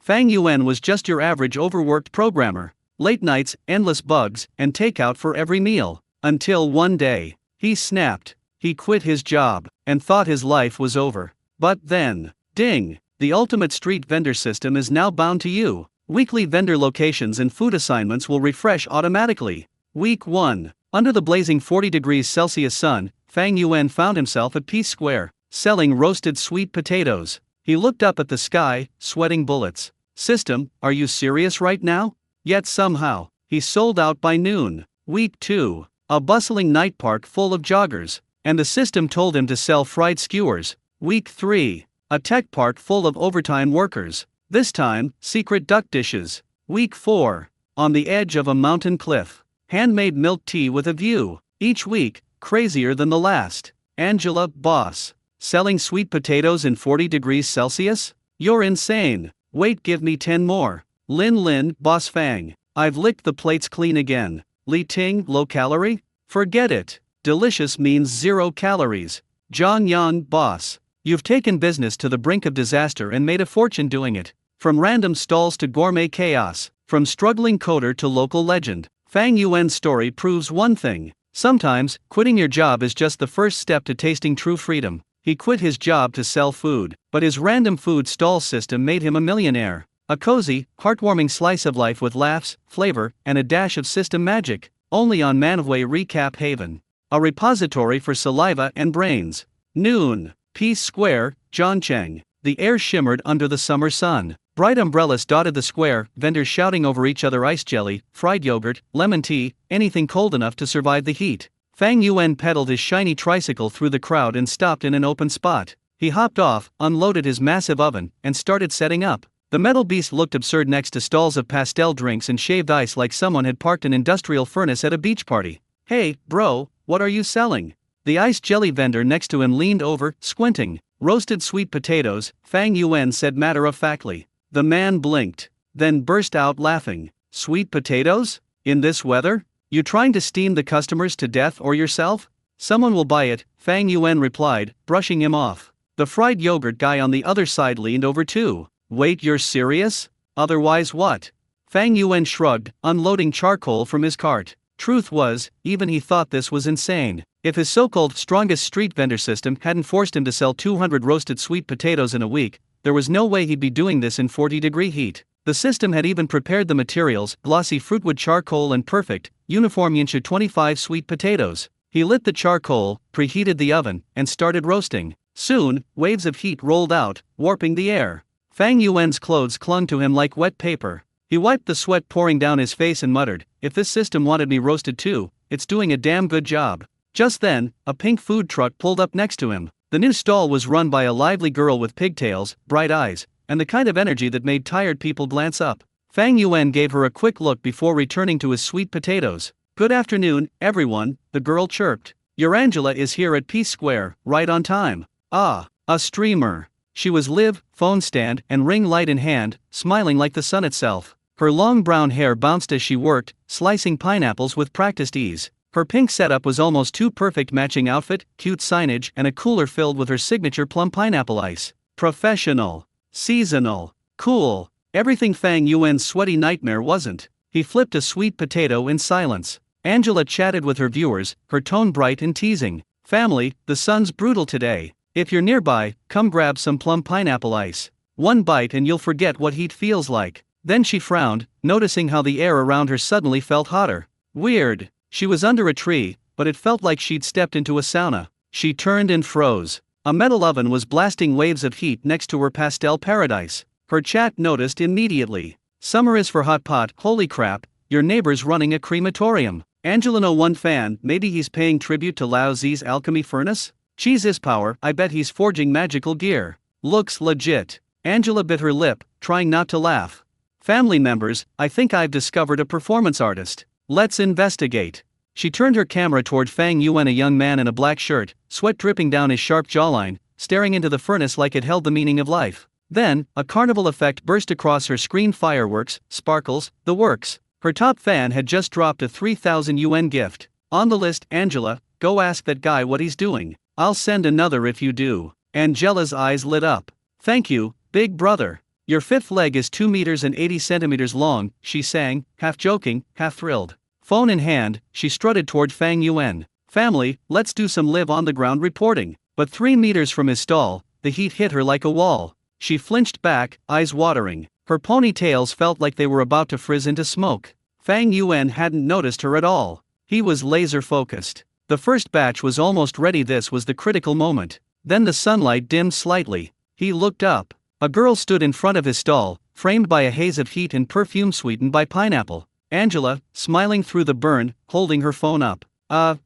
Fang Yuan was just your average overworked programmer. Late nights, endless bugs, and takeout for every meal. Until one day, he snapped. He quit his job, and thought his life was over. But then, ding! The ultimate street vendor system is now bound to you. Weekly vendor locations and food assignments will refresh automatically. Week 1. Under the blazing 40 degrees Celsius sun, Fang Yuan found himself at Peace Square, selling roasted sweet potatoes. He looked up at the sky, sweating bullets. System, are you serious right now? Yet somehow, he sold out by noon. Week 2. A bustling night park full of joggers, and the system told him to sell fried skewers. Week 3. A tech park full of overtime workers. This time, secret duck dishes. Week 4. On the edge of a mountain cliff. Handmade milk tea with a view. Each week, crazier than the last. Angela, boss. Selling sweet potatoes in 40 degrees Celsius? You're insane. Wait, give me 10 more. Lin, boss Fang. I've licked the plates clean again. Li Ting, low calorie? Forget it. Delicious means 0 calories. Zhang Yang, boss. You've taken business to the brink of disaster and made a fortune doing it. From random stalls to gourmet chaos, from struggling coder to local legend, Fang Yuan's story proves one thing. Sometimes, quitting your job is just the first step to tasting true freedom. He quit his job to sell food, but his random food stall system made him a millionaire. A cozy, heartwarming slice of life with laughs, flavor, and a dash of system magic. Only on Manhwa Recap Haven. A repository for saliva and brains. Noon. Peace Square, Zhongcheng. The air shimmered under the summer sun. Bright umbrellas dotted the square, vendors shouting over each other ice jelly, fried yogurt, lemon tea, anything cold enough to survive the heat. Fang Yuan pedaled his shiny tricycle through the crowd and stopped in an open spot. He hopped off, unloaded his massive oven, and started setting up. The metal beast looked absurd next to stalls of pastel drinks and shaved ice, like someone had parked an industrial furnace at a beach party. Hey, bro, what are you selling? The ice jelly vendor next to him leaned over, squinting. Roasted sweet potatoes, Fang Yuan said matter-of-factly. The man blinked, then burst out laughing. Sweet potatoes? In this weather? You trying to steam the customers to death or yourself? Someone will buy it, Fang Yuan replied, brushing him off. The fried yogurt guy on the other side leaned over too. Wait, you're serious? Otherwise what? Fang Yuan shrugged, unloading charcoal from his cart. Truth was, even he thought this was insane. If his so-called strongest street vendor system hadn't forced him to sell 200 roasted sweet potatoes in a week, there was no way he'd be doing this in 40-degree heat. The system had even prepared the materials, glossy fruitwood charcoal and perfect, uniform Yinsha 25 sweet potatoes. He lit the charcoal, preheated the oven, and started roasting. Soon, waves of heat rolled out, warping the air. Fang Yuan's clothes clung to him like wet paper. He wiped the sweat pouring down his face and muttered, if this system wanted me roasted too, it's doing a damn good job. Just then, a pink food truck pulled up next to him. The new stall was run by a lively girl with pigtails, bright eyes, and the kind of energy that made tired people glance up. Fang Yuan gave her a quick look before returning to his sweet potatoes. Good afternoon, everyone, the girl chirped. Your Angela is here at Peace Square, right on time. Ah, a streamer. She was live, phone stand, and ring light in hand, smiling like the sun itself. Her long brown hair bounced as she worked, slicing pineapples with practiced ease. Her pink setup was almost too perfect, matching outfit, cute signage, and a cooler filled with her signature plum pineapple ice. Professional. Seasonal. Cool. Everything Fang Yuan's sweaty nightmare wasn't. He flipped a sweet potato in silence. Angela chatted with her viewers, her tone bright and teasing. Family, the sun's brutal today. If you're nearby, come grab some plum pineapple ice. One bite and you'll forget what heat feels like. Then she frowned, noticing how the air around her suddenly felt hotter. Weird. She was under a tree, but it felt like she'd stepped into a sauna. She turned and froze. A metal oven was blasting waves of heat next to her pastel paradise. Her chat noticed immediately. Summer is for hot pot, holy crap, your neighbor's running a crematorium. Angela no one fan, maybe he's paying tribute to Lao Zi's alchemy furnace? Cheese is power, I bet he's forging magical gear. Looks legit. Angela bit her lip, trying not to laugh. Family members, I think I've discovered a performance artist. Let's investigate. She turned her camera toward Fang Yuan, a young man in a black shirt, sweat dripping down his sharp jawline, staring into the furnace like it held the meaning of life. Then, a carnival effect burst across her screen, fireworks, sparkles, the works. Her top fan had just dropped a 3,000 yuan gift. On the list, Angela, go ask that guy what he's doing. I'll send another if you do. Angela's eyes lit up. Thank you, big brother. Your fifth leg is 2 meters and 80 centimeters long, she sang, half joking, half thrilled. Phone in hand, she strutted toward Fang Yuan. Family, let's do some live on the ground reporting. But 3 meters from his stall, the heat hit her like a wall. She flinched back, eyes watering. Her ponytails felt like they were about to frizz into smoke. Fang Yuan hadn't noticed her at all. He was laser focused. The first batch was almost ready. This was the critical moment. Then the sunlight dimmed slightly. He looked up. A girl stood in front of his stall, framed by a haze of heat and perfume sweetened by pineapple. Angela, smiling through the burn, holding her phone up.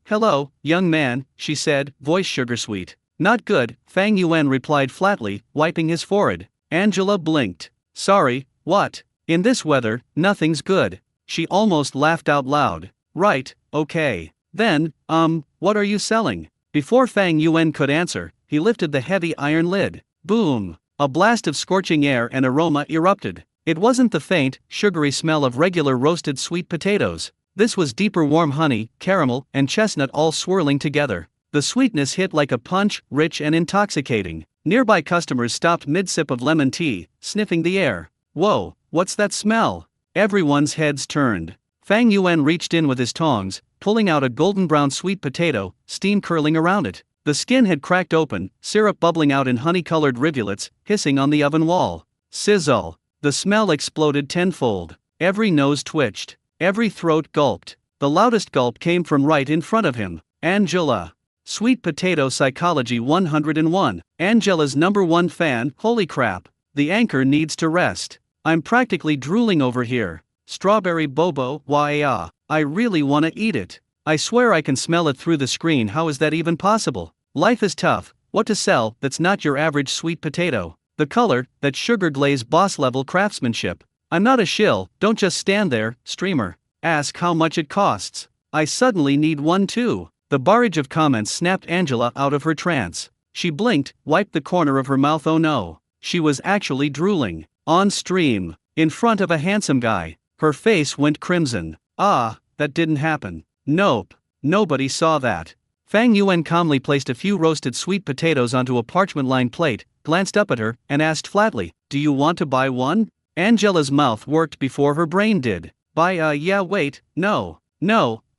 Hello, young man, she said, voice sugar sweet. Not good, Fang Yuan replied flatly, wiping his forehead. Angela blinked. Sorry, what? In this weather, nothing's good. She almost laughed out loud. Right, okay. Then, what are you selling? Before Fang Yuan could answer, he lifted the heavy iron lid. Boom! A blast of scorching air and aroma erupted. It wasn't the faint, sugary smell of regular roasted sweet potatoes. This was deeper warm honey, caramel, and chestnut all swirling together. The sweetness hit like a punch, rich and intoxicating. Nearby customers stopped mid-sip of lemon tea, sniffing the air. Whoa, what's that smell? Everyone's heads turned. Fang Yuan reached in with his tongs, pulling out a golden brown sweet potato, steam curling around it. The skin had cracked open, syrup bubbling out in honey-colored rivulets, hissing on the oven wall. Sizzle! The smell exploded tenfold. Every nose twitched. Every throat gulped. The loudest gulp came from right in front of him. Angela. Sweet Potato Psychology 101. Angela's #1 fan. Holy crap. The anchor needs to rest. I'm practically drooling over here. Strawberry bobo, wah. I really wanna eat it. I swear I can smell it through the screen. How is that even possible? Life is tough. What to sell that's not your average sweet potato? The color, that sugar glaze boss level craftsmanship. I'm not a shill, don't just stand there, streamer. Ask how much it costs. I suddenly need one too. The barrage of comments snapped Angela out of her trance. She blinked, wiped the corner of her mouth. Oh no. She was actually drooling. On stream. In front of a handsome guy. Her face went crimson. Ah, that didn't happen. Nope. Nobody saw that. Fang Yuan calmly placed a few roasted sweet potatoes onto a parchment-lined plate, glanced up at her, and asked flatly, Do you want to buy one? Angela's mouth worked before her brain did. Yeah wait, no,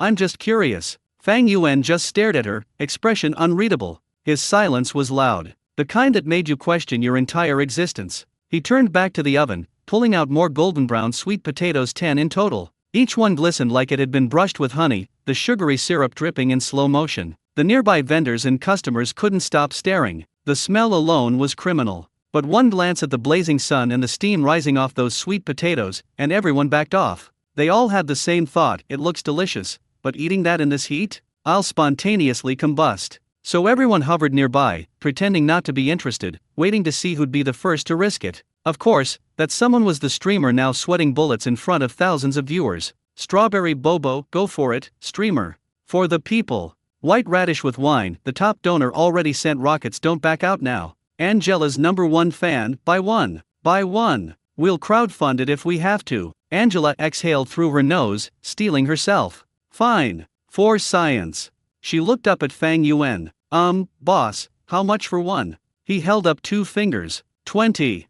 I'm just curious. Fang Yuan just stared at her, expression unreadable. His silence was loud. The kind that made you question your entire existence. He turned back to the oven, pulling out more golden brown sweet potatoes, 10 in total. Each one glistened like it had been brushed with honey, the sugary syrup dripping in slow motion. The nearby vendors and customers couldn't stop staring. The smell alone was criminal. But one glance at the blazing sun and the steam rising off those sweet potatoes, and everyone backed off. They all had the same thought, it looks delicious, but eating that in this heat? I'll spontaneously combust. So everyone hovered nearby, pretending not to be interested, waiting to see who'd be the first to risk it. Of course, that someone was the streamer now sweating bullets in front of thousands of viewers. Strawberry bobo, go for it, streamer. For the people. White radish with wine, the top donor already sent rockets. Don't back out now. Angela's #1 fan, buy one. Buy one. We'll crowdfund it if we have to. Angela exhaled through her nose, steeling herself. Fine. For science. She looked up at Fang Yuan. Boss, how much for one? He held up 2 fingers. 20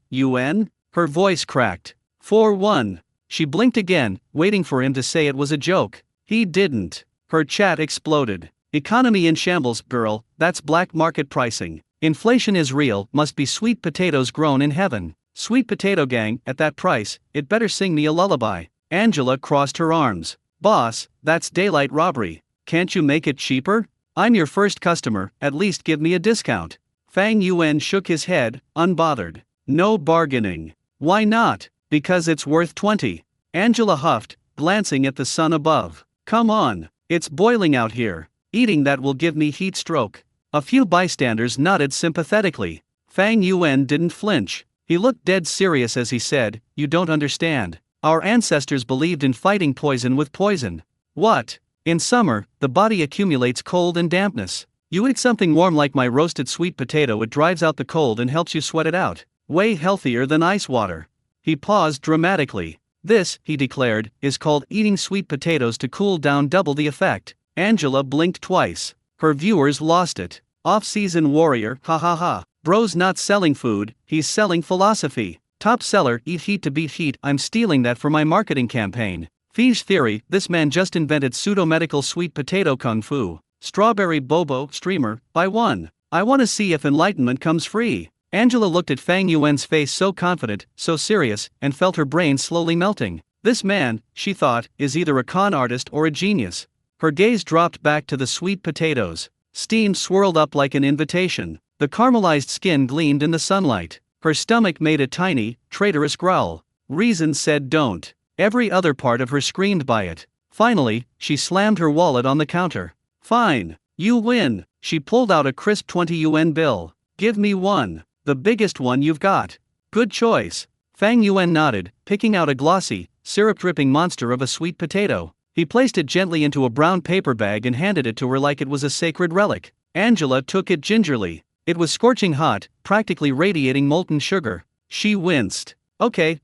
yuan? Her voice cracked. For one. She blinked again, waiting for him to say it was a joke. He didn't. Her chat exploded. Economy in shambles, girl, that's black market pricing. Inflation is real, must be sweet potatoes grown in heaven. Sweet potato gang, at that price, it better sing me a lullaby. Angela crossed her arms. Boss, that's daylight robbery. Can't you make it cheaper? I'm your first customer, at least give me a discount. Fang Yuan shook his head, unbothered. No bargaining. Why not? Because it's worth 20. Angela huffed, glancing at the sun above. Come on, it's boiling out here. Eating that will give me heat stroke. A few bystanders nodded sympathetically. Fang Yuan didn't flinch. He looked dead serious as he said, You don't understand. Our ancestors believed in fighting poison with poison. What? In summer, the body accumulates cold and dampness. You eat something warm like my roasted sweet potato, it drives out the cold and helps you sweat it out. Way healthier than ice water. He paused dramatically. This, he declared, is called eating sweet potatoes to cool down, double the effect. Angela blinked twice. Her viewers lost it. Off-season warrior, ha ha ha. Bro's not selling food, he's selling philosophy. Top seller, eat heat to beat heat, I'm stealing that for my marketing campaign. Fige theory, this man just invented pseudo-medical sweet potato kung fu. Strawberry bobo, streamer, buy one. I wanna see if enlightenment comes free. Angela looked at Fang Yuan's face so confident, so serious, and felt her brain slowly melting. This man, she thought, is either a con artist or a genius. Her gaze dropped back to the sweet potatoes. Steam swirled up like an invitation. The caramelized skin gleamed in the sunlight. Her stomach made a tiny, traitorous growl. Reason said don't. Every other part of her screamed by it. Finally, she slammed her wallet on the counter. Fine. You win. She pulled out a crisp 20 yuan bill. Give me one. The biggest one you've got. Good choice. Fang Yuan nodded, picking out a glossy, syrup-dripping monster of a sweet potato. He placed it gently into a brown paper bag and handed it to her like it was a sacred relic. Angela took it gingerly. It was scorching hot, practically radiating molten sugar. She winced. Okay.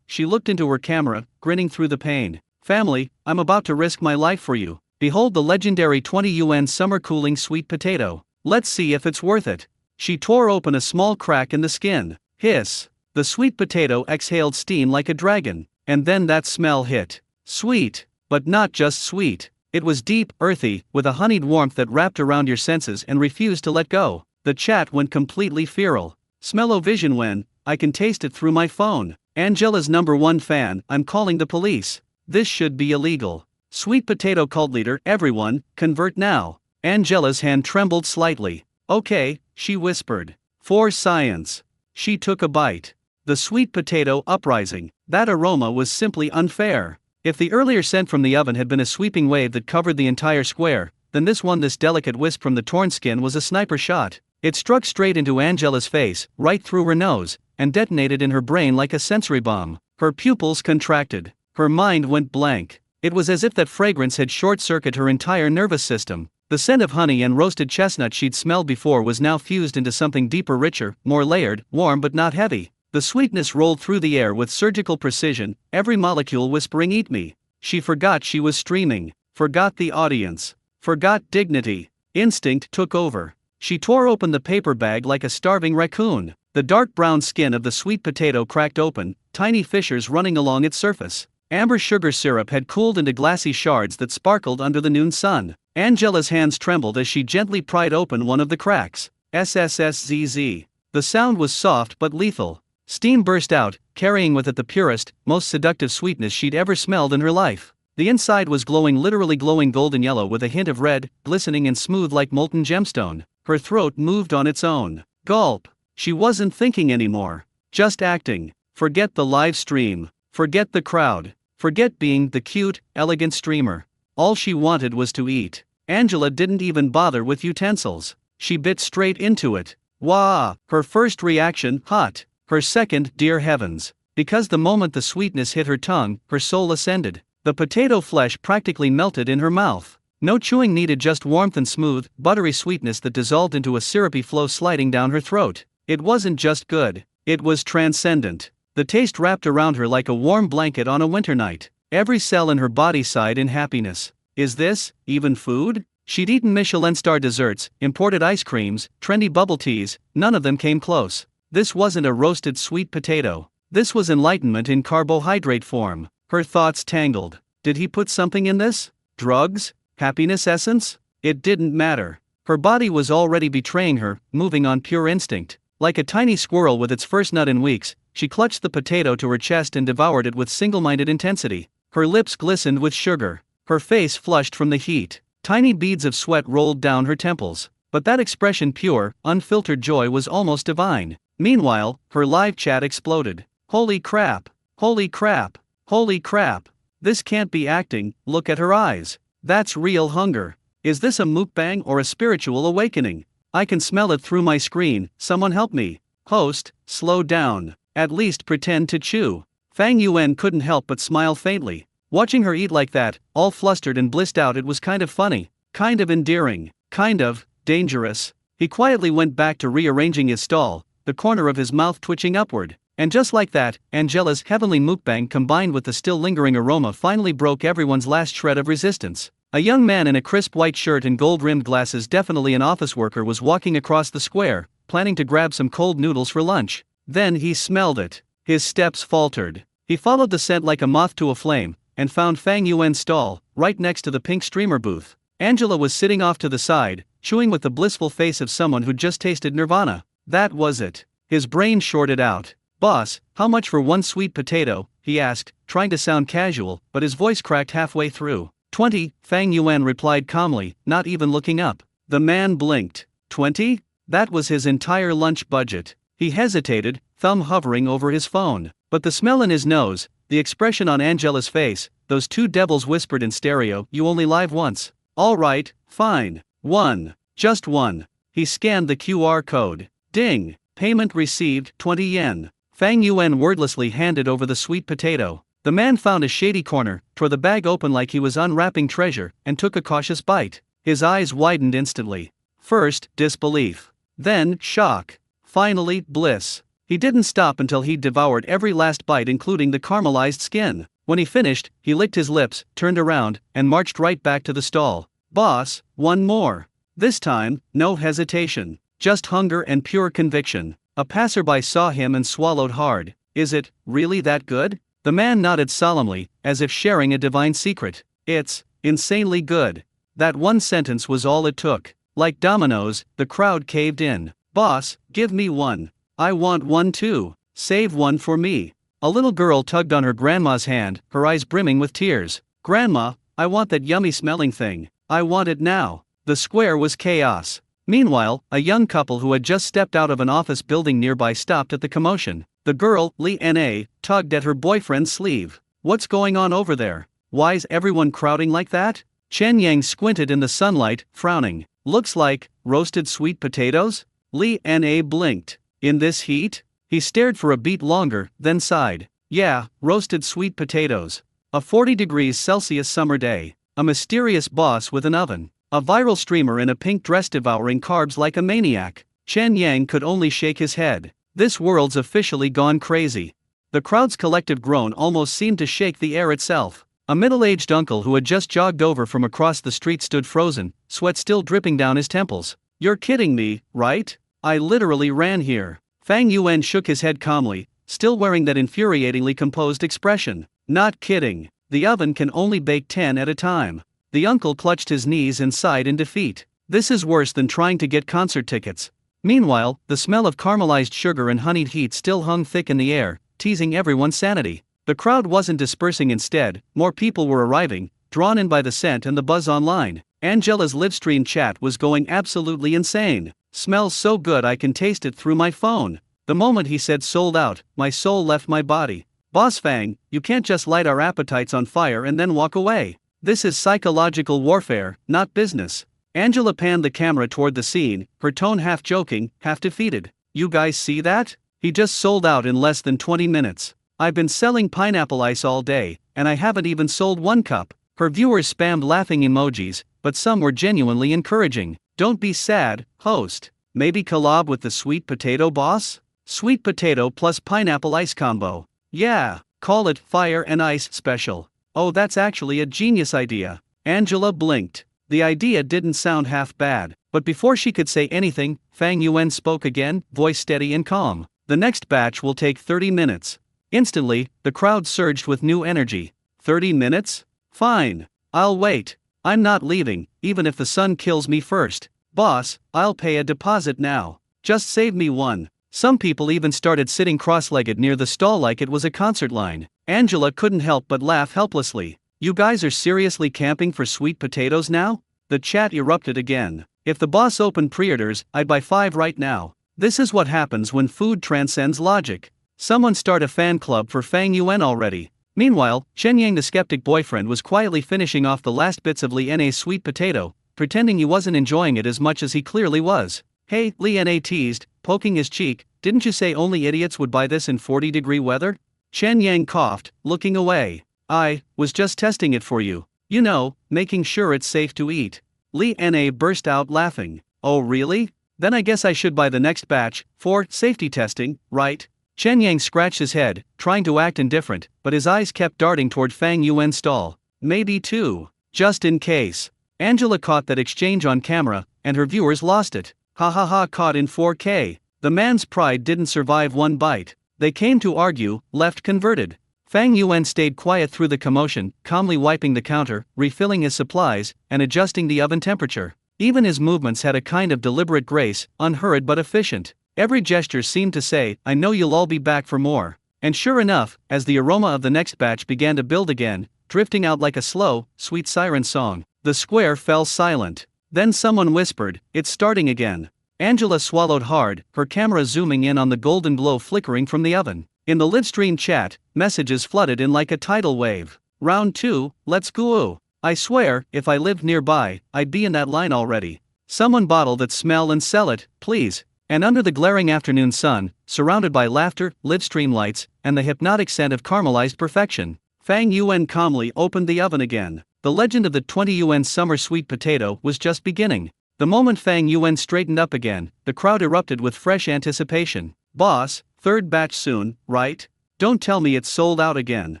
She looked into her camera, grinning through the pain. Family, I'm about to risk my life for you. Behold the legendary 20 yuan summer cooling sweet potato. Let's see if it's worth it. She tore open a small crack in the skin. Hiss. The sweet potato exhaled steam like a dragon. And then that smell hit. Sweet. But not just sweet. It was deep, earthy, with a honeyed warmth that wrapped around your senses and refused to let go. The chat went completely feral. Smell-o-vision when, I can taste it through my phone. Angela's #1 fan, I'm calling the police. This should be illegal. Sweet potato cult leader, everyone, convert now. Angela's hand trembled slightly. Okay, she whispered. For science. She took a bite. The sweet potato uprising. That aroma was simply unfair. If the earlier scent from the oven had been a sweeping wave that covered the entire square, then this delicate wisp from the torn skin was a sniper shot. It struck straight into Angela's face, right through her nose, and detonated in her brain like a sensory bomb. Her pupils contracted. Her mind went blank. It was as if that fragrance had short-circuited her entire nervous system. The scent of honey and roasted chestnut she'd smelled before was now fused into something deeper, richer, more layered, warm but not heavy. The sweetness rolled through the air with surgical precision, every molecule whispering eat me. She forgot she was streaming, forgot the audience, forgot dignity. Instinct took over. She tore open the paper bag like a starving raccoon. The dark brown skin of the sweet potato cracked open, tiny fissures running along its surface. Amber sugar syrup had cooled into glassy shards that sparkled under the noon sun. Angela's hands trembled as she gently pried open one of the cracks. SSSZZ. The sound was soft but lethal. Steam burst out, carrying with it the purest, most seductive sweetness she'd ever smelled in her life. The inside was glowing, literally glowing golden yellow with a hint of red, glistening and smooth like molten gemstone. Her throat moved on its own. Gulp. She wasn't thinking anymore. Just acting. Forget the live stream. Forget the crowd. Forget being the cute, elegant streamer. All she wanted was to eat. Angela didn't even bother with utensils. She bit straight into it. Wah! Her first reaction, hot. Her second, dear heavens. Because the moment the sweetness hit her tongue, her soul ascended. The potato flesh practically melted in her mouth. No chewing needed, just warmth and smooth, buttery sweetness that dissolved into a syrupy flow sliding down her throat. It wasn't just good. It was transcendent. The taste wrapped around her like a warm blanket on a winter night. Every cell in her body sighed in happiness. Is this even food? She'd eaten Michelin-star desserts, imported ice creams, trendy bubble teas, none of them came close. This wasn't a roasted sweet potato. This was enlightenment in carbohydrate form. Her thoughts tangled. Did he put something in this? Drugs? Happiness essence? It didn't matter. Her body was already betraying her, moving on pure instinct. Like a tiny squirrel with its first nut in weeks, she clutched the potato to her chest and devoured it with single-minded intensity. Her lips glistened with sugar. Her face flushed from the heat. Tiny beads of sweat rolled down her temples. But that expression, pure, unfiltered joy, was almost divine. Meanwhile, her live chat exploded. Holy crap! Holy crap! Holy crap! This can't be acting, look at her eyes. That's real hunger. Is this a mukbang or a spiritual awakening? I can smell it through my screen, someone help me. Host, slow down. At least pretend to chew. Fang Yuan couldn't help but smile faintly. Watching her eat like that, all flustered and blissed out, it was kind of funny, kind of endearing, kind of dangerous. He quietly went back to rearranging his stall, the corner of his mouth twitching upward. And just like that, Angela's heavenly mukbang combined with the still lingering aroma finally broke everyone's last shred of resistance. A young man in a crisp white shirt and gold-rimmed glasses, definitely an office worker, was walking across the square, planning to grab some cold noodles for lunch. Then he smelled it. His steps faltered. He followed the scent like a moth to a flame, and found Fang Yuan's stall, right next to the pink streamer booth. Angela was sitting off to the side, chewing with the blissful face of someone who'd just tasted nirvana. That was it. His brain shorted out. "Boss, how much for one sweet potato?" he asked, trying to sound casual, but his voice cracked halfway through. 20, Fang Yuan replied calmly, not even looking up. The man blinked. 20? That was his entire lunch budget. He hesitated, thumb hovering over his phone. But the smell in his nose, the expression on Angela's face, those two devils whispered in stereo, "You only live once." "All right, fine. One. Just one." He scanned the QR code. Ding. Payment received, 20 yen. Fang Yuan wordlessly handed over the sweet potato. The man found a shady corner, tore the bag open like he was unwrapping treasure, and took a cautious bite. His eyes widened instantly. First, disbelief. Then, shock. Finally, bliss. He didn't stop until he'd devoured every last bite, including the caramelized skin. When he finished, he licked his lips, turned around, and marched right back to the stall. "Boss, one more." This time, no hesitation. Just hunger and pure conviction. A passerby saw him and swallowed hard. "Is it really that good?" The man nodded solemnly, as if sharing a divine secret. "It's insanely good." That one sentence was all it took. Like dominoes, the crowd caved in. "Boss, give me one. I want one too. Save one for me." A little girl tugged on her grandma's hand, her eyes brimming with tears. "Grandma, I want that yummy smelling thing. I want it now." The square was chaos. Meanwhile, a young couple who had just stepped out of an office building nearby stopped at the commotion. The girl, Li Na, tugged at her boyfriend's sleeve. "What's going on over there? Why's everyone crowding like that?" Chen Yang squinted in the sunlight, frowning. "Looks like roasted sweet potatoes?" Li Na blinked. "In this heat?" He stared for a beat longer, then sighed. "Yeah, roasted sweet potatoes. A 40 degrees Celsius summer day. A mysterious boss with an oven. A viral streamer in a pink dress devouring carbs like a maniac." Chen Yang could only shake his head. This world's officially gone crazy. The crowd's collective groan almost seemed to shake the air itself. A middle-aged uncle who had just jogged over from across the street stood frozen, sweat still dripping down his temples. "You're kidding me, right? I literally ran here." Fang Yuan shook his head calmly, still wearing that infuriatingly composed expression. "Not kidding. The oven can only bake 10 at a time." The uncle clutched his knees and sighed in defeat. "This is worse than trying to get concert tickets." Meanwhile, the smell of caramelized sugar and honeyed heat still hung thick in the air, teasing everyone's sanity. The crowd wasn't dispersing, instead, more people were arriving, drawn in by the scent and the buzz online. Angela's livestream chat was going absolutely insane. "Smells so good I can taste it through my phone." The moment he said "sold out," my soul left my body. "Boss Fang, you can't just light our appetites on fire and then walk away. This is psychological warfare, not business." Angela panned the camera toward the scene, her tone half joking, half defeated. "You guys see that? He just sold out in less than 20 minutes. I've been selling pineapple ice all day, and I haven't even sold one cup." Her viewers spammed laughing emojis, but some were genuinely encouraging. "Don't be sad, host. Maybe collab with the sweet potato boss? Sweet potato plus pineapple ice combo. Yeah, call it Fire and Ice Special. Oh, that's actually a genius idea." Angela blinked. The idea didn't sound half bad, but before she could say anything, Fang Yuan spoke again, voice steady and calm. "The next batch will take 30 minutes. Instantly, the crowd surged with new energy. 30 minutes? Fine. I'll wait. I'm not leaving, even if the sun kills me first. Boss, I'll pay a deposit now. Just save me one." Some people even started sitting cross-legged near the stall like it was a concert line. Angela couldn't help but laugh helplessly. "You guys are seriously camping for sweet potatoes now?" The chat erupted again. "If the boss opened pre-orders, I'd buy 5 right now." This is what happens when food transcends logic. Someone start a fan club for Fang Yuan already. Meanwhile, Chen Yang, the skeptic boyfriend, was quietly finishing off the last bits of Li Na's sweet potato, pretending he wasn't enjoying it as much as he clearly was. "Hey," Li Na teased, poking his cheek, "didn't you say only idiots would buy this in 40-degree weather?" Chen Yang coughed, looking away. "I was just testing it for you. You know, making sure it's safe to eat." Li Na burst out laughing. "Oh really? Then I guess I should buy the next batch, for safety testing, right?" Chen Yang scratched his head, trying to act indifferent, but his eyes kept darting toward Fang Yuan's stall. "Maybe 2. Just in case." Angela caught that exchange on camera, and her viewers lost it. Ha ha ha, caught in 4K. The man's pride didn't survive one bite. They came to argue, left converted. Fang Yuan stayed quiet through the commotion, calmly wiping the counter, refilling his supplies, and adjusting the oven temperature. Even his movements had a kind of deliberate grace, unhurried but efficient. Every gesture seemed to say, I know you'll all be back for more. And sure enough, as the aroma of the next batch began to build again, drifting out like a slow, sweet siren song, the square fell silent. Then someone whispered, it's starting again. Angela swallowed hard, her camera zooming in on the golden glow flickering from the oven. In the livestream chat, messages flooded in like a tidal wave. Round 2, let's go. I swear, if I lived nearby, I'd be in that line already. Someone bottle that smell and sell it, please. And under the glaring afternoon sun, surrounded by laughter, livestream lights, and the hypnotic scent of caramelized perfection, Fang Yuan calmly opened the oven again. The legend of the 20 yuan summer sweet potato was just beginning. The moment Fang Yuan straightened up again, the crowd erupted with fresh anticipation. Boss, third batch soon, right? Don't tell me it's sold out again.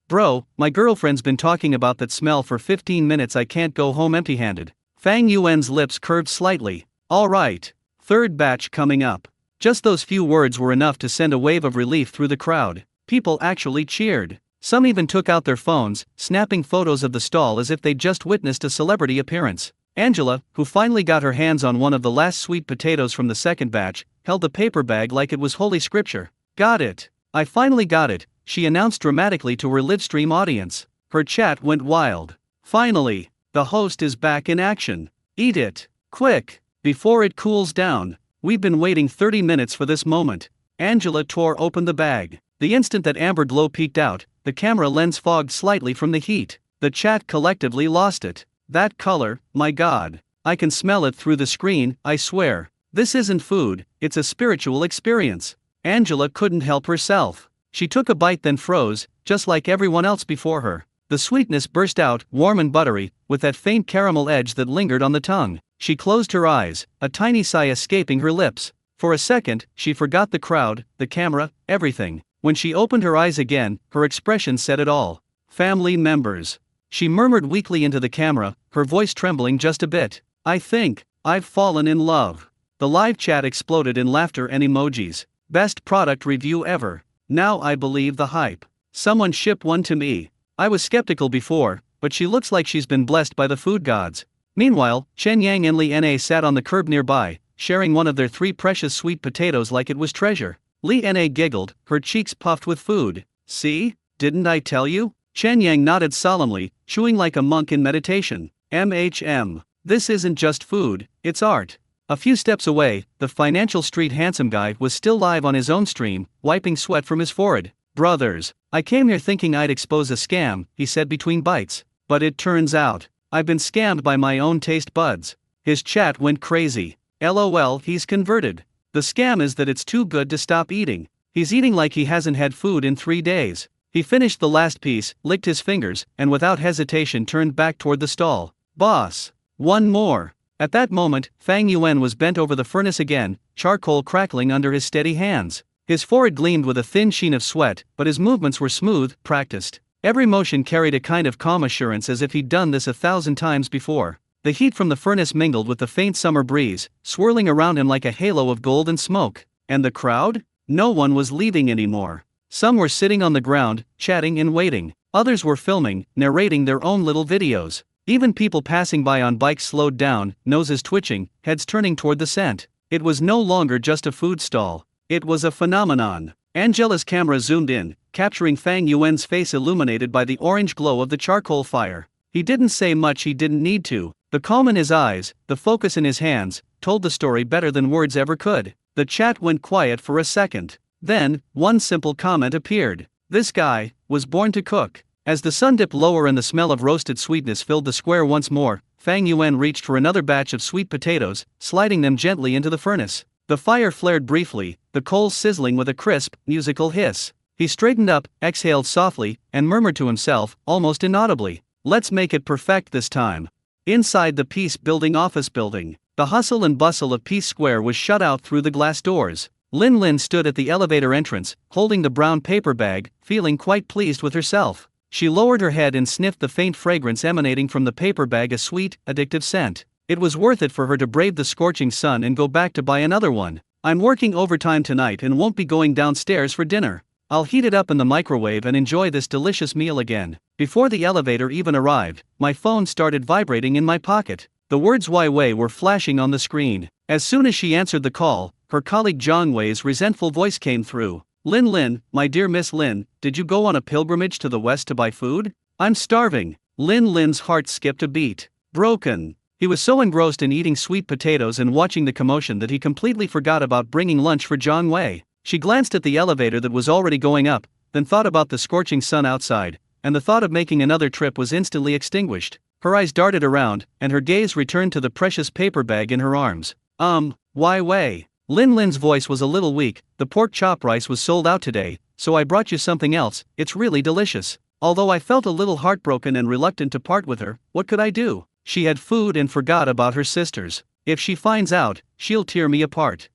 Bro, my girlfriend's been talking about that smell for 15 minutes. I can't go home empty-handed. Fang Yuan's lips curved slightly. All right. Third batch coming up. Just those few words were enough to send a wave of relief through the crowd. People actually cheered. Some even took out their phones, snapping photos of the stall as if they'd just witnessed a celebrity appearance. Angela, who finally got her hands on one of the last sweet potatoes from the second batch, held the paper bag like it was holy scripture. Got it. I finally got it, she announced dramatically to her livestream audience. Her chat went wild. Finally, the host is back in action. Eat it. Quick. Before it cools down. We've been waiting 30 minutes for this moment. Angela tore open the bag. The instant that amber glow peeked out, the camera lens fogged slightly from the heat. The chat collectively lost it. That color, my god. I can smell it through the screen, I swear. This isn't food, it's a spiritual experience. Angela couldn't help herself. She took a bite then froze, just like everyone else before her. The sweetness burst out, warm and buttery, with that faint caramel edge that lingered on the tongue. She closed her eyes, a tiny sigh escaping her lips. For a second, she forgot the crowd, the camera, everything. When she opened her eyes again, her expression said it all. Family members. She murmured weakly into the camera, her voice trembling just a bit. I think I've fallen in love. The live chat exploded in laughter and emojis. Best product review ever. Now I believe the hype. Someone ship one to me. I was skeptical before, but she looks like she's been blessed by the food gods. Meanwhile, Chen Yang and Li Na sat on the curb nearby, sharing one of their 3 precious sweet potatoes like it was treasure. Li Na giggled, her cheeks puffed with food. See? Didn't I tell you? Chen Yang nodded solemnly, chewing like a monk in meditation. This isn't just food, it's art. A few steps away, the Financial Street handsome guy was still live on his own stream, wiping sweat from his forehead. Brothers, I came here thinking I'd expose a scam, he said between bites. But it turns out, I've been scammed by my own taste buds. His chat went crazy. LOL, he's converted. The scam is that it's too good to stop eating. He's eating like he hasn't had food in 3 days. He finished the last piece, licked his fingers, and without hesitation turned back toward the stall. Boss. One more. At that moment, Fang Yuan was bent over the furnace again, charcoal crackling under his steady hands. His forehead gleamed with a thin sheen of sweat, but his movements were smooth, practiced. Every motion carried a kind of calm assurance as if he'd done this 1,000 times before. The heat from the furnace mingled with the faint summer breeze, swirling around him like a halo of gold and smoke. And the crowd? No one was leaving anymore. Some were sitting on the ground, chatting and waiting. Others were filming, narrating their own little videos. Even people passing by on bikes slowed down, noses twitching, heads turning toward the scent. It was no longer just a food stall. It was a phenomenon. Angela's camera zoomed in, capturing Fang Yuan's face illuminated by the orange glow of the charcoal fire. He didn't say much, he didn't need to. The calm in his eyes, the focus in his hands, told the story better than words ever could. The chat went quiet for a second. Then, one simple comment appeared. This guy was born to cook. As the sun dipped lower and the smell of roasted sweetness filled the square once more, Fang Yuan reached for another batch of sweet potatoes, sliding them gently into the furnace. The fire flared briefly, the coals sizzling with a crisp, musical hiss. He straightened up, exhaled softly, and murmured to himself, almost inaudibly, "Let's make it perfect this time." Inside the Peace Building office building, the hustle and bustle of Peace Square was shut out through the glass doors. Lin Lin stood at the elevator entrance, holding the brown paper bag, feeling quite pleased with herself. She lowered her head and sniffed the faint fragrance emanating from the paper bag, a sweet, addictive scent. It was worth it for her to brave the scorching sun and go back to buy another one. I'm working overtime tonight and won't be going downstairs for dinner. I'll heat it up in the microwave and enjoy this delicious meal again. Before the elevator even arrived, my phone started vibrating in my pocket. The words Wai Wei were flashing on the screen. As soon as she answered the call, her colleague Zhang Wei's resentful voice came through. Lin, my dear Miss Lin, did you go on a pilgrimage to the west to buy food? I'm starving. Lin's heart skipped a beat. Broken. He was so engrossed in eating sweet potatoes and watching the commotion that he completely forgot about bringing lunch for Zhang Wei. She glanced at the elevator that was already going up, then thought about the scorching sun outside, and the thought of making another trip was instantly extinguished. Her eyes darted around, and her gaze returned to the precious paper bag in her arms. Wai Wei. Lin's voice was a little weak. The pork chop rice was sold out today, so I brought you something else. It's really delicious. Although I felt a little heartbroken and reluctant to part with her, what could I do? She had food and forgot about her sisters. If she finds out, she'll tear me apart.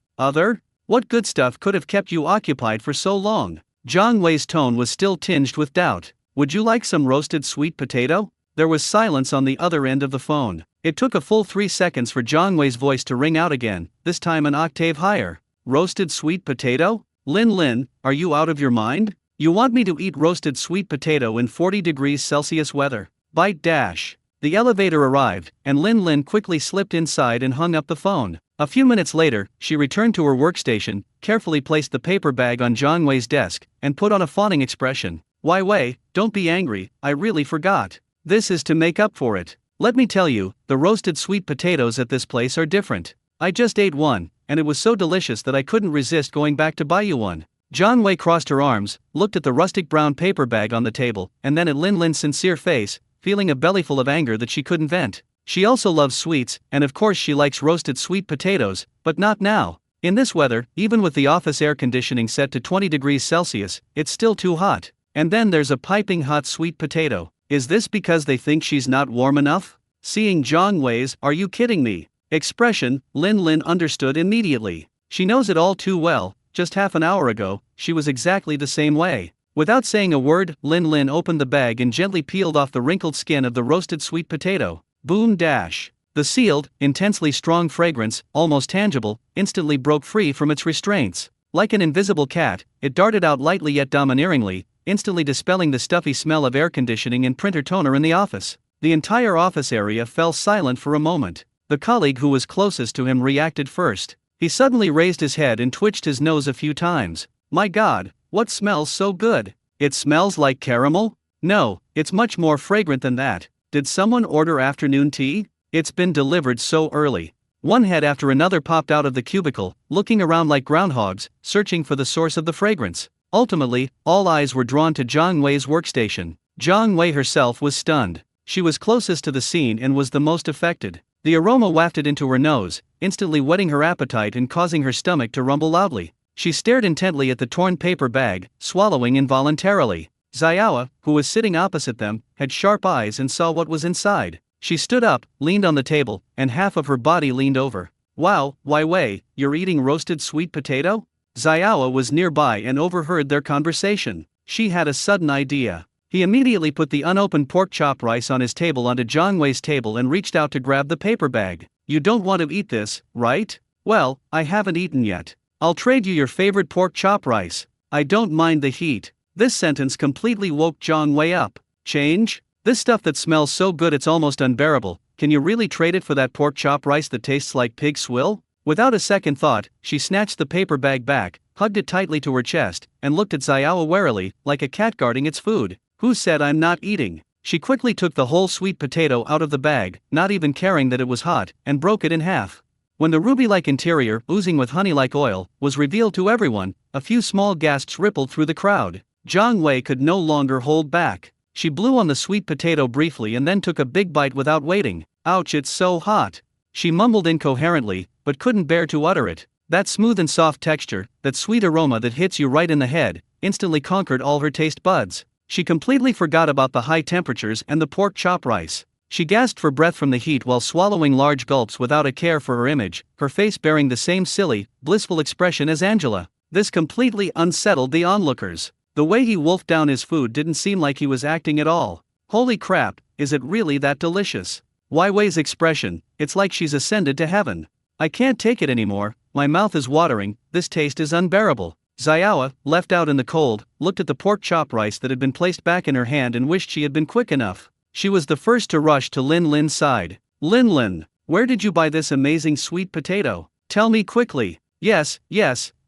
What good stuff could have kept you occupied for so long? Zhang Wei's tone was still tinged with doubt. Would you like some roasted sweet potato? There was silence on the other end of the phone. It took a full 3 seconds for Zhang Wei's voice to ring out again, this time an octave higher. Roasted sweet potato? Lin, are you out of your mind? You want me to eat roasted sweet potato in 40 degrees Celsius weather? Bite dash. The elevator arrived, and Lin quickly slipped inside and hung up the phone. A few minutes later, she returned to her workstation, carefully placed the paper bag on Zhang Wei's desk, and put on a fawning expression. Wai Wei, don't be angry, I really forgot. This is to make up for it. Let me tell you, the roasted sweet potatoes at this place are different. I just ate one, and it was so delicious that I couldn't resist going back to buy you one. Zhang Wei crossed her arms, looked at the rustic brown paper bag on the table, and then at Lin's sincere face, feeling a bellyful of anger that she couldn't vent. She also loves sweets, and of course she likes roasted sweet potatoes, but not now. In this weather, even with the office air conditioning set to 20 degrees Celsius, it's still too hot. And then there's a piping hot sweet potato. Is this because they think she's not warm enough? Seeing Zhang Wei's "Are you kidding me?" expression, Lin understood immediately. She knows it all too well. Just half an hour ago, she was exactly the same way. Without saying a word, Lin opened the bag and gently peeled off the wrinkled skin of the roasted sweet potato. Boom dash. The sealed, intensely strong fragrance, almost tangible, instantly broke free from its restraints. Like an invisible cat, it darted out lightly yet domineeringly, instantly dispelling the stuffy smell of air conditioning and printer toner in the office. The entire office area fell silent for a moment. The colleague who was closest to him reacted first. He suddenly raised his head and twitched his nose a few times. My God, what smells so good? It smells like caramel? No, it's much more fragrant than that. Did someone order afternoon tea? It's been delivered so early. One head after another popped out of the cubicle, looking around like groundhogs, searching for the source of the fragrance. Ultimately, all eyes were drawn to Zhang Wei's workstation. Zhang Wei herself was stunned. She was closest to the scene and was the most affected. The aroma wafted into her nose, instantly whetting her appetite and causing her stomach to rumble loudly. She stared intently at the torn paper bag, swallowing involuntarily. Xiaoa, who was sitting opposite them, had sharp eyes and saw what was inside. She stood up, leaned on the table, and half of her body leaned over. Wow, Wai Wei, you're eating roasted sweet potato? Xiaoa was nearby and overheard their conversation. She had a sudden idea. He immediately put the unopened pork chop rice on his table onto Zhang Wei's table and reached out to grab the paper bag. You don't want to eat this, right? Well, I haven't eaten yet. I'll trade you your favorite pork chop rice. I don't mind the heat. This sentence completely woke Zhang Wei up. Change? This stuff that smells so good it's almost unbearable. Can you really trade it for that pork chop rice that tastes like pig swill? Without a second thought, she snatched the paper bag back, hugged it tightly to her chest, and looked at Xiaoa warily, like a cat guarding its food. Who said I'm not eating? She quickly took the whole sweet potato out of the bag, not even caring that it was hot, and broke it in half. When the ruby-like interior, oozing with honey-like oil, was revealed to everyone, a few small gasps rippled through the crowd. Zhang Wei could no longer hold back. She blew on the sweet potato briefly and then took a big bite without waiting. Ouch, it's so hot. She mumbled incoherently, but couldn't bear to utter it. That smooth and soft texture, that sweet aroma that hits you right in the head, instantly conquered all her taste buds. She completely forgot about the high temperatures and the pork chop rice. She gasped for breath from the heat while swallowing large gulps without a care for her image, her face bearing the same silly, blissful expression as Angela. This completely unsettled the onlookers. The way he wolfed down his food didn't seem like he was acting at all. Holy crap, is it really that delicious? Wai Wei's expression, it's like she's ascended to heaven. I can't take it anymore, my mouth is watering, this taste is unbearable. Xiaoa, left out in the cold, looked at the pork chop rice that had been placed back in her hand and wished she had been quick enough. She was the first to rush to Lin Lin's side. Lin Lin, where did you buy this amazing sweet potato? Tell me quickly. Yes,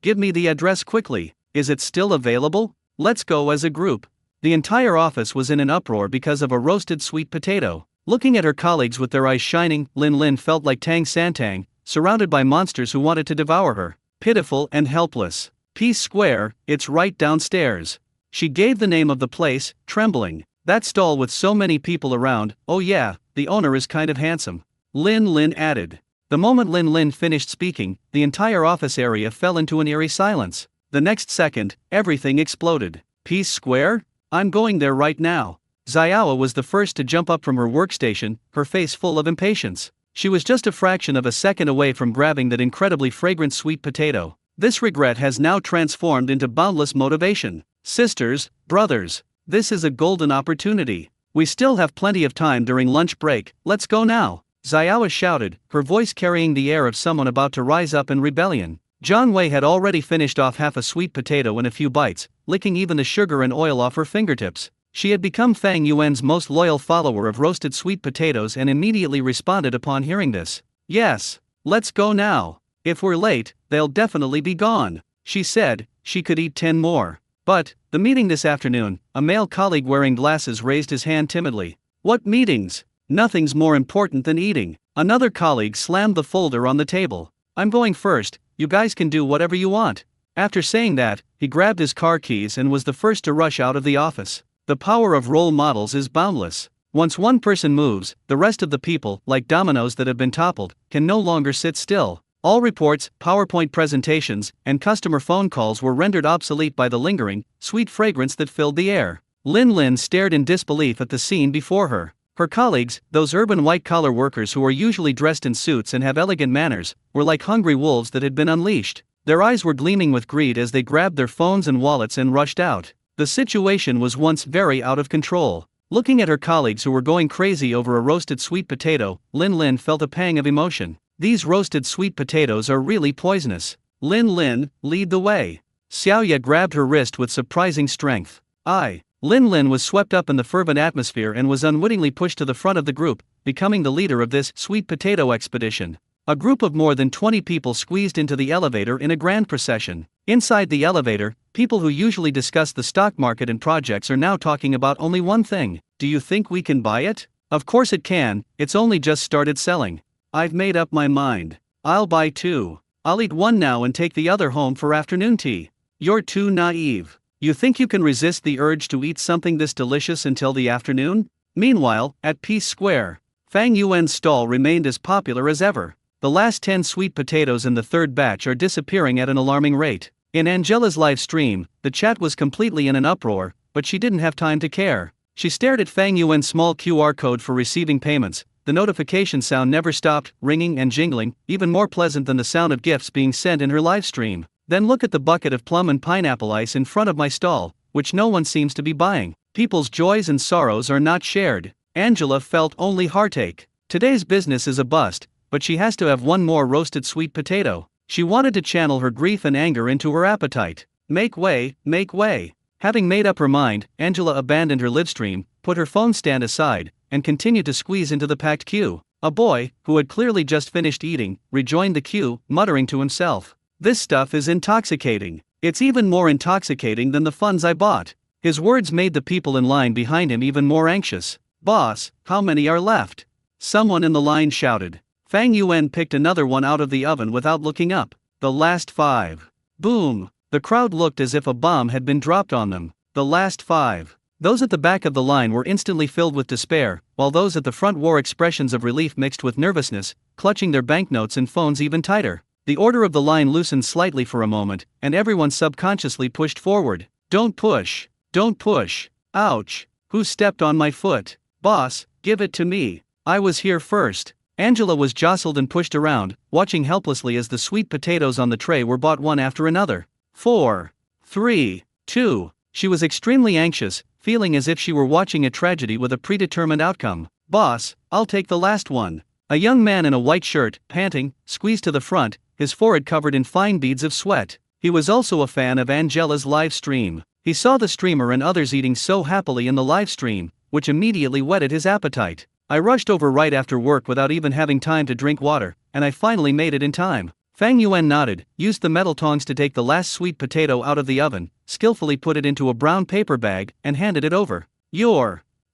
give me the address quickly. Is it still available? Let's go as a group. The entire office was in an uproar because of a roasted sweet potato. Looking at her colleagues with their eyes shining, Lin Lin felt like Tang Santang, surrounded by monsters who wanted to devour her. Pitiful and helpless. Peace Square, it's right downstairs. She gave the name of the place, trembling. That stall with so many people around, oh yeah, the owner is kind of handsome. Lin Lin added. The moment Lin Lin finished speaking, the entire office area fell into an eerie silence. The next second, everything exploded. Peace Square? I'm going there right now. Xiaoa was the first to jump up from her workstation, her face full of impatience. She was just a fraction of a second away from grabbing that incredibly fragrant sweet potato. This regret has now transformed into boundless motivation. Sisters, brothers, this is a golden opportunity. We still have plenty of time during lunch break, let's go now. Xiaoa shouted, her voice carrying the air of someone about to rise up in rebellion. Jiang Wei had already finished off half a sweet potato in a few bites, licking even the sugar and oil off her fingertips. She had become Fang Yuan's most loyal follower of roasted sweet potatoes and immediately responded upon hearing this. Yes, let's go now. If we're late, they'll definitely be gone. She said, she could eat 10 more. But, the meeting this afternoon, a male colleague wearing glasses raised his hand timidly. What meetings? Nothing's more important than eating. Another colleague slammed the folder on the table. I'm going first, you guys can do whatever you want. After saying that, he grabbed his car keys and was the first to rush out of the office. The power of role models is boundless. Once one person moves, the rest of the people, like dominoes that have been toppled, can no longer sit still. All reports, PowerPoint presentations, and customer phone calls were rendered obsolete by the lingering, sweet fragrance that filled the air. Lin Lin stared in disbelief at the scene before her. Her colleagues, those urban white-collar workers who are usually dressed in suits and have elegant manners, were like hungry wolves that had been unleashed. Their eyes were gleaming with greed as they grabbed their phones and wallets and rushed out. The situation was once very out of control. Looking at her colleagues who were going crazy over a roasted sweet potato, Lin Lin felt a pang of emotion. These roasted sweet potatoes are really poisonous. Lin Lin, lead the way. Xiaoya grabbed her wrist with surprising strength. Lin Lin was swept up in the fervent atmosphere and was unwittingly pushed to the front of the group, becoming the leader of this sweet potato expedition. A group of more than 20 people squeezed into the elevator in a grand procession. Inside the elevator, people who usually discuss the stock market and projects are now talking about only one thing. Do you think we can buy it? Of course it can, it's only just started selling. I've made up my mind. I'll buy 2. I'll eat 1 now and take the other home for afternoon tea. You're too naive. You think you can resist the urge to eat something this delicious until the afternoon? Meanwhile, at Peace Square, Fang Yuan's stall remained as popular as ever. The last 10 sweet potatoes in the third batch are disappearing at an alarming rate. In Angela's live stream, the chat was completely in an uproar, but she didn't have time to care. She stared at Fang Yuan's small QR code for receiving payments. The notification sound never stopped, ringing and jingling, even more pleasant than the sound of gifts being sent in her live stream. Then look at the bucket of plum and pineapple ice in front of my stall, which no one seems to be buying. People's joys and sorrows are not shared. Angela felt only heartache. Today's business is a bust, but she has to have 1 more roasted sweet potato. She wanted to channel her grief and anger into her appetite. Make way, make way. Having made up her mind, Angela abandoned her live stream, put her phone stand aside, and continued to squeeze into the packed queue. A boy, who had clearly just finished eating, rejoined the queue, muttering to himself, "This stuff is intoxicating. It's even more intoxicating than the funds I bought." His words made the people in line behind him even more anxious. "Boss, how many are left?" Someone in the line shouted. Fang Yuan picked another one out of the oven without looking up. "The last 5. Boom! The crowd looked as if a bomb had been dropped on them. The last 5. Those at the back of the line were instantly filled with despair, while those at the front wore expressions of relief mixed with nervousness, clutching their banknotes and phones even tighter. The order of the line loosened slightly for a moment, and everyone subconsciously pushed forward. "Don't push! Don't push! Ouch! Who stepped on my foot? Boss, give it to me! I was here first!" Angela was jostled and pushed around, watching helplessly as the sweet potatoes on the tray were bought one after another. 4, 3, 2. She was extremely anxious, feeling as if she were watching a tragedy with a predetermined outcome. "Boss, I'll take the last one. A young man in a white shirt, panting, squeezed to the front, his forehead covered in fine beads of sweat. He was also a fan of Angela's live stream. He saw the streamer and others eating so happily in the live stream, which immediately whetted his appetite. I rushed over right after work without even having time to drink water, and I finally made it in time. Fang Yuan nodded, used the metal tongs to take the last sweet potato out of the oven, skillfully put it into a brown paper bag, and handed it over.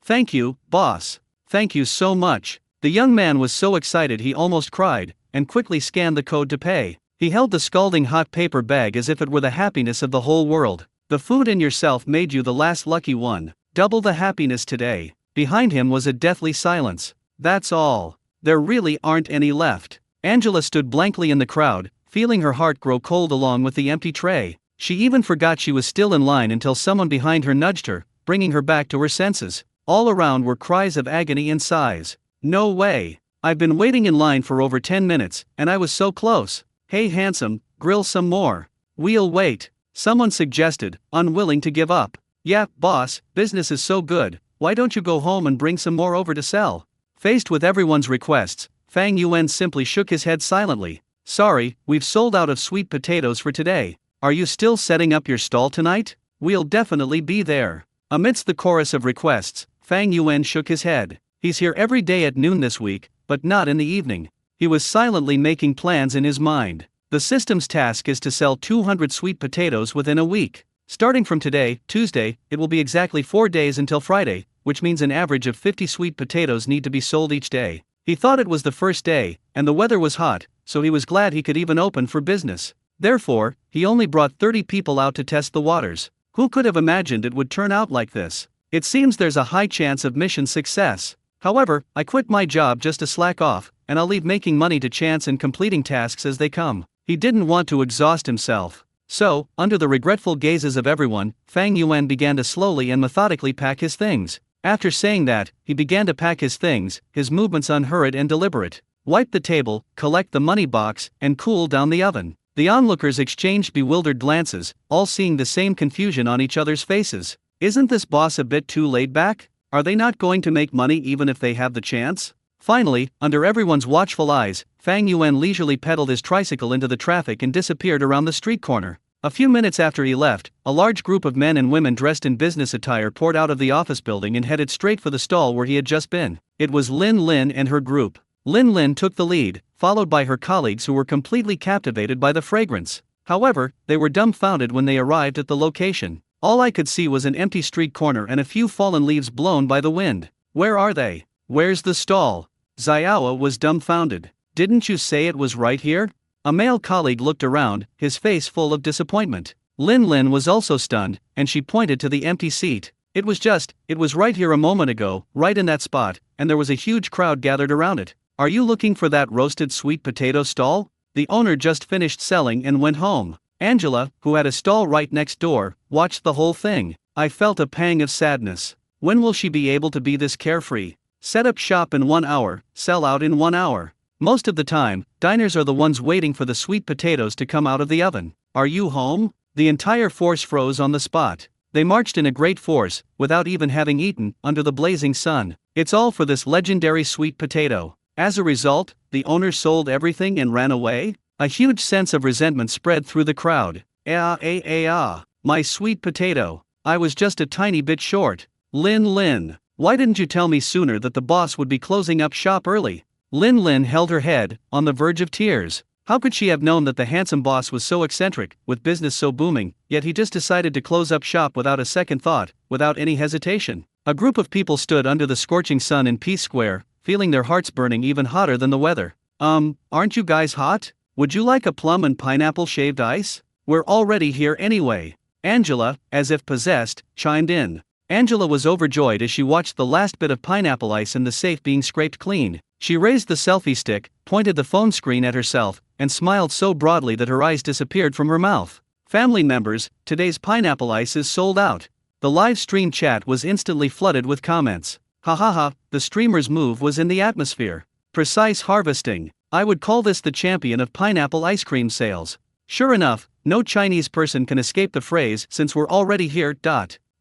Thank you, boss. Thank you so much. The young man was so excited he almost cried, and quickly scanned the code to pay. He held the scalding hot paper bag as if it were the happiness of the whole world. The food and yourself made you the last lucky one. Double the happiness today. Behind him was a deathly silence. That's all. There really aren't any left. Angela stood blankly in the crowd, feeling her heart grow cold along with the empty tray. She even forgot she was still in line until someone behind her nudged her, bringing her back to her senses. All around were cries of agony and sighs. No way. I've been waiting in line for over 10 minutes, and I was so close. Hey handsome, grill some more. We'll wait. Someone suggested, unwilling to give up. Yeah, boss, business is so good, why don't you go home and bring some more over to sell? Faced with everyone's requests, Fang Yuan simply shook his head silently. Sorry, we've sold out of sweet potatoes for today. Are you still setting up your stall tonight? We'll definitely be there. Amidst the chorus of requests, Fang Yuan shook his head. He's here every day at noon this week, but not in the evening. He was silently making plans in his mind. The system's task is to sell 200 sweet potatoes within a week. Starting from today, Tuesday, it will be exactly 4 days until Friday, which means an average of 50 sweet potatoes need to be sold each day. He thought it was the first day, and the weather was hot, so he was glad he could even open for business. Therefore, he only brought 30 people out to test the waters. Who could have imagined it would turn out like this? It seems there's a high chance of mission success. However, I quit my job just to slack off, and I'll leave making money to chance and completing tasks as they come. He didn't want to exhaust himself. So, under the regretful gazes of everyone, Fang Yuan began to slowly and methodically pack his things. After saying that, he began to pack his things, his movements unhurried and deliberate. Wipe the table, collect the money box, and cool down the oven. The onlookers exchanged bewildered glances, all seeing the same confusion on each other's faces. Isn't this boss a bit too laid back? Are they not going to make money even if they have the chance? Finally, under everyone's watchful eyes, Fang Yuan leisurely pedaled his tricycle into the traffic and disappeared around the street corner. A few minutes after he left, a large group of men and women dressed in business attire poured out of the office building and headed straight for the stall where he had just been. It was Lin Lin and her group. Lin Lin took the lead, followed by her colleagues who were completely captivated by the fragrance. However, they were dumbfounded when they arrived at the location. All I could see was an empty street corner and a few fallen leaves blown by the wind. Where are they? Where's the stall? Xiao was dumbfounded. Didn't you say it was right here? A male colleague looked around, his face full of disappointment. Lin Lin was also stunned, and she pointed to the empty seat. It was right here a moment ago, right in that spot, and there was a huge crowd gathered around it. Are you looking for that roasted sweet potato stall? The owner just finished selling and went home. Angela, who had a stall right next door, watched the whole thing. I felt a pang of sadness. When will she be able to be this carefree? Set up shop in 1 hour, sell out in 1 hour. Most of the time, diners are the ones waiting for the sweet potatoes to come out of the oven. Are you home? The entire force froze on the spot. They marched in a great force, without even having eaten, under the blazing sun. It's all for this legendary sweet potato. As a result, the owner sold everything and ran away? A huge sense of resentment spread through the crowd. My sweet potato. I was just a tiny bit short. Lin Lin, why didn't you tell me sooner that the boss would be closing up shop early? Lin Lin held her head, on the verge of tears. How could she have known that the handsome boss was so eccentric, with business so booming, yet he just decided to close up shop without a second thought, without any hesitation? A group of people stood under the scorching sun in Peace Square, feeling their hearts burning even hotter than the weather. Aren't you guys hot? Would you like a plum and pineapple shaved ice? We're already here anyway. Angela, as if possessed, chimed in. Angela was overjoyed as she watched the last bit of pineapple ice in the safe being scraped clean. She raised the selfie stick, pointed the phone screen at herself, and smiled so broadly that her eyes disappeared from her mouth. Family members, today's pineapple ice is sold out. The live stream chat was instantly flooded with comments. Ha, the streamer's move was in the atmosphere. Precise harvesting. I would call this the champion of pineapple ice cream sales. Sure enough, no Chinese person can escape the phrase since we're already here.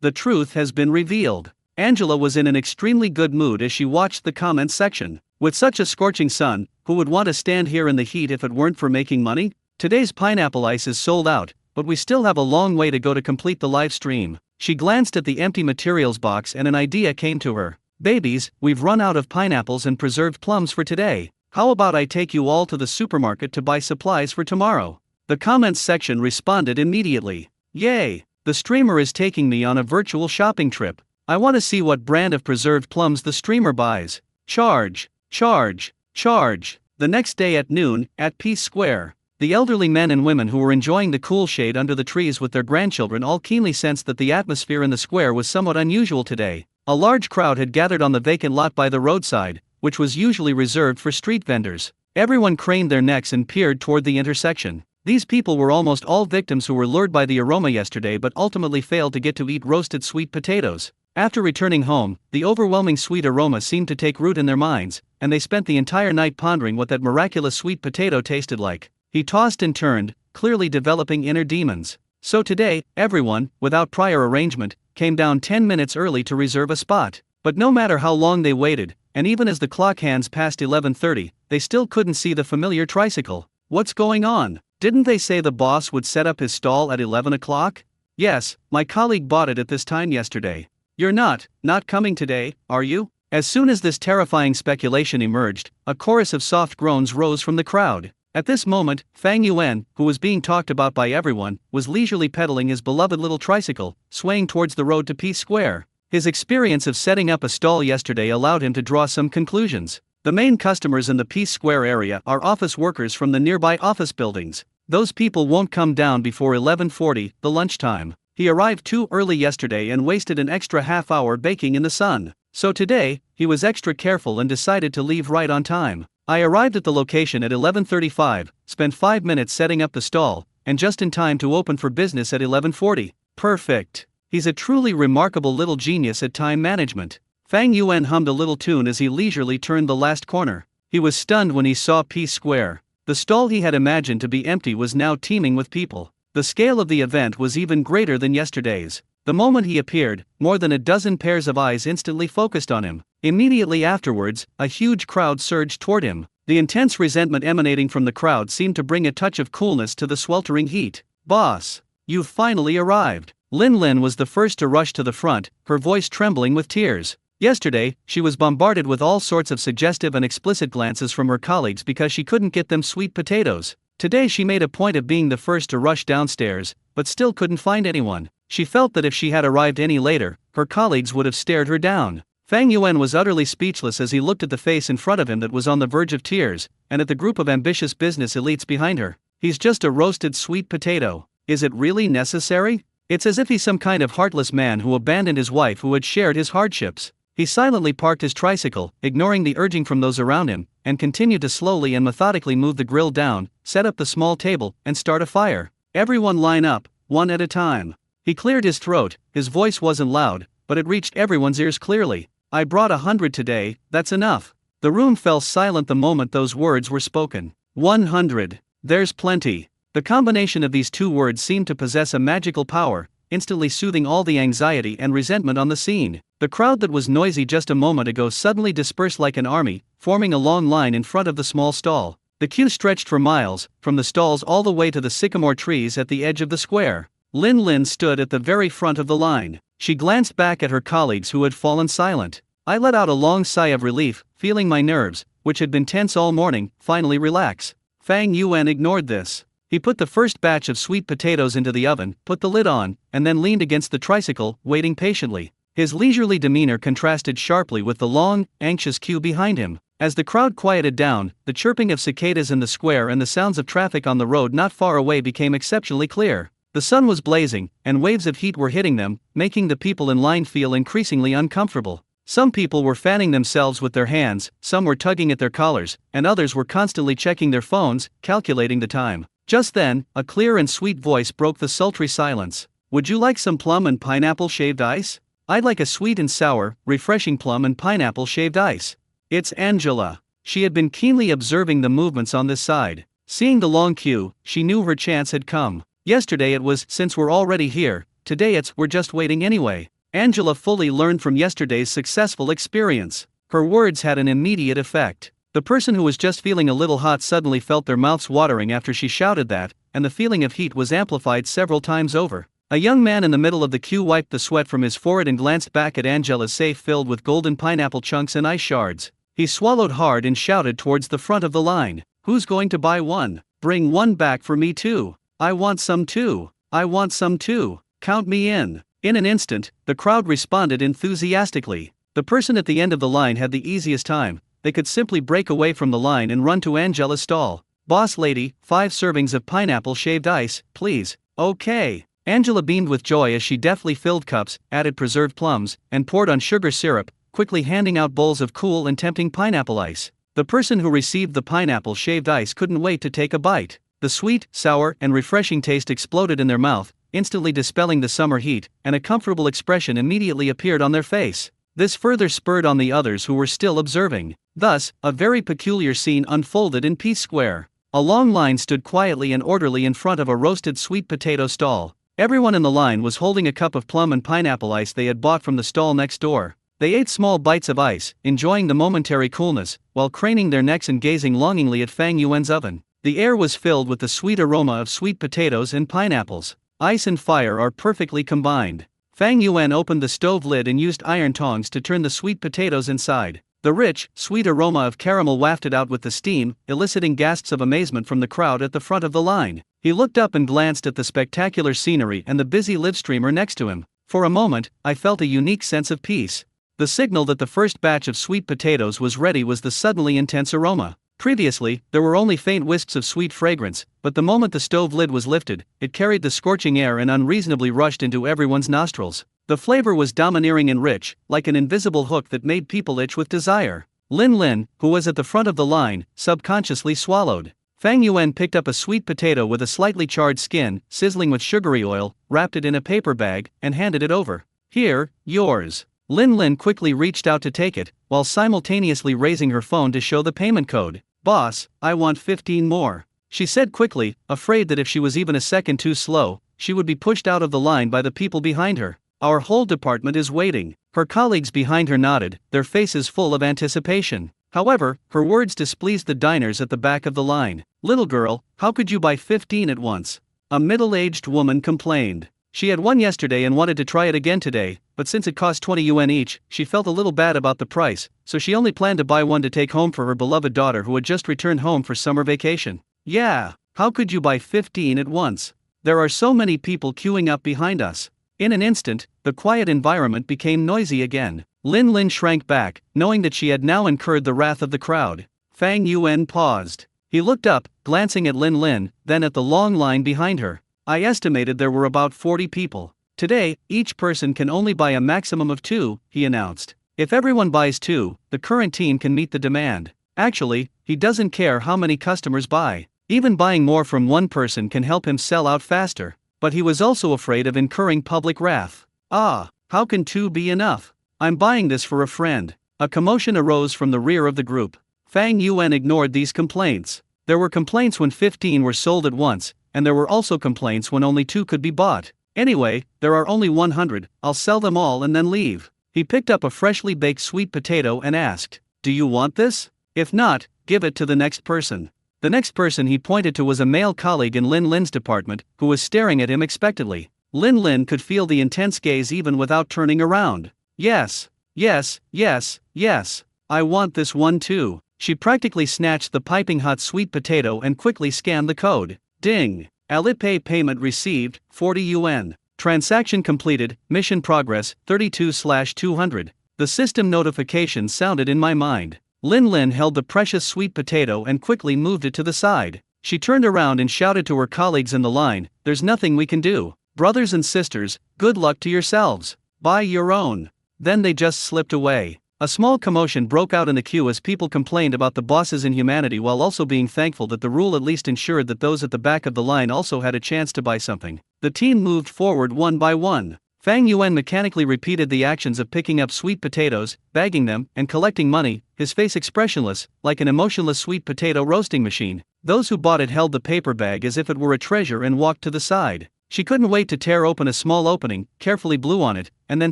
The truth has been revealed. Angela was in an extremely good mood as she watched the comments section. With such a scorching sun, who would want to stand here in the heat if it weren't for making money? Today's pineapple ice is sold out, but we still have a long way to go to complete the live stream. She glanced at the empty materials box and an idea came to her. Babies, we've run out of pineapples and preserved plums for today. How about I take you all to the supermarket to buy supplies for tomorrow? The comments section responded immediately. Yay! The streamer is taking me on a virtual shopping trip. I want to see what brand of preserved plums the streamer buys. Charge! Charge! Charge! The next day at noon, at Peace Square, the elderly men and women who were enjoying the cool shade under the trees with their grandchildren all keenly sensed that the atmosphere in the square was somewhat unusual today. A large crowd had gathered on the vacant lot by the roadside, which was usually reserved for street vendors. Everyone craned their necks and peered toward the intersection. These people were almost all victims who were lured by the aroma yesterday but ultimately failed to get to eat roasted sweet potatoes. After returning home, the overwhelming sweet aroma seemed to take root in their minds, and they spent the entire night pondering what that miraculous sweet potato tasted like. He tossed and turned, clearly developing inner demons. So today, everyone, without prior arrangement, came down 10 minutes early to reserve a spot. But no matter how long they waited, and even as the clock hands past 11:30, they still couldn't see the familiar tricycle. What's going on? Didn't they say the boss would set up his stall at 11 o'clock? Yes, my colleague bought it at this time yesterday. You're not coming today, are you? As soon as this terrifying speculation emerged, a chorus of soft groans rose from the crowd. At this moment, Fang Yuan, who was being talked about by everyone, was leisurely pedaling his beloved little tricycle, swaying towards the road to Peace Square. His experience of setting up a stall yesterday allowed him to draw some conclusions. The main customers in the Peace Square area are office workers from the nearby office buildings. Those people won't come down before 11:40, the lunchtime. He arrived too early yesterday and wasted an extra half hour baking in the sun. So today, he was extra careful and decided to leave right on time. I arrived at the location at 11:35, spent 5 minutes setting up the stall, and just in time to open for business at 11:40. Perfect. He's a truly remarkable little genius at time management. Fang Yuan hummed a little tune as he leisurely turned the last corner. He was stunned when he saw Peace Square. The stall he had imagined to be empty was now teeming with people. The scale of the event was even greater than yesterday's. The moment he appeared, more than a dozen pairs of eyes instantly focused on him. Immediately afterwards, a huge crowd surged toward him. The intense resentment emanating from the crowd seemed to bring a touch of coolness to the sweltering heat. Boss, you've finally arrived. Lin Lin was the first to rush to the front, her voice trembling with tears. Yesterday, she was bombarded with all sorts of suggestive and explicit glances from her colleagues because she couldn't get them sweet potatoes. Today she made a point of being the first to rush downstairs, but still couldn't find anyone. She felt that if she had arrived any later, her colleagues would have stared her down. Fang Yuan was utterly speechless as he looked at the face in front of him that was on the verge of tears, and at the group of ambitious business elites behind her. He's just a roasted sweet potato. Is it really necessary? It's as if he's some kind of heartless man who abandoned his wife who had shared his hardships. He silently parked his tricycle, ignoring the urging from those around him, and continued to slowly and methodically move the grill down, set up the small table, and start a fire. Everyone line up, one at a time. He cleared his throat, his voice wasn't loud, but it reached everyone's ears clearly. I brought 100 today, that's enough. The room fell silent the moment those words were spoken. 100. There's plenty. The combination of these two words seemed to possess a magical power, instantly soothing all the anxiety and resentment on the scene. The crowd that was noisy just a moment ago suddenly dispersed like an army, forming a long line in front of the small stall. The queue stretched for miles, from the stalls all the way to the sycamore trees at the edge of the square. Lin Lin stood at the very front of the line. She glanced back at her colleagues who had fallen silent. I let out a long sigh of relief, feeling my nerves, which had been tense all morning, finally relax. Fang Yuan ignored this. He put the first batch of sweet potatoes into the oven, put the lid on, and then leaned against the tricycle, waiting patiently. His leisurely demeanor contrasted sharply with the long, anxious queue behind him. As the crowd quieted down, the chirping of cicadas in the square and the sounds of traffic on the road not far away became exceptionally clear. The sun was blazing, and waves of heat were hitting them, making the people in line feel increasingly uncomfortable. Some people were fanning themselves with their hands, some were tugging at their collars, and others were constantly checking their phones, calculating the time. Just then, a clear and sweet voice broke the sultry silence. Would you like some plum and pineapple shaved ice? I'd like a sweet and sour, refreshing plum and pineapple shaved ice. It's Angela. She had been keenly observing the movements on this side. Seeing the long queue, she knew her chance had come. Yesterday it was, since we're already here, today it's, we're just waiting anyway. Angela fully learned from yesterday's successful experience. Her words had an immediate effect. The person who was just feeling a little hot suddenly felt their mouths watering after she shouted that, and the feeling of heat was amplified several times over. A young man in the middle of the queue wiped the sweat from his forehead and glanced back at Angela's safe filled with golden pineapple chunks and ice shards. He swallowed hard and shouted towards the front of the line, "Who's going to buy one? Bring one back for me too. I want some too. I want some too. Count me in." In an instant, the crowd responded enthusiastically. The person at the end of the line had the easiest time. They could simply break away from the line and run to Angela's stall. "Boss lady, 5 servings of pineapple shaved ice, please." "Okay." Angela beamed with joy as she deftly filled cups, added preserved plums, and poured on sugar syrup, quickly handing out bowls of cool and tempting pineapple ice. The person who received the pineapple shaved ice couldn't wait to take a bite. The sweet, sour, and refreshing taste exploded in their mouth, instantly dispelling the summer heat, and a comfortable expression immediately appeared on their face. This further spurred on the others who were still observing. Thus, a very peculiar scene unfolded in Peace Square. A long line stood quietly and orderly in front of a roasted sweet potato stall. Everyone in the line was holding a cup of plum and pineapple ice they had bought from the stall next door. They ate small bites of ice, enjoying the momentary coolness, while craning their necks and gazing longingly at Fang Yuan's oven. The air was filled with the sweet aroma of sweet potatoes and pineapples. Ice and fire are perfectly combined. Fang Yuan opened the stove lid and used iron tongs to turn the sweet potatoes inside. The rich, sweet aroma of caramel wafted out with the steam, eliciting gasps of amazement from the crowd at the front of the line. He looked up and glanced at the spectacular scenery and the busy live streamer next to him. For a moment, I felt a unique sense of peace. The signal that the first batch of sweet potatoes was ready was the suddenly intense aroma. Previously, there were only faint wisps of sweet fragrance, but the moment the stove lid was lifted, it carried the scorching air and unreasonably rushed into everyone's nostrils. The flavor was domineering and rich, like an invisible hook that made people itch with desire. Lin Lin, who was at the front of the line, subconsciously swallowed. Fang Yuan picked up a sweet potato with a slightly charred skin, sizzling with sugary oil, wrapped it in a paper bag, and handed it over. "Here, yours." Lin Lin quickly reached out to take it, while simultaneously raising her phone to show the payment code. "Boss, I want 15 more," she said quickly, afraid that if she was even a second too slow, she would be pushed out of the line by the people behind her. "Our whole department is waiting." Her colleagues behind her nodded, their faces full of anticipation. However, her words displeased the diners at the back of the line. "Little girl, how could you buy 15 at once?" a middle-aged woman complained. She had one yesterday and wanted to try it again today, but since it cost 20 yuan each, she felt a little bad about the price, so she only planned to buy one to take home for her beloved daughter who had just returned home for summer vacation. "Yeah, how could you buy 15 at once? There are so many people queuing up behind us." In an instant, the quiet environment became noisy again. Lin Lin shrank back, knowing that she had now incurred the wrath of the crowd. Fang Yuan paused. He looked up, glancing at Lin Lin, then at the long line behind her. "I estimated there were about 40 people. Today, each person can only buy a maximum of 2, he announced. "If everyone buys 2, the current team can meet the demand." Actually, he doesn't care how many customers buy. Even buying more from one person can help him sell out faster. But he was also afraid of incurring public wrath. "Ah, how can 2 be enough? I'm buying this for a friend." A commotion arose from the rear of the group. Fang Yuan ignored these complaints. There were complaints when 15 were sold at once, and there were also complaints when only 2 could be bought. "Anyway, there are only 100, I'll sell them all and then leave." He picked up a freshly baked sweet potato and asked, "Do you want this? If not, give it to the next person." The next person he pointed to was a male colleague in Lin Lin's department, who was staring at him expectantly. Lin Lin could feel the intense gaze even without turning around. "Yes, yes, yes, yes. I want this one too." She practically snatched the piping hot sweet potato and quickly scanned the code. Ding! Alipay payment received, 40 yuan. Transaction completed, mission progress, 32/200. The system notification sounded in my mind. Lin Lin held the precious sweet potato and quickly moved it to the side. She turned around and shouted to her colleagues in the line, "There's nothing we can do. Brothers and sisters, good luck to yourselves. Buy your own." Then they just slipped away. A small commotion broke out in the queue as people complained about the boss's inhumanity while also being thankful that the rule at least ensured that those at the back of the line also had a chance to buy something. The team moved forward one by one. Fang Yuan mechanically repeated the actions of picking up sweet potatoes, bagging them, and collecting money, his face expressionless, like an emotionless sweet potato roasting machine. Those who bought it held the paper bag as if it were a treasure and walked to the side. She couldn't wait to tear open a small opening, carefully blew on it, and then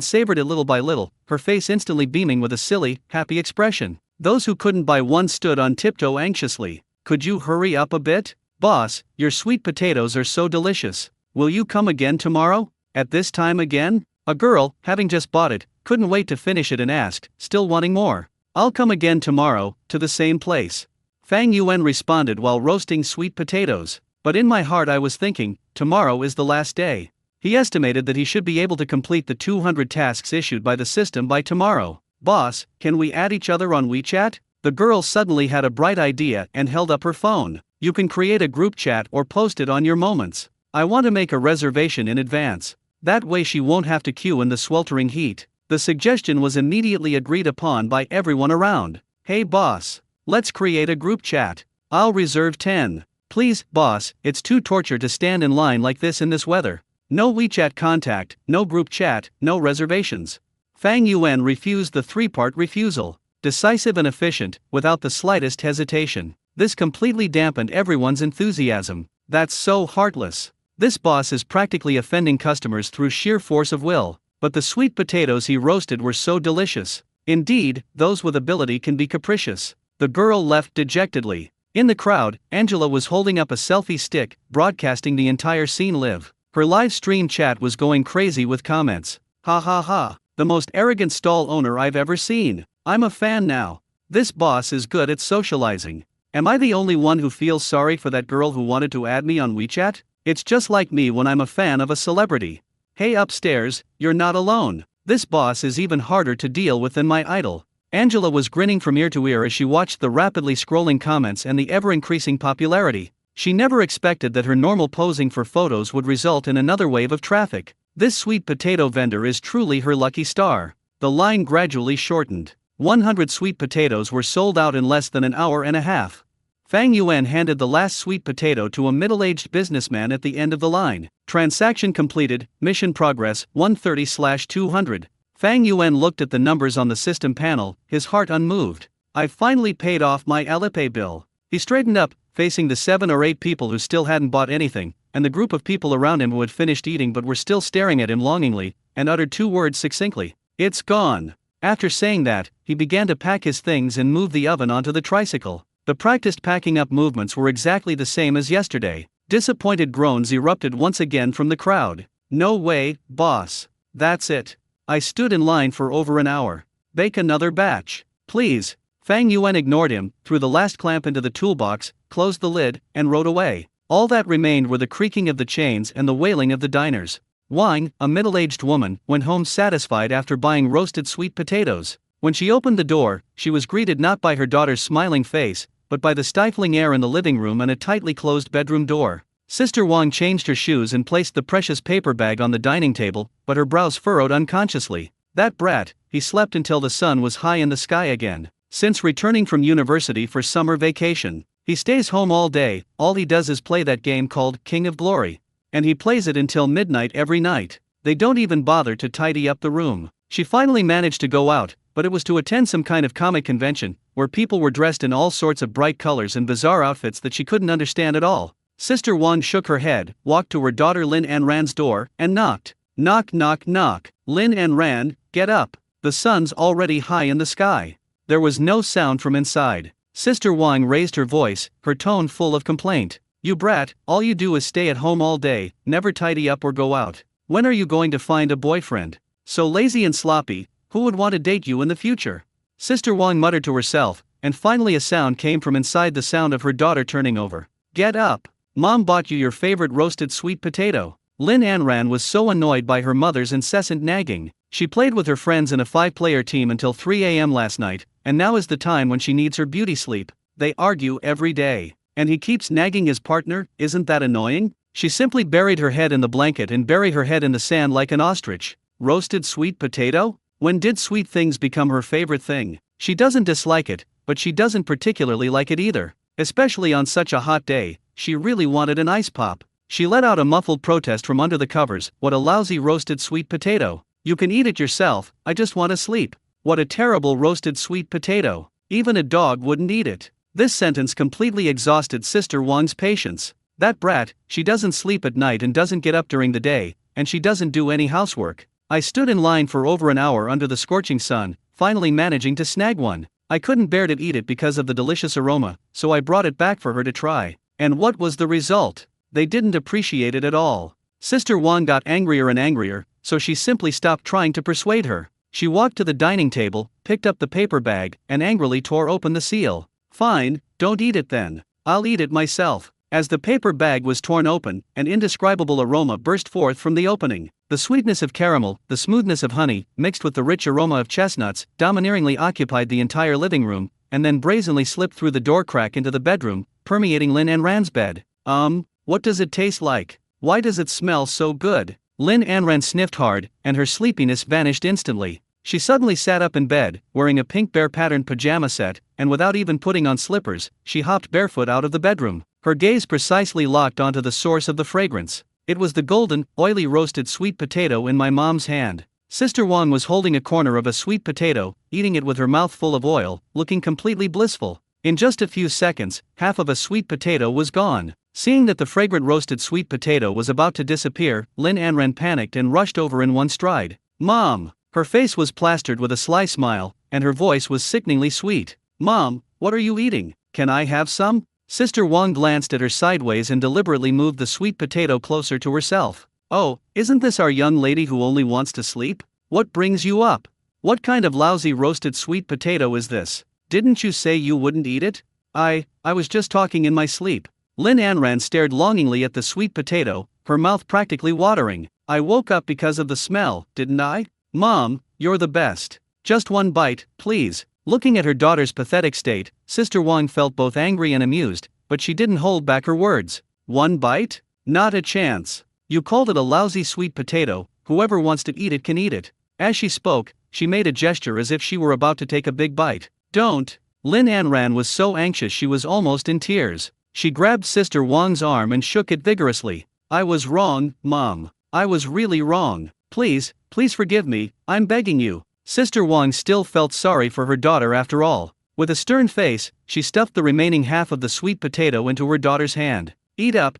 savored it little by little, her face instantly beaming with a silly, happy expression. Those who couldn't buy one stood on tiptoe anxiously. "Could you hurry up a bit? Boss, your sweet potatoes are so delicious. Will you come again tomorrow? At this time again?" A girl, having just bought it, couldn't wait to finish it and asked, still wanting more. "I'll come again tomorrow, to the same place." Fang Yuan responded while roasting sweet potatoes. "But in my heart I was thinking, tomorrow is the last day." He estimated that he should be able to complete the 200 tasks issued by the system by tomorrow. "Boss, can we add each other on WeChat?" The girl suddenly had a bright idea and held up her phone. "You can create a group chat or post it on your moments. I want to make a reservation in advance. That way she won't have to queue in the sweltering heat." The suggestion was immediately agreed upon by everyone around. "Hey boss, let's create a group chat. I'll reserve 10. Please, boss, it's too torture to stand in line like this in this weather. No WeChat contact, no group chat, no reservations." Fang Yuan refused the three-part refusal. Decisive and efficient, without the slightest hesitation. This completely dampened everyone's enthusiasm. "That's so heartless. This boss is practically offending customers through sheer force of will." But the sweet potatoes he roasted were so delicious. Indeed, those with ability can be capricious. The girl left dejectedly. In the crowd, Angela was holding up a selfie stick, broadcasting the entire scene live. Her live stream chat was going crazy with comments. "Ha ha ha, the most arrogant stall owner I've ever seen. I'm a fan now. This boss is good at socializing. Am I the only one who feels sorry for that girl who wanted to add me on WeChat? It's just like me when I'm a fan of a celebrity. Hey upstairs, you're not alone. This boss is even harder to deal with than my idol." Angela was grinning from ear to ear as she watched the rapidly scrolling comments and the ever-increasing popularity. She never expected that her normal posing for photos would result in another wave of traffic. This sweet potato vendor is truly her lucky star. The line gradually shortened. 100 sweet potatoes were sold out in less than an hour and a half. Fang Yuan handed the last sweet potato to a middle-aged businessman at the end of the line. "Transaction completed, mission progress 130/200. Fang Yuan looked at the numbers on the system panel, his heart unmoved. "I've finally paid off my Alipay bill." He straightened up, facing the 7 or 8 people who still hadn't bought anything, and the group of people around him who had finished eating but were still staring at him longingly, and uttered 2 words succinctly. "It's gone." After saying that, he began to pack his things and move the oven onto the tricycle. The practiced packing up movements were exactly the same as yesterday. Disappointed groans erupted once again from the crowd. "No way, boss. That's it. I stood in line for over an hour. Bake another batch, please." Fang Yuan ignored him, threw the last clamp into the toolbox, closed the lid, and rode away. All that remained were the creaking of the chains and the wailing of the diners. Wang, a middle-aged woman, went home satisfied after buying roasted sweet potatoes. When she opened the door, she was greeted not by her daughter's smiling face, but by the stifling air in the living room and a tightly closed bedroom door. Sister Wang changed her shoes and placed the precious paper bag on the dining table, but her brows furrowed unconsciously. That brat, he slept until the sun was high in the sky again. Since returning from university for summer vacation, he stays home all day. All he does is play that game called King of Glory. And he plays it until midnight every night. They don't even bother to tidy up the room. She finally managed to go out, but it was to attend some kind of comic convention, where people were dressed in all sorts of bright colors and bizarre outfits that she couldn't understand at all. Sister Wang shook her head, walked to her daughter Lin Anran's door, and knocked. Knock knock knock. "Lin Anran, get up. The sun's already high in the sky." There was no sound from inside. Sister Wang raised her voice, her tone full of complaint. "You brat, all you do is stay at home all day, never tidy up or go out. When are you going to find a boyfriend? So lazy and sloppy, who would want to date you in the future?" Sister Wang muttered to herself, and finally a sound came from inside, the sound of her daughter turning over. "Get up. Mom bought you your favorite roasted sweet potato." Lin Anran was so annoyed by her mother's incessant nagging. She played with her friends in a 5-player team until 3 a.m. last night, and now is the time when she needs her beauty sleep. They argue every day. And he keeps nagging his partner. Isn't that annoying? She simply buried her head in the blanket and buried her head in the sand like an ostrich. Roasted sweet potato? When did sweet things become her favorite thing? She doesn't dislike it, but she doesn't particularly like it either. Especially on such a hot day, she really wanted an ice pop. She let out a muffled protest from under the covers. "What a lousy roasted sweet potato. You can eat it yourself, I just want to sleep. What a terrible roasted sweet potato. Even a dog wouldn't eat it." This sentence completely exhausted Sister Wang's patience. That brat, she doesn't sleep at night and doesn't get up during the day, and she doesn't do any housework. I stood in line for over an hour under the scorching sun, finally managing to snag one. I couldn't bear to eat it because of the delicious aroma, so I brought it back for her to try. And what was the result? They didn't appreciate it at all. Sister Wang got angrier and angrier, so she simply stopped trying to persuade her. She walked to the dining table, picked up the paper bag, and angrily tore open the seal. Fine, don't eat it then. I'll eat it myself. As the paper bag was torn open, an indescribable aroma burst forth from the opening. The sweetness of caramel, the smoothness of honey, mixed with the rich aroma of chestnuts, domineeringly occupied the entire living room, and then brazenly slipped through the door crack into the bedroom, permeating Lin Anran's bed. What does it taste like? Why does it smell so good? Lin Anran sniffed hard, and her sleepiness vanished instantly. She suddenly sat up in bed, wearing a pink bear-patterned pajama set, and without even putting on slippers, she hopped barefoot out of the bedroom. Her gaze precisely locked onto the source of the fragrance. It was the golden, oily roasted sweet potato in my mom's hand. Sister Wang was holding a corner of a sweet potato, eating it with her mouth full of oil, looking completely blissful. In just a few seconds, half of a sweet potato was gone. Seeing that the fragrant roasted sweet potato was about to disappear, Lin Anran panicked and rushed over in one stride. Mom! Her face was plastered with a sly smile, and her voice was sickeningly sweet. Mom, what are you eating? Can I have some? Sister Wang glanced at her sideways and deliberately moved the sweet potato closer to herself. Oh, isn't this our young lady who only wants to sleep? What brings you up? What kind of lousy roasted sweet potato is this? Didn't you say you wouldn't eat it? I was just talking in my sleep. Lin Anran stared longingly at the sweet potato, her mouth practically watering. I woke up because of the smell, didn't I? Mom, you're the best. Just one bite, please. Looking at her daughter's pathetic state, Sister Wang felt both angry and amused, but she didn't hold back her words. One bite? Not a chance. You called it a lousy sweet potato, whoever wants to eat it can eat it. As she spoke, she made a gesture as if she were about to take a big bite. Don't. Lin Anran was so anxious she was almost in tears. She grabbed Sister Wang's arm and shook it vigorously. I was wrong, Mom. I was really wrong. Please forgive me, I'm begging you. Sister Wang still felt sorry for her daughter after all. With a stern face, she stuffed the remaining half of the sweet potato into her daughter's hand. Eat up,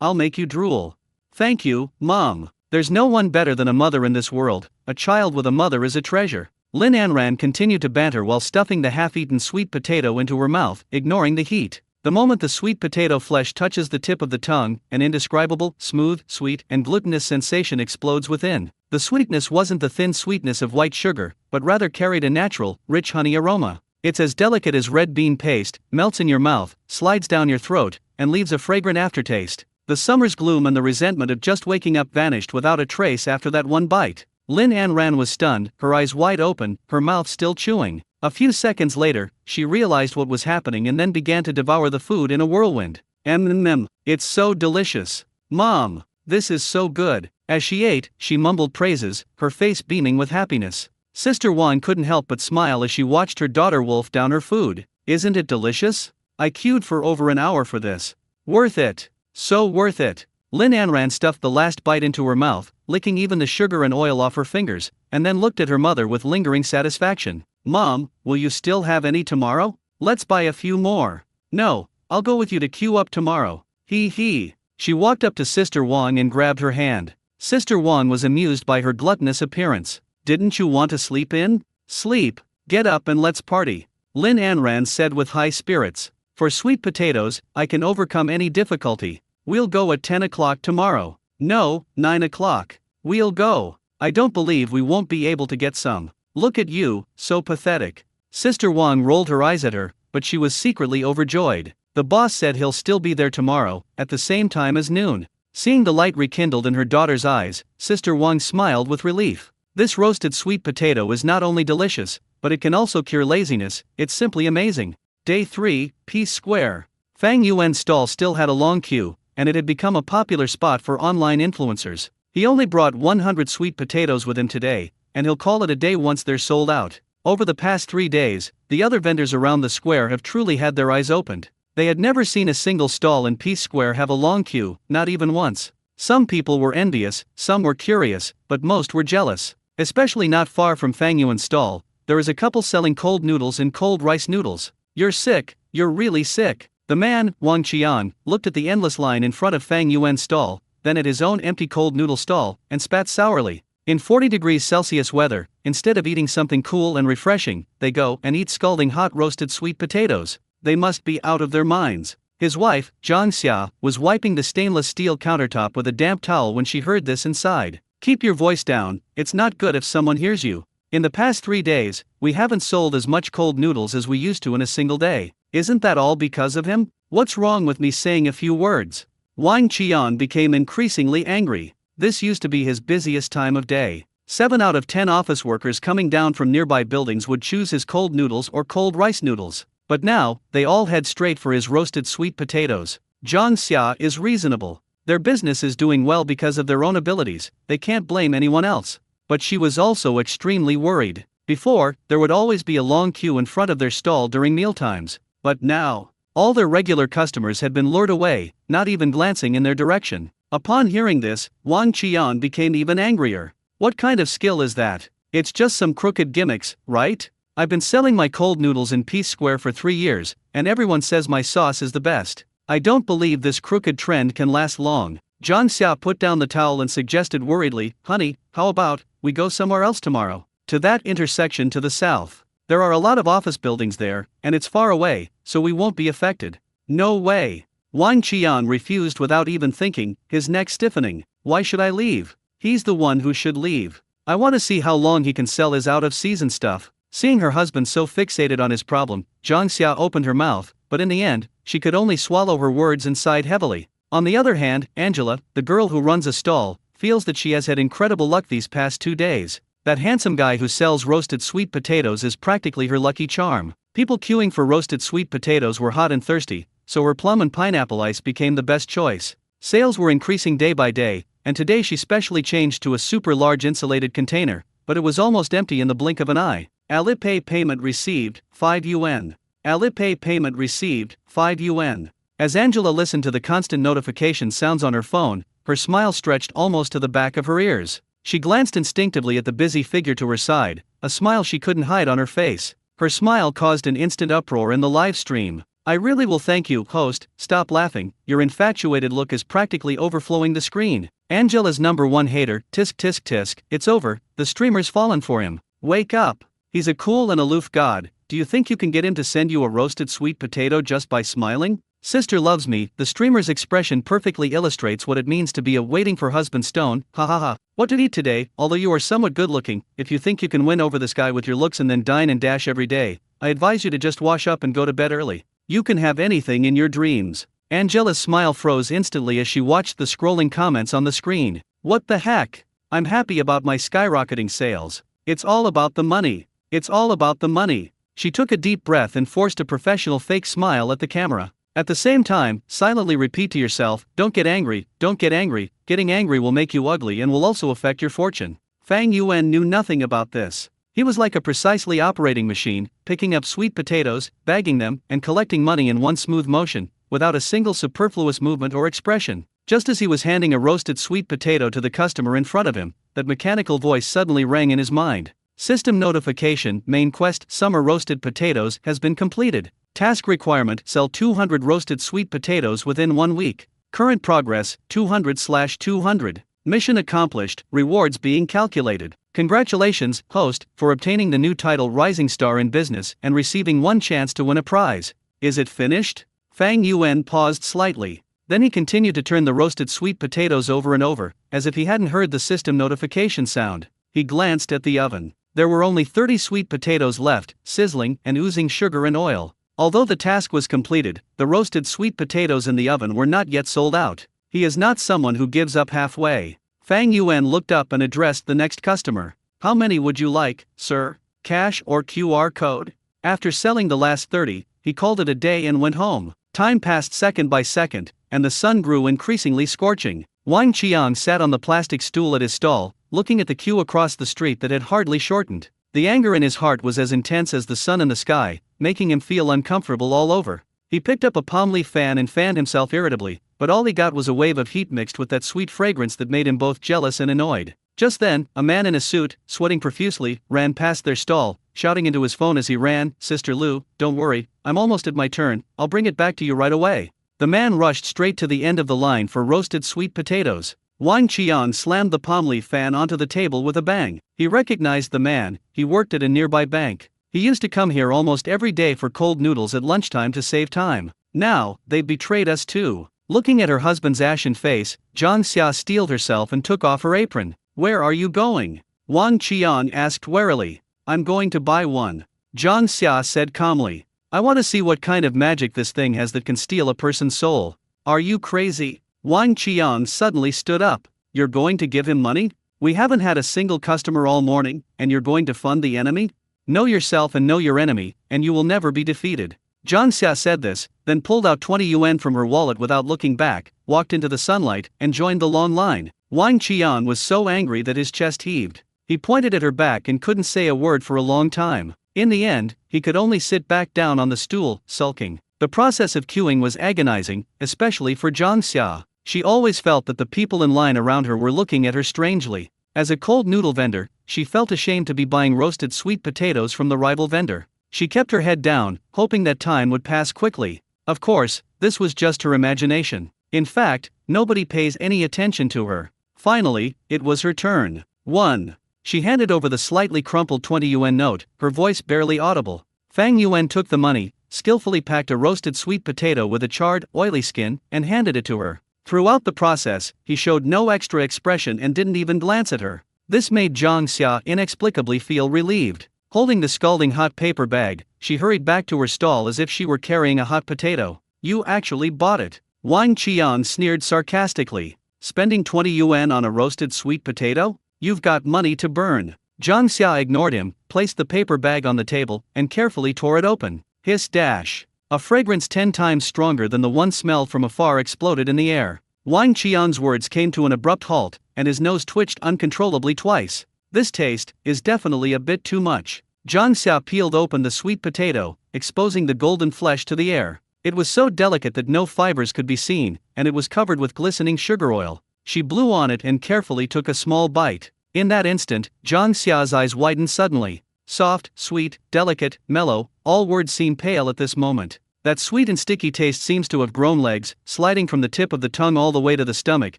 I'll make you drool. Thank you, Mom. There's no one better than a mother in this world. A child with a mother is a treasure. Lin Anran continued to banter while stuffing the half-eaten sweet potato into her mouth, ignoring the heat. The moment the sweet potato flesh touches the tip of the tongue, an indescribable, smooth, sweet, and glutinous sensation explodes within. The sweetness wasn't the thin sweetness of white sugar, but rather carried a natural, rich honey aroma. It's as delicate as red bean paste, melts in your mouth, slides down your throat, and leaves a fragrant aftertaste. The summer's gloom and the resentment of just waking up vanished without a trace after that one bite. Lin Anran was stunned, her eyes wide open, her mouth still chewing. A few seconds later, she realized what was happening and then began to devour the food in a whirlwind. It's so delicious. Mom, this is so good. As she ate, she mumbled praises, her face beaming with happiness. Sister Wang couldn't help but smile as she watched her daughter wolf down her food. Isn't it delicious? I queued for over an hour for this. Worth it. So worth it. Lin Anran stuffed the last bite into her mouth, licking even the sugar and oil off her fingers, and then looked at her mother with lingering satisfaction. Mom, will you still have any tomorrow? Let's buy a few more. No, I'll go with you to queue up tomorrow. He. She walked up to Sister Wang and grabbed her hand. Sister Wang was amused by her gluttonous appearance. Didn't you want to sleep in? Sleep. Get up and let's party. Lin Anran said with high spirits. For sweet potatoes, I can overcome any difficulty. We'll go at 10 o'clock tomorrow. No, 9 o'clock. We'll go. I don't believe we won't be able to get some. Look at you, so pathetic. Sister Wang rolled her eyes at her, but she was secretly overjoyed. The boss said he'll still be there tomorrow, at the same time as noon. Seeing the light rekindled in her daughter's eyes, Sister Wang smiled with relief. This roasted sweet potato is not only delicious, but it can also cure laziness. It's simply amazing. Day 3, Peace Square. Fang Yuan's stall still had a long queue, and it had become a popular spot for online influencers. He only brought 100 sweet potatoes with him today, and he'll call it a day once they're sold out. Over the past 3 days, the other vendors around the square have truly had their eyes opened. They had never seen a single stall in Peace Square have a long queue, not even once. Some people were envious, some were curious, but most were jealous. Especially not far from Fang Yuan's stall, there is a couple selling cold noodles and cold rice noodles. You're sick, you're really sick. The man, Wang Qian, looked at the endless line in front of Fang Yuan's stall, then at his own empty cold noodle stall, and spat sourly. In 40 degrees Celsius weather, instead of eating something cool and refreshing, they go and eat scalding hot roasted sweet potatoes. They must be out of their minds. His wife, Zhang Xia, was wiping the stainless steel countertop with a damp towel when she heard this and sighed. Keep your voice down, it's not good if someone hears you. In the past 3 days, we haven't sold as much cold noodles as we used to in a single day. Isn't that all because of him? What's wrong with me saying a few words? Wang Qian became increasingly angry. This used to be his busiest time of day. 7 out of 10 office workers coming down from nearby buildings would choose his cold noodles or cold rice noodles. But now, they all head straight for his roasted sweet potatoes. Zhang Xia is reasonable. Their business is doing well because of their own abilities, they can't blame anyone else. But she was also extremely worried. Before, there would always be a long queue in front of their stall during mealtimes. But now, all their regular customers had been lured away, not even glancing in their direction. Upon hearing this, Wang Qian became even angrier. What kind of skill is that? It's just some crooked gimmicks, right? I've been selling my cold noodles in Peace Square for 3 years, and everyone says my sauce is the best. I don't believe this crooked trend can last long. Zhang Xia put down the towel and suggested worriedly, honey, how about we go somewhere else tomorrow? To that intersection to the south. There are a lot of office buildings there, and it's far away, so we won't be affected. No way. Wang Qian refused without even thinking, his neck stiffening. Why should I leave? He's the one who should leave. I want to see how long he can sell his out-of-season stuff. Seeing her husband so fixated on his problem, Zhang Xia opened her mouth, but in the end, she could only swallow her words and sighed heavily. On the other hand, Angela, the girl who runs a stall, feels that she has had incredible luck these past 2 days. That handsome guy who sells roasted sweet potatoes is practically her lucky charm. People queuing for roasted sweet potatoes were hot and thirsty, so her plum and pineapple ice became the best choice. Sales were increasing day by day, and today she specially changed to a super large insulated container, but it was almost empty in the blink of an eye. Alipay payment received, 5 yuan. Alipay payment received, 5 yuan. As Angela listened to the constant notification sounds on her phone, her smile stretched almost to the back of her ears. She glanced instinctively at the busy figure to her side, a smile she couldn't hide on her face. Her smile caused an instant uproar in the live stream. I really will thank you, host, stop laughing, your infatuated look is practically overflowing the screen. Angela's #1 hater, tisk tisk tisk, it's over, the streamer's fallen for him. Wake up. He's a cool and aloof god, do you think you can get him to send you a roasted sweet potato just by smiling? Sister loves me, the streamer's expression perfectly illustrates what it means to be a waiting for husband stone, ha ha ha. What to eat today? Although you are somewhat good looking, if you think you can win over this guy with your looks and then dine and dash every day, I advise you to just wash up and go to bed early. You can have anything in your dreams. Angela's smile froze instantly as she watched the scrolling comments on the screen. What the heck? I'm happy about my skyrocketing sales. It's all about the money. It's all about the money. She took a deep breath and forced a professional fake smile at the camera. At the same time, silently repeat to yourself, don't get angry, don't get angry, getting angry will make you ugly and will also affect your fortune. Fang Yuan knew nothing about this. He was like a precisely operating machine, picking up sweet potatoes, bagging them, and collecting money in one smooth motion, without a single superfluous movement or expression. Just as he was handing a roasted sweet potato to the customer in front of him, that mechanical voice suddenly rang in his mind. System notification, main quest, summer roasted potatoes has been completed. Task requirement, sell 200 roasted sweet potatoes within 1 week. Current progress, 200/200. Mission accomplished, rewards being calculated. Congratulations, host, for obtaining the new title Rising Star in Business and receiving 1 chance to win a prize. Is it finished? Fang Yuan paused slightly. Then he continued to turn the roasted sweet potatoes over and over, as if he hadn't heard the system notification sound. He glanced at the oven. There were only 30 sweet potatoes left, sizzling and oozing sugar and oil. Although the task was completed, the roasted sweet potatoes in the oven were not yet sold out. He is not someone who gives up halfway. Fang Yuan looked up and addressed the next customer. How many would you like, sir? Cash or QR code? After selling the last 30, he called it a day and went home. Time passed second by second, and the sun grew increasingly scorching. Wang Qiang sat on the plastic stool at his stall, looking at the queue across the street that had hardly shortened. The anger in his heart was as intense as the sun in the sky, making him feel uncomfortable all over. He picked up a palm leaf fan and fanned himself irritably, but all he got was a wave of heat mixed with that sweet fragrance that made him both jealous and annoyed. Just then, a man in a suit, sweating profusely, ran past their stall, shouting into his phone as he ran, "Sister Lu, don't worry, I'm almost at my turn, I'll bring it back to you right away." The man rushed straight to the end of the line for roasted sweet potatoes. Wang Qian slammed the palm leaf fan onto the table with a bang. He recognized the man. He worked at a nearby bank. He used to come here almost every day for cold noodles at lunchtime to save time. Now, they've betrayed us too. Looking at her husband's ashen face, Zhang Xia steeled herself and took off her apron. "Where are you going?" Wang Qian asked warily. "I'm going to buy one," Zhang Xia said calmly. "I want to see what kind of magic this thing has that can steal a person's soul." "Are you crazy?" Wang Qian suddenly stood up. "You're going to give him money? We haven't had a single customer all morning, and you're going to fund the enemy? Know yourself and know your enemy, and you will never be defeated." Zhang Xia said this, then pulled out 20 yuan from her wallet without looking back, walked into the sunlight, and joined the long line. Wang Qian was so angry that his chest heaved. He pointed at her back and couldn't say a word for a long time. In the end, he could only sit back down on the stool, sulking. The process of queuing was agonizing, especially for Zhang Xia. She always felt that the people in line around her were looking at her strangely. As a cold noodle vendor, she felt ashamed to be buying roasted sweet potatoes from the rival vendor. She kept her head down, hoping that time would pass quickly. Of course, this was just her imagination. In fact, nobody pays any attention to her. Finally, it was her turn. 1. She handed over the slightly crumpled 20 yuan note, her voice barely audible. Fang Yuan took the money, skillfully packed a roasted sweet potato with a charred, oily skin, and handed it to her. Throughout the process, he showed no extra expression and didn't even glance at her. This made Zhang Xia inexplicably feel relieved. Holding the scalding hot paper bag, she hurried back to her stall as if she were carrying a hot potato. "You actually bought it," Wang Qian sneered sarcastically. "Spending 20 yuan on a roasted sweet potato? You've got money to burn." Zhang Xia ignored him, placed the paper bag on the table, and carefully tore it open. Hiss dash. A fragrance 10 times stronger than the one smelled from afar exploded in the air. Wang Qian's words came to an abrupt halt, and his nose twitched uncontrollably twice. "This taste is definitely a bit too much." Zhang Xia peeled open the sweet potato, exposing the golden flesh to the air. It was so delicate that no fibers could be seen, and it was covered with glistening sugar oil. She blew on it and carefully took a small bite. In that instant, Zhang Xia's eyes widened suddenly. Soft, sweet, delicate, mellow, all words seem pale at this moment. That sweet and sticky taste seems to have grown legs, sliding from the tip of the tongue all the way to the stomach,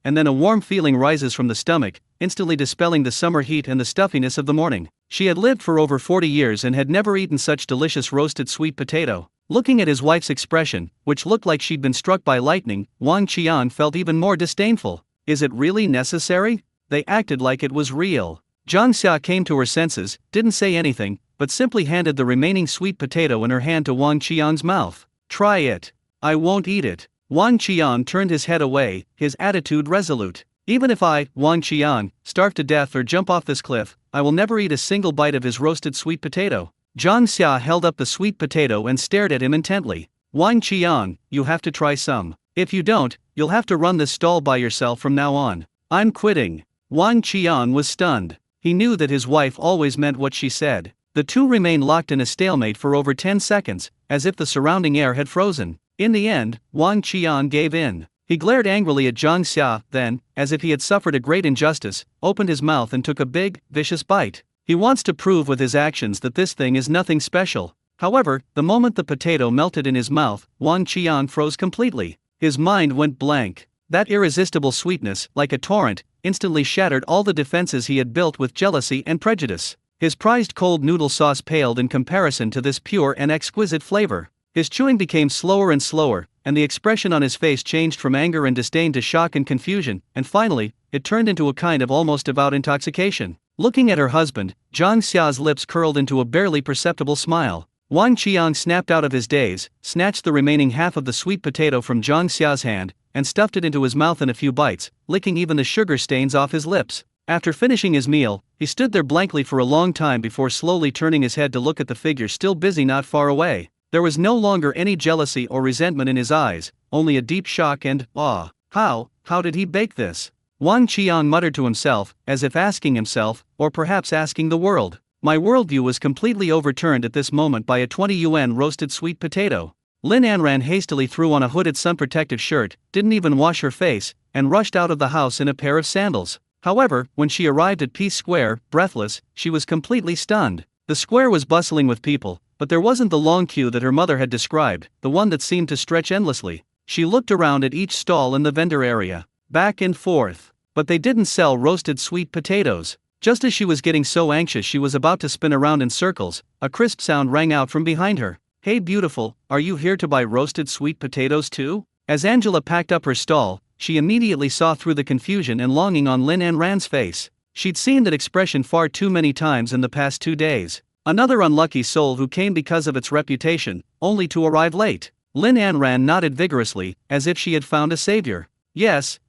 and then a warm feeling rises from the stomach, instantly dispelling the summer heat and the stuffiness of the morning. She had lived for over 40 years and had never eaten such delicious roasted sweet potato. Looking at his wife's expression, which looked like she'd been struck by lightning, Wang Qian felt even more disdainful. Is it really necessary? They acted like it was real. Zhang Xia came to her senses, didn't say anything, but simply handed the remaining sweet potato in her hand to Wang Qian's mouth. "Try it." "I won't eat it." Wang Qian turned his head away, his attitude resolute. "Even if I, Wang Qian, starve to death or jump off this cliff, I will never eat a single bite of his roasted sweet potato." Zhang Xia held up the sweet potato and stared at him intently. "Wang Qian, you have to try some. If you don't, you'll have to run this stall by yourself from now on." "I'm quitting." Wang Qian was stunned. He knew that his wife always meant what she said. The two remained locked in a stalemate for over 10 seconds, as if the surrounding air had frozen. In the end, Wang Qian gave in. He glared angrily at Zhang Xia, then, as if he had suffered a great injustice, opened his mouth and took a big, vicious bite. He wants to prove with his actions that this thing is nothing special. However, the moment the potato melted in his mouth, Wang Qian froze completely. His mind went blank. That irresistible sweetness, like a torrent, instantly shattered all the defenses he had built with jealousy and prejudice. His prized cold noodle sauce paled in comparison to this pure and exquisite flavor. His chewing became slower and slower, and the expression on his face changed from anger and disdain to shock and confusion, and finally, it turned into a kind of almost devout intoxication. Looking at her husband, Zhang Xia's lips curled into a barely perceptible smile. Wang Qian snapped out of his daze, snatched the remaining half of the sweet potato from Zhang Xia's hand, and stuffed it into his mouth in a few bites, licking even the sugar stains off his lips. After finishing his meal, he stood there blankly for a long time before slowly turning his head to look at the figure still busy not far away. There was no longer any jealousy or resentment in his eyes, only a deep shock and awe. How did he bake this? Wang Qian muttered to himself, as if asking himself, or perhaps asking the world. My worldview was completely overturned at this moment by a 20 yuan roasted sweet potato. Lin Anran hastily threw on a hooded sun-protective shirt, didn't even wash her face, and rushed out of the house in a pair of sandals. However, when she arrived at Peace Square, breathless, she was completely stunned. The square was bustling with people, but there wasn't the long queue that her mother had described, the one that seemed to stretch endlessly. She looked around at each stall in the vendor area, back and forth, but they didn't sell roasted sweet potatoes. Just as she was getting so anxious she was about to spin around in circles, a crisp sound rang out from behind her. "Hey beautiful, are you here to buy roasted sweet potatoes too?" As Angela packed up her stall, she immediately saw through the confusion and longing on Lin An Ran's face. She'd seen that expression far too many times in the past 2 days. Another unlucky soul who came because of its reputation, only to arrive late. Lin An Ran nodded vigorously, as if she had found a savior. Yes.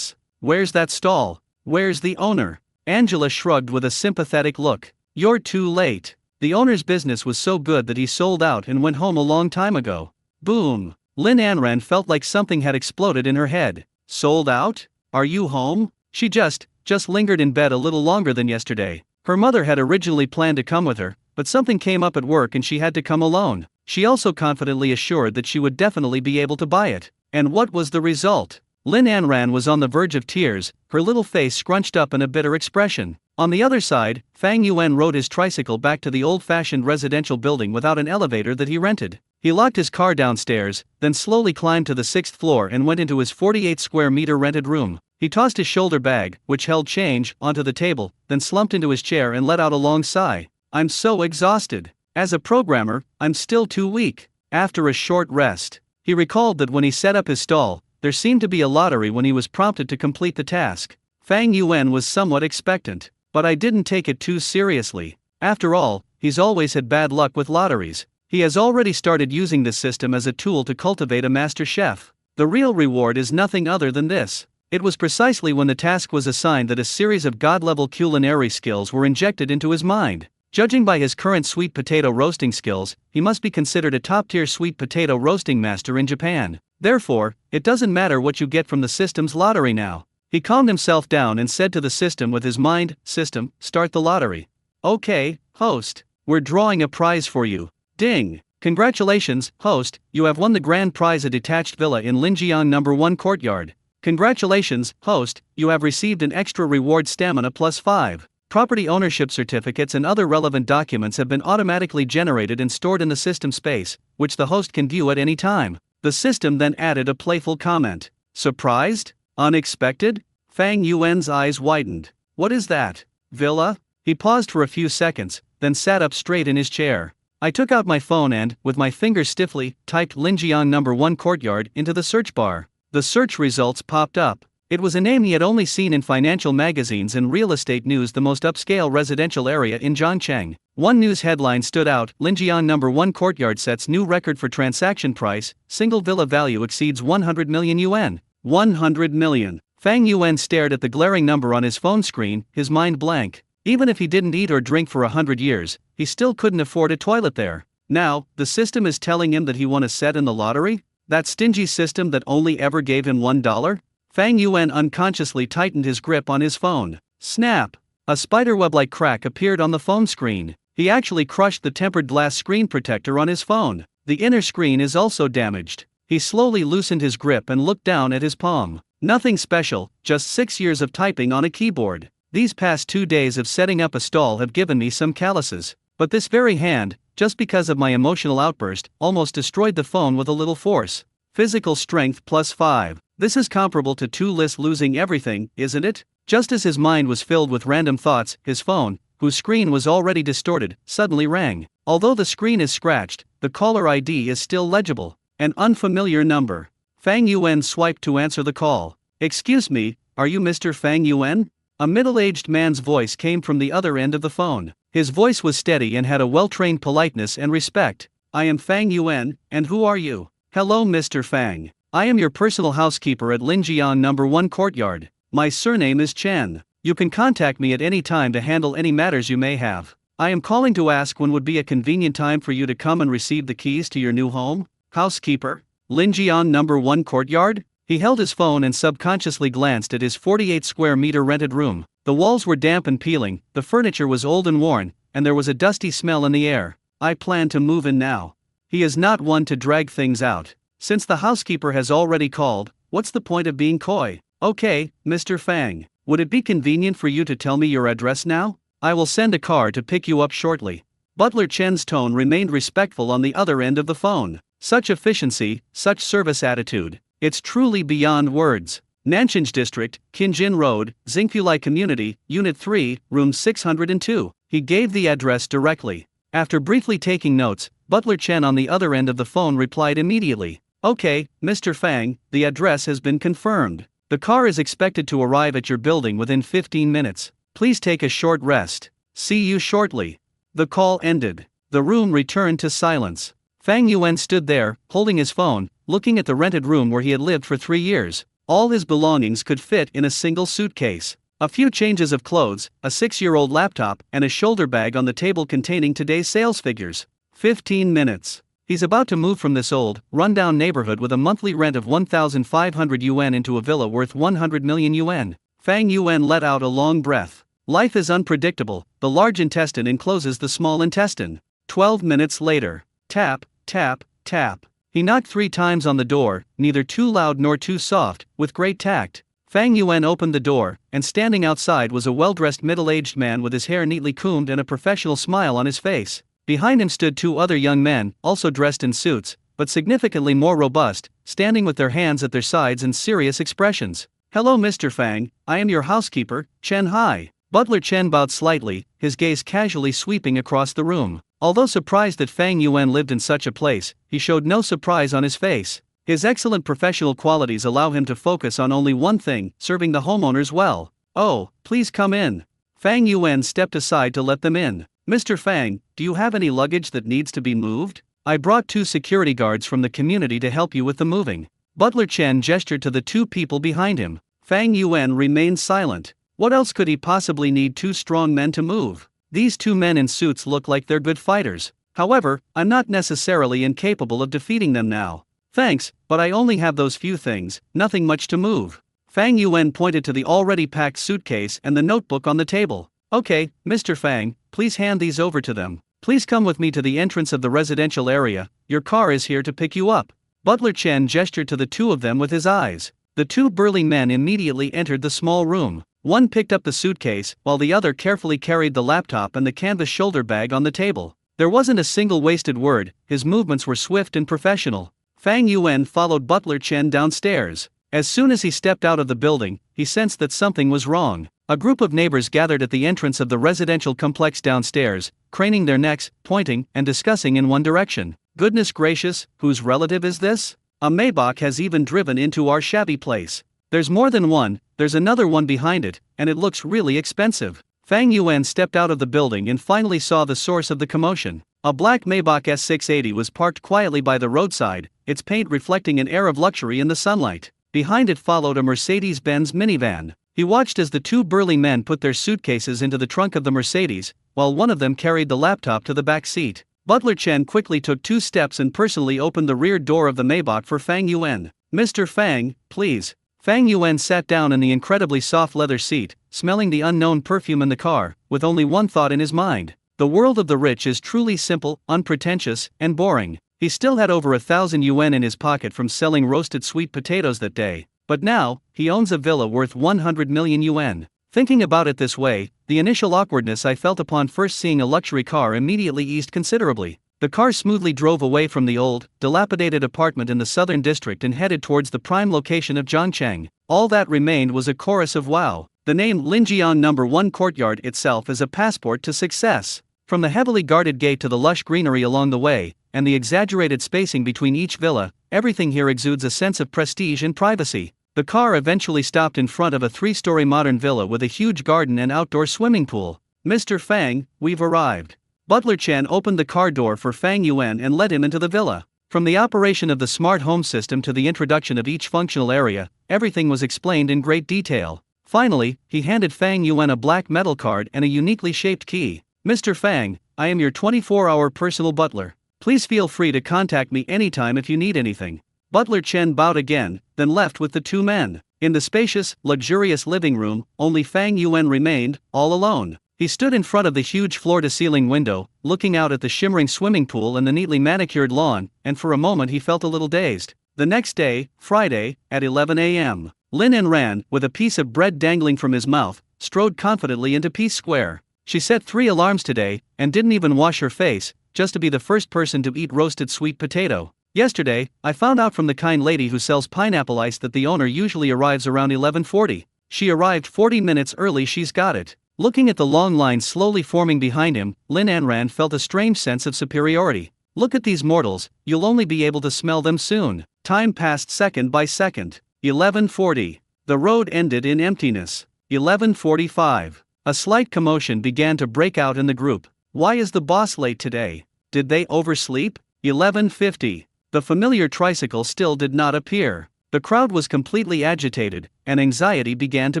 Where's that stall? Where's the owner? Angela shrugged with a sympathetic look. You're too late. The owner's business was so good that he sold out and went home a long time ago. Boom. Lin An Ran felt like something had exploded in her head. Sold out? Are you home? She just lingered in bed a little longer than yesterday. Her mother had originally planned to come with her, but something came up at work and she had to come alone. She also confidently assured that she would definitely be able to buy it. And what was the result? Lin An Ran was on the verge of tears, her little face scrunched up in a bitter expression. On the other side, Fang Yuan rode his tricycle back to the old-fashioned residential building without an elevator that he rented. He locked his car downstairs, then slowly climbed to the 6th floor and went into his 48 square meter rented room. He tossed his shoulder bag, which held change, onto the table, then slumped into his chair and let out a long sigh. I'm so exhausted. As a programmer, I'm still too weak. After a short rest, he recalled that when he set up his stall, there seemed to be a lottery when he was prompted to complete the task. Fang Yuan was somewhat expectant, but I didn't take it too seriously. After all, he's always had bad luck with lotteries. He has already started using this system as a tool to cultivate a master chef. The real reward is nothing other than this. It was precisely when the task was assigned that a series of god-level culinary skills were injected into his mind. Judging by his current sweet potato roasting skills, he must be considered a top-tier sweet potato roasting master in Japan. Therefore, it doesn't matter what you get from the system's lottery now. He calmed himself down and said to the system with his mind, "System, start the lottery." "Okay, host. We're drawing a prize for you." Ding! "Congratulations, host, you have won the grand prize, a detached villa in Linjiang No. 1 courtyard. Congratulations, host, you have received an extra reward, stamina +5. Property ownership certificates and other relevant documents have been automatically generated and stored in the system space, which the host can view at any time." The system then added a playful comment. Surprised? Unexpected? Fang Yuan's eyes widened. What is that? Villa? He paused for a few seconds, then sat up straight in his chair. I took out my phone and, with my fingers stiffly, typed Linjiang No. 1 courtyard into the search bar. The search results popped up. It was a name he had only seen in financial magazines and real estate news, the most upscale residential area in Zhangcheng. One news headline stood out: Linjiang No. 1 courtyard sets new record for transaction price, single villa value exceeds 100 million yuan. 100 million. Fang Yuan stared at the glaring number on his phone screen, his mind blank. Even if he didn't eat or drink for 100 years, he still couldn't afford a toilet there. Now, the system is telling him that he won a set in the lottery? That stingy system that only ever gave him $1? Fang Yuan unconsciously tightened his grip on his phone. Snap! A spiderweb-like crack appeared on the phone screen. He actually crushed the tempered glass screen protector on his phone. The inner screen is also damaged. He slowly loosened his grip and looked down at his palm. Nothing special, just 6 years of typing on a keyboard. These past 2 days of setting up a stall have given me some calluses. But this very hand, just because of my emotional outburst, almost destroyed the phone with a little force. Physical strength +5. This is comparable to 2 lists losing everything, isn't it? Just as his mind was filled with random thoughts, his phone, whose screen was already distorted, suddenly rang. Although the screen is scratched, the caller ID is still legible. An unfamiliar number. Fang Yuan swiped to answer the call. "Excuse me, are you Mr. Fang Yuan?" A middle-aged man's voice came from the other end of the phone. His voice was steady and had a well-trained politeness and respect. "I am Fang Yuan, and who are you?" "Hello, Mr. Fang. I am your personal housekeeper at Linjiang No. 1 courtyard. My surname is Chen. You can contact me at any time to handle any matters you may have. I am calling to ask when would be a convenient time for you to come and receive the keys to your new home." Housekeeper? Linjiang No. 1 courtyard? He held his phone and subconsciously glanced at his 48 square meter rented room. The walls were damp and peeling, the furniture was old and worn, and there was a dusty smell in the air. "I plan to move in now." He is not one to drag things out. Since the housekeeper has already called, what's the point of being coy? "Okay, Mr. Fang, would it be convenient for you to tell me your address now? I will send a car to pick you up shortly. Butler Chen's tone remained respectful on the other end of the phone. Such efficiency, such service attitude. It's truly beyond words. Nanshanj District, Kinjin Road, Xingfulai Community, Unit 3, Room 602. He gave the address directly. After briefly taking notes, Butler Chen on the other end of the phone replied immediately. Okay, Mr. Fang, the address has been confirmed. The car is expected to arrive at your building within 15 minutes. Please take a short rest. See you shortly. The call ended. The room returned to silence. Fang Yuan stood there, holding his phone, looking at the rented room where he had lived for 3 years. All his belongings could fit in a single suitcase. A few changes of clothes, a 6-year-old laptop, and a shoulder bag on the table containing today's sales figures. 15 minutes. He's about to move from this old, run-down neighborhood with a monthly rent of 1,500 yuan into a villa worth 100 million yuan. Fang Yuan let out a long breath. Life is unpredictable. The large intestine encloses the small intestine. 12 minutes later. Tap, tap, tap. He knocked 3 times on the door, neither too loud nor too soft, with great tact. Fang Yuan opened the door, and standing outside was a well-dressed middle-aged man with his hair neatly combed and a professional smile on his face. Behind him stood 2 other young men, also dressed in suits, but significantly more robust, standing with their hands at their sides and serious expressions. Hello Mr. Fang, I am your housekeeper, Chen Hai. Butler Chen bowed slightly, his gaze casually sweeping across the room. Although surprised that Fang Yuan lived in such a place, he showed no surprise on his face. His excellent professional qualities allow him to focus on only one thing, serving the homeowners well. Oh, please come in. Fang Yuan stepped aside to let them in. Mr. Fang, do you have any luggage that needs to be moved? I brought 2 security guards from the community to help you with the moving. Butler Chen gestured to the 2 people behind him. Fang Yuan remained silent. What else could he possibly need 2 strong men to move? These 2 men in suits look like they're good fighters. However, I'm not necessarily incapable of defeating them now. Thanks, but I only have those few things, nothing much to move. Fang Yuan pointed to the already packed suitcase and the notebook on the table. Okay, Mr. Fang, please hand these over to them. Please come with me to the entrance of the residential area, your car is here to pick you up. Butler Chen gestured to the 2 of them with his eyes. The 2 burly men immediately entered the small room. One picked up the suitcase, while the other carefully carried the laptop and the canvas shoulder bag on the table. There wasn't a single wasted word, his movements were swift and professional. Fang Yuan followed Butler Chen downstairs. As soon as he stepped out of the building, he sensed that something was wrong. A group of neighbors gathered at the entrance of the residential complex downstairs, craning their necks, pointing, and discussing in one direction. Goodness gracious, whose relative is this? A Maybach has even driven into our shabby place. There's more than one, there's another one behind it, and it looks really expensive. Fang Yuan stepped out of the building and finally saw the source of the commotion. A black Maybach S680 was parked quietly by the roadside, its paint reflecting an air of luxury in the sunlight. Behind it followed a Mercedes-Benz minivan. He watched as the 2 burly men put their suitcases into the trunk of the Mercedes, while one of them carried the laptop to the back seat. Butler Chen quickly took 2 steps and personally opened the rear door of the Maybach for Fang Yuan. Mr. Fang, please. Fang Yuan sat down in the incredibly soft leather seat, smelling the unknown perfume in the car, with only one thought in his mind. The world of the rich is truly simple, unpretentious, and boring. He still had over 1,000 yuan in his pocket from selling roasted sweet potatoes that day, but now, he owns a villa worth 100 million yuan. Thinking about it this way, the initial awkwardness I felt upon first seeing a luxury car immediately eased considerably. The car smoothly drove away from the old, dilapidated apartment in the southern district and headed towards the prime location of Zhangcheng. All that remained was a chorus of wow. The name Linjiang No. 1 Courtyard itself is a passport to success. From the heavily guarded gate to the lush greenery along the way, and the exaggerated spacing between each villa, everything here exudes a sense of prestige and privacy. The car eventually stopped in front of a 3-story modern villa with a huge garden and outdoor swimming pool. Mr. Fang, we've arrived. Butler Chen opened the car door for Fang Yuan and led him into the villa. From the operation of the smart home system to the introduction of each functional area, everything was explained in great detail. Finally, he handed Fang Yuan a black metal card and a uniquely shaped key. Mr. Fang, I am your 24-hour personal butler. Please feel free to contact me anytime if you need anything. Butler Chen bowed again, then left with the 2 men. In the spacious, luxurious living room, only Fang Yuan remained, all alone. He stood in front of the huge floor-to-ceiling window, looking out at the shimmering swimming pool and the neatly manicured lawn, and for a moment he felt a little dazed. The next day, Friday, at 11 a.m., Lin En Ran, with a piece of bread dangling from his mouth, strode confidently into Peace Square. She set 3 alarms today, and didn't even wash her face, just to be the first person to eat roasted sweet potato. Yesterday, I found out from the kind lady who sells pineapple ice that the owner usually arrives around 11:40. She arrived 40 minutes early. She's got it. Looking at the long line slowly forming behind him, Lin Anran felt a strange sense of superiority. Look at these mortals, you'll only be able to smell them soon. Time passed second by second. 11:40. The road ended in emptiness. 11:45. A slight commotion began to break out in the group. Why is the boss late today? Did they oversleep? 11:50. The familiar tricycle still did not appear. The crowd was completely agitated, and anxiety began to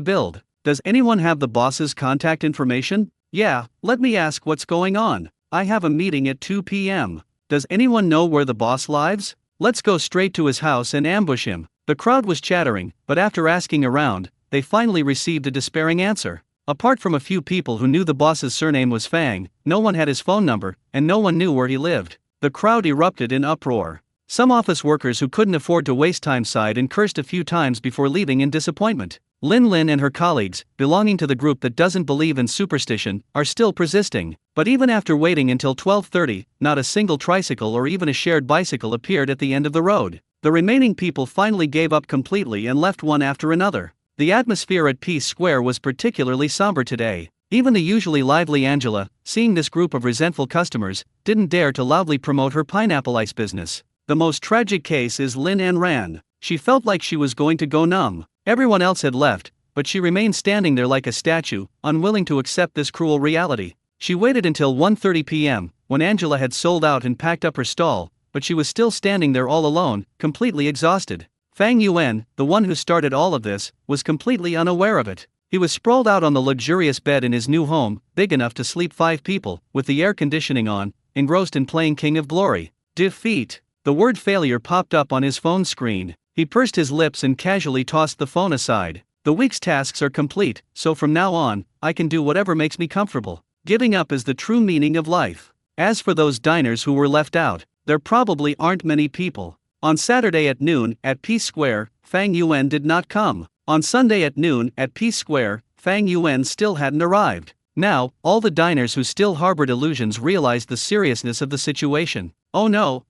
build. Does anyone have the boss's contact information? Yeah, let me ask what's going on. I have a meeting at 2 p.m. Does anyone know where the boss lives? Let's go straight to his house and ambush him. The crowd was chattering, but after asking around, they finally received a despairing answer. Apart from a few people who knew the boss's surname was Fang, no one had his phone number, and no one knew where he lived. The crowd erupted in uproar. Some office workers who couldn't afford to waste time sighed and cursed a few times before leaving in disappointment. Lin and her colleagues, belonging to the group that doesn't believe in superstition, are still persisting. But even after waiting until 12:30, not a single tricycle or even a shared bicycle appeared at the end of the road. The remaining people finally gave up completely and left one after another. The atmosphere at Peace Square was particularly somber today. Even the usually lively Angela, seeing this group of resentful customers, didn't dare to loudly promote her pineapple ice business. The most tragic case is Lin Anran. She felt like she was going to go numb. Everyone else had left, but she remained standing there like a statue, unwilling to accept this cruel reality. She waited until 1:30 p.m., when Angela had sold out and packed up her stall, but she was still standing there all alone, completely exhausted. Fang Yuan, the one who started all of this, was completely unaware of it. He was sprawled out on the luxurious bed in his new home, big enough to sleep 5 people, with the air conditioning on, engrossed in playing King of Glory. Defeat. The word failure popped up on his phone screen. He pursed his lips and casually tossed the phone aside. The week's tasks are complete, so from now on, I can do whatever makes me comfortable. Giving up is the true meaning of life. As for those diners who were left out, there probably aren't many people. On Saturday at noon, at Peace Square, Fang Yuan did not come. On Sunday at noon, at Peace Square, Fang Yuan still hadn't arrived. Now, all the diners who still harbored illusions realized the seriousness of the situation. Oh no,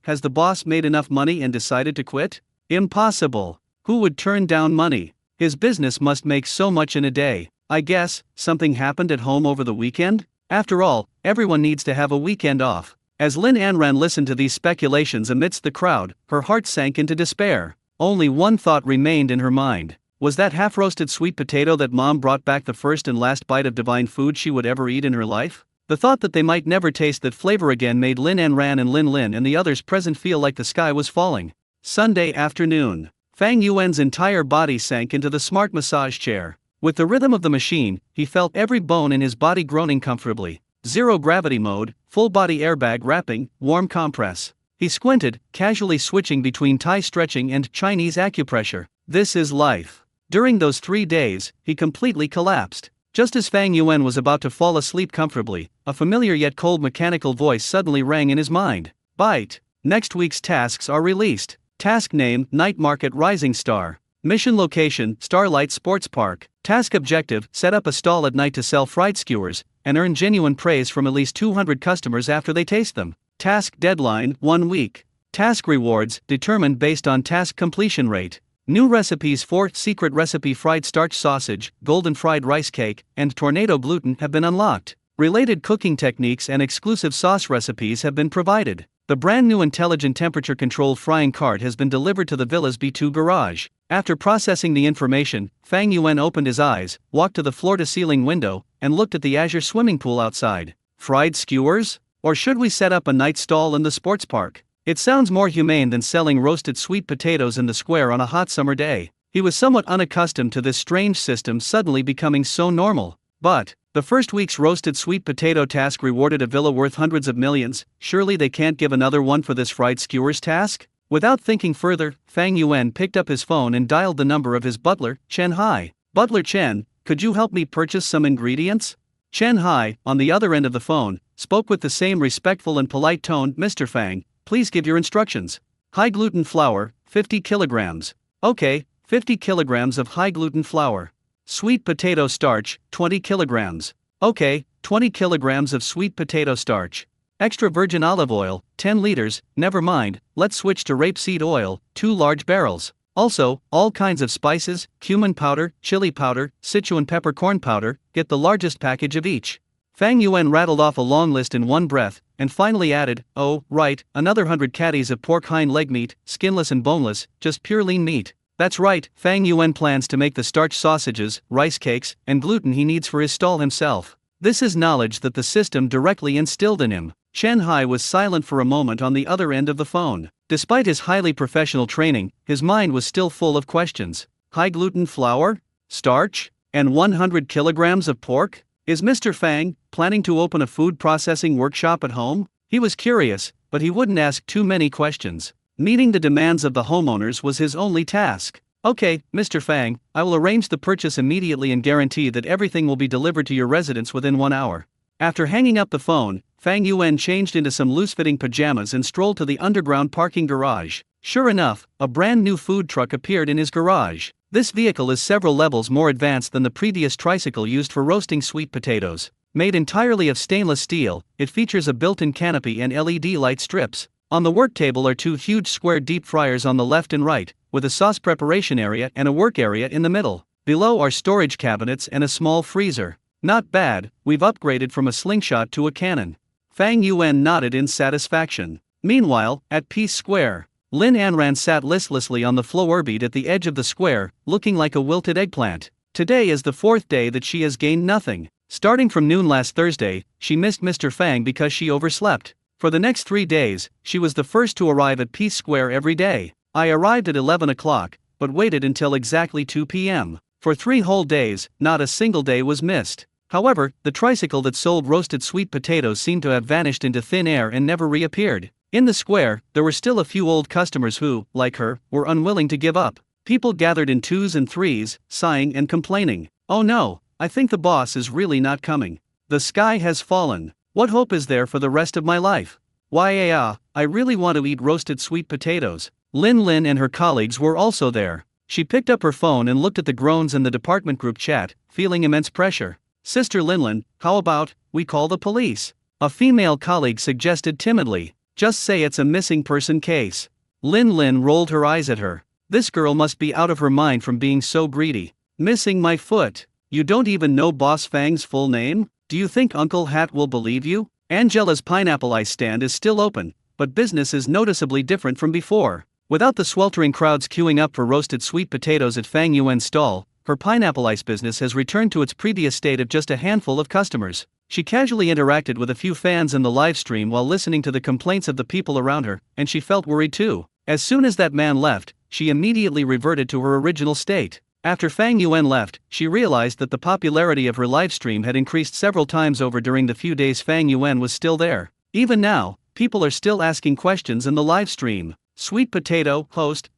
has the boss made enough money and decided to quit? Impossible. Who would turn down money? His business must make so much in a day. I guess, something happened at home over the weekend? After all, everyone needs to have a weekend off. As Lin Anran listened to these speculations amidst the crowd, her heart sank into despair. Only one thought remained in her mind. Was that half-roasted sweet potato that Mom brought back the first and last bite of divine food she would ever eat in her life? The thought that they might never taste that flavor again made Lin Anran and Lin and the others present feel like the sky was falling. Sunday afternoon. Fang Yuan's entire body sank into the smart massage chair. With the rhythm of the machine, he felt every bone in his body groaning comfortably. Zero gravity mode, full body airbag wrapping, warm compress. He squinted, casually switching between Thai stretching and Chinese acupressure. This is life. During those 3 days, he completely collapsed. Just as Fang Yuan was about to fall asleep comfortably, a familiar yet cold mechanical voice suddenly rang in his mind. Bite. Next week's tasks are released. Task name, Night Market Rising Star. Mission location, Starlight Sports Park. Task objective, set up a stall at night to sell fried skewers, and earn genuine praise from at least 200 customers after they taste them. Task deadline, 1 week. Task rewards, determined based on task completion rate. New recipes for secret recipe fried starch sausage, golden fried rice cake, and tornado gluten have been unlocked. Related cooking techniques and exclusive sauce recipes have been provided. The brand new intelligent temperature-controlled frying cart has been delivered to the villa's B2 garage. After processing the information, Fang Yuan opened his eyes, walked to the floor-to-ceiling window, and looked at the azure swimming pool outside. Fried skewers? Or should we set up a night stall in the sports park? It sounds more humane than selling roasted sweet potatoes in the square on a hot summer day. He was somewhat unaccustomed to this strange system suddenly becoming so normal. But the first week's roasted sweet potato task rewarded a villa worth hundreds of millions. Surely they can't give another one for this fried skewers task? Without thinking further, Fang Yuan picked up his phone and dialed the number of his butler, Chen Hai. Butler Chen, could you help me purchase some ingredients? Chen Hai, on the other end of the phone, spoke with the same respectful and polite tone. Mr. Fang, please give your instructions. High gluten flour, 50 kilograms. Okay, 50 kilograms of high gluten flour. Sweet potato starch, 20 kilograms. Okay, 20 kilograms of sweet potato starch. Extra virgin olive oil, 10 liters, never mind, let's switch to rapeseed oil, 2 large barrels. Also, all kinds of spices, cumin powder, chili powder, Sichuan peppercorn powder, get the largest package of each. Fang Yuan rattled off a long list in one breath, and finally added, oh, right, another 100 catties of pork hind leg meat, skinless and boneless, just pure lean meat. That's right, Fang Yuan plans to make the starch sausages, rice cakes, and gluten he needs for his stall himself. This is knowledge that the system directly instilled in him. Chen Hai was silent for a moment on the other end of the phone. Despite his highly professional training, his mind was still full of questions. High gluten flour? Starch? And 100 kilograms of pork? Is Mr. Fang planning to open a food processing workshop at home? He was curious, but he wouldn't ask too many questions. Meeting the demands of the homeowners was his only task. Okay, Mr. Fang, I will arrange the purchase immediately and guarantee that everything will be delivered to your residence within 1 hour. After hanging up the phone, Fang Yuan changed into some loose-fitting pajamas and strolled to the underground parking garage. Sure enough, a brand new food truck appeared in his garage. This vehicle is several levels more advanced than the previous tricycle used for roasting sweet potatoes. Made entirely of stainless steel, it features a built-in canopy and LED light strips. On the work table are 2 huge square deep fryers on the left and right, with a sauce preparation area and a work area in the middle. Below are storage cabinets and a small freezer. Not bad, we've upgraded from a slingshot to a cannon. Fang Yuan nodded in satisfaction. Meanwhile, at Peace Square, Lin Anran sat listlessly on the floorbeat at the edge of the square, looking like a wilted eggplant. Today is the 4th day that she has gained nothing. Starting from noon last Thursday, she missed Mr. Fang because she overslept. For the next 3 days, she was the first to arrive at Peace Square every day. I arrived at 11 o'clock, but waited until exactly 2 p.m. For 3 whole days, not a single day was missed. However, the tricycle that sold roasted sweet potatoes seemed to have vanished into thin air and never reappeared. In the square, there were still a few old customers who, like her, were unwilling to give up. People gathered in 2s and 3s, sighing and complaining. Oh no, I think the boss is really not coming. The sky has fallen. What hope is there for the rest of my life? I really want to eat roasted sweet potatoes. Lin and her colleagues were also there. She picked up her phone and looked at the groans in the department group chat, feeling immense pressure. Sister Lin, how about we call the police? A female colleague suggested timidly. Just say it's a missing person case. Lin rolled her eyes at her. This girl must be out of her mind from being so greedy. Missing my foot. You don't even know Boss Fang's full name? Do you think Uncle Hat will believe you? Angela's pineapple ice stand is still open, but business is noticeably different from before. Without the sweltering crowds queuing up for roasted sweet potatoes at Fang Yuan's stall, her pineapple ice business has returned to its previous state of just a handful of customers. She casually interacted with a few fans in the live stream while listening to the complaints of the people around her, and she felt worried too. As soon as that man left, she immediately reverted to her original state. After Fang Yuan left, she realized that the popularity of her live stream had increased several times over during the few days Fang Yuan was still there. Even now, people are still asking questions in the live stream. Sweet potato, host,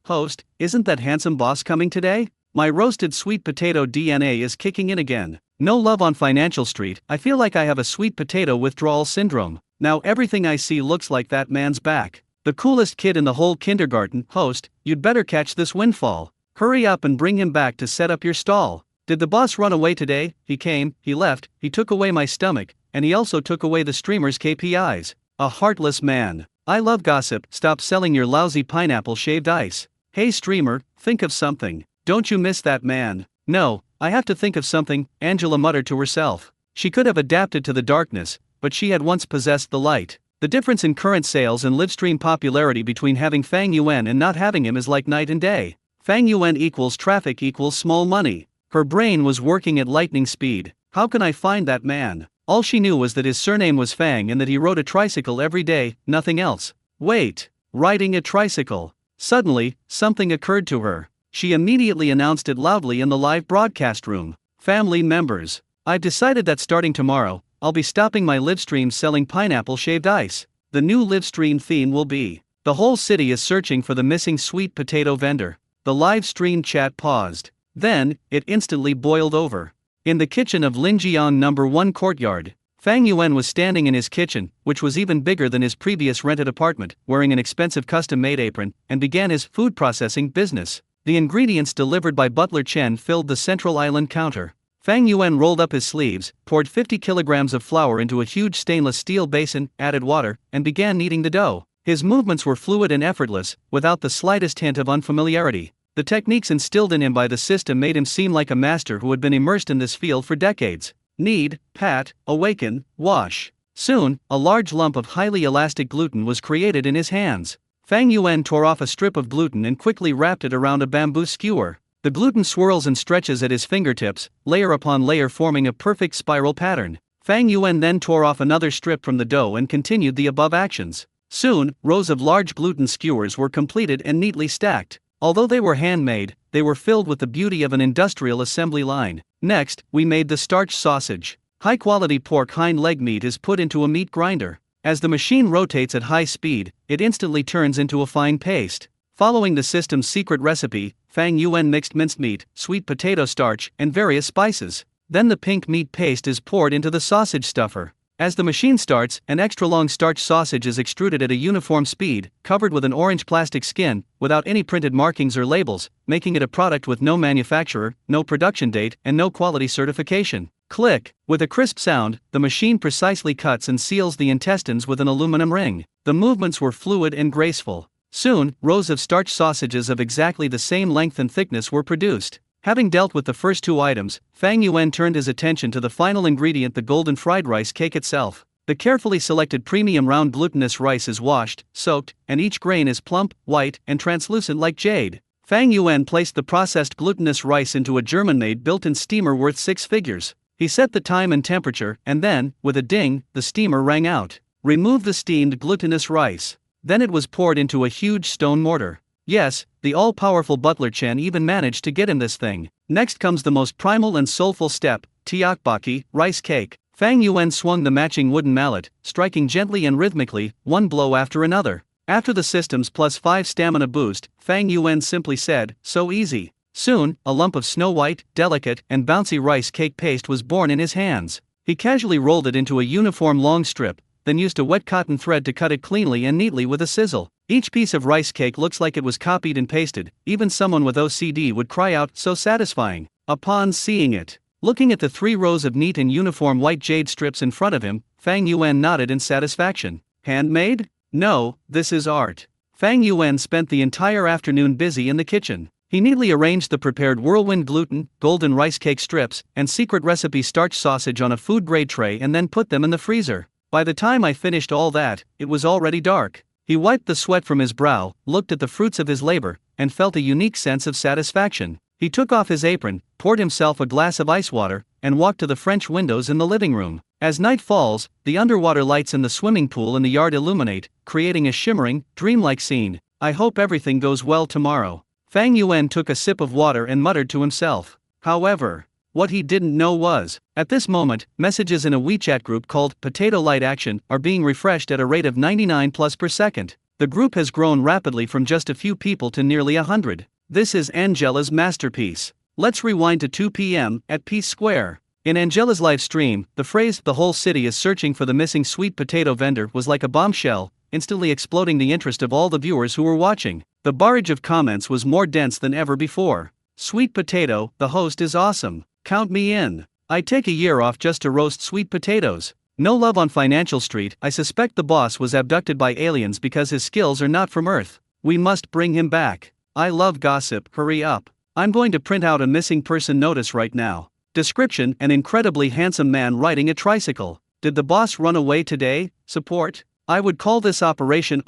isn't that handsome boss coming today? My roasted sweet potato DNA is kicking in again. No love on Financial Street, I feel like I have a sweet potato withdrawal syndrome. Now everything I see looks like that man's back. The coolest kid in the whole kindergarten, host, you'd better catch this windfall. Hurry up and bring him back to set up your stall. Did the boss run away today? He came, he left, he took away my stomach, and he also took away the streamer's KPIs. A heartless man. I love gossip, stop selling your lousy pineapple shaved ice. Hey streamer, think of something. Don't you miss that man? No, I have to think of something, Angela muttered to herself. She could have adapted to the darkness, but she had once possessed the light. The difference in current sales and livestream popularity between having Fang Yuan and not having him is like night and day. Fang Yuan equals traffic equals small money. Her brain was working at lightning speed. How can I find that man? All she knew was that his surname was Fang and that he rode a tricycle every day, nothing else. Wait, riding a tricycle. Suddenly, something occurred to her. She immediately announced it loudly in the live broadcast room. Family members, I've decided that starting tomorrow, I'll be stopping my livestream selling pineapple shaved ice. The new livestream theme will be, the whole city is searching for the missing sweet potato vendor. The live stream chat paused. Then, it instantly boiled over. In the kitchen of Linjiang No. 1 courtyard, Fang Yuan was standing in his kitchen, which was even bigger than his previous rented apartment, wearing an expensive custom-made apron, and began his food processing business. The ingredients delivered by Butler Chen filled the central island counter. Fang Yuan rolled up his sleeves, poured 50 kilograms of flour into a huge stainless steel basin, added water, and began kneading the dough. His movements were fluid and effortless, without the slightest hint of unfamiliarity. The techniques instilled in him by the system made him seem like a master who had been immersed in this field for decades. Knead, pat, awaken, wash. Soon, a large lump of highly elastic gluten was created in his hands. Fang Yuan tore off a strip of gluten and quickly wrapped it around a bamboo skewer. The gluten swirls and stretches at his fingertips, layer upon layer forming a perfect spiral pattern. Fang Yuan then tore off another strip from the dough and continued the above actions. Soon, rows of large gluten skewers were completed and neatly stacked. Although they were handmade, they were filled with the beauty of an industrial assembly line. Next, we made the starch sausage. High-quality pork hind leg meat is put into a meat grinder. As the machine rotates at high speed, it instantly turns into a fine paste. Following the system's secret recipe, Fang Yuan mixed minced meat, sweet potato starch, and various spices. Then the pink meat paste is poured into the sausage stuffer. As the machine starts, an extra-long starch sausage is extruded at a uniform speed, covered with an orange plastic skin, without any printed markings or labels, making it a product with no manufacturer, no production date, and no quality certification. Click! With a crisp sound, the machine precisely cuts and seals the intestines with an aluminum ring. The movements were fluid and graceful. Soon, rows of starch sausages of exactly the same length and thickness were produced. Having dealt with the first two items, Fang Yuan turned his attention to the final ingredient, the golden fried rice cake itself. The carefully selected premium round glutinous rice is washed, soaked, and each grain is plump, white, and translucent like jade. Fang Yuan placed the processed glutinous rice into a German-made built-in steamer worth 6 figures. He set the time and temperature, and then, with a ding, the steamer rang out. Remove the steamed glutinous rice. Then it was poured into a huge stone mortar. Yes, the all-powerful Butler Chen even managed to get him this thing. Next comes the most primal and soulful step, tteokbokki, rice cake. Fang Yuan swung the matching wooden mallet, striking gently and rhythmically, one blow after another. After the system's +5 stamina boost, Fang Yuan simply said, "So easy." Soon, a lump of snow-white, delicate, and bouncy rice cake paste was born in his hands. He casually rolled it into a uniform long strip, then used a wet cotton thread to cut it cleanly and neatly with a sizzle. Each piece of rice cake looks like it was copied and pasted. Even someone with OCD would cry out, "So satisfying," upon seeing it. Looking at the 3 rows of neat and uniform white jade strips in front of him, Fang Yuan nodded in satisfaction. Handmade? No, this is art. Fang Yuan spent the entire afternoon busy in the kitchen. He neatly arranged the prepared whirlwind gluten, golden rice cake strips, and secret recipe starch sausage on a food-grade tray and then put them in the freezer. By the time I finished all that, it was already dark. He wiped the sweat from his brow, looked at the fruits of his labor, and felt a unique sense of satisfaction. He took off his apron, poured himself a glass of ice water, and walked to the French windows in the living room. As night falls, the underwater lights in the swimming pool in the yard illuminate, creating a shimmering, dreamlike scene. I hope everything goes well tomorrow. Fang Yuan took a sip of water and muttered to himself. However, what he didn't know was, at this moment, messages in a WeChat group called Potato Light Action are being refreshed at a rate of 99 plus per second. The group has grown rapidly from just a few people to nearly 100. This is Angela's masterpiece. Let's rewind to 2 p.m. at Peace Square. In Angela's live stream, the phrase, "the whole city is searching for the missing sweet potato vendor," was like a bombshell, instantly exploding the interest of all the viewers who were watching. The barrage of comments was more dense than ever before. "Sweet potato, the host is awesome. Count me in. I'd take a year off just to roast sweet potatoes. No love on Financial Street. I suspect the boss was abducted by aliens because his skills are not from Earth. We must bring him back. I love gossip, hurry up. I'm going to print out a missing person notice right now." Description: an incredibly handsome man riding a tricycle. Did the boss run away today? Support? I would call this Operation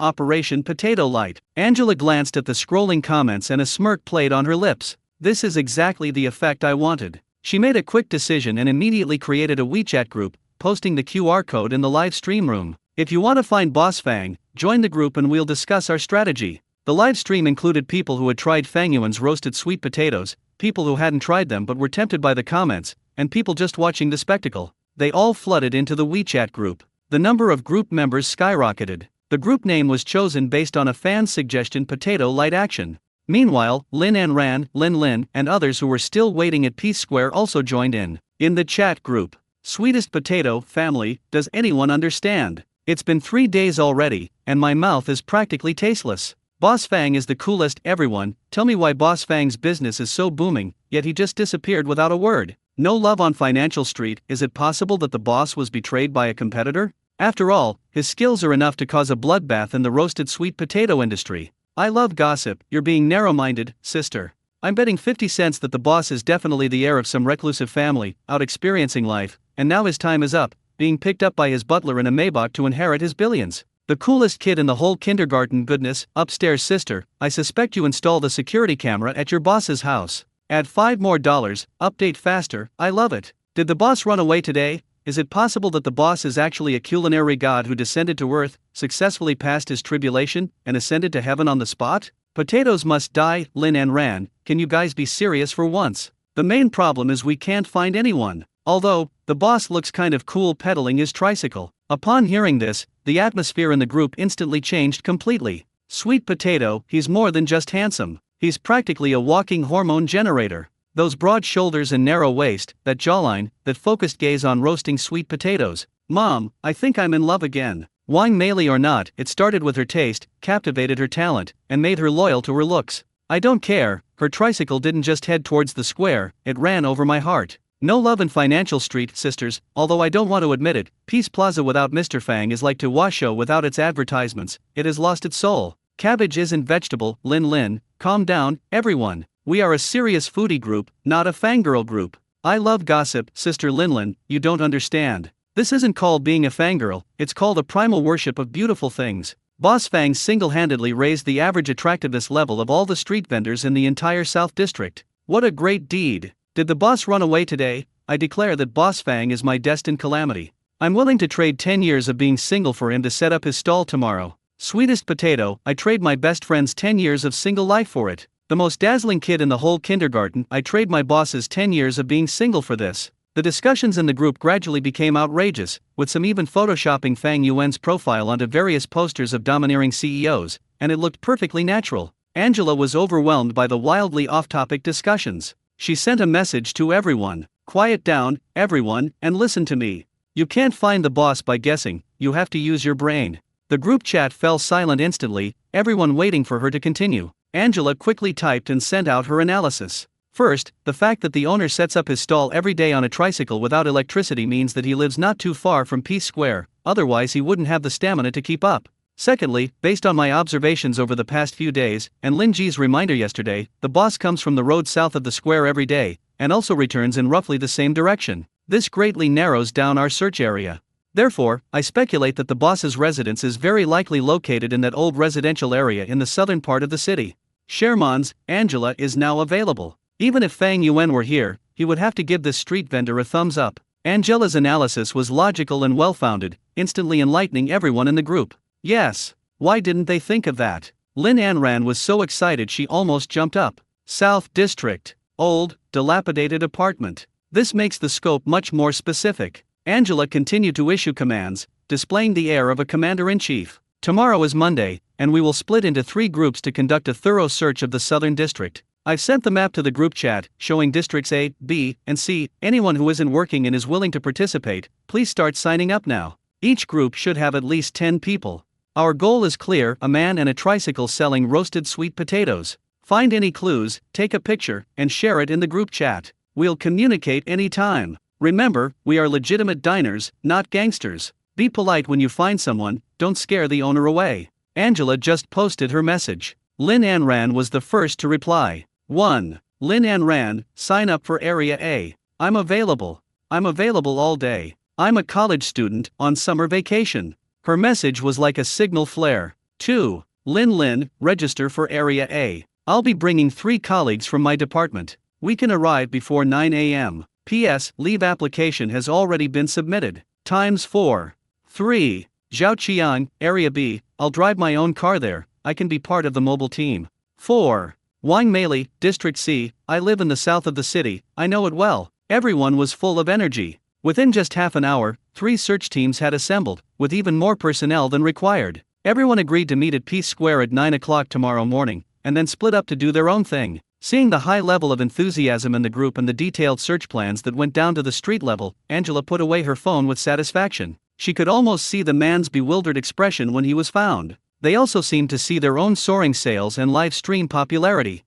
Potato Light. Angela glanced at the scrolling comments and a smirk played on her lips. This is exactly the effect I wanted. She made a quick decision and immediately created a WeChat group, posting the QR code in the live stream room. If you want to find Boss Fang, join the group and we'll discuss our strategy. The live stream included people who had tried Fang Yuan's roasted sweet potatoes, people who hadn't tried them but were tempted by the comments, and people just watching the spectacle. They all flooded into the WeChat group. The number of group members skyrocketed. The group name was chosen based on a fan's suggestion: Potato Light Action. Meanwhile, Lin and Ran, Lin, and others who were still waiting at Peace Square also joined in. In the chat group, "Sweetest potato, family, does anyone understand? It's been 3 days already, and my mouth is practically tasteless. Boss Fang is the coolest, everyone, tell me why Boss Fang's business is so booming, yet he just disappeared without a word. No love on Financial Street. Is it possible that the boss was betrayed by a competitor? After all, his skills are enough to cause a bloodbath in the roasted sweet potato industry. I love gossip. You're being narrow-minded, sister. I'm betting 50 cents that the boss is definitely the heir of some reclusive family, out experiencing life, and now his time is up, being picked up by his butler in a Maybach to inherit his billions. The coolest kid in the whole kindergarten. Goodness, upstairs sister, I suspect you install the security camera at your boss's house. Add $5 more, update faster, I love it. Did the boss run away today? Is it possible that the boss is actually a culinary god who descended to earth, successfully passed his tribulation, and ascended to heaven on the spot? Potatoes must die. Lin and Ran, can you guys be serious for once? The main problem is we can't find anyone. Although, the boss looks kind of cool pedaling his tricycle. Upon hearing this, the atmosphere in the group instantly changed completely. Sweet potato, he's more than just handsome. He's practically a walking hormone generator. Those broad shoulders and narrow waist, that jawline, that focused gaze on roasting sweet potatoes. Mom, I think I'm in love again. Wang Meili or not, it started with her taste, captivated her talent, and made her loyal to her looks. I don't care, her tricycle didn't just head towards the square, it ran over my heart. No love in Financial Street, sisters, although I don't want to admit it, Peace Plaza without Mr. Fang is like to Washoe without its advertisements, it has lost its soul. Cabbage isn't vegetable. Lin, calm down, everyone. We are a serious foodie group, not a fangirl group. I love gossip, sister Lin, you don't understand. This isn't called being a fangirl, it's called a primal worship of beautiful things. Boss Fang single-handedly raised the average attractiveness level of all the street vendors in the entire South District. What a great deed. Did the boss run away today? I declare that Boss Fang is my destined calamity. I'm willing to trade 10 years of being single for him to set up his stall tomorrow. Sweetest potato, I trade my best friend's 10 years of single life for it. The most dazzling kid in the whole kindergarten, I trade my boss's 10 years of being single for this. The discussions in the group gradually became outrageous, with some even photoshopping Fang Yuan's profile onto various posters of domineering CEOs, and it looked perfectly natural. Angela was overwhelmed by the wildly off-topic discussions. She sent a message to everyone. Quiet down, everyone, and listen to me. You can't find the boss by guessing, you have to use your brain. The group chat fell silent instantly, everyone waiting for her to continue. Angela quickly typed and sent out her analysis. First, the fact that the owner sets up his stall every day on a tricycle without electricity means that he lives not too far from Peace Square, otherwise he wouldn't have the stamina to keep up. Secondly, based on my observations over the past few days, and Lin Ji's reminder yesterday, the boss comes from the road south of the square every day, and also returns in roughly the same direction. This greatly narrows down our search area. Therefore, I speculate that the boss's residence is very likely located in that old residential area in the southern part of the city. Sherman's Angela is now available. Even if Fang Yuan were here, he would have to give this street vendor a thumbs up. Angela's analysis was logical and well-founded, instantly enlightening everyone in the group. Yes, why didn't they think of that? Lin Anran was so excited she almost jumped up. South District. Old, dilapidated apartment. This makes the scope much more specific. Angela continued to issue commands, displaying the air of a commander-in-chief. Tomorrow is Monday, and we will split into 3 groups to conduct a thorough search of the Southern District. I've sent the map to the group chat, showing Districts A, B, and C. Anyone who isn't working and is willing to participate, please start signing up now. Each group should have at least 10 people. Our goal is clear: a man and a tricycle selling roasted sweet potatoes. Find any clues, take a picture, and share it in the group chat. We'll communicate anytime. Remember, we are legitimate diners, not gangsters. Be polite when you find someone, don't scare the owner away. Angela just posted her message. Lin Anran was the first to reply. 1. Lin Anran, sign up for Area A. I'm available. I'm available all day. I'm a college student, on summer vacation. Her message was like a signal flare. 2. Lin, register for Area A. I'll be bringing 3 colleagues from my department. We can arrive before 9 a.m. P.S. Leave application has already been submitted. Times 4. 3. Zhaoqiang, Area B, I'll drive my own car there, I can be part of the mobile team. 4. Wang Meili, District C, I live in the south of the city, I know it well. Everyone was full of energy. Within just half an hour, 3 search teams had assembled, with even more personnel than required. Everyone agreed to meet at Peace Square at 9 o'clock tomorrow morning, and then split up to do their own thing. Seeing the high level of enthusiasm in the group and the detailed search plans that went down to the street level, Angela put away her phone with satisfaction. She could almost see the man's bewildered expression when he was found. They also seemed to see their own soaring sales and live stream popularity.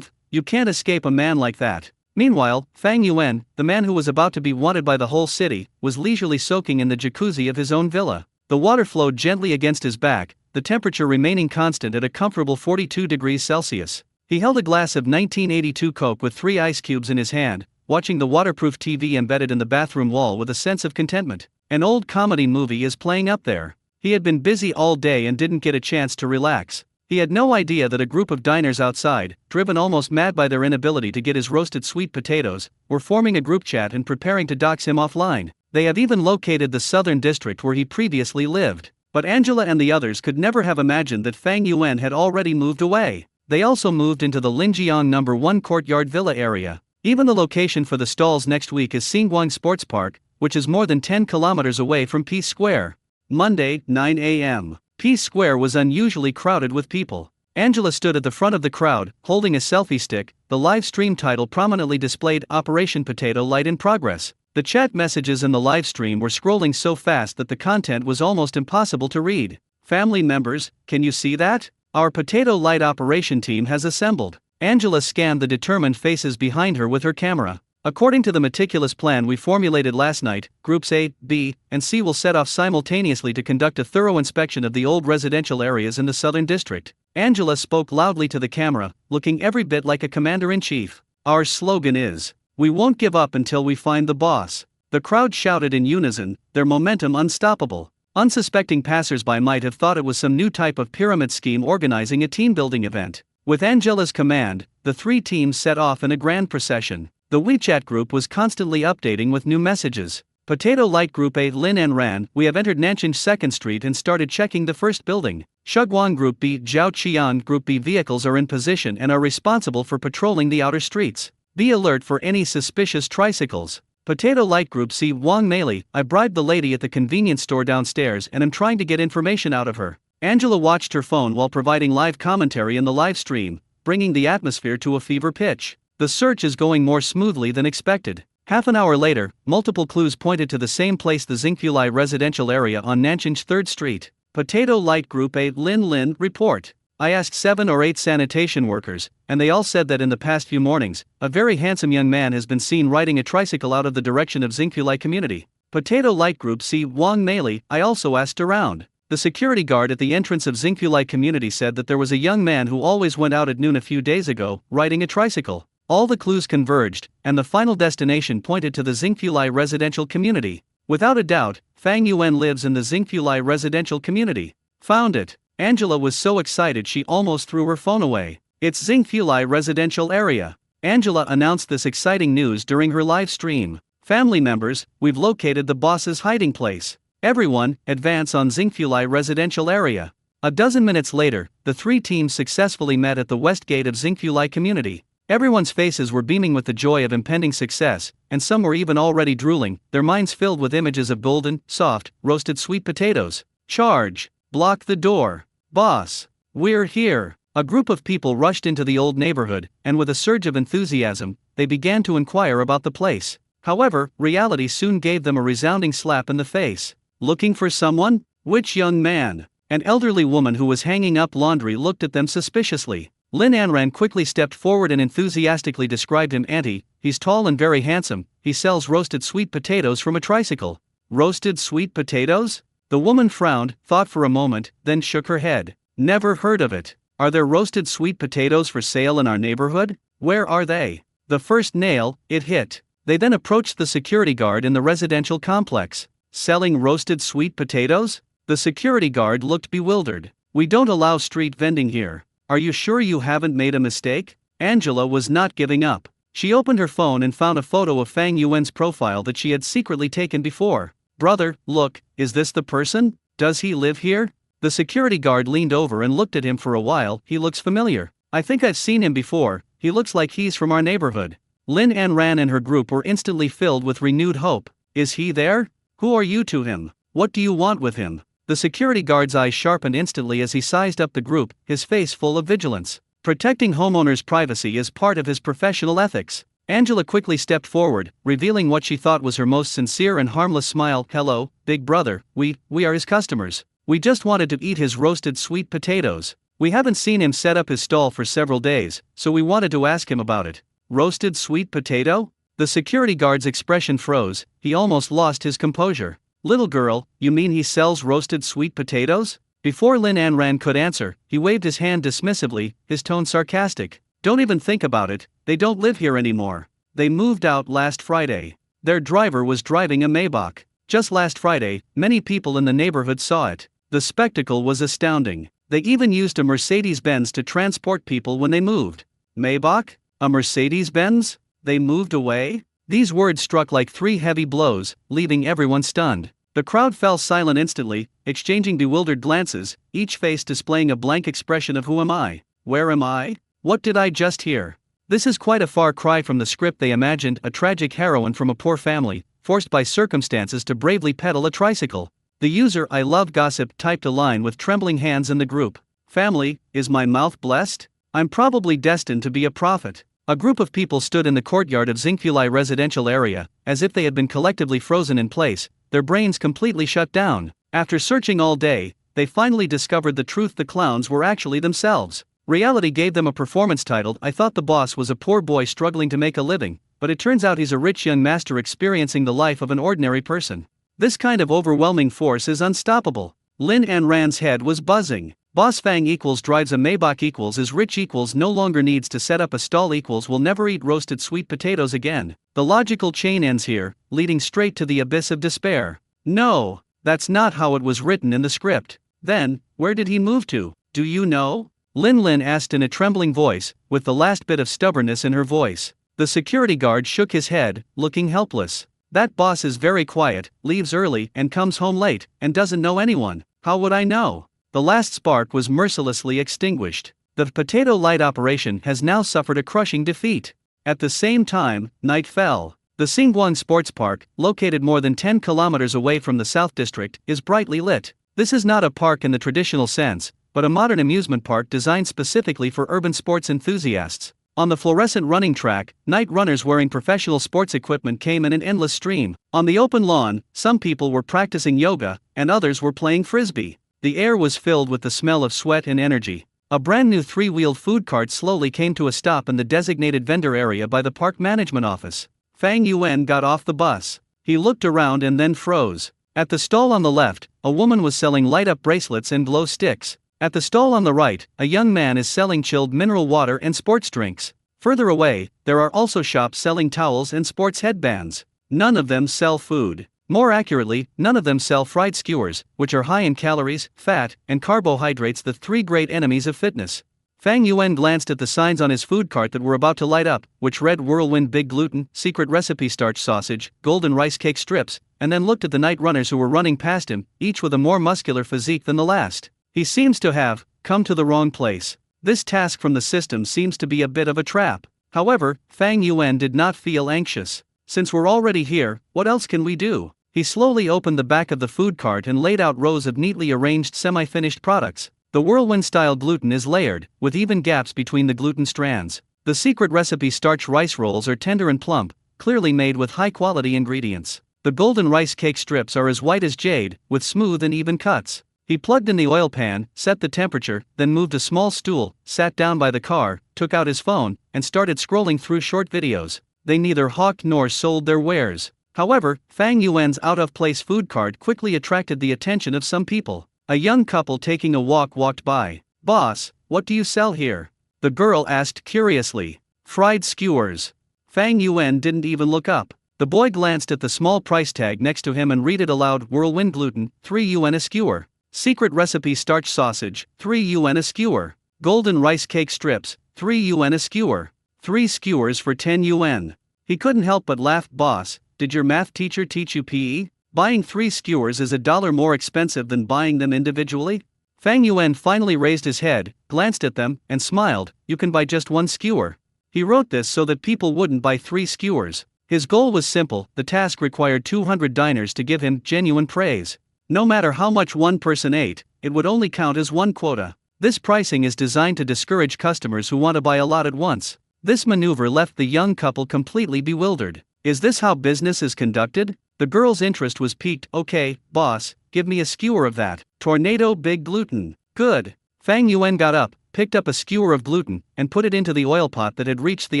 You can't escape a man like that. Meanwhile, Fang Yuan, the man who was about to be wanted by the whole city, was leisurely soaking in the jacuzzi of his own villa. The water flowed gently against his back, the temperature remaining constant at a comfortable 42 degrees Celsius. He held a glass of 1982 Coke with 3 ice cubes in his hand, watching the waterproof TV embedded in the bathroom wall with a sense of contentment. An old comedy movie is playing up there. He had been busy all day and didn't get a chance to relax. He had no idea that a group of diners outside, driven almost mad by their inability to get his roasted sweet potatoes, were forming a group chat and preparing to dox him offline. They have even located the southern district where he previously lived. But Angela and the others could never have imagined that Fang Yuan had already moved away. They also moved into the Linjiang No. 1 Courtyard Villa area. Even the location for the stalls next week is Xinguang Sports Park, which is more than 10 kilometers away from Peace Square. Monday, 9 a.m. Peace Square was unusually crowded with people. Angela stood at the front of the crowd, holding a selfie stick. The live stream title prominently displayed Operation Potato Light in progress. The chat messages in the live stream were scrolling so fast that the content was almost impossible to read. Family members, can you see that? Our Potato Light operation team has assembled. Angela scanned the determined faces behind her with her camera. According to the meticulous plan we formulated last night, Groups A, B, and C will set off simultaneously to conduct a thorough inspection of the old residential areas in the Southern District. Angela spoke loudly to the camera, looking every bit like a commander-in-chief. Our slogan is, "We won't give up until we find the boss." The crowd shouted in unison, their momentum unstoppable. Unsuspecting passers-by might have thought it was some new type of pyramid scheme organizing a team-building event. With Angela's command, the 3 teams set off in a grand procession. The WeChat group was constantly updating with new messages. Potato Light Group A Lin and Ran, we have entered Nanchang 2nd Street and started checking the first building. Shuguang Group B Zhao Qian Group B vehicles are in position and are responsible for patrolling the outer streets. Be alert for any suspicious tricycles. Potato Light Group C Wang Meili, I bribed the lady at the convenience store downstairs and am trying to get information out of her. Angela watched her phone while providing live commentary in the live stream, bringing the atmosphere to a fever pitch. The search is going more smoothly than expected. Half an hour later, multiple clues pointed to the same place, the Xingfulai residential area on Nanchang 3rd Street. Potato Light Group A Lin report. I asked 7 or 8 sanitation workers, and they all said that in the past few mornings, a very handsome young man has been seen riding a tricycle out of the direction of Xingfulai community. Potato Light Group C Wang Meili, I also asked around. The security guard at the entrance of Xingfulai community said that there was a young man who always went out at noon a few days ago, riding a tricycle. All the clues converged, and the final destination pointed to the Xingfulai residential community. Without a doubt, Fang Yuan lives in the Xingfulai residential community. Found it. Angela was so excited she almost threw her phone away. It's Xingfulai residential area. Angela announced this exciting news during her live stream. Family members, we've located the boss's hiding place. Everyone, advance on Xingfulai residential area. A dozen minutes later, the 3 teams successfully met at the west gate of Xingfulai community. Everyone's faces were beaming with the joy of impending success, and some were even already drooling, their minds filled with images of golden, soft, roasted sweet potatoes. Charge! Block the door! Boss! We're here! A group of people rushed into the old neighborhood, and with a surge of enthusiasm, they began to inquire about the place. However, reality soon gave them a resounding slap in the face. Looking for someone? Which young man? An elderly woman who was hanging up laundry looked at them suspiciously. Lin Anran quickly stepped forward and enthusiastically described him. Auntie, he's tall and very handsome, he sells roasted sweet potatoes from a tricycle. Roasted sweet potatoes? The woman frowned, thought for a moment, then shook her head. Never heard of it. Are there roasted sweet potatoes for sale in our neighborhood? Where are they? The first nail, it hit. They then approached the security guard in the residential complex. Selling roasted sweet potatoes? The security guard looked bewildered. We don't allow street vending here. Are you sure you haven't made a mistake? Angela was not giving up. She opened her phone and found a photo of Fang Yuan's profile that she had secretly taken before. Brother, look, is this the person? Does he live here? The security guard leaned over and looked at him for a while. He looks familiar. I think I've seen him before. He looks like he's from our neighborhood. Lin Anran and her group were instantly filled with renewed hope. Is he there? Who are you to him? What do you want with him? The security guard's eyes sharpened instantly as he sized up the group, his face full of vigilance. Protecting homeowners' privacy is part of his professional ethics. Angela quickly stepped forward, revealing what she thought was her most sincere and harmless smile. Hello, big brother, we are his customers. We just wanted to eat his roasted sweet potatoes. We haven't seen him set up his stall for several days, so we wanted to ask him about it. Roasted sweet potato? The security guard's expression froze, he almost lost his composure. Little girl, you mean he sells roasted sweet potatoes? Before Lin Anran could answer, he waved his hand dismissively, his tone sarcastic. Don't even think about it, they don't live here anymore. They moved out last Friday. Their driver was driving a Maybach. Just last Friday, many people in the neighborhood saw it. The spectacle was astounding. They even used a Mercedes-Benz to transport people when they moved. Maybach? A Mercedes-Benz? They moved away? These words struck like 3 heavy blows, leaving everyone stunned. The crowd fell silent instantly, exchanging bewildered glances, each face displaying a blank expression of who am I? Where am I? What did I just hear? This is quite a far cry from the script they imagined, a tragic heroine from a poor family, forced by circumstances to bravely pedal a tricycle. The user I love gossip typed a line with trembling hands in the group. Family, is my mouth blessed? I'm probably destined to be a prophet. A group of people stood in the courtyard of Xingfulai residential area, as if they had been collectively frozen in place, their brains completely shut down. After searching all day, they finally discovered the truth: the clowns were actually themselves. Reality gave them a performance titled "I Thought the Boss Was a Poor Boy Struggling to Make a Living, but it turns out he's a rich young master experiencing the life of an ordinary person." This kind of overwhelming force is unstoppable. Lin Anran's head was buzzing. Boss Fang equals drives a Maybach equals is rich equals no longer needs to set up a stall equals will never eat roasted sweet potatoes again. The logical chain ends here, leading straight to the abyss of despair. No, that's not how it was written in the script. Then, where did he move to? Do you know? Lin asked in a trembling voice, with the last bit of stubbornness in her voice. The security guard shook his head, looking helpless. That boss is very quiet, leaves early and comes home late, and doesn't know anyone. How would I know? The last spark was mercilessly extinguished. The potato light operation has now suffered a crushing defeat. At the same time, night fell. The Xingguang Sports Park, located more than 10 kilometers away from the South District, is brightly lit. This is not a park in the traditional sense, but a modern amusement park designed specifically for urban sports enthusiasts. On the fluorescent running track, night runners wearing professional sports equipment came in an endless stream. On the open lawn, some people were practicing yoga, and others were playing frisbee. The air was filled with the smell of sweat and energy. A brand new 3-wheeled food cart slowly came to a stop in the designated vendor area by the park management office. Fang Yuan got off the bus. He looked around and then froze. At the stall on the left, a woman was selling light-up bracelets and glow sticks. At the stall on the right, a young man is selling chilled mineral water and sports drinks. Further away, there are also shops selling towels and sports headbands. None of them sell food. More accurately, none of them sell fried skewers, which are high in calories, fat, and carbohydrates, the 3 great enemies of fitness. Fang Yuan glanced at the signs on his food cart that were about to light up, which read Whirlwind Big Gluten, Secret Recipe Starch Sausage, Golden Rice Cake Strips, and then looked at the night runners who were running past him, each with a more muscular physique than the last. He seems to have come to the wrong place. This task from the system seems to be a bit of a trap. However, Fang Yuan did not feel anxious. Since we're already here, what else can we do? He slowly opened the back of the food cart and laid out rows of neatly arranged semi-finished products. The whirlwind-style gluten is layered, with even gaps between the gluten strands. The secret recipe starch rice rolls are tender and plump, clearly made with high-quality ingredients. The golden rice cake strips are as white as jade, with smooth and even cuts. He plugged in the oil pan, set the temperature, then moved a small stool, sat down by the car, took out his phone, and started scrolling through short videos. They neither hawked nor sold their wares. However, Fang Yuan's out-of-place food cart quickly attracted the attention of some people. A young couple taking a walk walked by. "Boss, what do you sell here?" the girl asked curiously. "Fried skewers." Fang Yuan didn't even look up. The boy glanced at the small price tag next to him and read it aloud: Whirlwind Gluten, 3 yuan a skewer. Secret Recipe Starch Sausage, 3 yuan a skewer. Golden Rice Cake Strips, 3 yuan a skewer. 3 skewers for 10 yuan. He couldn't help but laugh. "Boss, did your math teacher teach you PE? Buying 3 skewers is $1 more expensive than buying them individually?" Fang Yuan finally raised his head, glanced at them, and smiled. "You can buy just 1 skewer." He wrote this so that people wouldn't buy 3 skewers. His goal was simple: the task required 200 diners to give him genuine praise. No matter how much one person ate, it would only count as 1 quota. This pricing is designed to discourage customers who want to buy a lot at once. This maneuver left the young couple completely bewildered. Is this how business is conducted? The girl's interest was piqued. "Okay, boss, give me a skewer of that. Tornado Big Gluten." "Good." Fang Yuan got up, picked up a skewer of gluten, and put it into the oil pot that had reached the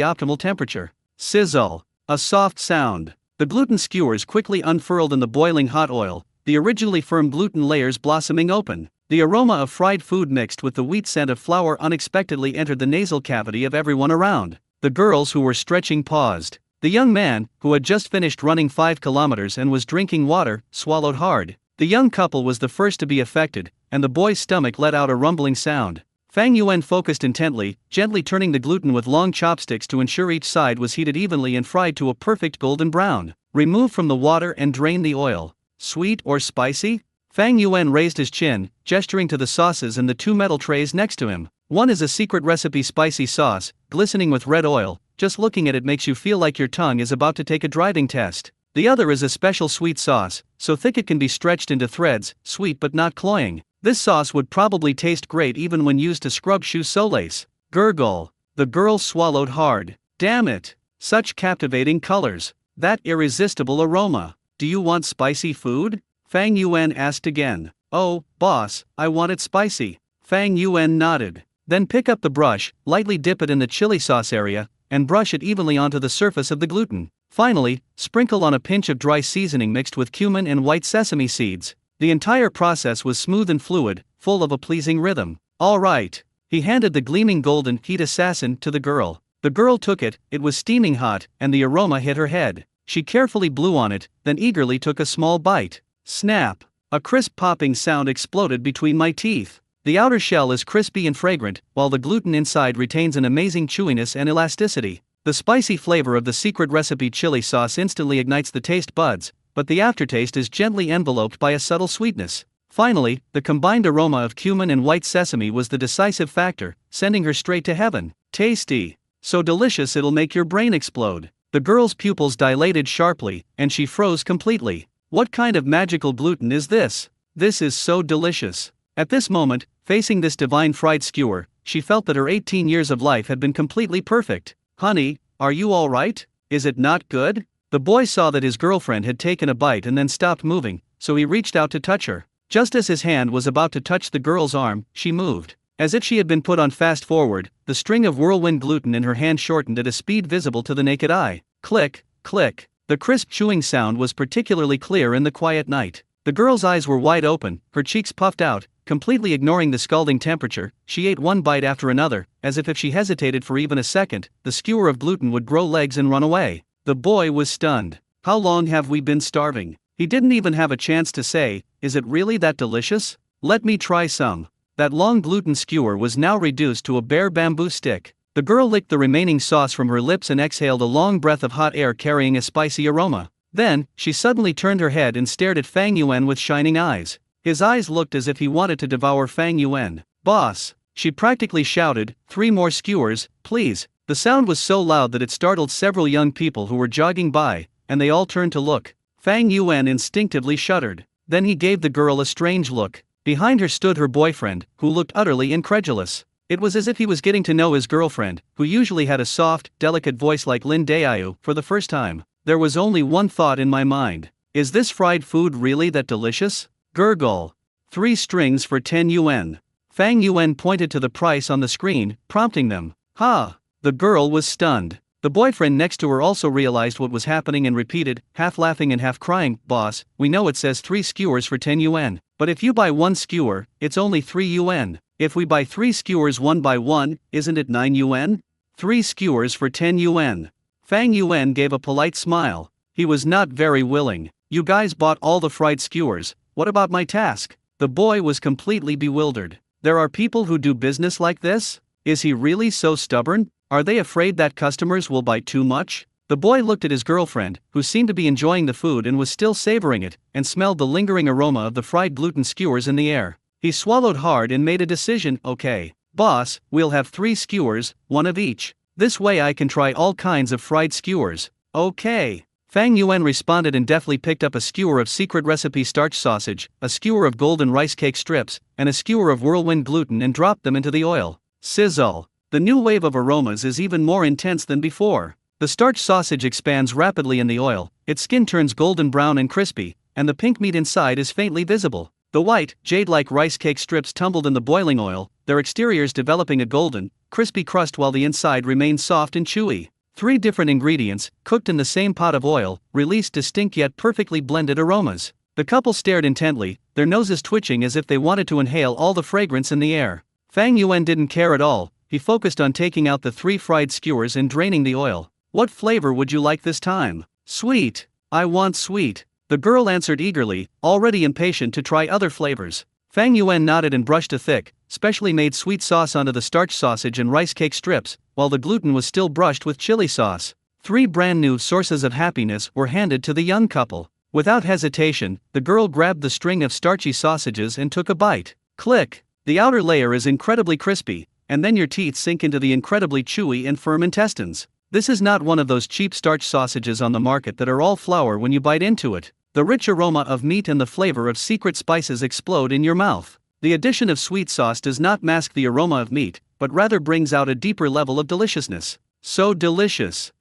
optimal temperature. Sizzle. A soft sound. The gluten skewers quickly unfurled in the boiling hot oil, the originally firm gluten layers blossoming open. The aroma of fried food mixed with the wheat scent of flour unexpectedly entered the nasal cavity of everyone around. The girls who were stretching paused. The young man, who had just finished running 5 kilometers and was drinking water, swallowed hard. The young couple was the first to be affected, and the boy's stomach let out a rumbling sound. Fang Yuan focused intently, gently turning the gluten with long chopsticks to ensure each side was heated evenly and fried to a perfect golden brown. Remove from the water and drain the oil. Sweet or spicy? Fang Yuan raised his chin, gesturing to the sauces in the 2 metal trays next to him. One is a secret recipe spicy sauce, glistening with red oil. Just looking at it makes you feel like your tongue is about to take a driving test. The other is a special sweet sauce, so thick it can be stretched into threads, sweet but not cloying. This sauce would probably taste great even when used to scrub shoe soles. Gurgle. The girl swallowed hard. Damn it. Such captivating colors. That irresistible aroma. Do you want spicy food? Fang Yuan asked again. Oh, boss, I want it spicy. Fang Yuan nodded. Then pick up the brush, lightly dip it in the chili sauce area, and brush it evenly onto the surface of the gluten. Finally, sprinkle on a pinch of dry seasoning mixed with cumin and white sesame seeds. The entire process was smooth and fluid, full of a pleasing rhythm. All right. He handed the gleaming golden heat assassin to the girl. The girl took it, it was steaming hot, and the aroma hit her head. She carefully blew on it, then eagerly took a small bite. Snap! A crisp popping sound exploded between my teeth. The outer shell is crispy and fragrant, while the gluten inside retains an amazing chewiness and elasticity. The spicy flavor of the secret recipe chili sauce instantly ignites the taste buds, but the aftertaste is gently enveloped by a subtle sweetness. Finally, the combined aroma of cumin and white sesame was the decisive factor, sending her straight to heaven. Tasty. So delicious it'll make your brain explode. The girl's pupils dilated sharply, and she froze completely. What kind of magical gluten is this? This is so delicious. At this moment, facing this divine fried skewer, she felt that her 18 years of life had been completely perfect. Honey, are you all right? Is it not good? The boy saw that his girlfriend had taken a bite and then stopped moving, so he reached out to touch her. Just as his hand was about to touch the girl's arm, she moved. As if she had been put on fast forward, the string of whirlwind gluten in her hand shortened at a speed visible to the naked eye. Click, click. The crisp chewing sound was particularly clear in the quiet night. The girl's eyes were wide open, her cheeks puffed out. Completely ignoring the scalding temperature, she ate one bite after another, as if she hesitated for even a second, the skewer of gluten would grow legs and run away. The boy was stunned. How long have we been starving? He didn't even have a chance to say, is it really that delicious? Let me try some. That long gluten skewer was now reduced to a bare bamboo stick. The girl licked the remaining sauce from her lips and exhaled a long breath of hot air carrying a spicy aroma. Then, she suddenly turned her head and stared at Fang Yuan with shining eyes. His eyes looked as if he wanted to devour Fang Yuan. Boss! She practically shouted, 3 more skewers, please. The sound was so loud that it startled several young people who were jogging by, and they all turned to look. Fang Yuan instinctively shuddered. Then he gave the girl a strange look. Behind her stood her boyfriend, who looked utterly incredulous. It was as if he was getting to know his girlfriend, who usually had a soft, delicate voice like Lin Dayu, for the first time. There was only one thought in my mind. Is this fried food really that delicious? Gurgle. 3 strings for 10 yuan. Fang Yuan pointed to the price on the screen, prompting them. Ha! The girl was stunned. The boyfriend next to her also realized what was happening and repeated, half laughing and half crying, Boss, we know it says 3 skewers for 10 yuan, but if you buy 1 skewer, it's only 3 yuan. If we buy 3 skewers 1 by 1, isn't it 9 yuan? 3 skewers for 10 yuan. Fang Yuan gave a polite smile. He was not very willing. You guys bought all the fried skewers. What about my task? The boy was completely bewildered. There are people who do business like this? Is he really so stubborn? Are they afraid that customers will buy too much? The boy looked at his girlfriend, who seemed to be enjoying the food and was still savoring it, and smelled the lingering aroma of the fried gluten skewers in the air. He swallowed hard and made a decision. Okay, boss, we'll have 3 skewers, 1 of each. This way I can try all kinds of fried skewers. Okay. Fang Yuan responded and deftly picked up a skewer of secret recipe starch sausage, a skewer of golden rice cake strips, and a skewer of whirlwind gluten and dropped them into the oil. Sizzle. The new wave of aromas is even more intense than before. The starch sausage expands rapidly in the oil, its skin turns golden brown and crispy, and the pink meat inside is faintly visible. The white, jade-like rice cake strips tumbled in the boiling oil, their exteriors developing a golden, crispy crust while the inside remained soft and chewy. 3 different ingredients, cooked in the same pot of oil, released distinct yet perfectly blended aromas. The couple stared intently, their noses twitching as if they wanted to inhale all the fragrance in the air. Fang Yuan didn't care at all, he focused on taking out the 3 fried skewers and draining the oil. What flavor would you like this time? Sweet. I want sweet. The girl answered eagerly, already impatient to try other flavors. Fang Yuan nodded and brushed a thick, specially made sweet sauce onto the starch sausage and rice cake strips, while the gluten was still brushed with chili sauce. 3 brand new sources of happiness were handed to the young couple. Without hesitation, the girl grabbed the string of starchy sausages and took a bite. Click! The outer layer is incredibly crispy, and then your teeth sink into the incredibly chewy and firm intestines. This is not one of those cheap starch sausages on the market that are all flour when you bite into it. The rich aroma of meat and the flavor of secret spices explode in your mouth. The addition of sweet sauce does not mask the aroma of meat, but rather brings out a deeper level of deliciousness. So delicious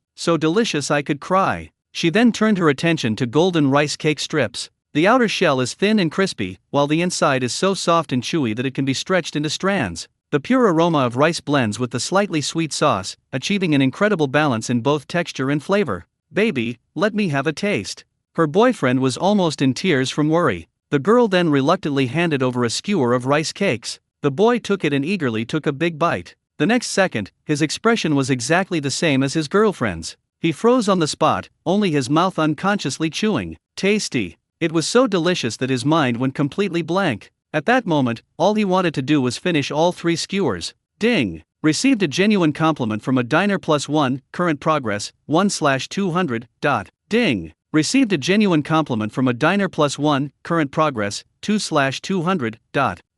I could cry. She then turned her attention to golden rice cake strips. The outer shell is thin and crispy, while the inside is so soft and chewy that it can be stretched into strands. The pure aroma of rice blends with the slightly sweet sauce, achieving an incredible balance in both texture and flavor. Baby, let me have a taste. Her boyfriend was almost in tears from worry. The girl then reluctantly handed over a skewer of rice cakes. The boy took it and eagerly took a big bite. The next second, his expression was exactly the same as his girlfriend's. He froze on the spot, only his mouth unconsciously chewing. Tasty. It was so delicious that his mind went completely blank. At that moment, all he wanted to do was finish all 3 skewers. Ding! Received a genuine compliment from a diner +1, current progress, 1/200. Ding! Received a genuine compliment from a diner +1, current progress, 2/200.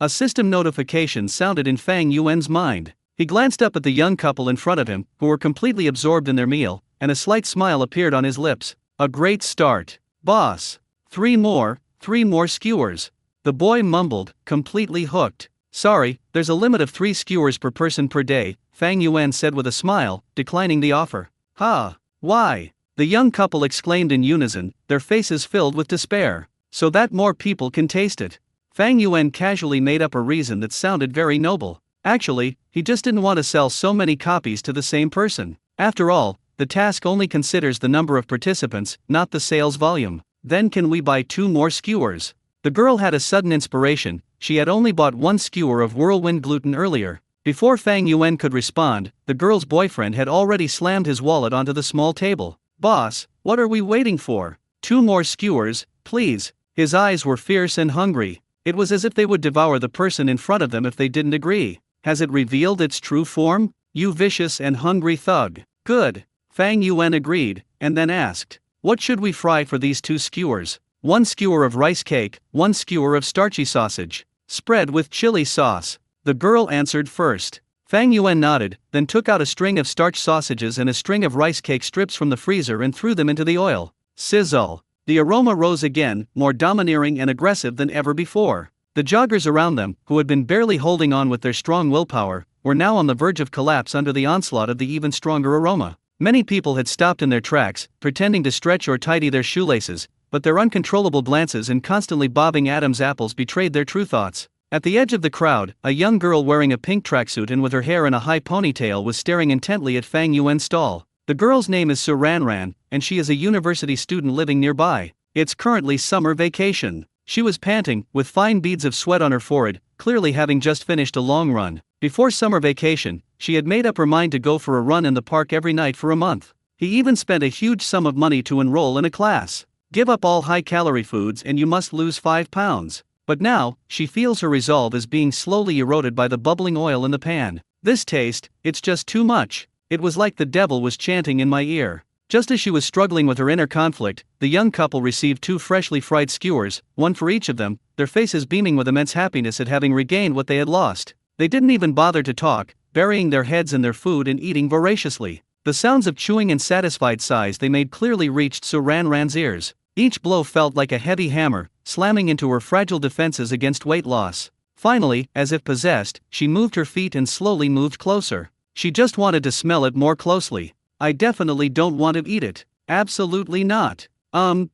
A system notification sounded in Fang Yuan's mind. He glanced up at the young couple in front of him, who were completely absorbed in their meal, and a slight smile appeared on his lips. A great start. Boss. 3 more skewers. The boy mumbled, completely hooked. Sorry, there's a limit of 3 skewers per person per day, Fang Yuan said with a smile, declining the offer. Ha! Why? The young couple exclaimed in unison, their faces filled with despair. So that more people can taste it. Fang Yuan casually made up a reason that sounded very noble. Actually, he just didn't want to sell so many copies to the same person. After all, the task only considers the number of participants, not the sales volume. Then can we buy 2 more skewers? The girl had a sudden inspiration. She had only bought 1 skewer of whirlwind gluten earlier. Before Fang Yuan could respond, the girl's boyfriend had already slammed his wallet onto the small table. Boss, what are we waiting for? 2 more skewers, please. His eyes were fierce and hungry. It was as if they would devour the person in front of them if they didn't agree. Has it revealed its true form? You vicious and hungry thug. Good. Fang Yuan agreed, and then asked, what should we fry for these 2 skewers? 1 skewer of rice cake, 1 skewer of starchy sausage. Spread with chili sauce. The girl answered first. Fang Yuan nodded, then took out a string of starch sausages and a string of rice cake strips from the freezer and threw them into the oil. Sizzle. The aroma rose again, more domineering and aggressive than ever before. The joggers around them, who had been barely holding on with their strong willpower, were now on the verge of collapse under the onslaught of the even stronger aroma. Many people had stopped in their tracks, pretending to stretch or tidy their shoelaces, but their uncontrollable glances and constantly bobbing Adam's apples betrayed their true thoughts. At the edge of the crowd, a young girl wearing a pink tracksuit and with her hair in a high ponytail was staring intently at Fang Yuan's stall. The girl's name is Su Ranran, and she is a university student living nearby. It's currently summer vacation. She was panting, with fine beads of sweat on her forehead, clearly having just finished a long run. Before summer vacation, she had made up her mind to go for a run in the park every night for a month. He even spent a huge sum of money to enroll in a class. Give up all high-calorie foods and you must lose 5 pounds. But now, she feels her resolve is being slowly eroded by the bubbling oil in the pan. This taste, it's just too much. It was like the devil was chanting in my ear. Just as she was struggling with her inner conflict, the young couple received 2 freshly fried skewers, 1 for each of them, their faces beaming with immense happiness at having regained what they had lost. They didn't even bother to talk, burying their heads in their food and eating voraciously. The sounds of chewing and satisfied sighs they made clearly reached Su Ranran's ears. Each blow felt like a heavy hammer, slamming into her fragile defenses against weight loss. Finally, as if possessed, she moved her feet and slowly moved closer. She just wanted to smell it more closely. I definitely don't want to eat it. Absolutely not.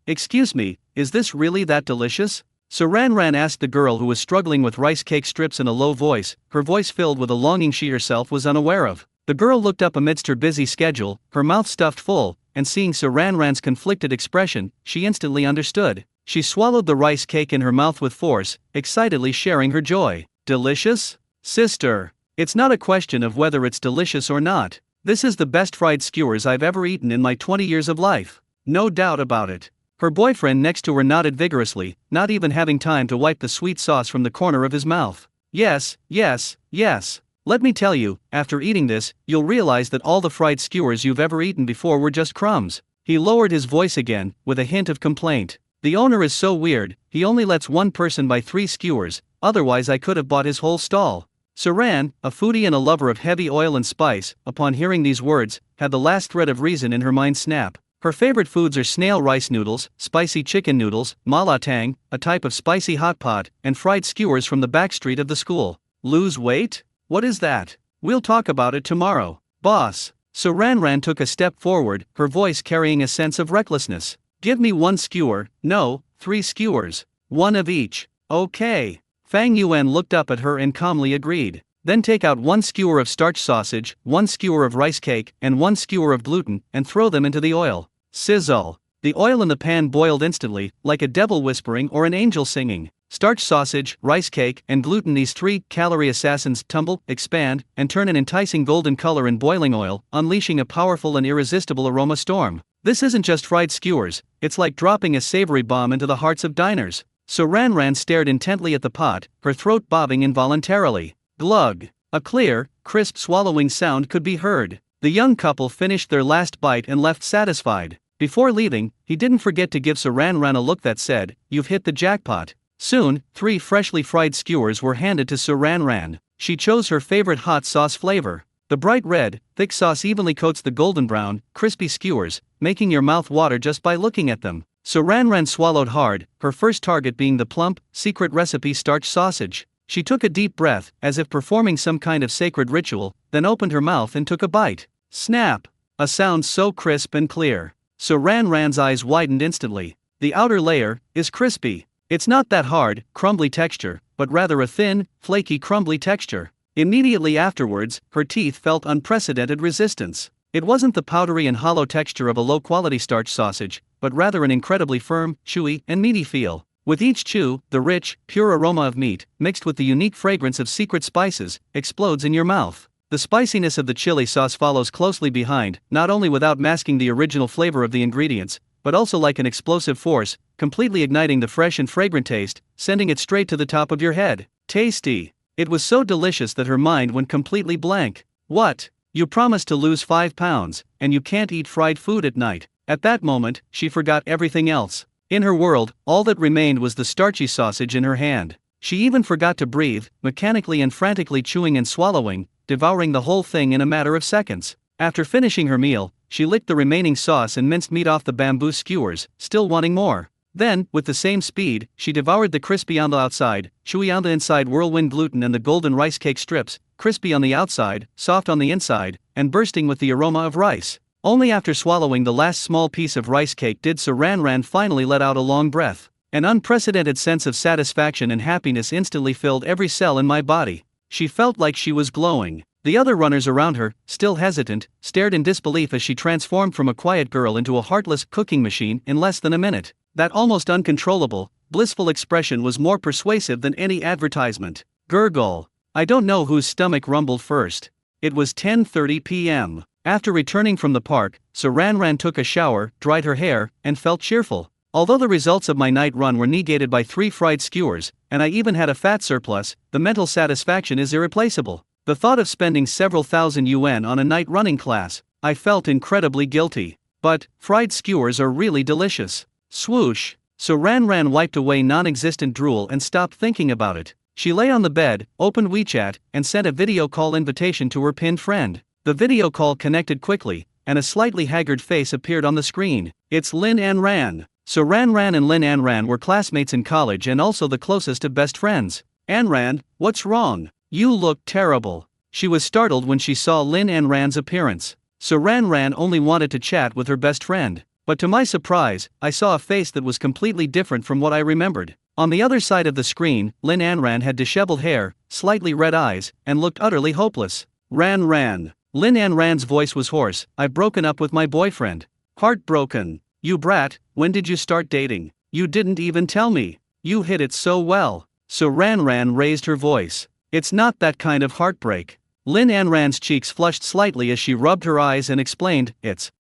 Excuse me, is this really that delicious? Saran Ran asked the girl who was struggling with rice cake strips in a low voice, her voice filled with a longing she herself was unaware of. The girl looked up amidst her busy schedule, her mouth stuffed full, and seeing Saran Ran's conflicted expression, she instantly understood. She swallowed the rice cake in her mouth with force, excitedly sharing her joy. Delicious? Sister, it's not a question of whether it's delicious or not. This is the best fried skewers I've ever eaten in my 20 years of life. No doubt about it. Her boyfriend next to her nodded vigorously, not even having time to wipe the sweet sauce from the corner of his mouth. Yes, yes, yes. Let me tell you, after eating this, you'll realize that all the fried skewers you've ever eaten before were just crumbs. He lowered his voice again, with a hint of complaint. The owner is so weird, he only lets one person buy 3 skewers, otherwise I could have bought his whole stall. Saran, a foodie and a lover of heavy oil and spice, upon hearing these words, had the last thread of reason in her mind snap. Her favorite foods are snail rice noodles, spicy chicken noodles, mala tang, a type of spicy hot pot, and fried skewers from the back street of the school. Lose weight? What is that? We'll talk about it tomorrow, boss. Saran Ran took a step forward, her voice carrying a sense of recklessness. Give me 1 skewer, no, 3 skewers. 1 of each. Okay. Fang Yuan looked up at her and calmly agreed. Then take out 1 skewer of starch sausage, 1 skewer of rice cake, and 1 skewer of gluten, and throw them into the oil. Sizzle. The oil in the pan boiled instantly, like a devil whispering or an angel singing. Starch sausage, rice cake, and gluten, these 3-calorie assassins, tumble, expand, and turn an enticing golden color in boiling oil, unleashing a powerful and irresistible aroma storm. This isn't just fried skewers, it's like dropping a savory bomb into the hearts of diners. Saran Ran stared intently at the pot, her throat bobbing involuntarily. Glug. A clear, crisp swallowing sound could be heard. The young couple finished their last bite and left satisfied. Before leaving, he didn't forget to give Saran Ran a look that said, "You've hit the jackpot." Soon, 3 freshly fried skewers were handed to Saran Ran. She chose her favorite hot sauce flavor. The bright red, thick sauce evenly coats the golden brown, crispy skewers, making your mouth water just by looking at them. Saran Ran swallowed hard, her first target being the plump, secret recipe starch sausage. She took a deep breath, as if performing some kind of sacred ritual, then opened her mouth and took a bite. Snap! A sound so crisp and clear. Saran Ran's eyes widened instantly. The outer layer is crispy. It's not that hard, crumbly texture, but rather a thin, flaky crumbly texture. Immediately afterwards, her teeth felt unprecedented resistance. It wasn't the powdery and hollow texture of a low-quality starch sausage, but rather an incredibly firm, chewy, and meaty feel. With each chew, the rich, pure aroma of meat, mixed with the unique fragrance of secret spices, explodes in your mouth. The spiciness of the chili sauce follows closely behind, not only without masking the original flavor of the ingredients, but also like an explosive force, completely igniting the fresh and fragrant taste, sending it straight to the top of your head. Tasty. It was so delicious that her mind went completely blank. What? You promised to lose 5 pounds, and you can't eat fried food at night. At that moment, she forgot everything else. In her world, all that remained was the starchy sausage in her hand. She even forgot to breathe, mechanically and frantically chewing and swallowing, devouring the whole thing in a matter of seconds. After finishing her meal, she licked the remaining sauce and minced meat off the bamboo skewers, still wanting more. Then, with the same speed, she devoured the crispy on the outside, chewy on the inside whirlwind gluten and the golden rice cake strips, crispy on the outside, soft on the inside, and bursting with the aroma of rice. Only after swallowing the last small piece of rice cake did Saran Ran finally let out a long breath. An unprecedented sense of satisfaction and happiness instantly filled every cell in my body. She felt like she was glowing. The other runners around her, still hesitant, stared in disbelief as she transformed from a quiet girl into a heartless cooking machine in less than a minute. That almost uncontrollable, blissful expression was more persuasive than any advertisement. Gurgle. I don't know whose stomach rumbled first. It was 10:30 p.m. After returning from the park, Saran Ran took a shower, dried her hair, and felt cheerful. Although the results of my night run were negated by 3 fried skewers, and I even had a fat surplus, the mental satisfaction is irreplaceable. The thought of spending several thousand yuan on a night running class, I felt incredibly guilty. But, fried skewers are really delicious. Swoosh. Saran Ran wiped away non-existent drool and stopped thinking about it. She lay on the bed, opened WeChat, and sent a video call invitation to her pinned friend. The video call connected quickly, and a slightly haggard face appeared on the screen. It's Lin An Ran. Saran Ran and Lin An Ran were classmates in college and also the closest of best friends. An Ran, what's wrong? You look terrible. She was startled when she saw Lin An Ran's appearance. Saran Ran only wanted to chat with her best friend. But to my surprise, I saw a face that was completely different from what I remembered. On the other side of the screen, Lin Anran had disheveled hair, slightly red eyes, and looked utterly hopeless. Ran. Lin Anran's voice was hoarse. I've broken up with my boyfriend. Heartbroken. You brat, when did you start dating? You didn't even tell me. You hid it so well. So Ran raised her voice. It's not that kind of heartbreak. Lin Anran's cheeks flushed slightly as she rubbed her eyes and explained,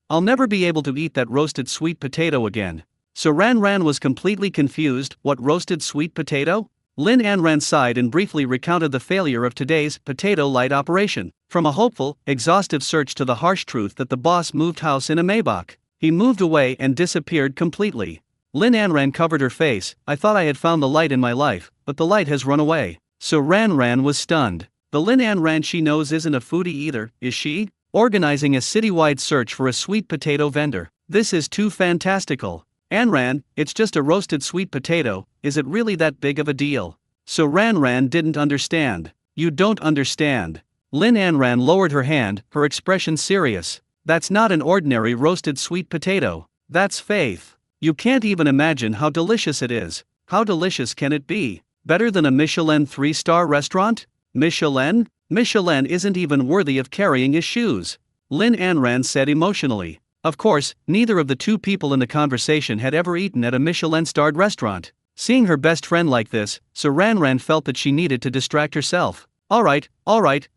I'll never be able to eat that roasted sweet potato again. So Ran was completely confused. What roasted sweet potato? Lin Anran sighed and briefly recounted the failure of today's potato light operation. From a hopeful, exhaustive search to the harsh truth that the boss moved house in a Maybach. He moved away and disappeared completely. Lin Anran covered her face. I thought I had found the light in my life, but the light has run away. So Ran was stunned. The Lin Anran she knows isn't a foodie either, is she? Organizing a citywide search for a sweet potato vendor. This is too fantastical. Anran, it's just a roasted sweet potato, is it really that big of a deal? So Ran didn't understand. You don't understand. Lin Anran lowered her hand, her expression serious. That's not an ordinary roasted sweet potato. That's faith. You can't even imagine how delicious it is. How delicious can it be? Better than a Michelin 3-star restaurant? Michelin? Michelin isn't even worthy of carrying his shoes. Lin Anran said emotionally. Of course, neither of the two people in the conversation had ever eaten at a Michelin-starred restaurant. Seeing her best friend like this, so Ran felt that she needed to distract herself. Alright,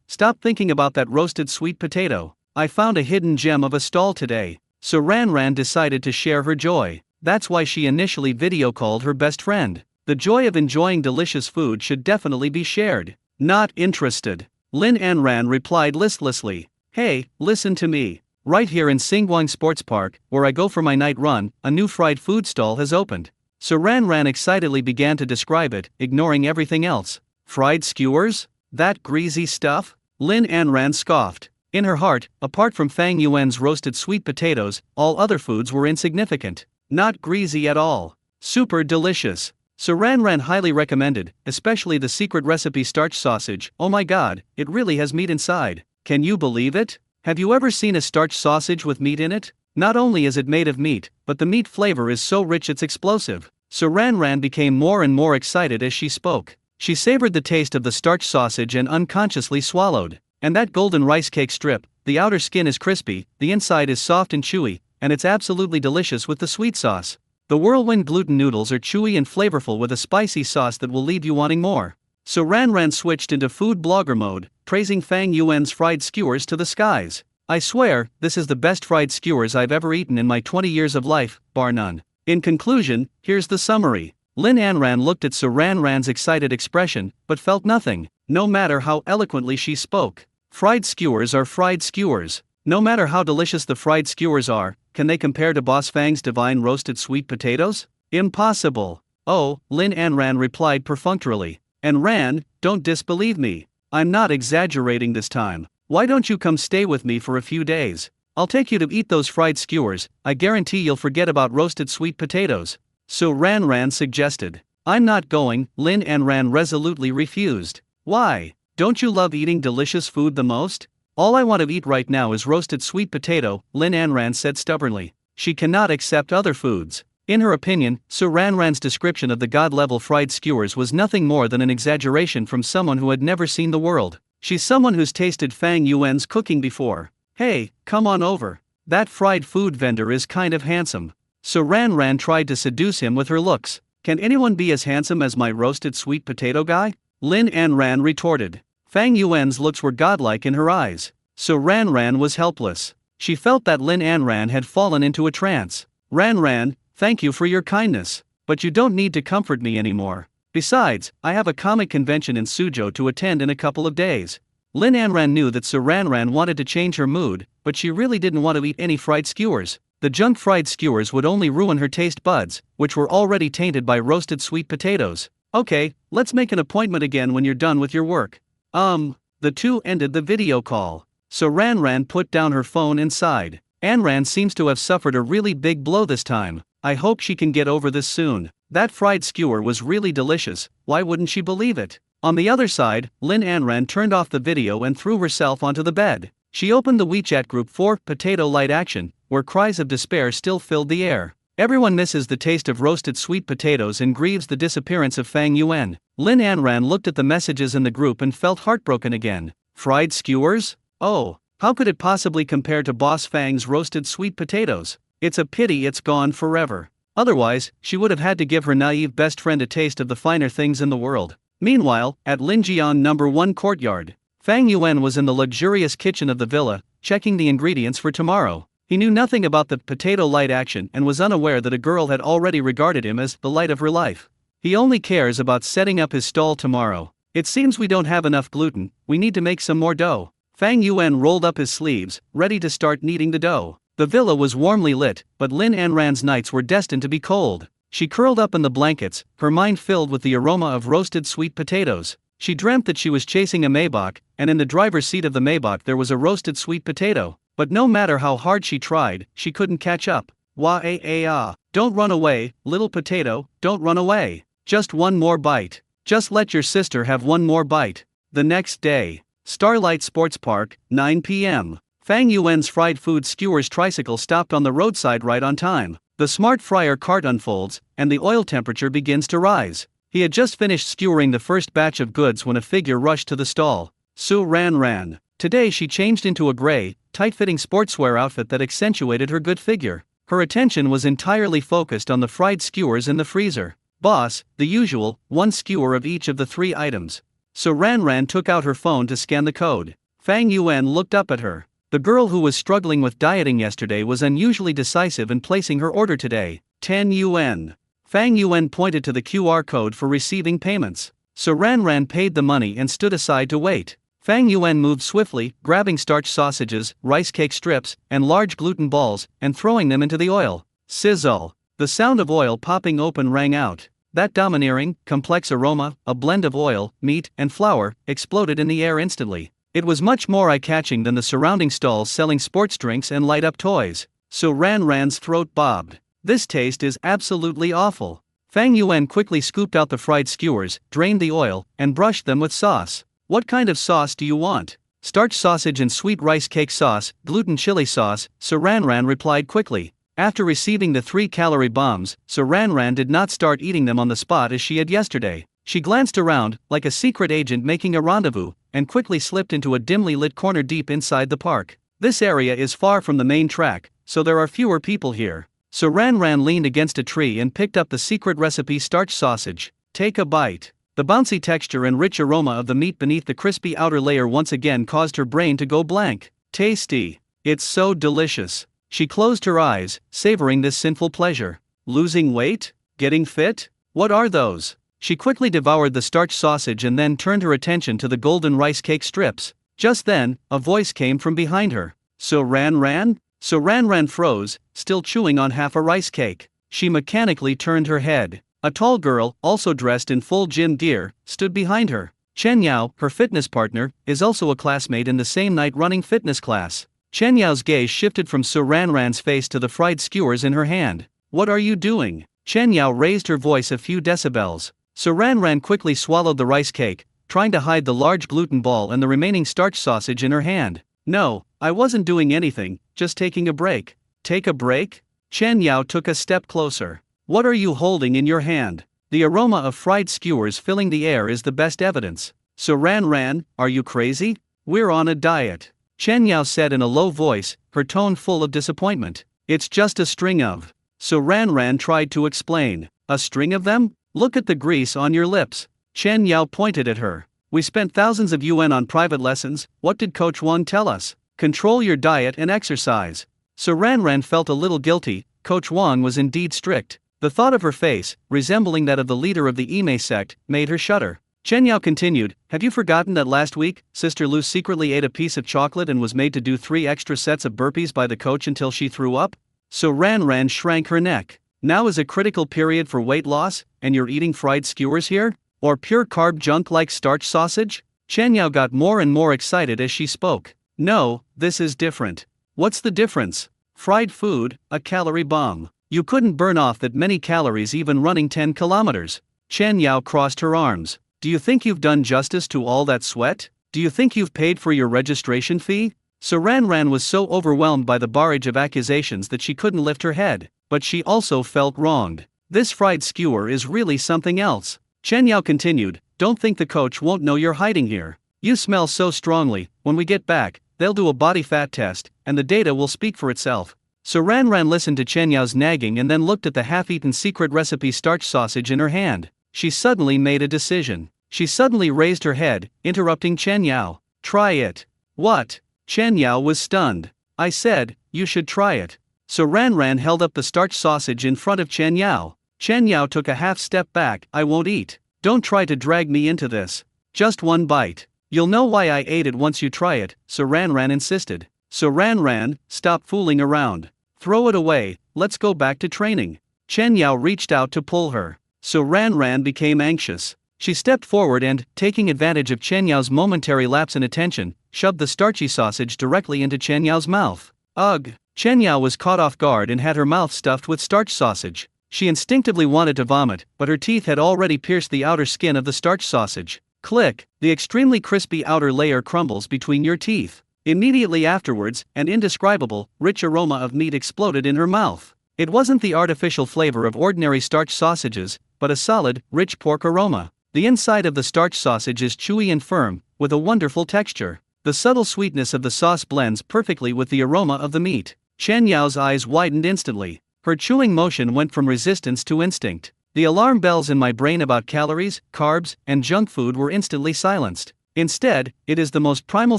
stop thinking about that roasted sweet potato. I found a hidden gem of a stall today. So Ran decided to share her joy. That's why she initially video called her best friend. The joy of enjoying delicious food should definitely be shared. Not interested. Lin Anran replied listlessly. Hey, listen to me. Right here in Singwang Sports Park, where I go for my night run, a new fried food stall has opened. So Ran excitedly began to describe it, ignoring everything else. Fried skewers? That greasy stuff? Lin Anran scoffed. In her heart, apart from Fang Yuan's roasted sweet potatoes, all other foods were insignificant. Not greasy at all. Super delicious. So Ran highly recommended, especially the secret recipe starch sausage. Oh my god, it really has meat inside. Can you believe it? Have you ever seen a starch sausage with meat in it? Not only is it made of meat, but the meat flavor is so rich it's explosive. So Ran became more and more excited as she spoke. She savored the taste of the starch sausage and unconsciously swallowed. And that golden rice cake strip, the outer skin is crispy, the inside is soft and chewy, and it's absolutely delicious with the sweet sauce. The whirlwind gluten noodles are chewy and flavorful with a spicy sauce that will leave you wanting more. So Ran switched into food blogger mode, praising Fang Yuan's fried skewers to the skies. I swear, this is the best fried skewers I've ever eaten in my 20 years of life, bar none. In conclusion, here's the summary. Lin Anran looked at Ran's excited expression, but felt nothing, no matter how eloquently she spoke. Fried skewers are fried skewers. No matter how delicious the fried skewers are, can they compare to Boss Fang's divine roasted sweet potatoes? Impossible. Oh, Lin Anran replied perfunctorily. And Ran, don't disbelieve me. I'm not exaggerating this time. Why don't you come stay with me for a few days? I'll take you to eat those fried skewers. I guarantee you'll forget about roasted sweet potatoes. So Ran suggested. I'm not going, Lin Anran resolutely refused. Why? Don't you love eating delicious food the most? All I want to eat right now is roasted sweet potato, Lin Anran said stubbornly. She cannot accept other foods. In her opinion, Ran's description of the god-level fried skewers was nothing more than an exaggeration from someone who had never seen the world. She's someone who's tasted Fang Yuan's cooking before. Hey, come on over. That fried food vendor is kind of handsome. So Ran tried to seduce him with her looks. Can anyone be as handsome as my roasted sweet potato guy? Lin Anran retorted. Fang Yuan's looks were godlike in her eyes. So Ran was helpless. She felt that Lin Anran had fallen into a trance. Ran, thank you for your kindness, but you don't need to comfort me anymore. Besides, I have a comic convention in Suzhou to attend in a couple of days. Lin Anran knew that Ran wanted to change her mood, but she really didn't want to eat any fried skewers. The junk fried skewers would only ruin her taste buds, which were already tainted by roasted sweet potatoes. Okay, let's make an appointment again when you're done with your work. The two ended the video call. So Ran put down her phone and sighed. Anran seems to have suffered a really big blow this time. I hope she can get over this soon. That fried skewer was really delicious, why wouldn't she believe it? On the other side, Lin Anran turned off the video and threw herself onto the bed. She opened the WeChat group for Potato Light Action, where cries of despair still filled the air. Everyone misses the taste of roasted sweet potatoes and grieves the disappearance of Fang Yuan. Lin Anran looked at the messages in the group and felt heartbroken again. Fried skewers? Oh, how could it possibly compare to Boss Fang's roasted sweet potatoes? It's a pity it's gone forever. Otherwise, she would have had to give her naive best friend a taste of the finer things in the world. Meanwhile, at Linjian No. 1 courtyard, Fang Yuan was in the luxurious kitchen of the villa, checking the ingredients for tomorrow. He knew nothing about the potato light action and was unaware that a girl had already regarded him as the light of her life. He only cares about setting up his stall tomorrow. It seems we don't have enough gluten, we need to make some more dough. Fang Yuan rolled up his sleeves, ready to start kneading the dough. The villa was warmly lit, but Lin Anran's nights were destined to be cold. She curled up in the blankets, her mind filled with the aroma of roasted sweet potatoes. She dreamt that she was chasing a Maybach, and in the driver's seat of the Maybach there was a roasted sweet potato. But no matter how hard she tried, she couldn't catch up. Wah-ah-ah. Don't run away, little potato, don't run away. Just one more bite. Just let your sister have one more bite. The next day. Starlight Sports Park, 9 p.m. Fang Yuan's fried food skewer's tricycle stopped on the roadside right on time. The smart fryer cart unfolds, and the oil temperature begins to rise. He had just finished skewering the first batch of goods when a figure rushed to the stall. Su Ran. Today she changed into a gray, tight-fitting sportswear outfit that accentuated her good figure. Her attention was entirely focused on the fried skewers in the freezer. Boss, the usual, one skewer of each of the 3 items. Su Ran took out her phone to scan the code. Fang Yuan looked up at her. The girl who was struggling with dieting yesterday was unusually decisive in placing her order today. 10 yuan. Fang Yuan pointed to the QR code for receiving payments. Su Ran paid the money and stood aside to wait. Fang Yuan moved swiftly, grabbing starch sausages, rice cake strips, and large gluten balls, and throwing them into the oil. Sizzle. The sound of oil popping open rang out. That domineering, complex aroma, a blend of oil, meat, and flour, exploded in the air instantly. It was much more eye-catching than the surrounding stalls selling sports drinks and light-up toys. Su Ran's throat bobbed. This taste is absolutely awful. Fang Yuan quickly scooped out the fried skewers, drained the oil, and brushed them with sauce. What kind of sauce do you want? Starch sausage and sweet rice cake sauce, gluten chili sauce, Su Ran replied quickly. After receiving the 3-calorie bombs, Su Ran did not start eating them on the spot as she had yesterday. She glanced around, like a secret agent making a rendezvous, and quickly slipped into a dimly lit corner deep inside the park. This area is far from the main track, so there are fewer people here. Su Ran leaned against a tree and picked up the secret recipe starch sausage. Take a bite. The bouncy texture and rich aroma of the meat beneath the crispy outer layer once again caused her brain to go blank. Tasty. It's so delicious. She closed her eyes, savoring this sinful pleasure. Losing weight? Getting fit? What are those? She quickly devoured the starch sausage and then turned her attention to the golden rice cake strips. Just then, a voice came from behind her. Su Ran? Su Ran froze, still chewing on half a rice cake. She mechanically turned her head. A tall girl, also dressed in full gym gear, stood behind her. Chen Yao, her fitness partner, is also a classmate in the same night-running fitness class. Chen Yao's gaze shifted from Su Ran's face to the fried skewers in her hand. What are you doing? Chen Yao raised her voice a few decibels. Su Ran quickly swallowed the rice cake, trying to hide the large gluten ball and the remaining starch sausage in her hand. No, I wasn't doing anything, just taking a break. Take a break? Chen Yao took a step closer. What are you holding in your hand? The aroma of fried skewers filling the air is the best evidence. Su Ran, are you crazy? We're on a diet. Chen Yao said in a low voice, her tone full of disappointment. It's just a string of. Su Ran tried to explain. A string of them? Look at the grease on your lips. Chen Yao pointed at her. We spent thousands of yuan on private lessons. What did Coach Wang tell us? Control your diet and exercise. Su Ran felt a little guilty. Coach Wang was indeed strict. The thought of her face, resembling that of the leader of the Ime sect, made her shudder. Chen Yao continued, have you forgotten that last week, Sister Lu secretly ate a piece of chocolate and was made to do 3 extra sets of burpees by the coach until she threw up? Su Ran shrank her neck. Now is a critical period for weight loss, and you're eating fried skewers here? Or pure carb junk like starch sausage? Chen Yao got more and more excited as she spoke. No, this is different. What's the difference? Fried food, a calorie bomb. You couldn't burn off that many calories even running 10 kilometers. Chen Yao crossed her arms. Do you think you've done justice to all that sweat? Do you think you've paid for your registration fee? Su Ran was so overwhelmed by the barrage of accusations that she couldn't lift her head. but she also felt wronged. This fried skewer is really something else. Chen Yao continued, don't think the coach won't know you're hiding here. You smell so strongly, when we get back, they'll do a body fat test, and the data will speak for itself. So Ran listened to Chen Yao's nagging and then looked at the half-eaten secret recipe starch sausage in her hand. She suddenly made a decision. She suddenly raised her head, interrupting Chen Yao. Try it. What? Chen Yao was stunned. I said, you should try it. So Ran held up the starch sausage in front of Chen Yao. Chen Yao took a half step back. I won't eat. Don't try to drag me into this. Just one bite. You'll know why I ate it once you try it, so Ran insisted. So Ran, stop fooling around. Throw it away, let's go back to training. Chen Yao reached out to pull her. So Ran became anxious. She stepped forward and, taking advantage of Chen Yao's momentary lapse in attention, shoved the starchy sausage directly into Chen Yao's mouth. Ugh! Chen Yao was caught off guard and had her mouth stuffed with starch sausage. She instinctively wanted to vomit, but her teeth had already pierced the outer skin of the starch sausage. Click! The extremely crispy outer layer crumbles between your teeth. Immediately afterwards, an indescribable, rich aroma of meat exploded in her mouth. It wasn't the artificial flavor of ordinary starch sausages, but a solid, rich pork aroma. The inside of the starch sausage is chewy and firm, with a wonderful texture. The subtle sweetness of the sauce blends perfectly with the aroma of the meat. Chen Yao's eyes widened instantly. Her chewing motion went from resistance to instinct. The alarm bells in my brain about calories, carbs, and junk food were instantly silenced. Instead, it is the most primal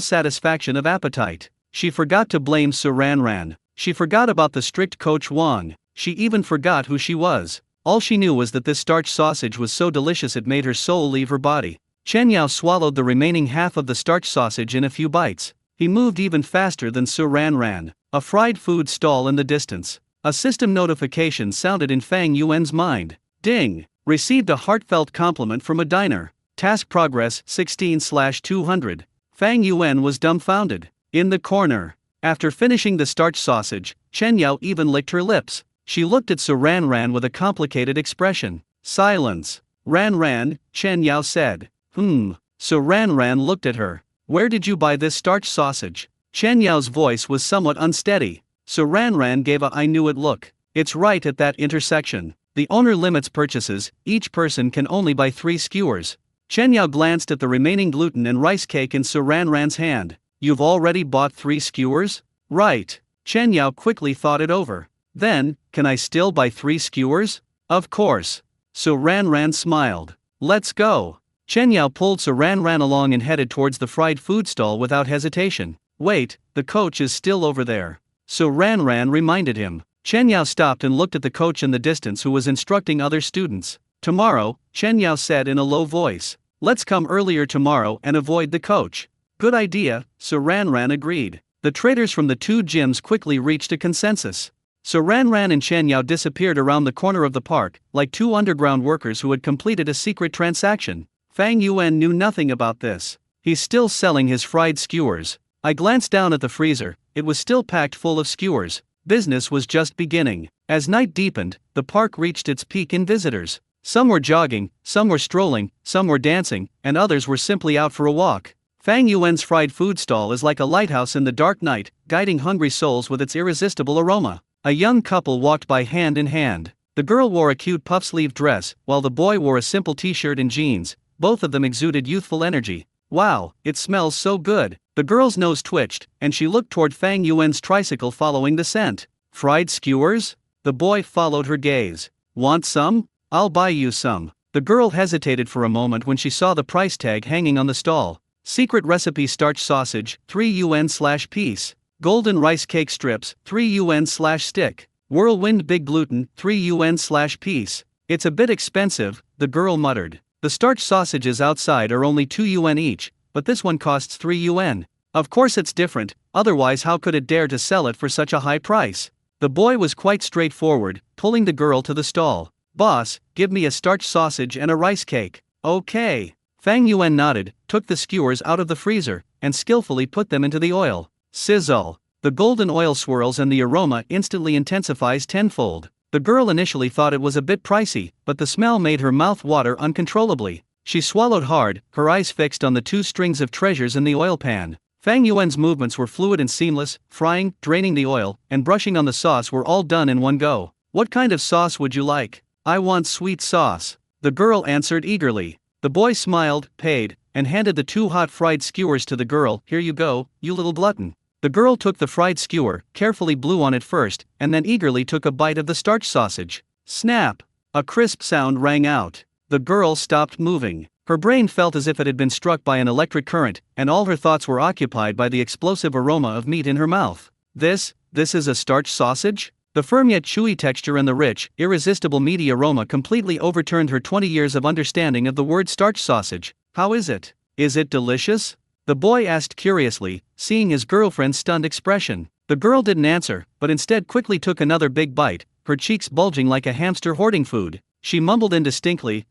satisfaction of appetite. She forgot to blame Su Ran. She forgot about the strict Coach Wang. She even forgot who she was. All she knew was that this starch sausage was so delicious it made her soul leave her body. Chen Yao swallowed the remaining half of the starch sausage in a few bites. He moved even faster than Su Ran. A fried food stall in the distance. A system notification sounded in Fang Yuan's mind. Ding! Received a heartfelt compliment from a diner. Task progress 16/200. Fang Yuan was dumbfounded. In the corner. After finishing the starch sausage, Chen Yao even licked her lips. She looked at Su Ran with a complicated expression. Silence. Ran, Chen Yao said. Su Ran looked at her. Where did you buy this starch sausage? Chen Yao's voice was somewhat unsteady. Su Ran gave a I knew it look. It's right at that intersection. The owner limits purchases, each person can only buy 3 skewers. Chen Yao glanced at the remaining gluten and rice cake in Su Ran's hand. You've already bought 3 skewers? Right. Chen Yao quickly thought it over. Then, can I still buy 3 skewers? Of course. Su Ran smiled. Let's go. Chen Yao pulled Su Ran along and headed towards the fried food stall without hesitation. Wait, the coach is still over there. Su Ran reminded him. Chen Yao stopped and looked at the coach in the distance who was instructing other students. Tomorrow, Chen Yao said in a low voice. Let's come earlier tomorrow and avoid the coach. Good idea, Su Ran agreed. The traders from the 2 gyms quickly reached a consensus. Su Ran and Chen Yao disappeared around the corner of the park, like 2 underground workers who had completed a secret transaction. Fang Yuan knew nothing about this. He's still selling his fried skewers. I glanced down at the freezer, it was still packed full of skewers. Business was just beginning. As night deepened, the park reached its peak in visitors. Some were jogging, some were strolling, some were dancing, and others were simply out for a walk. Fang Yuan's fried food stall is like a lighthouse in the dark night, guiding hungry souls with its irresistible aroma. A young couple walked by hand in hand. The girl wore a cute puff-sleeve dress, while the boy wore a simple t-shirt and jeans. Both of them exuded youthful energy. Wow, it smells so good. The girl's nose twitched, and she looked toward Fang Yuan's tricycle following the scent. Fried skewers? The boy followed her gaze. Want some? I'll buy you some. The girl hesitated for a moment when she saw the price tag hanging on the stall. Secret recipe starch sausage, 3 yuan/piece. Golden rice cake strips, 3 yuan/stick. Whirlwind big gluten, 3 yuan/piece. It's a bit expensive, the girl muttered. The starch sausages outside are only 2 yuan each, but this one costs 3 yuan. Of course it's different, otherwise how could it dare to sell it for such a high price? The boy was quite straightforward, pulling the girl to the stall. Boss, give me a starch sausage and a rice cake. Okay. Fang Yuan nodded, took the skewers out of the freezer, and skillfully put them into the oil. Sizzle. The golden oil swirls and the aroma instantly intensifies tenfold. The girl initially thought it was a bit pricey, but the smell made her mouth water uncontrollably. She swallowed hard, her eyes fixed on the 2 strings of treasures in the oil pan. Fang Yuan's movements were fluid and seamless, frying, draining the oil, and brushing on the sauce were all done in one go. What kind of sauce would you like? I want sweet sauce. The girl answered eagerly. The boy smiled, paid, and handed the 2 hot fried skewers to the girl. Here you go, you little glutton. The girl took the fried skewer, carefully blew on it first, and then eagerly took a bite of the starch sausage. Snap! A crisp sound rang out. The girl stopped moving. Her brain felt as if it had been struck by an electric current, and all her thoughts were occupied by the explosive aroma of meat in her mouth. This is a starch sausage? The firm yet chewy texture and the rich, irresistible meaty aroma completely overturned her 20 years of understanding of the word starch sausage. How is it? Is it delicious? The boy asked curiously, seeing his girlfriend's stunned expression. The girl didn't answer, but instead quickly took another big bite, her cheeks bulging like a hamster hoarding food. She mumbled indistinctly,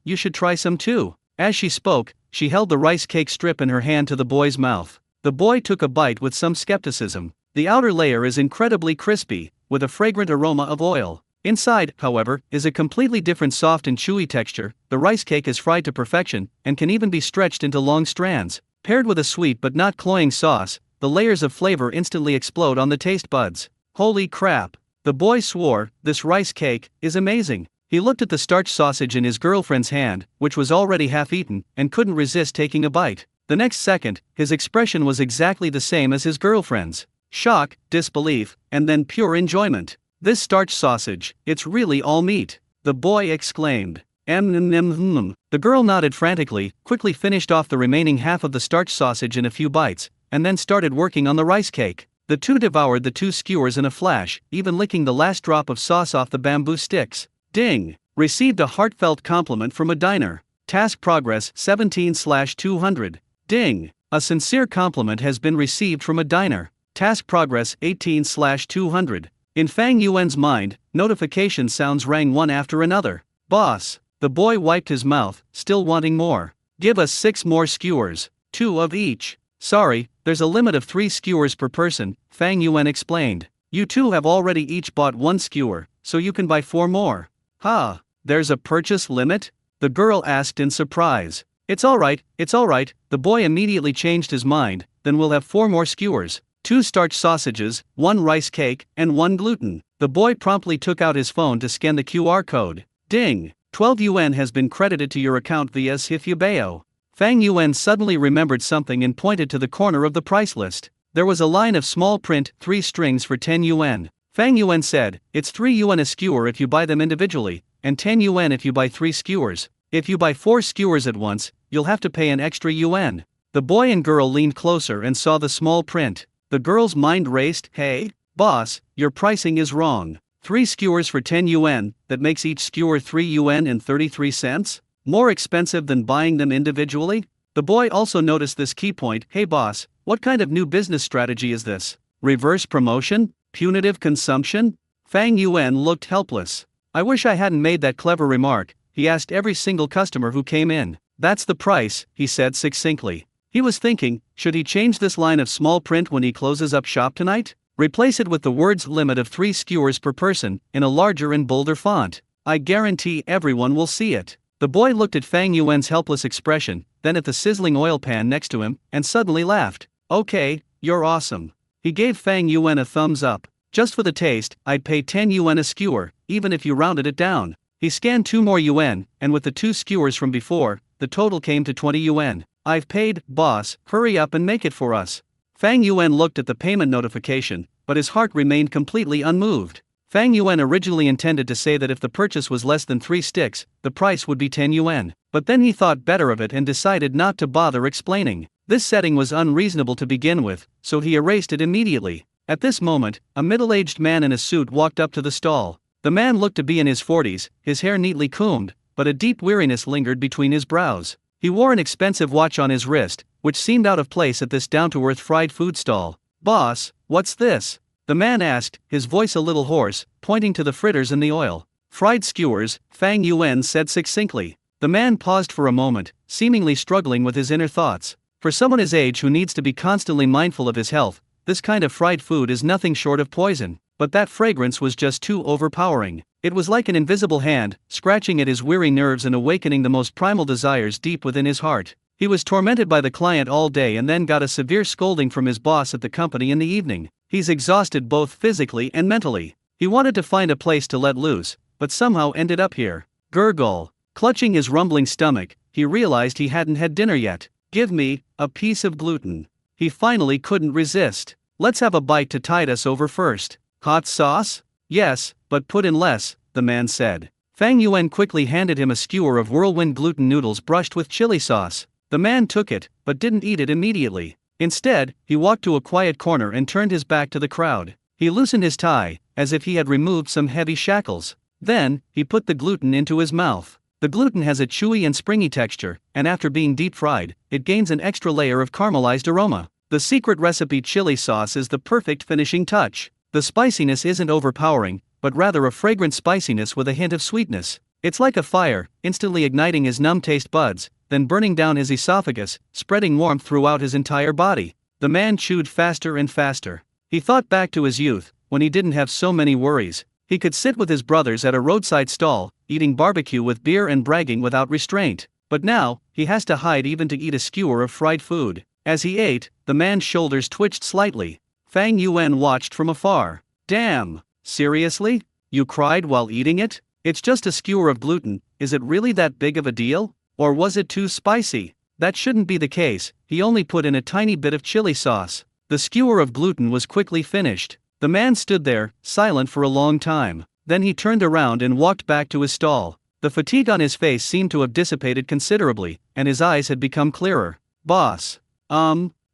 you should try some too. As she spoke, she held the rice cake strip in her hand to the boy's mouth. The boy took a bite with some skepticism. The outer layer is incredibly crispy, with a fragrant aroma of oil. Inside, however, is a completely different soft and chewy texture. The rice cake is fried to perfection, and can even be stretched into long strands. Paired with a sweet but not cloying sauce, the layers of flavor instantly explode on the taste buds. Holy crap! The boy swore, this rice cake is amazing. He looked at the starch sausage in his girlfriend's hand, which was already half-eaten, and couldn't resist taking a bite. The next second, his expression was exactly the same as his girlfriend's. Shock, disbelief, and then pure enjoyment. This starch sausage, it's really all meat, the boy exclaimed. The girl nodded frantically, quickly finished off the remaining half of the starch sausage in a few bites, and then started working on the rice cake. The two devoured the 2 skewers in a flash, even licking the last drop of sauce off the bamboo sticks. Ding! Received a heartfelt compliment from a diner. Task progress 17/200. Ding! A sincere compliment has been received from a diner. Task progress 18/200. In Fang Yuan's mind, notification sounds rang one after another. Boss! The boy wiped his mouth, still wanting more. Give us 6 more skewers, 2 of each. Sorry, there's a limit of 3 skewers per person, Fang Yuan explained. You 2 have already each bought 1 skewer, so you can buy 4 more. There's a purchase limit? The girl asked in surprise. It's alright, the boy immediately changed his mind. Then we'll have 4 more skewers, 2 starch sausages, 1 rice cake, and 1 gluten. The boy promptly took out his phone to scan the QR code. Ding! 12 yuan has been credited to your account via Sifubeo. Fang Yuan suddenly remembered something and pointed to the corner of the price list. There was a line of small print, 3 strings for 10 yuan. Fang Yuan said, it's 3 yuan a skewer if you buy them individually, and 10 yuan if you buy 3 skewers. If you buy 4 skewers at once, you'll have to pay an extra yuan. The boy and girl leaned closer and saw the small print. The girl's mind raced. Hey, boss, your pricing is wrong. 3 skewers for 10 yuan, that makes each skewer 3 yuan and 33 cents? More expensive than buying them individually? The boy also noticed this key point. Hey boss, what kind of new business strategy is this? Reverse promotion? Punitive consumption? Fang Yuan looked helpless. I wish I hadn't made that clever remark, he asked every single customer who came in. That's the price, he said succinctly. He was thinking, should he change this line of small print when he closes up shop tonight? Replace it with the words limit of 3 skewers per person, in a larger and bolder font. I guarantee everyone will see it. The boy looked at Fang Yuan's helpless expression, then at the sizzling oil pan next to him, and suddenly laughed. Okay, you're awesome. He gave Fang Yuan a thumbs up. Just for the taste, I'd pay 10 yuan a skewer, even if you rounded it down. He scanned 2 more yuan, and with the 2 skewers from before, the total came to 20 yuan. I've paid, boss, hurry up and make it for us. Fang Yuan looked at the payment notification, but his heart remained completely unmoved. Fang Yuan originally intended to say that if the purchase was less than 3 sticks, the price would be 10 yuan. But then he thought better of it and decided not to bother explaining. This setting was unreasonable to begin with, so he erased it immediately. At this moment, a middle-aged man in a suit walked up to the stall. The man looked to be in his 40s, his hair neatly combed, but a deep weariness lingered between his brows. He wore an expensive watch on his wrist, which seemed out of place at this down-to-earth fried food stall. Boss, what's this? The man asked, his voice a little hoarse, pointing to the fritters in the oil. Fried skewers, Fang Yuan said succinctly. The man paused for a moment, seemingly struggling with his inner thoughts. For someone his age who needs to be constantly mindful of his health, this kind of fried food is nothing short of poison. But that fragrance was just too overpowering. It was like an invisible hand, scratching at his weary nerves and awakening the most primal desires deep within his heart. He was tormented by the client all day and then got a severe scolding from his boss at the company in the evening. He's exhausted both physically and mentally. He wanted to find a place to let loose, but somehow ended up here. Gurgle. Clutching his rumbling stomach, he realized he hadn't had dinner yet. Give me a piece of gluten. He finally couldn't resist. Let's have a bite to tide us over first. Hot sauce? Yes, but put in less, the man said. Fang Yuan quickly handed him a skewer of whirlwind gluten noodles brushed with chili sauce. The man took it, but didn't eat it immediately. Instead, he walked to a quiet corner and turned his back to the crowd. He loosened his tie, as if he had removed some heavy shackles. Then, he put the gluten into his mouth. The gluten has a chewy and springy texture, and after being deep fried, it gains an extra layer of caramelized aroma. The secret recipe chili sauce is the perfect finishing touch. The spiciness isn't overpowering, but rather a fragrant spiciness with a hint of sweetness. It's like a fire, instantly igniting his numb taste buds, then burning down his esophagus, spreading warmth throughout his entire body. The man chewed faster and faster. He thought back to his youth, when he didn't have so many worries. He could sit with his brothers at a roadside stall, eating barbecue with beer and bragging without restraint. But now, he has to hide even to eat a skewer of fried food. As he ate, the man's shoulders twitched slightly. Fang Yuan watched from afar. Damn! Seriously? You cried while eating it? It's just a skewer of gluten, is it really that big of a deal? Or was it too spicy? That shouldn't be the case, he only put in a tiny bit of chili sauce. The skewer of gluten was quickly finished. The man stood there, silent for a long time. Then he turned around and walked back to his stall. The fatigue on his face seemed to have dissipated considerably, and his eyes had become clearer. Boss.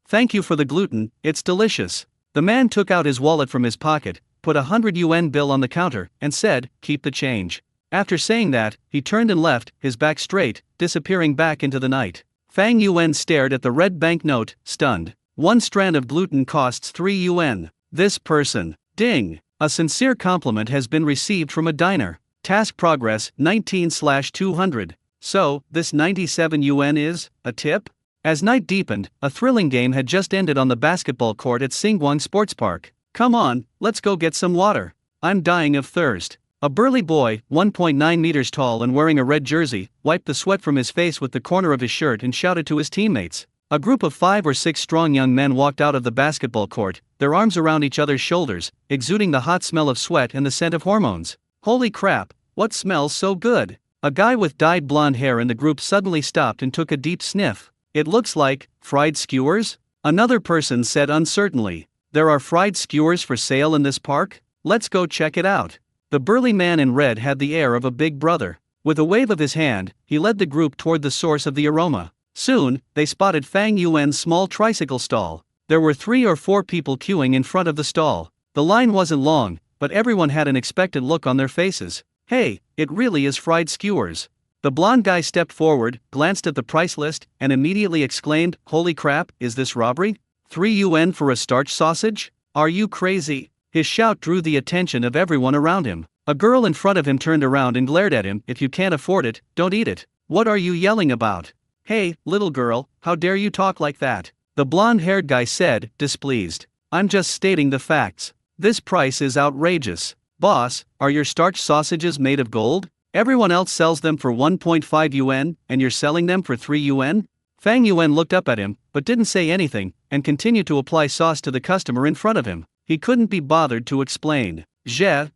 Thank you for the gluten, it's delicious. The man took out his wallet from his pocket, put a 100 yuan bill on the counter, and said, keep the change. After saying that, he turned and left, his back straight, disappearing back into the night. Fang Yuan stared at the red banknote, stunned. One strand of gluten costs 3 yuan. This person. Ding! A sincere compliment has been received from a diner. Task progress 19/200. So, this 97 yuan is a tip? As night deepened, a thrilling game had just ended on the basketball court at Singguang Sports Park. Come on, let's go get some water. I'm dying of thirst. A burly boy, 1.9 meters tall and wearing a red jersey, wiped the sweat from his face with the corner of his shirt and shouted to his teammates. A group of 5 or 6 strong young men walked out of the basketball court, their arms around each other's shoulders, exuding the hot smell of sweat and the scent of hormones. Holy crap, what smells so good? A guy with dyed blonde hair in the group suddenly stopped and took a deep sniff. It looks like fried skewers? Another person said uncertainly. There are fried skewers for sale in this park? Let's go check it out. The burly man in red had the air of a big brother. With a wave of his hand, he led the group toward the source of the aroma. Soon, they spotted Fang Yuan's small tricycle stall. There were 3 or 4 people queuing in front of the stall. The line wasn't long, but everyone had an expectant look on their faces. Hey, it really is fried skewers. The blonde guy stepped forward, glanced at the price list, and immediately exclaimed, holy crap, is this robbery? 3 yuan for a starch sausage? Are you crazy? His shout drew the attention of everyone around him. A girl in front of him turned around and glared at him. If you can't afford it, don't eat it. What are you yelling about? Hey, little girl, how dare you talk like that? The blonde-haired guy said, displeased. I'm just stating the facts. This price is outrageous. Boss, are your starch sausages made of gold? Everyone else sells them for 1.5 yuan, and you're selling them for 3 yuan? Fang Yuan looked up at him, but didn't say anything, and continued to apply sauce to the customer in front of him. He couldn't be bothered to explain.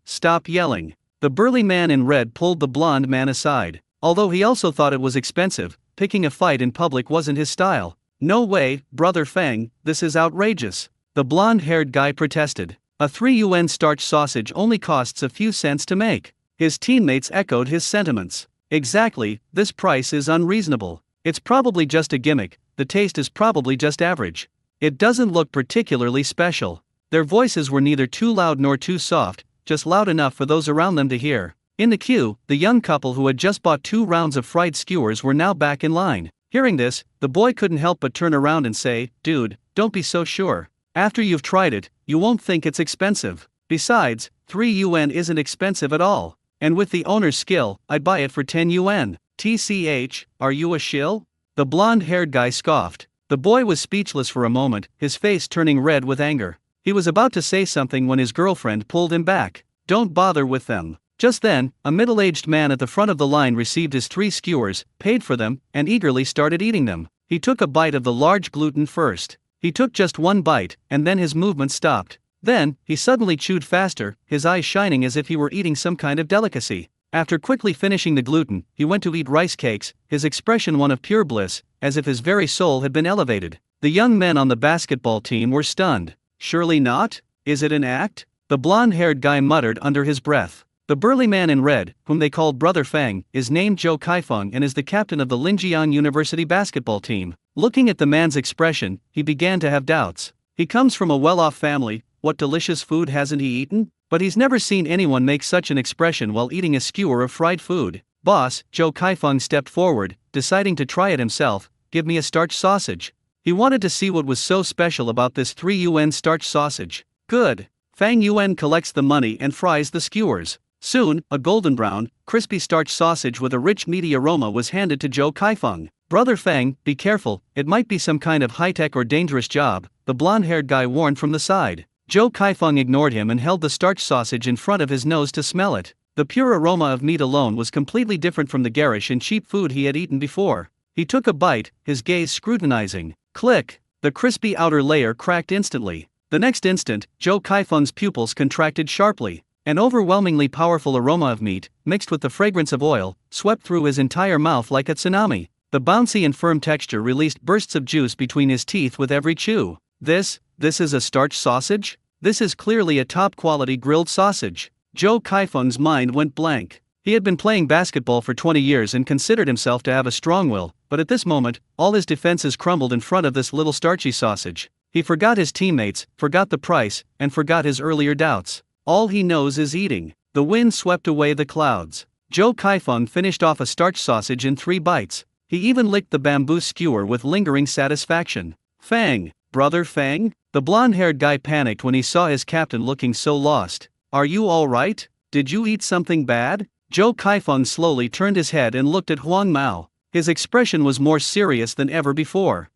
Stop yelling. The burly man in red pulled the blonde man aside. Although he also thought it was expensive, picking a fight in public wasn't his style. No way, brother Fang, this is outrageous. The blonde-haired guy protested. A 3 yuan starch sausage only costs a few cents to make. His teammates echoed his sentiments. Exactly, this price is unreasonable. It's probably just a gimmick, the taste is probably just average. It doesn't look particularly special. Their voices were neither too loud nor too soft, just loud enough for those around them to hear. In the queue, the young couple who had just bought 2 rounds of fried skewers were now back in line. Hearing this, the boy couldn't help but turn around and say, dude, don't be so sure. After you've tried it, you won't think it's expensive. Besides, 3 yuan isn't expensive at all. And with the owner's skill, I'd buy it for 10 yuan. TCH, are you a shill? The blonde-haired guy scoffed. The boy was speechless for a moment, his face turning red with anger. He was about to say something when his girlfriend pulled him back. Don't bother with them. Just then, a middle-aged man at the front of the line received his 3 skewers, paid for them, and eagerly started eating them. He took a bite of the large gluten first. He took just one bite, and then his movement stopped. Then, he suddenly chewed faster, his eyes shining as if he were eating some kind of delicacy. After quickly finishing the gluten, he went to eat rice cakes, his expression one of pure bliss, as if his very soul had been elevated. The young men on the basketball team were stunned. Surely not? Is it an act? The blonde-haired guy muttered under his breath. The burly man in red, whom they called Brother Fang, is named Zhou Kaifeng and is the captain of the Linjiang University basketball team. Looking at the man's expression, he began to have doubts. He comes from a well-off family. What delicious food hasn't he eaten? But he's never seen anyone make such an expression while eating a skewer of fried food. Boss, Zhou Kaifeng stepped forward, deciding to try it himself. Give me a starch sausage. He wanted to see what was so special about this 3 yuan starch sausage. Good. Fang Yuan collects the money and fries the skewers. Soon, a golden brown, crispy starch sausage with a rich meaty aroma was handed to Zhou Kaifeng. Brother Fang, be careful, it might be some kind of high-tech or dangerous job, the blonde-haired guy warned from the side. Zhou Kaifeng ignored him and held the starch sausage in front of his nose to smell it. The pure aroma of meat alone was completely different from the garish and cheap food he had eaten before. He took a bite, his gaze scrutinizing. Click! The crispy outer layer cracked instantly. The next instant, Zhou Kaifeng's pupils contracted sharply. An overwhelmingly powerful aroma of meat, mixed with the fragrance of oil, swept through his entire mouth like a tsunami. The bouncy and firm texture released bursts of juice between his teeth with every chew. This is a starch sausage? This is clearly a top-quality grilled sausage. Zhou Kaifeng's mind went blank. He had been playing basketball for 20 years and considered himself to have a strong will, but at this moment, all his defenses crumbled in front of this little starchy sausage. He forgot his teammates, forgot the price, and forgot his earlier doubts. All he knows is eating. The wind swept away the clouds. Zhou Kaifeng finished off a starch sausage in 3 bites. He even licked the bamboo skewer with lingering satisfaction. Fang, Brother Fang? The blonde-haired guy panicked when he saw his captain looking so lost. Are you all right? Did you eat something bad? Zhou Kaifeng slowly turned his head and looked at Huang Mao. His expression was more serious than ever before.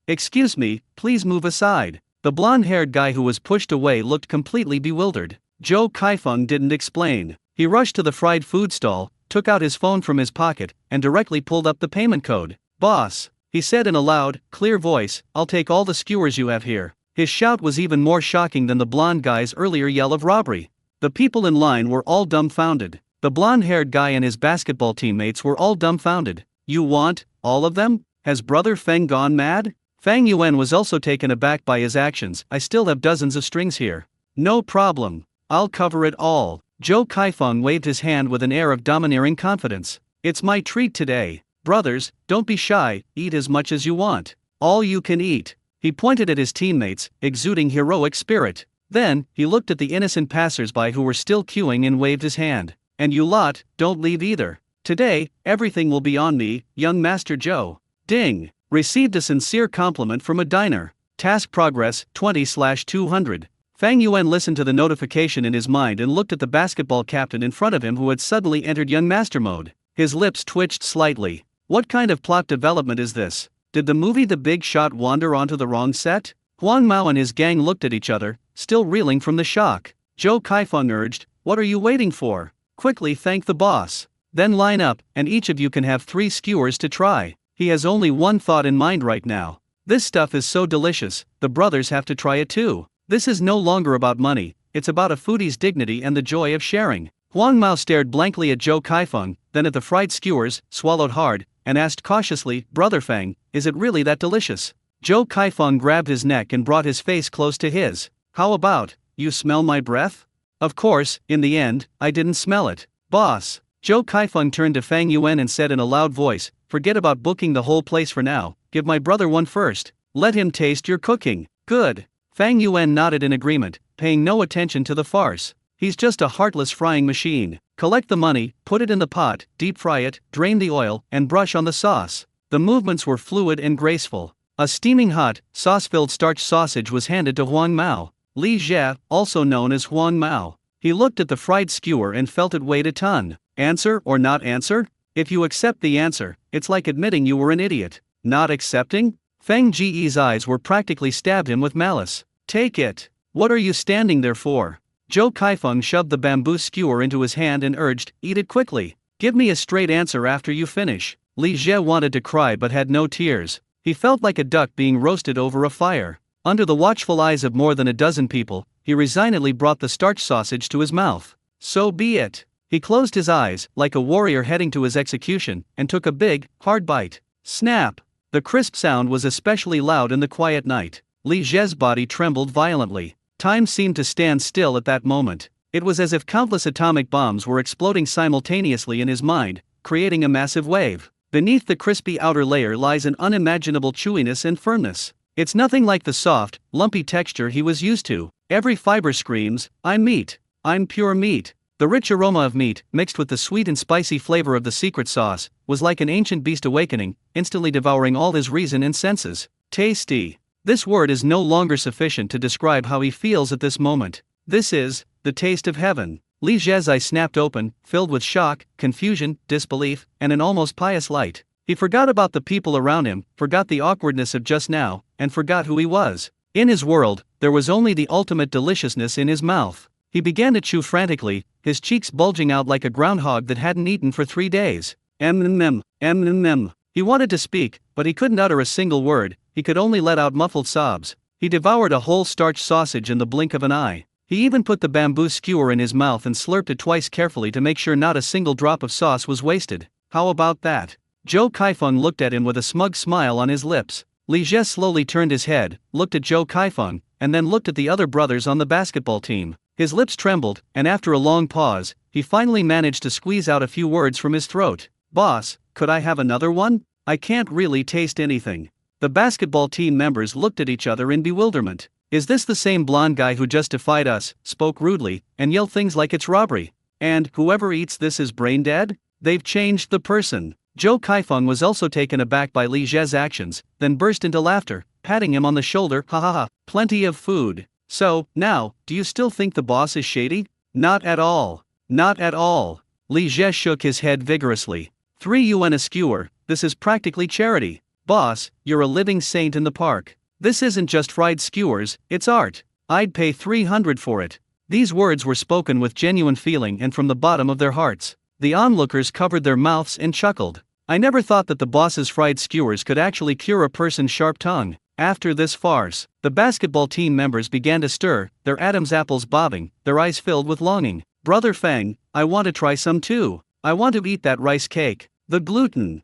Excuse me, please move aside. The blonde-haired guy who was pushed away looked completely bewildered. Zhou Kaifeng didn't explain. He rushed to the fried food stall, took out his phone from his pocket, and directly pulled up the payment code. Boss, he said in a loud, clear voice, I'll take all the skewers you have here. His shout was even more shocking than the blonde guy's earlier yell of robbery. The people in line were all dumbfounded. The blonde-haired guy and his basketball teammates were all dumbfounded. You want all of them? Has Brother Feng gone mad? Fang Yuan was also taken aback by his actions. I still have dozens of strings here. No problem. I'll cover it all. Zhou Kaifeng waved his hand with an air of domineering confidence. It's my treat today. Brothers, don't be shy, eat as much as you want. All you can eat. He pointed at his teammates, exuding heroic spirit. Then, he looked at the innocent passers-by who were still queuing and waved his hand. And you lot, don't leave either. Today, everything will be on me, young Master Zhou. Ding! Received a sincere compliment from a diner. Task progress, 20/200. Fang Yuan listened to the notification in his mind and looked at the basketball captain in front of him who had suddenly entered young master mode. His lips twitched slightly. What kind of plot development is this? Did the movie The Big Shot wander onto the wrong set? Huang Mao and his gang looked at each other, still reeling from the shock. Zhou Kaifeng urged, what are you waiting for? Quickly thank the boss. Then line up, and each of you can have 3 skewers to try. He has only one thought in mind right now. This stuff is so delicious, the brothers have to try it too. This is no longer about money, it's about a foodie's dignity and the joy of sharing. Huang Mao stared blankly at Zhou Kaifeng, then at the fried skewers, swallowed hard, and asked cautiously, Brother Fang, is it really that delicious? Zhou Kaifeng grabbed his neck and brought his face close to his. How about, you smell my breath? Of course, in the end, I didn't smell it. Boss. Zhou Kaifeng turned to Fang Yuan and said in a loud voice, forget about booking the whole place for now, give my brother one first. Let him taste your cooking. Good. Fang Yuan nodded in agreement, paying no attention to the farce. He's just a heartless frying machine. Collect the money, put it in the pot, deep fry it, drain the oil, and brush on the sauce. The movements were fluid and graceful. A steaming hot, sauce-filled starch sausage was handed to Huang Mao. Li Jie, also known as Huang Mao. He looked at the fried skewer and felt it weighed a ton. Answer or not answer? If you accept the answer, it's like admitting you were an idiot. Not accepting? Feng Ji's eyes were practically stabbed him with malice. Take it. What are you standing there for? Zhou Kaifeng shoved the bamboo skewer into his hand and urged, eat it quickly. Give me a straight answer after you finish. Li Jie wanted to cry but had no tears. He felt like a duck being roasted over a fire. Under the watchful eyes of more than a dozen people, he resignedly brought the starch sausage to his mouth. So be it. He closed his eyes, like a warrior heading to his execution, and took a big, hard bite. Snap! The crisp sound was especially loud in the quiet night. Li Zhe's body trembled violently. Time seemed to stand still at that moment. It was as if countless atomic bombs were exploding simultaneously in his mind, creating a massive wave. Beneath the crispy outer layer lies an unimaginable chewiness and firmness. It's nothing like the soft, lumpy texture he was used to. Every fiber screams, "I'm meat. I'm pure meat." The rich aroma of meat, mixed with the sweet and spicy flavor of the secret sauce, was like an ancient beast awakening, instantly devouring all his reason and senses. Tasty. This word is no longer sufficient to describe how he feels at this moment. This is the taste of heaven. Li Zhe's eyes snapped open, filled with shock, confusion, disbelief, and an almost pious light. He forgot about the people around him, forgot the awkwardness of just now, and forgot who he was. In his world, there was only the ultimate deliciousness in his mouth. He began to chew frantically, his cheeks bulging out like a groundhog that hadn't eaten for 3 days. He wanted to speak, but he couldn't utter a single word. He could only let out muffled sobs. He devoured a whole starch sausage in the blink of an eye. He even put the bamboo skewer in his mouth and slurped it twice carefully to make sure not a single drop of sauce was wasted. How about that? Zhou Kaifeng looked at him with a smug smile on his lips. Li Zhe slowly turned his head, looked at Zhou Kaifeng, and then looked at the other brothers on the basketball team. His lips trembled, and after a long pause, he finally managed to squeeze out a few words from his throat. "Boss, could I have another one? I can't really taste anything." The basketball team members looked at each other in bewilderment. "Is this the same blonde guy who just defied us, spoke rudely, and yelled things like it's robbery? And whoever eats this is brain dead? They've changed the person." Zhou Kaifeng was also taken aback by Li Zhe's actions, then burst into laughter, patting him on the shoulder. "Ha ha ha, plenty of food. So, now, do you still think the boss is shady?" "Not at all. Not at all." Li Zhe shook his head vigorously. 3 yuan a skewer, this is practically charity. Boss, you're a living saint in the park. This isn't just fried skewers, it's art. I'd pay 300 for it. These words were spoken with genuine feeling and from the bottom of their hearts. The onlookers covered their mouths and chuckled. I never thought that the boss's fried skewers could actually cure a person's sharp tongue. After this farce, the basketball team members began to stir, their Adam's apples bobbing, their eyes filled with longing. "Brother Feng, I want to try some too. I want to eat that rice cake. The gluten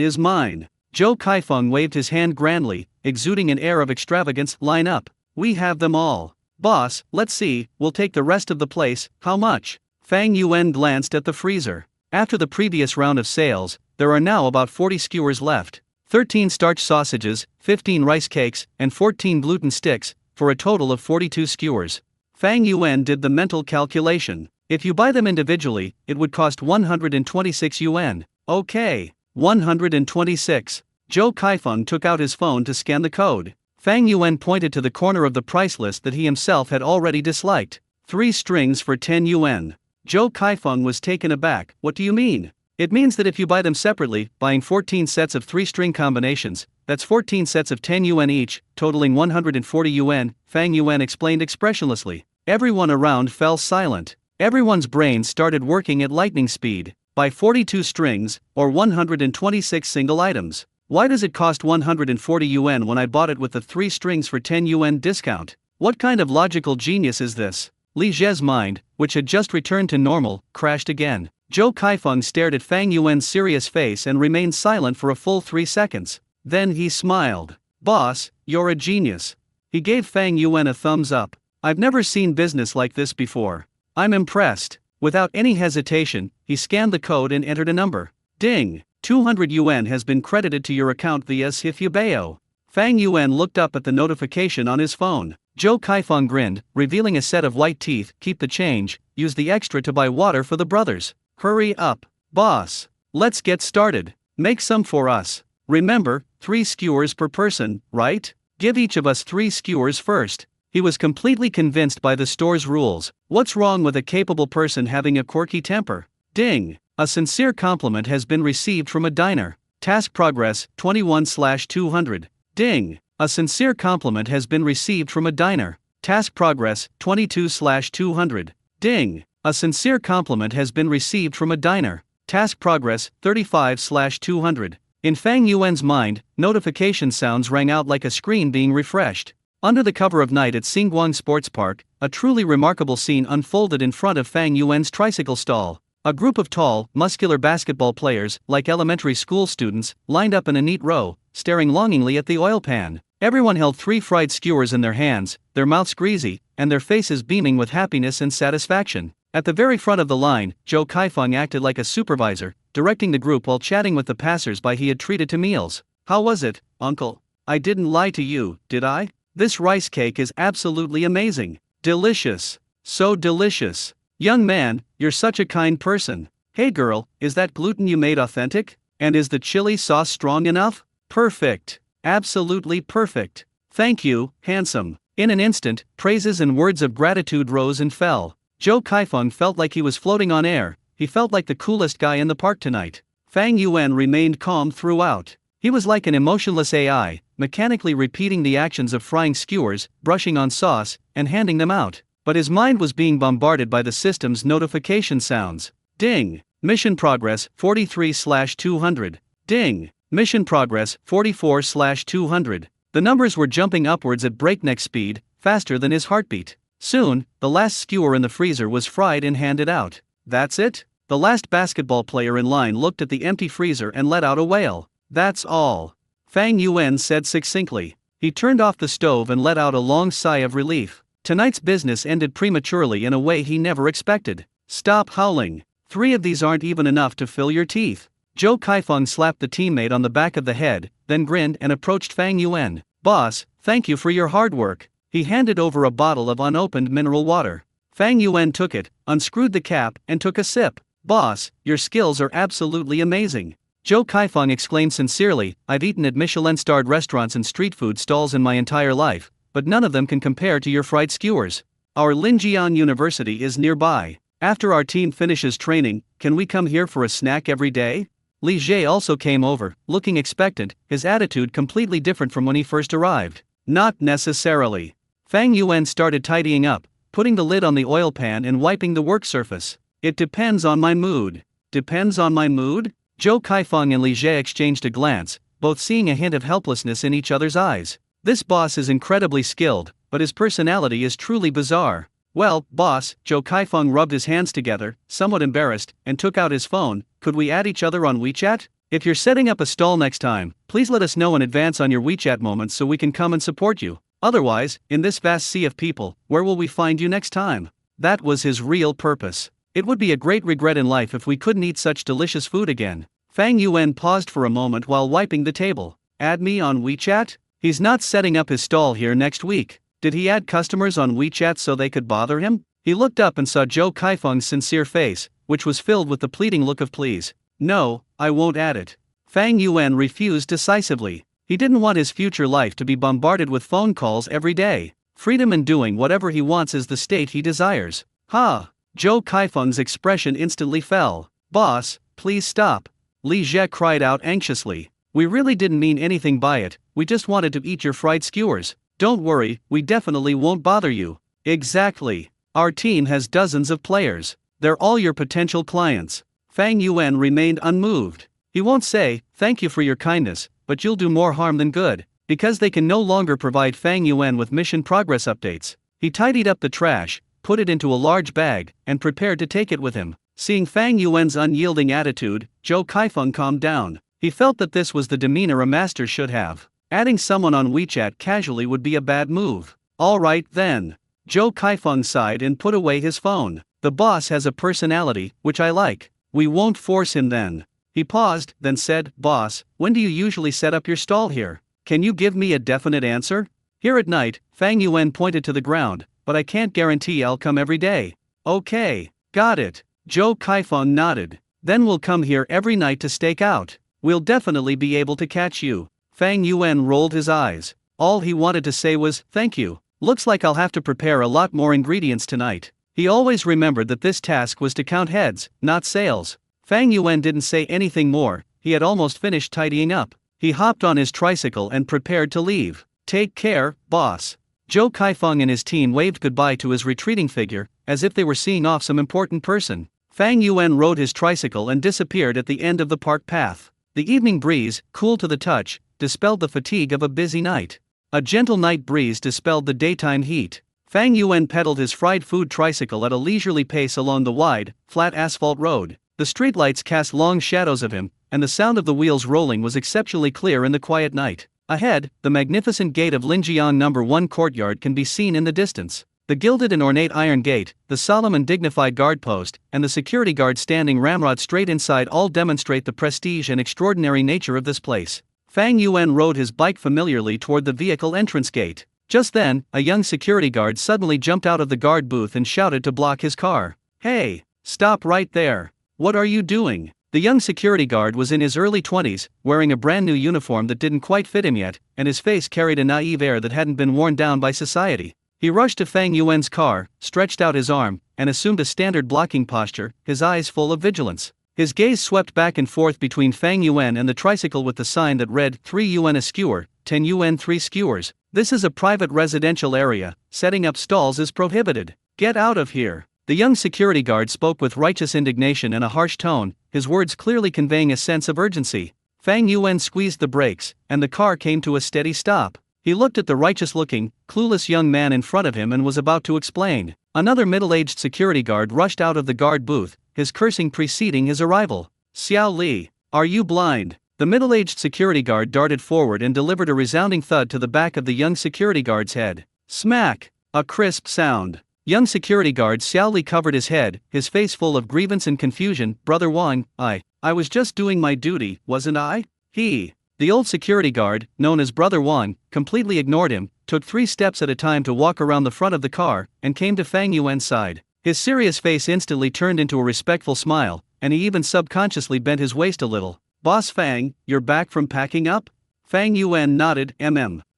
is mine." Zhou Kaifeng waved his hand grandly, exuding an air of extravagance. "Line up. We have them all. Boss, let's see, we'll take the rest of the place. How much?" Fang Yuan glanced at the freezer. After the previous round of sales, there are now about 40 skewers left. 13 starch sausages, 15 rice cakes, and 14 gluten sticks, for a total of 42 skewers. Fang Yuan did the mental calculation. If you buy them individually, it would cost 126 yuan. Okay, 126. Zhou Kaifeng took out his phone to scan the code. Fang Yuan pointed to the corner of the price list that he himself had already disliked. 3 strings for 10 yuan. Zhou Kaifeng was taken aback. "What do you mean?" "It means that if you buy them separately, buying 14 sets of 3-string combinations, that's 14 sets of 10 yuan each, totaling 140 yuan, Fang Yuan explained expressionlessly. Everyone around fell silent. Everyone's brains started working at lightning speed. Buy 42 strings, or 126 single items. Why does it cost 140 yuan when I bought it with the 3 strings for 10 yuan discount? What kind of logical genius is this?" Li Zhe's mind, which had just returned to normal, crashed again. Zhou Kaifeng stared at Fang Yuan's serious face and remained silent for a full 3 seconds. Then he smiled. "Boss, you're a genius." He gave Fang Yuan a thumbs up. "I've never seen business like this before. I'm impressed." Without any hesitation, he scanned the code and entered a number. Ding! 200 yuan has been credited to your account via Sifubeo. Fang Yuan looked up at the notification on his phone. Zhou Kaifeng grinned, revealing a set of white teeth. "Keep the change, use the extra to buy water for the brothers." "Hurry up, boss. Let's get started. Make some for us. Remember, 3 skewers per person, right? Give each of us 3 skewers first." He was completely convinced by the store's rules. What's wrong with a capable person having a quirky temper? Ding! A sincere compliment has been received from a diner. Task progress 21/200. Ding! A sincere compliment has been received from a diner. Task progress 22/200. Ding! A sincere compliment has been received from a diner. Task progress 35/200. In Fang Yuan's mind, notification sounds rang out like a screen being refreshed. Under the cover of night at Xinguang Sports Park, a truly remarkable scene unfolded in front of Fang Yuan's tricycle stall. A group of tall, muscular basketball players, like elementary school students, lined up in a neat row, staring longingly at the oil pan. Everyone held 3 fried skewers in their hands, their mouths greasy, and their faces beaming with happiness and satisfaction. At the very front of the line, Zhou Kaifeng acted like a supervisor, directing the group while chatting with the passers-by he had treated to meals. "How was it, uncle? I didn't lie to you, did I? This rice cake is absolutely amazing. Delicious. So delicious. Young man, you're such a kind person. Hey girl, is that gluten you made authentic? And is the chili sauce strong enough? Perfect. Absolutely perfect. Thank you, handsome." In an instant, praises and words of gratitude rose and fell. Zhou Kaifeng felt like he was floating on air. He felt like the coolest guy in the park tonight. Fang Yuan remained calm throughout. He was like an emotionless AI, mechanically repeating the actions of frying skewers, brushing on sauce, and handing them out. But his mind was being bombarded by the system's notification sounds. Ding! Mission progress 43/200. Ding! Mission progress 44/200. The numbers were jumping upwards at breakneck speed, faster than his heartbeat. Soon, the last skewer in the freezer was fried and handed out. That's it? The last basketball player in line looked at the empty freezer and let out a wail. "That's all," Fang Yuan said succinctly. He turned off the stove and let out a long sigh of relief. Tonight's business ended prematurely in a way he never expected. "Stop howling. 3 of these aren't even enough to fill your teeth." Zhou Kaifeng slapped the teammate on the back of the head, then grinned and approached Fang Yuan. "Boss, thank you for your hard work." He handed over a bottle of unopened mineral water. Fang Yuan took it, unscrewed the cap, and took a sip. "Boss, your skills are absolutely amazing." Zhou Kaifeng exclaimed sincerely, "I've eaten at Michelin-starred restaurants and street food stalls in my entire life, but none of them can compare to your fried skewers. Our Linjiang University is nearby. After our team finishes training, can we come here for a snack every day?" Li Jie also came over, looking expectant, his attitude completely different from when he first arrived. "Not necessarily." Fang Yuan started tidying up, putting the lid on the oil pan and wiping the work surface. "It depends on my mood." "Depends on my mood?" Zhou Kaifeng and Li Jie exchanged a glance, both seeing a hint of helplessness in each other's eyes. This boss is incredibly skilled, but his personality is truly bizarre. "Well, boss," Zhou Kaifeng rubbed his hands together, somewhat embarrassed, and took out his phone. "Could we add each other on WeChat? If you're setting up a stall next time, please let us know in advance on your WeChat moments so we can come and support you. Otherwise, in this vast sea of people, where will we find you next time?" That was his real purpose. It would be a great regret in life if we couldn't eat such delicious food again. Fang Yuan paused for a moment while wiping the table. "Add me on WeChat?" He's not setting up his stall here next week. Did he add customers on WeChat so they could bother him? He looked up and saw Zhou Kaifeng's sincere face, which was filled with the pleading look of please. "No, I won't add it." Fang Yuan refused decisively. He didn't want his future life to be bombarded with phone calls every day. Freedom in doing whatever he wants is the state he desires. "Ha!" Zhou Kaifeng's expression instantly fell. "Boss, please stop." Li Jie cried out anxiously. "We really didn't mean anything by it, we just wanted to eat your fried skewers. Don't worry, we definitely won't bother you." "Exactly. Our team has dozens of players. They're all your potential clients." Fang Yuan remained unmoved. He won't say, "Thank you for your kindness, but you'll do more harm than good," because they can no longer provide Fang Yuan with mission progress updates. He tidied up the trash, put it into a large bag, and prepared to take it with him. Seeing Fang Yuan's unyielding attitude, Zhou Kaifeng calmed down. He felt that this was the demeanor a master should have. Adding someone on WeChat casually would be a bad move. "All right then." Zhou Kaifeng sighed and put away his phone. "The boss has a personality, which I like. We won't force him then." He paused, then said, "Boss, when do you usually set up your stall here? Can you give me a definite answer?" "Here at night," Fang Yuan pointed to the ground, "but I can't guarantee I'll come every day." "Okay, got it." Zhou Kaifeng nodded. "Then we'll come here every night to stake out. We'll definitely be able to catch you." Fang Yuan rolled his eyes. All he wanted to say was, "Thank you. Looks like I'll have to prepare a lot more ingredients tonight." He always remembered that this task was to count heads, not sales. Fang Yuan didn't say anything more, he had almost finished tidying up. He hopped on his tricycle and prepared to leave. "Take care, boss." Zhou Kaifeng and his team waved goodbye to his retreating figure, as if they were seeing off some important person. Fang Yuan rode his tricycle and disappeared at the end of the park path. The evening breeze, cool to the touch, dispelled the fatigue of a busy night. A gentle night breeze dispelled the daytime heat. Fang Yuan pedaled his fried food tricycle at a leisurely pace along the wide, flat asphalt road. The streetlights cast long shadows of him, and the sound of the wheels rolling was exceptionally clear in the quiet night. Ahead, the magnificent gate of Linjiang No. 1 courtyard can be seen in the distance. The gilded and ornate iron gate, the solemn and dignified guard post, and the security guard standing ramrod straight inside all demonstrate the prestige and extraordinary nature of this place. Fang Yuan rode his bike familiarly toward the vehicle entrance gate. Just then, a young security guard suddenly jumped out of the guard booth and shouted to block his car. "Hey! Stop right there! What are you doing?" The young security guard was in his early 20s, wearing a brand new uniform that didn't quite fit him yet, and his face carried a naive air that hadn't been worn down by society. He rushed to Fang Yuan's car, stretched out his arm, and assumed a standard blocking posture, his eyes full of vigilance. His gaze swept back and forth between Fang Yuan and the tricycle with the sign that read 3 yuan a skewer, 10 yuan 3 skewers. "This is a private residential area, setting up stalls is prohibited. Get out of here." The young security guard spoke with righteous indignation in a harsh tone, his words clearly conveying a sense of urgency. Fang Yuan squeezed the brakes, and the car came to a steady stop. He looked at the righteous-looking, clueless young man in front of him and was about to explain. Another middle-aged security guard rushed out of the guard booth, his cursing preceding his arrival. "Xiao Li, are you blind?" The middle-aged security guard darted forward and delivered a resounding thud to the back of the young security guard's head. Smack! A crisp sound. Young security guard Xiao Li covered his head, his face full of grievance and confusion. "Brother Wang, I was just doing my duty, wasn't I?" The old security guard, known as Brother Wang, completely ignored him, took 3 steps at a time to walk around the front of the car, and came to Fang Yuan's side. His serious face instantly turned into a respectful smile, and he even subconsciously bent his waist a little. "Boss Fang, you're back from packing up?" Fang Yuan nodded.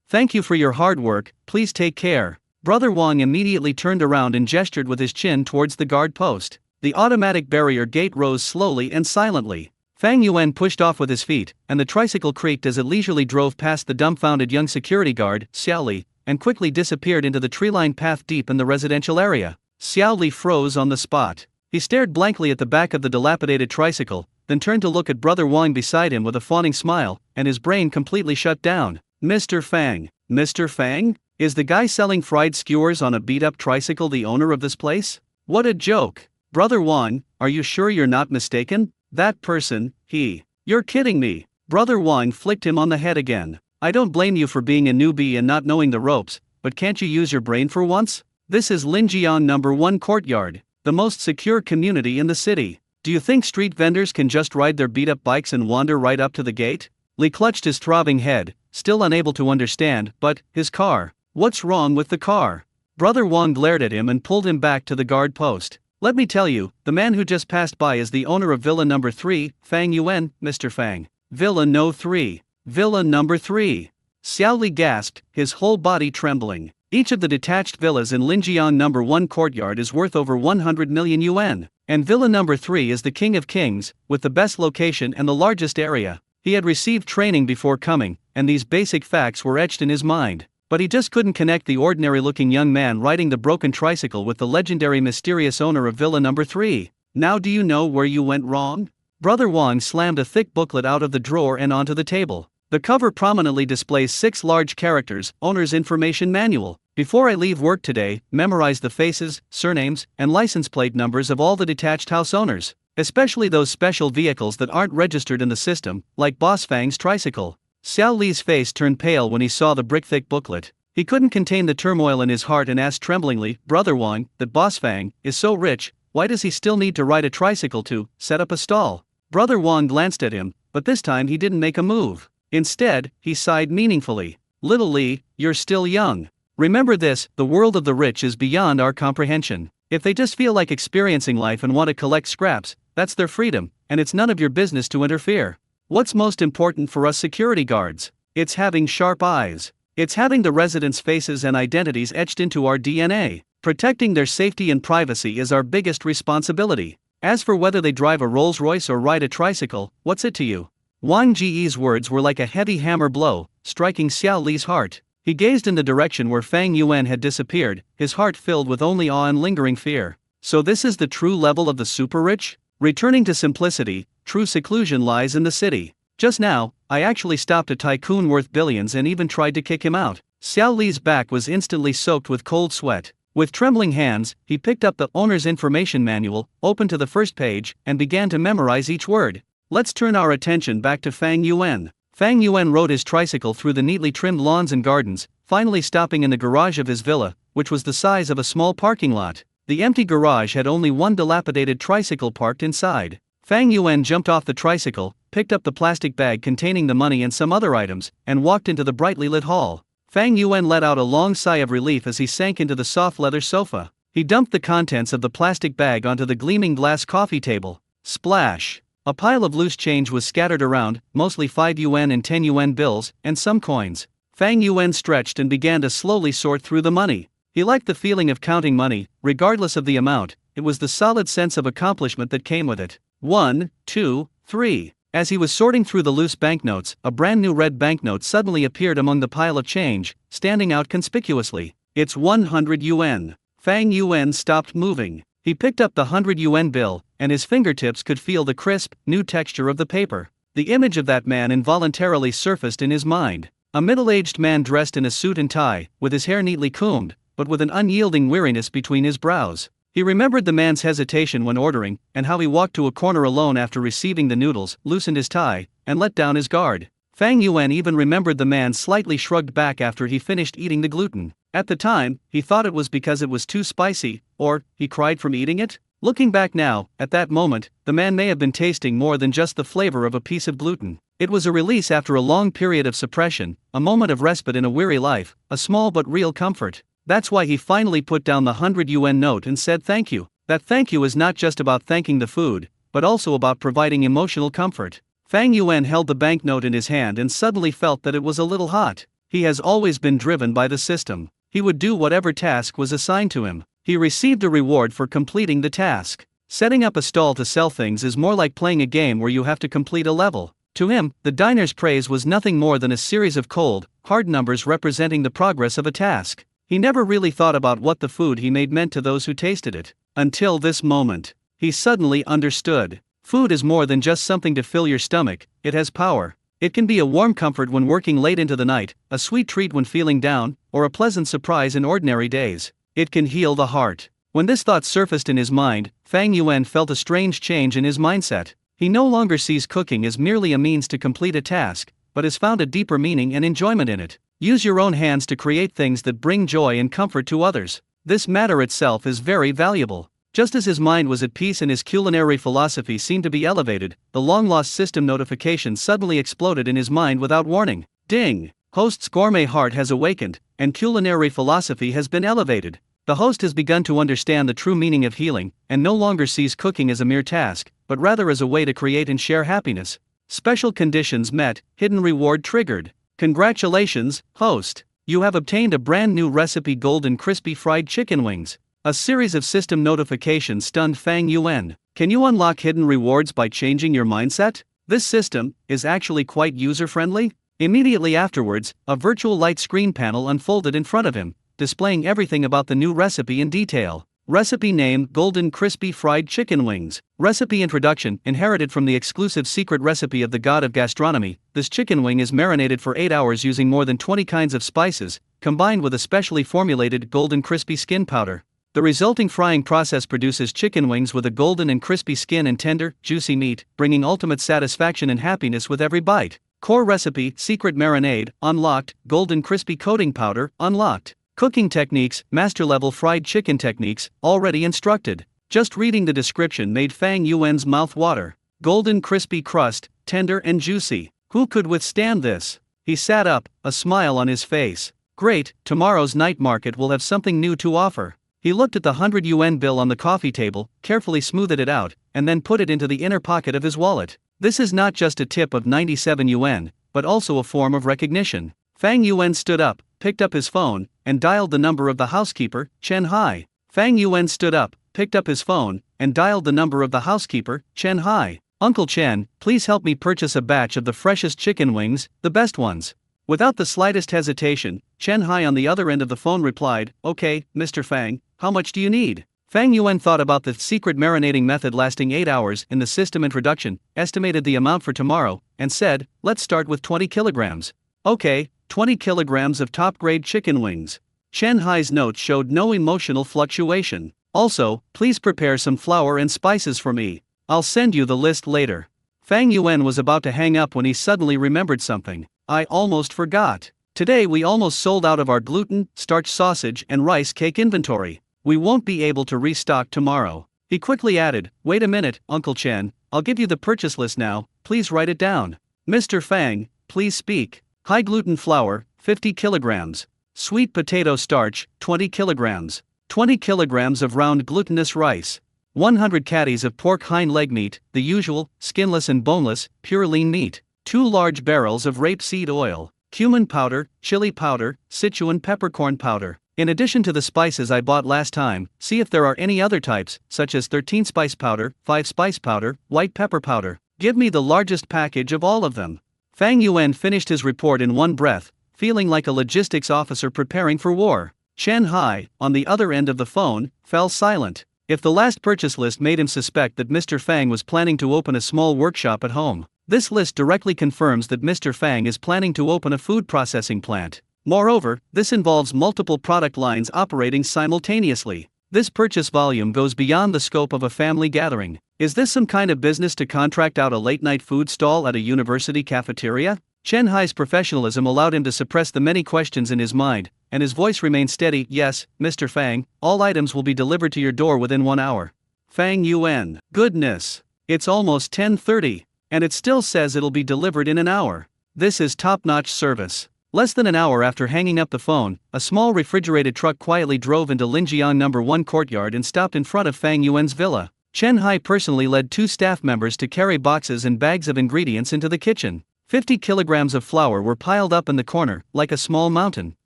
"Thank you for your hard work, please take care." Brother Wang immediately turned around and gestured with his chin towards the guard post. The automatic barrier gate rose slowly and silently. Fang Yuan pushed off with his feet, and the tricycle creaked as it leisurely drove past the dumbfounded young security guard, Xiao Li, and quickly disappeared into the tree-lined path deep in the residential area. Xiao Li froze on the spot. He stared blankly at the back of the dilapidated tricycle, then turned to look at Brother Wang beside him with a fawning smile, and his brain completely shut down. "Mr. Fang? Mr. Fang? Is the guy selling fried skewers on a beat-up tricycle the owner of this place? What a joke! Brother Wang, are you sure you're not mistaken? That person, You're kidding me." Brother Wang flicked him on the head again. "I don't blame you for being a newbie and not knowing the ropes, but can't you use your brain for once? This is Linjiang No. 1 courtyard, the most secure community in the city. Do you think street vendors can just ride their beat-up bikes and wander right up to the gate?" Li clutched his throbbing head, still unable to understand. "But, his car. What's wrong with the car?" Brother Wang glared at him and pulled him back to the guard post. "Let me tell you, the man who just passed by is the owner of Villa No. 3, Fang Yuan, Mr. Fang." "Villa No. 3. Villa No. 3. Xiao Li gasped, his whole body trembling. Each of the detached villas in Linjiang No. 1 courtyard is worth over 100 million yuan, and Villa No. 3 is the king of kings, with the best location and the largest area. He had received training before coming, and these basic facts were etched in his mind. But he just couldn't connect the ordinary-looking young man riding the broken tricycle with the legendary mysterious owner of Villa No. 3. "Now do you know where you went wrong?" Brother Wang slammed a thick booklet out of the drawer and onto the table. The cover prominently displays 6 large characters, Owner's Information Manual. "Before I leave work today, memorize the faces, surnames, and license plate numbers of all the detached house owners, especially those special vehicles that aren't registered in the system, like Boss Fang's tricycle." Xiao Li's face turned pale when he saw the brick-thick booklet. He couldn't contain the turmoil in his heart and asked tremblingly, "Brother Wang, that Boss Fang is so rich, why does he still need to ride a tricycle to set up a stall?" Brother Wang glanced at him, but this time he didn't make a move. Instead, he sighed meaningfully. "Little Li, you're still young. Remember this, the world of the rich is beyond our comprehension. If they just feel like experiencing life and want to collect scraps, that's their freedom, and it's none of your business to interfere. What's most important for us security guards? It's having sharp eyes. It's having the residents' faces and identities etched into our DNA. Protecting their safety and privacy is our biggest responsibility. As for whether they drive a Rolls-Royce or ride a tricycle, what's it to you?" Wang Ji's words were like a heavy hammer blow, striking Xiao Li's heart. He gazed in the direction where Fang Yuan had disappeared, his heart filled with only awe and lingering fear. So this is the true level of the super-rich? Returning to simplicity, true seclusion lies in the city. Just now, I actually stopped a tycoon worth billions and even tried to kick him out. Xiao Li's back was instantly soaked with cold sweat. With trembling hands, he picked up the owner's information manual, opened to the first page, and began to memorize each word. Let's turn our attention back to Fang Yuan. Fang Yuan rode his tricycle through the neatly trimmed lawns and gardens, finally stopping in the garage of his villa, which was the size of a small parking lot. The empty garage had only one dilapidated tricycle parked inside. Fang Yuan jumped off the tricycle, picked up the plastic bag containing the money and some other items, and walked into the brightly lit hall. Fang Yuan let out a long sigh of relief as he sank into the soft leather sofa. He dumped the contents of the plastic bag onto the gleaming glass coffee table. Splash! A pile of loose change was scattered around, mostly 5 yuan and 10 yuan bills, and some coins. Fang Yuan stretched and began to slowly sort through the money. He liked the feeling of counting money, regardless of the amount. It was the solid sense of accomplishment that came with it. 1, 2, 3. As he was sorting through the loose banknotes, a brand new red banknote suddenly appeared among the pile of change, standing out conspicuously. It's 100 yuan. Fang Yuan stopped moving. He picked up the 100 yuan bill, and his fingertips could feel the crisp, new texture of the paper. The image of that man involuntarily surfaced in his mind. A middle-aged man dressed in a suit and tie, with his hair neatly combed, but with an unyielding weariness between his brows. He remembered the man's hesitation when ordering, and how he walked to a corner alone after receiving the noodles, loosened his tie, and let down his guard. Fang Yuan even remembered the man slightly shrugged back after he finished eating the gluten. At the time, he thought it was because it was too spicy, or he cried from eating it. Looking back now, at that moment, the man may have been tasting more than just the flavor of a piece of gluten. It was a release after a long period of suppression, a moment of respite in a weary life, a small but real comfort. That's why he finally put down the 100 yuan note and said thank you. That thank you is not just about thanking the food, but also about providing emotional comfort. Fang Yuan held the banknote in his hand and suddenly felt that it was a little hot. He has always been driven by the system. He would do whatever task was assigned to him. He received a reward for completing the task. Setting up a stall to sell things is more like playing a game where you have to complete a level. To him, the diner's praise was nothing more than a series of cold, hard numbers representing the progress of a task. He never really thought about what the food he made meant to those who tasted it. Until this moment, he suddenly understood. Food is more than just something to fill your stomach, it has power. It can be a warm comfort when working late into the night, a sweet treat when feeling down, or a pleasant surprise in ordinary days. It can heal the heart. When this thought surfaced in his mind, Fang Yuan felt a strange change in his mindset. He no longer sees cooking as merely a means to complete a task, but has found a deeper meaning and enjoyment in it. Use your own hands to create things that bring joy and comfort to others. This matter itself is very valuable. Just as his mind was at peace and his culinary philosophy seemed to be elevated, the long-lost system notification suddenly exploded in his mind without warning. Ding! Host's gourmet heart has awakened, and culinary philosophy has been elevated. The host has begun to understand the true meaning of healing, and no longer sees cooking as a mere task, but rather as a way to create and share happiness. Special conditions met, hidden reward triggered. Congratulations, host! You have obtained a brand new recipe: golden crispy fried chicken wings. A series of system notifications stunned Fang Yuan. Can you unlock hidden rewards by changing your mindset? This system is actually quite user-friendly. Immediately afterwards, a virtual light screen panel unfolded in front of him, displaying everything about the new recipe in detail. Recipe name: golden crispy fried chicken wings. Recipe introduction: inherited from the exclusive secret recipe of the god of gastronomy, this chicken wing is marinated for 8 hours using more than 20 kinds of spices, combined with a specially formulated golden crispy skin powder. The resulting frying process produces chicken wings with a golden and crispy skin and tender, juicy meat, bringing ultimate satisfaction and happiness with every bite. Core recipe: secret marinade, unlocked. Golden crispy coating powder, unlocked. Cooking techniques: master-level fried chicken techniques, already instructed. Just reading the description made Fang Yuan's mouth water. Golden crispy crust, tender and juicy. Who could withstand this? He sat up, a smile on his face. Great, tomorrow's night market will have something new to offer. He looked at the 100 yuan bill on the coffee table, carefully smoothed it out, and then put it into the inner pocket of his wallet. This is not just a tip of 97 yuan, but also a form of recognition. Fang Yuan stood up, picked up his phone, and dialed the number of the housekeeper, Chen Hai. Fang Yuan stood up, picked up his phone, and dialed the number of the housekeeper, Chen Hai. Uncle Chen, please help me purchase a batch of the freshest chicken wings, the best ones. Without the slightest hesitation, Chen Hai on the other end of the phone replied, Okay, Mr. Fang, how much do you need? Fang Yuan thought about the secret marinating method lasting 8 hours in the system introduction, estimated the amount for tomorrow, and said, let's start with 20 kilograms. Okay, 20 kilograms of top-grade chicken wings. Chen Hai's notes showed no emotional fluctuation. Also, please prepare some flour and spices for me. I'll send you the list later. Fang Yuan was about to hang up when he suddenly remembered something. I almost forgot. Today we almost sold out of our gluten, starch sausage and rice cake inventory. We won't be able to restock tomorrow. He quickly added, wait a minute, Uncle Chen, I'll give you the purchase list now, please write it down. Mr. Fang, please speak. High gluten flour, 50 kilograms. Sweet potato starch, 20 kilograms. 20 kilograms of round glutinous rice. 100 catties of pork hind leg meat, the usual, skinless and boneless, pure lean meat. 2 large barrels of rapeseed oil. Cumin powder, chili powder, Sichuan peppercorn powder. In addition to the spices I bought last time, see if there are any other types, such as 13 spice powder, 5 spice powder, white pepper powder. Give me the largest package of all of them. Fang Yuan finished his report in one breath, feeling like a logistics officer preparing for war. Chen Hai, on the other end of the phone, fell silent. If the last purchase list made him suspect that Mr. Fang was planning to open a small workshop at home, this list directly confirms that Mr. Fang is planning to open a food processing plant. Moreover, this involves multiple product lines operating simultaneously. This purchase volume goes beyond the scope of a family gathering. Is this some kind of business to contract out a late-night food stall at a university cafeteria? Chen Hai's professionalism allowed him to suppress the many questions in his mind, and his voice remained steady. Yes, Mr. Fang, all items will be delivered to your door within 1 hour. Fang Yuan. Goodness. It's almost 10:30. And it still says it'll be delivered in an hour. This is top-notch service. Less than an hour after hanging up the phone, a small refrigerated truck quietly drove into Linjiang No. 1 courtyard and stopped in front of Fang Yuan's villa. Chen Hai personally led 2 staff members to carry boxes and bags of ingredients into the kitchen. 50 kilograms of flour were piled up in the corner, like a small mountain.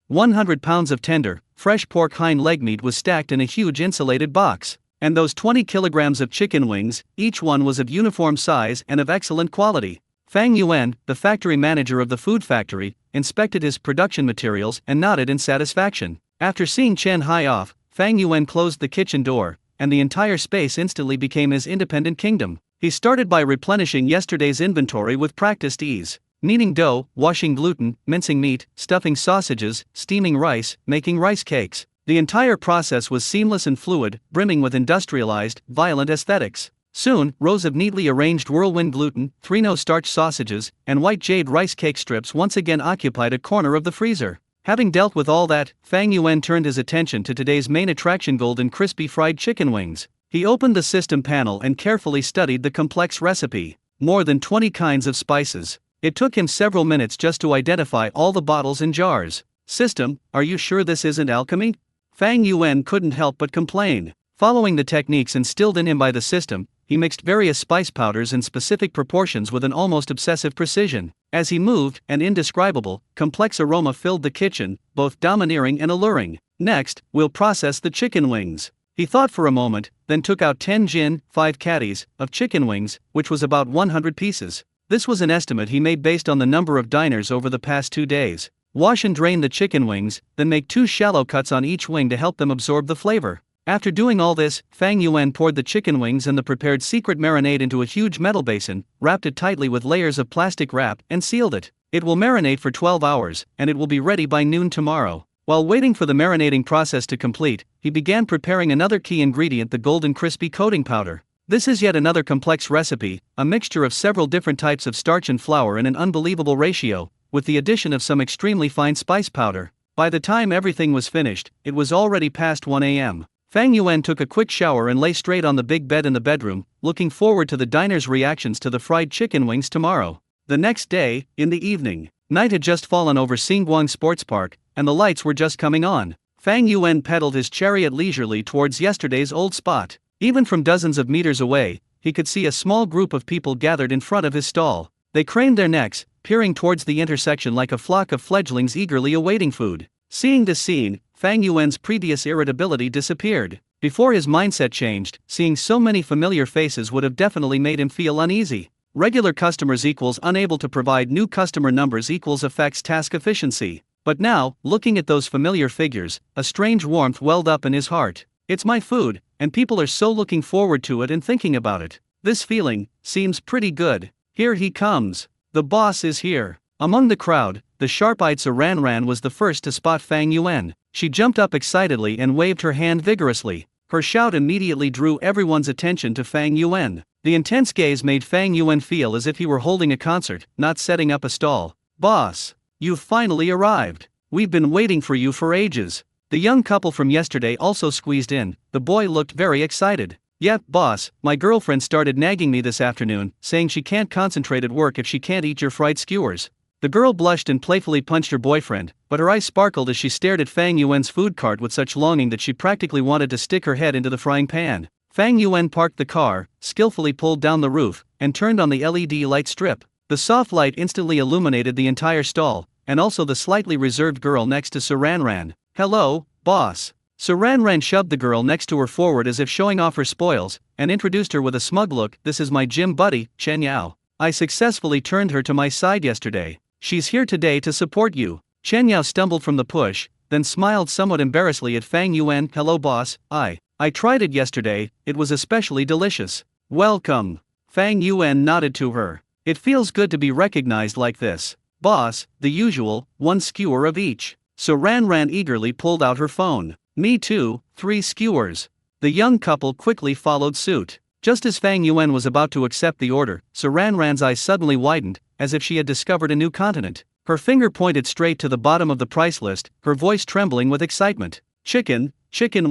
100 pounds of tender, fresh pork hind leg meat was stacked in a huge insulated box. And those 20 kilograms of chicken wings, each one was of uniform size and of excellent quality. Fang Yuan, the factory manager of the food factory, inspected his production materials and nodded in satisfaction. After seeing Chen Hai off, Fang Yuan closed the kitchen door, and the entire space instantly became his independent kingdom. He started by replenishing yesterday's inventory with practiced ease. Kneading dough, washing gluten, mincing meat, stuffing sausages, steaming rice, making rice cakes. The entire process was seamless and fluid, brimming with industrialized, violent aesthetics. Soon, rows of neatly arranged whirlwind gluten, 3-no starch sausages, and white jade rice cake strips once again occupied a corner of the freezer. Having dealt with all that, Fang Yuan turned his attention to today's main attraction: golden crispy fried chicken wings. He opened the system panel and carefully studied the complex recipe. More than 20 kinds of spices. It took him several minutes just to identify all the bottles and jars. System, are you sure this isn't alchemy? Fang Yuan couldn't help but complain. Following the techniques instilled in him by the system, he mixed various spice powders in specific proportions with an almost obsessive precision. As he moved, an indescribable, complex aroma filled the kitchen, both domineering and alluring. Next, we'll process the chicken wings. He thought for a moment, then took out 10 jin, 5 catties, of chicken wings, which was about 100 pieces. This was an estimate he made based on the number of diners over the past 2 days. Wash and drain the chicken wings, then make 2 shallow cuts on each wing to help them absorb the flavor. After doing all this, Fang Yuan poured the chicken wings and the prepared secret marinade into a huge metal basin, wrapped it tightly with layers of plastic wrap, and sealed it. It will marinate for 12 hours, and it will be ready by noon tomorrow. While waiting for the marinating process to complete, he began preparing another key ingredient: the golden crispy coating powder. This is yet another complex recipe, a mixture of several different types of starch and flour in an unbelievable ratio, with the addition of some extremely fine spice powder. By the time everything was finished, it was already past 1 a.m. Fang Yuan took a quick shower and lay straight on the big bed in the bedroom, looking forward to the diners' reactions to the fried chicken wings tomorrow. The next day, in the evening, night had just fallen over Xinguang Sports Park, and the lights were just coming on. Fang Yuan pedaled his chariot leisurely towards yesterday's old spot. Even from dozens of meters away, he could see a small group of people gathered in front of his stall. They craned their necks, peering towards the intersection like a flock of fledglings eagerly awaiting food. Seeing this scene, Fang Yuan's previous irritability disappeared. Before his mindset changed, seeing so many familiar faces would have definitely made him feel uneasy. Regular customers equals unable to provide new customer numbers equals affects task efficiency. But now, looking at those familiar figures, a strange warmth welled up in his heart. It's my food, and people are so looking forward to it and thinking about it. This feeling seems pretty good. Here he comes. The boss is here. Among the crowd, the sharp-eyed Saran was the first to spot Fang Yuan. She jumped up excitedly and waved her hand vigorously. Her shout immediately drew everyone's attention to Fang Yuan. The intense gaze made Fang Yuan feel as if he were holding a concert, not setting up a stall. "Boss, you've finally arrived. We've been waiting for you for ages." The young couple from yesterday also squeezed in. The boy looked very excited. "Yep, boss, my girlfriend started nagging me this afternoon, saying she can't concentrate at work if she can't eat your fried skewers." The girl blushed and playfully punched her boyfriend, but her eyes sparkled as she stared at Fang Yuan's food cart with such longing that she practically wanted to stick her head into the frying pan. Fang Yuan parked the car, skillfully pulled down the roof, and turned on the LED light strip. The soft light instantly illuminated the entire stall, and also the slightly reserved girl next to Saran. "Hello, boss." Saran shoved the girl next to her forward as if showing off her spoils, and introduced her with a smug look. "This is my gym buddy, Chen Yao. I successfully turned her to my side yesterday. She's here today to support you." Chen Yao stumbled from the push, then smiled somewhat embarrassedly at Fang Yuan. "Hello boss, I tried it yesterday, it was especially delicious." "Welcome." Fang Yuan nodded to her. "It feels good to be recognized like this. Boss, the usual, 1 skewer of each." Saran eagerly pulled out her phone. "Me too, 3 skewers." The young couple quickly followed suit. Just as Fang Yuan was about to accept the order, Saran's eyes suddenly widened, as if she had discovered a new continent. Her finger pointed straight to the bottom of the price list, her voice trembling with excitement. Chicken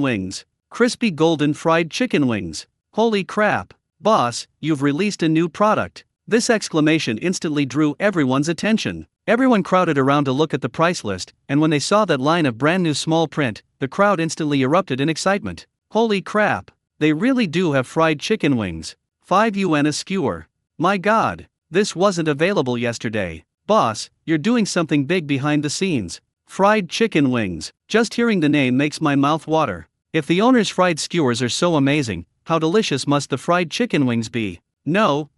wings. Crispy golden fried chicken wings. Holy crap. Boss, you've released a new product. This exclamation instantly drew everyone's attention. Everyone crowded around to look at the price list, and when they saw that line of brand new small print, the crowd instantly erupted in excitement. Holy crap. They really do have fried chicken wings. 5 yuan a skewer. My god. This wasn't available yesterday. Boss, you're doing something big behind the scenes. Fried chicken wings. Just hearing the name makes my mouth water. If the owner's fried skewers are so amazing, how delicious must the fried chicken wings be? No,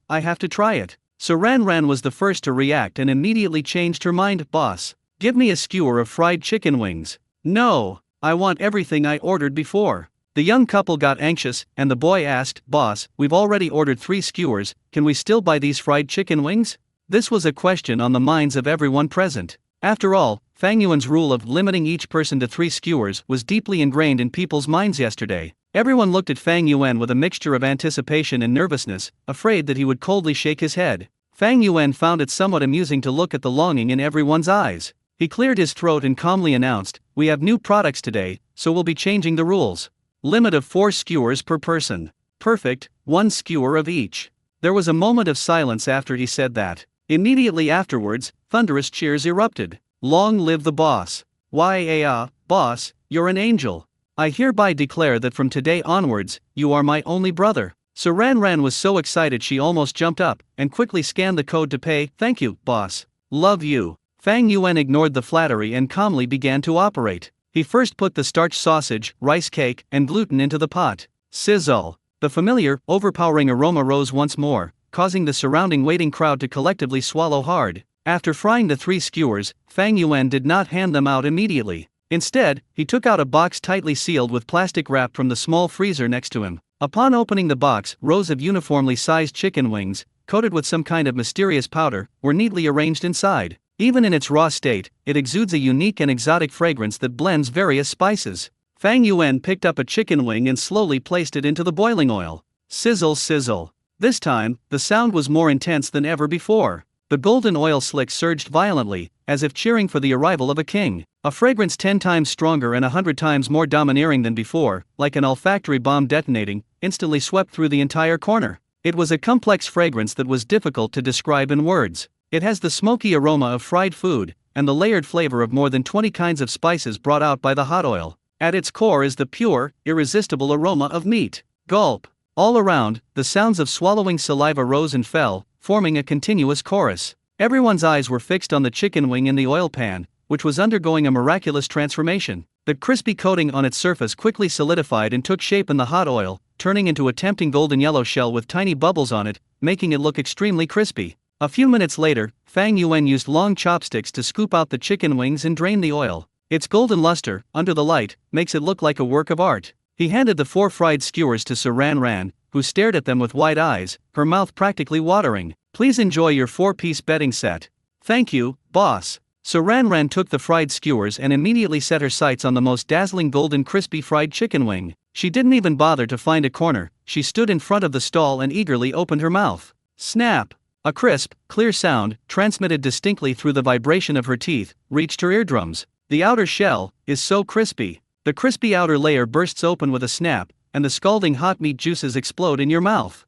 I have to try it. Saran was the first to react and immediately changed her mind. Boss, give me a skewer of fried chicken wings. No, I want everything I ordered before. The young couple got anxious, and the boy asked, "Boss, we've already ordered 3 skewers, can we still buy these fried chicken wings?" This was a question on the minds of everyone present. After all, Fang Yuan's rule of limiting each person to 3 skewers was deeply ingrained in people's minds yesterday. Everyone looked at Fang Yuan with a mixture of anticipation and nervousness, afraid that he would coldly shake his head. Fang Yuan found it somewhat amusing to look at the longing in everyone's eyes. He cleared his throat and calmly announced, "We have new products today, so we'll be changing the rules. Limit of 4 skewers per person. Perfect, 1 skewer of each." There was a moment of silence after he said that. Immediately afterwards, thunderous cheers erupted. "Long live the boss. Boss, you're an angel. I hereby declare that from today onwards, you are my only brother." Saran was so excited she almost jumped up, and quickly scanned the code to pay. "Thank you, boss. Love you." Fang Yuan ignored the flattery and calmly began to operate. He first put the starch sausage, rice cake, and gluten into the pot. Sizzle. The familiar, overpowering aroma rose once more, causing the surrounding waiting crowd to collectively swallow hard. After frying the 3 skewers, Fang Yuan did not hand them out immediately. Instead, he took out a box tightly sealed with plastic wrap from the small freezer next to him. Upon opening the box, rows of uniformly sized chicken wings, coated with some kind of mysterious powder, were neatly arranged inside. Even in its raw state, it exudes a unique and exotic fragrance that blends various spices. Fang Yuan picked up a chicken wing and slowly placed it into the boiling oil. Sizzle, sizzle. This time, the sound was more intense than ever before. The golden oil slick surged violently, as if cheering for the arrival of a king. A fragrance 10 times stronger and 100 times more domineering than before, like an olfactory bomb detonating, instantly swept through the entire corner. It was a complex fragrance that was difficult to describe in words. It has the smoky aroma of fried food, and the layered flavor of more than 20 kinds of spices brought out by the hot oil. At its core is the pure, irresistible aroma of meat. Gulp. All around, the sounds of swallowing saliva rose and fell, forming a continuous chorus. Everyone's eyes were fixed on the chicken wing in the oil pan, which was undergoing a miraculous transformation. The crispy coating on its surface quickly solidified and took shape in the hot oil, turning into a tempting golden yellow shell with tiny bubbles on it, making it look extremely crispy. A few minutes later, Fang Yuan used long chopsticks to scoop out the chicken wings and drain the oil. Its golden luster, under the light, makes it look like a work of art. He handed the 4 fried skewers to Saran, who stared at them with wide eyes, her mouth practically watering. "Please enjoy your 4-piece bedding set. Thank you, boss. So Ran took the fried skewers and immediately set her sights on the most dazzling golden crispy fried chicken wing. She didn't even bother to find a corner, she stood in front of the stall and eagerly opened her mouth. Snap! A crisp, clear sound, transmitted distinctly through the vibration of her teeth, reached her eardrums. The outer shell is so crispy. The crispy outer layer bursts open with a snap, and the scalding hot meat juices explode in your mouth.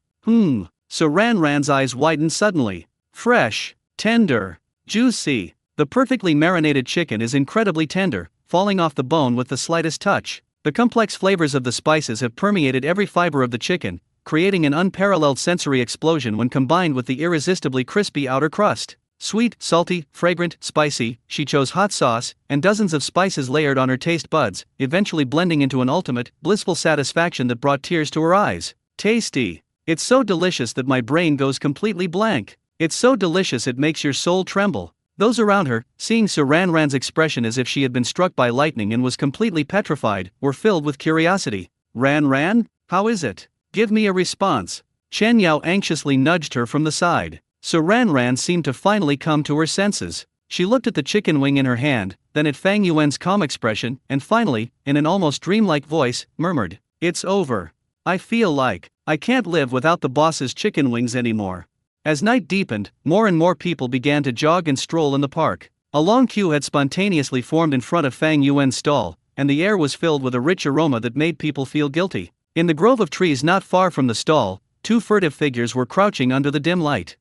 So Ran's eyes widened suddenly. Fresh, tender, juicy. The perfectly marinated chicken is incredibly tender, falling off the bone with the slightest touch. The complex flavors of the spices have permeated every fiber of the chicken, creating an unparalleled sensory explosion when combined with the irresistibly crispy outer crust. Sweet, salty, fragrant, spicy, she chose hot sauce, and dozens of spices layered on her taste buds, eventually blending into an ultimate, blissful satisfaction that brought tears to her eyes. Tasty. It's so delicious that my brain goes completely blank. It's so delicious it makes your soul tremble. Those around her, seeing Ran's expression as if she had been struck by lightning and was completely petrified, were filled with curiosity. Ran, how is it? Give me a response. Chen Yao anxiously nudged her from the side. So Ran seemed to finally come to her senses. She looked at the chicken wing in her hand, then at Fang Yuan's calm expression, and finally, in an almost dreamlike voice, murmured, "It's over. I feel like I can't live without the boss's chicken wings anymore." As night deepened, more and more people began to jog and stroll in the park. A long queue had spontaneously formed in front of Fang Yuan's stall, and the air was filled with a rich aroma that made people feel guilty. In the grove of trees not far from the stall, two furtive figures were crouching under the dim light.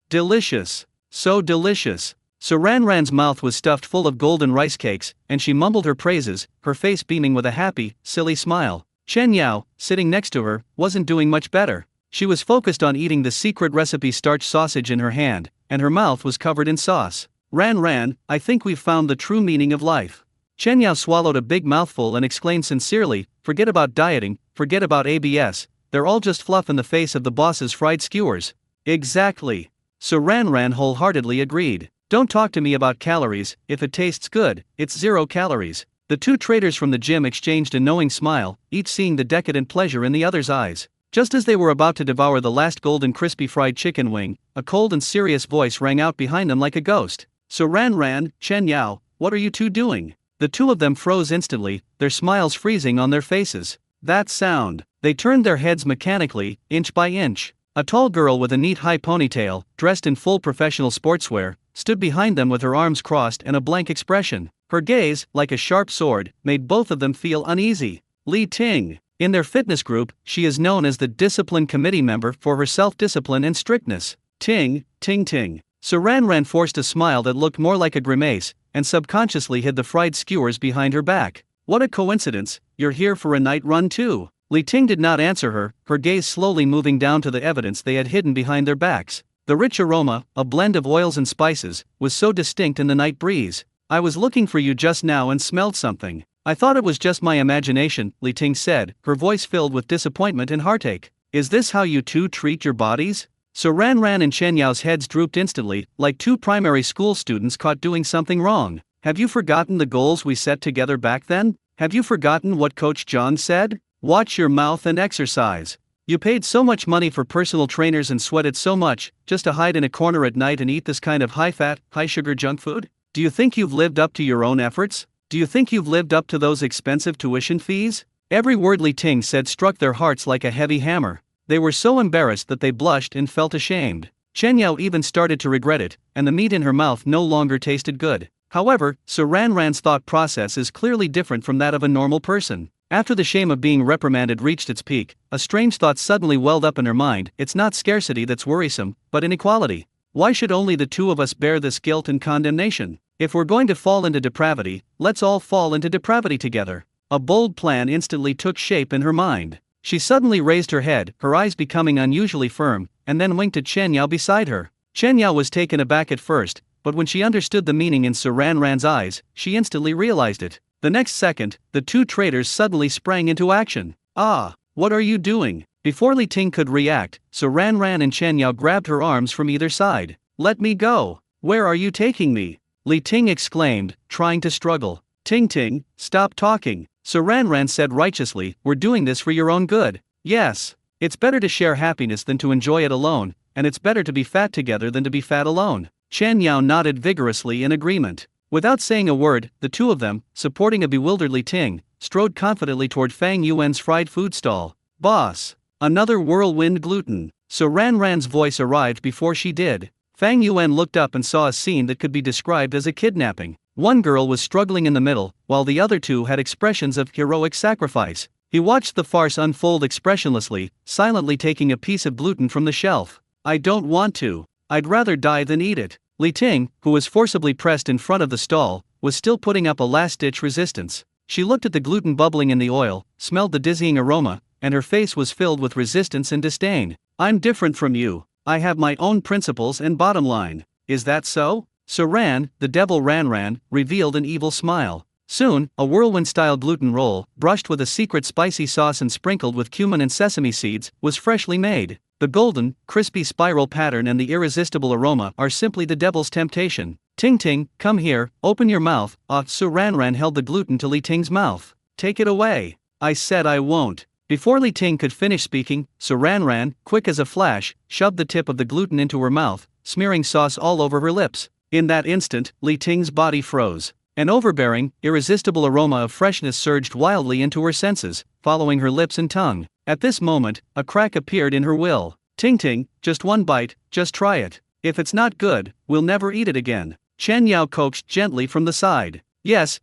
Delicious. So delicious. So Ran's mouth was stuffed full of golden rice cakes, and she mumbled her praises, her face beaming with a happy, silly smile. Chen Yao, sitting next to her, wasn't doing much better. She was focused on eating the secret recipe starch sausage in her hand, and her mouth was covered in sauce. Ran, I think we've found the true meaning of life. Chen Yao swallowed a big mouthful and exclaimed sincerely, forget about dieting, forget about ABS, they're all just fluff in the face of the boss's fried skewers. Exactly. So Ran wholeheartedly agreed. Don't talk to me about calories, if it tastes good, it's 0 calories. The two traders from the gym exchanged a knowing smile, each seeing the decadent pleasure in the other's eyes. Just as they were about to devour the last golden crispy fried chicken wing, a cold and serious voice rang out behind them like a ghost. So Ran, Chen Yao, what are you two doing? The two of them froze instantly, their smiles freezing on their faces. That sound. They turned their heads mechanically, inch by inch. A tall girl with a neat high ponytail, dressed in full professional sportswear, stood behind them with her arms crossed and a blank expression. Her gaze, like a sharp sword, made both of them feel uneasy. Li Ting. In their fitness group, she is known as the discipline committee member for her self-discipline and strictness. Ting. So Ran forced a smile that looked more like a grimace, and subconsciously hid the fried skewers behind her back. What a coincidence, you're here for a night run too. Li Ting did not answer her gaze slowly moving down to the evidence they had hidden behind their backs. The rich aroma, a blend of oils and spices, was so distinct in the night breeze. I was looking for you just now and smelled something. I thought it was just my imagination, Li Ting said, her voice filled with disappointment and heartache. Is this how you two treat your bodies? So Ran and Chen Yao's heads drooped instantly, like two primary school students caught doing something wrong. Have you forgotten the goals we set together back then? Have you forgotten what Coach John said? Watch your mouth and exercise. You paid so much money for personal trainers and sweated so much, just to hide in a corner at night and eat this kind of high-fat, high-sugar junk food? Do you think you've lived up to your own efforts? Do you think you've lived up to those expensive tuition fees? Every word Li Ting said struck their hearts like a heavy hammer. They were so embarrassed that they blushed and felt ashamed. Chen Yao even started to regret it, and the meat in her mouth no longer tasted good. However, so Ran's thought process is clearly different from that of a normal person. After the shame of being reprimanded reached its peak, a strange thought suddenly welled up in her mind. It's not scarcity that's worrisome, but inequality. Why should only the two of us bear this guilt and condemnation? If we're going to fall into depravity, let's all fall into depravity together. A bold plan instantly took shape in her mind. She suddenly raised her head, her eyes becoming unusually firm, and then winked at Chen Yao beside her. Chen Yao was taken aback at first, but when she understood the meaning in Ran's eyes, she instantly realized it. The next second, the two traders suddenly sprang into action. Ah, what are you doing? Before Li Ting could react, Ran and Chen Yao grabbed her arms from either side. Let me go. Where are you taking me? Li Ting exclaimed, trying to struggle. Ting, stop talking. Ran said righteously, we're doing this for your own good. Yes. It's better to share happiness than to enjoy it alone, and it's better to be fat together than to be fat alone. Chen Yao nodded vigorously in agreement. Without saying a word, the two of them, supporting a bewildered Li Ting, strode confidently toward Fang Yuan's fried food stall. Boss! Another whirlwind gluten. So Ran Ran's voice arrived before she did. Fang Yuan looked up and saw a scene that could be described as a kidnapping. One girl was struggling in the middle, while the other two had expressions of heroic sacrifice. He watched the farce unfold expressionlessly, silently taking a piece of gluten from the shelf. I don't want to. I'd rather die than eat it. Li Ting, who was forcibly pressed in front of the stall, was still putting up a last-ditch resistance. She looked at the gluten bubbling in the oil, smelled the dizzying aroma, and her face was filled with resistance and disdain. I'm different from you. I have my own principles and bottom line. Is that so? So Ran, the devil Ran, revealed an evil smile. Soon, a whirlwind-style gluten roll, brushed with a secret spicy sauce and sprinkled with cumin and sesame seeds, was freshly made. The golden, crispy spiral pattern and the irresistible aroma are simply the devil's temptation. Ting Ting, come here, open your mouth. So Ran held the gluten to Li Ting's mouth. Take it away. I said I won't. Before Li Ting could finish speaking, so Ran, quick as a flash, shoved the tip of the gluten into her mouth, smearing sauce all over her lips. In that instant, Li Ting's body froze. An overbearing, irresistible aroma of freshness surged wildly into her senses, following her lips and tongue. At this moment, a crack appeared in her will. Ting Ting, just one bite, just try it. If it's not good, we'll never eat it again. Chen Yao coaxed gently from the side. Yes,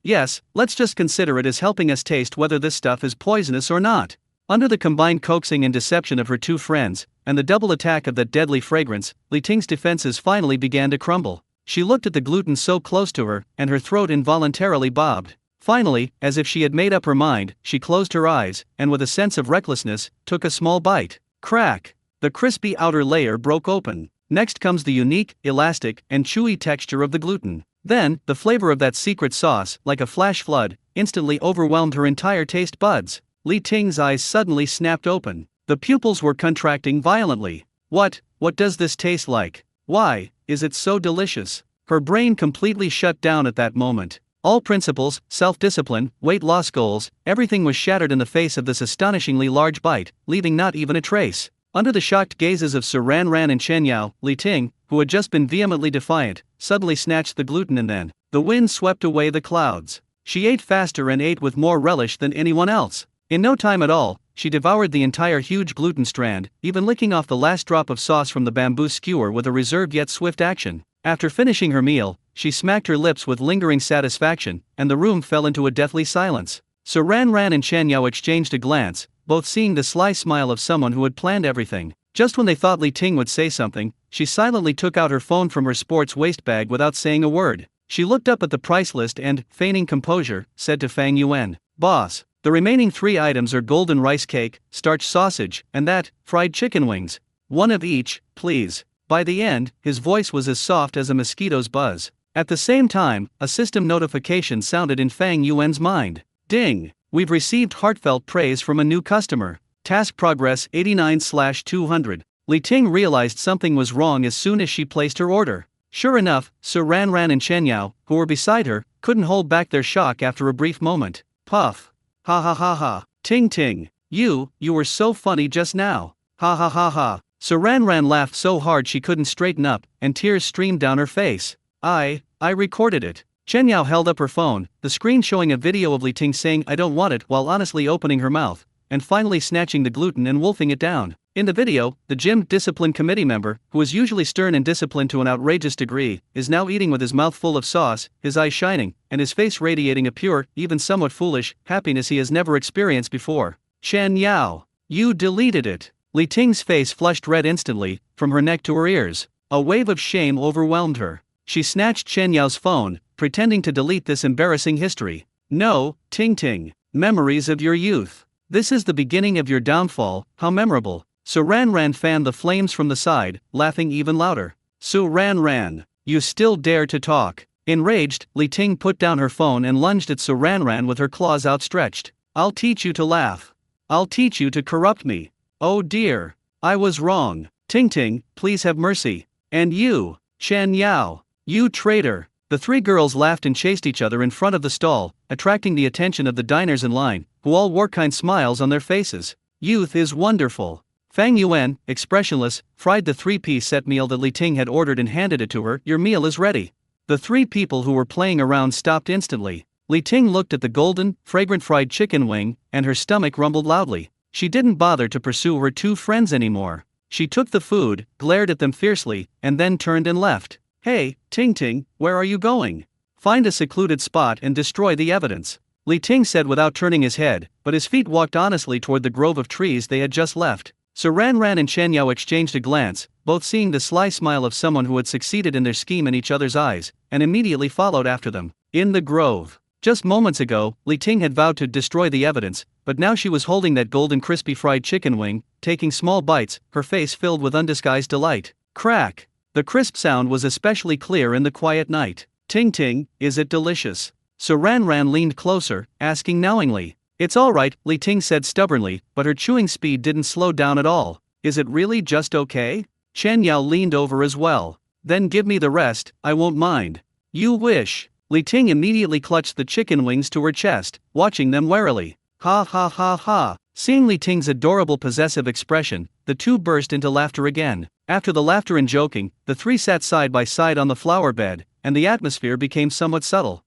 let's just consider it as helping us taste whether this stuff is poisonous or not. Under the combined coaxing and deception of her two friends, and the double attack of that deadly fragrance, Li Ting's defenses finally began to crumble. She looked at the gluten so close to her, and her throat involuntarily bobbed. Finally, as if she had made up her mind, she closed her eyes, and with a sense of recklessness, took a small bite. Crack! The crispy outer layer broke open. Next comes the unique, elastic, and chewy texture of the gluten. Then, the flavor of that secret sauce, like a flash flood, instantly overwhelmed her entire taste buds. Li Ting's eyes suddenly snapped open. The pupils were contracting violently. What does this taste like? Why is it so delicious? Her brain completely shut down at that moment. All principles, self-discipline, weight loss goals, everything was shattered in the face of this astonishingly large bite, leaving not even a trace. Under the shocked gazes of Sir Ran and Chen Yao, Li Ting, who had just been vehemently defiant, suddenly snatched the gluten and then, the wind swept away the clouds. She ate faster and ate with more relish than anyone else. In no time at all, she devoured the entire huge gluten strand, even licking off the last drop of sauce from the bamboo skewer with a reserved yet swift action. After finishing her meal, she smacked her lips with lingering satisfaction, and the room fell into a deathly silence. Sir Ran and Chen Yao exchanged a glance, both seeing the sly smile of someone who had planned everything. Just when they thought Li Ting would say something, she silently took out her phone from her sports waist bag without saying a word. She looked up at the price list and, feigning composure, said to Fang Yuan, "Boss, the remaining 3 items are golden rice cake, starch sausage, and that, fried chicken wings. One of each, please." By the end, his voice was as soft as a mosquito's buzz. At the same time, a system notification sounded in Fang Yuan's mind. Ding! We've received heartfelt praise from a new customer. Task progress 89/200. Li Ting realized something was wrong as soon as she placed her order. Sure enough, Sir Ran and Chen Yao, who were beside her, couldn't hold back their shock after a brief moment. Puff. Ha ha ha ha. Ting Ting. You were so funny just now. Ha ha ha ha. Sir Ran laughed so hard she couldn't straighten up, and tears streamed down her face. I recorded it. Chen Yao held up her phone, the screen showing a video of Li Ting saying "I don't want it" while honestly opening her mouth, and finally snatching the gluten and wolfing it down. In the video, the gym discipline committee member, who is usually stern and disciplined to an outrageous degree, is now eating with his mouth full of sauce, his eyes shining, and his face radiating a pure, even somewhat foolish, happiness he has never experienced before. Chen Yao, you deleted it. Li Ting's face flushed red instantly, from her neck to her ears. A wave of shame overwhelmed her. She snatched Chen Yao's phone, pretending to delete this embarrassing history. No, Ting Ting. Memories of your youth. This is the beginning of your downfall, how memorable. Su Ran fanned the flames from the side, laughing even louder. Su Ran, you still dare to talk. Enraged, Li Ting put down her phone and lunged at Su Ran with her claws outstretched. I'll teach you to laugh. I'll teach you to corrupt me. Oh dear. I was wrong. Ting Ting, please have mercy. And you, Chen Yao, you traitor. The 3 girls laughed and chased each other in front of the stall, attracting the attention of the diners in line, who all wore kind smiles on their faces. Youth is wonderful. Fang Yuan, expressionless, fried the three-piece set meal that Li Ting had ordered and handed it to her. Your meal is ready. The three people who were playing around stopped instantly. Li Ting looked at the golden, fragrant fried chicken wing, and her stomach rumbled loudly. She didn't bother to pursue her two friends anymore. She took the food, glared at them fiercely, and then turned and left. Hey, Ting Ting, where are you going? Find a secluded spot and destroy the evidence. Li Ting said without turning his head, but his feet walked honestly toward the grove of trees they had just left. So Ran Ran and Chen Yao exchanged a glance, both seeing the sly smile of someone who had succeeded in their scheme in each other's eyes, and immediately followed after them. In the grove. Just moments ago, Li Ting had vowed to destroy the evidence, but now she was holding that golden crispy fried chicken wing, taking small bites, her face filled with undisguised delight. Crack! The crisp sound was especially clear in the quiet night. Ting Ting, is it delicious? So Ran Ran leaned closer, asking knowingly. It's alright, Li Ting said stubbornly, but her chewing speed didn't slow down at all. Is it really just okay? Chen Yao leaned over as well. Then give me the rest, I won't mind. You wish. Li Ting immediately clutched the chicken wings to her chest, watching them warily. Ha ha ha ha. Seeing Li Ting's adorable possessive expression, the two burst into laughter again. After the laughter and joking, the three sat side by side on the flower bed, and the atmosphere became somewhat subtle.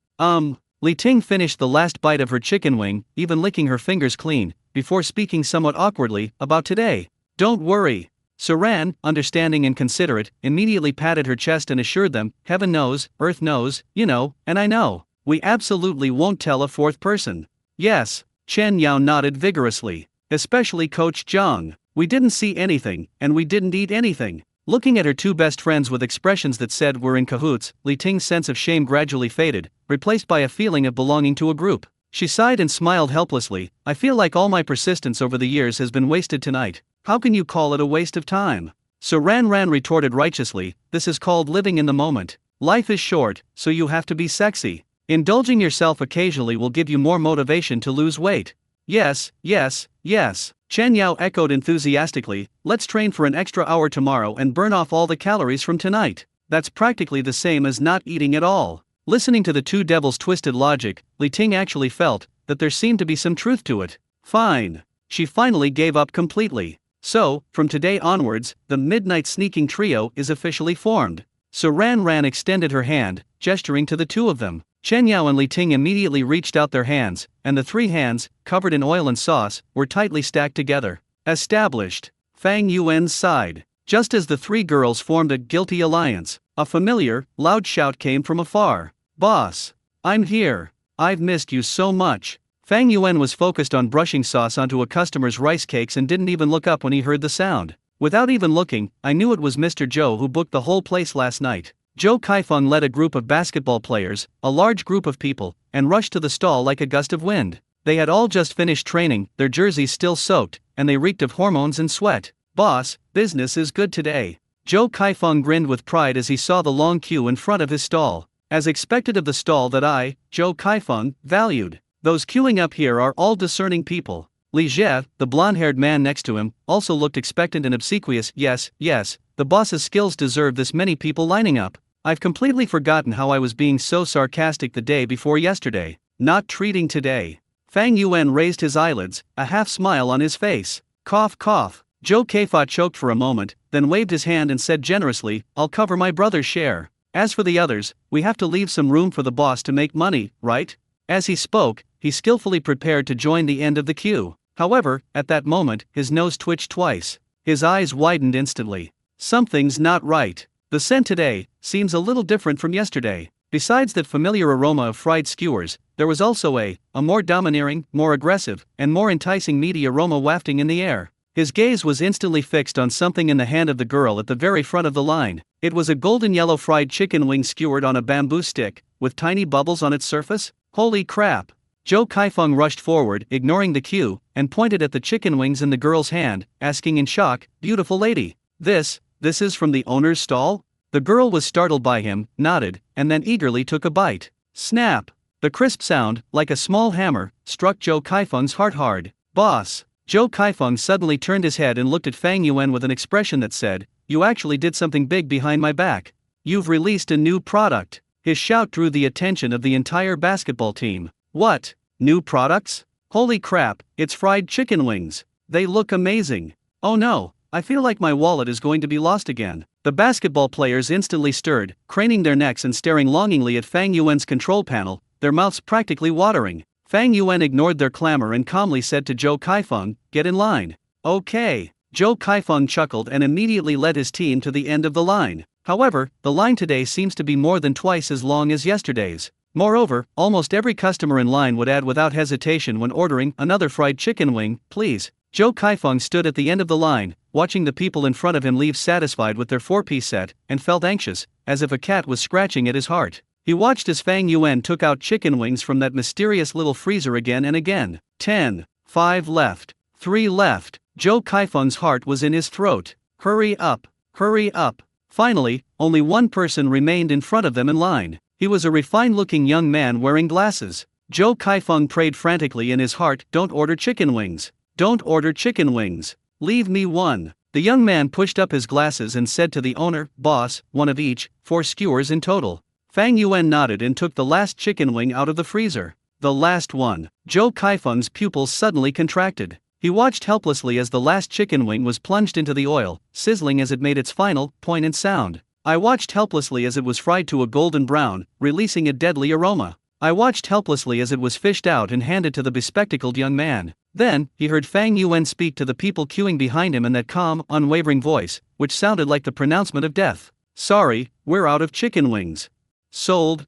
Li Ting finished the last bite of her chicken wing, even licking her fingers clean, before speaking somewhat awkwardly about today. Don't worry. Saran, understanding and considerate, immediately patted her chest and assured them, heaven knows, earth knows, you know, and I know. We absolutely won't tell a fourth person. Yes, Chen Yao nodded vigorously. Especially Coach Zhang. We didn't see anything, and we didn't eat anything. Looking at her two best friends with expressions that said we're in cahoots, Li Ting's sense of shame gradually faded, replaced by a feeling of belonging to a group. She sighed and smiled helplessly. I feel like all my persistence over the years has been wasted tonight. How can you call it a waste of time? So Ran Ran retorted righteously, this is called living in the moment. Life is short, so you have to be sexy. Indulging yourself occasionally will give you more motivation to lose weight. Yes, yes, yes. Chen Yao echoed enthusiastically, let's train for an extra hour tomorrow and burn off all the calories from tonight. That's practically the same as not eating at all. Listening to the two devils' twisted logic, Li Ting actually felt that there seemed to be some truth to it. Fine. She finally gave up completely. So, from today onwards, the Midnight Sneaking Trio is officially formed. So Ran Ran extended her hand, gesturing to the two of them. Chen Yao and Li Ting immediately reached out their hands, and the three hands, covered in oil and sauce, were tightly stacked together. Established. Fang Yuan sighed. Just as the three girls formed a guilty alliance, a familiar, loud shout came from afar. Boss! I'm here. I've missed you so much. Fang Yuan was focused on brushing sauce onto a customer's rice cakes and didn't even look up when he heard the sound. Without even looking, I knew it was Mr. Zhou who booked the whole place last night. Zhou Kaifeng led a group of basketball players, a large group of people, and rushed to the stall like a gust of wind. They had all just finished training, their jerseys still soaked, and they reeked of hormones and sweat. Boss, business is good today. Zhou Kaifeng grinned with pride as he saw the long queue in front of his stall. As expected of the stall that I, Zhou Kaifeng, valued. Those queuing up here are all discerning people. Li Jie, the blonde-haired man next to him, also looked expectant and obsequious. Yes, yes, the boss's skills deserve this many people lining up. I've completely forgotten how I was being so sarcastic the day before yesterday. Not treating today. Fang Yuan raised his eyelids, a half smile on his face. Cough cough. Zhou Kaifa choked for a moment, then waved his hand and said generously, I'll cover my brother's share. As for the others, we have to leave some room for the boss to make money, right? As he spoke, he skillfully prepared to join the end of the queue. However, at that moment, his nose twitched twice. His eyes widened instantly. Something's not right. The scent today seems a little different from yesterday. Besides that familiar aroma of fried skewers, there was also a more domineering, more aggressive, and more enticing meaty aroma wafting in the air. His gaze was instantly fixed on something in the hand of the girl at the very front of the line. It was a golden yellow fried chicken wing skewered on a bamboo stick, with tiny bubbles on its surface. Holy crap! Zhou Kaifeng rushed forward, ignoring the queue, and pointed at the chicken wings in the girl's hand, asking in shock, beautiful lady, this is from the owner's stall? The girl was startled by him, nodded, and then eagerly took a bite. Snap! The crisp sound, like a small hammer, struck Zhou Kaifeng's heart hard. Boss! Zhou Kaifeng suddenly turned his head and looked at Fang Yuan with an expression that said, you actually did something big behind my back. You've released a new product. His shout drew the attention of the entire basketball team. What? New products? Holy crap, it's fried chicken wings. They look amazing. Oh no, I feel like my wallet is going to be lost again. The basketball players instantly stirred, craning their necks and staring longingly at Fang Yuan's control panel, their mouths practically watering. Fang Yuan ignored their clamor and calmly said to Zhou Kaifeng, "Get in line." Okay. Zhou Kaifeng chuckled and immediately led his team to the end of the line. However, the line today seems to be more than twice as long as yesterday's. Moreover, almost every customer in line would add without hesitation when ordering another fried chicken wing, please. Zhou Kaifeng stood at the end of the line, watching the people in front of him leave satisfied with their 4-piece set, and felt anxious, as if a cat was scratching at his heart. He watched as Fang Yuan took out chicken wings from that mysterious little freezer again and again. 10, 5 left, 3 left. Zhou Kaifeng's heart was in his throat. Hurry up, hurry up. Finally, only one person remained in front of them in line. He was a refined-looking young man wearing glasses. Zhou Kaifeng prayed frantically in his heart, "Don't order chicken wings. Don't order chicken wings. Leave me one." The young man pushed up his glasses and said to the owner, "Boss, one of each, 4 skewers in total." Fang Yuan nodded and took the last chicken wing out of the freezer. The last one. Zhou Kaifeng's pupils suddenly contracted. He watched helplessly as the last chicken wing was plunged into the oil, sizzling as it made its final, poignant sound. I watched helplessly as it was fried to a golden brown, releasing a deadly aroma. I watched helplessly as it was fished out and handed to the bespectacled young man. Then, he heard Fang Yuan speak to the people queuing behind him in that calm, unwavering voice, which sounded like the pronouncement of death. "Sorry, we're out of chicken wings. Sold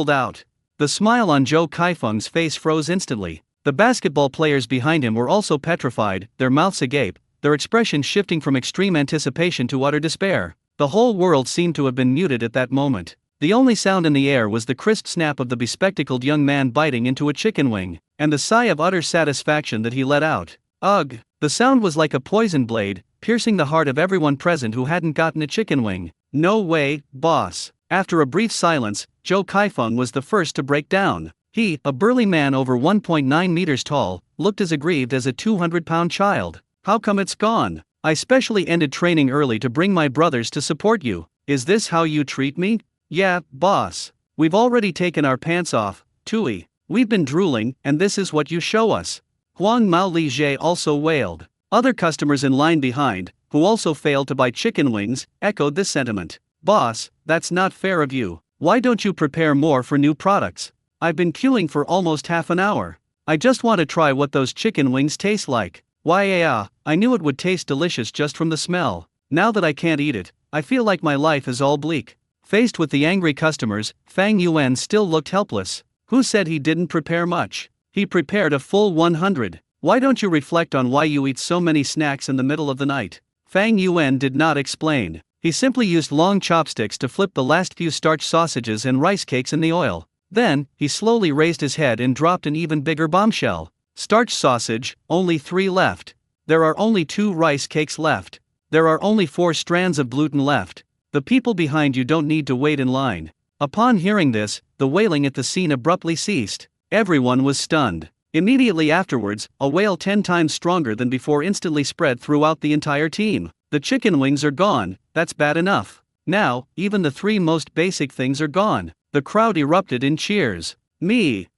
out." The smile on Zhou Kaifeng's face froze instantly. The basketball players behind him were also petrified, their mouths agape, their expressions shifting from extreme anticipation to utter despair. The whole world seemed to have been muted at that moment. The only sound in the air was the crisp snap of the bespectacled young man biting into a chicken wing, and the sigh of utter satisfaction that he let out. Ugh! The sound was like a poison blade, piercing the heart of everyone present who hadn't gotten a chicken wing. "No way, boss." After a brief silence, Zhou Kaifeng was the first to break down. He, a burly man over 1.9 meters tall, looked as aggrieved as a 200-pound child. "How come it's gone? I specially ended training early to bring my brothers to support you. Is this how you treat me?" "Yeah, boss. We've already taken our pants off, Tui. We've been drooling, and this is what you show us." Huang Mao Li also wailed. Other customers in line behind, who also failed to buy chicken wings, echoed this sentiment. "Boss, that's not fair of you. Why don't you prepare more for new products? I've been queuing for almost half an hour. I just want to try what those chicken wings taste like. Why yeah, I knew it would taste delicious just from the smell. Now that I can't eat it, I feel like my life is all bleak." Faced with the angry customers, Fang Yuan still looked helpless. Who said he didn't prepare much? He prepared a full 100. Why don't you reflect on why you eat so many snacks in the middle of the night? Fang Yuan did not explain. He simply used long chopsticks to flip the last few starch sausages and rice cakes in the oil. Then, he slowly raised his head and dropped an even bigger bombshell. "Starch sausage, only 3 left. There are only 2 rice cakes left. There are only 4 strands of gluten left. The people behind you don't need to wait in line." Upon hearing this, the wailing at the scene abruptly ceased. Everyone was stunned. Immediately afterwards, a wail 10 times stronger than before instantly spread throughout the entire team. "The chicken wings are gone, that's bad enough. Now, even the 3 most basic things are gone." The crowd erupted in cheers. Me,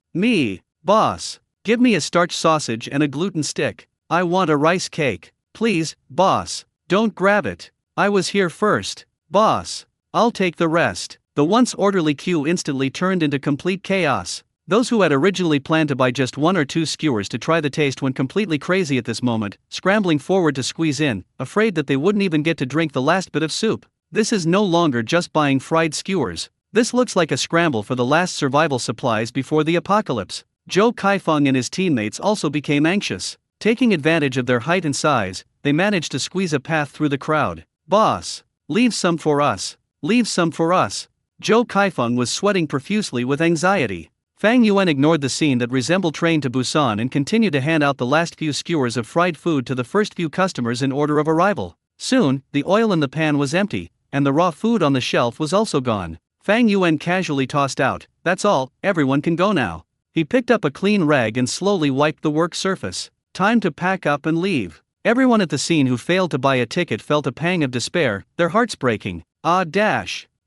boss. Give me a starch sausage and a gluten stick. I want a rice cake. Please, boss. Don't grab it. I was here first. Boss. I'll take the rest. The once orderly queue instantly turned into complete chaos. Those who had originally planned to buy just 1 or 2 skewers to try the taste went completely crazy at this moment, scrambling forward to squeeze in, afraid that they wouldn't even get to drink the last bit of soup. This is no longer just buying fried skewers. This looks like a scramble for the last survival supplies before the apocalypse. Zhou Kaifeng and his teammates also became anxious. Taking advantage of their height and size, they managed to squeeze a path through the crowd. "Boss, leave some for us. Leave some for us." Zhou Kaifeng was sweating profusely with anxiety. Fang Yuan ignored the scene that resembled Train to Busan and continued to hand out the last few skewers of fried food to the first few customers in order of arrival. Soon, the oil in the pan was empty, and the raw food on the shelf was also gone. Fang Yuan casually tossed out, "That's all, everyone can go now." He picked up a clean rag and slowly wiped the work surface. Time to pack up and leave. Everyone at the scene who failed to buy a ticket felt a pang of despair, their hearts breaking.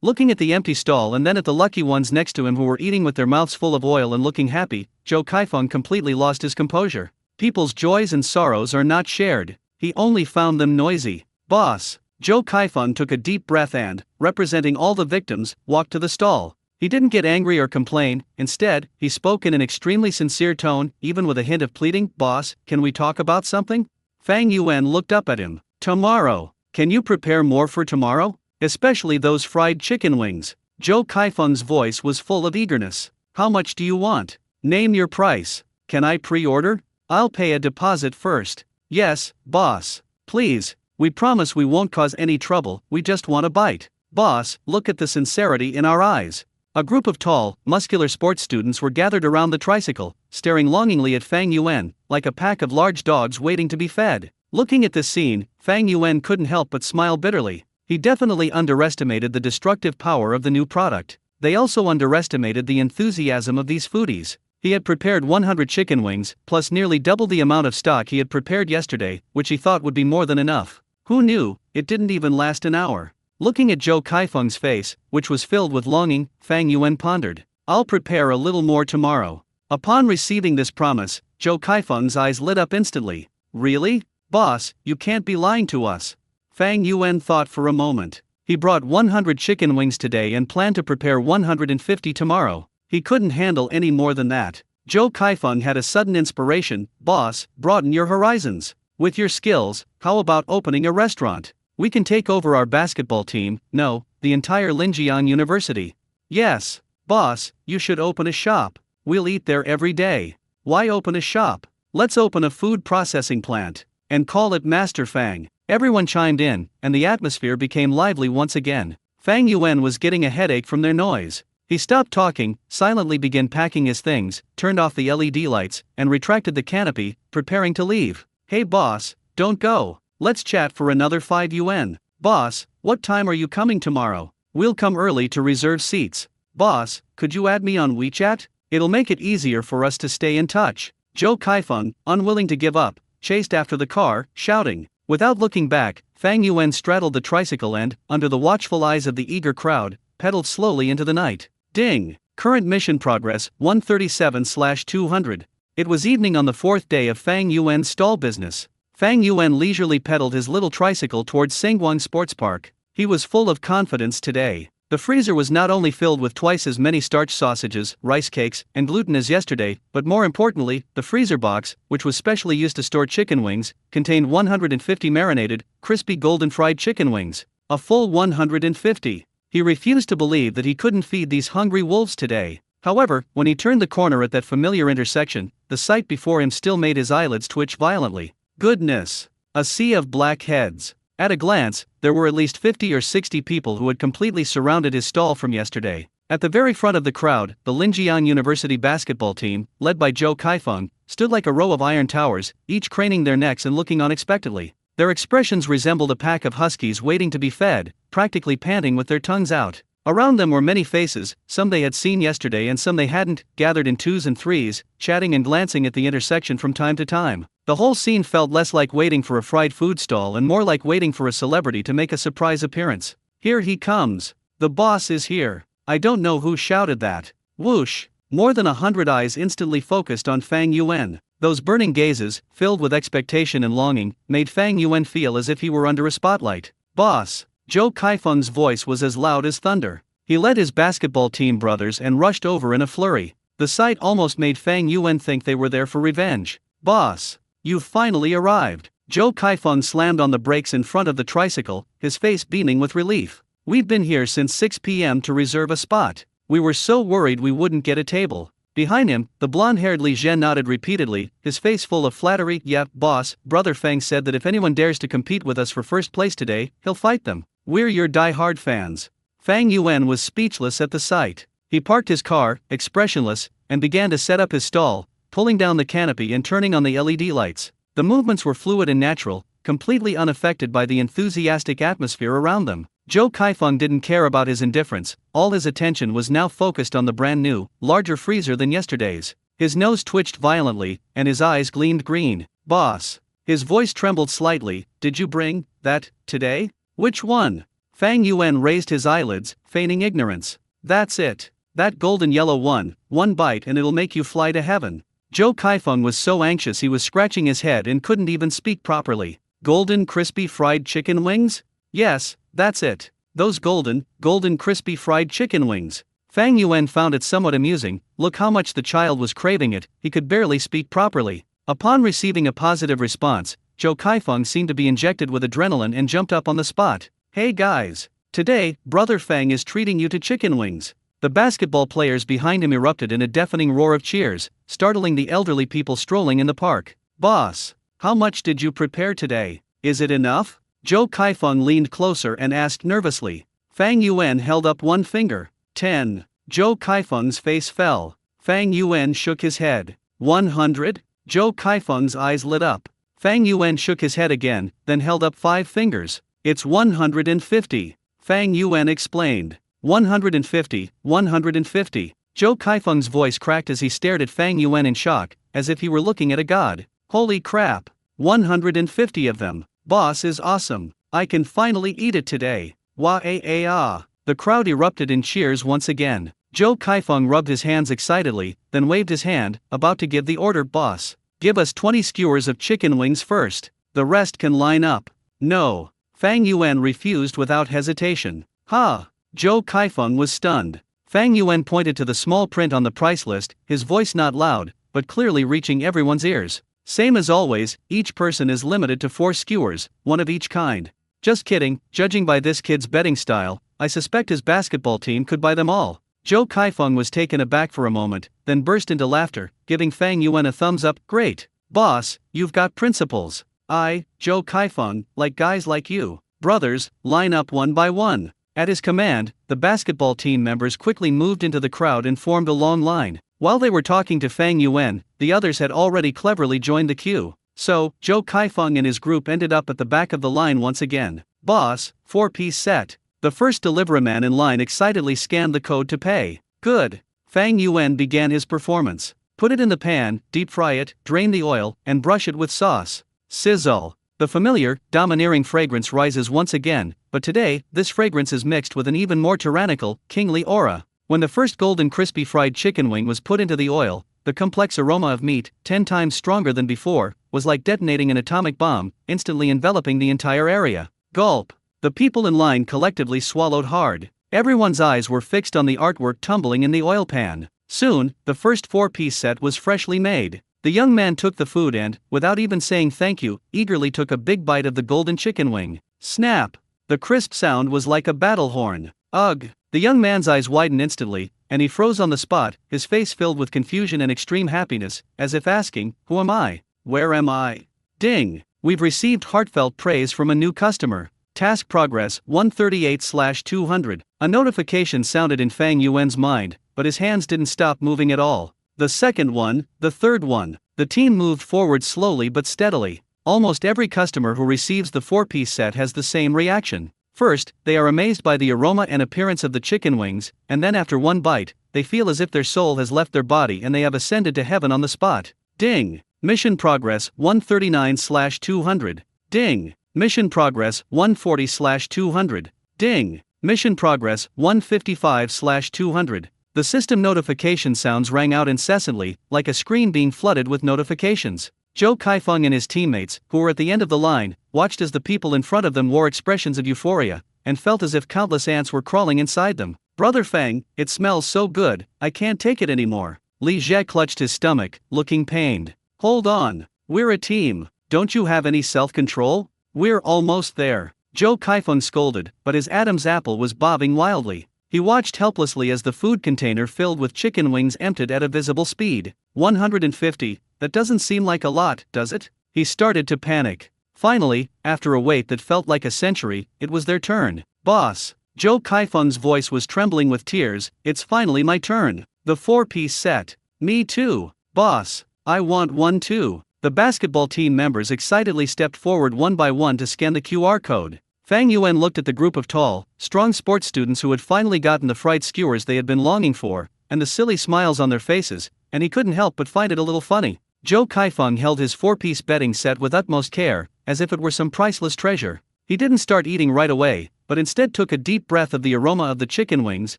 Looking at the empty stall and then at the lucky ones next to him who were eating with their mouths full of oil and looking happy, Zhou Kaifeng completely lost his composure. People's joys and sorrows are not shared. he only found them noisy. Boss. Joe Kaifeng took a deep breath and, representing all the victims, walked to the stall. He didn't get angry or complain, instead, he spoke in an extremely sincere tone, even with a hint of pleading. Boss, can we talk about something? Fang Yuan looked up at him. Tomorrow. Can you prepare more for tomorrow? Especially those fried chicken wings. Joe Kaifeng's voice was full of eagerness. How much do you want? Name your price. Can I pre-order? I'll pay a deposit first. Yes, boss. Please, we promise we won't cause any trouble, we just want a bite. Boss, look at the sincerity in our eyes. A group of tall, muscular sports students were gathered around the tricycle, staring longingly at Fang Yuan, like a pack of large dogs waiting to be fed. Looking at this scene, Fang Yuan couldn't help but smile bitterly. He definitely underestimated the destructive power of the new product. They also underestimated the enthusiasm of these foodies. He had prepared 100 chicken wings, plus nearly double the amount of stock he had prepared yesterday, which he thought would be more than enough. Who knew, it didn't even last an hour. Looking at Joe Kaifeng's face, which was filled with longing, Fang Yuan pondered. I'll prepare a little more tomorrow. Upon receiving this promise, Joe Kaifeng's eyes lit up instantly. Really? Boss, you can't be lying to us. Fang Yuan thought for a moment. He brought 100 chicken wings today and planned to prepare 150 tomorrow. He couldn't handle any more than that. Joe Kaifeng had a sudden inspiration. Boss, broaden your horizons. With your skills, how about opening a restaurant? We can take over our basketball team, no, the entire Linjiang University. Yes, boss, you should open a shop. We'll eat there every day. Why open a shop? Let's open a food processing plant. And call it Master Fang. Everyone chimed in, and the atmosphere became lively once again. Fang Yuan was getting a headache from their noise. He stopped talking, silently began packing his things, turned off the LED lights, and retracted the canopy, preparing to leave. Hey boss, don't go. Let's chat for another 5 yuan. Boss, what time are you coming tomorrow? We'll come early to reserve seats. Boss, could you add me on WeChat? It'll make it easier for us to stay in touch. Joe Kaifeng, unwilling to give up, chased after the car, shouting. Without looking back, Fang Yuan straddled the tricycle and, under the watchful eyes of the eager crowd, pedaled slowly into the night. Ding! Current mission progress 137/200. It was evening on the 4th day of Fang Yuan's stall business. Fang Yuan leisurely pedaled his little tricycle towards Sengguang Sports Park. He was full of confidence today. The freezer was not only filled with twice as many starch sausages, rice cakes, and gluten as yesterday, but more importantly, the freezer box, which was specially used to store chicken wings, contained 150 marinated, crispy golden fried chicken wings. A full 150. He refused to believe that he couldn't feed these hungry wolves today. However, when he turned the corner at that familiar intersection, the sight before him still made his eyelids twitch violently. Goodness! A sea of black heads. At a glance, there were at least 50 or 60 people who had completely surrounded his stall from yesterday. At the very front of the crowd, the Linjiang University basketball team, led by Joe Kaifeng, stood like a row of iron towers, each craning their necks and looking unexpectedly. Their expressions resembled a pack of huskies waiting to be fed, practically panting with their tongues out. Around them were many faces, some they had seen yesterday and some they hadn't, gathered in 2s and 3s, chatting and glancing at the intersection from time to time. The whole scene felt less like waiting for a fried food stall and more like waiting for a celebrity to make a surprise appearance. Here he comes. The boss is here. I don't know who shouted that. Whoosh! More than 100 eyes instantly focused on Fang Yuan. Those burning gazes, filled with expectation and longing, made Fang Yuan feel as if he were under a spotlight. Boss! Joe Kaifeng's voice was as loud as thunder. He led his basketball team brothers and rushed over in a flurry. The sight almost made Fang Yuan think they were there for revenge. Boss! You've finally arrived. Joe Kaifeng slammed on the brakes in front of the tricycle, his face beaming with relief. We've been here since 6 p.m. to reserve a spot. We were so worried we wouldn't get a table. Behind him, the blonde-haired Li Zhen nodded repeatedly, his face full of flattery. Yeah, boss, Brother Fang said that if anyone dares to compete with us for first place today, he'll fight them. We're your die-hard fans. Fang Yuan was speechless at the sight. He parked his car, expressionless, and began to set up his stall, pulling down the canopy and turning on the LED lights. The movements were fluid and natural, completely unaffected by the enthusiastic atmosphere around them. Joe Kaifeng didn't care about his indifference, all his attention was now focused on the brand new, larger freezer than yesterday's. His nose twitched violently, and his eyes gleamed green. Boss. His voice trembled slightly. Did you bring that today? Which one? Fang Yuan raised his eyelids, feigning ignorance. That's it. That golden yellow one bite and it'll make you fly to heaven. Joe Kaifeng was so anxious he was scratching his head and couldn't even speak properly. Golden crispy fried chicken wings? Yes, that's it. Those golden crispy fried chicken wings. Fang Yuan found it somewhat amusing. Look how much the child was craving it, he could barely speak properly. Upon receiving a positive response, Zhou Kaifeng seemed to be injected with adrenaline and jumped up on the spot. Hey guys! Today, Brother Fang is treating you to chicken wings. The basketball players behind him erupted in a deafening roar of cheers, startling the elderly people strolling in the park. Boss, how much did you prepare today? Is it enough? Zhou Kaifeng leaned closer and asked nervously. Fang Yuan held up one finger. 10. Zhou Kaifeng's face fell. Fang Yuan shook his head. 100? Zhou Kaifeng's eyes lit up. Fang Yuan shook his head again, then held up 5 fingers. It's 150. Fang Yuan explained. 150, 150. Zhou Kaifeng's voice cracked as he stared at Fang Yuan in shock, as if he were looking at a god. Holy crap! 150 of them. Boss is awesome. I can finally eat it today. Wah-ah-ah. The crowd erupted in cheers once again. Zhou Kaifeng rubbed his hands excitedly, then waved his hand, about to give the order. Boss, give us 20 skewers of chicken wings first. The rest can line up. No. Fang Yuan refused without hesitation. Ha! Zhou Kaifeng was stunned. Fang Yuan pointed to the small print on the price list, his voice not loud, but clearly reaching everyone's ears. Same as always, each person is limited to 4 skewers, one of each kind. Just kidding, judging by this kid's betting style, I suspect his basketball team could buy them all. Zhou Kaifeng was taken aback for a moment, then burst into laughter, giving Fang Yuan a thumbs up. Great! Boss, you've got principles. Zhou Kaifeng, like guys like you. Brothers, line up one by one. At his command, the basketball team members quickly moved into the crowd and formed a long line. While they were talking to Fang Yuan, the others had already cleverly joined the queue. So, Zhou Kaifeng and his group ended up at the back of the line once again. Boss, 4-piece set. The first delivery man in line excitedly scanned the code to pay. Good. Fang Yuan began his performance. Put it in the pan, deep fry it, drain the oil, and brush it with sauce. Sizzle. The familiar, domineering fragrance rises once again, but today, this fragrance is mixed with an even more tyrannical, kingly aura. When the first golden crispy fried chicken wing was put into the oil, the complex aroma of meat, 10 times stronger than before, was like detonating an atomic bomb, instantly enveloping the entire area. Gulp. The people in line collectively swallowed hard. Everyone's eyes were fixed on the artwork tumbling in the oil pan. Soon, the first 4-piece set was freshly made. The young man took the food and, without even saying thank you, eagerly took a big bite of the golden chicken wing. Snap! The crisp sound was like a battle horn. Ugh! The young man's eyes widened instantly, and he froze on the spot, his face filled with confusion and extreme happiness, as if asking, who am I? Where am I? Ding! We've received heartfelt praise from a new customer. Task progress 138/200. A notification sounded in Fang Yuan's mind, but his hands didn't stop moving at all. The second one, the third one. The team moved forward slowly but steadily. Almost every customer who receives the 4-piece set has the same reaction. First, they are amazed by the aroma and appearance of the chicken wings, and then after one bite, they feel as if their soul has left their body and they have ascended to heaven on the spot. Ding! Mission progress 139/200. Ding! Mission progress 140/200. Ding! Mission progress 155/200. The system notification sounds rang out incessantly, like a screen being flooded with notifications. Zhou Kaifeng and his teammates, who were at the end of the line, watched as the people in front of them wore expressions of euphoria, and felt as if countless ants were crawling inside them. Brother Fang, it smells so good, I can't take it anymore. Li Jie clutched his stomach, looking pained. Hold on, we're a team, don't you have any self-control? We're almost there. Zhou Kaifeng scolded, but his Adam's apple was bobbing wildly. He watched helplessly as the food container filled with chicken wings emptied at a visible speed. 150, that doesn't seem like a lot, does it? He started to panic. Finally, after a wait that felt like a century, it was their turn. Boss. Zhou Kaifeng's voice was trembling with tears, it's finally my turn. The 4-piece set. Me too. Boss. I want one too. The basketball team members excitedly stepped forward one by one to scan the QR code. Fang Yuan looked at the group of tall, strong sports students who had finally gotten the fried skewers they had been longing for, and the silly smiles on their faces, and he couldn't help but find it a little funny. Zhou Kaifeng held his 4-piece betting set with utmost care, as if it were some priceless treasure. He didn't start eating right away, but instead took a deep breath of the aroma of the chicken wings,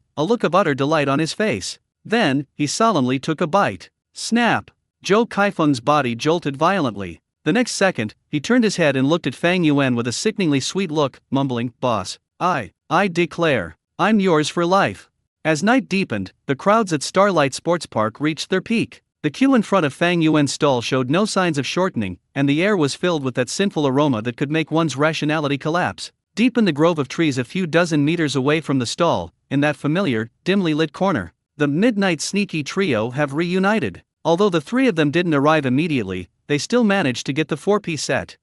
a look of utter delight on his face. Then, he solemnly took a bite. Snap! Zhou Kaifeng's body jolted violently. The next second, he turned his head and looked at Fang Yuan with a sickeningly sweet look, mumbling, "Boss, I declare, I'm yours for life." As night deepened, the crowds at Starlight Sports Park reached their peak. The queue in front of Fang Yuan's stall showed no signs of shortening, and the air was filled with that sinful aroma that could make one's rationality collapse. Deep in the grove of trees a few dozen meters away from the stall, in that familiar, dimly lit corner, the midnight sneaky trio have reunited. Although the three of them didn't arrive immediately, they still managed to get the four-piece set.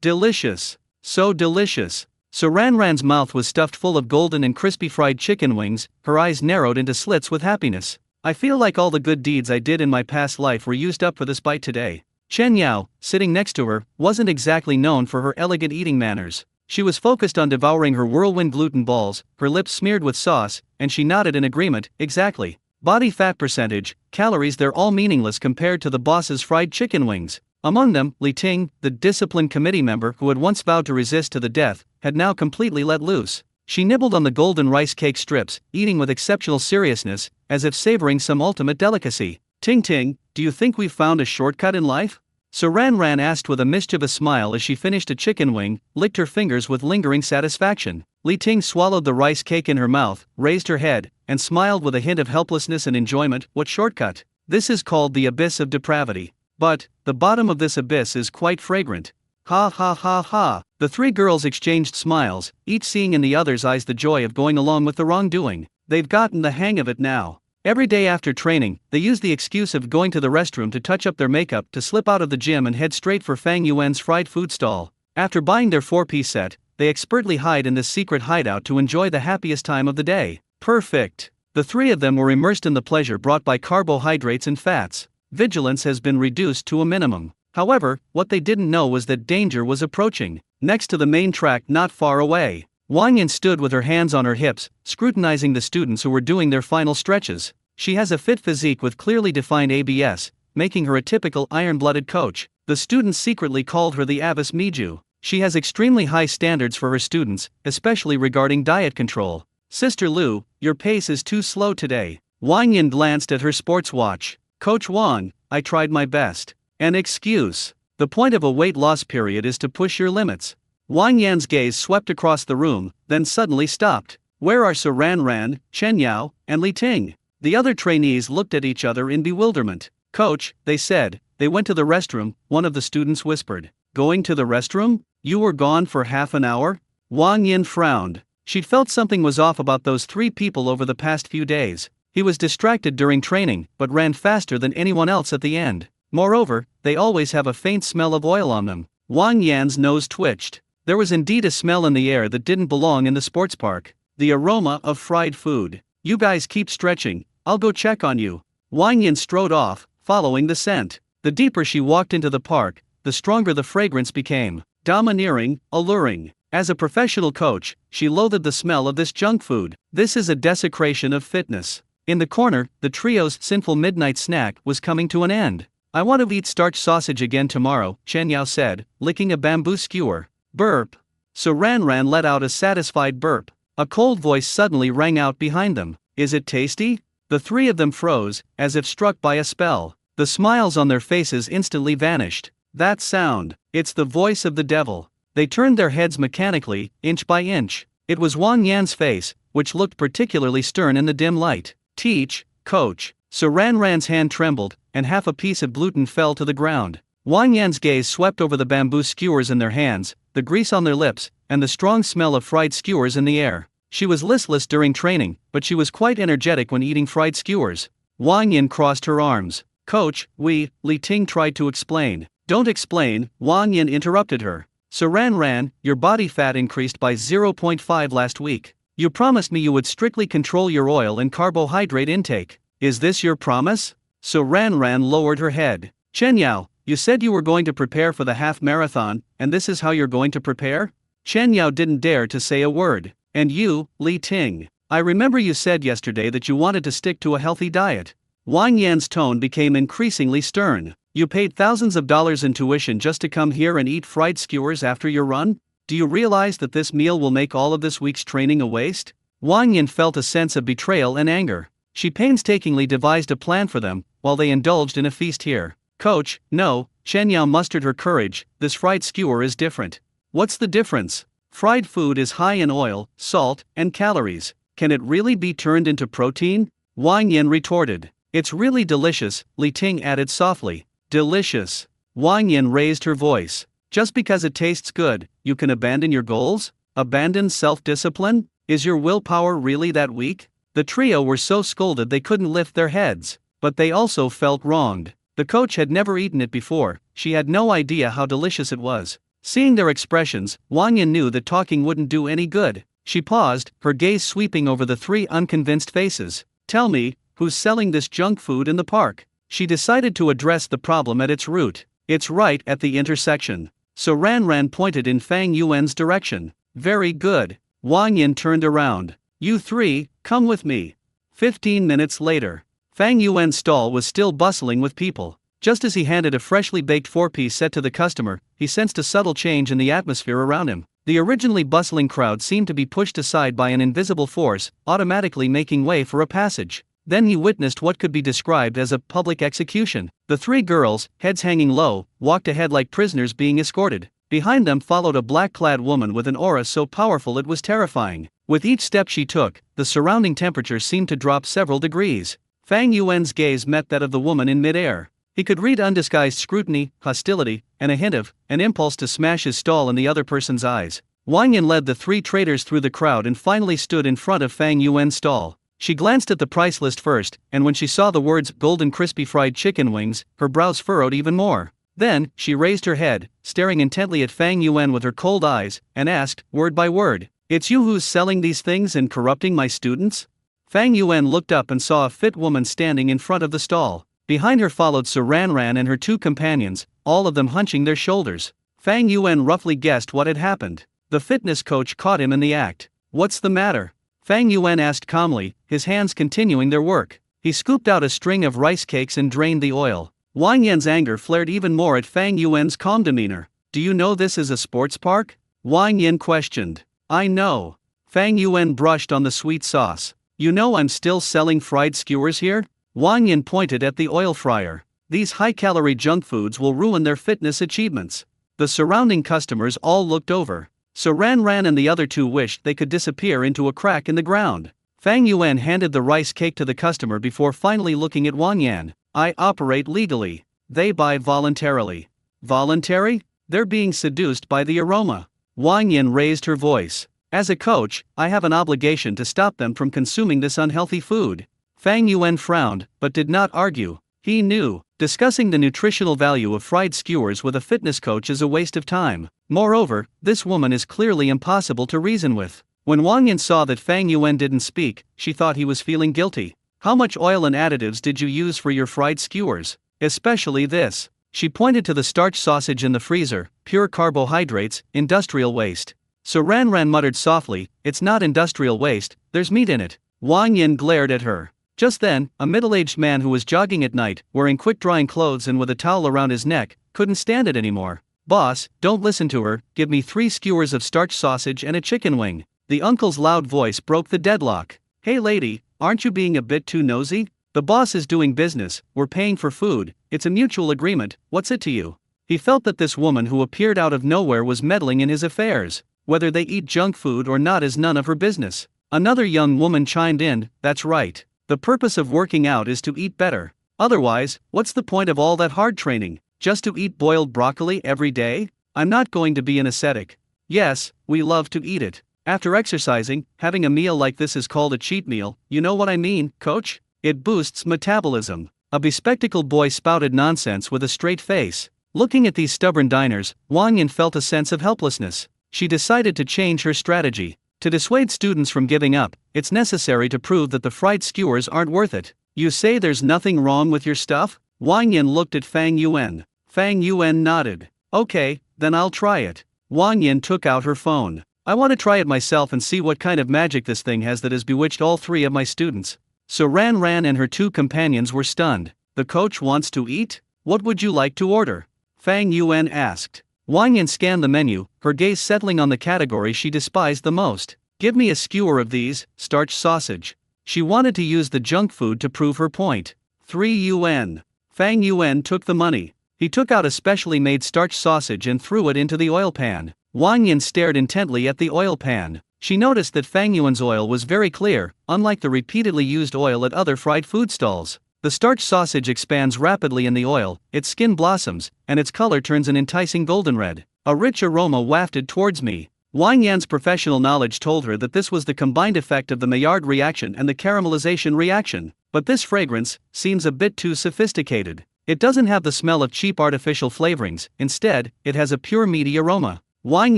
Delicious. So delicious. So Ranran's mouth was stuffed full of golden and crispy fried chicken wings, her eyes narrowed into slits with happiness. I feel like all the good deeds I did in my past life were used up for this bite today. Chen Yao, sitting next to her, wasn't exactly known for her elegant eating manners. She was focused on devouring her whirlwind gluten balls, her lips smeared with sauce, and she nodded in agreement. Exactly. Body fat percentage, calories, they're all meaningless compared to the boss's fried chicken wings. Among them, Li Ting, the discipline committee member who had once vowed to resist to the death, had now completely let loose. She nibbled on the golden rice cake strips, eating with exceptional seriousness, as if savoring some ultimate delicacy. "Ting Ting, do you think we've found a shortcut in life?" So Ran asked with a mischievous smile as she finished a chicken wing, licked her fingers with lingering satisfaction. Li Ting swallowed the rice cake in her mouth, raised her head, and smiled with a hint of helplessness and enjoyment. "What shortcut? This is called the abyss of depravity. But the bottom of this abyss is quite fragrant." Ha ha ha ha. The three girls exchanged smiles, each seeing in the other's eyes the joy of going along with the wrongdoing. They've gotten the hang of it now. Every day after training, they use the excuse of going to the restroom to touch up their makeup to slip out of the gym and head straight for Fang Yuan's fried food stall. After buying their four-piece set, they expertly hide in this secret hideout to enjoy the happiest time of the day. Perfect. The three of them were immersed in the pleasure brought by carbohydrates and fats. Vigilance has been reduced to a minimum. However, what they didn't know was that danger was approaching. Next to the main track not far away, Wang Yin stood with her hands on her hips, scrutinizing the students who were doing their final stretches. She has a fit physique with clearly defined abs, making her a typical iron-blooded coach. The students secretly called her the Avis Miju. She has extremely high standards for her students, especially regarding diet control. "Sister Lu, your pace is too slow today." Wang Yin glanced at her sports watch. "Coach Wang, I tried my best." "An excuse. The point of a weight loss period is to push your limits." Wang Yan's gaze swept across the room, then suddenly stopped. "Where are Sir Ran, Chen Yao, and Li Ting?" The other trainees looked at each other in bewilderment. "Coach," they said, "they went to the restroom," one of the students whispered. "Going to the restroom? You were gone for half an hour?" Wang Yin frowned. She'd felt something was off about those three people over the past few days. He was distracted during training, but ran faster than anyone else at the end. Moreover, they always have a faint smell of oil on them. Wang Yan's nose twitched. There was indeed a smell in the air that didn't belong in the sports park. The aroma of fried food. "You guys keep stretching, I'll go check on you." Wang Yan strode off, following the scent. The deeper she walked into the park, the stronger the fragrance became. Domineering, alluring. As a professional coach, she loathed the smell of this junk food. This is a desecration of fitness. In the corner, the trio's sinful midnight snack was coming to an end. "I want to eat starch sausage again tomorrow," Chen Yao said, licking a bamboo skewer. Burp. So Ran let out a satisfied burp. A cold voice suddenly rang out behind them. "Is it tasty?" The three of them froze, as if struck by a spell. The smiles on their faces instantly vanished. That sound, it's the voice of the devil. They turned their heads mechanically, inch by inch. It was Wang Yan's face, which looked particularly stern in the dim light. "Teach, coach." So Ran's hand trembled, and half a piece of gluten fell to the ground. Wang Yan's gaze swept over the bamboo skewers in their hands, the grease on their lips, and the strong smell of fried skewers in the air. She was listless during training, but she was quite energetic when eating fried skewers. Wang Yin crossed her arms. "Coach, Li Ting tried to explain." "Don't explain," Wang Yin interrupted her. "So Ran, your body fat increased by 0.5 last week. You promised me you would strictly control your oil and carbohydrate intake. Is this your promise?" So Ran lowered her head. "Chen Yao, you said you were going to prepare for the half marathon, and this is how you're going to prepare?" Chen Yao didn't dare to say a word. "And you, Li Ting, I remember you said yesterday that you wanted to stick to a healthy diet." Wang Yan's tone became increasingly stern. "You paid thousands of dollars in tuition just to come here and eat fried skewers after your run? Do you realize that this meal will make all of this week's training a waste?" Wang Yan felt a sense of betrayal and anger. She painstakingly devised a plan for them, while they indulged in a feast here. "Coach, no," Chen Yao mustered her courage. This fried skewer is different. What's the difference? Fried food is high in oil, salt, and calories. Can it really be turned into protein? Wang Yin retorted. It's really delicious, Li Ting added softly. Delicious. Wang Yin raised her voice. Just because it tastes good, you can abandon your goals? Abandon self-discipline? Is your willpower really that weak? The trio were so scolded they couldn't lift their heads, but they also felt wronged. The coach had never eaten it before, she had no idea how delicious it was. Seeing their expressions, Wang Yin knew that talking wouldn't do any good. She paused, her gaze sweeping over the three unconvinced faces. Tell me, who's selling this junk food in the park? She decided to address the problem at its root. It's right at the intersection. So Ran pointed in Fang Yuan's direction. Very good. Wang Yin turned around. You three, come with me. 15 minutes later. Fang Yuan's stall was still bustling with people. Just as he handed a freshly baked 4-piece set to the customer, he sensed a subtle change in the atmosphere around him. The originally bustling crowd seemed to be pushed aside by an invisible force, automatically making way for a passage. Then he witnessed what could be described as a public execution. The three girls, heads hanging low, walked ahead like prisoners being escorted. Behind them followed a black-clad woman with an aura so powerful it was terrifying. With each step she took, the surrounding temperature seemed to drop several degrees. Fang Yuan's gaze met that of the woman in midair. He could read undisguised scrutiny, hostility, and a hint of an impulse to smash his stall in the other person's eyes. Wang Yin led the three traders through the crowd and finally stood in front of Fang Yuan's stall. She glanced at the price list first, and when she saw the words golden crispy fried chicken wings, her brows furrowed even more. Then, she raised her head, staring intently at Fang Yuan with her cold eyes, and asked, word by word, "It's you who's selling these things and corrupting my students?" Fang Yuan looked up and saw a fit woman standing in front of the stall. Behind her followed Sir Ran and her two companions, all of them hunching their shoulders. Fang Yuan roughly guessed what had happened. The fitness coach caught him in the act. What's the matter? Fang Yuan asked calmly, his hands continuing their work. He scooped out a string of rice cakes and drained the oil. Wang Yan's anger flared even more at Fang Yuan's calm demeanor. Do you know this is a sports park? Wang Yan questioned. I know. Fang Yuan brushed on the sweet sauce. You know I'm still selling fried skewers here? Wang Yan pointed at the oil fryer. These high-calorie junk foods will ruin their fitness achievements. The surrounding customers all looked over. So Ran and the other two wished they could disappear into a crack in the ground. Fang Yuan handed the rice cake to the customer before finally looking at Wang Yan. I operate legally. They buy voluntarily. Voluntary? They're being seduced by the aroma. Wang Yan raised her voice. As a coach, I have an obligation to stop them from consuming this unhealthy food. Fang Yuan frowned, but did not argue. He knew, discussing the nutritional value of fried skewers with a fitness coach is a waste of time. Moreover, this woman is clearly impossible to reason with. When Wang Yan saw that Fang Yuan didn't speak, she thought he was feeling guilty. How much oil and additives did you use for your fried skewers? Especially this. She pointed to the starch sausage in the freezer, pure carbohydrates, industrial waste. So Ran muttered softly, it's not industrial waste, there's meat in it. Wang Yan glared at her. Just then, a middle-aged man who was jogging at night, wearing quick-drying clothes and with a towel around his neck, couldn't stand it anymore. Boss, don't listen to her, give me 3 skewers of starch sausage and a chicken wing. The uncle's loud voice broke the deadlock. Hey lady, aren't you being a bit too nosy? The boss is doing business, we're paying for food, it's a mutual agreement, what's it to you? He felt that this woman who appeared out of nowhere was meddling in his affairs. Whether they eat junk food or not is none of her business. Another young woman chimed in, that's right. The purpose of working out is to eat better. Otherwise, what's the point of all that hard training? Just to eat boiled broccoli every day? I'm not going to be an ascetic. Yes, we love to eat it. After exercising, having a meal like this is called a cheat meal, you know what I mean, coach? It boosts metabolism. A bespectacled boy spouted nonsense with a straight face. Looking at these stubborn diners, Wang Yan felt a sense of helplessness. She decided to change her strategy. To dissuade students from giving up, it's necessary to prove that the fried skewers aren't worth it. You say there's nothing wrong with your stuff? Wang Yan looked at Fang Yuan. Fang Yuan nodded. Okay, then I'll try it. Wang Yan took out her phone. I want to try it myself and see what kind of magic this thing has that has bewitched all 3 of my students. So Ran and her 2 companions were stunned. The coach wants to eat? What would you like to order? Fang Yuan asked. Wang Yan scanned the menu, her gaze settling on the category she despised the most. Give me a skewer of these, starch sausage. She wanted to use the junk food to prove her point. 3 yuan. Fang Yuan took the money. He took out a specially made starch sausage and threw it into the oil pan. Wang Yin stared intently at the oil pan. She noticed that Fang Yuan's oil was very clear, unlike the repeatedly used oil at other fried food stalls. The starch sausage expands rapidly in the oil, its skin blossoms, and its color turns an enticing golden red. A rich aroma wafted towards me. Wang Yan's professional knowledge told her that this was the combined effect of the Maillard reaction and the caramelization reaction. But this fragrance seems a bit too sophisticated. It doesn't have the smell of cheap artificial flavorings, instead, it has a pure meaty aroma. Wang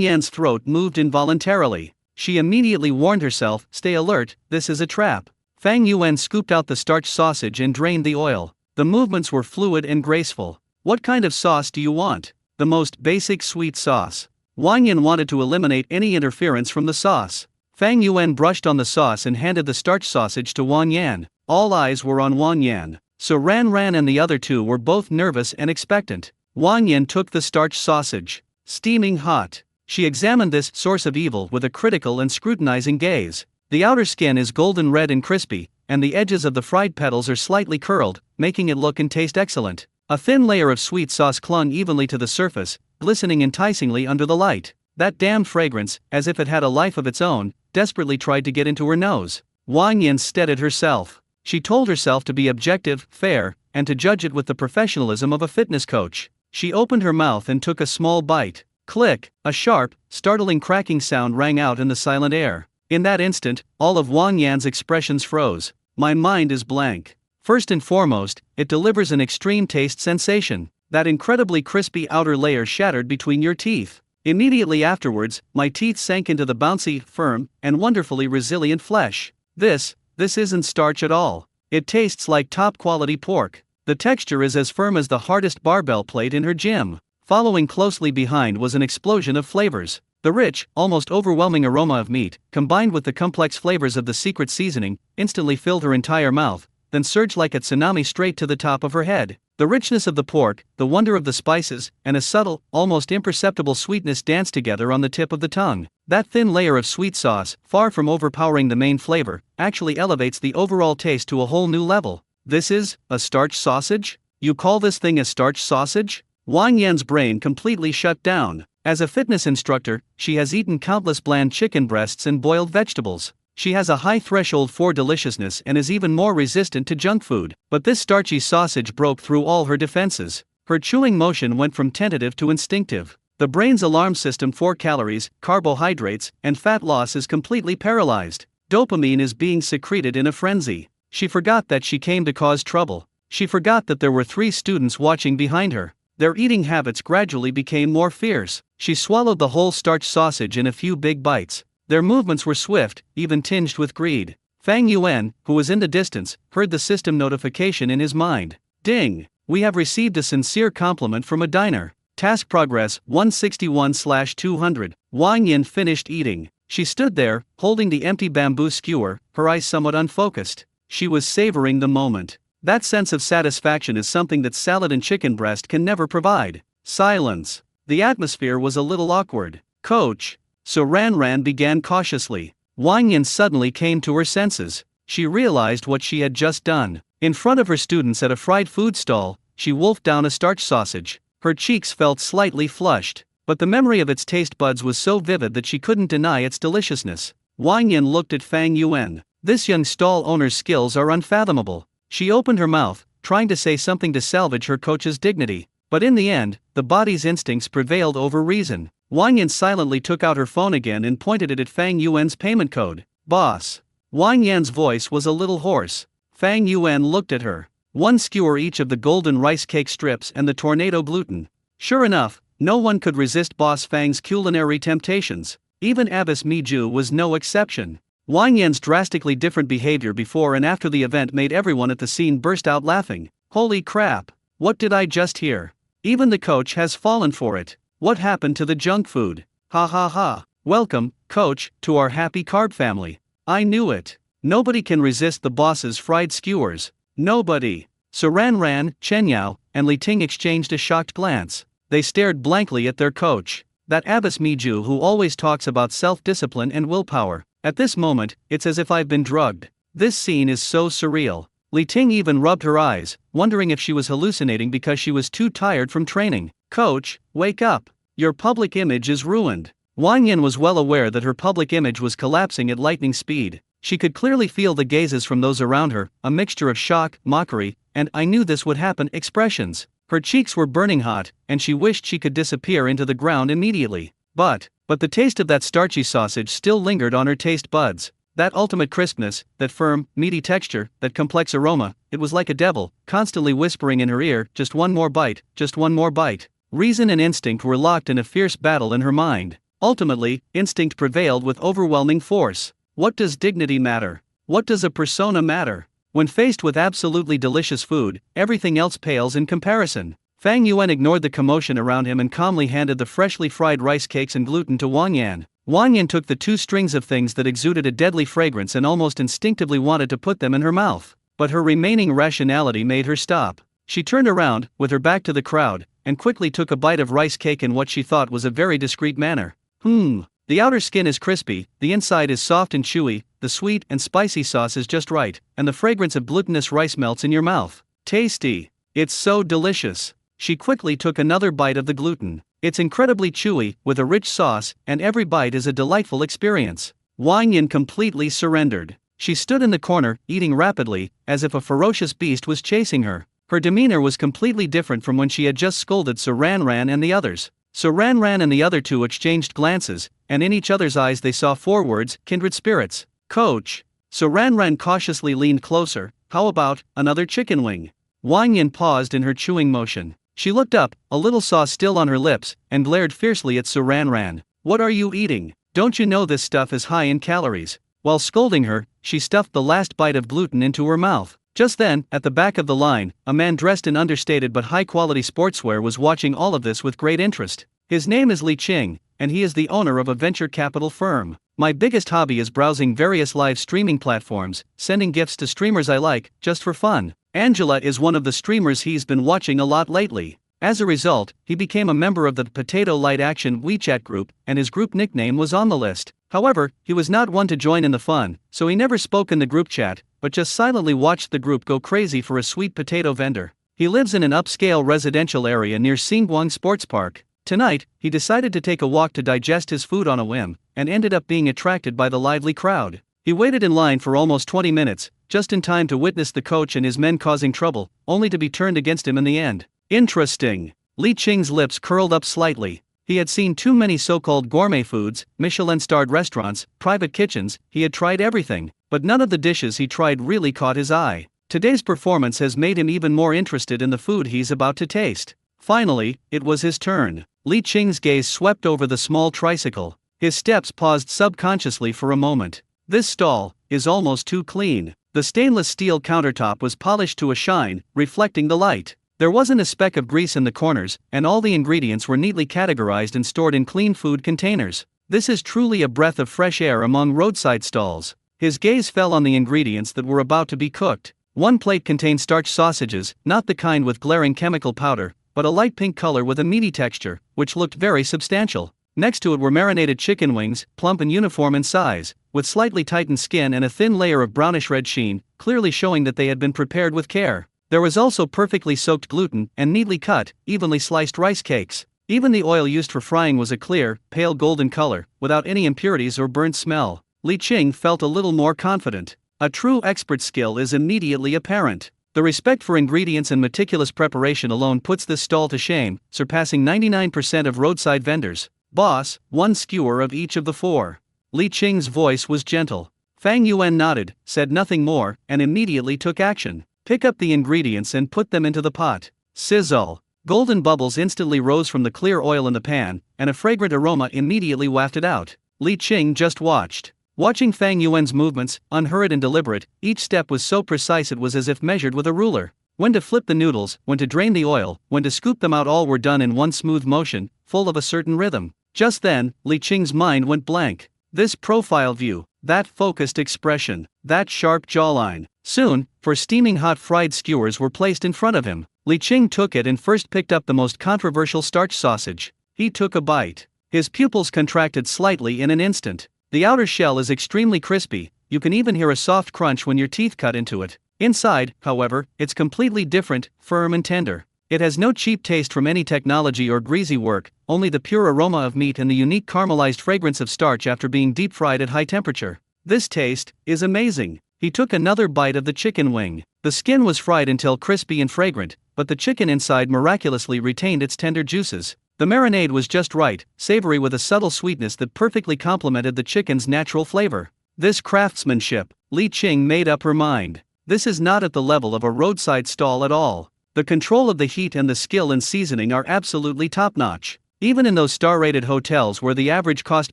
Yan's throat moved involuntarily. She immediately warned herself, "Stay alert, this is a trap." Fang Yuan scooped out the starch sausage and drained the oil. The movements were fluid and graceful. "What kind of sauce do you want?" "The most basic sweet sauce." Wang Yan wanted to eliminate any interference from the sauce. Fang Yuan brushed on the sauce and handed the starch sausage to Wang Yan. All eyes were on Wang Yan. So Ran and the other two were both nervous and expectant. Wang Yan took the starch sausage. Steaming hot. She examined this source of evil with a critical and scrutinizing gaze. The outer skin is golden red and crispy, and the edges of the fried petals are slightly curled, making it look and taste excellent. A thin layer of sweet sauce clung evenly to the surface, glistening enticingly under the light. That damn fragrance, as if it had a life of its own, desperately tried to get into her nose. Wang Yan steadied herself. She told herself to be objective, fair, and to judge it with the professionalism of a fitness coach. She opened her mouth and took a small bite. Click! A sharp, startling cracking sound rang out in the silent air. In that instant, all of Wang Yan's expressions froze. My mind is blank. First and foremost, it delivers an extreme taste sensation. That incredibly crispy outer layer shattered between your teeth. Immediately afterwards, my teeth sank into the bouncy, firm, and wonderfully resilient flesh. This isn't starch at all. It tastes like top-quality pork. The texture is as firm as the hardest barbell plate in her gym. Following closely behind was an explosion of flavors. The rich, almost overwhelming aroma of meat, combined with the complex flavors of the secret seasoning, instantly filled her entire mouth, then surged like a tsunami straight to the top of her head. The richness of the pork, the wonder of the spices, and a subtle, almost imperceptible sweetness danced together on the tip of the tongue. That thin layer of sweet sauce, far from overpowering the main flavor, actually elevates the overall taste to a whole new level. This is a starch sausage? You call this thing a starch sausage? Wang Yan's brain completely shut down. As a fitness instructor, she has eaten countless bland chicken breasts and boiled vegetables. She has a high threshold for deliciousness and is even more resistant to junk food. But this starchy sausage broke through all her defenses. Her chewing motion went from tentative to instinctive. The brain's alarm system for calories, carbohydrates, and fat loss is completely paralyzed. Dopamine is being secreted in a frenzy. She forgot that she came to cause trouble. She forgot that there were 3 students watching behind her. Their eating habits gradually became more fierce. She swallowed the whole starch sausage in a few big bites. Their movements were swift, even tinged with greed. Fang Yuan, who was in the distance, heard the system notification in his mind. Ding! We have received a sincere compliment from a diner. Task progress 161/200. Wang Yin finished eating. She stood there, holding the empty bamboo skewer, her eyes somewhat unfocused. She was savoring the moment. That sense of satisfaction is something that salad and chicken breast can never provide. Silence. The atmosphere was a little awkward. Coach. So Ran began cautiously. Wang Yin suddenly came to her senses. She realized what she had just done. In front of her students at a fried food stall, she wolfed down a starch sausage. Her cheeks felt slightly flushed, but the memory of its taste buds was so vivid that she couldn't deny its deliciousness. Wang Yin looked at Fang Yuan. This young stall owner's skills are unfathomable. She opened her mouth, trying to say something to salvage her coach's dignity, but in the end, the body's instincts prevailed over reason. Wang Yan silently took out her phone again and pointed it at Fang Yuan's payment code. Boss. Wang Yan's voice was a little hoarse. Fang Yuan looked at her. 1 skewer each of the golden rice cake strips and the tornado gluten. Sure enough, no one could resist Boss Fang's culinary temptations. Even Abbess Miju was no exception. Wang Yan's drastically different behavior before and after the event made everyone at the scene burst out laughing. Holy crap! What did I just hear? Even the coach has fallen for it. What happened to the junk food? Ha ha ha. Welcome, coach, to our happy carb family. I knew it. Nobody can resist the boss's fried skewers. Nobody. So Ran, Chen Yao, and Li Ting exchanged a shocked glance. They stared blankly at their coach. That Abbess Miju who always talks about self-discipline and willpower. At this moment, it's as if I've been drugged. This scene is so surreal. Li Ting even rubbed her eyes, wondering if she was hallucinating because she was too tired from training. Coach, wake up. Your public image is ruined. Wang Yin was well aware that her public image was collapsing at lightning speed. She could clearly feel the gazes from those around her, a mixture of shock, mockery, and "I knew this would happen" expressions. Her cheeks were burning hot, and she wished she could disappear into the ground immediately. But the taste of that starchy sausage still lingered on her taste buds. That ultimate crispness, that firm, meaty texture, that complex aroma, it was like a devil, constantly whispering in her ear, "Just one more bite, just one more bite." Reason and instinct were locked in a fierce battle in her mind. Ultimately, instinct prevailed with overwhelming force. What does dignity matter? What does a persona matter? When faced with absolutely delicious food, everything else pales in comparison. Fang Yuan ignored the commotion around him and calmly handed the freshly fried rice cakes and gluten to Wang Yan. Wang Yan took the two strings of things that exuded a deadly fragrance and almost instinctively wanted to put them in her mouth. But her remaining rationality made her stop. She turned around, with her back to the crowd, and quickly took a bite of rice cake in what she thought was a very discreet manner. The outer skin is crispy, the inside is soft and chewy, the sweet and spicy sauce is just right, and the fragrance of glutinous rice melts in your mouth. Tasty. It's so delicious. She quickly took another bite of the gluten. It's incredibly chewy, with a rich sauce, and every bite is a delightful experience. Wang Yin completely surrendered. She stood in the corner, eating rapidly, as if a ferocious beast was chasing her. Her demeanor was completely different from when she had just scolded Sir Ranran and the others. Sir Ranran and the other two exchanged glances, and in each other's eyes they saw four words: kindred spirits. Coach. Sir Ranran cautiously leaned closer. How about another chicken wing? Wang Yin paused in her chewing motion. She looked up, a little sauce still on her lips, and glared fiercely at Sir Ranran. What are you eating? Don't you know this stuff is high in calories? While scolding her, she stuffed the last bite of gluten into her mouth. Just then, at the back of the line, a man dressed in understated but high-quality sportswear was watching all of this with great interest. His name is Li Qing, and he is the owner of a venture capital firm. My biggest hobby is browsing various live streaming platforms, sending gifts to streamers I like, just for fun. Angela is one of the streamers he's been watching a lot lately. As a result, he became a member of the Potato Light Action WeChat group, and his group nickname was on the list. However, he was not one to join in the fun, so he never spoke in the group chat, but just silently watched the group go crazy for a sweet potato vendor. He lives in an upscale residential area near Xinguang Sports Park. Tonight, he decided to take a walk to digest his food on a whim, and ended up being attracted by the lively crowd. He waited in line for almost 20 minutes, just in time to witness the coach and his men causing trouble, only to be turned against him in the end. Interesting. Li Qing's lips curled up slightly. He had seen too many so-called gourmet foods, Michelin-starred restaurants, private kitchens. He had tried everything, but none of the dishes he tried really caught his eye. Today's performance has made him even more interested in the food he's about to taste. Finally, it was his turn. Li Qing's gaze swept over the small tricycle. His steps paused subconsciously for a moment. This stall is almost too clean. The stainless steel countertop was polished to a shine, reflecting the light. There wasn't a speck of grease in the corners, and all the ingredients were neatly categorized and stored in clean food containers. This is truly a breath of fresh air among roadside stalls. His gaze fell on the ingredients that were about to be cooked. One plate contained starch sausages, not the kind with glaring chemical powder, but a light pink color with a meaty texture, which looked very substantial. Next to it were marinated chicken wings, plump and uniform in size, with slightly tightened skin and a thin layer of brownish-red sheen, clearly showing that they had been prepared with care. There was also perfectly soaked gluten and neatly cut, evenly sliced rice cakes. Even the oil used for frying was a clear, pale golden color, without any impurities or burnt smell. Li Qing felt a little more confident. A true expert's skill is immediately apparent. The respect for ingredients and meticulous preparation alone puts this stall to shame, surpassing 99% of roadside vendors. Boss, one skewer of each of the four. Li Qing's voice was gentle. Fang Yuan nodded, said nothing more, and immediately took action. Pick up the ingredients and put them into the pot. Sizzle. Golden bubbles instantly rose from the clear oil in the pan, and a fragrant aroma immediately wafted out. Li Qing just watched. Watching Fang Yuan's movements, unhurried and deliberate, each step was so precise it was as if measured with a ruler. When to flip the noodles, when to drain the oil, when to scoop them out, all were done in one smooth motion, full of a certain rhythm. Just then, Li Qing's mind went blank. This profile view, that focused expression, that sharp jawline. Soon, four steaming hot fried skewers were placed in front of him. Li Qing took it and first picked up the most controversial starch sausage. He took a bite. His pupils contracted slightly in an instant. The outer shell is extremely crispy, you can even hear a soft crunch when your teeth cut into it. Inside, however, it's completely different, firm and tender. It has no cheap taste from any technology or greasy work, only the pure aroma of meat and the unique caramelized fragrance of starch after being deep fried at high temperature. This taste is amazing. He took another bite of the chicken wing. The skin was fried until crispy and fragrant, but the chicken inside miraculously retained its tender juices. The marinade was just right, savory with a subtle sweetness that perfectly complemented the chicken's natural flavor. This craftsmanship, Li Qing made up her mind. This is not at the level of a roadside stall at all. The control of the heat and the skill in seasoning are absolutely top-notch. Even in those star-rated hotels where the average cost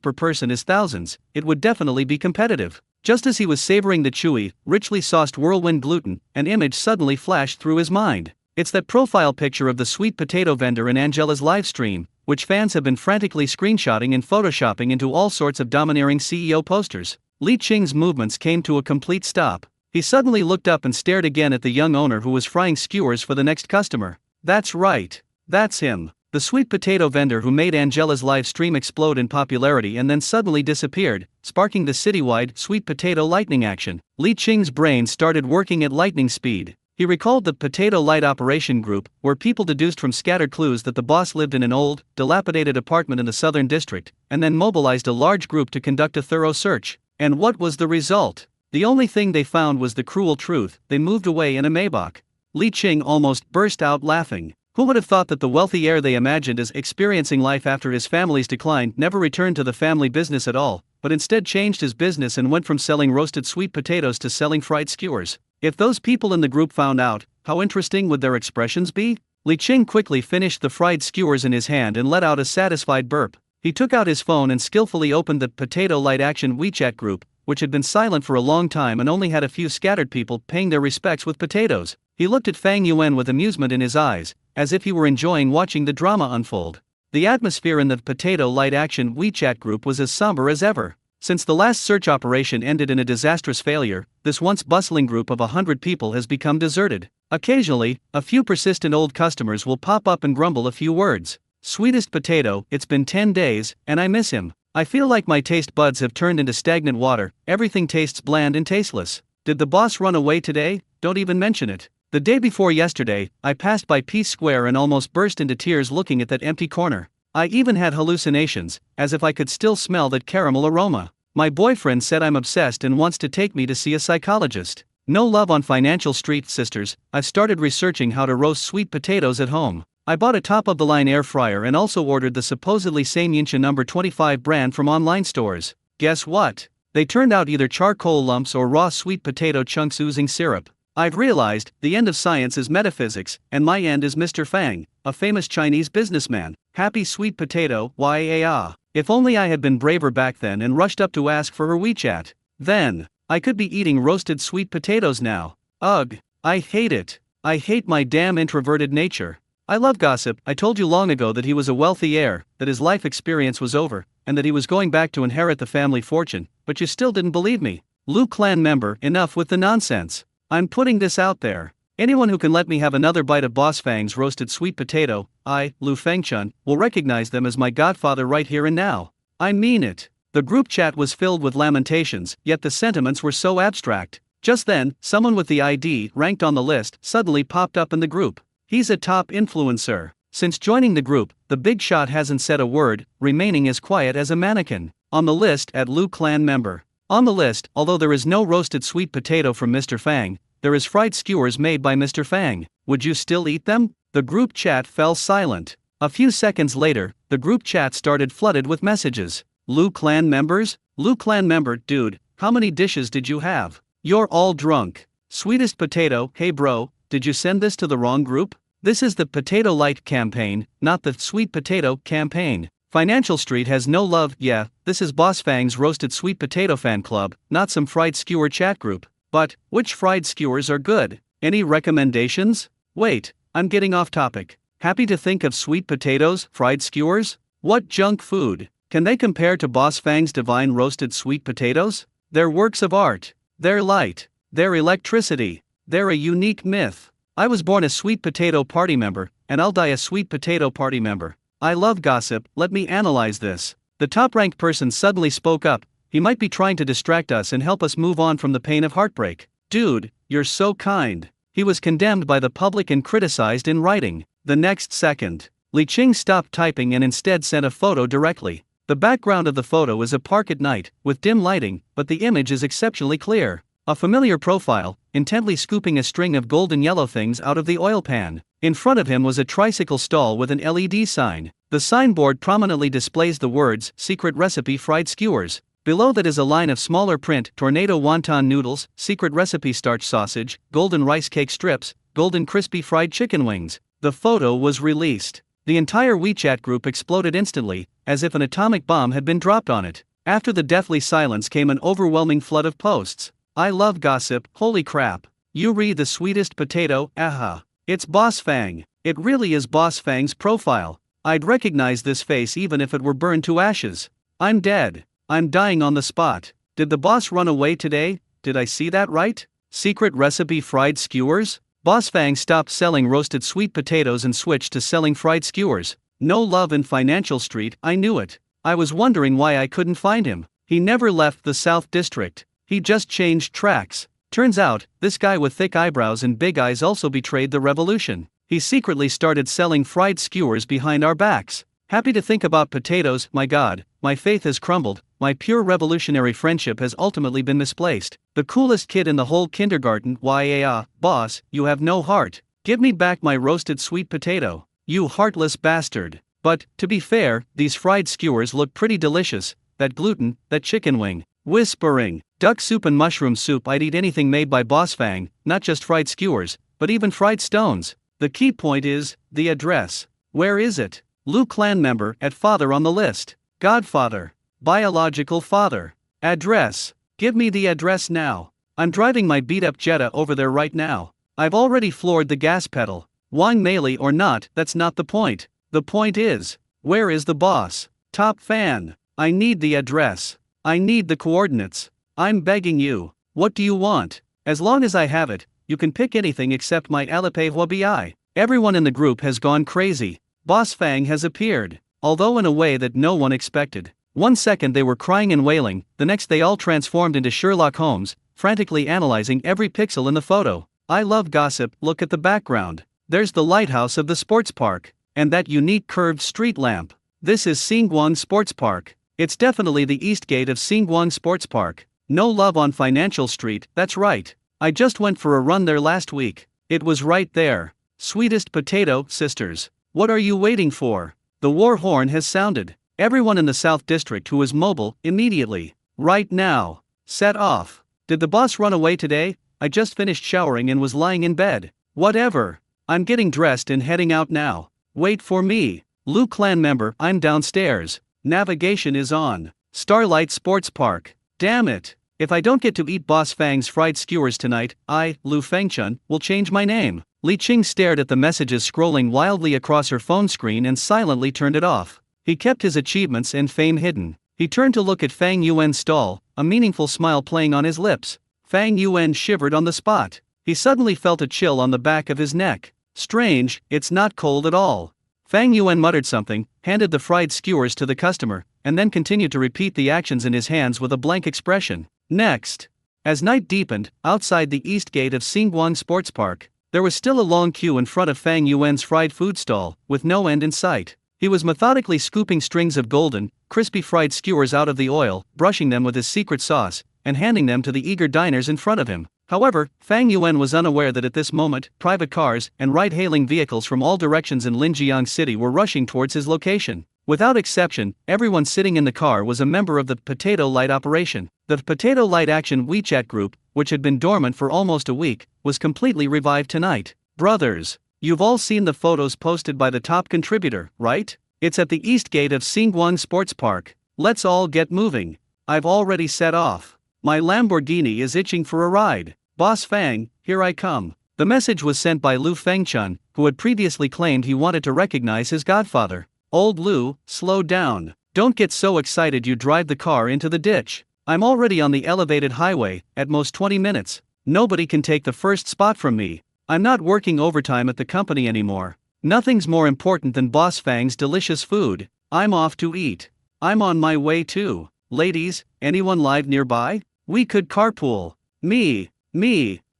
per person is thousands, it would definitely be competitive. Just as he was savoring the chewy, richly sauced whirlwind gluten, an image suddenly flashed through his mind. It's that profile picture of the sweet potato vendor in Angela's live stream, which fans have been frantically screenshotting and photoshopping into all sorts of domineering CEO posters. Li Qing's movements came to a complete stop. He suddenly looked up and stared again at the young owner who was frying skewers for the next customer. That's right. That's him. The sweet potato vendor who made Angela's live stream explode in popularity and then suddenly disappeared, sparking the citywide sweet potato lightning action. Li Qing's brain started working at lightning speed. He recalled the Potato Light Operation Group, where people deduced from scattered clues that the boss lived in an old, dilapidated apartment in the Southern District, and then mobilized a large group to conduct a thorough search. And what was the result? The only thing they found was the cruel truth: they moved away in a Maybach. Li Qing almost burst out laughing. Who would have thought that the wealthy heir they imagined as experiencing life after his family's decline never returned to the family business at all, but instead changed his business and went from selling roasted sweet potatoes to selling fried skewers? If those people in the group found out, how interesting would their expressions be? Li Qing quickly finished the fried skewers in his hand and let out a satisfied burp. He took out his phone and skillfully opened the Potato Light Action WeChat group, which had been silent for a long time and only had a few scattered people paying their respects with potatoes. He looked at Fang Yuan with amusement in his eyes, as if he were enjoying watching the drama unfold. The atmosphere in the Potato Light Action WeChat group was as somber as ever. Since the last search operation ended in a disastrous failure, this once bustling group of 100 people has become deserted. Occasionally, a few persistent old customers will pop up and grumble a few words. Sweetest potato, it's been 10 days, and I miss him. I feel like my taste buds have turned into stagnant water, everything tastes bland and tasteless. Did the boss run away today? Don't even mention it. The day before yesterday, I passed by Peace Square and almost burst into tears looking at that empty corner. I even had hallucinations, as if I could still smell that caramel aroma. My boyfriend said I'm obsessed and wants to take me to see a psychologist. No love on Financial Street, sisters. I've started researching how to roast sweet potatoes at home. I bought a top-of-the-line air fryer and also ordered the supposedly same Yinsha No. 25 brand from online stores. Guess what? They turned out either charcoal lumps or raw sweet potato chunks oozing syrup. I've realized, the end of science is metaphysics, and my end is Mr. Fang, a famous Chinese businessman. Happy sweet potato, yah. If only I had been braver back then and rushed up to ask for her WeChat. Then, I could be eating roasted sweet potatoes now. Ugh, I hate it. I hate my damn introverted nature. I love gossip. I told you long ago that he was a wealthy heir, that his life experience was over, and that he was going back to inherit the family fortune, but you still didn't believe me. Lu Clan member, enough with the nonsense. I'm putting this out there. Anyone who can let me have another bite of Boss Fang's roasted sweet potato, I, Lu Fengchun, will recognize them as my godfather right here and now. I mean it. The group chat was filled with lamentations, yet the sentiments were so abstract. Just then, someone with the ID ranked on the list suddenly popped up in the group. He's a top influencer. Since joining the group, the big shot hasn't said a word, remaining as quiet as a mannequin. On the list, at Lu Clan member. On the list, although there is no roasted sweet potato from Mr. Fang, there is fried skewers made by Mr. Fang. Would you still eat them? The group chat fell silent. A few seconds later, the group chat started flooded with messages. Lu Clan members? Lu Clan member, dude, how many dishes did you have? You're all drunk. Sweetest potato, hey bro, did you send this to the wrong group? This is the Potato Light campaign, not the Sweet Potato campaign. Financial Street has no love. Yeah, this is Boss Fang's roasted sweet potato fan club, not some fried skewer chat group. But, which fried skewers are good? Any recommendations? Wait, I'm getting off topic. Happy to think of sweet potatoes, fried skewers? What junk food? Can they compare to Boss Fang's divine roasted sweet potatoes? They're works of art. They're light. They're electricity. They're a unique myth. I was born a sweet potato party member, and I'll die a sweet potato party member. I love gossip, let me analyze this. The top-ranked person suddenly spoke up. He might be trying to distract us and help us move on from the pain of heartbreak. Dude, you're so kind." He was condemned by the public and criticized in writing. The next second, Li Qing stopped typing and instead sent a photo directly. The background of the photo is a park at night, with dim lighting, but the image is exceptionally clear. A familiar profile, intently scooping a string of golden yellow things out of the oil pan. In front of him was a tricycle stall with an LED sign. The signboard prominently displays the words, "Secret Recipe Fried Skewers." Below that is a line of smaller print, "Tornado Wonton Noodles, Secret Recipe Starch Sausage, Golden Rice Cake Strips, Golden Crispy Fried Chicken Wings." The photo was released. The entire WeChat group exploded instantly, as if an atomic bomb had been dropped on it. After the deathly silence came an overwhelming flood of posts. "I love gossip, holy crap. You read the sweetest potato, aha. It's Boss Fang. It really is Boss Fang's profile. I'd recognize this face even if it were burned to ashes. I'm dead. I'm dying on the spot. Did the boss run away today? Did I see that right? Secret Recipe Fried Skewers?" Boss Fang stopped selling roasted sweet potatoes and switched to selling fried skewers. No love in Financial Street, I knew it. I was wondering why I couldn't find him. He never left the South District. He just changed tracks. Turns out, this guy with thick eyebrows and big eyes also betrayed the revolution. He secretly started selling fried skewers behind our backs. Happy to think about potatoes, my God, my faith has crumbled, my pure revolutionary friendship has ultimately been misplaced. The coolest kid in the whole kindergarten, boss, you have no heart. Give me back my roasted sweet potato, you heartless bastard. But, to be fair, these fried skewers look pretty delicious. That gluten, that chicken wing. Whispering. Duck soup and mushroom soup. I'd eat anything made by Boss Fang, not just fried skewers, but even fried stones. The key point is, the address. Where is it? Lu clan member, at father on the list. Godfather. Biological father. Address. Give me the address now. I'm driving my beat-up Jetta over there right now. I've already floored the gas pedal. Wang melee or not, that's not the point. The point is, where is the boss? Top fan. I need the address. I need the coordinates. I'm begging you. What do you want? As long as I have it, you can pick anything except my Alipay Huobi. Everyone in the group has gone crazy. Boss Fang has appeared, although in a way that no one expected. 1 second they were crying and wailing, the next they all transformed into Sherlock Holmes, frantically analyzing every pixel in the photo. I love gossip, look at the background. There's the lighthouse of the sports park, and that unique curved street lamp. This is Xinguang Sports Park. It's definitely the east gate of Xinguang Sports Park. No love on Financial Street, that's right. I just went for a run there last week. It was right there. Sweetest potato, sisters. What are you waiting for? The war horn has sounded. Everyone in the South District who is mobile, immediately. Right now. Set off. Did the boss run away today? I just finished showering and was lying in bed. Whatever. I'm getting dressed and heading out now. Wait for me. Lu clan member, I'm downstairs. Navigation is on. Starlight Sports Park. Damn it. If I don't get to eat Boss Fang's fried skewers tonight, I, Lu Fengchun, will change my name. Li Qing stared at the messages scrolling wildly across her phone screen and silently turned it off. He kept his achievements and fame hidden. He turned to look at Fang Yuan's stall, a meaningful smile playing on his lips. Fang Yuan shivered on the spot. He suddenly felt a chill on the back of his neck. Strange, it's not cold at all. Fang Yuan muttered something, handed the fried skewers to the customer, and then continued to repeat the actions in his hands with a blank expression. Next. As night deepened, outside the east gate of Xinguang Sports Park, there was still a long queue in front of Fang Yuan's fried food stall, with no end in sight. He was methodically scooping strings of golden, crispy fried skewers out of the oil, brushing them with his secret sauce, and handing them to the eager diners in front of him. However, Fang Yuan was unaware that at this moment, private cars and ride-hailing vehicles from all directions in Linjiang City were rushing towards his location. Without exception, everyone sitting in the car was a member of the Potato Light operation. The Potato Light Action WeChat group, which had been dormant for almost a week, was completely revived tonight. Brothers, you've all seen the photos posted by the top contributor, right? It's at the east gate of Xinguang Sports Park. Let's all get moving. I've already set off. My Lamborghini is itching for a ride. Boss Fang, here I come. The message was sent by Lu Fengchun, who had previously claimed he wanted to recognize his godfather. Old Lu, slow down. Don't get so excited you drive the car into the ditch. I'm already on the elevated highway, at most 20 minutes. Nobody can take the first spot from me. I'm not working overtime at the company anymore. Nothing's more important than Boss Fang's delicious food. I'm off to eat. I'm on my way too. Ladies, anyone live nearby? We could carpool. Me.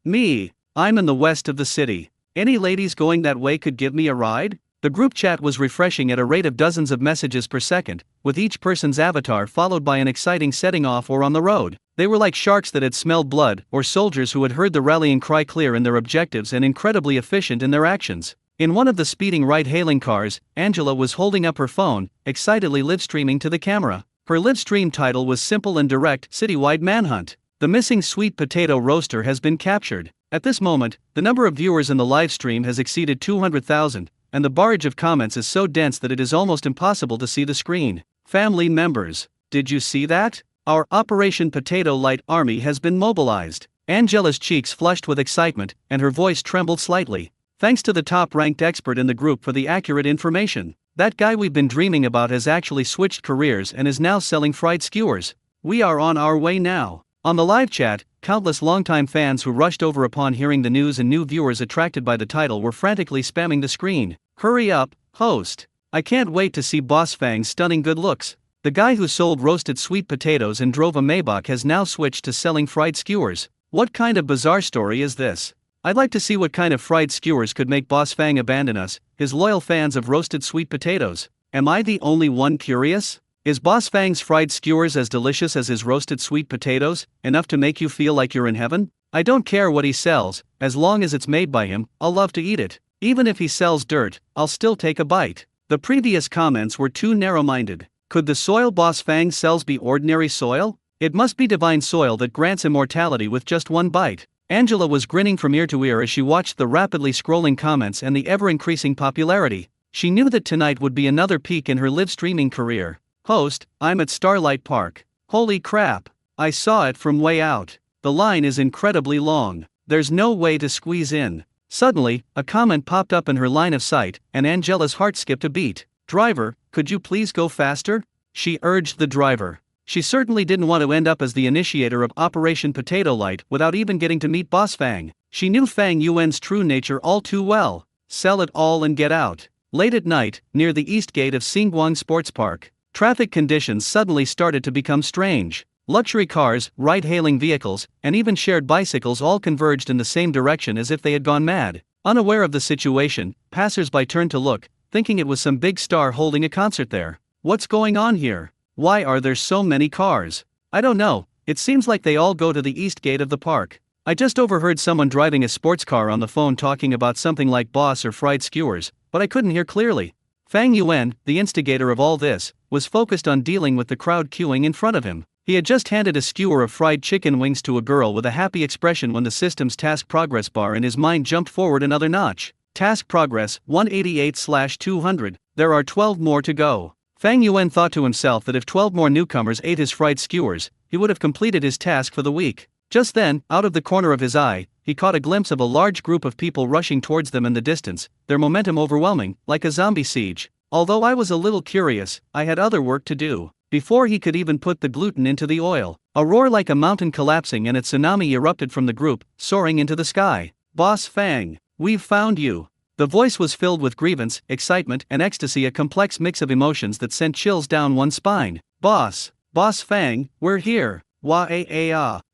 Me, I'm in the west of the city. Any ladies going that way could give me a ride? The group chat was refreshing at a rate of dozens of messages per second, with each person's avatar followed by an exciting setting off or on the road. They were like sharks that had smelled blood, or soldiers who had heard the rallying cry clear in their objectives and incredibly efficient in their actions. In one of the speeding ride-hailing cars, Angela was holding up her phone, excitedly live-streaming to the camera. Her live-stream title was simple and direct: Citywide Manhunt. The missing sweet potato roaster has been captured. At this moment, the number of viewers in the live stream has exceeded 200,000. And the barrage of comments is so dense that it is almost impossible to see the screen. Family members, did you see that? Our Operation Potato Light Army has been mobilized. Angela's cheeks flushed with excitement, and her voice trembled slightly. Thanks to the top-ranked expert in the group for the accurate information. That guy we've been dreaming about has actually switched careers and is now selling fried skewers. We are on our way now. On the live chat, countless longtime fans who rushed over upon hearing the news and new viewers attracted by the title were frantically spamming the screen. Hurry up, host. I can't wait to see Boss Fang's stunning good looks. The guy who sold roasted sweet potatoes and drove a Maybach has now switched to selling fried skewers. What kind of bizarre story is this? I'd like to see what kind of fried skewers could make Boss Fang abandon us, his loyal fans of roasted sweet potatoes. Am I the only one curious? Is Boss Fang's fried skewers as delicious as his roasted sweet potatoes, enough to make you feel like you're in heaven? I don't care what he sells, as long as it's made by him, I'll love to eat it. Even if he sells dirt, I'll still take a bite. The previous comments were too narrow-minded. Could the soil Boss Fang sells be ordinary soil? It must be divine soil that grants immortality with just one bite. Angela was grinning from ear to ear as she watched the rapidly scrolling comments and the ever-increasing popularity. She knew that tonight would be another peak in her live-streaming career. Host, I'm at Starlight Park. Holy crap. I saw it from way out. The line is incredibly long. There's no way to squeeze in. Suddenly, a comment popped up in her line of sight, and Angela's heart skipped a beat. Driver, could you please go faster? She urged the driver. She certainly didn't want to end up as the initiator of Operation Potato Light without even getting to meet Boss Fang. She knew Fang Yuan's true nature all too well. Sell it all and get out. Late at night, near the east gate of Xinguang Sports Park, traffic conditions suddenly started to become strange. Luxury cars, ride-hailing vehicles, and even shared bicycles all converged in the same direction as if they had gone mad. Unaware of the situation, passers-by turned to look, thinking it was some big star holding a concert there. What's going on here? Why are there so many cars? I don't know, it seems like they all go to the east gate of the park. I just overheard someone driving a sports car on the phone talking about something like boss or fried skewers, but I couldn't hear clearly. Fang Yuan, the instigator of all this, was focused on dealing with the crowd queuing in front of him. He had just handed a skewer of fried chicken wings to a girl with a happy expression when the system's task progress bar in his mind jumped forward another notch. Task progress, 188/200, there are 12 more to go. Fang Yuan thought to himself that if 12 more newcomers ate his fried skewers, he would have completed his task for the week. Just then, out of the corner of his eye, he caught a glimpse of a large group of people rushing towards them in the distance, their momentum overwhelming, like a zombie siege. Although I was a little curious, I had other work to do. Before he could even put the gluten into the oil, a roar like a mountain collapsing and a tsunami erupted from the group, soaring into the sky. Boss Fang, we've found you. The voice was filled with grievance, excitement, and ecstasy, a complex mix of emotions that sent chills down one's spine. Boss Fang, we're here.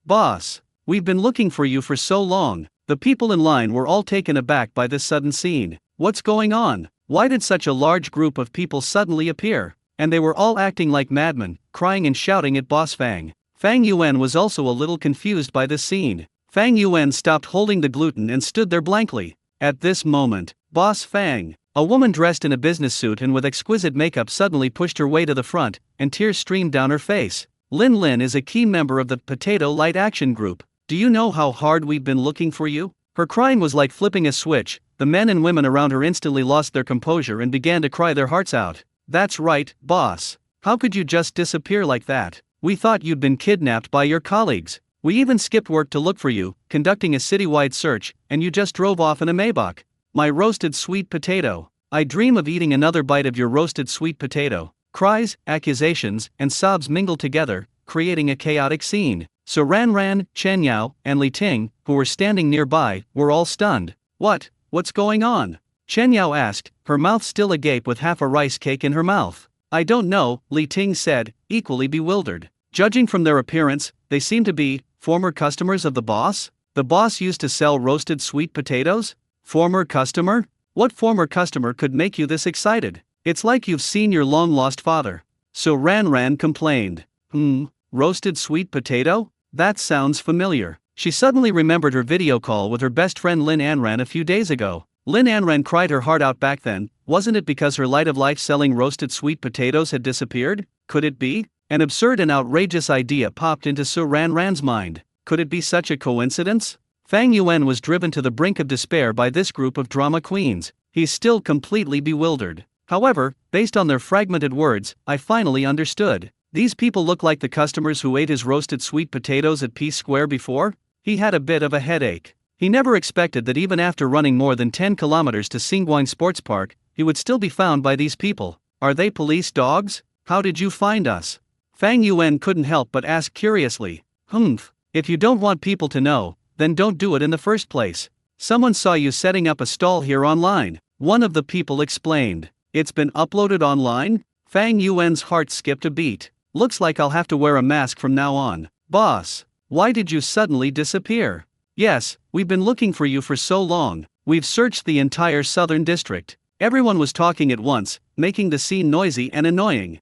Boss, we've been looking for you for so long. The people in line were all taken aback by this sudden scene. What's going on? Why did such a large group of people suddenly appear? And they were all acting like madmen, crying and shouting at Boss Fang. Fang Yuan was also a little confused by this scene. Fang Yuan stopped holding the gluten and stood there blankly. At this moment, Boss Fang, a woman dressed in a business suit and with exquisite makeup, suddenly pushed her way to the front, and tears streamed down her face. Lin Lin is a key member of the Potato Light Action Group. Do you know how hard we've been looking for you? Her crying was like flipping a switch. The men and women around her instantly lost their composure and began to cry their hearts out. That's right, boss. How could you just disappear like that? We thought you'd been kidnapped by your colleagues. We even skipped work to look for you, conducting a citywide search, and you just drove off in a Maybach. My roasted sweet potato. I dream of eating another bite of your roasted sweet potato. Cries, accusations, and sobs mingled together, creating a chaotic scene. So Ran, Chen Yao, and Li Ting, who were standing nearby, were all stunned. What's going on? Chen Yao asked, her mouth still agape with half a rice cake in her mouth. I don't know, Li Ting said, equally bewildered. Judging from their appearance, they seem to be former customers of the boss? The boss used to sell roasted sweet potatoes? Former customer? What former customer could make you this excited? It's like you've seen your long-lost father. So Ran complained. Roasted sweet potato? That sounds familiar. She suddenly remembered her video call with her best friend Lin Anran a few days ago. Lin Anran cried her heart out back then. Wasn't it because her light of life selling roasted sweet potatoes had disappeared? Could it be? An absurd and outrageous idea popped into Su Ran's mind. Could it be such a coincidence? Fang Yuan was driven to the brink of despair by this group of drama queens. He's still completely bewildered. However, based on their fragmented words, I finally understood. These people look like the customers who ate his roasted sweet potatoes at Peace Square before? He had a bit of a headache. He never expected that even after running more than 10 kilometers to Xingguang Sports Park, he would still be found by these people. Are they police dogs? How did you find us? Fang Yuan couldn't help but ask curiously. If you don't want people to know, then don't do it in the first place. Someone saw you setting up a stall here online, one of the people explained. It's been uploaded online? Fang Yuan's heart skipped a beat. Looks like I'll have to wear a mask from now on. Boss, why did you suddenly disappear? Yes, we've been looking for you for so long. We've searched the entire southern district. Everyone was talking at once, making the scene noisy and annoying.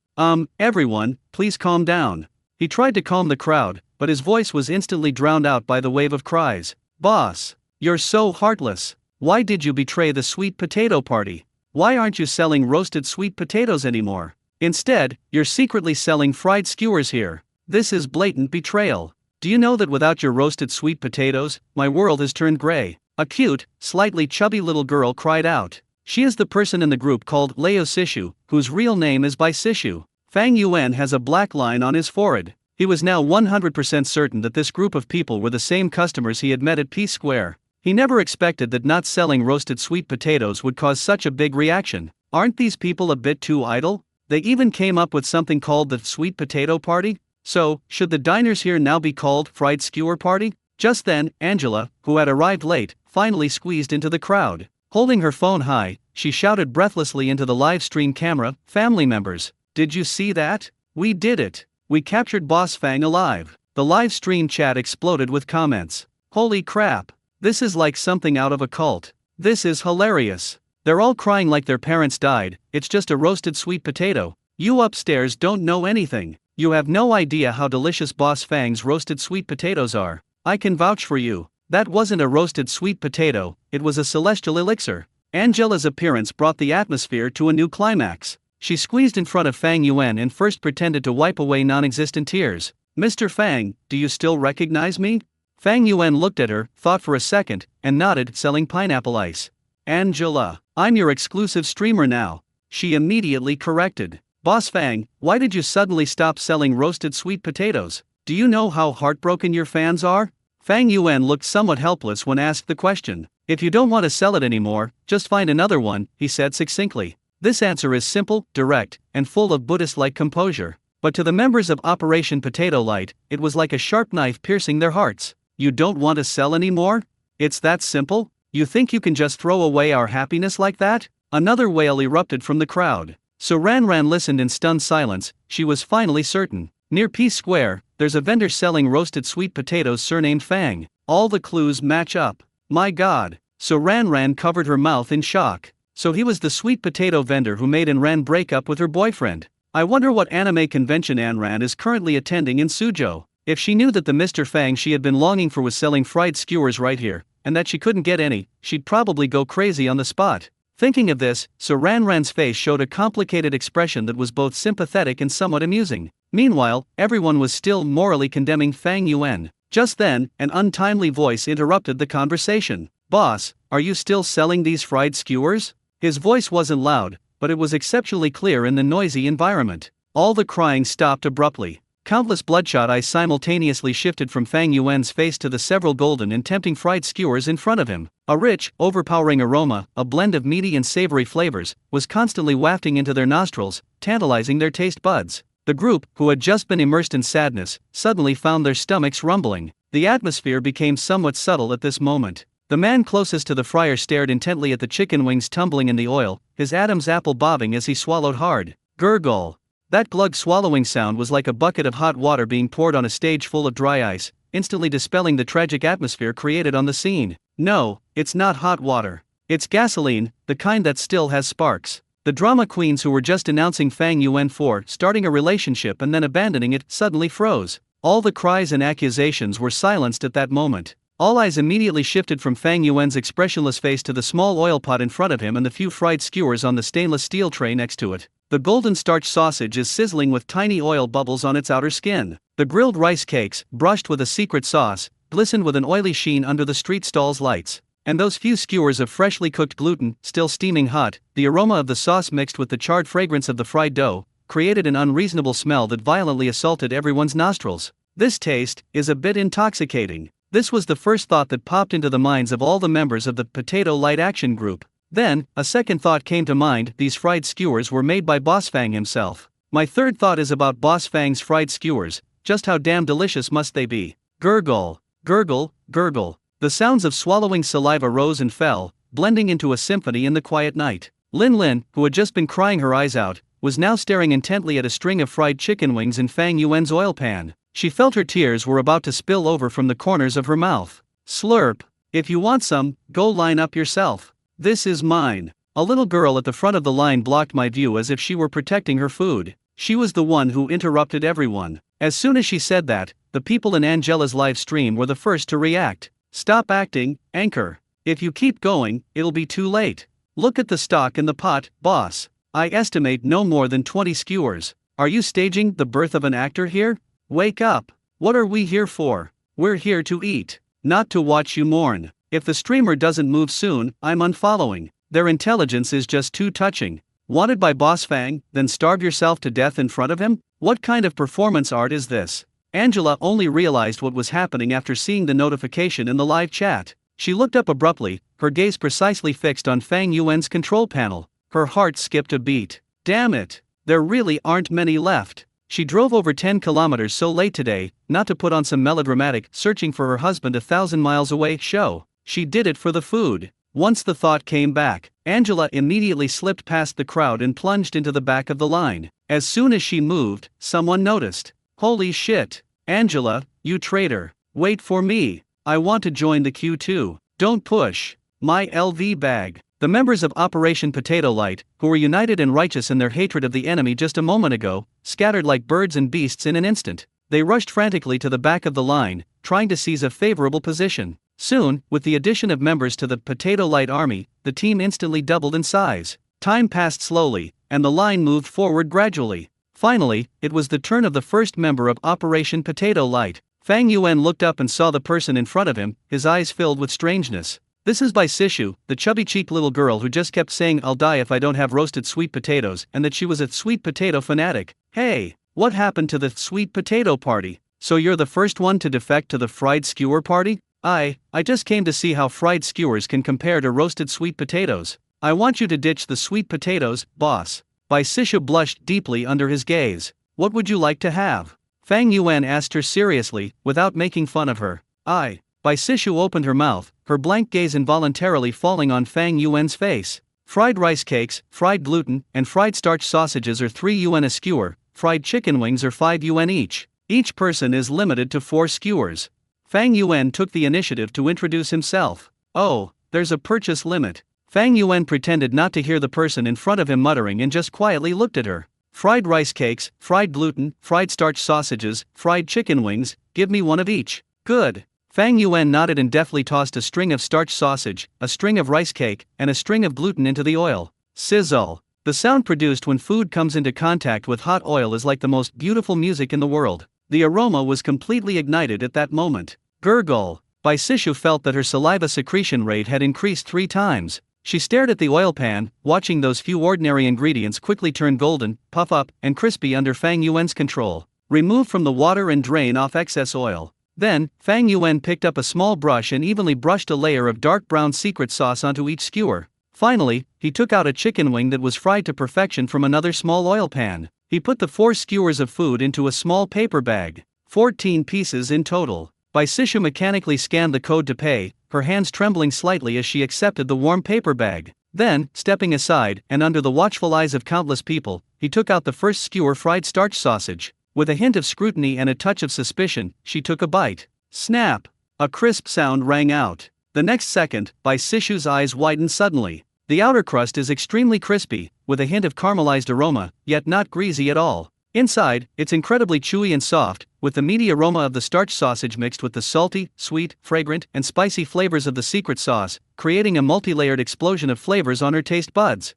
Everyone, please calm down. He tried to calm the crowd, but his voice was instantly drowned out by the wave of cries. Boss, you're so heartless. Why did you betray the sweet potato party? Why aren't you selling roasted sweet potatoes anymore? Instead, you're secretly selling fried skewers here. This is blatant betrayal. Do you know that without your roasted sweet potatoes, my world has turned gray? A cute, slightly chubby little girl cried out. She is the person in the group called Leo Sishu, whose real name is Bai Sishu. Fang Yuan has a black line on his forehead. He was now 100% certain that this group of people were the same customers he had met at Peace Square. He never expected that not selling roasted sweet potatoes would cause such a big reaction. Aren't these people a bit too idle? They even came up with something called the sweet potato party? So, should the diners here now be called fried skewer party? Just then, Angela, who had arrived late, finally squeezed into the crowd. Holding her phone high, she shouted breathlessly into the live stream camera, "Family members, did you see that? We did it. We captured Boss Fang alive." The live stream chat exploded with comments. Holy crap. This is like something out of a cult. This is hilarious. They're all crying like their parents died. It's just a roasted sweet potato. You upstairs don't know anything. You have no idea how delicious Boss Fang's roasted sweet potatoes are. I can vouch for you. That wasn't a roasted sweet potato, it was a celestial elixir. Angela's appearance brought the atmosphere to a new climax. She squeezed in front of Fang Yuan and first pretended to wipe away non-existent tears. Mr. Fang, do you still recognize me? Fang Yuan looked at her, thought for a second, and nodded, selling pineapple ice. Angela, I'm your exclusive streamer now. She immediately corrected. Boss Fang, why did you suddenly stop selling roasted sweet potatoes? Do you know how heartbroken your fans are? Fang Yuan looked somewhat helpless when asked the question. If you don't want to sell it anymore, just find another one, he said succinctly. This answer is simple, direct, and full of Buddhist-like composure. But to the members of Operation Potato Light, it was like a sharp knife piercing their hearts. You don't want to sell anymore? It's that simple? You think you can just throw away our happiness like that? Another wail erupted from the crowd. So Ran listened in stunned silence. She was finally certain. Near Peace Square, there's a vendor selling roasted sweet potatoes surnamed Fang. All the clues match up. My God. So Ran covered her mouth in shock. So he was the sweet potato vendor who made Ran break up with her boyfriend. I wonder what anime convention Ran is currently attending in Suzhou. If she knew that the Mr. Fang she had been longing for was selling fried skewers right here, and that she couldn't get any, she'd probably go crazy on the spot. Thinking of this, so Ran's face showed a complicated expression that was both sympathetic and somewhat amusing. Meanwhile, everyone was still morally condemning Fang Yuan. Just then, an untimely voice interrupted the conversation. Boss, are you still selling these fried skewers? His voice wasn't loud, but it was exceptionally clear in the noisy environment. All the crying stopped abruptly. Countless bloodshot eyes simultaneously shifted from Fang Yuan's face to the several golden and tempting fried skewers in front of him. A rich, overpowering aroma, a blend of meaty and savory flavors, was constantly wafting into their nostrils, tantalizing their taste buds. The group, who had just been immersed in sadness, suddenly found their stomachs rumbling. The atmosphere became somewhat subtle at this moment. The man closest to the fryer stared intently at the chicken wings tumbling in the oil, his Adam's apple bobbing as he swallowed hard. Gurgle. That glug swallowing sound was like a bucket of hot water being poured on a stage full of dry ice. instantly dispelling the tragic atmosphere created on the scene. No, it's not hot water. It's gasoline, the kind that still has sparks. The drama queens who were just announcing Fang Yuan for starting a relationship and then abandoning it suddenly froze. All the cries and accusations were silenced at that moment. All eyes immediately shifted from Fang Yuan's expressionless face to the small oil pot in front of him and the few fried skewers on the stainless steel tray next to it. The golden starch sausage is sizzling with tiny oil bubbles on its outer skin. The grilled rice cakes, brushed with a secret sauce, glistened with an oily sheen under the street stall's lights. And those few skewers of freshly cooked gluten, still steaming hot, the aroma of the sauce mixed with the charred fragrance of the fried dough, created an unreasonable smell that violently assaulted everyone's nostrils. This taste is a bit intoxicating. This was the first thought that popped into the minds of all the members of the Potato Light Action Group. Then, a second thought came to mind: these fried skewers were made by Boss Fang himself. My third thought is about Boss Fang's fried skewers. Just how damn delicious must they be? Gurgle, gurgle, gurgle. The sounds of swallowing saliva rose and fell, blending into a symphony in the quiet night. Lin Lin, who had just been crying her eyes out, was now staring intently at a string of fried chicken wings in Fang Yuan's oil pan. She felt her tears were about to spill over from the corners of her mouth. Slurp. If you want some, go line up yourself. This is mine. A little girl at the front of the line blocked my view as if she were protecting her food. She was the one who interrupted everyone. As soon as she said that, the people in Angela's live stream were the first to react. Stop acting, anchor. If you keep going, it'll be too late. Look at the stock in the pot, boss. I estimate no more than 20 skewers. Are you staging the birth of an actor here? Wake up. What are we here for? We're here to eat, not to watch you mourn. If the streamer doesn't move soon, I'm unfollowing. Their intelligence is just too touching. Wanted by Boss Fang, then starve yourself to death in front of him? What kind of performance art is this? Angela only realized what was happening after seeing the notification in the live chat. She looked up abruptly, her gaze precisely fixed on Fang Yuan's control panel. Her heart skipped a beat. Damn it! There really aren't many left. She drove over 10 kilometers so late today, not to put on some melodramatic, searching for her husband 1,000 miles away show. She did it for the food. Once the thought came back, Angela immediately slipped past the crowd and plunged into the back of the line. As soon as she moved, someone noticed. Holy shit! Angela, you traitor. Wait for me. I want to join the queue too. Don't push. My LV bag. The members of Operation Potato Light, who were united and righteous in their hatred of the enemy just a moment ago, scattered like birds and beasts in an instant. They rushed frantically to the back of the line, trying to seize a favorable position. Soon, with the addition of members to the Potato Light Army, the team instantly doubled in size. Time passed slowly, and the line moved forward gradually. Finally, it was the turn of the first member of Operation Potato Light. Fang Yuan looked up and saw the person in front of him, his eyes filled with strangeness. This is by Sishu, the chubby-cheeked little girl who just kept saying I'll die if I don't have roasted sweet potatoes and that she was a sweet potato fanatic. Hey, what happened to the sweet potato party? So you're the first one to defect to the fried skewer party? I just came to see how fried skewers can compare to roasted sweet potatoes. I want you to ditch the sweet potatoes, boss. Bai Sishu blushed deeply under his gaze. What would you like to have? Fang Yuan asked her seriously, without making fun of her. Bai Sishu opened her mouth, her blank gaze involuntarily falling on Fang Yuan's face. Fried rice cakes, fried gluten, and fried starch sausages are 3 yuan a skewer, fried chicken wings are 5 yuan each. Each person is limited to 4 skewers. Fang Yuan took the initiative to introduce himself. Oh, there's a purchase limit. Fang Yuan pretended not to hear the person in front of him muttering and just quietly looked at her. Fried rice cakes, fried gluten, fried starch sausages, fried chicken wings, give me one of each. Good. Fang Yuan nodded and deftly tossed a string of starch sausage, a string of rice cake, and a string of gluten into the oil. Sizzle. The sound produced when food comes into contact with hot oil is like the most beautiful music in the world. The aroma was completely ignited at that moment. Gurgle. Bai Sishu felt that her saliva secretion rate had increased 3 times. She stared at the oil pan, watching those few ordinary ingredients quickly turn golden, puff up, and crispy under Fang Yuan's control. Remove from the water and drain off excess oil. Then, Fang Yuan picked up a small brush and evenly brushed a layer of dark brown secret sauce onto each skewer. Finally, he took out a chicken wing that was fried to perfection from another small oil pan. He put the 4 skewers of food into a small paper bag. 14 pieces in total. Bai Sishu mechanically scanned the code to pay, her hands trembling slightly as she accepted the warm paper bag. Then, stepping aside, and under the watchful eyes of countless people, he took out the first skewer fried starch sausage. With a hint of scrutiny and a touch of suspicion, she took a bite. Snap! A crisp sound rang out. The next second, Bai Sishu's eyes widened suddenly. The outer crust is extremely crispy, with a hint of caramelized aroma, yet not greasy at all. Inside, it's incredibly chewy and soft, with the meaty aroma of the starch sausage mixed with the salty, sweet, fragrant, and spicy flavors of the secret sauce, creating a multi-layered explosion of flavors on her taste buds.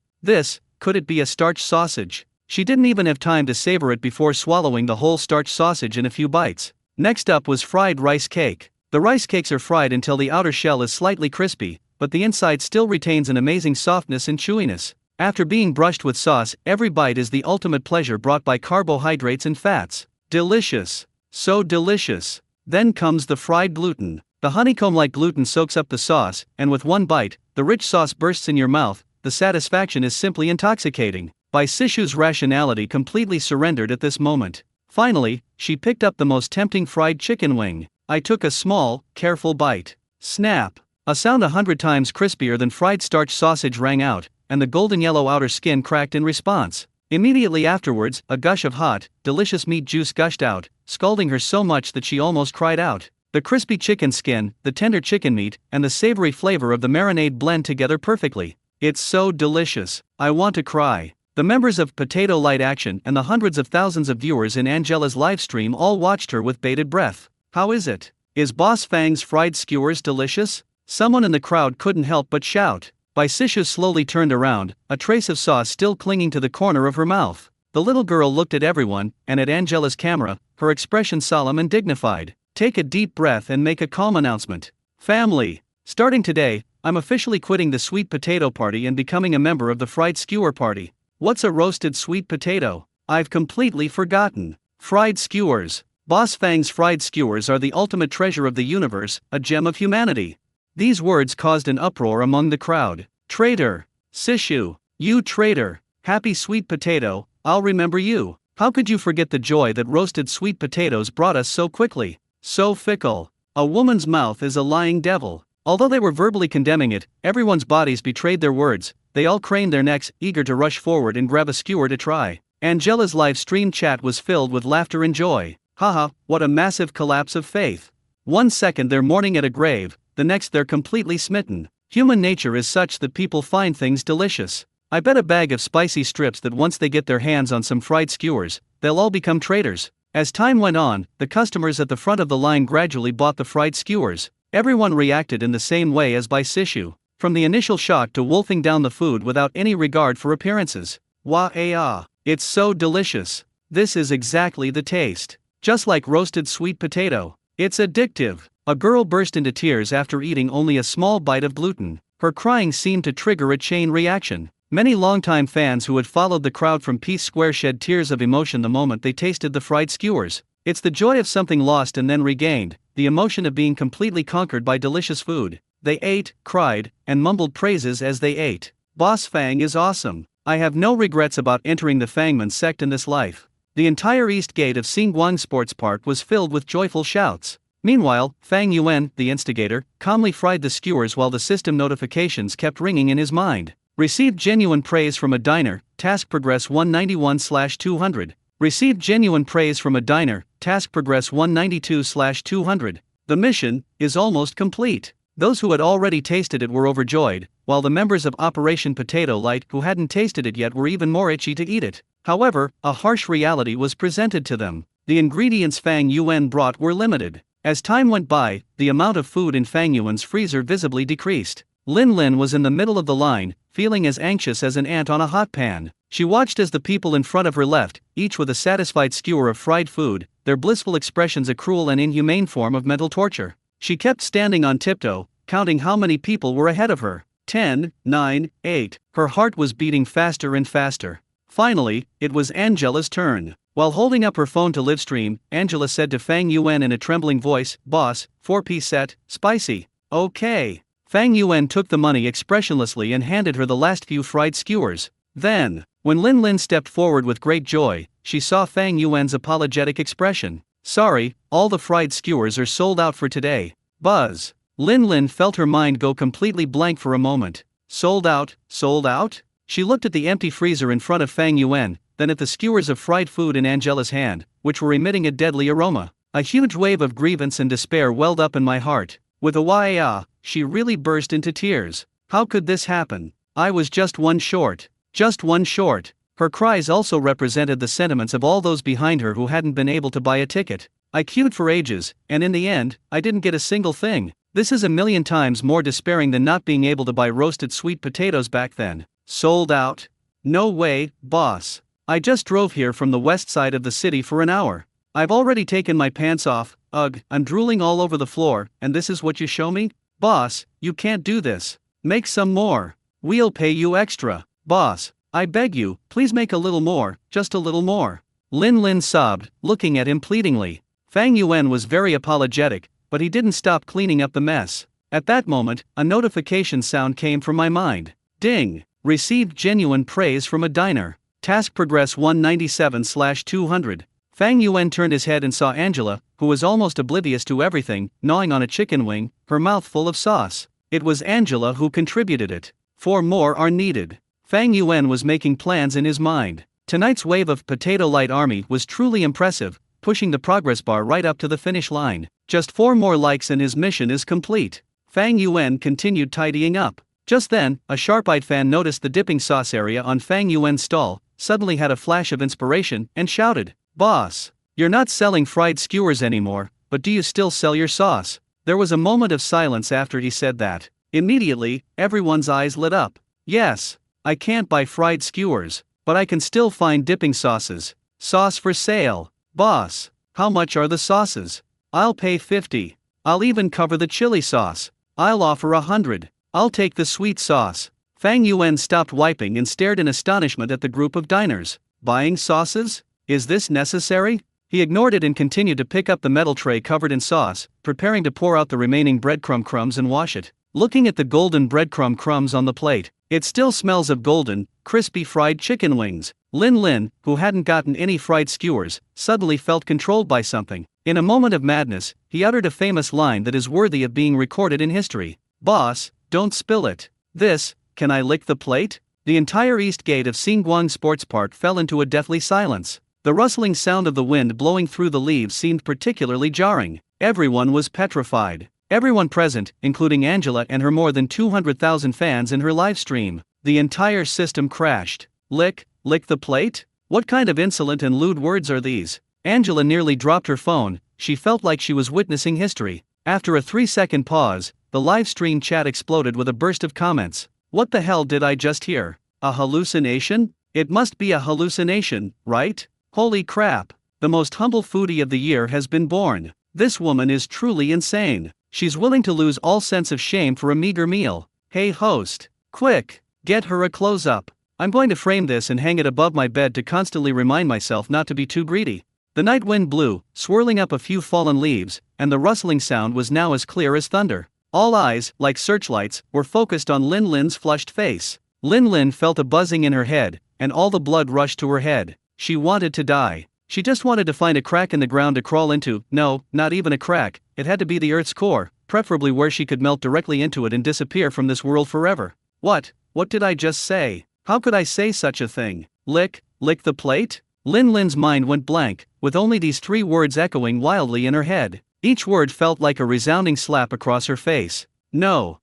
Could it be a starch sausage? She didn't even have time to savor it before swallowing the whole starch sausage in a few bites. Next up was fried rice cake. The rice cakes are fried until the outer shell is slightly crispy, but the inside still retains an amazing softness and chewiness. After being brushed with sauce, every bite is the ultimate pleasure brought by carbohydrates and fats. Delicious. So delicious. Then comes the fried gluten. The honeycomb-like gluten soaks up the sauce, and with one bite, the rich sauce bursts in your mouth. The satisfaction is simply intoxicating. Bai Sishu's rationality completely surrendered at this moment. Finally, she picked up the most tempting fried chicken wing. I took a small, careful bite. Snap! A sound 100 times crispier than fried starch sausage rang out, and the golden yellow outer skin cracked in response. Immediately afterwards, a gush of hot, delicious meat juice gushed out, scalding her so much that she almost cried out. The crispy chicken skin, the tender chicken meat, and the savory flavor of the marinade blend together perfectly. It's so delicious. I want to cry. The members of Potato Light Action and the hundreds of thousands of viewers in Angela's livestream all watched her with bated breath. How is it? Is Boss Fang's fried skewers delicious? Someone in the crowd couldn't help but shout. Bai Sishu slowly turned around, a trace of sauce still clinging to the corner of her mouth. The little girl looked at everyone, and at Angela's camera, her expression solemn and dignified. Take a deep breath and make a calm announcement. Family, starting today, I'm officially quitting the sweet potato party and becoming a member of the fried skewer party. What's a roasted sweet potato? I've completely forgotten. Fried skewers. Boss Fang's fried skewers are the ultimate treasure of the universe, a gem of humanity. These words caused an uproar among the crowd. Traitor! Sishu! You traitor! Happy sweet potato, I'll remember you. How could you forget the joy that roasted sweet potatoes brought us so quickly? So fickle. A woman's mouth is a lying devil. Although they were verbally condemning it, everyone's bodies betrayed their words. They all craned their necks, eager to rush forward and grab a skewer to try. Angela's live stream chat was filled with laughter and joy. Haha, what a massive collapse of faith. 1 second they're mourning at a grave, the next they're completely smitten. Human nature is such that people find things delicious. I bet a bag of spicy strips that once they get their hands on some fried skewers, they'll all become traitors. As time went on, the customers at the front of the line gradually bought the fried skewers. Everyone reacted in the same way as Bai Sishu, from the initial shock to wolfing down the food without any regard for appearances. Wah-ah, it's so delicious. This is exactly the taste. Just like roasted sweet potato. It's addictive. A girl burst into tears after eating only a small bite of gluten. Her crying seemed to trigger a chain reaction. Many longtime fans who had followed the crowd from Peace Square shed tears of emotion the moment they tasted the fried skewers. It's the joy of something lost and then regained, the emotion of being completely conquered by delicious food. They ate, cried, and mumbled praises as they ate. Boss Fang is awesome. I have no regrets about entering the Fangman sect in this life. The entire east gate of Xinguang Sports Park was filled with joyful shouts. Meanwhile, Fang Yuan, the instigator, calmly fried the skewers while the system notifications kept ringing in his mind. Received genuine praise from a diner, task progress 191/200. Received genuine praise from a diner, task progress 192/200. The mission is almost complete. Those who had already tasted it were overjoyed, while the members of Operation Potato Light who hadn't tasted it yet were even more itchy to eat it. However, a harsh reality was presented to them. The ingredients Fang Yuan brought were limited. As time went by, the amount of food in Fang Yuan's freezer visibly decreased. Lin Lin was in the middle of the line, feeling as anxious as an ant on a hot pan. She watched as the people in front of her left, each with a satisfied skewer of fried food, their blissful expressions a cruel and inhumane form of mental torture. She kept standing on tiptoe, counting how many people were ahead of her. 10, 9, 8. Her heart was beating faster and faster. Finally, it was Angela's turn. While holding up her phone to livestream, Angela said to Fang Yuan in a trembling voice, "Boss, 4-piece set, spicy." "Okay." Fang Yuan took the money expressionlessly and handed her the last few fried skewers. Then, when Lin Lin stepped forward with great joy, she saw Fang Yuan's apologetic expression. "Sorry, all the fried skewers are sold out for today." Buzz. Lin Lin felt her mind go completely blank for a moment. Sold out, sold out? She looked at the empty freezer in front of Fang Yuan, then at the skewers of fried food in Angela's hand, which were emitting a deadly aroma. A huge wave of grievance and despair welled up in my heart. With a why, she really burst into tears. How could this happen? I was just one short. Just one short. Her cries also represented the sentiments of all those behind her who hadn't been able to buy a ticket. I queued for ages, and in the end, I didn't get a single thing. This is a million times more despairing than not being able to buy roasted sweet potatoes back then. Sold out? No way, boss. I just drove here from the west side of the city for an hour. I've already taken my pants off, ugh, I'm drooling all over the floor, and this is what you show me? Boss, you can't do this. Make some more. We'll pay you extra. Boss, I beg you, please make a little more, just a little more. Lin Lin sobbed, looking at him pleadingly. Fang Yuan was very apologetic, but he didn't stop cleaning up the mess. At that moment, a notification sound came from my mind. Ding! Received genuine praise from a diner. Task progress 197/200. Fang Yuan turned his head and saw Angela, who was almost oblivious to everything, gnawing on a chicken wing, her mouth full of sauce. It was Angela who contributed it. 4 more are needed. Fang Yuan was making plans in his mind. Tonight's wave of Potato Light Army was truly impressive, pushing the progress bar right up to the finish line. Just 4 more likes and his mission is complete. Fang Yuan continued tidying up. Just then, a sharp-eyed fan noticed the dipping sauce area on Fang Yuan's stall, suddenly had a flash of inspiration, and shouted, "Boss, you're not selling fried skewers anymore, but do you still sell your sauce?" There was a moment of silence after he said that. Immediately, everyone's eyes lit up. Yes, I can't buy fried skewers, but I can still find dipping sauces. Sauce for sale. Boss, how much are the sauces? I'll pay 50. I'll even cover the chili sauce. I'll offer 100. I'll take the sweet sauce. Fang Yuan stopped wiping and stared in astonishment at the group of diners. Buying sauces? Is this necessary? He ignored it and continued to pick up the metal tray covered in sauce, preparing to pour out the remaining breadcrumb crumbs and wash it. Looking at the golden breadcrumb crumbs on the plate, it still smells of golden, crispy fried chicken wings. Lin Lin, who hadn't gotten any fried skewers, suddenly felt controlled by something. In a moment of madness, he uttered a famous line that is worthy of being recorded in history. Boss, don't spill it. This, can I lick the plate? The entire east gate of Xinguang Sports Park fell into a deathly silence. The rustling sound of the wind blowing through the leaves seemed particularly jarring. Everyone was petrified. Everyone present, including Angela and her more than 200,000 fans in her live stream. The entire system crashed. Lick the plate? What kind of insolent and lewd words are these? Angela nearly dropped her phone. She felt like she was witnessing history. After a 3-second pause, the live stream chat exploded with a burst of comments. What the hell did I just hear? A hallucination? It must be a hallucination, right? Holy crap. The most humble foodie of the year has been born. This woman is truly insane. She's willing to lose all sense of shame for a meager meal. Hey host, quick, get her a close-up. I'm going to frame this and hang it above my bed to constantly remind myself not to be too greedy. The night wind blew, swirling up a few fallen leaves, and the rustling sound was now as clear as thunder. All eyes, like searchlights, were focused on Lin Lin's flushed face. Lin Lin felt a buzzing in her head, and all the blood rushed to her head. She wanted to die. She just wanted to find a crack in the ground to crawl into. No, not even a crack, it had to be the Earth's core, preferably where she could melt directly into it and disappear from this world forever. What did I just say? How could I say such a thing? Lick the plate? Lin Lin's mind went blank, with only these 3 words echoing wildly in her head. Each word felt like a resounding slap across her face. No,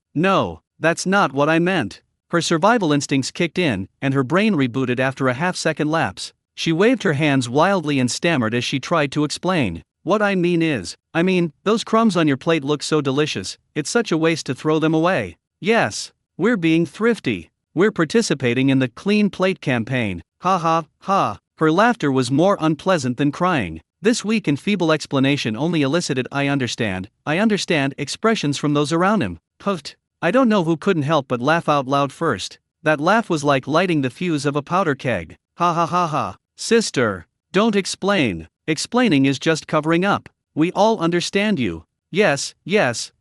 that's not what I meant. Her survival instincts kicked in, and her brain rebooted after a half-second lapse. She waved her hands wildly and stammered as she tried to explain. What I mean, those crumbs on your plate look so delicious, it's such a waste to throw them away. Yes, we're being thrifty. We're participating in the Clean Plate campaign. Ha ha ha. Her laughter was more unpleasant than crying. This weak and feeble explanation only elicited I understand expressions from those around him. Puffed. I don't know who couldn't help but laugh out loud first. That laugh was like lighting the fuse of a powder keg. Ha ha ha ha. Sister, don't explain. Explaining is just covering up. We all understand you. Yes,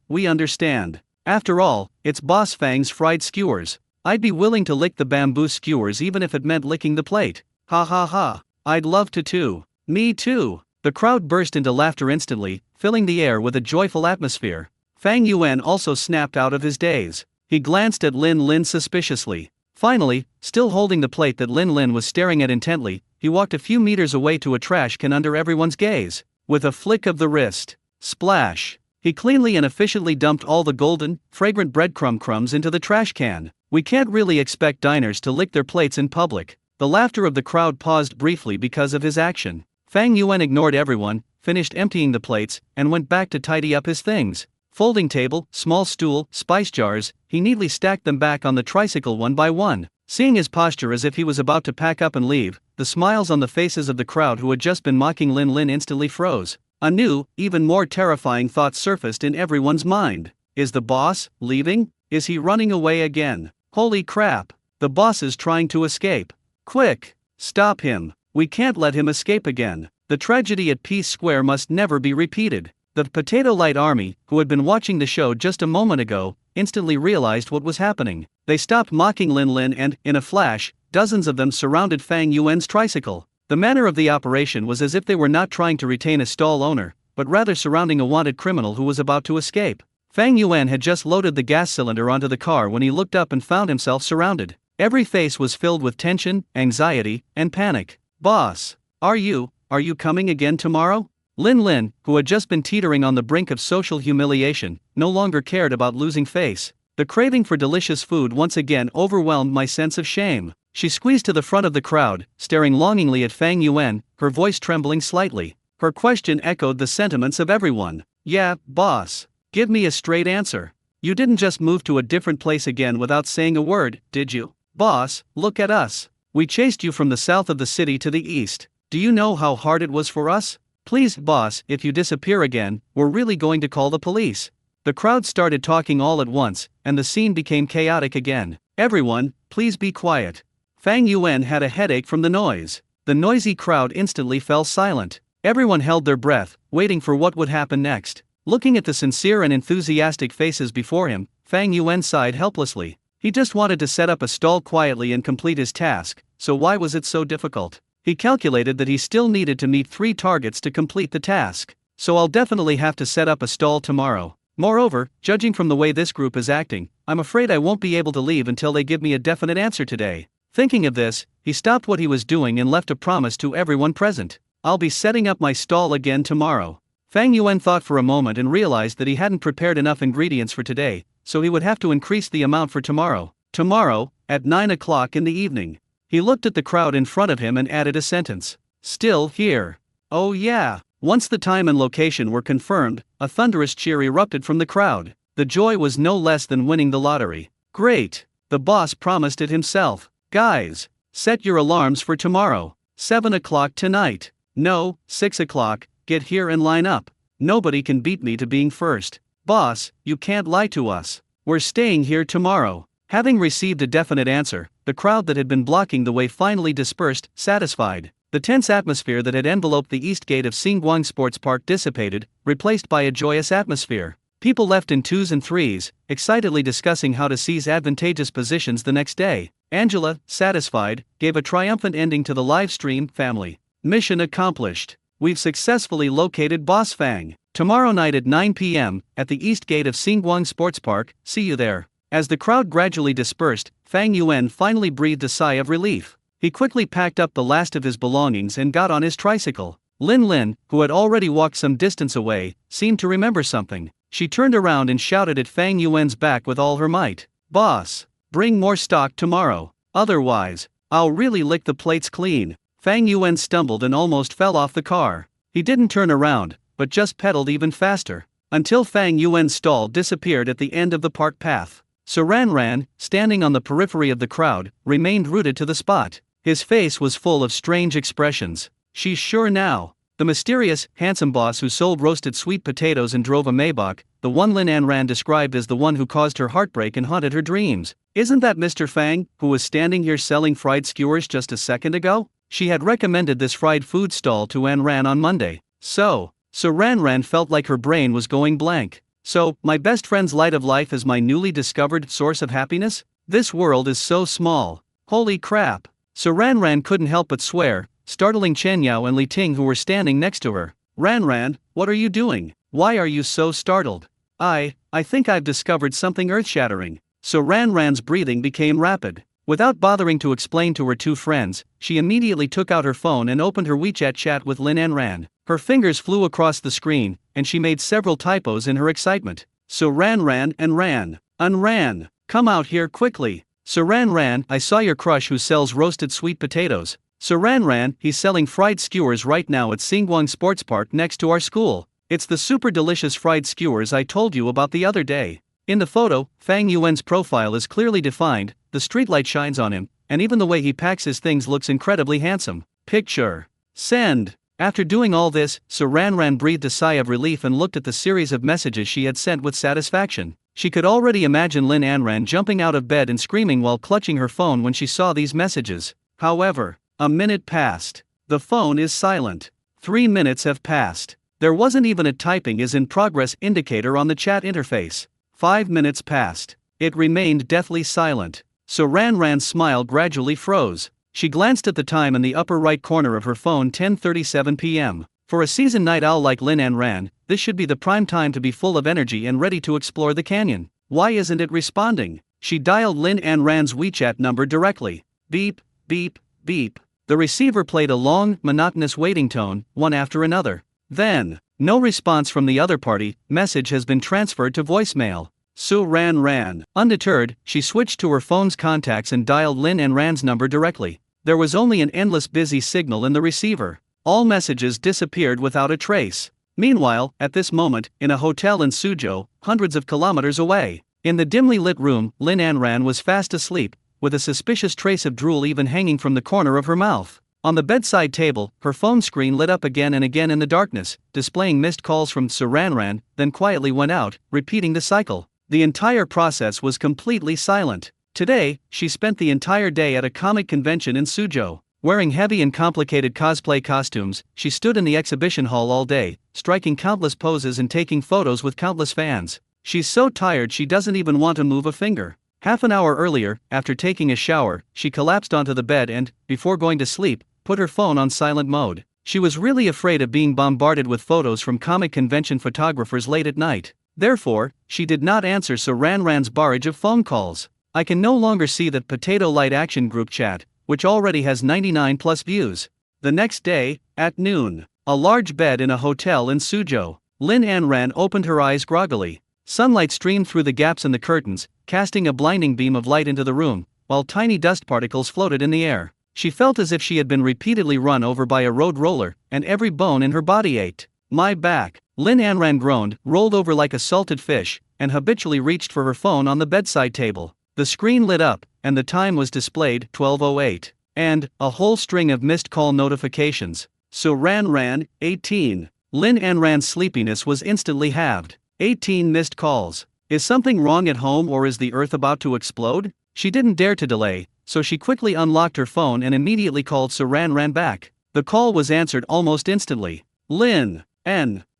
we understand. After all, it's Boss Fang's fried skewers. I'd be willing to lick the bamboo skewers even if it meant licking the plate. Ha ha ha. I'd love to too. Me too. The crowd burst into laughter instantly, filling the air with a joyful atmosphere. Fang Yuan also snapped out of his daze. He glanced at Lin Lin suspiciously. Finally, still holding the plate that Lin Lin was staring at intently, he walked a few meters away to a trash can under everyone's gaze. With a flick of the wrist. Splash. He cleanly and efficiently dumped all the golden, fragrant breadcrumb crumbs into the trash can. We can't really expect diners to lick their plates in public. The laughter of the crowd paused briefly because of his action. Fang Yuan ignored everyone, finished emptying the plates, and went back to tidy up his things. Folding table, small stool, spice jars, he neatly stacked them back on the tricycle one by one. Seeing his posture as if he was about to pack up and leave, the smiles on the faces of the crowd who had just been mocking Lin Lin instantly froze. A new, even more terrifying thought surfaced in everyone's mind. Is the boss leaving? Is he running away again? Holy crap! The boss is trying to escape. Quick! Stop him! We can't let him escape again. The tragedy at Peace Square must never be repeated. The Potato Light Army, who had been watching the show just a moment ago, instantly realized what was happening. They stopped mocking Lin Lin and, in a flash, dozens of them surrounded Fang Yuan's tricycle. The manner of the operation was as if they were not trying to retain a stall owner, but rather surrounding a wanted criminal who was about to escape. Fang Yuan had just loaded the gas cylinder onto the car when he looked up and found himself surrounded. Every face was filled with tension, anxiety, and panic. Boss, are you coming again tomorrow? Lin Lin, who had just been teetering on the brink of social humiliation, no longer cared about losing face. The craving for delicious food once again overwhelmed my sense of shame. She squeezed to the front of the crowd, staring longingly at Fang Yuan, her voice trembling slightly. Her question echoed the sentiments of everyone. Yeah, boss. Give me a straight answer. You didn't just move to a different place again without saying a word, did you? Boss, look at us. We chased you from the south of the city to the east. Do you know how hard it was for us? Please, boss, if you disappear again, we're really going to call the police. The crowd started talking all at once, and the scene became chaotic again. Everyone, please be quiet. Fang Yuan had a headache from the noise. The noisy crowd instantly fell silent. Everyone held their breath, waiting for what would happen next. Looking at the sincere and enthusiastic faces before him, Fang Yuan sighed helplessly. He just wanted to set up a stall quietly and complete his task, so why was it so difficult? He calculated that he still needed to meet 3 targets to complete the task. So I'll definitely have to set up a stall tomorrow. Moreover, judging from the way this group is acting, I'm afraid I won't be able to leave until they give me a definite answer today. Thinking of this, he stopped what he was doing and left a promise to everyone present. I'll be setting up my stall again tomorrow. Fang Yuan thought for a moment and realized that he hadn't prepared enough ingredients for today, so he would have to increase the amount for tomorrow. Tomorrow, at 9 o'clock in the evening. He looked at the crowd in front of him and added a sentence. Still here. Oh yeah. Once the time and location were confirmed, a thunderous cheer erupted from the crowd. The joy was no less than winning the lottery. Great. The boss promised it himself. Guys, set your alarms for tomorrow. 7 o'clock tonight. No, 6 o'clock, get here and line up. Nobody can beat me to being first. Boss, you can't lie to us. We're staying here tomorrow. Having received a definite answer, the crowd that had been blocking the way finally dispersed, satisfied. The tense atmosphere that had enveloped the east gate of Xinguang Sports Park dissipated, replaced by a joyous atmosphere. People left in 2s and 3s, excitedly discussing how to seize advantageous positions the next day. Angela, satisfied, gave a triumphant ending to the live stream. Family. Mission accomplished. We've successfully located Boss Fang. Tomorrow night at 9 p.m., at the east gate of Xinguang Sports Park, see you there. As the crowd gradually dispersed, Fang Yuan finally breathed a sigh of relief. He quickly packed up the last of his belongings and got on his tricycle. Lin Lin, who had already walked some distance away, seemed to remember something. She turned around and shouted at Fang Yuan's back with all her might. Boss, bring more stock tomorrow. Otherwise, I'll really lick the plates clean. Fang Yuan stumbled and almost fell off the car. He didn't turn around, but just pedaled even faster, until Fang Yuan's stall disappeared at the end of the park path. Saran Ran, standing on the periphery of the crowd, remained rooted to the spot. His face was full of strange expressions. She's sure now. The mysterious, handsome boss who sold roasted sweet potatoes and drove a Maybach, the one Lin Anran described as the one who caused her heartbreak and haunted her dreams. Isn't that Mr. Fang, who was standing here selling fried skewers just a second ago? She had recommended this fried food stall to Anran on Monday. So Ranran felt like her brain was going blank. So, my best friend's light of life is my newly discovered source of happiness? This world is so small. Holy crap. So Ranran couldn't help but swear, startling Chen Yao and Li Ting who were standing next to her. Ranran, what are you doing? Why are you so startled? I think I've discovered something earth-shattering. So Ranran's breathing became rapid. Without bothering to explain to her 2 friends, she immediately took out her phone and opened her WeChat chat with Lin Anran. Her fingers flew across the screen, and she made several typos in her excitement. Saran ran. Come out here quickly. Saran ran, I saw your crush who sells roasted sweet potatoes. Saran ran, he's selling fried skewers right now at Singwang Sports Park next to our school. It's the super delicious fried skewers I told you about the other day. In the photo, Fang Yuan's profile is clearly defined, the streetlight shines on him, and even the way he packs his things looks incredibly handsome. Picture. Send. After doing all this, Saran ran breathed a sigh of relief and looked at the series of messages she had sent with satisfaction. She could already imagine Lin Anran jumping out of bed and screaming while clutching her phone when she saw these messages. However, a minute passed. The phone is silent. 3 minutes have passed. There wasn't even a typing is in progress indicator on the chat interface. 5 minutes passed. It remained deathly silent. Saran Ran's smile gradually froze. She glanced at the time in the upper right corner of her phone, 10:37 p.m. For a seasoned night owl like Lin Anran, this should be the prime time to be full of energy and ready to explore the canyon. Why isn't it responding? She dialed Lin Anran's WeChat number directly. Beep, beep, beep. The receiver played a long, monotonous waiting tone, one after another. Then, no response from the other party, message has been transferred to voicemail. Saran ran. Undeterred, she switched to her phone's contacts and dialed Lin Anran's number directly. There was only an endless busy signal in the receiver. All messages disappeared without a trace. Meanwhile, at this moment, in a hotel in Suzhou, hundreds of kilometers away, in the dimly lit room, Lin Anran was fast asleep, with a suspicious trace of drool even hanging from the corner of her mouth. On the bedside table, her phone screen lit up again and again in the darkness, displaying missed calls from Saran Ran, then quietly went out, repeating the cycle. The entire process was completely silent. Today, she spent the entire day at a comic convention in Suzhou. Wearing heavy and complicated cosplay costumes, she stood in the exhibition hall all day, striking countless poses and taking photos with countless fans. She's so tired she doesn't even want to move a finger. Half an hour earlier, after taking a shower, she collapsed onto the bed and, before going to sleep, put her phone on silent mode. She was really afraid of being bombarded with photos from comic convention photographers late at night. Therefore, she did not answer Saran Ran's barrage of phone calls. I can no longer see that Potato Light Action group chat, which already has 99 plus views. The next day, at noon, a large bed in a hotel in Suzhou. Lin Anran opened her eyes groggily. Sunlight streamed through the gaps in the curtains, casting a blinding beam of light into the room, while tiny dust particles floated in the air. She felt as if she had been repeatedly run over by a road roller, and every bone in her body ached. My back. Lin Anran groaned, rolled over like a salted fish, and habitually reached for her phone on the bedside table. The screen lit up, and the time was displayed, 12:08. And, a whole string of missed call notifications. Saran Ran, 18. Lin Anran's sleepiness was instantly halved. 18 missed calls. Is something wrong at home or is the earth about to explode? She didn't dare to delay, so she quickly unlocked her phone and immediately called Saran Ran back. The call was answered almost instantly. Lin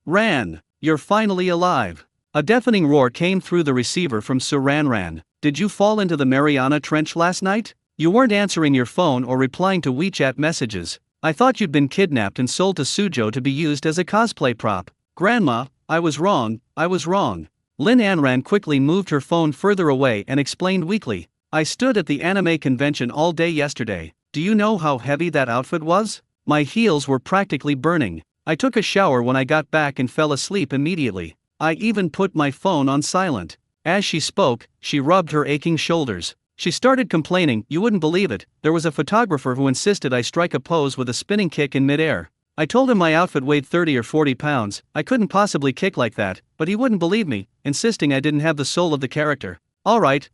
Ran, you're finally alive. A deafening roar came through the receiver from Saran Ran. Did you fall into the Mariana Trench last night? You weren't answering your phone or replying to WeChat messages. I thought you'd been kidnapped and sold to Suzhou to be used as a cosplay prop. Grandma, I was wrong. Lin Anran quickly moved her phone further away and explained weakly. I stood at the anime convention all day yesterday. Do you know how heavy that outfit was? My heels were practically burning. I took a shower when I got back and fell asleep immediately. I even put my phone on silent. As she spoke, she rubbed her aching shoulders. She started complaining. You wouldn't believe it, there was a photographer who insisted I strike a pose with a spinning kick in midair. I told him my outfit weighed 30 or 40 pounds, I couldn't possibly kick like that, but he wouldn't believe me, insisting I didn't have the soul of the character. Alright,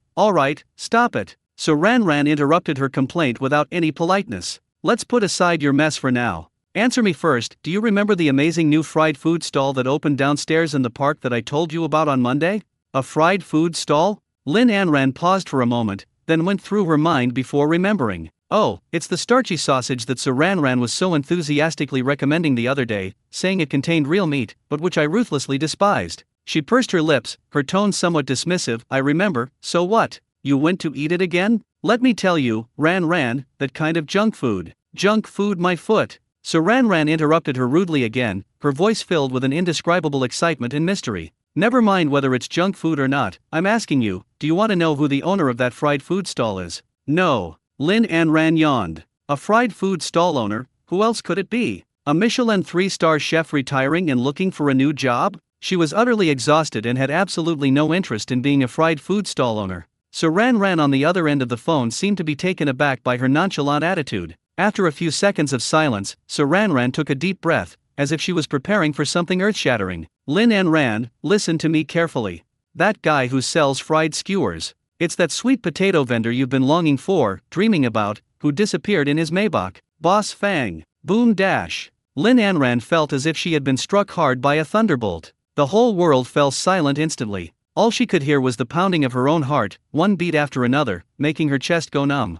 stop it. Saran Ran interrupted her complaint without any politeness. Let's put aside your mess for now. Answer me first, do you remember the amazing new fried food stall that opened downstairs in the park that I told you about on Monday? A fried food stall? Lin Anran paused for a moment, then went through her mind before remembering. Oh, it's the starchy sausage that Saran Ran was so enthusiastically recommending the other day, saying it contained real meat, but which I ruthlessly despised. She pursed her lips, her tone somewhat dismissive. I remember, so what? You went to eat it again? Let me tell you, Ran, that kind of junk food. Junk food my foot. Saran Ran interrupted her rudely again, her voice filled with an indescribable excitement and mystery. Never mind whether it's junk food or not, I'm asking you, do you want to know who the owner of that fried food stall is? No. Lin Anran yawned. A fried food stall owner, who else could it be? A Michelin 3-star chef retiring and looking for a new job? She was utterly exhausted and had absolutely no interest in being a fried food stall owner. So Ran on the other end of the phone seemed to be taken aback by her nonchalant attitude. After a few seconds of silence, So Ran took a deep breath, as if she was preparing for something earth-shattering. Lin and Ran, listen to me carefully. That guy who sells fried skewers. It's that sweet potato vendor you've been longing for, dreaming about, who disappeared in his Maybach. Boss Fang. Boom dash. Lin Anran felt as if she had been struck hard by a thunderbolt. The whole world fell silent instantly. All she could hear was the pounding of her own heart, one beat after another, making her chest go numb.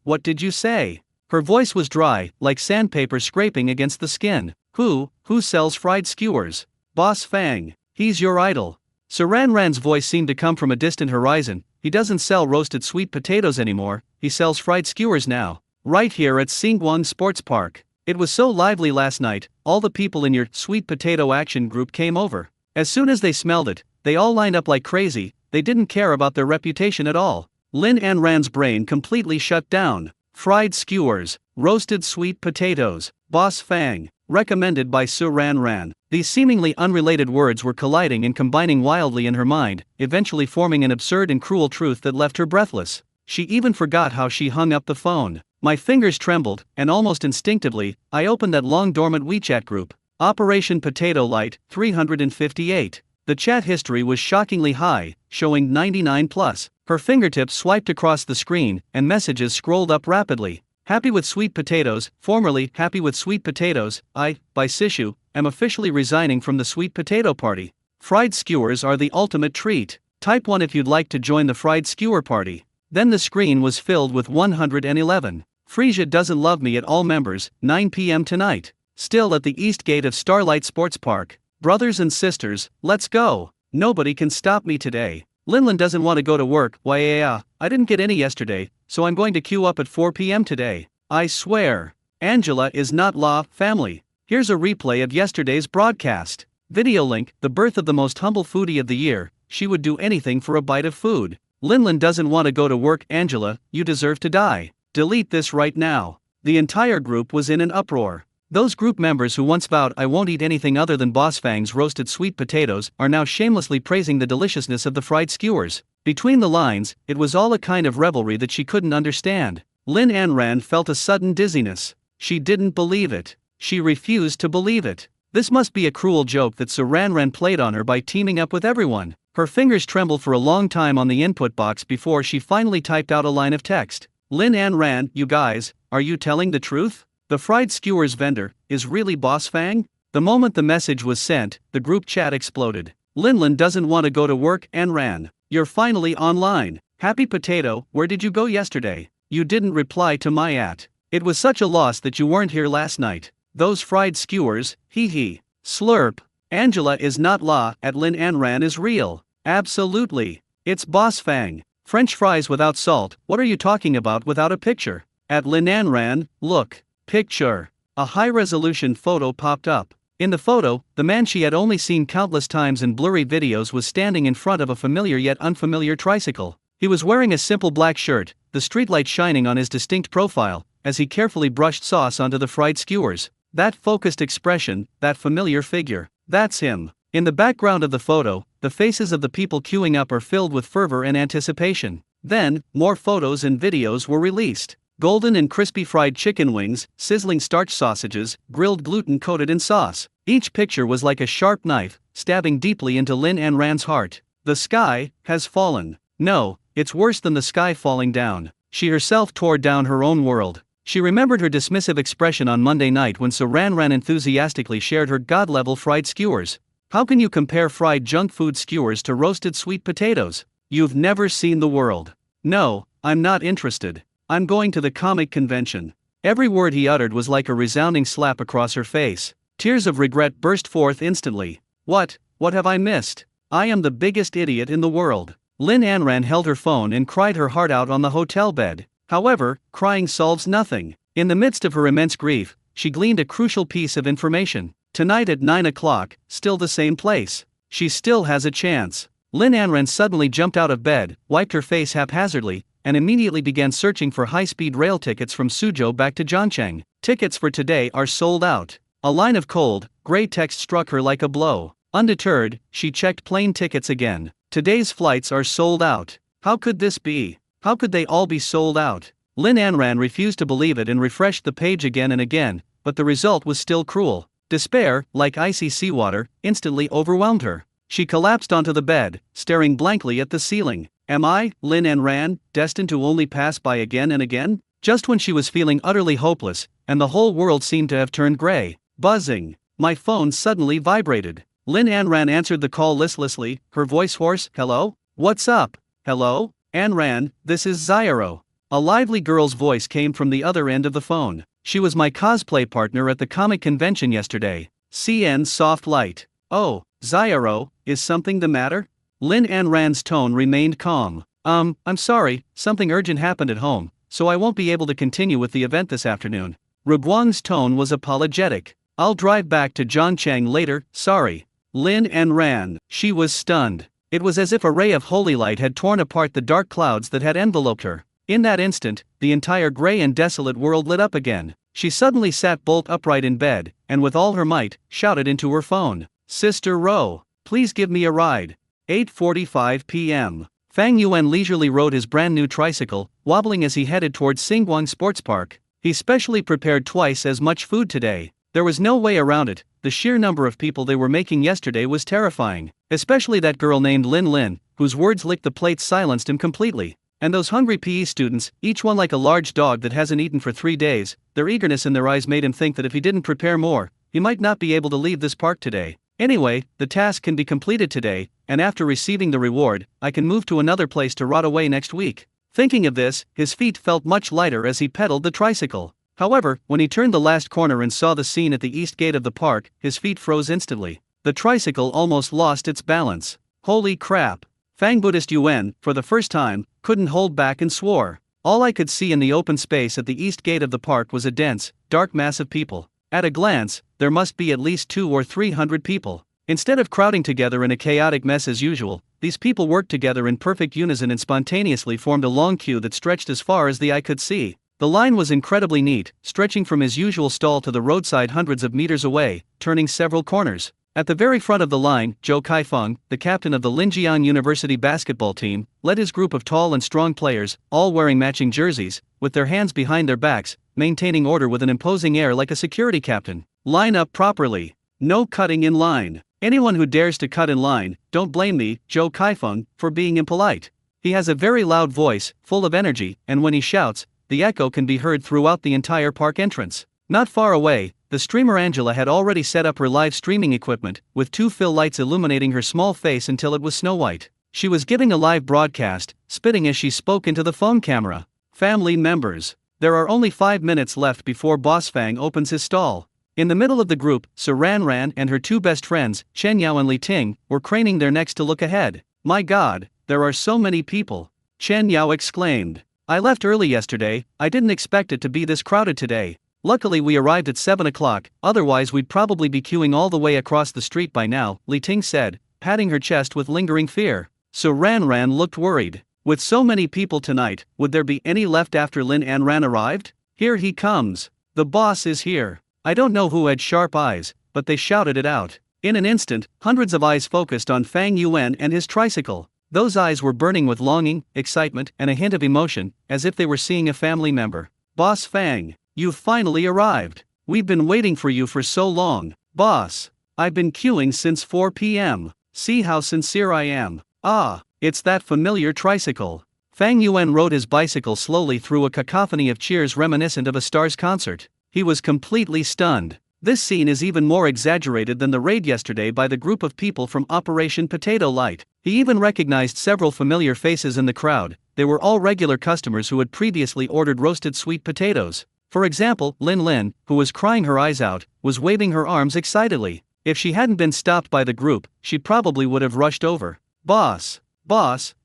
What did you say? Her voice was dry, like sandpaper scraping against the skin. Who sells fried skewers? Boss Fang. He's your idol. Saranran's voice seemed to come from a distant horizon. He doesn't sell roasted sweet potatoes anymore, he sells fried skewers now. Right here at Singwon Sports Park. It was so lively last night, all the people in your sweet potato action group came over. As soon as they smelled it, they all lined up like crazy, they didn't care about their reputation at all. Lin Anran's brain completely shut down. Fried skewers, roasted sweet potatoes, Boss Fang, recommended by Su Ran. These seemingly unrelated words were colliding and combining wildly in her mind, eventually forming an absurd and cruel truth that left her breathless. She even forgot how she hung up the phone. My fingers trembled, and almost instinctively, I opened that long-dormant WeChat group. Operation Potato Light, 358. The chat history was shockingly high, showing 99+. Her fingertips swiped across the screen, and messages scrolled up rapidly. Happy with sweet potatoes, formerly Happy with Sweet Potatoes, I, by Sishu, am officially resigning from the sweet potato party. Fried skewers are the ultimate treat. Type 1 if you'd like to join the fried skewer party. Then the screen was filled with 111. Frisia doesn't love me at all members, 9 p.m. tonight. Still at the east gate of Starlight Sports Park. Brothers and sisters, let's go. Nobody can stop me today. Linlin doesn't want to go to work, I didn't get any yesterday, so I'm going to queue up at 4 p.m. today. I swear. Angela is not La family. Here's a replay of yesterday's broadcast. Video link, the birth of the most humble foodie of the year, she would do anything for a bite of food. Linlin doesn't want to go to work, Angela, you deserve to die. Delete this right now. The entire group was in an uproar. Those group members who once vowed I won't eat anything other than Boss Fang's roasted sweet potatoes are now shamelessly praising the deliciousness of the fried skewers. Between the lines, it was all a kind of revelry that she couldn't understand. Lin Anran felt a sudden dizziness. She didn't believe it. She refused to believe it. This must be a cruel joke that Saranran played on her by teaming up with everyone. Her fingers trembled for a long time on the input box before she finally typed out a line of text. Lin Anran, you guys, are you telling the truth? The fried skewers vendor is really Boss Fang? The moment the message was sent, the group chat exploded. Linlin doesn't want to go to work, Anran. You're finally online. Happy potato, where did you go yesterday? You didn't reply to my at. It was such a loss that you weren't here last night. Those fried skewers, hee. Slurp. Angela is not La, at Lin Anran is real. Absolutely. It's Boss Fang. French fries without salt, what are you talking about without a picture? At Lin Anran, look. Picture. A high-resolution photo popped up. In the photo, the man she had only seen countless times in blurry videos was standing in front of a familiar yet unfamiliar tricycle. He was wearing a simple black shirt, the streetlight shining on his distinct profile, as he carefully brushed sauce onto the fried skewers. That focused expression, that familiar figure. That's him. In the background of the photo, the faces of the people queuing up are filled with fervor and anticipation. Then, more photos and videos were released. Golden and crispy fried chicken wings, sizzling starch sausages, grilled gluten coated in sauce. Each picture was like a sharp knife, stabbing deeply into Lin Anran's heart. The sky has fallen. No, it's worse than the sky falling down. She herself tore down her own world. She remembered her dismissive expression on Monday night when Saranran enthusiastically shared her god-level fried skewers. How can you compare fried junk food skewers to roasted sweet potatoes? You've never seen the world. No, I'm not interested. I'm going to the comic convention. Every word he uttered was like a resounding slap across her face. Tears of regret burst forth instantly. What have I missed? I am the biggest idiot in the world. Lin Anran held her phone and cried her heart out on the hotel bed. However, crying solves nothing. In the midst of her immense grief, she gleaned a crucial piece of information. Tonight at 9 o'clock, still the same place. She still has a chance. Lin Anran suddenly jumped out of bed, wiped her face haphazardly, and immediately began searching for high-speed rail tickets from Suzhou back to Zhangcheng. Tickets for today are sold out. A line of cold, gray text struck her like a blow. Undeterred, she checked plane tickets again. Today's flights are sold out. How could this be? How could they all be sold out? Lin Anran refused to believe it and refreshed the page again and again, but the result was still cruel. Despair, like icy seawater, instantly overwhelmed her. She collapsed onto the bed, staring blankly at the ceiling. Am I, Lin Anran, destined to only pass by again and again? Just when she was feeling utterly hopeless, and the whole world seemed to have turned gray. Buzzing. My phone suddenly vibrated. Lin Anran answered the call listlessly, her voice hoarse. Hello? What's up? Hello? Anran, this is Zyro. A lively girl's voice came from the other end of the phone. She was my cosplay partner at the comic convention yesterday. CN soft light. Oh, Zyro, is something the matter? Lin Anran's tone remained calm. I'm sorry, something urgent happened at home, so I won't be able to continue with the event this afternoon. Ruguang's tone was apologetic. I'll drive back to Zhongcheng later, sorry. Lin Anran, she was stunned. It was as if a ray of holy light had torn apart the dark clouds that had enveloped her. In that instant, the entire gray and desolate world lit up again. She suddenly sat bolt upright in bed, and with all her might, shouted into her phone. Sister Ro, please give me a ride. 8:45 p.m. Fang Yuan leisurely rode his brand new tricycle, wobbling as he headed towards Xinguang Sports Park. He specially prepared twice as much food today. There was no way around it. The sheer number of people they were making yesterday was terrifying. Especially that girl named Lin Lin, whose words licked the plates silenced him completely. And those hungry PE students, each one like a large dog that hasn't eaten for 3 days, their eagerness in their eyes made him think that if he didn't prepare more, he might not be able to leave this park today. Anyway, the task can be completed today, and after receiving the reward, I can move to another place to rot away next week. Thinking of this, his feet felt much lighter as he pedaled the tricycle. However, when he turned the last corner and saw the scene at the east gate of the park, his feet froze instantly. The tricycle almost lost its balance. Holy crap! Fang Buddhist Yuan, for the first time, couldn't hold back and swore. All I could see in the open space at the east gate of the park was a dense, dark mass of people. At a glance, there must be at least 200 or 300 people. Instead of crowding together in a chaotic mess as usual, these people worked together in perfect unison and spontaneously formed a long queue that stretched as far as the eye could see. The line was incredibly neat, stretching from his usual stall to the roadside hundreds of meters away, turning several corners. At the very front of the line, Zhou Kaifeng, the captain of the Linjiang University basketball team, led his group of tall and strong players, all wearing matching jerseys, with their hands behind their backs, maintaining order with an imposing air like a security captain. Line up properly. No cutting in line. Anyone who dares to cut in line, don't blame me, Zhou Kaifeng, for being impolite. He has a very loud voice, full of energy, and when he shouts, the echo can be heard throughout the entire park entrance. Not far away, the streamer Angela had already set up her live streaming equipment, with 2 fill lights illuminating her small face until it was snow white. She was giving a live broadcast, spitting as she spoke into the phone camera. Family members. There are only 5 minutes left before Boss Fang opens his stall. In the middle of the group, Sir Ran Ran and her 2 best friends, Chen Yao and Li Ting, were craning their necks to look ahead. My God, there are so many people. Chen Yao exclaimed. I left early yesterday, I didn't expect it to be this crowded today. Luckily we arrived at 7 o'clock, otherwise we'd probably be queuing all the way across the street by now, Li Ting said, patting her chest with lingering fear. So Ran Ran looked worried. With so many people tonight, would there be any left after Lin Anran arrived? Here he comes. The boss is here. I don't know who had sharp eyes, but they shouted it out. In an instant, hundreds of eyes focused on Fang Yuan and his tricycle. Those eyes were burning with longing, excitement, and a hint of emotion, as if they were seeing a family member. Boss Fang, you've finally arrived. We've been waiting for you for so long. Boss, I've been queuing since 4 p.m. See how sincere I am. Ah, it's that familiar tricycle. Fang Yuan rode his bicycle slowly through a cacophony of cheers reminiscent of a Stars concert. He was completely stunned. This scene is even more exaggerated than the raid yesterday by the group of people from Operation Potato Light. He even recognized several familiar faces in the crowd. They were all regular customers who had previously ordered roasted sweet potatoes. For example, Lin Lin, who was crying her eyes out, was waving her arms excitedly. If she hadn't been stopped by the group, she probably would have rushed over. Boss,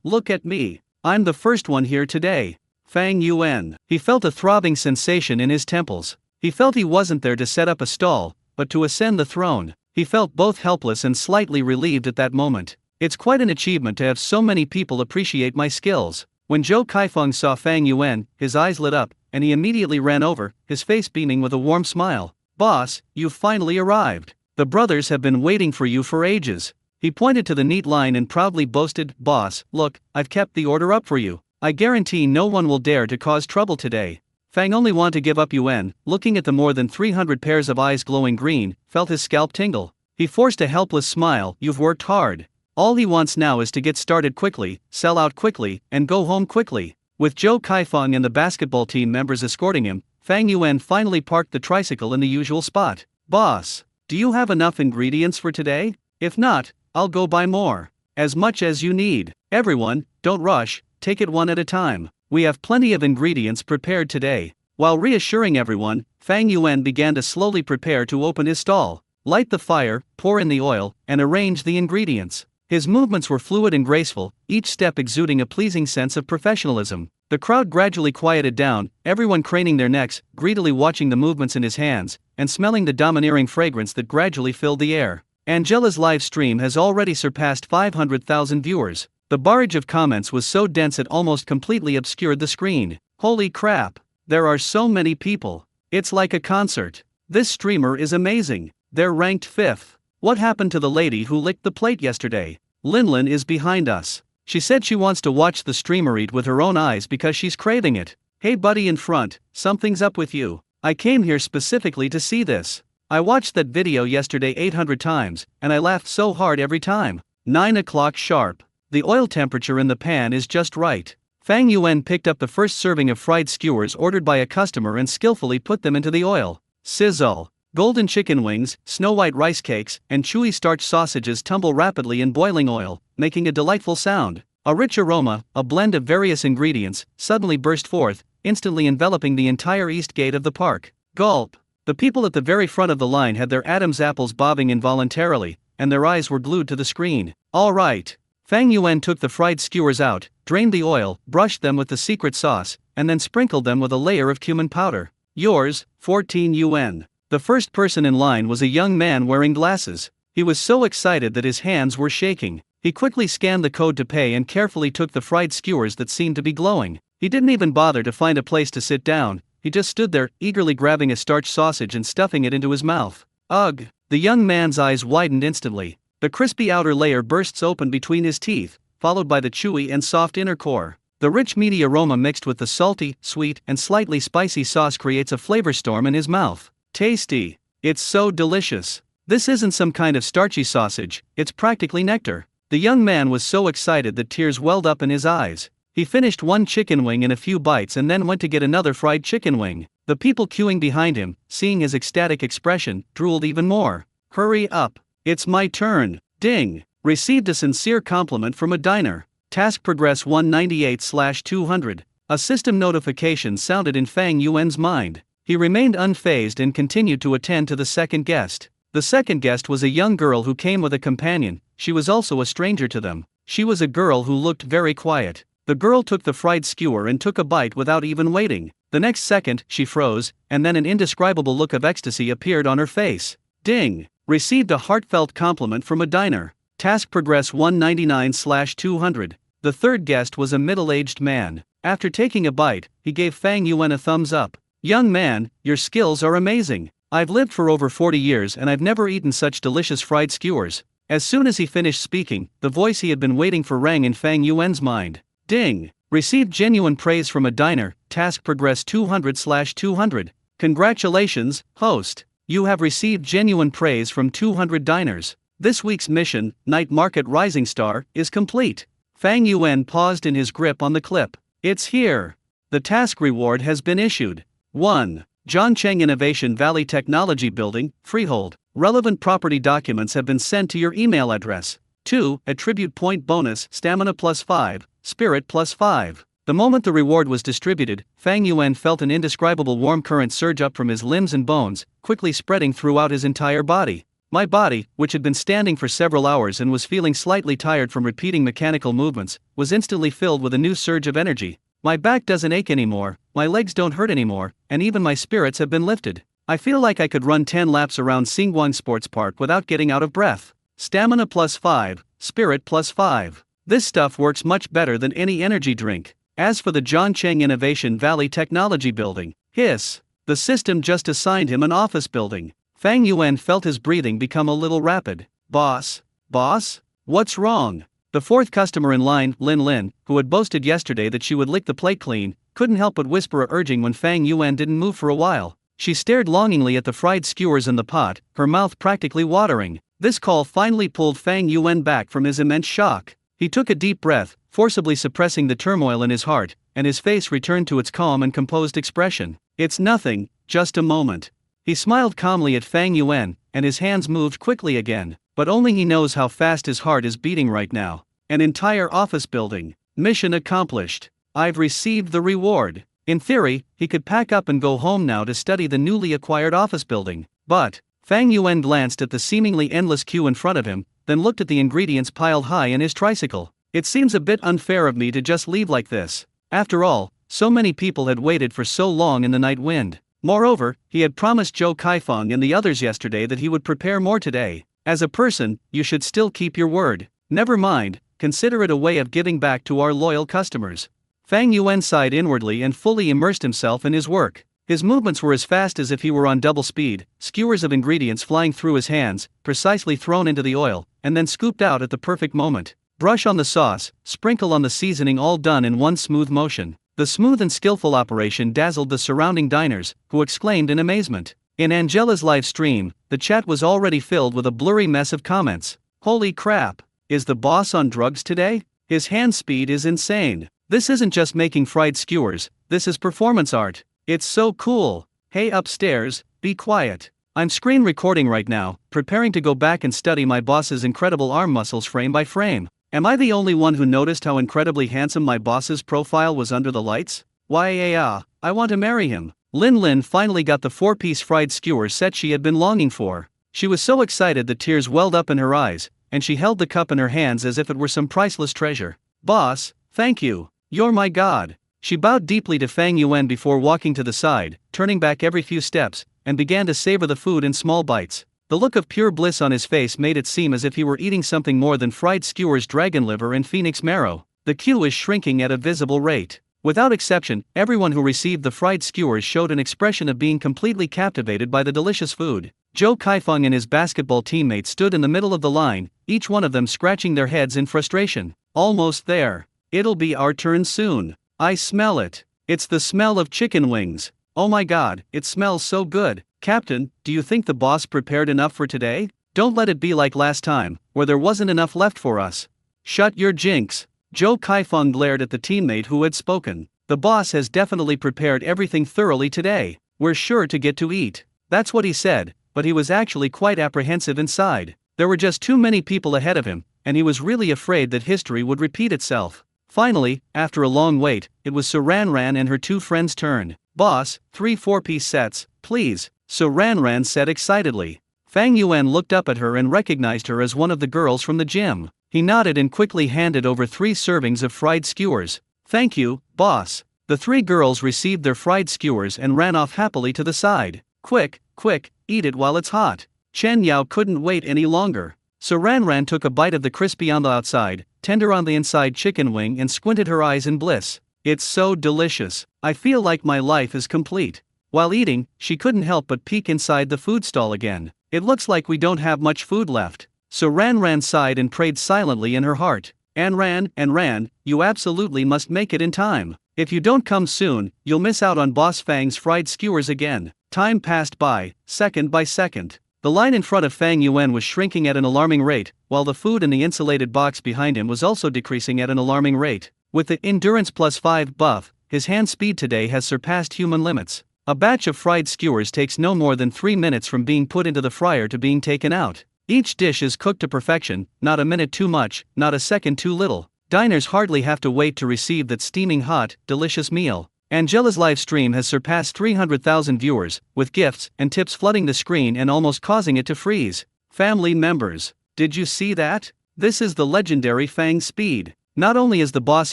look at me. I'm the first one here today. Fang Yuan. He felt a throbbing sensation in his temples. He felt he wasn't there to set up a stall, but to ascend the throne. He felt both helpless and slightly relieved at that moment. It's quite an achievement to have so many people appreciate my skills. When Zhou Kaifeng saw Fang Yuan, his eyes lit up, and he immediately ran over, his face beaming with a warm smile. Boss, you've finally arrived. The brothers have been waiting for you for ages. He pointed to the neat line and proudly boasted, Boss, look, I've kept the order up for you. I guarantee no one will dare to cause trouble today. Fang only want to give up Yuan, looking at the more than 300 pairs of eyes glowing green, felt his scalp tingle. He forced a helpless smile, you've worked hard. All he wants now is to get started quickly, sell out quickly, and go home quickly. With Zhou Kaifeng and the basketball team members escorting him, Fang Yuan finally parked the tricycle in the usual spot. Boss, do you have enough ingredients for today? If not, I'll go buy more. As much as you need. Everyone, don't rush, take it one at a time. We have plenty of ingredients prepared today. While reassuring everyone, Fang Yuan began to slowly prepare to open his stall, light the fire, pour in the oil, and arrange the ingredients. His movements were fluid and graceful, each step exuding a pleasing sense of professionalism. The crowd gradually quieted down, everyone craning their necks, greedily watching the movements in his hands, and smelling the domineering fragrance that gradually filled the air. Angela's live stream has already surpassed 500,000 viewers. The barrage of comments was so dense it almost completely obscured the screen. Holy crap! There are so many people. It's like a concert. This streamer is amazing. They're ranked 5th. What happened to the lady who licked the plate yesterday? Linlin is behind us. She said she wants to watch the streamer eat with her own eyes because she's craving it. Hey buddy in front, something's up with you. I came here specifically to see this. I watched that video yesterday 800 times, and I laughed so hard every time. 9 o'clock sharp. The oil temperature in the pan is just right. Fang Yuan picked up the first serving of fried skewers ordered by a customer and skillfully put them into the oil. Sizzle. Golden chicken wings, snow-white rice cakes, and chewy starch sausages tumble rapidly in boiling oil, making a delightful sound. A rich aroma, a blend of various ingredients, suddenly burst forth, instantly enveloping the entire east gate of the park. Gulp. The people at the very front of the line had their Adam's apples bobbing involuntarily, and their eyes were glued to the screen. All right. Fang Yuan took the fried skewers out, drained the oil, brushed them with the secret sauce, and then sprinkled them with a layer of cumin powder. Yours, 14 yuan. The first person in line was a young man wearing glasses. He was so excited that his hands were shaking. He quickly scanned the code to pay and carefully took the fried skewers that seemed to be glowing. He didn't even bother to find a place to sit down. He just stood there, eagerly grabbing a starch sausage and stuffing it into his mouth. Ugh! The young man's eyes widened instantly. The crispy outer layer bursts open between his teeth, followed by the chewy and soft inner core. The rich meaty aroma mixed with the salty, sweet, and slightly spicy sauce creates a flavor storm in his mouth. Tasty. It's so delicious. This isn't some kind of starchy sausage, it's practically nectar. The young man was so excited that tears welled up in his eyes. He finished one chicken wing in a few bites and then went to get another fried chicken wing. The people queuing behind him, seeing his ecstatic expression, drooled even more. Hurry up. It's my turn. Ding. Received a sincere compliment from a diner. Task progress 198/200. A system notification sounded in Fang Yuan's mind. He remained unfazed and continued to attend to the second guest. The second guest was a young girl who came with a companion. She was also a stranger to them. She was a girl who looked very quiet. The girl took the fried skewer and took a bite without even waiting. The next second, she froze, and then an indescribable look of ecstasy appeared on her face. Ding! Received a heartfelt compliment from a diner. Task progress 199/200. The third guest was a middle-aged man. After taking a bite, he gave Fang Yuan a thumbs up. Young man, your skills are amazing. I've lived for over 40 years and I've never eaten such delicious fried skewers. As soon as he finished speaking, the voice he had been waiting for rang in Fang Yuan's mind. Ding! Received genuine praise from a diner. Task progress 200/200. Congratulations, host. You have received genuine praise from 200 diners. This week's mission, Night Market Rising Star, is complete. Fang Yuan paused in his grip on the clip. It's here. The task reward has been issued. 1. Zhongcheng Innovation Valley Technology Building, Freehold. Relevant property documents have been sent to your email address. 2. Attribute point bonus, Stamina +5, Spirit +5. The moment the reward was distributed, Fang Yuan felt an indescribable warm current surge up from his limbs and bones, quickly spreading throughout his entire body. My body, which had been standing for several hours and was feeling slightly tired from repeating mechanical movements, was instantly filled with a new surge of energy. My back doesn't ache anymore, my legs don't hurt anymore, and even my spirits have been lifted. I feel like I could run 10 laps around Xingguang Sports Park without getting out of breath. Stamina +5, Spirit +5. This stuff works much better than any energy drink. As for the Zhongcheng Innovation Valley Technology Building, hiss. The system just assigned him an office building. Fang Yuan felt his breathing become a little rapid. Boss? Boss? What's wrong? The fourth customer in line, Lin Lin, who had boasted yesterday that she would lick the plate clean, couldn't help but whisper a urging when Fang Yuan didn't move for a while. She stared longingly at the fried skewers in the pot, her mouth practically watering. This call finally pulled Fang Yuan back from his immense shock. He took a deep breath, forcibly suppressing the turmoil in his heart, and his face returned to its calm and composed expression. It's nothing, just a moment. He smiled calmly at Fang Yuan, and his hands moved quickly again, but only he knows how fast his heart is beating right now. An entire office building. Mission accomplished. I've received the reward. In theory, he could pack up and go home now to study the newly acquired office building. But Fang Yuan glanced at the seemingly endless queue in front of him, then looked at the ingredients piled high in his tricycle. It seems a bit unfair of me to just leave like this. After all, so many people had waited for so long in the night wind. Moreover, he had promised Zhou Kaifeng and the others yesterday that he would prepare more today. As a person, you should still keep your word. Never mind, consider it a way of giving back to our loyal customers. Fang Yuan sighed inwardly and fully immersed himself in his work. His movements were as fast as if he were on double speed, skewers of ingredients flying through his hands, precisely thrown into the oil, and then scooped out at the perfect moment. Brush on the sauce, sprinkle on the seasoning, all done in one smooth motion. The smooth and skillful operation dazzled the surrounding diners, who exclaimed in amazement. In Angela's live stream, the chat was already filled with a blurry mess of comments. Holy crap! Is the boss on drugs today? His hand speed is insane. This isn't just making fried skewers, this is performance art. It's so cool. Hey upstairs, be quiet. I'm screen recording right now, preparing to go back and study my boss's incredible arm muscles frame by frame. Am I the only one who noticed how incredibly handsome my boss's profile was under the lights? Why yeah, I want to marry him. Lin Lin finally got the 4-piece fried skewer set she had been longing for. She was so excited that tears welled up in her eyes, and she held the cup in her hands as if it were some priceless treasure. Boss, thank you. You're my god. She bowed deeply to Fang Yuan before walking to the side, turning back every few steps, and began to savor the food in small bites. The look of pure bliss on his face made it seem as if he were eating something more than fried skewers, dragon liver and phoenix marrow. The queue is shrinking at a visible rate. Without exception, everyone who received the fried skewers showed an expression of being completely captivated by the delicious food. Zhou Kaifeng and his basketball teammates stood in the middle of the line, each one of them scratching their heads in frustration. Almost there. It'll be our turn soon. I smell it. It's the smell of chicken wings. Oh my god, it smells so good. Captain, do you think the boss prepared enough for today? Don't let it be like last time, where there wasn't enough left for us. Shut your jinx. Zhou Kaifeng glared at the teammate who had spoken. The boss has definitely prepared everything thoroughly today. We're sure to get to eat. That's what he said, but he was actually quite apprehensive inside. There were just too many people ahead of him, and he was really afraid that history would repeat itself. Finally, after a long wait, it was Su Ranran and her two friends' turn. Boss, 3 4-piece sets, please, Su Ranran said excitedly. Fang Yuan looked up at her and recognized her as one of the girls from the gym. He nodded and quickly handed over 3 servings of fried skewers. Thank you, boss. The 3 girls received their fried skewers and ran off happily to the side. Quick, quick, eat it while it's hot. Chen Yao couldn't wait any longer. Su Ranran took a bite of the crispy on the outside, tender on the inside chicken wing and squinted her eyes in bliss. It's so delicious. I feel like my life is complete. While eating, she couldn't help but peek inside the food stall again. It looks like we don't have much food left. So Ranran sighed and prayed silently in her heart. Ran, you absolutely must make it in time. If you don't come soon, you'll miss out on Boss Fang's fried skewers again. Time passed by, second by second. The line in front of Fang Yuan was shrinking at an alarming rate, while the food in the insulated box behind him was also decreasing at an alarming rate. With the Endurance +5 buff, his hand speed today has surpassed human limits. A batch of fried skewers takes no more than 3 minutes from being put into the fryer to being taken out. Each dish is cooked to perfection, not a minute too much, not a second too little. Diners hardly have to wait to receive that steaming hot, delicious meal. Angela's live stream has surpassed 300,000 viewers, with gifts and tips flooding the screen and almost causing it to freeze. Family members, did you see that? This is the legendary Fang Speed. Not only is the boss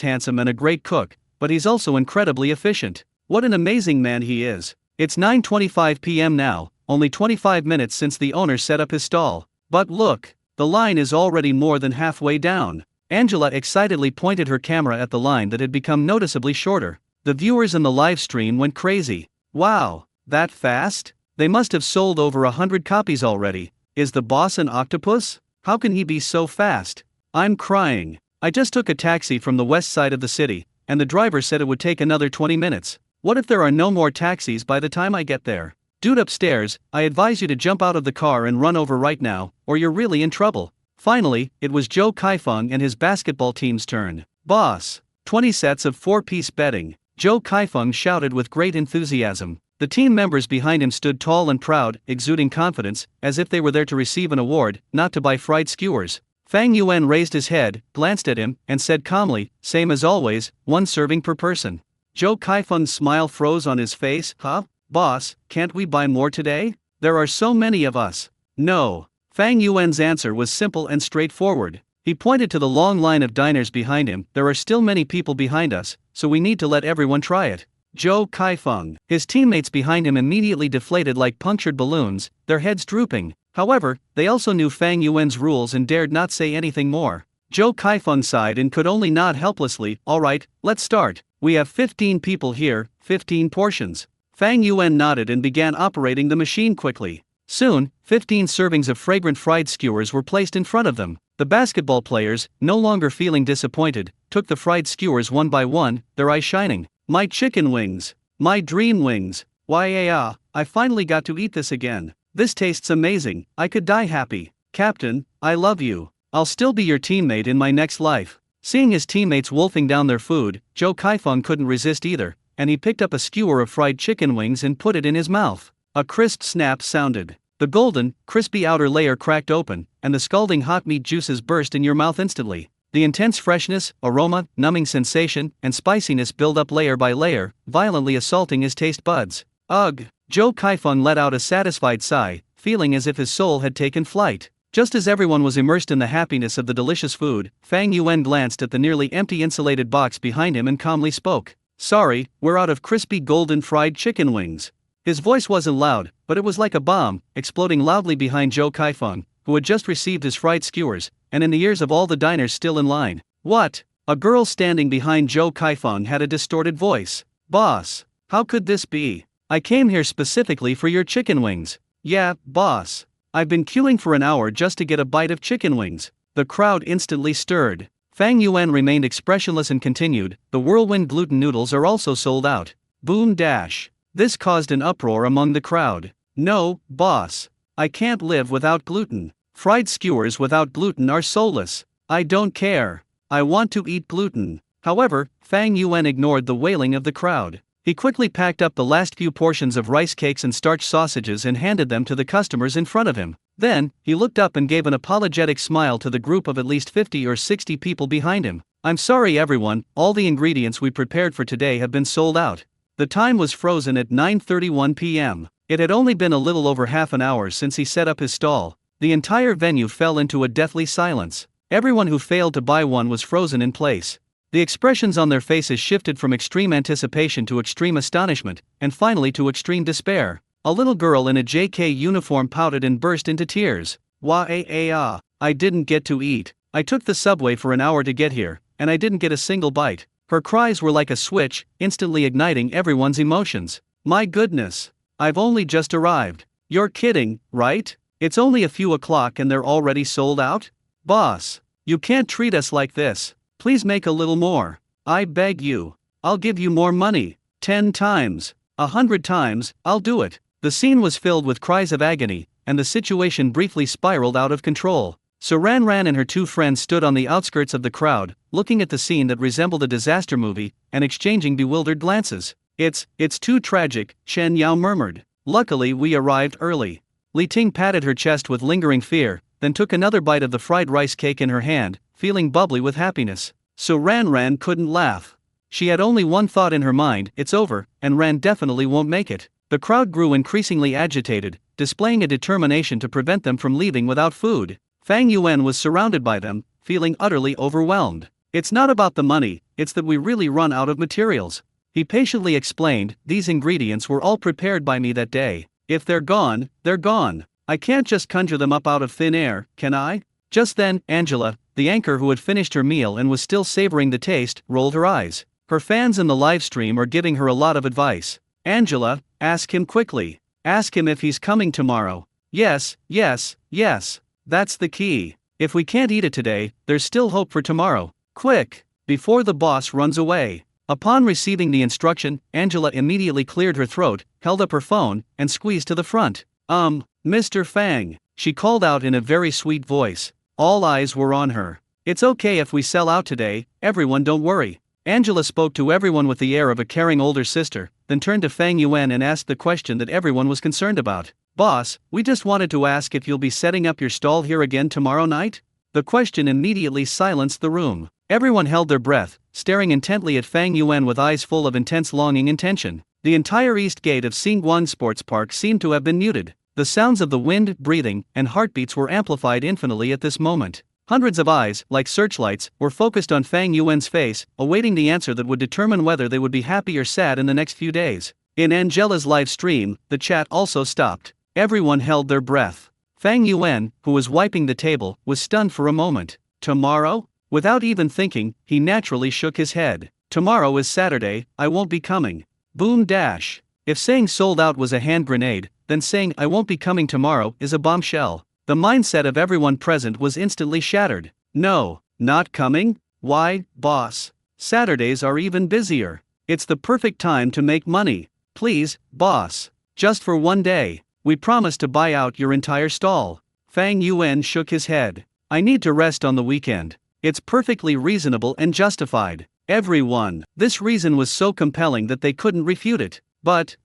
handsome and a great cook, but he's also incredibly efficient. What an amazing man he is. It's 9:25 p.m. now, only 25 minutes since the owner set up his stall. But look, the line is already more than halfway down. Angela excitedly pointed her camera at the line that had become noticeably shorter. The viewers in the live stream went crazy. Wow, That fast? They must have sold over 100 copies already. Is the boss an octopus? How can he be so fast? I'm crying. I just took a taxi from the west side of the city, and the driver said it would take another 20 minutes. What if there are no more taxis by the time I get there? Dude upstairs, I advise you to jump out of the car and run over right now, or you're really in trouble. Finally, it was Joe Kaifeng and his basketball team's turn. Boss, 20 sets of 4-piece betting. Joe Kaifeng shouted with great enthusiasm. The team members behind him stood tall and proud, exuding confidence, as if they were there to receive an award, not to buy fried skewers. Fang Yuan raised his head, glanced at him, and said calmly, "Same as always, 1 serving per person." Joe Kaifeng's smile froze on his face. Huh? Boss, can't we buy more today? There are so many of us. No. Fang Yuan's answer was simple and straightforward. He pointed to the long line of diners behind him. There are still many people behind us, so we need to let everyone try it. Joe Kaifeng. His teammates behind him immediately deflated like punctured balloons, their heads drooping. However, they also knew Fang Yuan's rules and dared not say anything more. Joe Kaifeng sighed and could only nod helplessly. Alright, let's start. We have 15 people here, 15 portions. Fang Yuan nodded and began operating the machine quickly. Soon, 15 servings of fragrant fried skewers were placed in front of them. The basketball players, no longer feeling disappointed, took the fried skewers one by one, their eyes shining. My chicken wings. My dream wings. I finally got to eat this again. This tastes amazing. I could die happy. Captain, I love you. I'll still be your teammate in my next life. Seeing his teammates wolfing down their food, Joe Kaifeng couldn't resist either, and he picked up a skewer of fried chicken wings and put it in his mouth. A crisp snap sounded. The golden, crispy outer layer cracked open, and the scalding hot meat juices burst in your mouth instantly. The intense freshness, aroma, numbing sensation, and spiciness build up layer by layer, violently assaulting his taste buds. Ugh! Joe Kaifeng let out a satisfied sigh, feeling as if his soul had taken flight. Just as everyone was immersed in the happiness of the delicious food, Fang Yuan glanced at the nearly empty insulated box behind him and calmly spoke. Sorry, we're out of crispy golden fried chicken wings. His voice wasn't loud, but it was like a bomb, exploding loudly behind Joe Kaifeng, who had just received his fried skewers, and in the ears of all the diners still in line. What? A girl standing behind Joe Kaifeng had a distorted voice. Boss, how could this be? I came here specifically for your chicken wings. Yeah, boss. I've been queuing for an hour just to get a bite of chicken wings. The crowd instantly stirred. Fang Yuan remained expressionless and continued, the whirlwind gluten noodles are also sold out. Boom dash. This caused an uproar among the crowd. No, boss. I can't live without gluten. Fried skewers without gluten are soulless. I don't care. I want to eat gluten. However, Fang Yuan ignored the wailing of the crowd. He quickly packed up the last few portions of rice cakes and starch sausages and handed them to the customers in front of him. Then, he looked up and gave an apologetic smile to the group of at least 50 or 60 people behind him. I'm sorry everyone, all the ingredients we prepared for today have been sold out. The time was frozen at 9:31 p.m. It had only been a little over half an hour since he set up his stall. The entire venue fell into a deathly silence. Everyone who failed to buy one was frozen in place. The expressions on their faces shifted from extreme anticipation to extreme astonishment, and finally to extreme despair. A little girl in a JK uniform pouted and burst into tears. I didn't get to eat. I took the subway for an hour to get here, and I didn't get a single bite. Her cries were like a switch, instantly igniting everyone's emotions. My goodness. I've only just arrived. You're kidding, right? It's only a few o'clock and they're already sold out? Boss, you can't treat us like this. Please make a little more. I beg you. I'll give you more money. 10 times. 100 times, I'll do it. The scene was filled with cries of agony, and the situation briefly spiraled out of control. So Ran Ran and her 2 friends stood on the outskirts of the crowd, looking at the scene that resembled a disaster movie, and exchanging bewildered glances. It's too tragic, Shen Yao murmured. Luckily we arrived early. Li Ting patted her chest with lingering fear, then took another bite of the fried rice cake in her hand, feeling bubbly with happiness. So Ran Ran couldn't laugh. She had only one thought in her mind, it's over, and Ran definitely won't make it. The crowd grew increasingly agitated, displaying a determination to prevent them from leaving without food. Fang Yuan was surrounded by them, feeling utterly overwhelmed. It's not about the money, it's that we really run out of materials. He patiently explained, these ingredients were all prepared by me that day. If they're gone, they're gone. I can't just conjure them up out of thin air, can I? Just then, Angela, the anchor who had finished her meal and was still savoring the taste, rolled her eyes. Her fans in the live stream are giving her a lot of advice. Angela, Ask him quickly. Ask him if he's coming tomorrow. Yes, yes, yes. That's the key. If we can't eat it today, there's still hope for tomorrow. Quick! Before the boss runs away. Upon receiving the instruction, Angela immediately cleared her throat, held up her phone, and squeezed to the front. Mr. Fang, she called out in a very sweet voice. All eyes were on her. It's okay if we sell out today, everyone, don't worry. Angela spoke to everyone with the air of a caring older sister, then turned to Fang Yuan and asked the question that everyone was concerned about. Boss, we just wanted to ask if you'll be setting up your stall here again tomorrow night? The question immediately silenced the room. Everyone held their breath, staring intently at Fang Yuan with eyes full of intense longing and tension. The entire east gate of Xinguang Sports Park seemed to have been muted. The sounds of the wind, breathing, and heartbeats were amplified infinitely at this moment. Hundreds of eyes, like searchlights, were focused on Fang Yuan's face, awaiting the answer that would determine whether they would be happy or sad in the next few days. In Angela's live stream, the chat also stopped. Everyone held their breath. Fang Yuan, who was wiping the table, was stunned for a moment. Tomorrow? Without even thinking, he naturally shook his head. Tomorrow is Saturday, I won't be coming. Boom dash. If saying sold out was a hand grenade, then saying I won't be coming tomorrow is a bombshell. The mindset of everyone present was instantly shattered. No, not coming? Why, boss? Saturdays are even busier. It's the perfect time to make money. Please, boss. Just for one day. We promise to buy out your entire stall. Fang Yuan shook his head. I need to rest on the weekend. It's perfectly reasonable and justified. Everyone. This reason was so compelling that they couldn't refute it. But,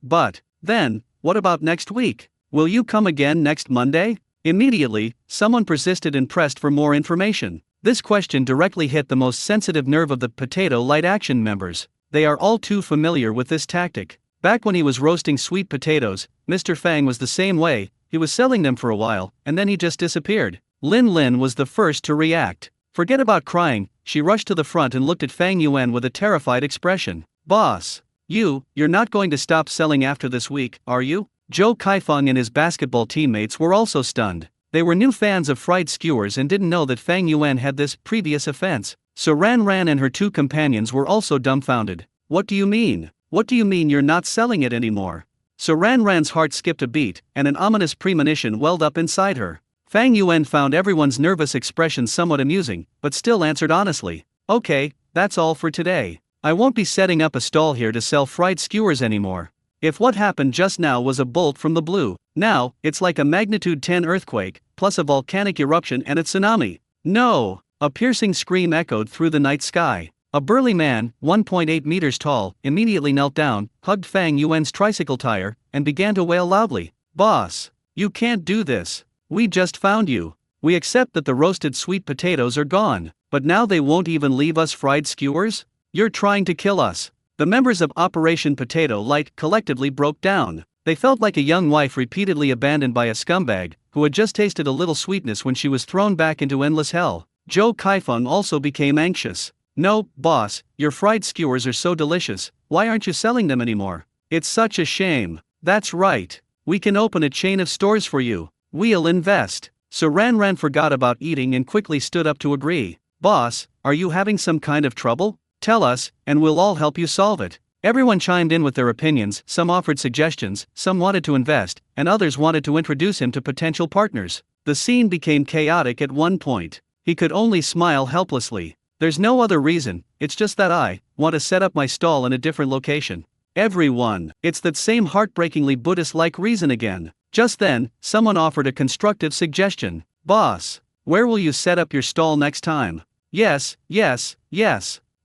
then, what about next week? Will you come again next Monday? Immediately, someone persisted and pressed for more information. This question directly hit the most sensitive nerve of the Potato Light Action members. They are all too familiar with this tactic. Back when he was roasting sweet potatoes, Mr. Fang was the same way. He was selling them for a while, and then he just disappeared. Lin Lin was the first to react. Forget about crying, she rushed to the front and looked at Fang Yuan with a terrified expression. Boss, you're not going to stop selling after this week, are you? Zhou Kaifeng and his basketball teammates were also stunned. They were new fans of fried skewers and didn't know that Fang Yuan had this previous offense. So Ran Ran and her two companions were also dumbfounded. What do you mean? What do you mean you're not selling it anymore? So Ran Ran's heart skipped a beat, and an ominous premonition welled up inside her. Fang Yuan found everyone's nervous expression somewhat amusing, but still answered honestly. Okay, that's all for today. I won't be setting up a stall here to sell fried skewers anymore. If what happened just now was a bolt from the blue, now, it's like a magnitude 10 earthquake, plus a volcanic eruption and a tsunami. No! A piercing scream echoed through the night sky. A burly man, 1.8 meters tall, immediately knelt down, hugged Fang Yuan's tricycle tire, and began to wail loudly. Boss! You can't do this! We just found you. We accept that the roasted sweet potatoes are gone, but now they won't even leave us fried skewers? You're trying to kill us. The members of Operation Potato Light collectively broke down. They felt like a young wife repeatedly abandoned by a scumbag, who had just tasted a little sweetness when she was thrown back into endless hell. Zhou Kaifeng also became anxious. No, boss, your fried skewers are so delicious, why aren't you selling them anymore? It's such a shame. That's right. We can open a chain of stores for you. We'll invest. So Ran Ran forgot about eating and quickly stood up to agree. Boss, are you having some kind of trouble? Tell us, and we'll all help you solve it. Everyone chimed in with their opinions, some offered suggestions, some wanted to invest, and others wanted to introduce him to potential partners. The scene became chaotic at one point. He could only smile helplessly. There's no other reason, it's just that I want to set up my stall in a different location. Everyone, it's that same heartbreakingly Buddhist-like reason again. Just then, someone offered a constructive suggestion. Boss, where will you set up your stall next time? Yes.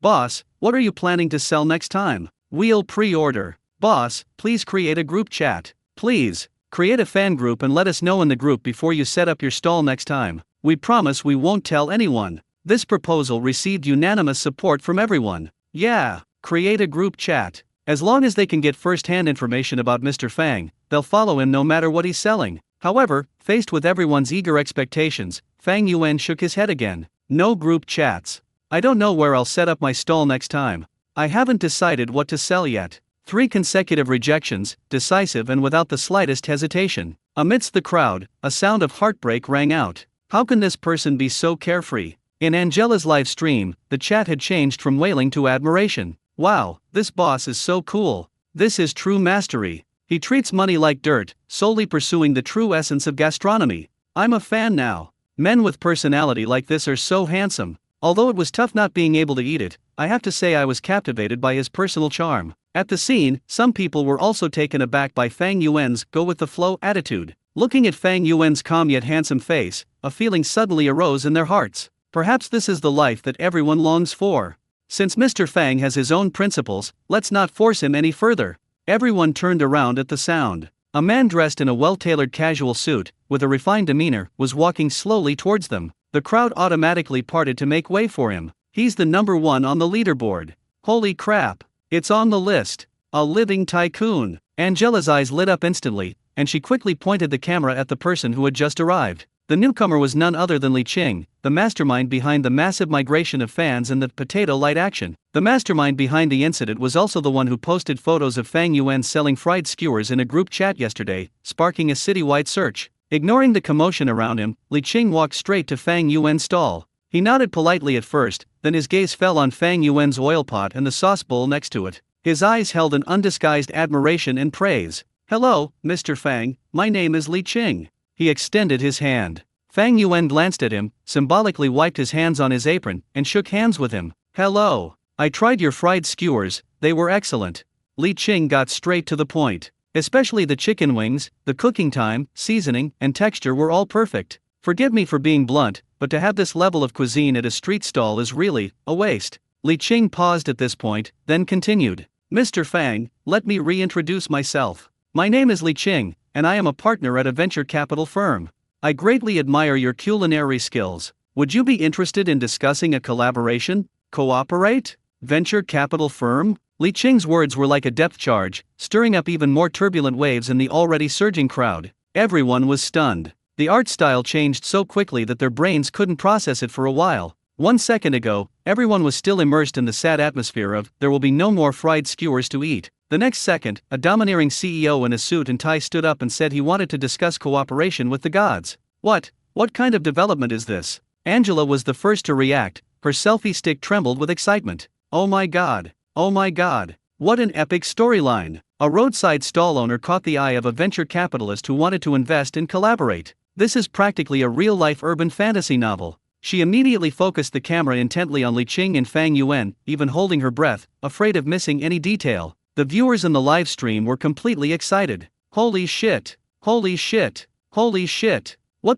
Boss, what are you planning to sell next time? We'll pre-order. Boss, please create a group chat. Please, create a fan group and let us know in the group before you set up your stall next time. We promise we won't tell anyone. This proposal received unanimous support from everyone. Yeah, create a group chat. As long as they can get first-hand information about Mr. Fang, they'll follow him no matter what he's selling. However, faced with everyone's eager expectations, Fang Yuan shook his head again. No group chats. I don't know where I'll set up my stall next time. I haven't decided what to sell yet. 3 consecutive rejections, decisive and without the slightest hesitation. Amidst the crowd, a sound of heartbreak rang out. How can this person be so carefree? In Angela's live stream, the chat had changed from wailing to admiration. Wow, this boss is so cool. This is true mastery. He treats money like dirt, solely pursuing the true essence of gastronomy. I'm a fan now. Men with personality like this are so handsome. Although it was tough not being able to eat it, I have to say I was captivated by his personal charm. At the scene, some people were also taken aback by Fang Yuan's go-with-the-flow attitude. Looking at Fang Yuan's calm yet handsome face, a feeling suddenly arose in their hearts. Perhaps this is the life that everyone longs for. Since Mr. Fang has his own principles, let's not force him any further. Everyone turned around at the sound. A man dressed in a well-tailored casual suit, with a refined demeanor, was walking slowly towards them. The crowd automatically parted to make way for him. He's the number one on the leaderboard. Holy crap, it's on the list. A living tycoon. Angela's eyes lit up instantly, and she quickly pointed the camera at the person who had just arrived. The newcomer was none other than Li Qing, the mastermind behind the massive migration of fans and the potato light action. The mastermind behind the incident was also the one who posted photos of Fang Yuan selling fried skewers in a group chat yesterday, sparking a citywide search. Ignoring the commotion around him, Li Qing walked straight to Fang Yuan's stall. He nodded politely at first, then his gaze fell on Fang Yuan's oil pot and the sauce bowl next to it. His eyes held an undisguised admiration and praise. "Hello, Mr. Fang, my name is Li Qing." He extended his hand. Fang Yuan glanced at him, symbolically wiped his hands on his apron, and shook hands with him. "Hello. I tried your fried skewers, they were excellent." Li Qing got straight to the point. Especially the chicken wings, the cooking time, seasoning, and texture were all perfect. Forgive me for being blunt, but to have this level of cuisine at a street stall is really a waste. Li Qing paused at this point, then continued. "Mr. Fang, let me reintroduce myself. My name is Li Qing, and I am a partner at a venture capital firm. I greatly admire your culinary skills. Would you be interested in discussing a collaboration? Cooperate? Venture capital firm?" Li Qing's words were like a depth charge, stirring up even more turbulent waves in the already surging crowd. Everyone was stunned. The art style changed so quickly that their brains couldn't process it for a while. 1 second ago, everyone was still immersed in the sad atmosphere of, there will be no more fried skewers to eat. The next second, a domineering CEO in a suit and tie stood up and said he wanted to discuss cooperation with the gods. What kind of development is this? Angela was the first to react, her selfie stick trembled with excitement. Oh my god, what an epic storyline. A roadside stall owner caught the eye of a venture capitalist who wanted to invest and collaborate. This is practically a real-life urban fantasy novel. She immediately focused the camera intently on Li Qing and Fang Yuan, even holding her breath, afraid of missing any detail. The viewers in the live stream were completely excited. Holy shit. What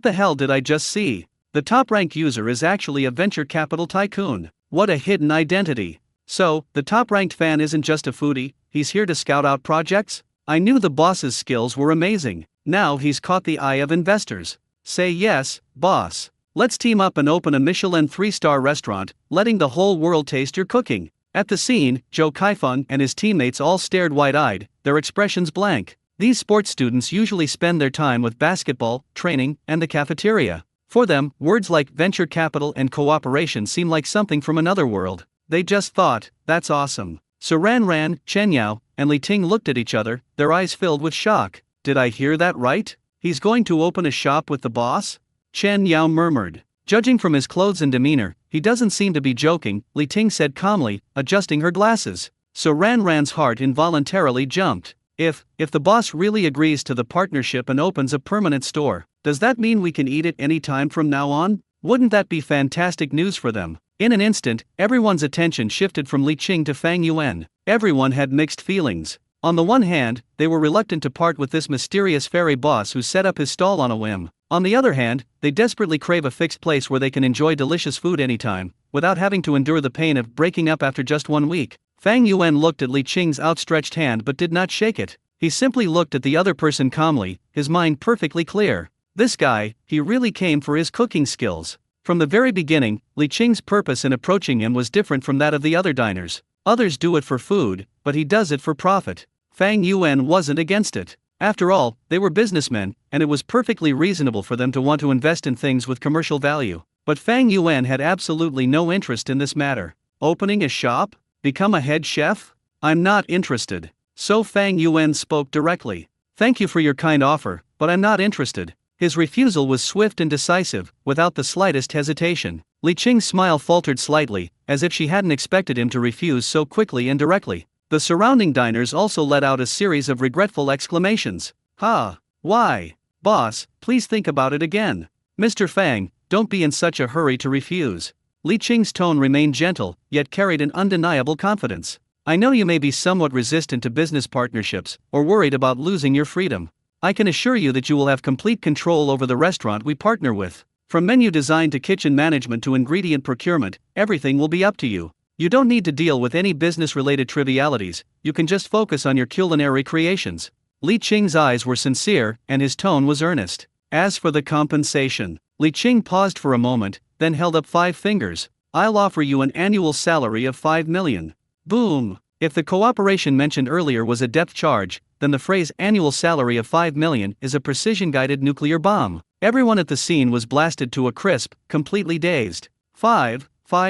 the hell did I just see? The top-ranked user is actually a venture capital tycoon. What a hidden identity. So, the top-ranked fan isn't just a foodie, he's here to scout out projects? I knew the boss's skills were amazing. Now he's caught the eye of investors. Say yes, boss. Let's team up and open a Michelin 3-star restaurant, letting the whole world taste your cooking. At the scene, Zhou Kaifeng and his teammates all stared wide-eyed, their expressions blank. These sports students usually spend their time with basketball, training, and the cafeteria. For them, words like venture capital and cooperation seem like something from another world. They just thought, that's awesome. So Ran, Chen Yao, and Li Ting looked at each other, their eyes filled with shock. Did I hear that right? He's going to open a shop with the boss? Chen Yao murmured. Judging from his clothes and demeanor, he doesn't seem to be joking, Li Ting said calmly, adjusting her glasses. So Ran's heart involuntarily jumped. If the boss really agrees to the partnership and opens a permanent store, does that mean we can eat it any time from now on? Wouldn't that be fantastic news for them? In an instant, everyone's attention shifted from Li Qing to Fang Yuan. Everyone had mixed feelings. On the one hand, they were reluctant to part with this mysterious fairy boss who set up his stall on a whim. On the other hand, they desperately crave a fixed place where they can enjoy delicious food anytime, without having to endure the pain of breaking up after just 1 week. Fang Yuan looked at Li Qing's outstretched hand but did not shake it. He simply looked at the other person calmly, his mind perfectly clear. This guy, he really came for his cooking skills. From the very beginning, Li Qing's purpose in approaching him was different from that of the other diners. Others do it for food, but he does it for profit. Fang Yuan wasn't against it. After all, they were businessmen, and it was perfectly reasonable for them to want to invest in things with commercial value. But Fang Yuan had absolutely no interest in this matter. Opening a shop? Become a head chef? I'm not interested. So Fang Yuan spoke directly. Thank you for your kind offer, but I'm not interested. His refusal was swift and decisive, without the slightest hesitation. Li Qing's smile faltered slightly, as if she hadn't expected him to refuse so quickly and directly. The surrounding diners also let out a series of regretful exclamations. Ha! Why? Boss, please think about it again. Mr. Fang, don't be in such a hurry to refuse. Li Qing's tone remained gentle, yet carried an undeniable confidence. I know you may be somewhat resistant to business partnerships, or worried about losing your freedom. I can assure you that you will have complete control over the restaurant we partner with. From menu design to kitchen management to ingredient procurement, everything will be up to you. You don't need to deal with any business-related trivialities, you can just focus on your culinary creations. Li Qing's eyes were sincere, and his tone was earnest. As for the compensation, Li Qing paused for a moment, then held up 5 fingers. I'll offer you an annual salary of 5 million. Boom! If the cooperation mentioned earlier was a depth charge, then the phrase annual salary of 5 million is a precision-guided nuclear bomb. Everyone at the scene was blasted to a crisp, completely dazed. 5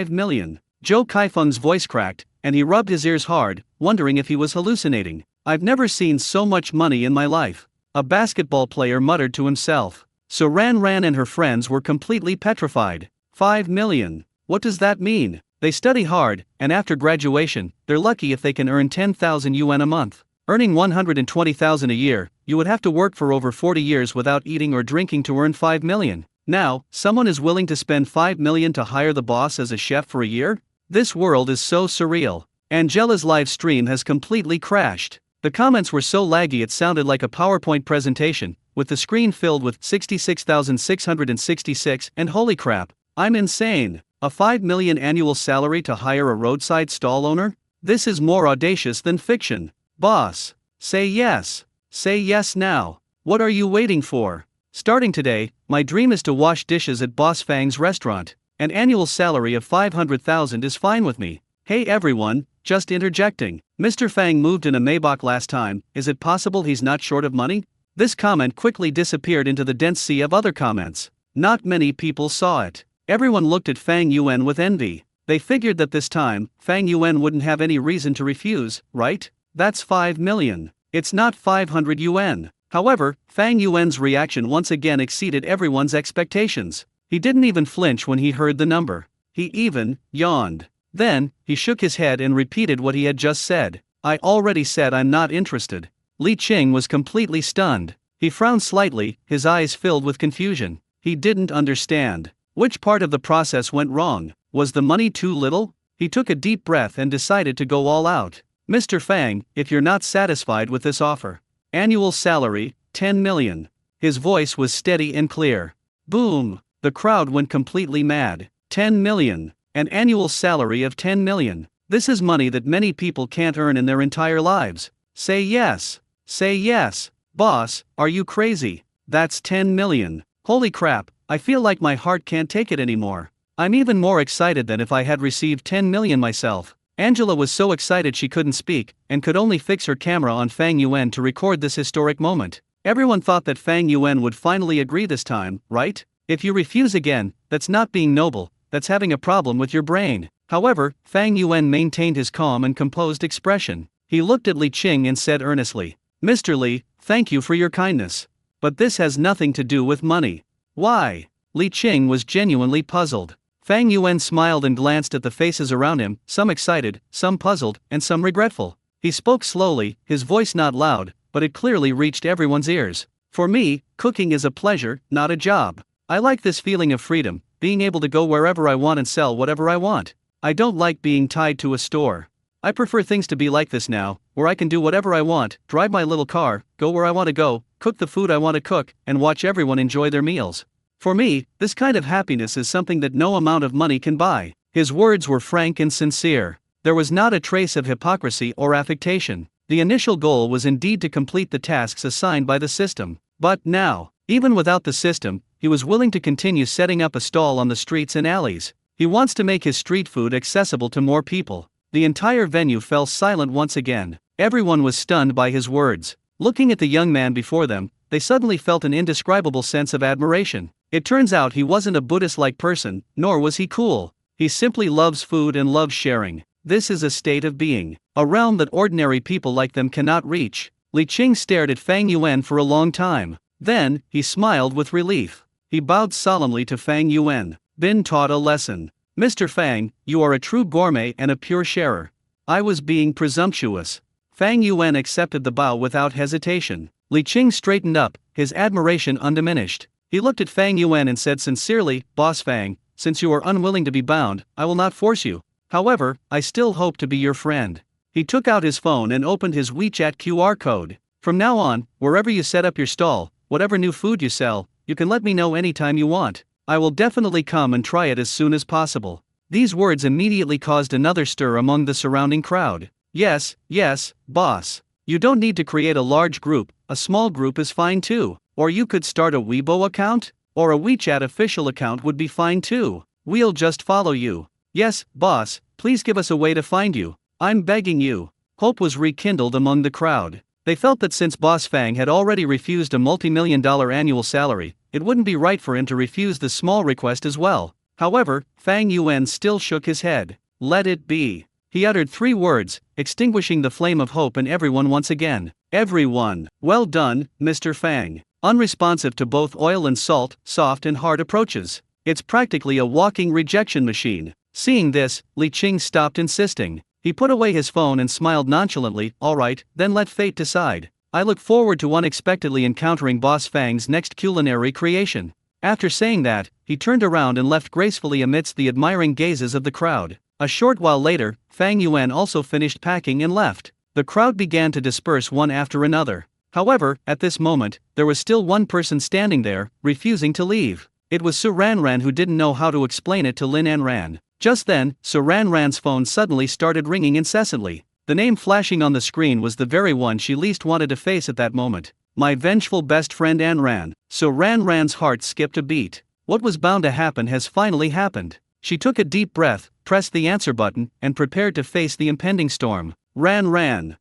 million. Zhou Kaifeng's voice cracked, and he rubbed his ears hard, wondering if he was hallucinating. I've never seen so much money in my life. A basketball player muttered to himself. So Ran and her friends were completely petrified. 5 million. What does that mean? They study hard, and after graduation, they're lucky if they can earn 10,000 yuan a month. Earning 120,000 a year, you would have to work for over 40 years without eating or drinking to earn 5 million. Now, someone is willing to spend 5 million to hire the boss as a chef for a year? This world is so surreal. Angela's live stream has completely crashed. The comments were so laggy it sounded like a PowerPoint presentation, with the screen filled with 66,666 and holy crap, I'm insane. A 5 million annual salary to hire a roadside stall owner? This is more audacious than fiction. Boss, say yes. Say yes now. What are you waiting for? Starting today, my dream is to wash dishes at Boss Fang's restaurant. An annual salary of 500,000 is fine with me. Hey everyone, just interjecting. Mr. Fang moved in a Maybach last time, is it possible he's not short of money? This comment quickly disappeared into the dense sea of other comments. Not many people saw it. Everyone looked at Fang Yuan with envy. They figured that this time, Fang Yuan wouldn't have any reason to refuse, right? That's 5 million. It's not 500 yuan. However, Fang Yuan's reaction once again exceeded everyone's expectations. He didn't even flinch when he heard the number. He even yawned. Then, he shook his head and repeated what he had just said. I already said I'm not interested. Li Qing was completely stunned. He frowned slightly, his eyes filled with confusion. He didn't understand. Which part of the process went wrong? Was the money too little? He took a deep breath and decided to go all out. Mr. Fang, if you're not satisfied with this offer. Annual salary, 10 million. His voice was steady and clear. Boom! The crowd went completely mad. 10 million. An annual salary of 10 million. This is money that many people can't earn in their entire lives. Say yes. Say yes. Boss, are you crazy? That's 10 million. Holy crap, I feel like my heart can't take it anymore. I'm even more excited than if I had received 10 million myself. Angela was so excited she couldn't speak, and could only fix her camera on Fang Yuan to record this historic moment. Everyone thought that Fang Yuan would finally agree this time, right? If you refuse again, that's not being noble, that's having a problem with your brain. However, Fang Yuan maintained his calm and composed expression. He looked at Li Qing and said earnestly, Mr. Li, thank you for your kindness. But this has nothing to do with money. Why? Li Qing was genuinely puzzled. Fang Yuan smiled and glanced at the faces around him, some excited, some puzzled, and some regretful. He spoke slowly, his voice not loud, but it clearly reached everyone's ears. For me, cooking is a pleasure, not a job. I like this feeling of freedom, being able to go wherever I want and sell whatever I want. I don't like being tied to a store. I prefer things to be like this now, where I can do whatever I want, drive my little car, go where I want to go, cook the food I want to cook, and watch everyone enjoy their meals. For me, this kind of happiness is something that no amount of money can buy. His words were frank and sincere. There was not a trace of hypocrisy or affectation. The initial goal was indeed to complete the tasks assigned by the system. But now, even without the system, he was willing to continue setting up a stall on the streets and alleys. He wants to make his street food accessible to more people. The entire venue fell silent once again. Everyone was stunned by his words. Looking at the young man before them, they suddenly felt an indescribable sense of admiration. It turns out he wasn't a Buddhist-like person, nor was he cool. He simply loves food and loves sharing. This is a state of being, a realm that ordinary people like them cannot reach. Li Qing stared at Fang Yuan for a long time. Then, he smiled with relief. He bowed solemnly to Fang Yuan. Been taught a lesson. Mr. Fang, you are a true gourmet and a pure sharer. I was being presumptuous. Fang Yuan accepted the bow without hesitation. Li Qing straightened up, his admiration undiminished. He looked at Fang Yuan and said sincerely, Boss Fang, since you are unwilling to be bound, I will not force you. However, I still hope to be your friend. He took out his phone and opened his WeChat QR code. From now on, wherever you set up your stall, whatever new food you sell, you can let me know anytime you want. I will definitely come and try it as soon as possible. These words immediately caused another stir among the surrounding crowd. Yes, boss. You don't need to create a large group, a small group is fine too. Or you could start a Weibo account? Or a WeChat official account would be fine too. We'll just follow you. Yes, boss, please give us a way to find you. I'm begging you. Hope was rekindled among the crowd. They felt that since Boss Fang had already refused a multi-million-dollar annual salary, it wouldn't be right for him to refuse this small request as well. However, Fang Yuan still shook his head. Let it be. He uttered 3 words, extinguishing the flame of hope in everyone once again. Everyone. Well done, Mr. Fang. Unresponsive to both oil and salt, soft and hard approaches. It's practically a walking rejection machine. Seeing this, Li Qing stopped insisting. He put away his phone and smiled nonchalantly. All right, then let fate decide. I look forward to unexpectedly encountering Boss Fang's next culinary creation. After saying that, he turned around and left gracefully amidst the admiring gazes of the crowd. A short while later, Fang Yuan also finished packing and left. The crowd began to disperse one after another. However, at this moment, there was still one person standing there, refusing to leave. It was Su Ranran, who didn't know how to explain it to Lin Anran. Just then, Su Ranran's phone suddenly started ringing incessantly. The name flashing on the screen was the very one she least wanted to face at that moment. My vengeful best friend Anran. Su Ranran's heart skipped a beat. What was bound to happen has finally happened. She took a deep breath, pressed the answer button, and prepared to face the impending storm. Ranran,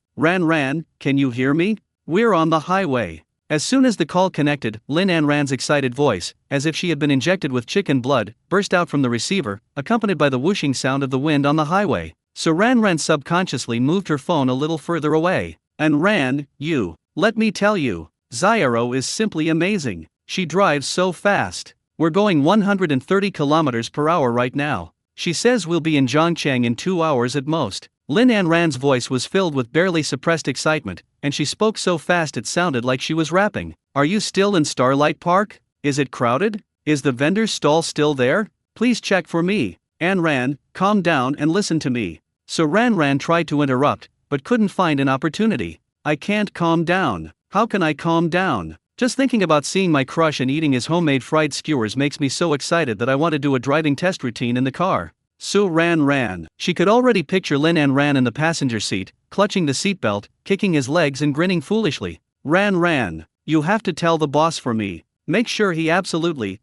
can you hear me? We're on the highway. As soon as the call connected, Lin Anran's excited voice, as if she had been injected with chicken blood, burst out from the receiver, accompanied by the whooshing sound of the wind on the highway. So Ranran subconsciously moved her phone a little further away. And let me tell you, Zyaro is simply amazing. She drives so fast. We're going 130 kilometers per hour right now. She says we'll be in Zhongcheng in 2 hours at most. Lin Anran's voice was filled with barely suppressed excitement, and she spoke so fast it sounded like she was rapping. Are you still in Starlight Park? Is it crowded? Is the vendor's stall still there? Please check for me. Anran, calm down and listen to me. So Ranran tried to interrupt, but couldn't find an opportunity. I can't calm down. How can I calm down? Just thinking about seeing my crush and eating his homemade fried skewers makes me so excited that I want to do a driving test routine in the car. Su Ranran. She could already picture Lin Anran in the passenger seat, clutching the seatbelt, kicking his legs and grinning foolishly. Ranran, you have to tell the boss for me. Make sure he absolutely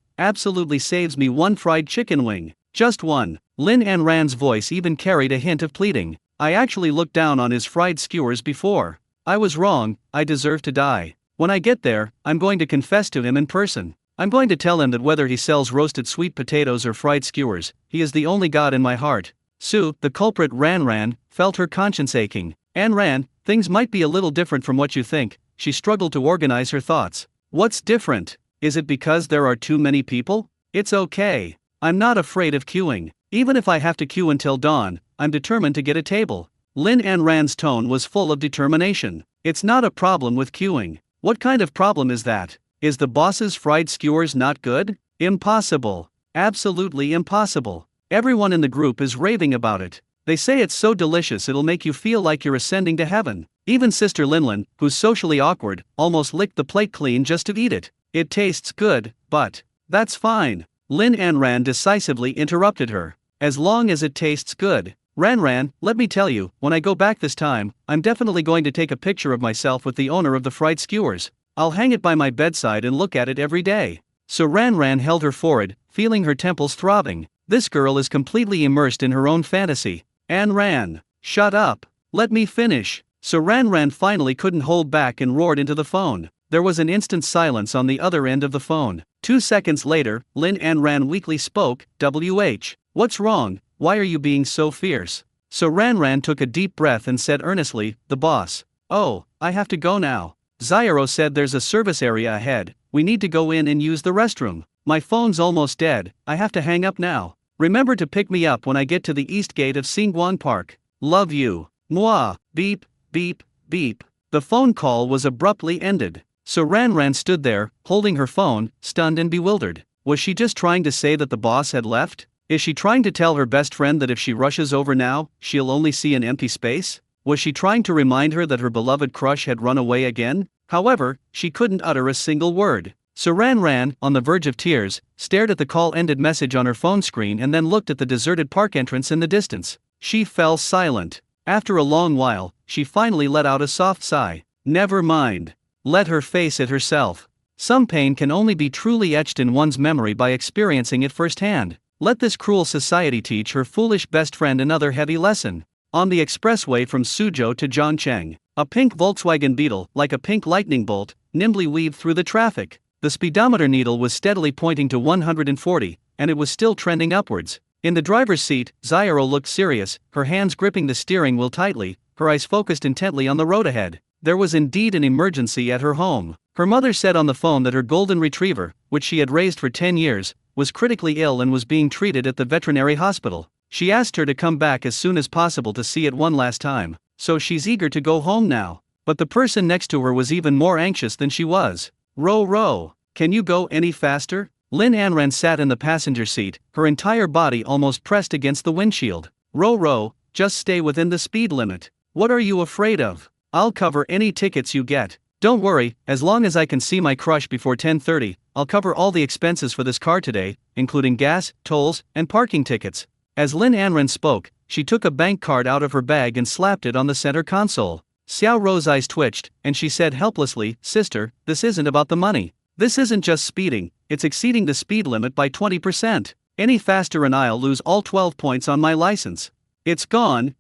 saves me one fried chicken wing. Just one. Lin Anran's voice even carried a hint of pleading. I actually looked down on his fried skewers before. I was wrong, I deserve to die. When I get there, I'm going to confess to him in person. I'm going to tell him that whether he sells roasted sweet potatoes or fried skewers, he is the only god in my heart. Su, the culprit Ranran, felt her conscience aching. Anran, things might be a little different from what you think. She struggled to organize her thoughts. What's different? Is it because there are too many people? It's okay. I'm not afraid of queuing. Even if I have to queue until dawn, I'm determined to get a table. Lin Anran's tone was full of determination. It's not a problem with queuing. What kind of problem is that? Is the boss's fried skewers not good? Impossible. Absolutely impossible. Everyone in the group is raving about it. They say it's so delicious it'll make you feel like you're ascending to heaven. Even Sister Linlin, who's socially awkward, almost licked the plate clean just to eat it. It tastes good, but that's fine. Lin Anran decisively interrupted her. As long as it tastes good. Ranran, let me tell you, when I go back this time, I'm definitely going to take a picture of myself with the owner of the fried skewers. I'll hang it by my bedside and look at it every day. So Ranran held her forehead, feeling her temples throbbing. This girl is completely immersed in her own fantasy. Anran, shut up. Let me finish. So Ranran finally couldn't hold back and roared into the phone. There was an instant silence on the other end of the phone. 2 seconds later, Lin Anran weakly spoke, WH. What's wrong? Why are you being so fierce? So Ranran took a deep breath and said earnestly, the boss. Oh, I have to go now. Zyaro said there's a service area ahead. We need to go in and use the restroom. My phone's almost dead. I have to hang up now. Remember to pick me up when I get to the east gate of Xinguang Park. Love you. Mwah. Beep, beep, beep. The phone call was abruptly ended. So Ran stood there, holding her phone, stunned and bewildered. Was she just trying to say that the boss had left? Is she trying to tell her best friend that if she rushes over now, she'll only see an empty space? Was she trying to remind her that her beloved crush had run away again? However, she couldn't utter a single word. So Ran, on the verge of tears, stared at the call-ended message on her phone screen and then looked at the deserted park entrance in the distance. She fell silent. After a long while, she finally let out a soft sigh. Never mind. Let her face it herself. Some pain can only be truly etched in one's memory by experiencing it firsthand. Let this cruel society teach her foolish best friend another heavy lesson. On the expressway from Suzhou to Zhangcheng, a pink Volkswagen Beetle, like a pink lightning bolt, nimbly weaved through the traffic. The speedometer needle was steadily pointing to 140, and it was still trending upwards. In the driver's seat, Zyro looked serious, her hands gripping the steering wheel tightly, her eyes focused intently on the road ahead. There was indeed an emergency at her home. Her mother said on the phone that her golden retriever, which she had raised for 10 years, was critically ill and was being treated at the veterinary hospital. She asked her to come back as soon as possible to see it one last time, so she's eager to go home now. But the person next to her was even more anxious than she was. Ro, can you go any faster? Lin Anran sat in the passenger seat, her entire body almost pressed against the windshield. Ro, just stay within the speed limit. What are you afraid of? I'll cover any tickets you get. Don't worry, as long as I can see my crush before 10:30, I'll cover all the expenses for this car today, including gas, tolls, and parking tickets. As Lin Anran spoke, she took a bank card out of her bag and slapped it on the center console. Xiao Ro's eyes twitched, and she said helplessly, "Sister, this isn't about the money. This isn't just speeding, it's exceeding the speed limit by 20%. Any faster and I'll lose all 12 points on my license. It's gone.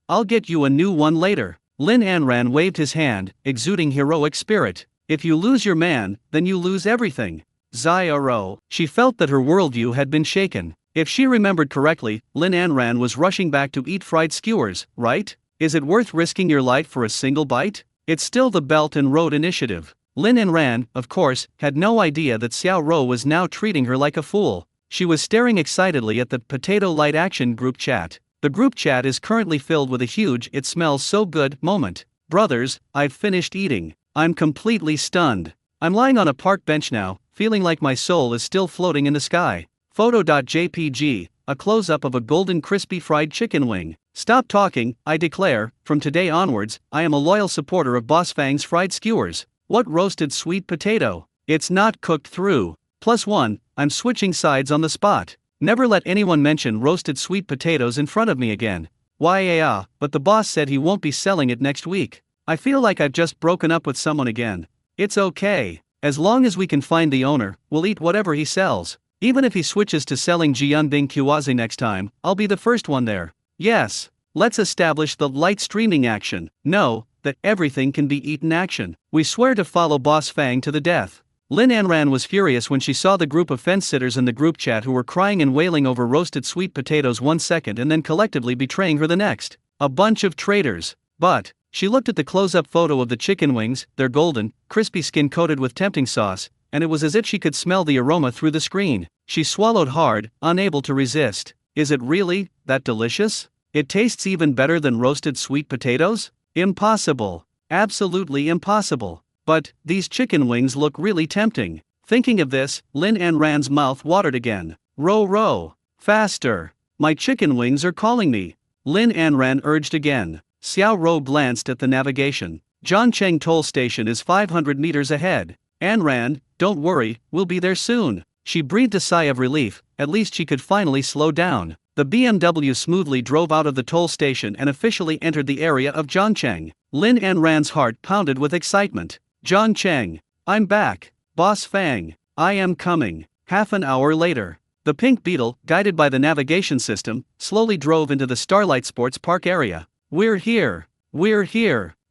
I'll get you a new one later." Lin Anran waved his hand, exuding heroic spirit. "If you lose your man, then you lose everything." Zyro. She felt that her worldview had been shaken. If she remembered correctly, Lin Anran was rushing back to eat fried skewers, right? Is it worth risking your life for a single bite? It's still the Belt and Road Initiative. Lin Anran, of course, had no idea that Xiao Ro was now treating her like a fool. She was staring excitedly at the Potato Light Action group chat. The group chat is currently filled with a huge "it smells so good" moment. Brothers, I've finished eating. I'm completely stunned. I'm lying on a park bench now, feeling like my soul is still floating in the sky. Photo.jpg, a close-up of a golden crispy fried chicken wing. Stop talking, I declare, from today onwards, I am a loyal supporter of Boss Fang's fried skewers. What roasted sweet potato? It's not cooked through. +1, I'm switching sides on the spot. Never let anyone mention roasted sweet potatoes in front of me again. Yeah, but the boss said he won't be selling it next week. I feel like I've just broken up with someone again. It's okay. As long as we can find the owner, we'll eat whatever he sells. Even if he switches to selling Jianbing Kuwazi next time, I'll be the first one there. Yes, let's establish the light streaming action. No, that everything can be eaten action. We swear to follow Boss Fang to the death. Lin Anran was furious when she saw the group of fence-sitters in the group chat who were crying and wailing over roasted sweet potatoes 1 second and then collectively betraying her the next. A bunch of traitors. But she looked at the close-up photo of the chicken wings, their golden, crispy skin coated with tempting sauce, and it was as if she could smell the aroma through the screen. She swallowed hard, unable to resist. Is it really that delicious? It tastes even better than roasted sweet potatoes? Impossible. Absolutely impossible. But these chicken wings look really tempting. Thinking of this, Lin Anran's mouth watered again. Ro, faster. My chicken wings are calling me. Lin Anran urged again. Xiao Ro glanced at the navigation. Zhangcheng toll station is 500 meters ahead. Anran, don't worry, we'll be there soon. She breathed a sigh of relief, at least she could finally slow down. The BMW smoothly drove out of the toll station and officially entered the area of Zhangcheng. Lin Anran's heart pounded with excitement. Zhangcheng, I'm back. Boss Fang, I am coming. Half an hour later, the pink Beetle, guided by the navigation system, slowly drove into the Starlight Sports Park area. We're here.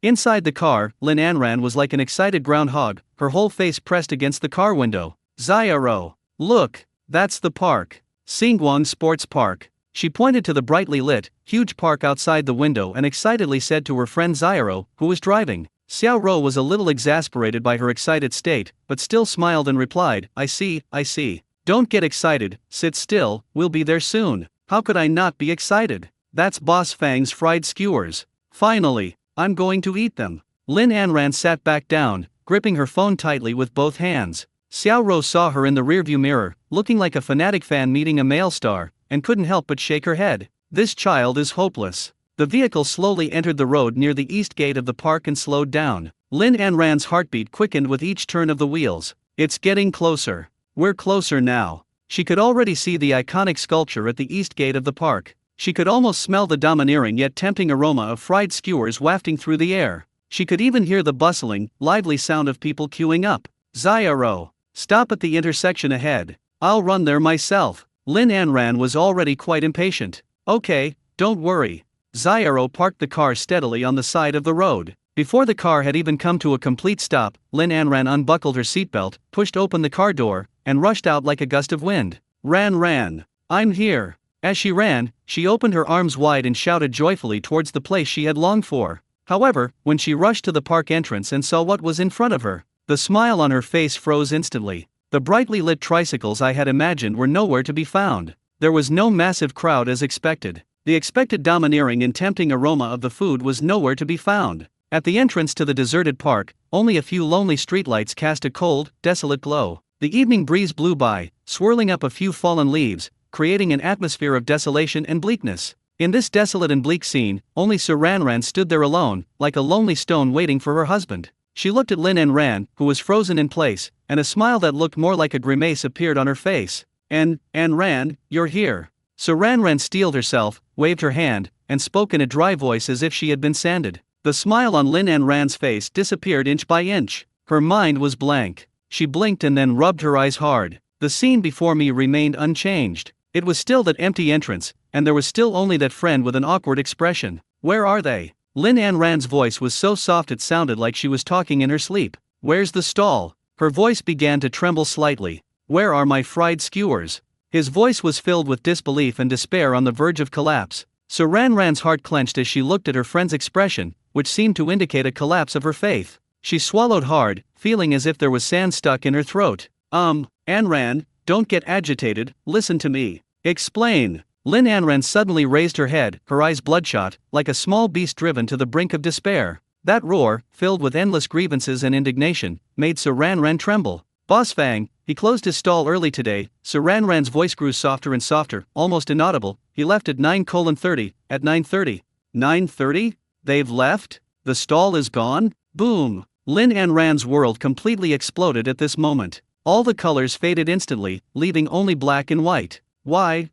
Inside the car, Lin Anran was like an excited groundhog, her whole face pressed against the car window. Zyro, look, that's the park. Singguang Sports Park. She pointed to the brightly lit, huge park outside the window and excitedly said to her friend Zyro, who was driving. Xiao Ro was a little exasperated by her excited state, but still smiled and replied, I see. Don't get excited, sit still, we'll be there soon. How could I not be excited? That's Boss Fang's fried skewers. Finally, I'm going to eat them. Lin Anran sat back down, gripping her phone tightly with both hands. Xiao Ro saw her in the rearview mirror, looking like a fanatic fan meeting a male star, and couldn't help but shake her head. This child is hopeless. The vehicle slowly entered the road near the east gate of the park and slowed down. Lin Anran's heartbeat quickened with each turn of the wheels. It's getting closer. We're closer now. She could already see the iconic sculpture at the east gate of the park. She could almost smell the domineering yet tempting aroma of fried skewers wafting through the air. She could even hear the bustling, lively sound of people queuing up. Xiao, stop at the intersection ahead. I'll run there myself. Lin Anran was already quite impatient. Okay, don't worry. Xiao parked the car steadily on the side of the road. Before the car had even come to a complete stop, Lin Anran unbuckled her seatbelt, pushed open the car door, and rushed out like a gust of wind. Ran, I'm here. As she ran, she opened her arms wide and shouted joyfully towards the place she had longed for. However, when she rushed to the park entrance and saw what was in front of her, the smile on her face froze instantly. The brightly lit tricycles I had imagined were nowhere to be found. There was no massive crowd as expected. The expected domineering and tempting aroma of the food was nowhere to be found. At the entrance to the deserted park, only a few lonely streetlights cast a cold, desolate glow. The evening breeze blew by, swirling up a few fallen leaves, creating an atmosphere of desolation and bleakness. In this desolate and bleak scene, only Sir Ranran stood there alone, like a lonely stone waiting for her husband. She looked at Lin Anran, who was frozen in place, and a smile that looked more like a grimace appeared on her face. Anran, you're here. Sir Ranran steeled herself, waved her hand, and spoke in a dry voice as if she had been sanded. The smile on Lin Anran's face disappeared inch by inch. Her mind was blank. She blinked and then rubbed her eyes hard. The scene before me remained unchanged. It was still that empty entrance, and there was still only that friend with an awkward expression. Where are they? Lin Anran's voice was so soft it sounded like she was talking in her sleep. Where's the stall? Her voice began to tremble slightly. Where are my fried skewers? His voice was filled with disbelief and despair on the verge of collapse. Sir Ranran's heart clenched as she looked at her friend's expression, which seemed to indicate a collapse of her faith. She swallowed hard, feeling as if there was sand stuck in her throat. Anran, don't get agitated, listen to me. Explain. Lin Anran suddenly raised her head, her eyes bloodshot, like a small beast driven to the brink of despair. That roar, filled with endless grievances and indignation, made Sir Ranran tremble. Boss Fang, he closed his stall early today. Sir Ranran's voice grew softer and softer, almost inaudible. He left at 9:30, at 9:30. 9:30? They've left? The stall is gone? Boom! Lin Anran's world completely exploded at this moment. All the colors faded instantly, leaving only black and white. Why?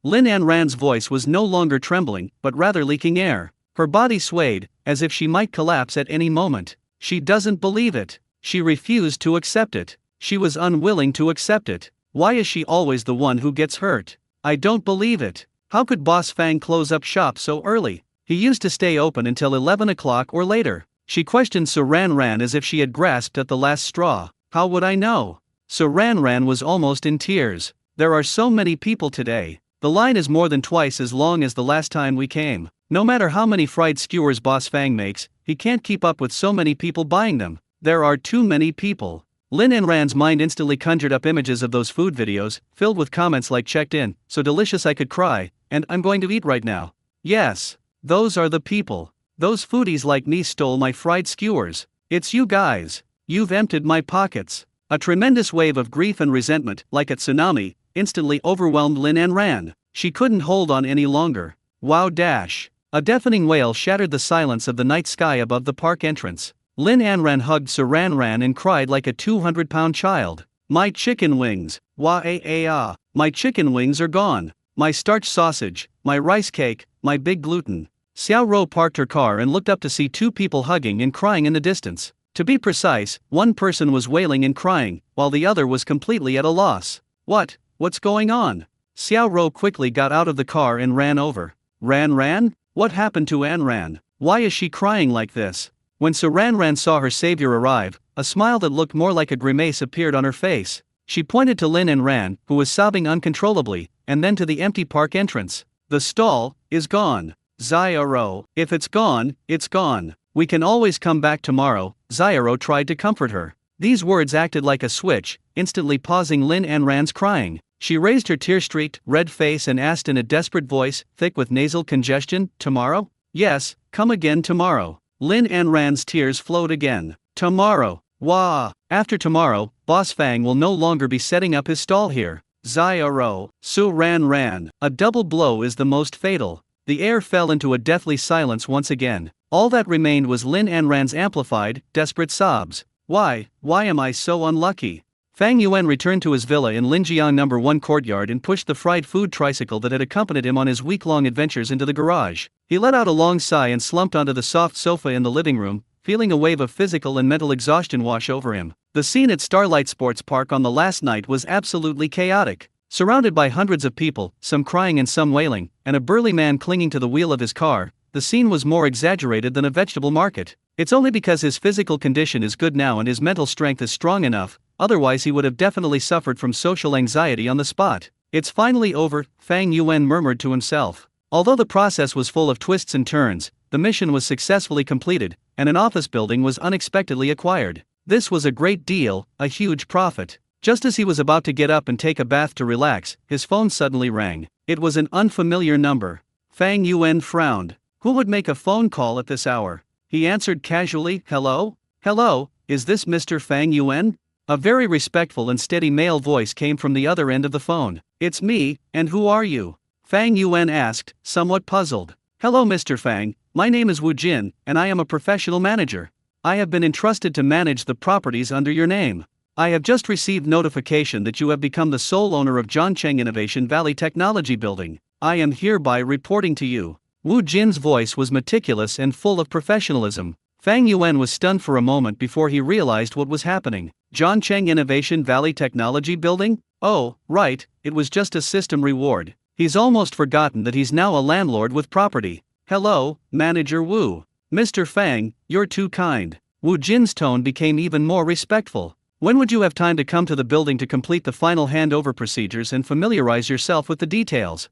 Lin Anran's voice was no longer trembling, but rather leaking air. Her body swayed, as if she might collapse at any moment. She doesn't believe it. She refused to accept it. She was unwilling to accept it. Why is she always the one who gets hurt? I don't believe it. How could Boss Fang close up shop so early? He used to stay open until 11 o'clock or later. She questioned Sir Ranran as if she had grasped at the last straw. How would I know? Sir Ranran was almost in tears. There are so many people today. The line is more than twice as long as the last time we came. No matter how many fried skewers Boss Fang makes, he can't keep up with so many people buying them. There are too many people. Lin Anran's mind instantly conjured up images of those food videos, filled with comments like checked in, so delicious I could cry, and I'm going to eat right now. Yes, those are the people. Those foodies like me stole my fried skewers. It's you guys. You've emptied my pockets. A tremendous wave of grief and resentment, like a tsunami, instantly overwhelmed Lin Anran. She couldn't hold on any longer. Wow dash. A deafening wail shattered the silence of the night sky above the park entrance. Lin Anran hugged Sir Ranran and cried like a 200-pound child. My chicken wings. Wah-ah-ah. My chicken wings are gone. My starch sausage, my rice cake, my big gluten. Xiao Ro parked her car and looked up to see two people hugging and crying in the distance. To be precise, one person was wailing and crying, while the other was completely at a loss. What's going on? Xiao Ro quickly got out of the car and ran over. Ran? What happened to Anran? Why is she crying like this? When Sir Ranran saw her savior arrive, a smile that looked more like a grimace appeared on her face. She pointed to Lin Anran, who was sobbing uncontrollably, and then to the empty park entrance. The stall is gone. Xiao, if it's gone, it's gone. We can always come back tomorrow. Xiao tried to comfort her. These words acted like a switch, instantly pausing Lin Anran's crying. She raised her tear-streaked, red face and asked in a desperate voice, thick with nasal congestion, "Tomorrow?" "Yes, come again tomorrow." Lin Anran's tears flowed again. "Tomorrow. Wah! After tomorrow, Boss Fang will no longer be setting up his stall here." Xiao Su Ran. A double blow is the most fatal. The air fell into a deathly silence once again. All that remained was Lin Anran's amplified, desperate sobs. Why am I so unlucky?" Fang Yuan returned to his villa in Linjiang No. 1 courtyard and pushed the fried food tricycle that had accompanied him on his week-long adventures into the garage. He let out a long sigh and slumped onto the soft sofa in the living room, feeling a wave of physical and mental exhaustion wash over him. The scene at Starlight Sports Park on the last night was absolutely chaotic. Surrounded by hundreds of people, some crying and some wailing, and a burly man clinging to the wheel of his car, the scene was more exaggerated than a vegetable market. It's only because his physical condition is good now and his mental strength is strong enough, otherwise he would have definitely suffered from social anxiety on the spot. "It's finally over," Fang Yuan murmured to himself. Although the process was full of twists and turns, the mission was successfully completed, and an office building was unexpectedly acquired. This was a great deal, a huge profit. Just as he was about to get up and take a bath to relax, his phone suddenly rang. It was an unfamiliar number. Fang Yuan frowned. Who would make a phone call at this hour? He answered casually, "Hello? Hello, is this Mr. Fang Yuan?" A very respectful and steady male voice came from the other end of the phone. "It's me, and who are you?" Fang Yuan asked, somewhat puzzled. "Hello Mr. Fang, my name is Wu Jin, and I am a professional manager. I have been entrusted to manage the properties under your name. I have just received notification that you have become the sole owner of Zhongcheng Innovation Valley Technology Building. I am hereby reporting to you." Wu Jin's voice was meticulous and full of professionalism. Fang Yuan was stunned for a moment before he realized what was happening. Zhongcheng Innovation Valley Technology Building? Oh, right, it was just a system reward. He's almost forgotten that he's now a landlord with property. "Hello, Manager Wu. Mr. Fang, you're too kind." Wu Jin's tone became even more respectful. "When would you have time to come to the building to complete the final handover procedures and familiarize yourself with the details?"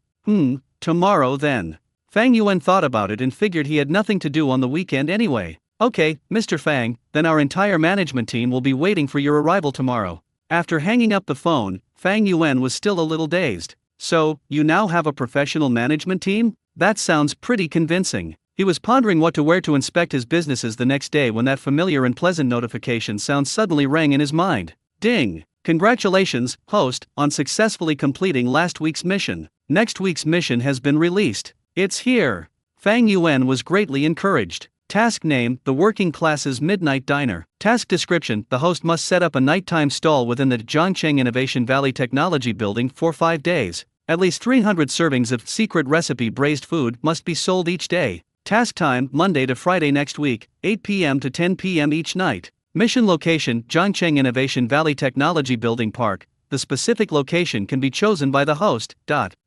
Tomorrow then." Fang Yuan thought about it and figured he had nothing to do on the weekend anyway. "Okay, Mr. Fang, then our entire management team will be waiting for your arrival tomorrow." After hanging up the phone, Fang Yuan was still a little dazed. "So, you now have a professional management team? That sounds pretty convincing." He was pondering what to wear to inspect his businesses the next day when that familiar and pleasant notification sound suddenly rang in his mind. Ding! "Congratulations, host, on successfully completing last week's mission. Next week's mission has been released. It's here." Fang Yuan was greatly encouraged. Task name, the working class's midnight diner. Task description, the host must set up a nighttime stall within the Zhongcheng Innovation Valley Technology Building for 5 days. At least 300 servings of secret recipe braised food must be sold each day. Task time, Monday to Friday next week, 8 p.m. to 10 p.m. each night. Mission location, Zhongcheng Innovation Valley Technology Building Park. The specific location can be chosen by the host.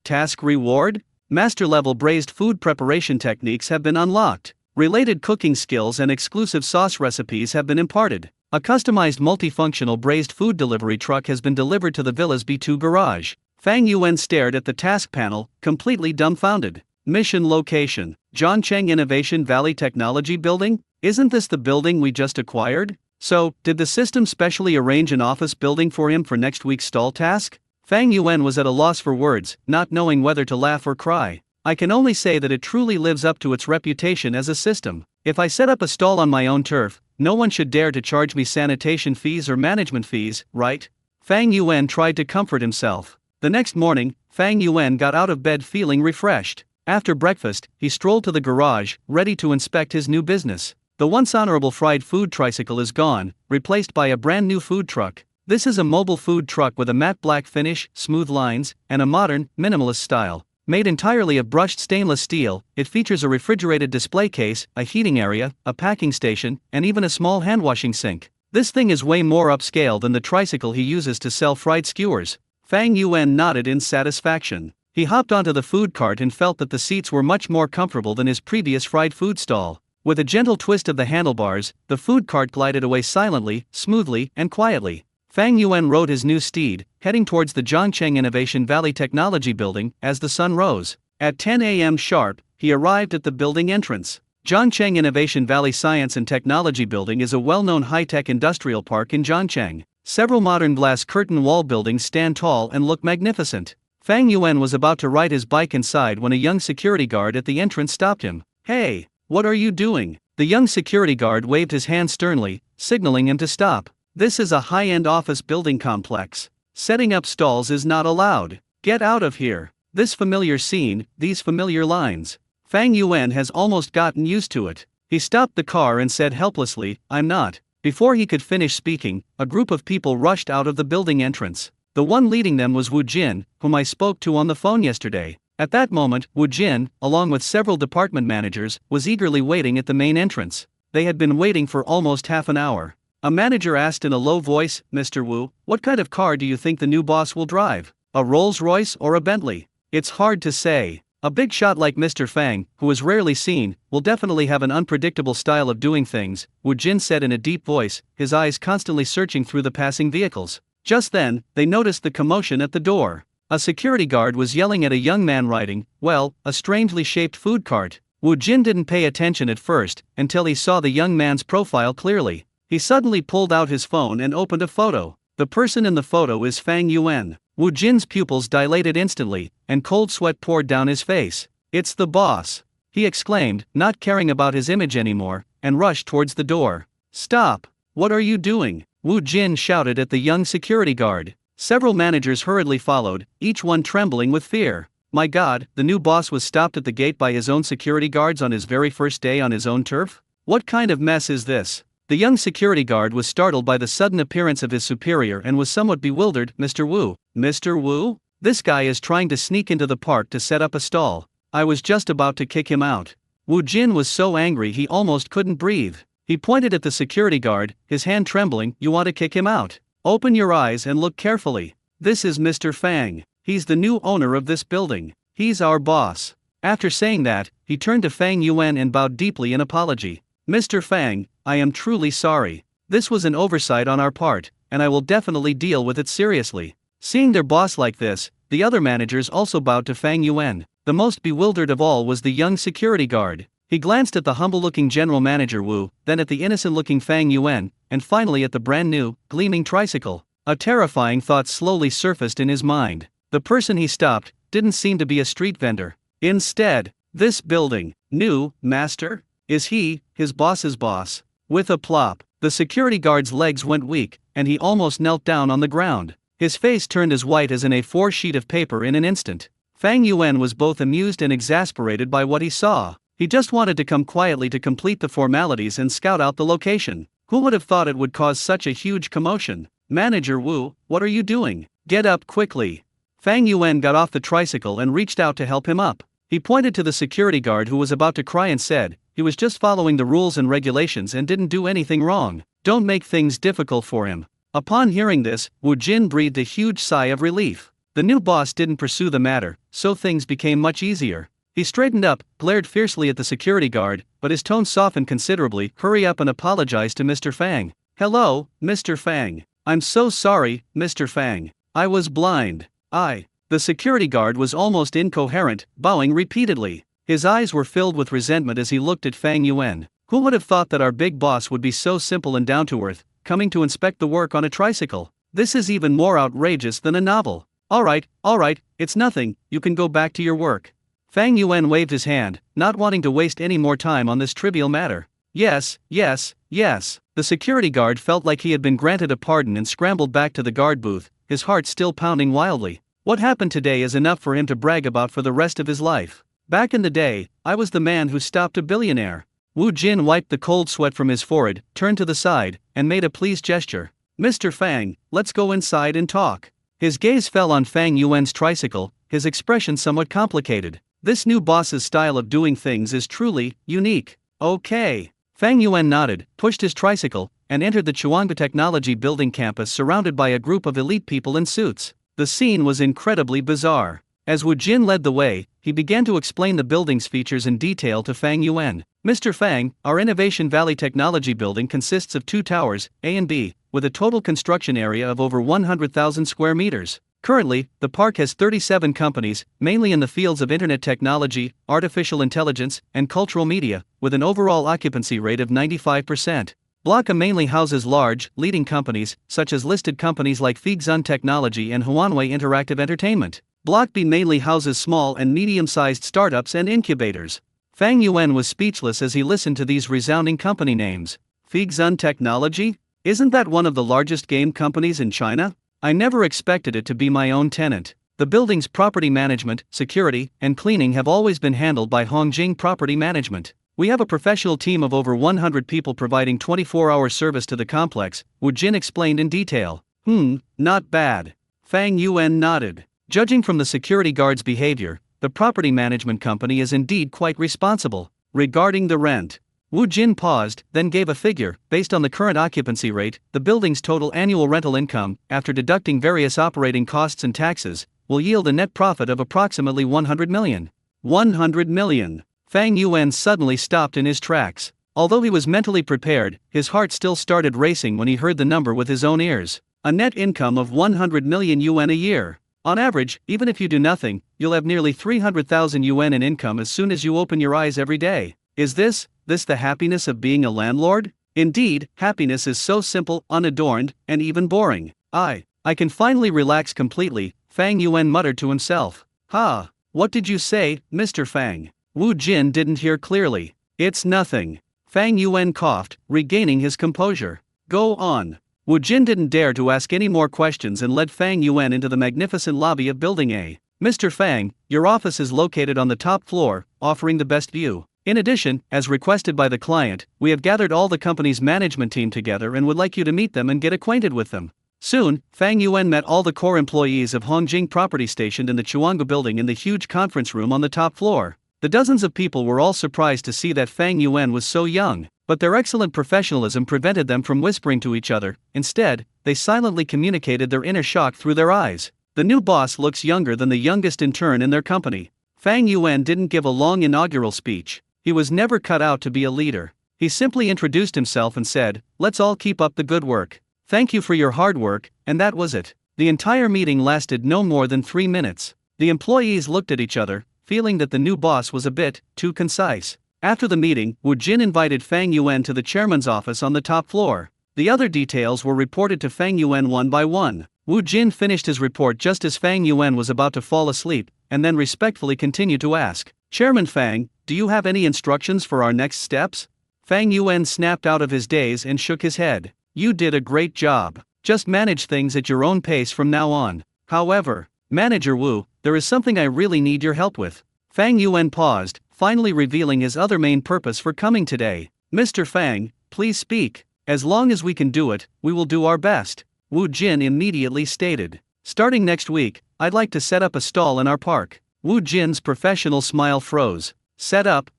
Task reward? Master-level braised food preparation techniques have been unlocked. Related cooking skills and exclusive sauce recipes have been imparted. A customized multifunctional braised food delivery truck has been delivered to the villa's B2 garage. Fang Yuan stared at the task panel, completely dumbfounded. Mission location, Zhongcheng Innovation Valley Technology Building? Isn't this the building we just acquired? So, did the system specially arrange an office building for him for next week's stall task? Fang Yuan was at a loss for words, not knowing whether to laugh or cry. "I can only say that it truly lives up to its reputation as a system. If I set up a stall on my own turf, no one should dare to charge me sanitation fees or management fees, right?" Fang Yuan tried to comfort himself. The next morning, Fang Yuan got out of bed feeling refreshed. After breakfast, he strolled to the garage, ready to inspect his new business. The once honorable fried food tricycle is gone, replaced by a brand new food truck. This is a mobile food truck with a matte black finish, smooth lines, and a modern, minimalist style. Made entirely of brushed stainless steel, it features a refrigerated display case, a heating area, a packing station, and even a small hand-washing sink. This thing is way more upscale than the tricycle he uses to sell fried skewers. Fang Yuan nodded in satisfaction. He hopped onto the food cart and felt that the seats were much more comfortable than his previous fried food stall. With a gentle twist of the handlebars, the food cart glided away silently, smoothly, and quietly. Fang Yuan rode his new steed, heading towards the Zhongcheng Innovation Valley Technology Building, as the sun rose. At 10 a.m. sharp, he arrived at the building entrance. Zhongcheng Innovation Valley Science and Technology Building is a well-known high-tech industrial park in Zhongcheng. Several modern glass curtain wall buildings stand tall and look magnificent. Fang Yuan was about to ride his bike inside when a young security guard at the entrance stopped him. "Hey, what are you doing?" The young security guard waved his hand sternly, signaling him to stop. "This is a high-end office building complex. Setting up stalls is not allowed. Get out of here." This familiar scene, these familiar lines. Fang Yuan has almost gotten used to it. He stopped the car and said helplessly, "I'm not." Before he could finish speaking, a group of people rushed out of the building entrance. The one leading them was Wu Jin, whom I spoke to on the phone yesterday. At that moment, Wu Jin, along with several department managers, was eagerly waiting at the main entrance. They had been waiting for almost half an hour. A manager asked in a low voice, "Mr. Wu, what kind of car do you think the new boss will drive? A Rolls-Royce or a Bentley?" "It's hard to say. A big shot like Mr. Fang, who is rarely seen, will definitely have an unpredictable style of doing things," Wu Jin said in a deep voice, his eyes constantly searching through the passing vehicles. Just then, they noticed the commotion at the door. A security guard was yelling at a young man riding, well, a strangely shaped food cart. Wu Jin didn't pay attention at first, until he saw the young man's profile clearly. He suddenly pulled out his phone and opened a photo. The person in the photo is Fang Yuan. Wu Jin's pupils dilated instantly, and cold sweat poured down his face. "It's the boss!" he exclaimed, not caring about his image anymore, and rushed towards the door. "Stop! What are you doing?" Wu Jin shouted at the young security guard. Several managers hurriedly followed, each one trembling with fear. My God, the new boss was stopped at the gate by his own security guards on his very first day on his own turf? What kind of mess is this? The young security guard was startled by the sudden appearance of his superior and was somewhat bewildered. "Mr. Wu? Mr. Wu? This guy is trying to sneak into the park to set up a stall. I was just about to kick him out." Wu Jin was so angry he almost couldn't breathe. He pointed at the security guard, his hand trembling. "You want to kick him out? Open your eyes and look carefully. This is Mr. Fang. He's the new owner of this building. He's our boss." After saying that, he turned to Fang Yuan and bowed deeply in apology. "Mr. Fang, I am truly sorry. This was an oversight on our part, and I will definitely deal with it seriously." Seeing their boss like this, the other managers also bowed to Fang Yuan. The most bewildered of all was the young security guard. He glanced at the humble-looking general manager Wu, then at the innocent-looking Fang Yuan, and finally at the brand-new, gleaming tricycle. A terrifying thought slowly surfaced in his mind. The person he stopped didn't seem to be a street vendor. Instead, this building, new master? Is he, his boss's boss? With a plop, the security guard's legs went weak, and he almost knelt down on the ground. His face turned as white as an A4 sheet of paper in an instant. Fang Yuan was both amused and exasperated by what he saw. He just wanted to come quietly to complete the formalities and scout out the location. Who would have thought it would cause such a huge commotion? "Manager Wu, what are you doing? Get up quickly." Fang Yuan got off the tricycle and reached out to help him up. He pointed to the security guard who was about to cry and said, he was just following the rules and regulations and didn't do anything wrong. Don't make things difficult for him. Upon hearing this, Wu Jin breathed a huge sigh of relief. The new boss didn't pursue the matter, so things became much easier. He straightened up, glared fiercely at the security guard, but his tone softened considerably. "Hurry up and apologize to Mr. Fang." "Hello, Mr. Fang. I'm so sorry, Mr. Fang. I was blind. The security guard was almost incoherent, bowing repeatedly. His eyes were filled with resentment as he looked at Fang Yuan. Who would have thought that our big boss would be so simple and down to earth, coming to inspect the work on a tricycle? This is even more outrageous than a novel. All right, it's nothing, you can go back to your work." Fang Yuan waved his hand, not wanting to waste any more time on this trivial matter. Yes. The security guard felt like he had been granted a pardon and scrambled back to the guard booth, his heart still pounding wildly. What happened today is enough for him to brag about for the rest of his life. "Back in the day, I was the man who stopped a billionaire." Wu Jin wiped the cold sweat from his forehead, turned to the side, and made a pleased gesture. "Mr. Fang, let's go inside and talk." His gaze fell on Fang Yuan's tricycle, his expression somewhat complicated. This new boss's style of doing things is truly unique. "Okay." Fang Yuan nodded, pushed his tricycle, and entered the Chuangba Technology Building campus surrounded by a group of elite people in suits. The scene was incredibly bizarre. As Wu Jin led the way, he began to explain the building's features in detail to Fang Yuan. "Mr. Fang, our Innovation Valley Technology Building consists of 2 towers, A and B, with a total construction area of over 100,000 square meters. Currently, the park has 37 companies, mainly in the fields of internet technology, artificial intelligence, and cultural media, with an overall occupancy rate of 95%. Block mainly houses large, leading companies, such as listed companies like Figzun Technology and Huanwei Interactive Entertainment. Block B mainly houses small and medium-sized startups and incubators. Fang Yuan was speechless as he listened to these resounding company names. Figzun Technology? Isn't that one of the largest game companies in China? I never expected it to be my own tenant. The building's property management, security, and cleaning have always been handled by Hongjing Property Management. We have a professional team of over 100 people providing 24-hour service to the complex, Wu Jin explained in detail. Not bad. Fang Yuan nodded. Judging from the security guard's behavior, the property management company is indeed quite responsible. Regarding the rent, Wu Jin paused, then gave a figure. Based on the current occupancy rate, the building's total annual rental income, after deducting various operating costs and taxes, will yield a net profit of approximately 100 million. 100 million. Fang Yuan suddenly stopped in his tracks. Although he was mentally prepared, his heart still started racing when he heard the number with his own ears. A net income of 100 million yuan a year. On average, even if you do nothing, you'll have nearly 300,000 yuan in income as soon as you open your eyes every day. Is this the happiness of being a landlord? Indeed, happiness is so simple, unadorned, and even boring. I can finally relax completely, Fang Yuan muttered to himself. Ha! What did you say, Mr. Fang? Wu Jin didn't hear clearly. It's nothing. Fang Yuan coughed, regaining his composure. Go on. Wu Jin didn't dare to ask any more questions and led Fang Yuan into the magnificent lobby of Building A. Mr. Fang, your office is located on the top floor, offering the best view. In addition, as requested by the client, we have gathered all the company's management team together and would like you to meet them and get acquainted with them. Soon, Fang Yuan met all the core employees of Hongjing Property stationed in the Chuanggu building in the huge conference room on the top floor. The dozens of people were all surprised to see that Fang Yuan was so young, but their excellent professionalism prevented them from whispering to each other. Instead, they silently communicated their inner shock through their eyes. The new boss looks younger than the youngest intern in their company. Fang Yuan didn't give a long inaugural speech. He was never cut out to be a leader. He simply introduced himself and said, "Let's all keep up the good work. Thank you for your hard work," and that was it. The entire meeting lasted no more than 3 minutes. The employees looked at each other, feeling that the new boss was a bit too concise. After the meeting, Wu Jin invited Fang Yuan to the chairman's office on the top floor. The other details were reported to Fang Yuan one by one. Wu Jin finished his report just as Fang Yuan was about to fall asleep, and then respectfully continued to ask, "Chairman Fang, do you have any instructions for our next steps?" Fang Yuan snapped out of his daze and shook his head. "You did a great job. Just manage things at your own pace from now on. However, Manager Wu, there is something I really need your help with." Fang Yuan paused, finally revealing his other main purpose for coming today. "Mr. Fang, please speak. As long as we can do it, we will do our best," Wu Jin immediately stated. "Starting next week, I'd like to set up a stall in our park." Wu Jin's professional smile froze. Set up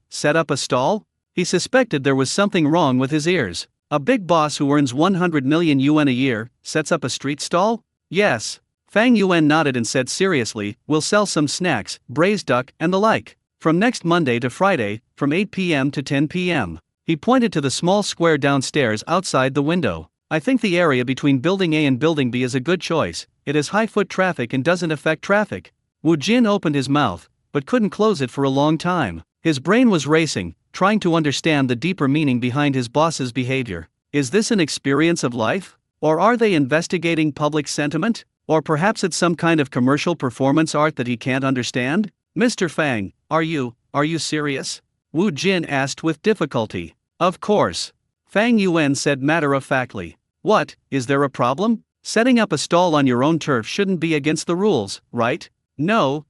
a stall? He suspected there was something wrong with his ears. A big boss who earns 100 million yuan a year, sets up a street stall? Yes. Fang Yuan nodded and said seriously, "We'll sell some snacks, braised duck, and the like. From next Monday to Friday, from 8 p.m. to 10 p.m. He pointed to the small square downstairs outside the window. "I think the area between Building A and Building B is a good choice. It has high foot traffic and doesn't affect traffic." Wu Jin opened his mouth, but couldn't close it for a long time. His brain was racing, trying to understand the deeper meaning behind his boss's behavior. Is this an experience of life? Or are they investigating public sentiment? Or perhaps it's some kind of commercial performance art that he can't understand? "Mr. Fang, are you serious?" Wu Jin asked with difficulty. "Of course." Fang Yuan said matter-of-factly. "What, is there a problem? Setting up a stall on your own turf shouldn't be against the rules, right?" No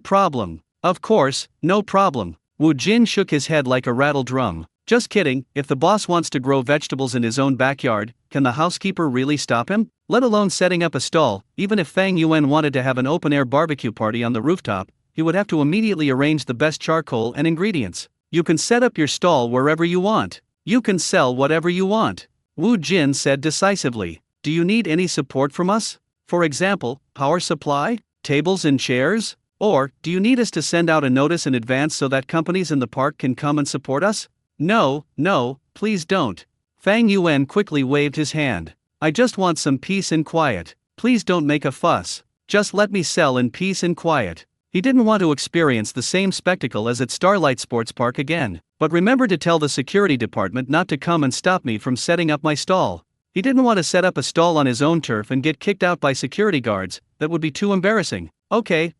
problem. Of course, no problem." Wu Jin shook his head like a rattle drum. "Just kidding, if the boss wants to grow vegetables in his own backyard, can the housekeeper really stop him? Let alone setting up a stall. Even if Fang Yuan wanted to have an open-air barbecue party on the rooftop, he would have to immediately arrange the best charcoal and ingredients. You can set up your stall wherever you want. You can sell whatever you want," Wu Jin said decisively. "Do you need any support from us? For example, power supply, tables and chairs? Or, do you need us to send out a notice in advance so that companies in the park can come and support us?" No, please don't." Fang Yuan quickly waved his hand. "I just want some peace and quiet. Please don't make a fuss. Just let me sell in peace and quiet." He didn't want to experience the same spectacle as at Starlight Sports Park again. But remember to tell the security department not to come and stop me from setting up my stall. He didn't want to set up a stall on his own turf and get kicked out by security guards. That would be too embarrassing. Okay,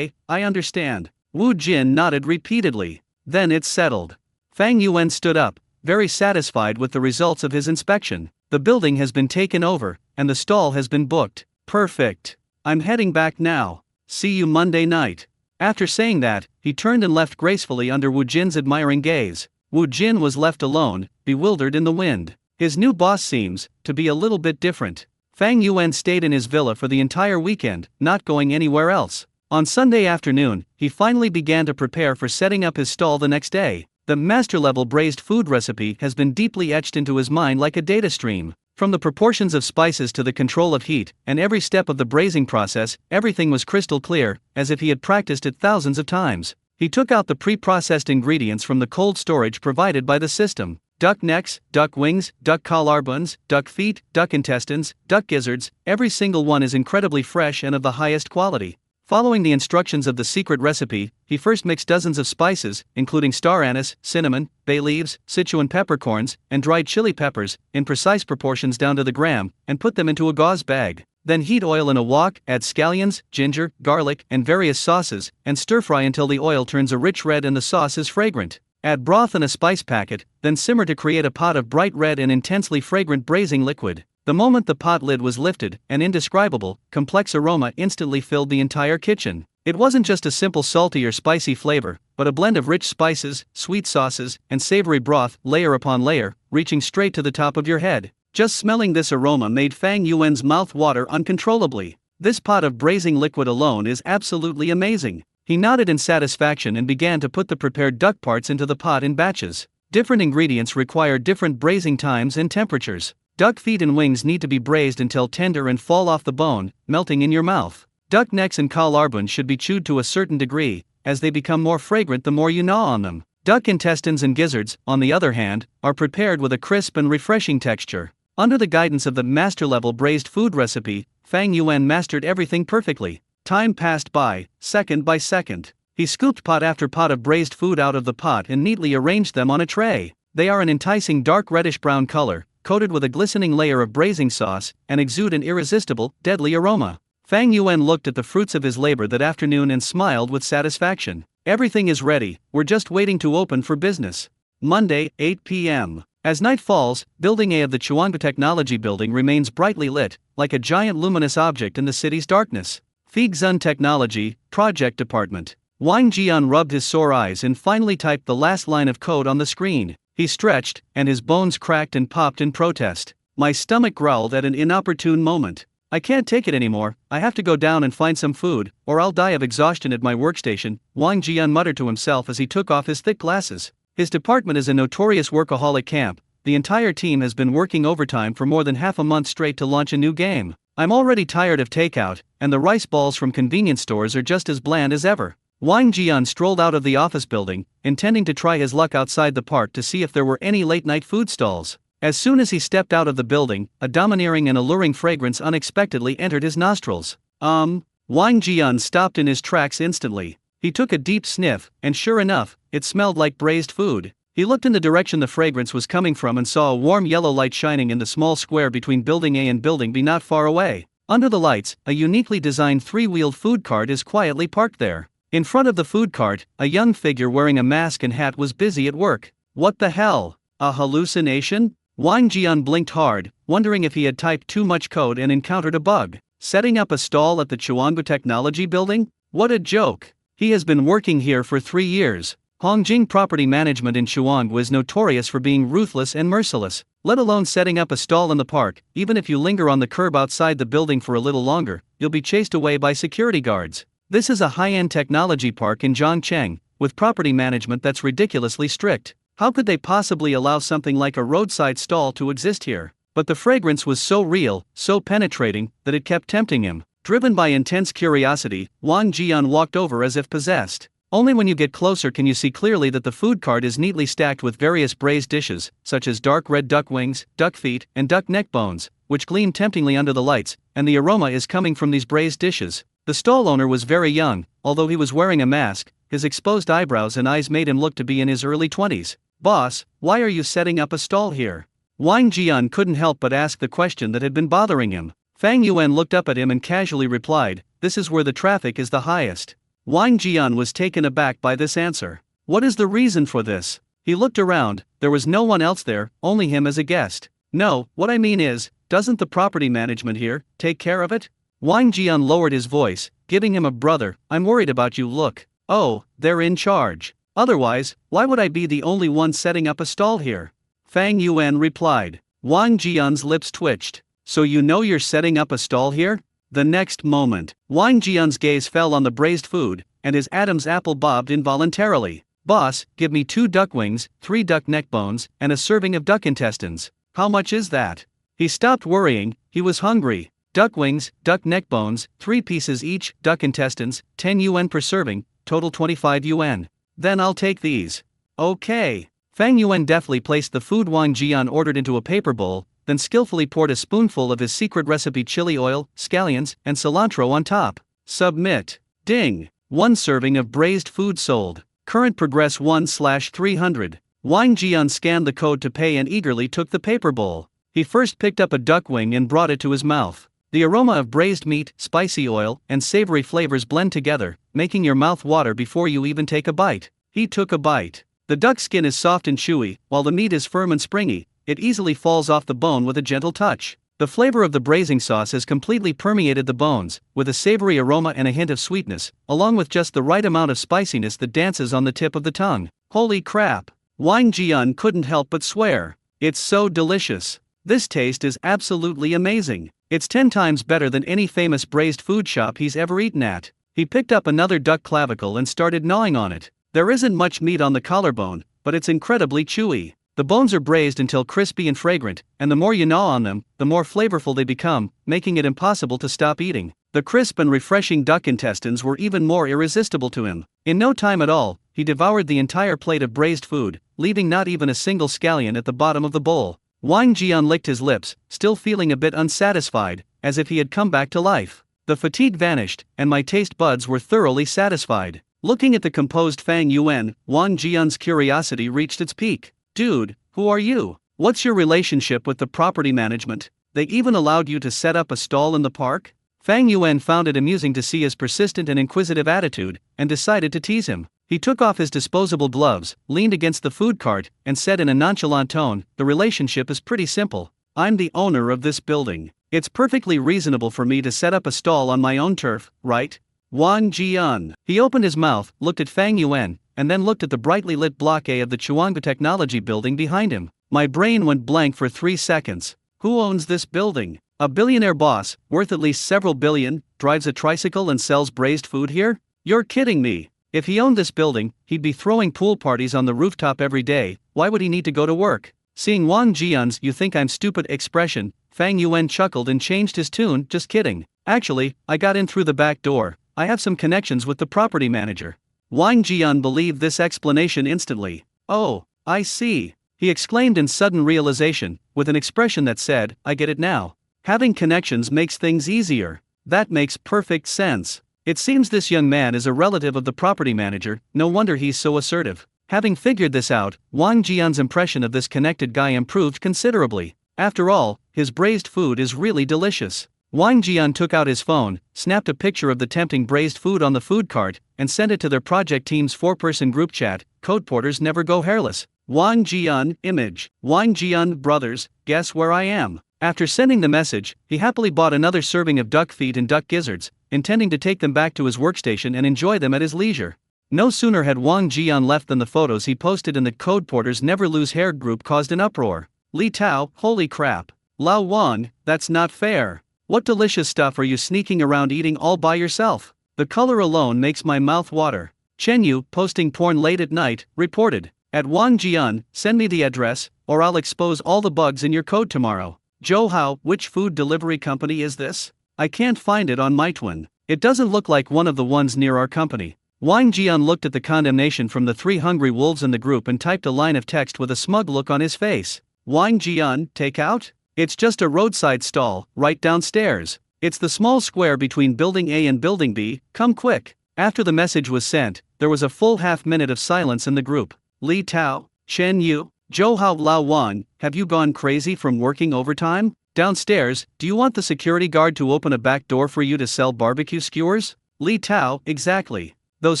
I understand. Wu Jin nodded repeatedly. Then it's settled. Fang Yuan stood up, very satisfied with the results of his inspection. The building has been taken over, and the stall has been booked. Perfect. I'm heading back now. See you Monday night. After saying that, he turned and left gracefully under Wu Jin's admiring gaze. Wu Jin was left alone, bewildered in the wind. His new boss seems to be a little bit different. Fang Yuan stayed in his villa for the entire weekend, not going anywhere else. On Sunday afternoon, he finally began to prepare for setting up his stall the next day. The master-level braised food recipe has been deeply etched into his mind like a data stream. From the proportions of spices to the control of heat, and every step of the braising process, everything was crystal clear, as if he had practiced it thousands of times. He took out the pre-processed ingredients from the cold storage provided by the system. Duck necks, duck wings, duck collarbones, duck feet, duck intestines, duck gizzards, every single one is incredibly fresh and of the highest quality. Following the instructions of the secret recipe, he first mixed dozens of spices, including star anise, cinnamon, bay leaves, Sichuan peppercorns, and dried chili peppers, in precise proportions down to the gram, and put them into a gauze bag. Then heat oil in a wok, add scallions, ginger, garlic, and various sauces, and stir-fry until the oil turns a rich red and the sauce is fragrant. Add broth and a spice packet, then simmer to create a pot of bright red and intensely fragrant braising liquid. The moment the pot lid was lifted, an indescribable, complex aroma instantly filled the entire kitchen. It wasn't just a simple salty or spicy flavor, but a blend of rich spices, sweet sauces, and savory broth, layer upon layer, reaching straight to the top of your head. Just smelling this aroma made Fang Yuan's mouth water uncontrollably. This pot of braising liquid alone is absolutely amazing. He nodded in satisfaction and began to put the prepared duck parts into the pot in batches. Different ingredients require different braising times and temperatures. Duck feet and wings need to be braised until tender and fall off the bone, melting in your mouth. Duck necks and collarbones should be chewed to a certain degree, as they become more fragrant the more you gnaw on them. Duck intestines and gizzards, on the other hand, are prepared with a crisp and refreshing texture. Under the guidance of the master-level braised food recipe, Fang Yuan mastered everything perfectly. Time passed by second. He scooped pot after pot of braised food out of the pot and neatly arranged them on a tray. They are an enticing dark reddish-brown color, coated with a glistening layer of braising sauce, and exude an irresistible, deadly aroma. Fang Yuan looked at the fruits of his labor that afternoon and smiled with satisfaction. Everything is ready, we're just waiting to open for business. Monday, 8 p.m. As night falls, Building A of the Chuangba Technology Building remains brightly lit, like a giant luminous object in the city's darkness. Figzun Technology, Project Department. Wang Jian rubbed his sore eyes and finally typed the last line of code on the screen. He stretched, and his bones cracked and popped in protest. My stomach growled at an inopportune moment. I can't take it anymore, I have to go down and find some food, or I'll die of exhaustion at my workstation, Wang Jian muttered to himself as he took off his thick glasses. His department is a notorious workaholic camp. The entire team has been working overtime for more than half a month straight to launch a new game. I'm already tired of takeout, and the rice balls from convenience stores are just as bland as ever. Wang Jian strolled out of the office building, intending to try his luck outside the park to see if there were any late-night food stalls. As soon as he stepped out of the building, a domineering and alluring fragrance unexpectedly entered his nostrils. Wang Jian stopped in his tracks instantly. He took a deep sniff, and sure enough, it smelled like braised food. He looked in the direction the fragrance was coming from and saw a warm yellow light shining in the small square between Building A and Building B not far away. Under the lights, a uniquely designed three-wheeled food cart is quietly parked there. In front of the food cart, a young figure wearing a mask and hat was busy at work. What the hell? A hallucination? Wang Jian blinked hard, wondering if he had typed too much code and encountered a bug. Setting up a stall at the Chuangba Technology Building? What a joke! He has been working here for 3 years. Hongjing Property Management in Chuangba is notorious for being ruthless and merciless, let alone setting up a stall in the park. Even if you linger on the curb outside the building for a little longer, you'll be chased away by security guards. This is a high-end technology park in Zhangcheng, with property management that's ridiculously strict. How could they possibly allow something like a roadside stall to exist here? But the fragrance was so real, so penetrating, that it kept tempting him. Driven by intense curiosity, Wang Jian walked over as if possessed. Only when you get closer can you see clearly that the food cart is neatly stacked with various braised dishes, such as dark red duck wings, duck feet, and duck neck bones, which gleam temptingly under the lights, and the aroma is coming from these braised dishes. The stall owner was very young, although he was wearing a mask. His exposed eyebrows and eyes made him look to be in his early 20s. "Boss, why are you setting up a stall here?" Wang Jian couldn't help but ask the question that had been bothering him. Fang Yuan looked up at him and casually replied, "This is where the traffic is the highest." Wang Jian was taken aback by this answer. "What is the reason for this?" He looked around. There was no one else there, only him as a guest. "No, what I mean is, doesn't the property management here take care of it?" Wang Jian lowered his voice, giving him a "brother, I'm worried about you" look. "Oh, they're in charge. Otherwise, why would I be the only one setting up a stall here?" Fang Yuan replied. Wang Jian's lips twitched. "So you know you're setting up a stall here?" The next moment, Wang Jian's gaze fell on the braised food, and his Adam's apple bobbed involuntarily. "Boss, give me 2 duck wings, 3 duck neck bones, and a serving of duck intestines. How much is that?" He stopped worrying, he was hungry. Duck wings, duck neck bones, 3 pieces each, duck intestines, 10 yuan per serving, total 25 yuan. "Then I'll take these." "Okay." Fang Yuan deftly placed the food Wang Jian ordered into a paper bowl, then skillfully poured a spoonful of his secret recipe chili oil, scallions, and cilantro on top. "Submit." Ding! 1 serving of braised food sold. Current progress 1/300. Wang Jian scanned the code to pay and eagerly took the paper bowl. He first picked up a duck wing and brought it to his mouth. The aroma of braised meat, spicy oil, and savory flavors blend together, making your mouth water before you even take a bite. He took a bite. The duck skin is soft and chewy, while the meat is firm and springy. It easily falls off the bone with a gentle touch. The flavor of the braising sauce has completely permeated the bones, with a savory aroma and a hint of sweetness, along with just the right amount of spiciness that dances on the tip of the tongue. Holy crap! Wang Jian couldn't help but swear. "It's so delicious. This taste is absolutely amazing. It's 10 times better than any famous braised food shop he's ever eaten at." He picked up another duck clavicle and started gnawing on it. There isn't much meat on the collarbone, but it's incredibly chewy. The bones are braised until crispy and fragrant, and the more you gnaw on them, the more flavorful they become, making it impossible to stop eating. The crisp and refreshing duck intestines were even more irresistible to him. In no time at all, he devoured the entire plate of braised food, leaving not even a single scallion at the bottom of the bowl. Wang Jian licked his lips, still feeling a bit unsatisfied, as if he had come back to life. The fatigue vanished, and my taste buds were thoroughly satisfied. Looking at the composed Fang Yuan, Wang Jian's curiosity reached its peak. "Dude, who are you? What's your relationship with the property management? They even allowed you to set up a stall in the park?" Fang Yuan found it amusing to see his persistent and inquisitive attitude, and decided to tease him. He took off his disposable gloves, leaned against the food cart, and said in a nonchalant tone, "The relationship is pretty simple. I'm the owner of this building. It's perfectly reasonable for me to set up a stall on my own turf, right?" Wang Jian. He opened his mouth, looked at Fang Yuan, and then looked at the brightly lit Block A of the Chuanggu Technology building behind him. My brain went blank for 3 seconds. Who owns this building? A billionaire boss, worth at least several billion, drives a tricycle and sells braised food here? You're kidding me. If he owned this building, he'd be throwing pool parties on the rooftop every day. Why would he need to go to work? Seeing Wang Jian's "you think I'm stupid" expression, Fang Yuan chuckled and changed his tune. "Just kidding. Actually, I got in through the back door. I have some connections with the property manager." Wang Jian believed this explanation instantly. "Oh, I see," he exclaimed in sudden realization, with an expression that said, "I get it now. Having connections makes things easier. That makes perfect sense. It seems this young man is a relative of the property manager, no wonder he's so assertive." Having figured this out, Wang Jian's impression of this connected guy improved considerably. After all, his braised food is really delicious. Wang Jian took out his phone, snapped a picture of the tempting braised food on the food cart, and sent it to their project team's 4-person group chat. "Code porters never go hairless. Wang Jian, image. Wang Jian, brothers, guess where I am?" After sending the message, he happily bought another serving of duck feet and duck gizzards, intending to take them back to his workstation and enjoy them at his leisure. No sooner had Wang Jian left than the photos he posted in the Code Porters Never Lose Hair group caused an uproar. "Li Tao, holy crap. Lao Wang, that's not fair. What delicious stuff are you sneaking around eating all by yourself? The color alone makes my mouth water." Chen Yu, posting porn late at night, reported, "At Wang Jian, send me the address, or I'll expose all the bugs in your code tomorrow." Zhou Hao, which food delivery company is this? I can't find it on MyTwin. It doesn't look like one of the ones near our company. Wang Jian looked at the condemnation from the 3 hungry wolves in the group and typed a line of text with a smug look on his face. "Wang Jian, take out? It's just a roadside stall, right downstairs. It's the small square between building A and building B, come quick. After the message was sent, there was a full half-minute of silence in the group. Li Tao, Chen Yu, Zhou Hao Lao Wang, have you gone crazy from working overtime? Downstairs, do you want the security guard to open a back door for you to sell barbecue skewers? Li Tao, exactly. Those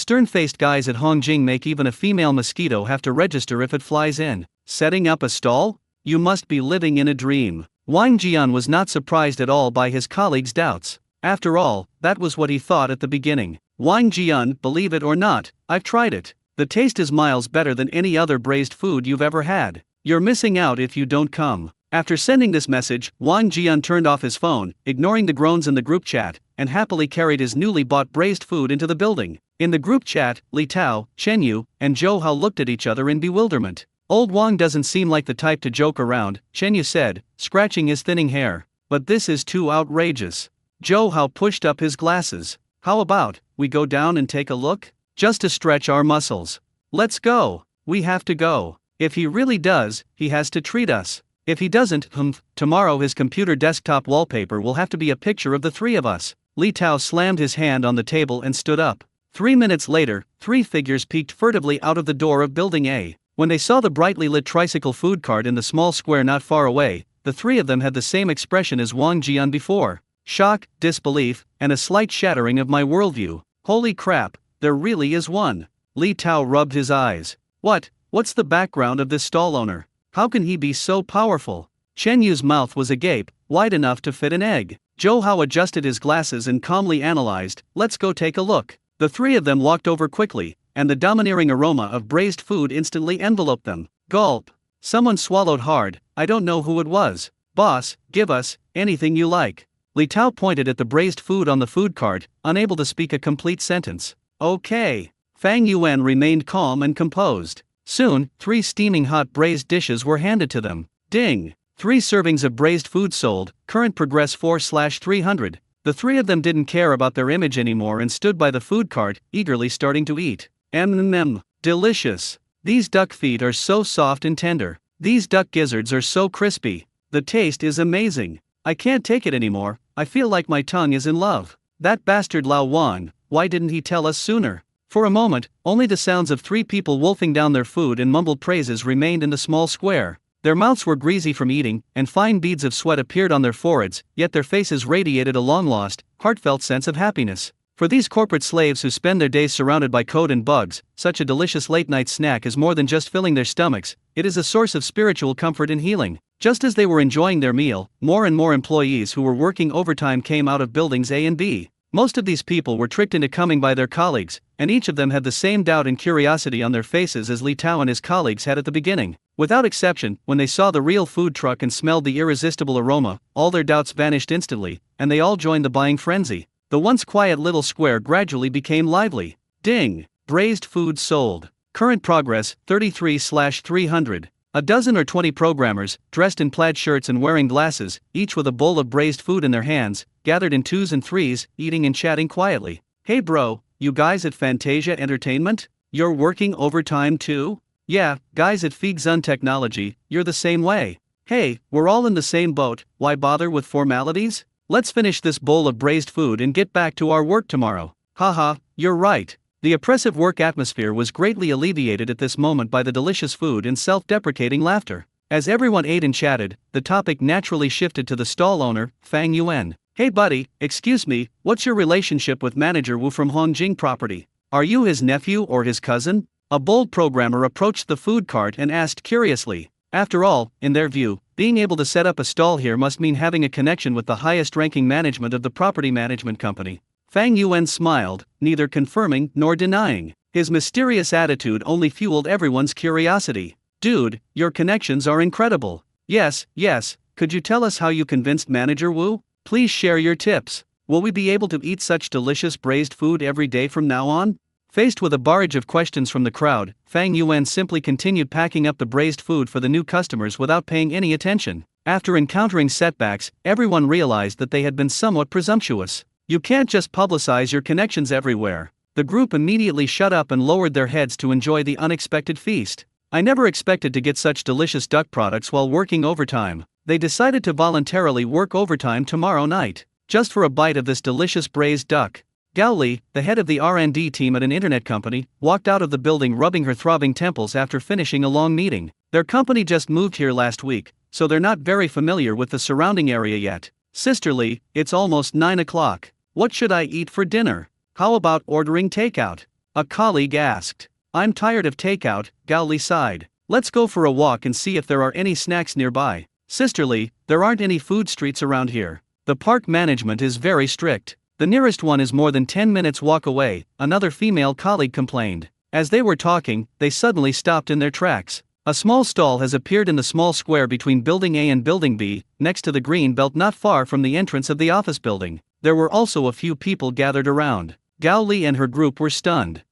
stern-faced guys at Hongjing make even a female mosquito have to register if it flies in. Setting up a stall? You must be living in a dream. Wang Jian was not surprised at all by his colleague's doubts. After all, that was what he thought at the beginning. Wang Jian, believe it or not, I've tried it. The taste is miles better than any other braised food you've ever had. You're missing out if you don't come. After sending this message, Wang Jian turned off his phone, ignoring the groans in the group chat, and happily carried his newly bought braised food into the building. In the group chat, Li Tao, Chen Yu, and Zhou Hao looked at each other in bewilderment. Old Wang doesn't seem like the type to joke around, Chen Yu said, scratching his thinning hair. But this is too outrageous. Zhou Hao pushed up his glasses. How about, we go down and take a look? Just to stretch our muscles. Let's go. We have to go. If he really does, he has to treat us. If he doesn't, tomorrow his computer desktop wallpaper will have to be a picture of the three of us. Li Tao slammed his hand on the table and stood up. 3 minutes later, 3 figures peeked furtively out of the door of Building A. When they saw the brightly lit tricycle food cart in the small square not far away, the three of them had the same expression as Wang Jian before. Shock, disbelief, and a slight shattering of my worldview. Holy crap, there really is one. Li Tao rubbed his eyes. What's the background of this stall owner? How can he be so powerful? Chen Yu's mouth was agape, wide enough to fit an egg. Zhou Hao adjusted his glasses and calmly analyzed, let's go take a look. The three of them walked over quickly, and the domineering aroma of braised food instantly enveloped them. Gulp. Someone swallowed hard, I don't know who it was. Boss, give us anything you like. Li Tao pointed at the braised food on the food cart, unable to speak a complete sentence. Okay. Fang Yuan remained calm and composed. Soon, 3 steaming hot braised dishes were handed to them. Ding! 3 servings of braised food sold, current progress 4/300. The three of them didn't care about their image anymore and stood by the food cart, eagerly starting to eat. Delicious. These duck feet are so soft and tender. These duck gizzards are so crispy. The taste is amazing. I can't take it anymore, I feel like my tongue is in love. That bastard Lao Wang, why didn't he tell us sooner? For a moment, only the sounds of 3 people wolfing down their food and mumbled praises remained in the small square. Their mouths were greasy from eating, and fine beads of sweat appeared on their foreheads, yet their faces radiated a long-lost, heartfelt sense of happiness. For these corporate slaves who spend their days surrounded by code and bugs, such a delicious late-night snack is more than just filling their stomachs, it is a source of spiritual comfort and healing. Just as they were enjoying their meal, more and more employees who were working overtime came out of buildings A and B. Most of these people were tricked into coming by their colleagues, and each of them had the same doubt and curiosity on their faces as Li Tao and his colleagues had at the beginning. Without exception, when they saw the real food truck and smelled the irresistible aroma, all their doubts vanished instantly, and they all joined the buying frenzy. The once quiet little square gradually became lively. Ding! Braised food sold. Current progress, 33/300. A dozen or 20 programmers, dressed in plaid shirts and wearing glasses, each with a bowl of braised food in their hands, gathered in 2s and 3s, eating and chatting quietly. Hey bro, you guys at Fantasia Entertainment? You're working overtime too? Yeah, guys at Figzun Technology, you're the same way. Hey, we're all in the same boat, why bother with formalities? Let's finish this bowl of braised food and get back to our work tomorrow. Haha, you're right. The oppressive work atmosphere was greatly alleviated at this moment by the delicious food and self-deprecating laughter. As everyone ate and chatted, the topic naturally shifted to the stall owner, Fang Yuan. Hey buddy, excuse me, what's your relationship with Manager Wu from Hongjing Property? Are you his nephew or his cousin? A bold programmer approached the food cart and asked curiously. After all, in their view, being able to set up a stall here must mean having a connection with the highest-ranking management of the property management company. Fang Yuan smiled, neither confirming nor denying. His mysterious attitude only fueled everyone's curiosity. Dude, your connections are incredible. Yes, could you tell us how you convinced Manager Wu? Please share your tips. Will we be able to eat such delicious braised food every day from now on? Faced with a barrage of questions from the crowd, Fang Yuan simply continued packing up the braised food for the new customers without paying any attention. After encountering setbacks, everyone realized that they had been somewhat presumptuous. You can't just publicize your connections everywhere. The group immediately shut up and lowered their heads to enjoy the unexpected feast. I never expected to get such delicious duck products while working overtime. They decided to voluntarily work overtime tomorrow night. just for a bite of this delicious braised duck. Gao Li, the head of the R&D team at an internet company, walked out of the building rubbing her throbbing temples after finishing a long meeting. Their company just moved here last week, so they're not very familiar with the surrounding area yet. Sisterly, it's almost 9 o'clock. What should I eat for dinner? How about ordering takeout? A colleague asked. I'm tired of takeout, Gao Li sighed. Let's go for a walk and see if there are any snacks nearby. Sisterly, there aren't any food streets around here. The park management is very strict. The nearest one is more than 10 minutes walk away, another female colleague complained. As they were talking, they suddenly stopped in their tracks. A small stall has appeared in the small square between Building A and Building B, next to the green belt not far from the entrance of the office building. There were also a few people gathered around. Gao Li and her group were stunned.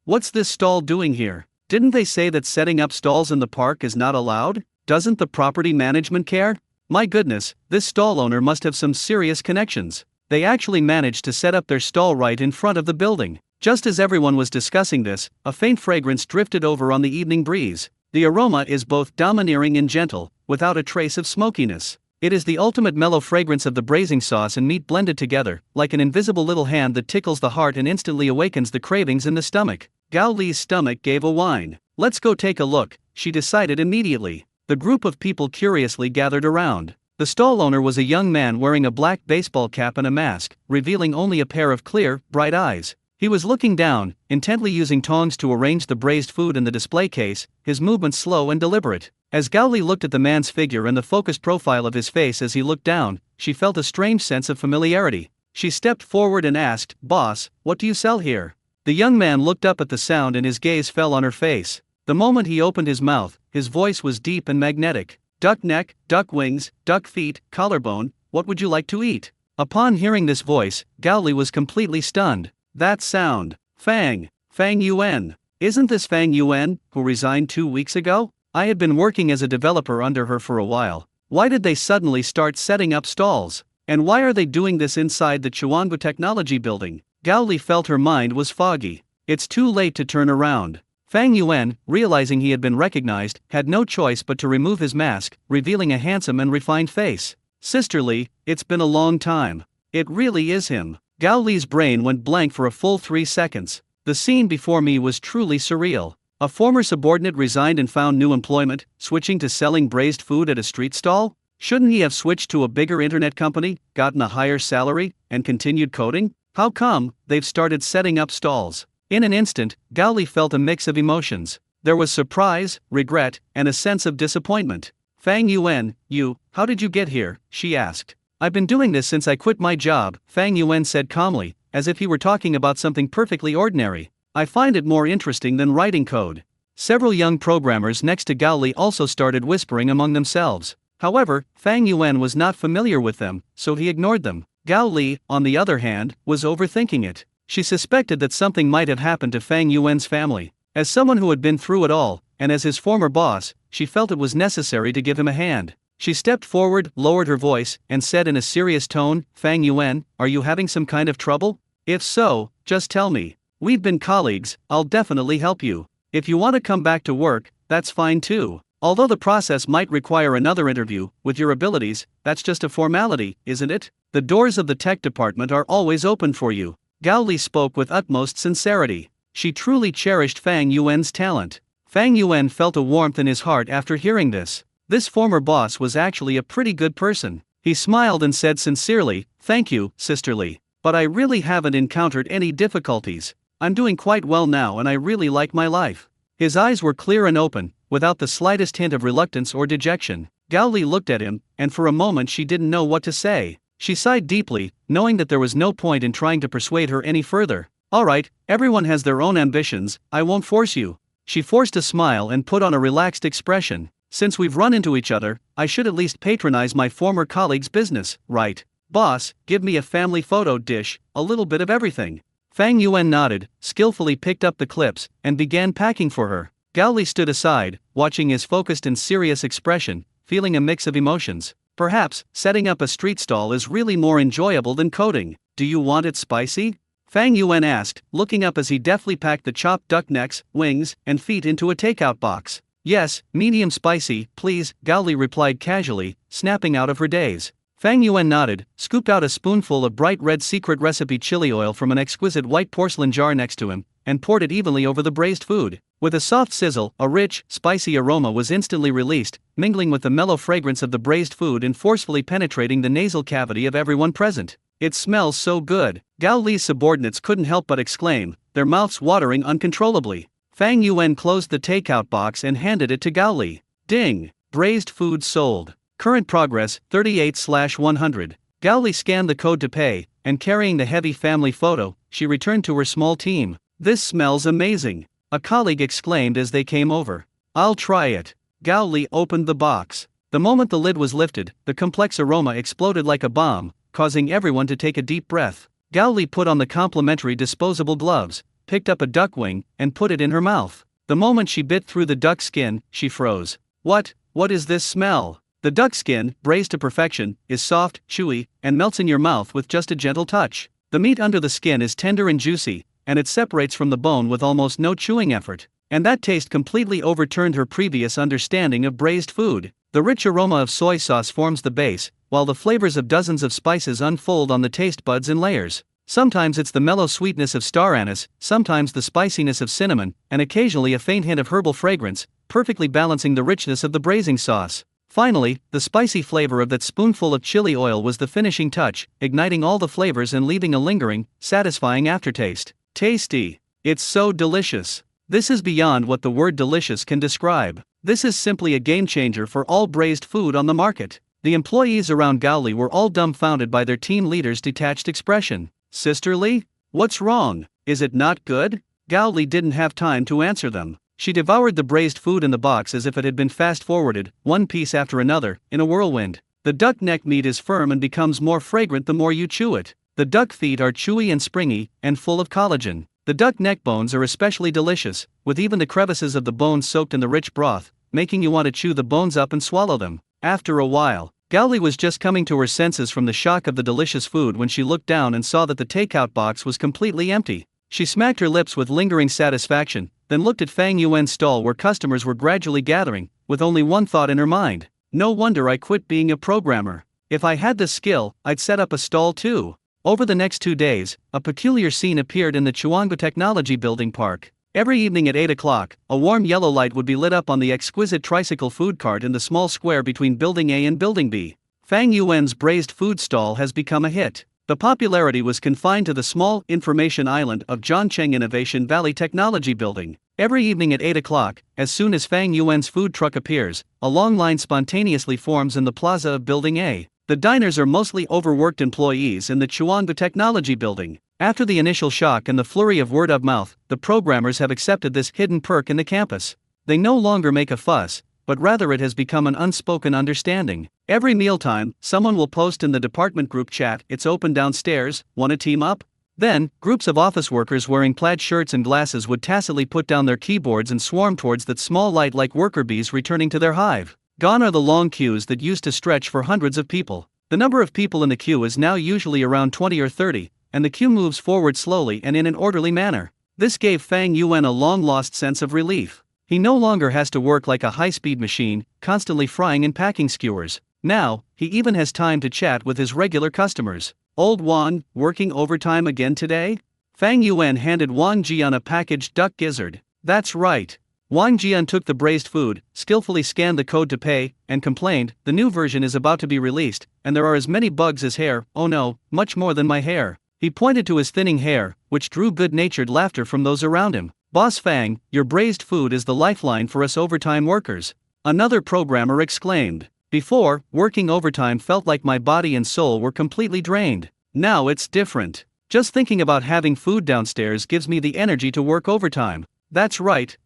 What's this stall doing here? Didn't they say that setting up stalls in the park is not allowed? Doesn't the property management care? My goodness, this stall owner must have some serious connections. They actually managed to set up their stall right in front of the building. Just as everyone was discussing this, a faint fragrance drifted over on the evening breeze. The aroma is both domineering and gentle, without a trace of smokiness. It is the ultimate mellow fragrance of the braising sauce and meat blended together, like an invisible little hand that tickles the heart and instantly awakens the cravings in the stomach. Gao Li's stomach gave a whine. Let's go take a look, she decided immediately. The group of people curiously gathered around. The stall owner was a young man wearing a black baseball cap and a mask, revealing only a pair of clear, bright eyes. He was looking down, intently using tongs to arrange the braised food in the display case, his movements slow and deliberate. As Gao Li looked at the man's figure and the focused profile of his face as he looked down, she felt a strange sense of familiarity. She stepped forward and asked, "Boss, what do you sell here?" The young man looked up at the sound and his gaze fell on her face. The moment he opened his mouth, his voice was deep and magnetic. "Duck neck, duck wings, duck feet, collarbone, what would you like to eat?" Upon hearing this voice, Gao Li was completely stunned. That sound. Fang Yuan. Isn't this Fang Yuan, who resigned 2 weeks ago? I had been working as a developer under her for a while. Why did they suddenly start setting up stalls? And why are they doing this inside the Chuangu Technology Building? Gao Li felt her mind was foggy. It's too late to turn around. Fang Yuan, realizing he had been recognized, had no choice but to remove his mask, revealing a handsome and refined face. Sisterly, it's been a long time. It really is him. Gao Li's brain went blank for a full 3 seconds. The scene before me was truly surreal. A former subordinate resigned and found new employment, switching to selling braised food at a street stall? Shouldn't he have switched to a bigger internet company, gotten a higher salary, and continued coding? How come they've started setting up stalls? In an instant, Gao Li felt a mix of emotions. There was surprise, regret, and a sense of disappointment. Fang Yuan, how did you get here? She asked. I've been doing this since I quit my job, Fang Yuan said calmly, as if he were talking about something perfectly ordinary. I find it more interesting than writing code. Several young programmers next to Gao Li also started whispering among themselves. However, Fang Yuan was not familiar with them, so he ignored them. Gao Li, on the other hand, was overthinking it. She suspected that something might have happened to Fang Yuan's family. As someone who had been through it all, and as his former boss, she felt it was necessary to give him a hand. She stepped forward, lowered her voice, and said in a serious tone, "Fang Yuan, are you having some kind of trouble? If so, just tell me. We've been colleagues, I'll definitely help you. If you want to come back to work, that's fine too. Although the process might require another interview, with your abilities, that's just a formality, isn't it? The doors of the tech department are always open for you." Gao Li spoke with utmost sincerity. She truly cherished Fang Yuan's talent. Fang Yuan felt a warmth in his heart after hearing this. This former boss was actually a pretty good person. He smiled and said sincerely, "Thank you, Sisterly. But I really haven't encountered any difficulties. I'm doing quite well now and I really like my life." His eyes were clear and open, without the slightest hint of reluctance or dejection. Gao Li looked at him, and for a moment she didn't know what to say. She sighed deeply, knowing that there was no point in trying to persuade her any further. "Alright, everyone has their own ambitions, I won't force you." She forced a smile and put on a relaxed expression. "Since we've run into each other, I should at least patronize my former colleague's business, right? Boss, give me a family photo dish, a little bit of everything." Fang Yuan nodded, skillfully picked up the clips, and began packing for her. Gao Li stood aside, watching his focused and serious expression, feeling a mix of emotions. Perhaps, setting up a street stall is really more enjoyable than coding. "Do you want it spicy?" Fang Yuan asked, looking up as he deftly packed the chopped duck necks, wings, and feet into a takeout box. "Yes, medium spicy, please," Gao Li replied casually, snapping out of her daze. Fang Yuan nodded, scooped out a spoonful of bright red secret recipe chili oil from an exquisite white porcelain jar next to him, and poured it evenly over the braised food. With a soft sizzle, a rich, spicy aroma was instantly released, mingling with the mellow fragrance of the braised food and forcefully penetrating the nasal cavity of everyone present. "It smells so good," Gao Li's subordinates couldn't help but exclaim, their mouths watering uncontrollably. Fang Yuan closed the takeout box and handed it to Gao Li. Ding! Braised food sold. Current progress, 38/100. Gao Li scanned the code to pay, and carrying the heavy family photo, she returned to her small team. "This smells amazing," a colleague exclaimed as they came over. "I'll try it." Gao Li opened the box. The moment the lid was lifted, the complex aroma exploded like a bomb, causing everyone to take a deep breath. Gao Li put on the complimentary disposable gloves, picked up a duck wing, and put it in her mouth. The moment she bit through the duck skin, she froze. What is this smell?" The duck skin, braised to perfection, is soft, chewy, and melts in your mouth with just a gentle touch. The meat under the skin is tender and juicy, and it separates from the bone with almost no chewing effort. And that taste completely overturned her previous understanding of braised food. The rich aroma of soy sauce forms the base, while the flavors of dozens of spices unfold on the taste buds in layers. Sometimes it's the mellow sweetness of star anise, sometimes the spiciness of cinnamon, and occasionally a faint hint of herbal fragrance, perfectly balancing the richness of the braising sauce. Finally, the spicy flavor of that spoonful of chili oil was the finishing touch, igniting all the flavors and leaving a lingering, satisfying aftertaste. Tasty. It's so delicious. This is beyond what the word delicious can describe. This is simply a game changer for all braised food on the market. The employees around Gao Li were all dumbfounded by their team leader's detached expression. "Sister Li? What's wrong? Is it not good?" Gao Li didn't have time to answer them. She devoured the braised food in the box as if it had been fast-forwarded, one piece after another, in a whirlwind. The duck neck meat is firm and becomes more fragrant the more you chew it. The duck feet are chewy and springy, and full of collagen. The duck neck bones are especially delicious, with even the crevices of the bones soaked in the rich broth, making you want to chew the bones up and swallow them. After a while, Gao Li was just coming to her senses from the shock of the delicious food when she looked down and saw that the takeout box was completely empty. She smacked her lips with lingering satisfaction, then looked at Fang Yuan's stall where customers were gradually gathering, with only one thought in her mind. "No wonder I quit being a programmer. If I had the skill, I'd set up a stall too." Over the next 2 days, a peculiar scene appeared in the Chuangba Technology Building Park. Every evening at 8 o'clock, a warm yellow light would be lit up on the exquisite tricycle food cart in the small square between Building A and Building B. Fang Yuan's braised food stall has become a hit. The popularity was confined to the small information island of Zhangcheng Innovation Valley Technology Building. Every evening at 8 o'clock, as soon as Fang Yuan's food truck appears, a long line spontaneously forms in the plaza of Building A. The diners are mostly overworked employees in the Chuangba Technology Building. After the initial shock and the flurry of word of mouth, the programmers have accepted this hidden perk in the campus. They no longer make a fuss, but rather it has become an unspoken understanding. Every mealtime, someone will post in the department group chat, "It's open downstairs, wanna team up?" Then, groups of office workers wearing plaid shirts and glasses would tacitly put down their keyboards and swarm towards that small light like worker bees returning to their hive. Gone are the long queues that used to stretch for hundreds of people. The number of people in the queue is now usually around 20 or 30, and the queue moves forward slowly and in an orderly manner. This gave Fang Yuan a long-lost sense of relief. He no longer has to work like a high-speed machine, constantly frying and packing skewers. Now, he even has time to chat with his regular customers. "Old Wan, working overtime again today?" Fang Yuan handed Wang Jian a packaged duck gizzard. "That's right." Wang Jian took the braised food, skillfully scanned the code to pay, and complained, "The new version is about to be released, and there are as many bugs as hair, oh no, much more than my hair." He pointed to his thinning hair, which drew good-natured laughter from those around him. "Boss Fang, your braised food is the lifeline for us overtime workers," another programmer exclaimed. "Before, working overtime felt like my body and soul were completely drained. Now it's different. Just thinking about having food downstairs gives me the energy to work overtime." That's right.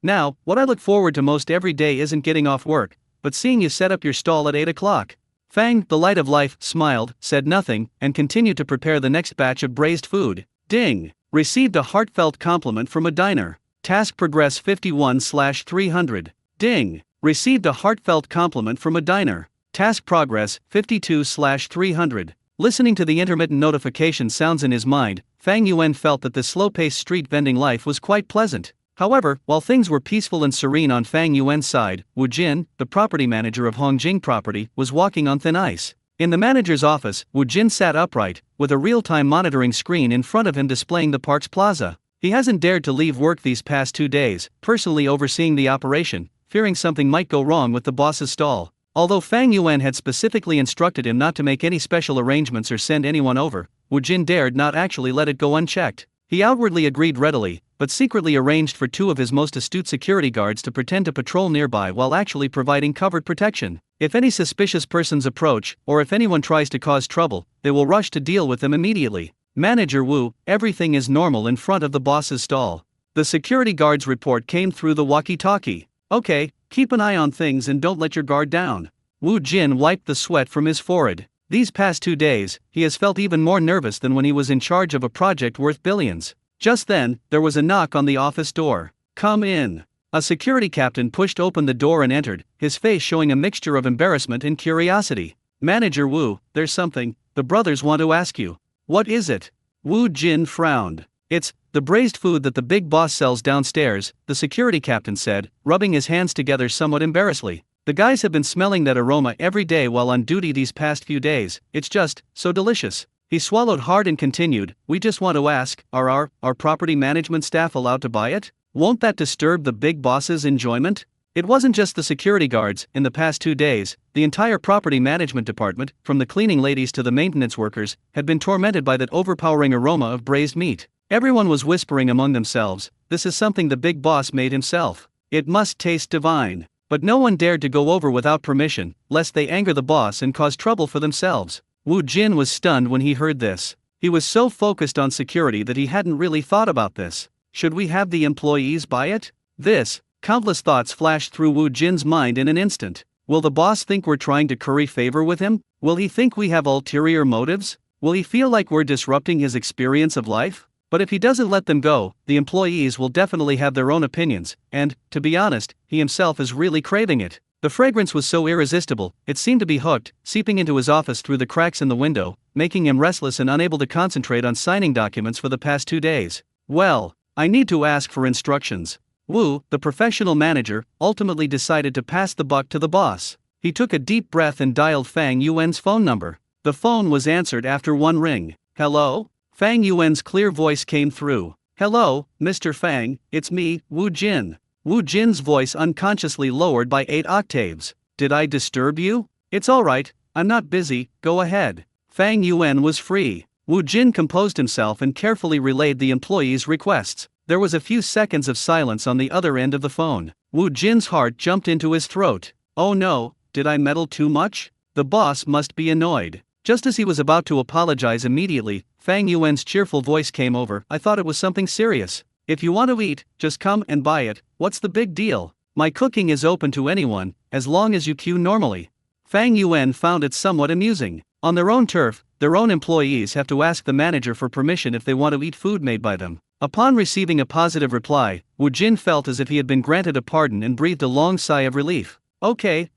Now, what I look forward to most every day isn't getting off work, but seeing you set up your stall at 8 o'clock. Fang, the light of life, smiled, said nothing, and continued to prepare the next batch of braised food. Ding! Received a heartfelt compliment from a diner. Task progress 51/300. Ding! Received a heartfelt compliment from a diner. Task progress 52/300. Listening to the intermittent notification sounds in his mind, Fang Yuan felt that the slow-paced street vending life was quite pleasant. However, while things were peaceful and serene on Fang Yuan's side, Wu Jin, the property manager of Hongjing Property, was walking on thin ice. In the manager's office, Wu Jin sat upright, with a real-time monitoring screen in front of him displaying the park's plaza. He hasn't dared to leave work these past 2 days, personally overseeing the operation, fearing something might go wrong with the boss's stall. Although Fang Yuan had specifically instructed him not to make any special arrangements or send anyone over, Wu Jin dared not actually let it go unchecked. He outwardly agreed readily, but secretly arranged for 2 of his most astute security guards to pretend to patrol nearby while actually providing covert protection. If any suspicious persons approach, or if anyone tries to cause trouble, they will rush to deal with them immediately. Manager Wu, everything is normal in front of the boss's stall. The security guard's report came through the walkie-talkie. Okay, keep an eye on things and don't let your guard down. Wu Jin wiped the sweat from his forehead. These past 2 days, he has felt even more nervous than when he was in charge of a project worth billions. Just then, there was a knock on the office door. Come in. A security captain pushed open the door and entered, his face showing a mixture of embarrassment and curiosity. Manager Wu, there's something the brothers want to ask you. What is it? Wu Jin frowned. It's the braised food that the big boss sells downstairs, the security captain said, rubbing his hands together somewhat embarrassedly. The guys have been smelling that aroma every day while on duty these past few days. It's just so delicious. He swallowed hard and continued, we just want to ask, are our property management staff allowed to buy it? Won't that disturb the big boss's enjoyment? It wasn't just the security guards. In the past 2 days, the entire property management department, from the cleaning ladies to the maintenance workers, had been tormented by that overpowering aroma of braised meat. Everyone was whispering among themselves, this is something the big boss made himself. It must taste divine. But no one dared to go over without permission, lest they anger the boss and cause trouble for themselves. Wu Jin was stunned when he heard this. He was so focused on security that he hadn't really thought about this. Should we have the employees buy it? Countless thoughts flashed through Wu Jin's mind in an instant. Will the boss think we're trying to curry favor with him? Will he think we have ulterior motives? Will he feel like we're disrupting his experience of life? But if he doesn't let them go, the employees will definitely have their own opinions, and, to be honest, he himself is really craving it. The fragrance was so irresistible, it seemed to be hooked, seeping into his office through the cracks in the window, making him restless and unable to concentrate on signing documents for the past 2 days. Well, I need to ask for instructions. Wu, the professional manager, ultimately decided to pass the buck to the boss. He took a deep breath and dialed Fang Yuan's phone number. The phone was answered after 1 ring. Hello? Fang Yuan's clear voice came through. Hello, Mr. Fang, it's me, Wu Jin. Wu Jin's voice unconsciously lowered by 8 octaves. Did I disturb you? It's alright, I'm not busy, go ahead. Fang Yuan was free. Wu Jin composed himself and carefully relayed the employee's requests. There was a few seconds of silence on the other end of the phone. Wu Jin's heart jumped into his throat. Oh no, did I meddle too much? The boss must be annoyed. Just as he was about to apologize immediately, Fang Yuan's cheerful voice came over. I thought it was something serious. If you want to eat, just come and buy it. What's the big deal? My cooking is open to anyone, as long as you queue normally. Fang Yuan found it somewhat amusing. On their own turf, their own employees have to ask the manager for permission if they want to eat food made by them. Upon receiving a positive reply, Wu Jin felt as if he had been granted a pardon and breathed a long sigh of relief. Okay.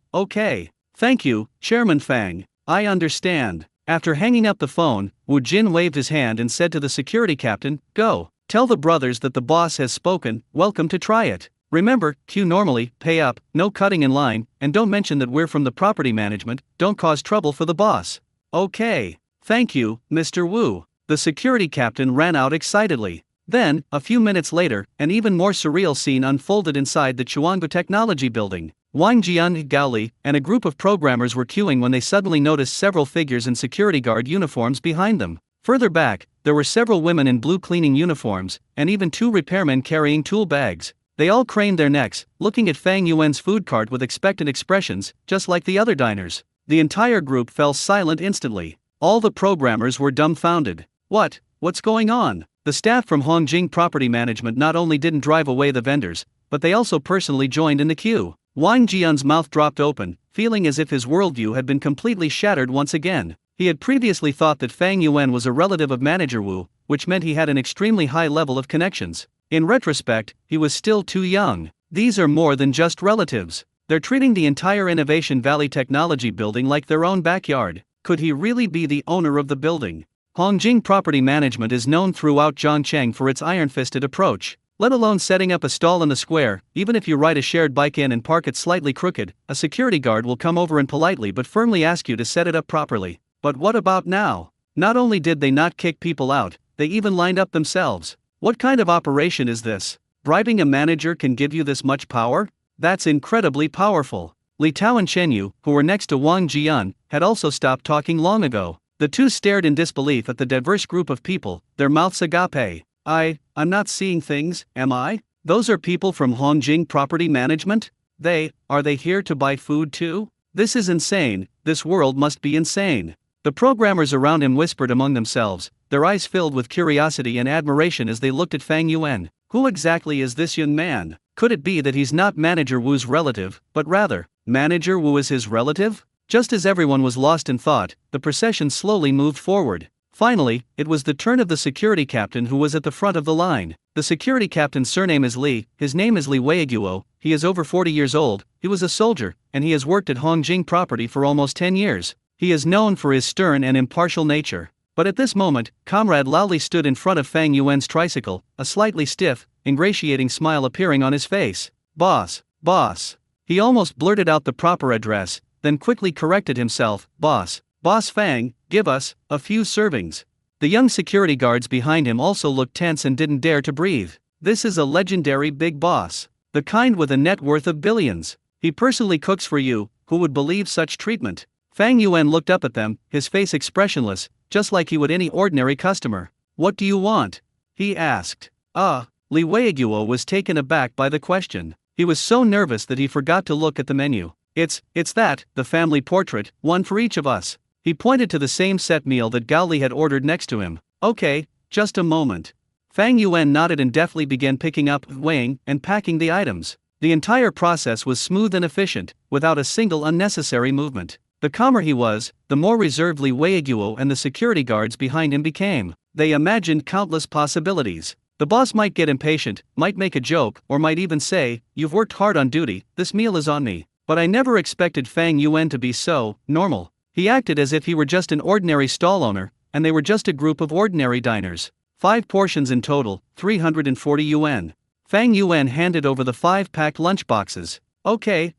Thank you, Chairman Fang. I understand. After hanging up the phone, Wu Jin waved his hand and said to the security captain, go. Tell the brothers that the boss has spoken, welcome to try it. Remember, queue normally, pay up, no cutting in line, and don't mention that we're from the property management, don't cause trouble for the boss. Okay. Thank you, Mr. Wu. The security captain ran out excitedly. Then, a few minutes later, an even more surreal scene unfolded inside the Chuangbu Technology Building. Wang Jian, Gao Li, and a group of programmers were queuing when they suddenly noticed several figures in security guard uniforms behind them. Further back, there were several women in blue cleaning uniforms, and even 2 repairmen carrying tool bags. They all craned their necks, looking at Fang Yuan's food cart with expectant expressions, just like the other diners. The entire group fell silent instantly. All the programmers were dumbfounded. What's going on? The staff from Hongjing Property Management not only didn't drive away the vendors, but they also personally joined in the queue. Wang Jian's mouth dropped open, feeling as if his worldview had been completely shattered once again. He had previously thought that Fang Yuan was a relative of Manager Wu, which meant he had an extremely high level of connections. In retrospect, he was still too young. These are more than just relatives. They're treating the entire Innovation Valley Technology Building like their own backyard. Could he really be the owner of the building? Hongjing Property Management is known throughout Zhongcheng for its iron-fisted approach. Let alone setting up a stall in the square. Even if you ride a shared bike in and park it slightly crooked, a security guard will come over and politely but firmly ask you to set it up properly. But what about now? Not only did they not kick people out, they even lined up themselves. What kind of operation is this? Bribing a manager can give you this much power? That's incredibly powerful. Li Tao and Chen Yu, who were next to Wang Jian, had also stopped talking long ago. The two stared in disbelief at the diverse group of people, their mouths agape. I'm not seeing things, am I? Those are people from Hongjing Property Management? Are they here to buy food too? This is insane, this world must be insane. The programmers around him whispered among themselves, their eyes filled with curiosity and admiration as they looked at Fang Yuan. Who exactly is this young man? Could it be that he's not Manager Wu's relative, but rather, Manager Wu is his relative? Just as everyone was lost in thought, the procession slowly moved forward. Finally, it was the turn of the security captain who was at the front of the line. The security captain's surname is Li, his name is Li Weiguo, he is over 40 years old, he was a soldier, and he has worked at Hongjing Property for almost 10 years. He is known for his stern and impartial nature. But at this moment, Comrade Laoli stood in front of Fang Yuan's tricycle, a slightly stiff, ingratiating smile appearing on his face. Boss. He almost blurted out the proper address, then quickly corrected himself. Boss Fang, give us a few servings. The young security guards behind him also looked tense and didn't dare to breathe. This is a legendary big boss. The kind with a net worth of billions. He personally cooks for you, who would believe such treatment? Fang Yuan looked up at them, his face expressionless, just like he would any ordinary customer. What do you want? He asked. Li Weiguo was taken aback by the question. He was so nervous that he forgot to look at the menu. It's that, the family portrait, one for each of us. He pointed to the same set meal that Gao Li had ordered next to him. Okay, just a moment. Fang Yuan nodded and deftly began picking up, weighing, and packing the items. The entire process was smooth and efficient, without a single unnecessary movement. The calmer he was, the more reserved Li Weiguo and the security guards behind him became. They imagined countless possibilities. The boss might get impatient, might make a joke, or might even say, "You've worked hard on duty, this meal is on me." But I never expected Fang Yuan to be so normal. He acted as if he were just an ordinary stall owner, and they were just a group of ordinary diners. 5 portions in total, 340 yuan. Fang Yuan handed over the 5 packed lunchboxes. Okay.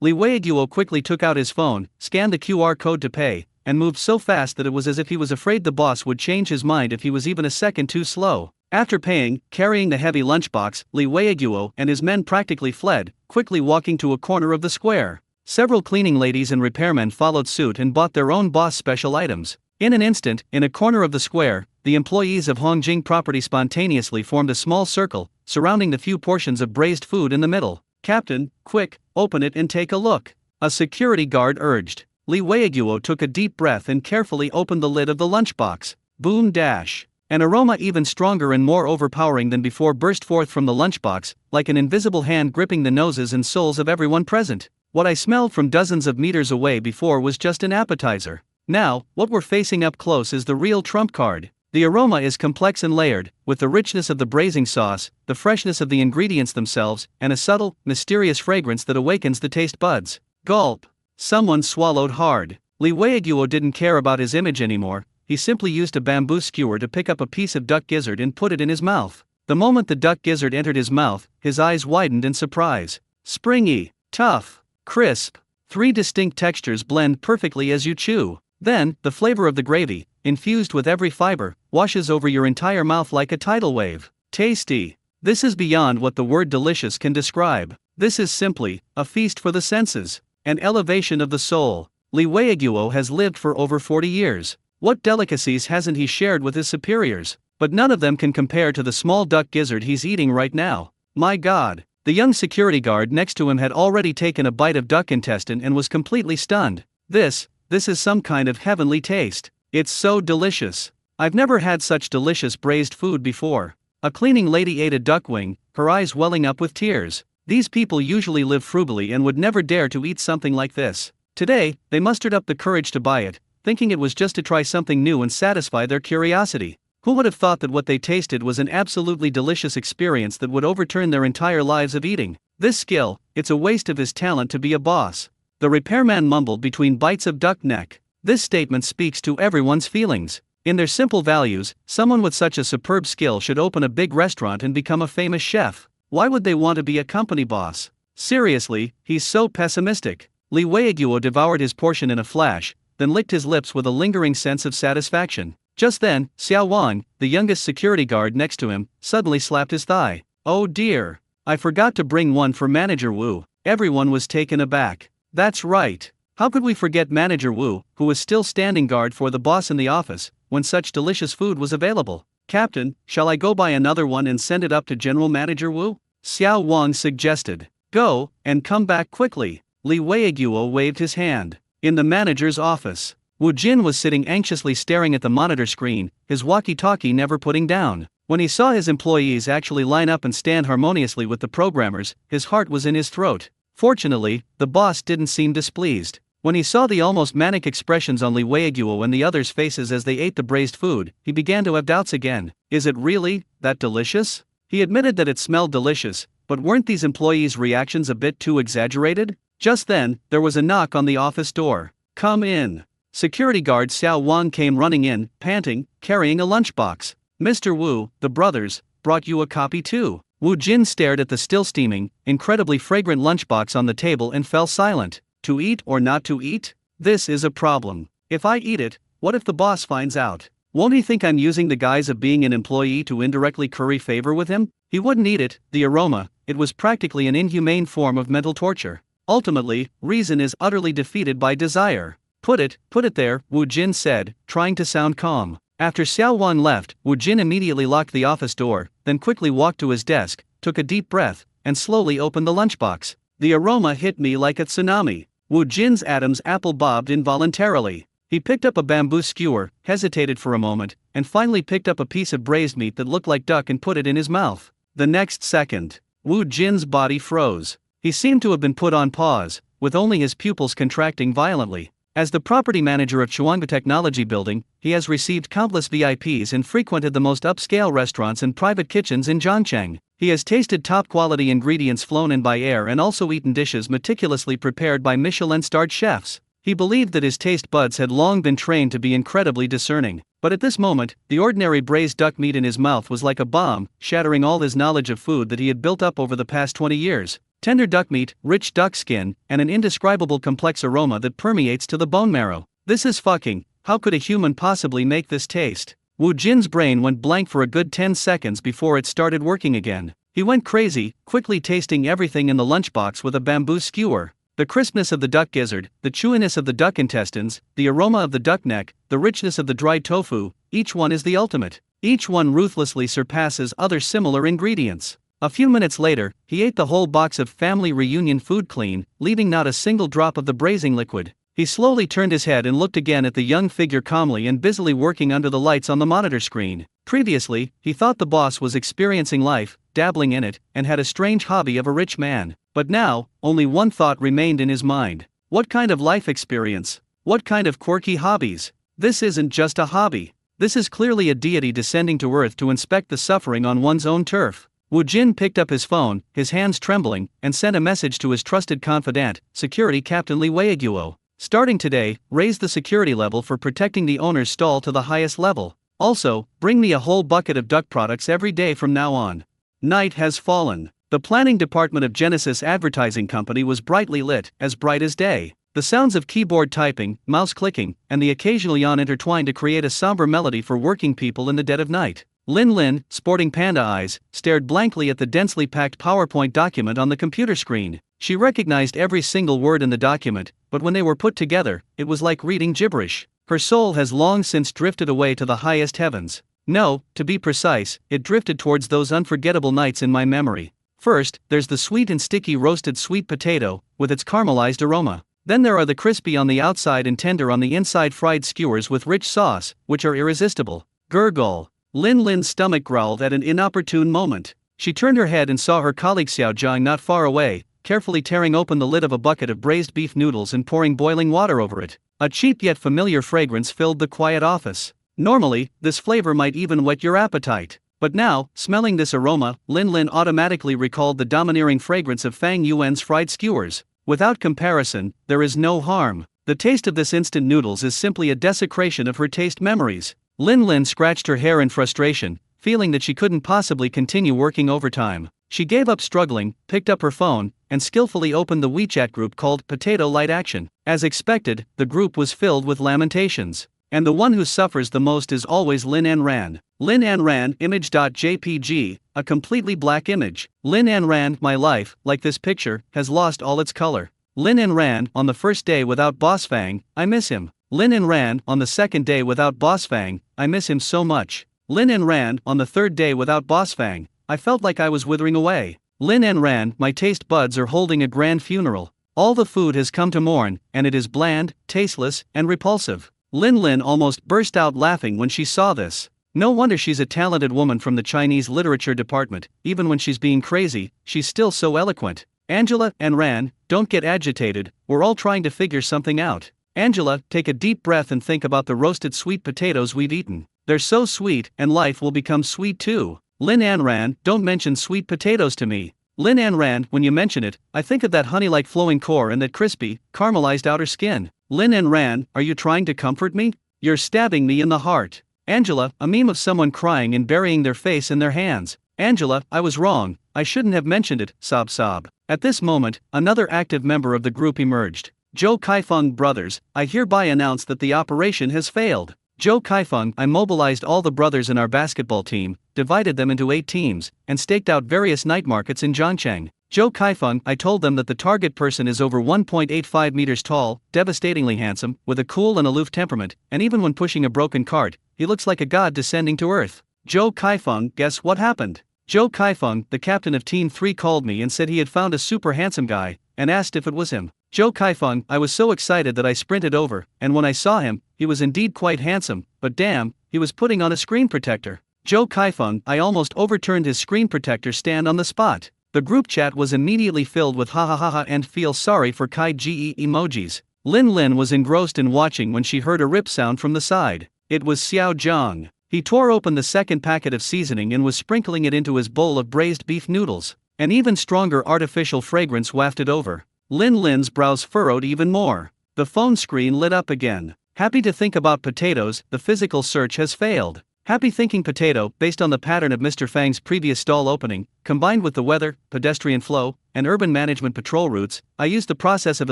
Li Weiguo quickly took out his phone, scanned the QR code to pay, and moved so fast that it was as if he was afraid the boss would change his mind if he was even a second too slow. After paying, carrying the heavy lunchbox, Li Weiguo and his men practically fled, quickly walking to a corner of the square. Several cleaning ladies and repairmen followed suit and bought their own boss special items. In an instant, in a corner of the square, the employees of Hongjing Property spontaneously formed a small circle, surrounding the few portions of braised food in the middle. Captain, quick, open it and take a look. A security guard urged. Li Weiguo took a deep breath and carefully opened the lid of the lunchbox. Boom dash. An aroma even stronger and more overpowering than before burst forth from the lunchbox, like an invisible hand gripping the noses and souls of everyone present. What I smelled from dozens of meters away before was just an appetizer. Now, what we're facing up close is the real trump card. The aroma is complex and layered, with the richness of the braising sauce, the freshness of the ingredients themselves, and a subtle, mysterious fragrance that awakens the taste buds. Gulp. Someone swallowed hard. Li Weiguo didn't care about his image anymore. He simply used a bamboo skewer to pick up a piece of duck gizzard and put it in his mouth. The moment the duck gizzard entered his mouth, his eyes widened in surprise. Springy, tough, crisp. 3 distinct textures blend perfectly as you chew. Then, the flavor of the gravy, infused with every fiber, washes over your entire mouth like a tidal wave. Tasty. This is beyond what the word delicious can describe. This is simply a feast for the senses, an elevation of the soul. Li Weiguo has lived for over 40 years. What delicacies hasn't he shared with his superiors? But none of them can compare to the small duck gizzard he's eating right now. My God. The young security guard next to him had already taken a bite of duck intestine and was completely stunned. This is some kind of heavenly taste. It's so delicious. I've never had such delicious braised food before. A cleaning lady ate a duck wing, her eyes welling up with tears. These people usually live frugally and would never dare to eat something like this. Today, they mustered up the courage to buy it, thinking it was just to try something new and satisfy their curiosity. Who would have thought that what they tasted was an absolutely delicious experience that would overturn their entire lives of eating? This skill, it's a waste of his talent to be a boss. The repairman mumbled between bites of duck neck. This statement speaks to everyone's feelings. In their simple values, someone with such a superb skill should open a big restaurant and become a famous chef. Why would they want to be a company boss? Seriously, he's so pessimistic. Li Weiguo devoured his portion in a flash, then licked his lips with a lingering sense of satisfaction. Just then, Xiao Wang, the youngest security guard next to him, suddenly slapped his thigh. Oh dear! I forgot to bring one for Manager Wu. Everyone was taken aback. That's right. How could we forget Manager Wu, who was still standing guard for the boss in the office, when such delicious food was available? Captain, shall I go buy another one and send it up to General Manager Wu? Xiao Wang suggested. Go, and come back quickly. Li Weiguo waved his hand. In the manager's office, Wu Jin was sitting anxiously staring at the monitor screen, his walkie-talkie never putting down. When he saw his employees actually line up and stand harmoniously with the programmers, his heart was in his throat. Fortunately, the boss didn't seem displeased. When he saw the almost manic expressions on Li Weiguo and the others' faces as they ate the braised food, he began to have doubts again. Is it really that delicious? He admitted that it smelled delicious, but weren't these employees' reactions a bit too exaggerated? Just then, there was a knock on the office door. Come in. Security guard Xiao Wang came running in, panting, carrying a lunchbox. Mr. Wu, the brothers, brought you a copy too. Wu Jin stared at the still steaming, incredibly fragrant lunchbox on the table and fell silent. To eat or not to eat? This is a problem. If I eat it, what if the boss finds out? Won't he think I'm using the guise of being an employee to indirectly curry favor with him? He wouldn't eat it, the aroma, it was practically an inhumane form of mental torture. Ultimately, reason is utterly defeated by desire. Put it there, Wu Jin said, trying to sound calm. After Xiao Wan left, Wu Jin immediately locked the office door, then quickly walked to his desk, took a deep breath, and slowly opened the lunchbox. The aroma hit me like a tsunami. Wu Jin's Adam's apple bobbed involuntarily. He picked up a bamboo skewer, hesitated for a moment, and finally picked up a piece of braised meat that looked like duck and put it in his mouth. The next second, Wu Jin's body froze. He seemed to have been put on pause, with only his pupils contracting violently. As the property manager of Chuanga Technology Building, he has received countless VIPs and frequented the most upscale restaurants and private kitchens in Zhangcheng. He has tasted top-quality ingredients flown in by air and also eaten dishes meticulously prepared by Michelin-starred chefs. He believed that his taste buds had long been trained to be incredibly discerning. But at this moment, the ordinary braised duck meat in his mouth was like a bomb, shattering all his knowledge of food that he had built up over the past 20 years. Tender duck meat, rich duck skin, and an indescribable complex aroma that permeates to the bone marrow. This is fucking. How could a human possibly make this taste? Wu Jin's brain went blank for a good 10 seconds before it started working again. He went crazy, quickly tasting everything in the lunchbox with a bamboo skewer. The crispness of the duck gizzard, the chewiness of the duck intestines, the aroma of the duck neck, the richness of the dried tofu, each one is the ultimate. Each one ruthlessly surpasses other similar ingredients. A few minutes later, he ate the whole box of family reunion food clean, leaving not a single drop of the braising liquid. He slowly turned his head and looked again at the young figure calmly and busily working under the lights on the monitor screen. Previously, he thought the boss was experiencing life, dabbling in it, and had a strange hobby of a rich man. But now, only one thought remained in his mind. What kind of life experience? What kind of quirky hobbies? This isn't just a hobby. This is clearly a deity descending to earth to inspect the suffering on one's own turf. Wu Jin picked up his phone, his hands trembling, and sent a message to his trusted confidant, Security Captain Li Weiguo. Starting today, raise the security level for protecting the owner's stall to the highest level. Also, bring me a whole bucket of duck products every day from now on. Night has fallen. The planning department of Genesis Advertising Company was brightly lit, as bright as day. The sounds of keyboard typing, mouse clicking, and the occasional yawn intertwined to create a somber melody for working people in the dead of night. Lin Lin, sporting panda eyes, stared blankly at the densely packed PowerPoint document on the computer screen. She recognized every single word in the document, but when they were put together, it was like reading gibberish. Her soul has long since drifted away to the highest heavens. No, to be precise, it drifted towards those unforgettable nights in my memory. First, there's the sweet and sticky roasted sweet potato, with its caramelized aroma. Then there are the crispy on the outside and tender on the inside fried skewers with rich sauce, which are irresistible. Gurgle. Lin Lin's stomach growled at an inopportune moment. She turned her head and saw her colleague Xiao Zhang not far away, carefully tearing open the lid of a bucket of braised beef noodles and pouring boiling water over it. A cheap yet familiar fragrance filled the quiet office. Normally, this flavor might even whet your appetite. But now, smelling this aroma, Lin Lin automatically recalled the domineering fragrance of Fang Yuan's fried skewers. Without comparison, there is no harm. The taste of this instant noodles is simply a desecration of her taste memories. Lin Lin scratched her hair in frustration, feeling that she couldn't possibly continue working overtime. She gave up struggling, picked up her phone, and skillfully opened the WeChat group called Potato Light Action. As expected, the group was filled with lamentations. And the one who suffers the most is always Lin An Ran. Lin An Ran image.jpg, a completely black image. Lin An Ran, my life, like this picture, has lost all its color. Lin An Ran, on the first day without Boss Fang, I miss him. Lin An Ran, on the second day without Boss Fang, I miss him so much. Lin An Ran, on the third day without Boss Fang, I felt like I was withering away. Lin An Ran, my taste buds are holding a grand funeral. All the food has come to mourn, and it is bland, tasteless, and repulsive. Lin Lin almost burst out laughing when she saw this. No wonder she's a talented woman from the Chinese literature department. Even when she's being crazy, she's still so eloquent. Angela and Ran, don't get agitated, we're all trying to figure something out. Angela, take a deep breath and think about the roasted sweet potatoes we've eaten. They're so sweet, and life will become sweet too. Lin An Ran, don't mention sweet potatoes to me. Lin An Ran, when you mention it, I think of that honey-like flowing core and that crispy, caramelized outer skin. Lin An Ran, are you trying to comfort me? You're stabbing me in the heart. Angela, a meme of someone crying and burying their face in their hands. Angela, I was wrong, I shouldn't have mentioned it, sob sob. At this moment, another active member of the group emerged. Zhou Kaifeng brothers, I hereby announce that the operation has failed. Zhou Kaifeng, I mobilized all the brothers in our basketball team, divided them into 8 teams, and staked out various night markets in Zhangcheng. Zhou Kaifeng, I told them that the target person is over 1.85 meters tall, devastatingly handsome, with a cool and aloof temperament, and even when pushing a broken cart, he looks like a god descending to earth. Zhou Kaifeng, guess what happened? Zhou Kaifeng, the captain of Team 3 called me and said he had found a super handsome guy, and asked if it was him. Zhou Kaifeng, I was so excited that I sprinted over, and when I saw him, he was indeed quite handsome, but damn, he was putting on a screen protector. Zhou Kaifeng, I almost overturned his screen protector stand on the spot. The group chat was immediately filled with ha ha ha ha and feel sorry for Kai Ge emojis. Lin Lin was engrossed in watching when she heard a rip sound from the side. It was Xiao Zhang. He tore open the second packet of seasoning and was sprinkling it into his bowl of braised beef noodles. An even stronger artificial fragrance wafted over. Lin Lin's brows furrowed even more. The phone screen lit up again. Happy to think about potatoes, the physical search has failed. Happy thinking potato, based on the pattern of Mr. Fang's previous stall opening, combined with the weather, pedestrian flow, and urban management patrol routes, I used the process of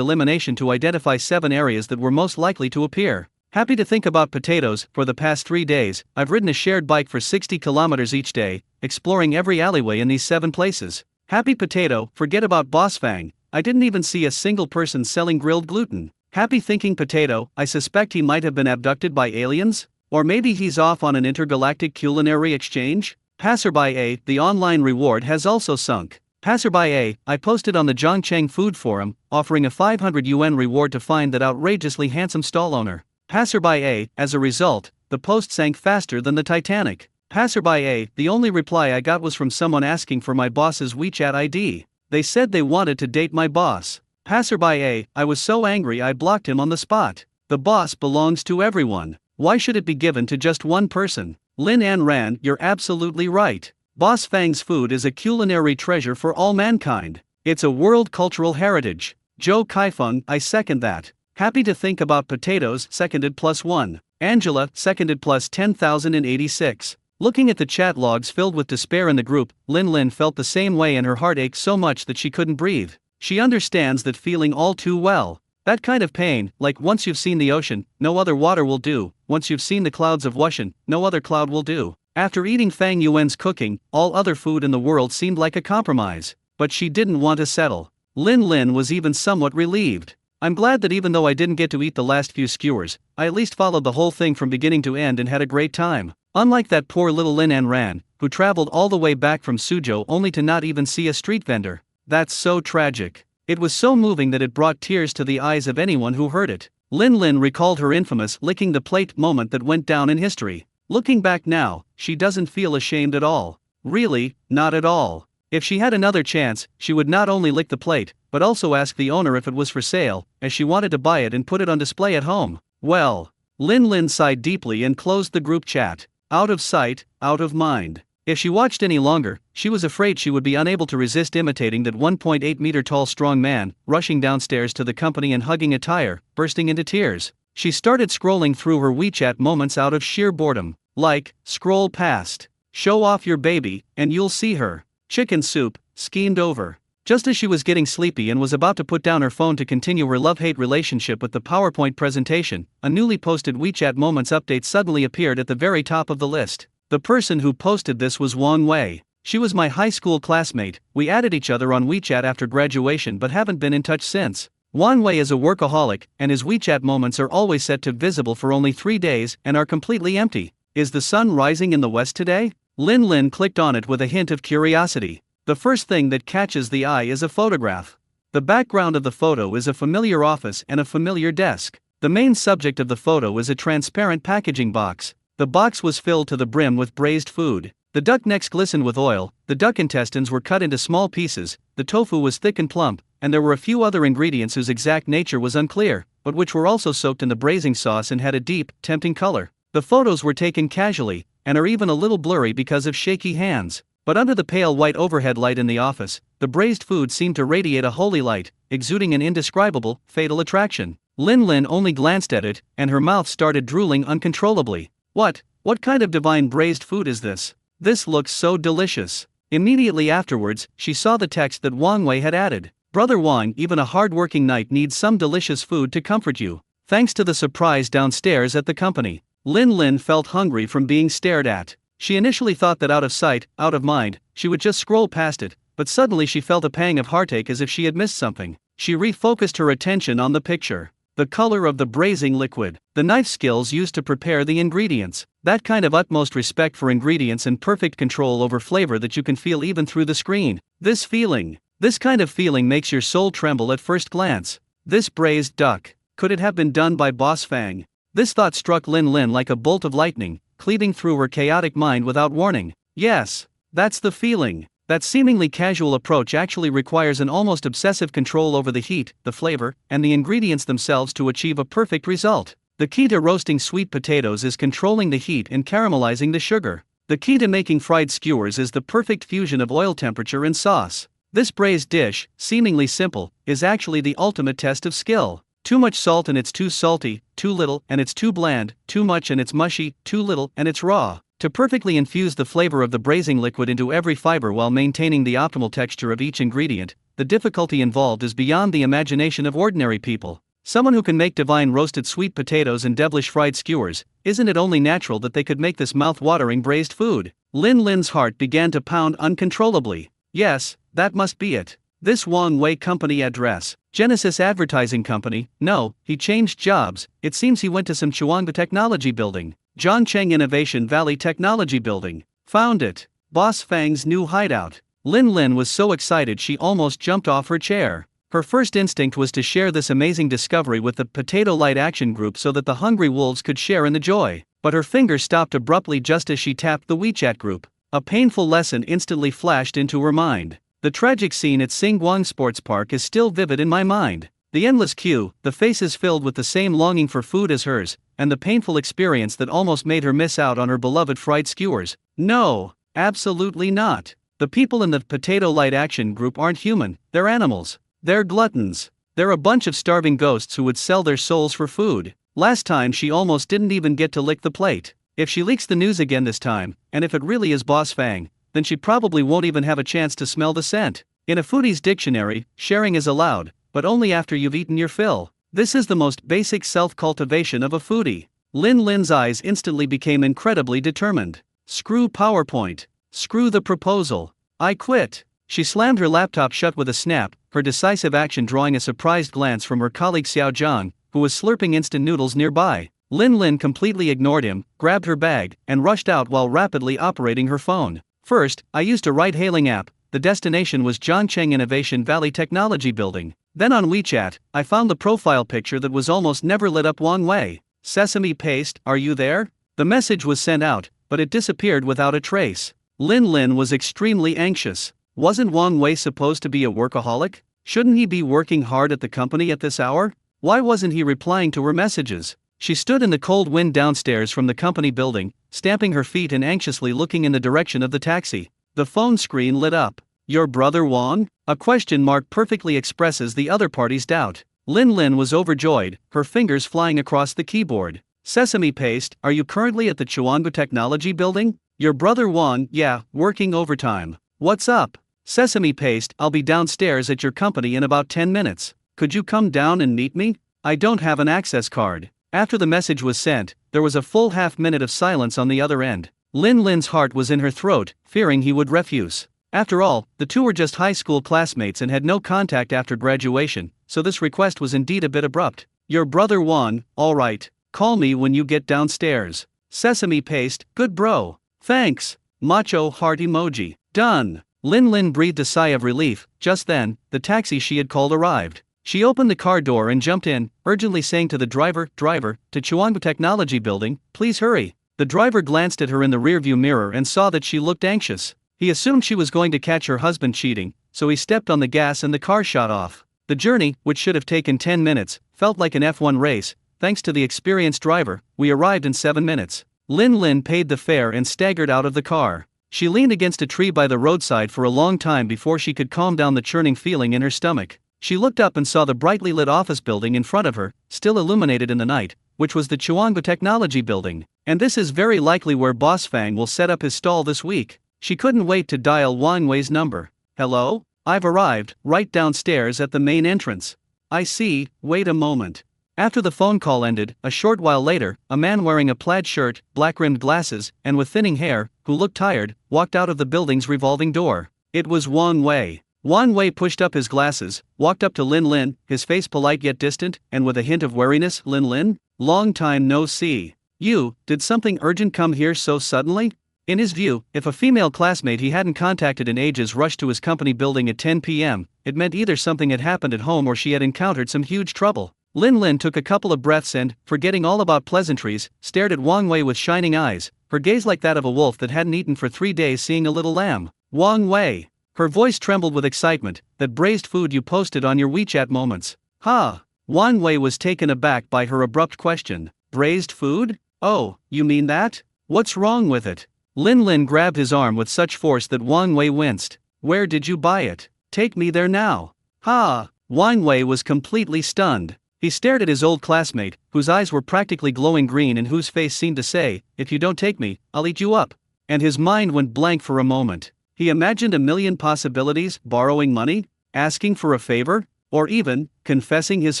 elimination to identify 7 areas that were most likely to appear. Happy to think about potatoes, for the past 3 days, I've ridden a shared bike for 60 kilometers each day, exploring every alleyway in these 7 places. Happy potato, forget about Boss Fang, I didn't even see a single person selling grilled gluten. Happy thinking potato, I suspect he might have been abducted by aliens? Or maybe he's off on an intergalactic culinary exchange? Passerby A, the online reward has also sunk. Passerby A, I posted on the Zhangcheng Food Forum, offering a 500 yuan reward to find that outrageously handsome stall owner. Passerby A, as a result, the post sank faster than the Titanic. Passerby A, the only reply I got was from someone asking for my boss's WeChat ID. They said they wanted to date my boss. Passerby A, I was so angry I blocked him on the spot. The boss belongs to everyone. Why should it be given to just one person? Lin An Ran, you're absolutely right. Boss Fang's food is a culinary treasure for all mankind. It's a world cultural heritage. Zhou Kaifeng, I second that. Happy to think about potatoes, seconded +1. Angela, seconded +10,086. Looking at the chat logs filled with despair in the group, Lin Lin felt the same way and her heart ached so much that she couldn't breathe. She understands that feeling all too well. That kind of pain, like once you've seen the ocean, no other water will do, once you've seen the clouds of Wushan, no other cloud will do. After eating Fang Yuan's cooking, all other food in the world seemed like a compromise. But she didn't want to settle. Lin Lin was even somewhat relieved. I'm glad that even though I didn't get to eat the last few skewers, I at least followed the whole thing from beginning to end and had a great time. Unlike that poor little Lin An Ran, who traveled all the way back from Suzhou only to not even see a street vendor. That's so tragic. It was so moving that it brought tears to the eyes of anyone who heard it. Lin Lin recalled her infamous licking the plate moment that went down in history. Looking back now, she doesn't feel ashamed at all. Really, not at all. If she had another chance, she would not only lick the plate, but also ask the owner if it was for sale, as she wanted to buy it and put it on display at home. Well, Lin Lin sighed deeply and closed the group chat. Out of sight, out of mind. If she watched any longer, she was afraid she would be unable to resist imitating that 1.8 meter tall strong man, rushing downstairs to the company and hugging a tire, bursting into tears. She started scrolling through her WeChat moments out of sheer boredom. Like, scroll past. Show off your baby, and you'll see her. Chicken soup, schemed over. Just as she was getting sleepy and was about to put down her phone to continue her love-hate relationship with the PowerPoint presentation, a newly posted WeChat Moments update suddenly appeared at the very top of the list. The person who posted this was Wang Wei. She was my high school classmate. We added each other on WeChat after graduation but haven't been in touch since. Wang Wei is a workaholic, and his WeChat moments are always set to visible for only 3 days and are completely empty. Is the sun rising in the west today? Lin Lin clicked on it with a hint of curiosity. The first thing that catches the eye is a photograph. The background of the photo is a familiar office and a familiar desk. The main subject of the photo is a transparent packaging box. The box was filled to the brim with braised food. The duck necks glistened with oil, the duck intestines were cut into small pieces, the tofu was thick and plump, and there were a few other ingredients whose exact nature was unclear, but which were also soaked in the braising sauce and had a deep, tempting color. The photos were taken casually, and are even a little blurry because of shaky hands. But under the pale white overhead light in the office, the braised food seemed to radiate a holy light, exuding an indescribable, fatal attraction. Lin Lin only glanced at it, and her mouth started drooling uncontrollably. What kind of divine braised food is this? This looks so delicious. Immediately afterwards, she saw the text that Wang Wei had added. Brother Wang, even a hard-working knight needs some delicious food to comfort you. Thanks to the surprise downstairs at the company. Lin Lin felt hungry from being stared at. She initially thought that out of sight, out of mind, she would just scroll past it, but suddenly she felt a pang of heartache as if she had missed something. She refocused her attention on the picture. The color of the braising liquid, the knife skills used to prepare the ingredients, that kind of utmost respect for ingredients and perfect control over flavor that you can feel even through the screen. This kind of feeling makes your soul tremble at first glance. This braised duck, could it have been done by Boss Fang? This thought struck Lin Lin like a bolt of lightning, cleaving through her chaotic mind without warning. Yes, that's the feeling. That seemingly casual approach actually requires an almost obsessive control over the heat, the flavor, and the ingredients themselves to achieve a perfect result. The key to roasting sweet potatoes is controlling the heat and caramelizing the sugar. The key to making fried skewers is the perfect fusion of oil temperature and sauce. This braised dish, seemingly simple, is actually the ultimate test of skill. Too much salt and it's too salty, too little and it's too bland, too much and it's mushy, too little and it's raw. To perfectly infuse the flavor of the braising liquid into every fiber while maintaining the optimal texture of each ingredient, the difficulty involved is beyond the imagination of ordinary people. Someone who can make divine roasted sweet potatoes and devilish fried skewers, isn't it only natural that they could make this mouth-watering braised food? Lin Lin's heart began to pound uncontrollably. Yes, that must be it. This Wang Wei company address. Genesis Advertising Company. No, he changed jobs. It seems he went to some Chuangba Technology Building. Zhongcheng Innovation Valley Technology Building. Found it. Boss Fang's new hideout. Lin Lin was so excited she almost jumped off her chair. Her first instinct was to share this amazing discovery with the Potato Light Action Group so that the hungry wolves could share in the joy. But her finger stopped abruptly just as she tapped the WeChat group. A painful lesson instantly flashed into her mind. The tragic scene at Singguang Sports Park is still vivid in my mind. The endless queue, the faces filled with the same longing for food as hers, and the painful experience that almost made her miss out on her beloved fried skewers. No, absolutely not. The people in the Potato Light Action Group aren't human, they're animals. They're gluttons. They're a bunch of starving ghosts who would sell their souls for food. Last time she almost didn't even get to lick the plate. If she leaks the news again this time, and if it really is Boss Fang, then she probably won't even have a chance to smell the scent. In a foodie's dictionary, sharing is allowed, but only after you've eaten your fill. This is the most basic self-cultivation of a foodie. Lin Lin's eyes instantly became incredibly determined. Screw PowerPoint. Screw the proposal. I quit. She slammed her laptop shut with a snap, her decisive action drawing a surprised glance from her colleague Xiao Zhang, who was slurping instant noodles nearby. Lin Lin completely ignored him, grabbed her bag, and rushed out while rapidly operating her phone. First, I used a ride-hailing app. The destination was Zhongcheng Innovation Valley Technology Building. Then on WeChat, I found the profile picture that was almost never lit up Wang Wei. Sesame paste, are you there? The message was sent out, but it disappeared without a trace. Lin Lin was extremely anxious. Wasn't Wang Wei supposed to be a workaholic? Shouldn't he be working hard at the company at this hour? Why wasn't he replying to her messages? She stood in the cold wind downstairs from the company building, stamping her feet and anxiously looking in the direction of the taxi. The phone screen lit up. Your brother Wang? A question mark perfectly expresses the other party's doubt. Lin Lin was overjoyed, her fingers flying across the keyboard. Sesame Paste, are you currently at the Chuangu Technology Building? Your brother Wang, yeah, working overtime. What's up? Sesame Paste, I'll be downstairs at your company in about 10 minutes. Could you come down and meet me? I don't have an access card. After the message was sent, there was a full half-minute of silence on the other end. Lin Lin's heart was in her throat, fearing he would refuse. After all, the two were just high school classmates and had no contact after graduation, so this request was indeed a bit abrupt. Your brother Juan, alright. Call me when you get downstairs. Sesame Paste, good bro. Thanks. Macho heart emoji. Done. Lin Lin breathed a sigh of relief. Just then, the taxi she had called arrived. She opened the car door and jumped in, urgently saying to the driver, to Chuangu Technology Building, please hurry. The driver glanced at her in the rearview mirror and saw that she looked anxious. He assumed she was going to catch her husband cheating, so he stepped on the gas and the car shot off. The journey, which should have taken 10 minutes, felt like an F1 race. Thanks to the experienced driver, we arrived in 7 minutes. Lin Lin paid the fare and staggered out of the car. She leaned against a tree by the roadside for a long time before she could calm down the churning feeling in her stomach. She looked up and saw the brightly lit office building in front of her, still illuminated in the night, which was the Chuangu Technology Building. And this is very likely where Boss Fang will set up his stall this week. She couldn't wait to dial Wang Wei's number. Hello? I've arrived, right downstairs at the main entrance. I see, wait a moment. After the phone call ended, a short while later, a man wearing a plaid shirt, black-rimmed glasses, and with thinning hair, who looked tired, walked out of the building's revolving door. It was Wang Wei. Wang Wei pushed up his glasses, walked up to Lin Lin, his face polite yet distant, and with a hint of wariness, Lin Lin? Long time no see. Did something urgent come here so suddenly? In his view, if a female classmate he hadn't contacted in ages rushed to his company building at 10 p.m., it meant either something had happened at home or she had encountered some huge trouble. Lin Lin took a couple of breaths and, forgetting all about pleasantries, stared at Wang Wei with shining eyes, her gaze like that of a wolf that hadn't eaten for 3 days seeing a little lamb. Wang Wei. Her voice trembled with excitement. That braised food you posted on your WeChat moments. Ha! Wang Wei was taken aback by her abrupt question. Braised food? Oh, you mean that? What's wrong with it? Lin Lin grabbed his arm with such force that Wang Wei winced. Where did you buy it? Take me there now. Ha! Wang Wei was completely stunned. He stared at his old classmate, whose eyes were practically glowing green and whose face seemed to say, if you don't take me, I'll eat you up. And his mind went blank for a moment. He imagined a million possibilities, borrowing money, asking for a favor, or even, confessing his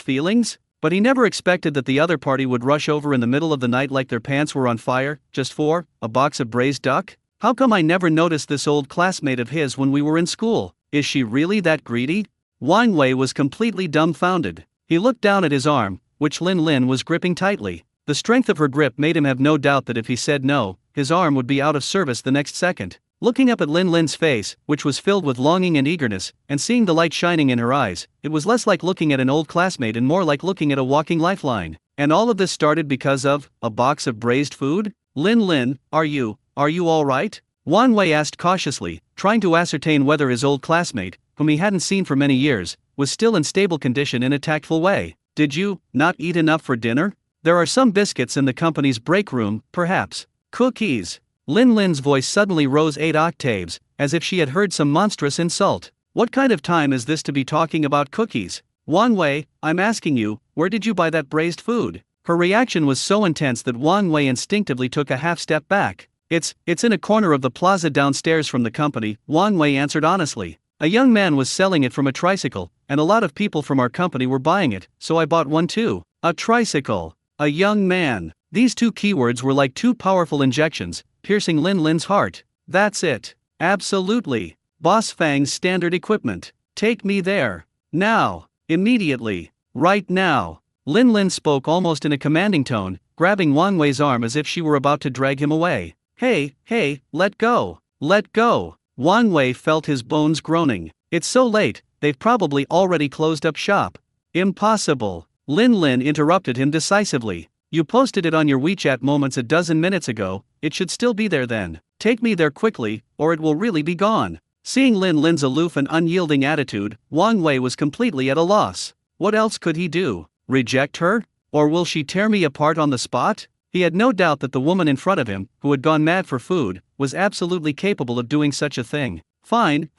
feelings. But he never expected that the other party would rush over in the middle of the night like their pants were on fire, just for a box of braised duck? How come I never noticed this old classmate of his when we were in school? Is she really that greedy? Wang Wei was completely dumbfounded. He looked down at his arm, which Lin Lin was gripping tightly. The strength of her grip made him have no doubt that if he said no, his arm would be out of service the next second. Looking up at Lin Lin's face, which was filled with longing and eagerness, and seeing the light shining in her eyes, it was less like looking at an old classmate and more like looking at a walking lifeline. And all of this started because of a box of braised food? Lin Lin, are you alright? Wang Wei asked cautiously, trying to ascertain whether his old classmate, whom he hadn't seen for many years, was still in stable condition in a tactful way. Did you not eat enough for dinner? There are some biscuits in the company's break room, perhaps. Cookies. Lin Lin's voice suddenly rose 8 octaves, as if she had heard some monstrous insult. What kind of time is this to be talking about cookies? Wang Wei, I'm asking you, where did you buy that braised food? Her reaction was so intense that Wang Wei instinctively took a half step back. It's in a corner of the plaza downstairs from the company, Wang Wei answered honestly. A young man was selling it from a tricycle, and a lot of people from our company were buying it, so I bought one too. A tricycle. A young man. These two keywords were like two powerful injections, piercing Lin Lin's heart. That's it. Absolutely. Boss Fang's standard equipment. Take me there. Now. Immediately. Right now. Lin Lin spoke almost in a commanding tone, grabbing Wang Wei's arm as if she were about to drag him away. Hey, let go. Let go. Wang Wei felt his bones groaning. It's so late, they've probably already closed up shop. Impossible. Lin Lin interrupted him decisively. You posted it on your WeChat moments a dozen minutes ago, it should still be there then. Take me there quickly, or it will really be gone. Seeing Lin Lin's aloof and unyielding attitude, Wang Wei was completely at a loss. What else could he do? Reject her? Or will she tear me apart on the spot? He had no doubt that the woman in front of him, who had gone mad for food, was absolutely capable of doing such a thing. Fine,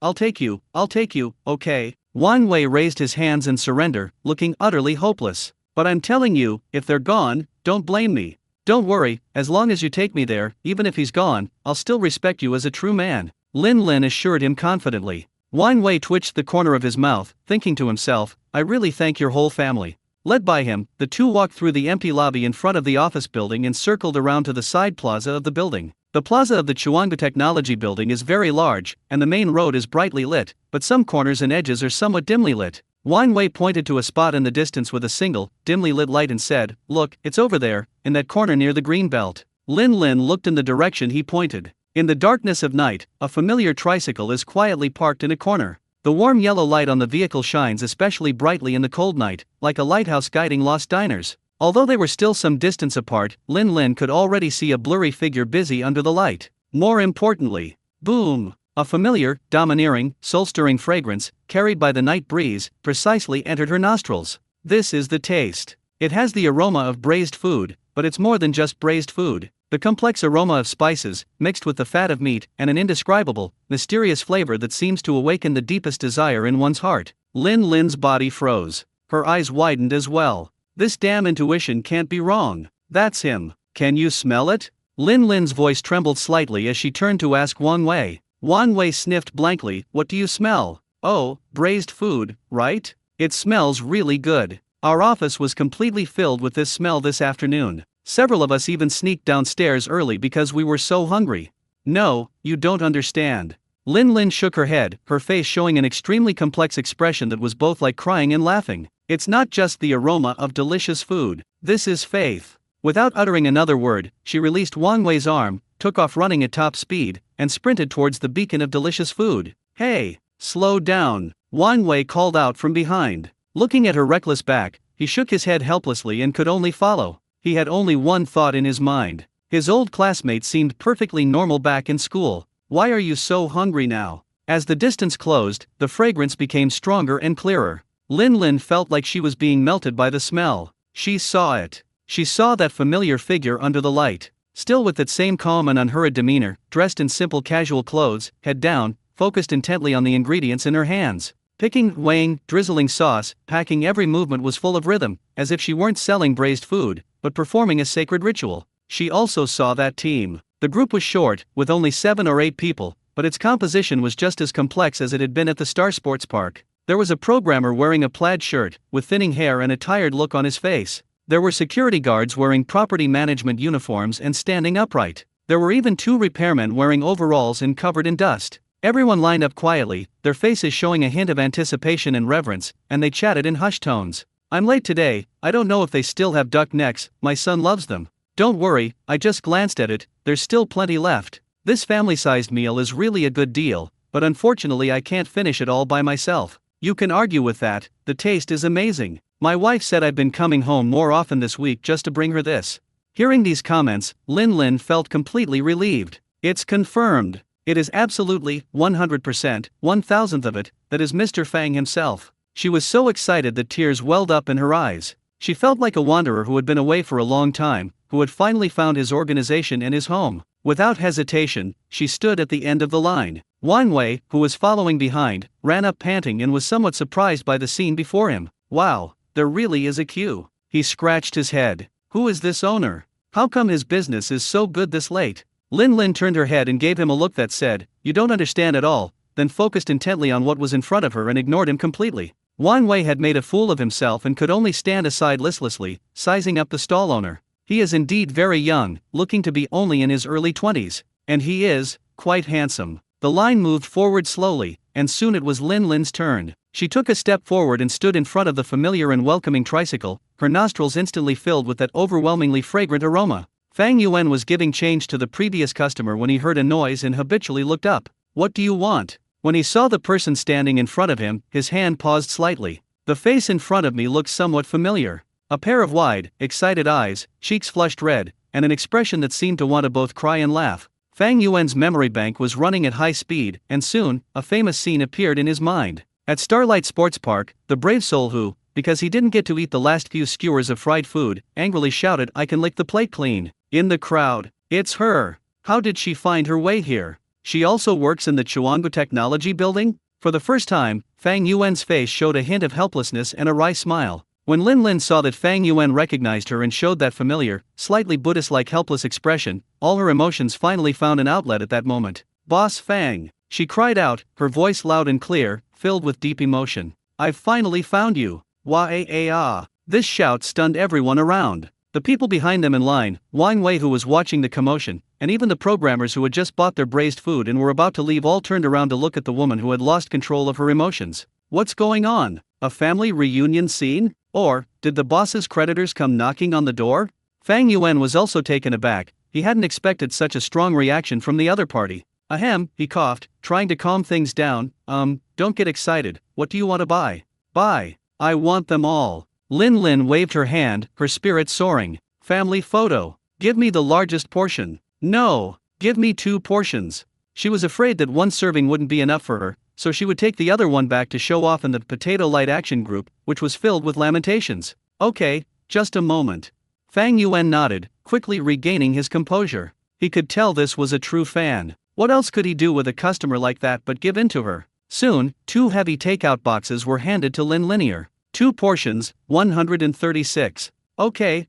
I'll take you, okay. Wang Wei raised his hands in surrender, looking utterly hopeless. But I'm telling you, if they're gone, don't blame me. Don't worry, as long as you take me there, even if he's gone, I'll still respect you as a true man, Lin Lin assured him confidently. Wang Wei twitched the corner of his mouth, thinking to himself, I really thank your whole family. Led by him, the two walked through the empty lobby in front of the office building and circled around to the side plaza of the building. The plaza of the Chuangbu Technology Building is very large, and the main road is brightly lit, but some corners and edges are somewhat dimly lit. Wang Wei pointed to a spot in the distance with a single, dimly lit light and said, Look, it's over there, in that corner near the green belt. Lin Lin looked in the direction he pointed. In the darkness of night, a familiar tricycle is quietly parked in a corner. The warm yellow light on the vehicle shines especially brightly in the cold night, like a lighthouse guiding lost diners. Although they were still some distance apart, Lin Lin could already see a blurry figure busy under the light. More importantly, boom! A familiar, domineering, soul-stirring fragrance, carried by the night breeze, precisely entered her nostrils. This is the taste. It has the aroma of braised food, but it's more than just braised food. The complex aroma of spices, mixed with the fat of meat, and an indescribable, mysterious flavor that seems to awaken the deepest desire in one's heart. Lin Lin's body froze. Her eyes widened as well. This damn intuition can't be wrong. That's him. Can you smell it? Lin Lin's voice trembled slightly as she turned to ask Wang Wei. Wang Wei sniffed blankly. What do you smell? Oh, braised food, right? It smells really good. Our office was completely filled with this smell this afternoon. Several of us even sneaked downstairs early because we were so hungry. No, you don't understand. Lin Lin shook her head, her face showing an extremely complex expression that was both like crying and laughing. It's not just the aroma of delicious food. This is faith. Without uttering another word, she released Wang Wei's arm, took off running at top speed, and sprinted towards the beacon of delicious food. Hey, slow down, Wang Wei called out from behind. Looking at her reckless back, he shook his head helplessly and could only follow. He had only one thought in his mind. His old classmate seemed perfectly normal back in school. Why are you so hungry now? As the distance closed, the fragrance became stronger and clearer. Lin Lin felt like she was being melted by the smell. She saw it. She saw that familiar figure under the light. Still with that same calm and unhurried demeanor, dressed in simple casual clothes, head down, focused intently on the ingredients in her hands. Picking, weighing, drizzling sauce, packing every movement was full of rhythm, as if she weren't selling braised food, but performing a sacred ritual. She also saw that team. The group was short, with only 7 or 8 people, but its composition was just as complex as it had been at the Star Sports Park. There was a programmer wearing a plaid shirt, with thinning hair and a tired look on his face. There were security guards wearing property management uniforms and standing upright. There were even 2 repairmen wearing overalls and covered in dust. Everyone lined up quietly, their faces showing a hint of anticipation and reverence, and they chatted in hushed tones. I'm late today, I don't know if they still have duck necks, my son loves them. Don't worry, I just glanced at it, there's still plenty left. This family-sized meal is really a good deal, but unfortunately I can't finish it all by myself. You can argue with that, the taste is amazing. My wife said I've been coming home more often this week just to bring her this. Hearing these comments, Lin Lin felt completely relieved. It's confirmed. It is absolutely, 100%, 1,000th of it, that is Mr. Fang himself. She was so excited that tears welled up in her eyes. She felt like a wanderer who had been away for a long time, who had finally found his organization and his home. Without hesitation, she stood at the end of the line. Wang Wei, who was following behind, ran up panting and was somewhat surprised by the scene before him. Wow, there really is a queue. He scratched his head. Who is this owner? How come his business is so good this late? Lin Lin turned her head and gave him a look that said, you don't understand at all, then focused intently on what was in front of her and ignored him completely. Wang Wei had made a fool of himself and could only stand aside listlessly, sizing up the stall owner. He is indeed very young, looking to be only in his early 20s. And he is, quite handsome. The line moved forward slowly, and soon it was Lin Lin's turn. She took a step forward and stood in front of the familiar and welcoming tricycle, her nostrils instantly filled with that overwhelmingly fragrant aroma. Fang Yuan was giving change to the previous customer when he heard a noise and habitually looked up. What do you want? When he saw the person standing in front of him, his hand paused slightly. The face in front of me looked somewhat familiar. A pair of wide, excited eyes, cheeks flushed red, and an expression that seemed to want to both cry and laugh. Fang Yuan's memory bank was running at high speed, and soon, a famous scene appeared in his mind. At Starlight Sports Park, the brave soul who, because he didn't get to eat the last few skewers of fried food, angrily shouted, I can lick the plate clean. In the crowd, it's her. How did she find her way here? She also works in the Chuangbu Technology Building? For the first time, Fang Yuan's face showed a hint of helplessness and a wry smile. When Lin Lin saw that Fang Yuan recognized her and showed that familiar, slightly Buddhist-like helpless expression, all her emotions finally found an outlet at that moment. "Boss Fang!" she cried out, her voice loud and clear, filled with deep emotion. "I've finally found you! Wah-ah-ah!" This shout stunned everyone around. The people behind them in line, Wang Wei who was watching the commotion, and even the programmers who had just bought their braised food and were about to leave all turned around to look at the woman who had lost control of her emotions. What's going on? A family reunion scene? Or, did the boss's creditors come knocking on the door? Fang Yuan was also taken aback. He hadn't expected such a strong reaction from the other party. Ahem, he coughed, trying to calm things down. Don't get excited. What do you want to buy? Buy. I want them all. Lin Lin waved her hand, her spirit soaring. Family photo. Give me the largest portion. No, give me 2 portions. She was afraid that one serving wouldn't be enough for her, so she would take the other one back to show off in the potato light action group, which was filled with lamentations. Okay, just a moment. Fang Yuan nodded, quickly regaining his composure. He could tell this was a true fan. What else could he do with a customer like that but give in to her? Soon, 2 heavy takeout boxes were handed to Lin Linear. 2 portions, 136. Okay.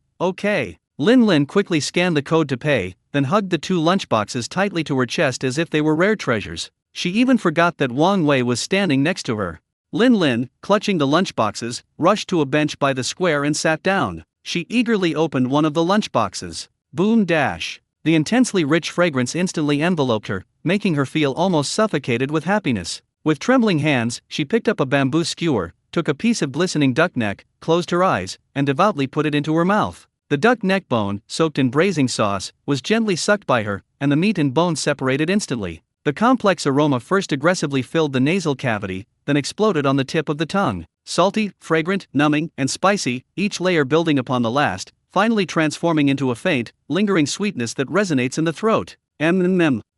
Lin Lin quickly scanned the code to pay, then hugged the 2 lunchboxes tightly to her chest as if they were rare treasures. She even forgot that Wang Wei was standing next to her. Lin Lin, clutching the lunchboxes, rushed to a bench by the square and sat down. She eagerly opened one of the lunchboxes. Boom dash. The intensely rich fragrance instantly enveloped her, making her feel almost suffocated with happiness. With trembling hands, she picked up a bamboo skewer, took a piece of glistening duck neck, closed her eyes, and devoutly put it into her mouth. The duck neck bone, soaked in braising sauce, was gently sucked by her, and the meat and bone separated instantly. The complex aroma first aggressively filled the nasal cavity, then exploded on the tip of the tongue. Salty, fragrant, numbing, and spicy, each layer building upon the last, finally transforming into a faint, lingering sweetness that resonates in the throat.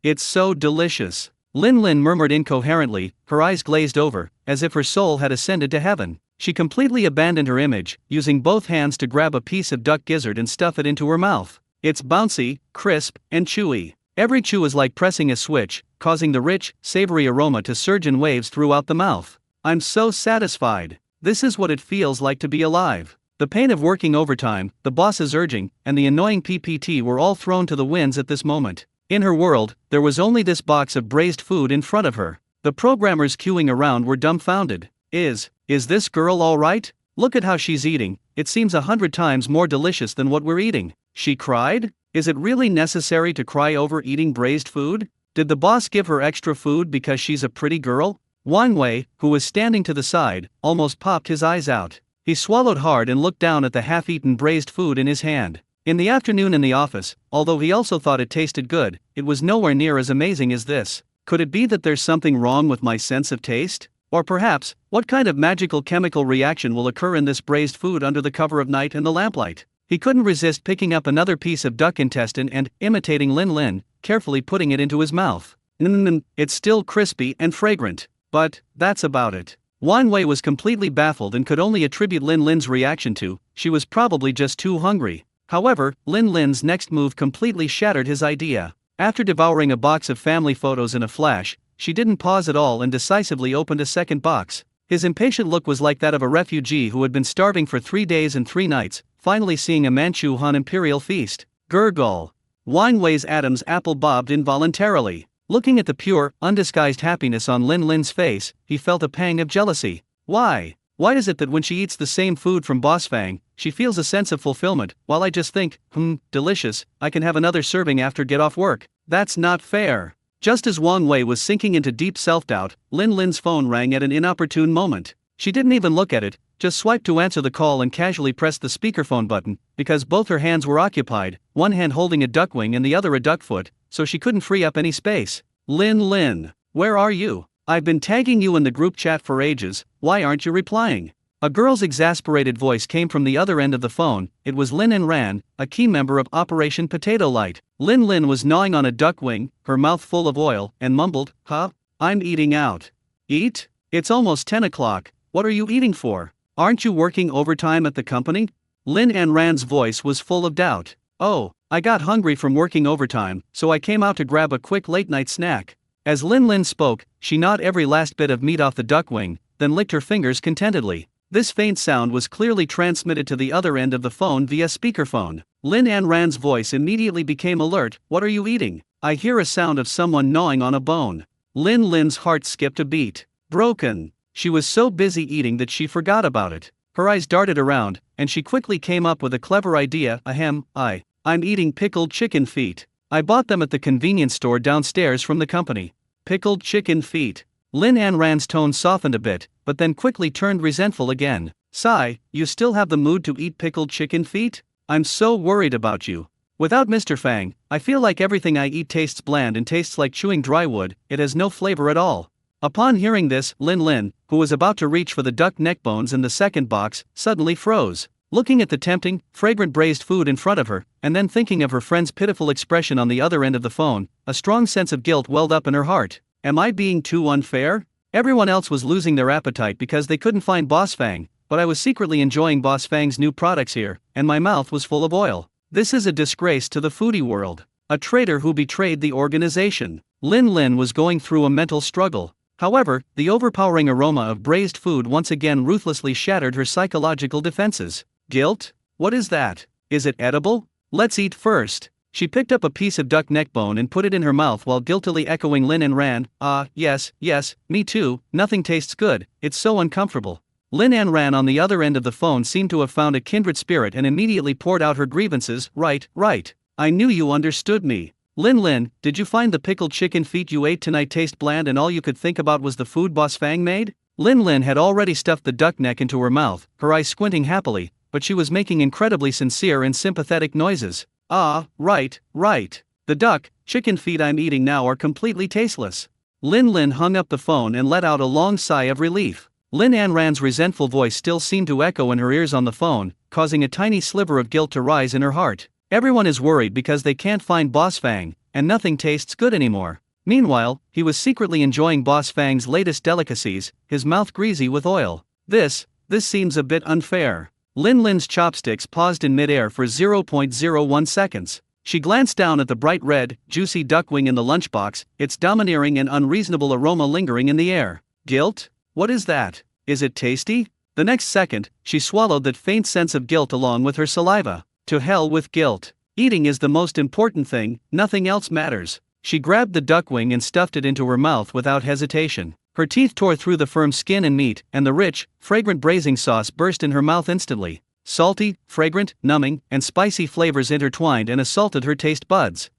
It's so delicious. Lin Lin murmured incoherently, her eyes glazed over, as if her soul had ascended to heaven. She completely abandoned her image, using both hands to grab a piece of duck gizzard and stuff it into her mouth. It's bouncy, crisp, and chewy. Every chew is like pressing a switch, causing the rich, savory aroma to surge in waves throughout the mouth. I'm so satisfied. This is what it feels like to be alive. The pain of working overtime, the boss's urging, and the annoying PPT were all thrown to the winds at this moment. In her world, there was only this box of braised food in front of her. The programmers queuing around were dumbfounded. Is this girl all right? Look at how she's eating, it seems 100 times more delicious than what we're eating. She cried? Is it really necessary to cry over eating braised food? Did the boss give her extra food because she's a pretty girl? Wang Wei, who was standing to the side, almost popped his eyes out. He swallowed hard and looked down at the half-eaten braised food in his hand. In the afternoon in the office, although he also thought it tasted good, it was nowhere near as amazing as this. Could it be that there's something wrong with my sense of taste? Or perhaps, what kind of magical chemical reaction will occur in this braised food under the cover of night and the lamplight? He couldn't resist picking up another piece of duck intestine and, imitating Lin Lin, carefully putting it into his mouth. It's still crispy and fragrant. But, that's about it. Wang Wei was completely baffled and could only attribute Lin Lin's reaction to, she was probably just too hungry. However, Lin Lin's next move completely shattered his idea. After devouring a box of family photos in a flash, she didn't pause at all and decisively opened a second box. His impatient look was like that of a refugee who had been starving for 3 days and 3 nights, finally seeing a Manchu Han imperial feast. Gurgle. Wang Wei's Adam's apple bobbed involuntarily. Looking at the pure, undisguised happiness on Lin Lin's face, he felt a pang of jealousy. Why is it that when she eats the same food from Boss Fang, she feels a sense of fulfillment, while I just think, delicious, I can have another serving after get off work? That's not fair. Just as Wang Wei was sinking into deep self-doubt, Lin Lin's phone rang at an inopportune moment. She didn't even look at it, just swiped to answer the call and casually pressed the speakerphone button, because both her hands were occupied, one hand holding a duck wing and the other a duck foot, so she couldn't free up any space. Lin, where are you? I've been tagging you in the group chat for ages, why aren't you replying? A girl's exasperated voice came from the other end of the phone. It was Lin Ran, a key member of Operation Potato Light. Lin was gnawing on a duck wing, her mouth full of oil, and mumbled, I'm eating out. Eat? It's almost 10 o'clock, what are you eating for? Aren't you working overtime at the company? Lin Ran's voice was full of doubt. Oh, I got hungry from working overtime, so I came out to grab a quick late-night snack. As Lin Lin spoke, she gnawed every last bit of meat off the duck wing, then licked her fingers contentedly. This faint sound was clearly transmitted to the other end of the phone via speakerphone. Lin Anran's voice immediately became alert. "What are you eating? I hear a sound of someone gnawing on a bone." Lin Lin's heart skipped a beat. Broken. She was so busy eating that she forgot about it. Her eyes darted around, and she quickly came up with a clever idea. I'm eating pickled chicken feet. I bought them at the convenience store downstairs from the company. Pickled chicken feet. Lin Anran's tone softened a bit, but then quickly turned resentful again. "Sigh, you still have the mood to eat pickled chicken feet? I'm so worried about you. Without Mr. Fang, I feel like everything I eat tastes bland and tastes like chewing dry wood. It has no flavor at all." Upon hearing this, Lin Lin, who was about to reach for the duck neck bones in the second box, suddenly froze. Looking at the tempting, fragrant braised food in front of her, and then thinking of her friend's pitiful expression on the other end of the phone, a strong sense of guilt welled up in her heart. Am I being too unfair? Everyone else was losing their appetite because they couldn't find Boss Fang, but I was secretly enjoying Boss Fang's new products here, and my mouth was full of oil. This is a disgrace to the foodie world. A traitor who betrayed the organization. Lin Lin was going through a mental struggle. However, the overpowering aroma of braised food once again ruthlessly shattered her psychological defenses. Guilt? What is that? Is it edible? Let's eat first. She picked up a piece of duck neck bone and put it in her mouth while guiltily echoing Lin Anran. Yes, me too, nothing tastes good, it's so uncomfortable. Lin Anran on the other end of the phone seemed to have found a kindred spirit and immediately poured out her grievances. Right. I knew you understood me. Lin Lin, did you find the pickled chicken feet you ate tonight taste bland and all you could think about was the food Boss Fang made? Lin Lin had already stuffed the duck neck into her mouth, her eyes squinting happily, but she was making incredibly sincere and sympathetic noises. Right. The duck, chicken feet I'm eating now are completely tasteless. Lin Lin hung up the phone and let out a long sigh of relief. Lin Anran's resentful voice still seemed to echo in her ears on the phone, causing a tiny sliver of guilt to rise in her heart. Everyone is worried because they can't find Boss Fang, and nothing tastes good anymore. Meanwhile, he was secretly enjoying Boss Fang's latest delicacies, his mouth greasy with oil. This seems a bit unfair. Lin Lin's chopsticks paused in midair for 0.01 seconds. She glanced down at the bright red, juicy duck wing in the lunchbox, its domineering and unreasonable aroma lingering in the air. Guilt? What is that? Is it tasty? The next second, she swallowed that faint sense of guilt along with her saliva. To hell with guilt. Eating is the most important thing, nothing else matters. She grabbed the duck wing and stuffed it into her mouth without hesitation. Her teeth tore through the firm skin and meat, and the rich, fragrant braising sauce burst in her mouth instantly. Salty, fragrant, numbing, and spicy flavors intertwined and assaulted her taste buds.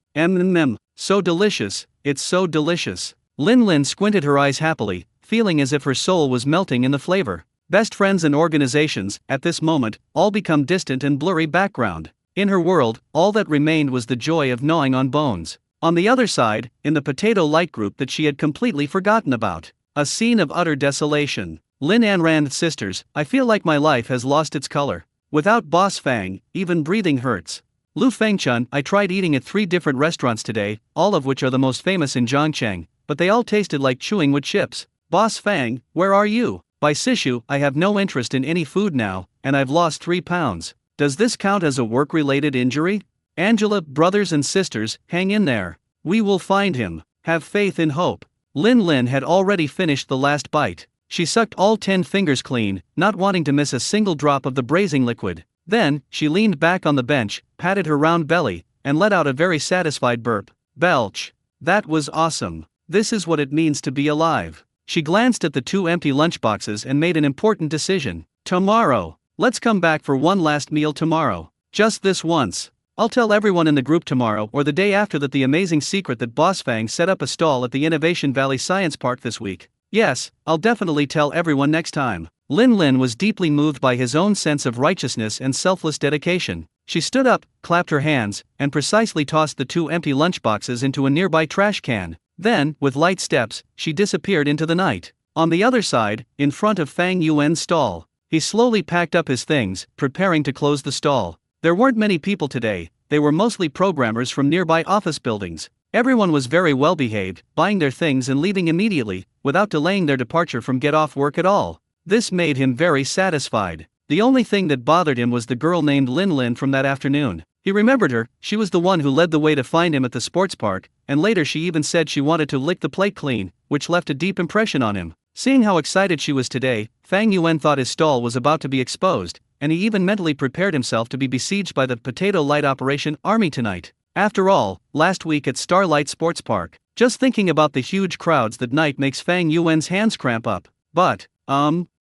So delicious, it's so delicious. Lin Lin squinted her eyes happily, feeling as if her soul was melting in the flavor. Best friends and organizations, at this moment, all become distant and blurry background. In her world, all that remained was the joy of gnawing on bones. On the other side, in the potato light group that she had completely forgotten about. A scene of utter desolation. Lin Anran's sisters, I feel like my life has lost its color. Without Boss Fang, even breathing hurts. Lu Fengchun, I tried eating at 3 different restaurants today, all of which are the most famous in Zhongcheng, but they all tasted like chewing wood chips. Boss Fang, where are you? By Sishu, I have no interest in any food now, and I've lost 3 pounds. Does this count as a work-related injury? Angela, brothers and sisters, hang in there. We will find him. Have faith in hope. Lin Lin had already finished the last bite. She sucked all 10 fingers clean, not wanting to miss a single drop of the braising liquid. Then, she leaned back on the bench, patted her round belly, and let out a very satisfied burp. Belch. That was awesome. This is what it means to be alive. She glanced at the 2 empty lunchboxes and made an important decision. Tomorrow. Let's come back for one last meal tomorrow. Just this once. I'll tell everyone in the group tomorrow or the day after that the amazing secret that Boss Fang set up a stall at the Innovation Valley Science Park this week. Yes, I'll definitely tell everyone next time. Lin Lin was deeply moved by his own sense of righteousness and selfless dedication. She stood up, clapped her hands, and precisely tossed the 2 empty lunchboxes into a nearby trash can. Then, with light steps, she disappeared into the night. On the other side, in front of Fang Yuan's stall, he slowly packed up his things, preparing to close the stall. There weren't many people today, they were mostly programmers from nearby office buildings. Everyone was very well behaved, buying their things and leaving immediately, without delaying their departure from get-off work at all. This made him very satisfied. The only thing that bothered him was the girl named Lin Lin from that afternoon. He remembered her. She was the one who led the way to find him at the sports park, and later she even said she wanted to lick the plate clean, which left a deep impression on him. Seeing how excited she was today, Fang Yuan thought his stall was about to be exposed, and he even mentally prepared himself to be besieged by the Potato Light Operation Army tonight. After all, last week at Starlight Sports Park, just thinking about the huge crowds that night makes Fang Yuan's hands cramp up. But,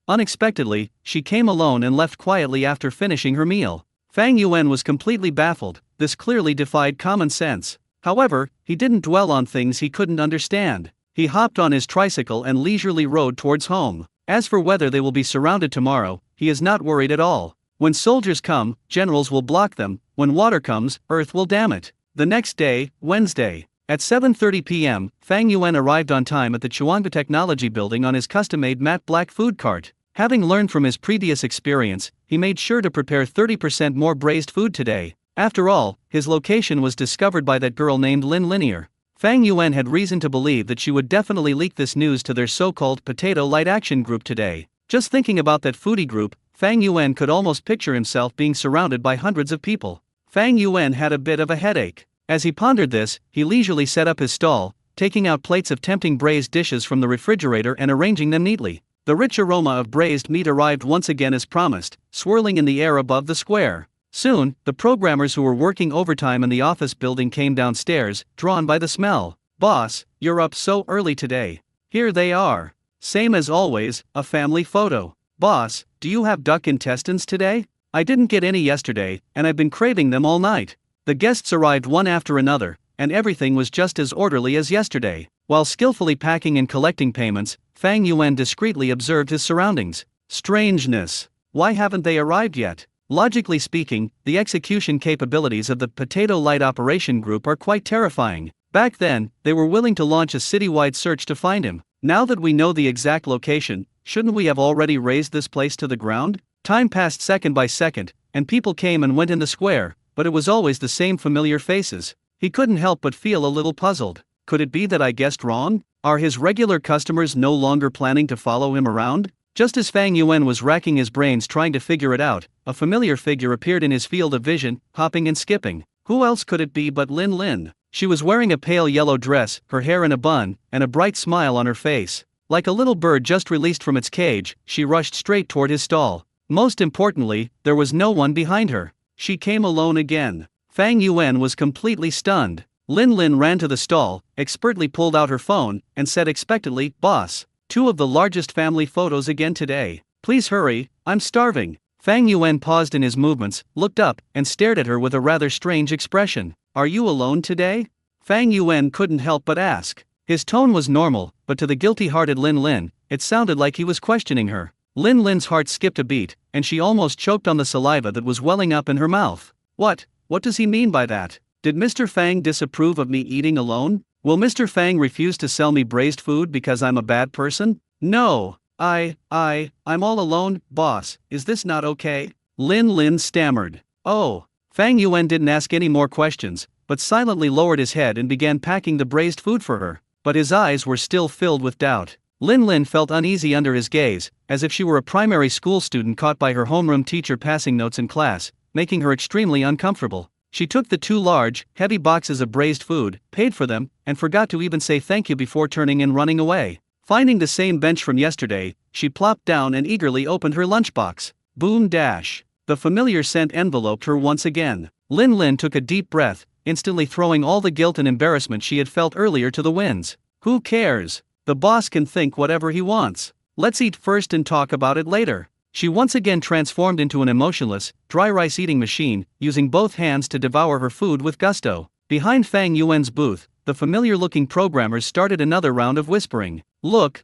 unexpectedly, she came alone and left quietly after finishing her meal. Fang Yuan was completely baffled. This clearly defied common sense. However, he didn't dwell on things he couldn't understand. He hopped on his tricycle and leisurely rode towards home. As for whether they will be surrounded tomorrow, he is not worried at all. When soldiers come, generals will block them. When water comes, earth will dam it. The next day, Wednesday, at 7:30 p.m., Fang Yuan arrived on time at the Chuanga Technology Building on his custom-made matte black food cart. Having learned from his previous experience, he made sure to prepare 30% more braised food today. After all, his location was discovered by that girl named Linear. Fang Yuan had reason to believe that she would definitely leak this news to their so-called Potato Light Action Group today. Just thinking about that foodie group, Fang Yuan could almost picture himself being surrounded by hundreds of people. Fang Yuan had a bit of a headache. As he pondered this, he leisurely set up his stall, taking out plates of tempting braised dishes from the refrigerator and arranging them neatly. The rich aroma of braised meat arrived once again as promised, swirling in the air above the square. Soon, the programmers who were working overtime in the office building came downstairs, drawn by the smell. "Boss, you're up so early today." "Here they are. Same as always, a family photo." "Boss, do you have duck intestines today? I didn't get any yesterday, and I've been craving them all night." The guests arrived one after another, and everything was just as orderly as yesterday. While skillfully packing and collecting payments, Fang Yuan discreetly observed his surroundings. Strangeness. Why haven't they arrived yet? Logically speaking, the execution capabilities of the Potato Light Operation Group are quite terrifying. Back then, they were willing to launch a citywide search to find him. Now that we know the exact location, shouldn't we have already razed this place to the ground? Time passed second by second, and people came and went in the square, but it was always the same familiar faces. He couldn't help but feel a little puzzled. Could it be that I guessed wrong? Are his regular customers no longer planning to follow him around? Just as Fang Yuan was racking his brains trying to figure it out, a familiar figure appeared in his field of vision, hopping and skipping. Who else could it be but Lin? She was wearing a pale yellow dress, her hair in a bun, and a bright smile on her face. Like a little bird just released from its cage, she rushed straight toward his stall. Most importantly, there was no one behind her. She came alone again. Fang Yuan was completely stunned. Lin ran to the stall, expertly pulled out her phone, and said expectantly, "Boss, 2 of the largest family photos again today. Please hurry, I'm starving." Fang Yuan paused in his movements, looked up, and stared at her with a rather strange expression. "Are you alone today?" Fang Yuan couldn't help but ask. His tone was normal, but to the guilty-hearted Lin, it sounded like he was questioning her. Lin's heart skipped a beat, and she almost choked on the saliva that was welling up in her mouth. What does he mean by that? Did Mr. Fang disapprove of me eating alone? Will Mr. Fang refuse to sell me braised food because I'm a bad person? No, I'm all alone, boss, is this not okay? Lin stammered. Oh. Fang Yuan didn't ask any more questions, but silently lowered his head and began packing the braised food for her, but his eyes were still filled with doubt. Lin felt uneasy under his gaze, as if she were a primary school student caught by her homeroom teacher passing notes in class, making her extremely uncomfortable. She took the 2 large, heavy boxes of braised food, paid for them, and forgot to even say thank you before turning and running away. Finding the same bench from yesterday, she plopped down and eagerly opened her lunchbox. Boom dash. The familiar scent enveloped her once again. Lin took a deep breath, instantly throwing all the guilt and embarrassment she had felt earlier to the winds. Who cares? The boss can think whatever he wants. Let's eat first and talk about it later. She once again transformed into an emotionless, dry rice eating machine, using both hands to devour her food with gusto. Behind Fang Yuan's booth, the familiar-looking programmers started another round of whispering. Look,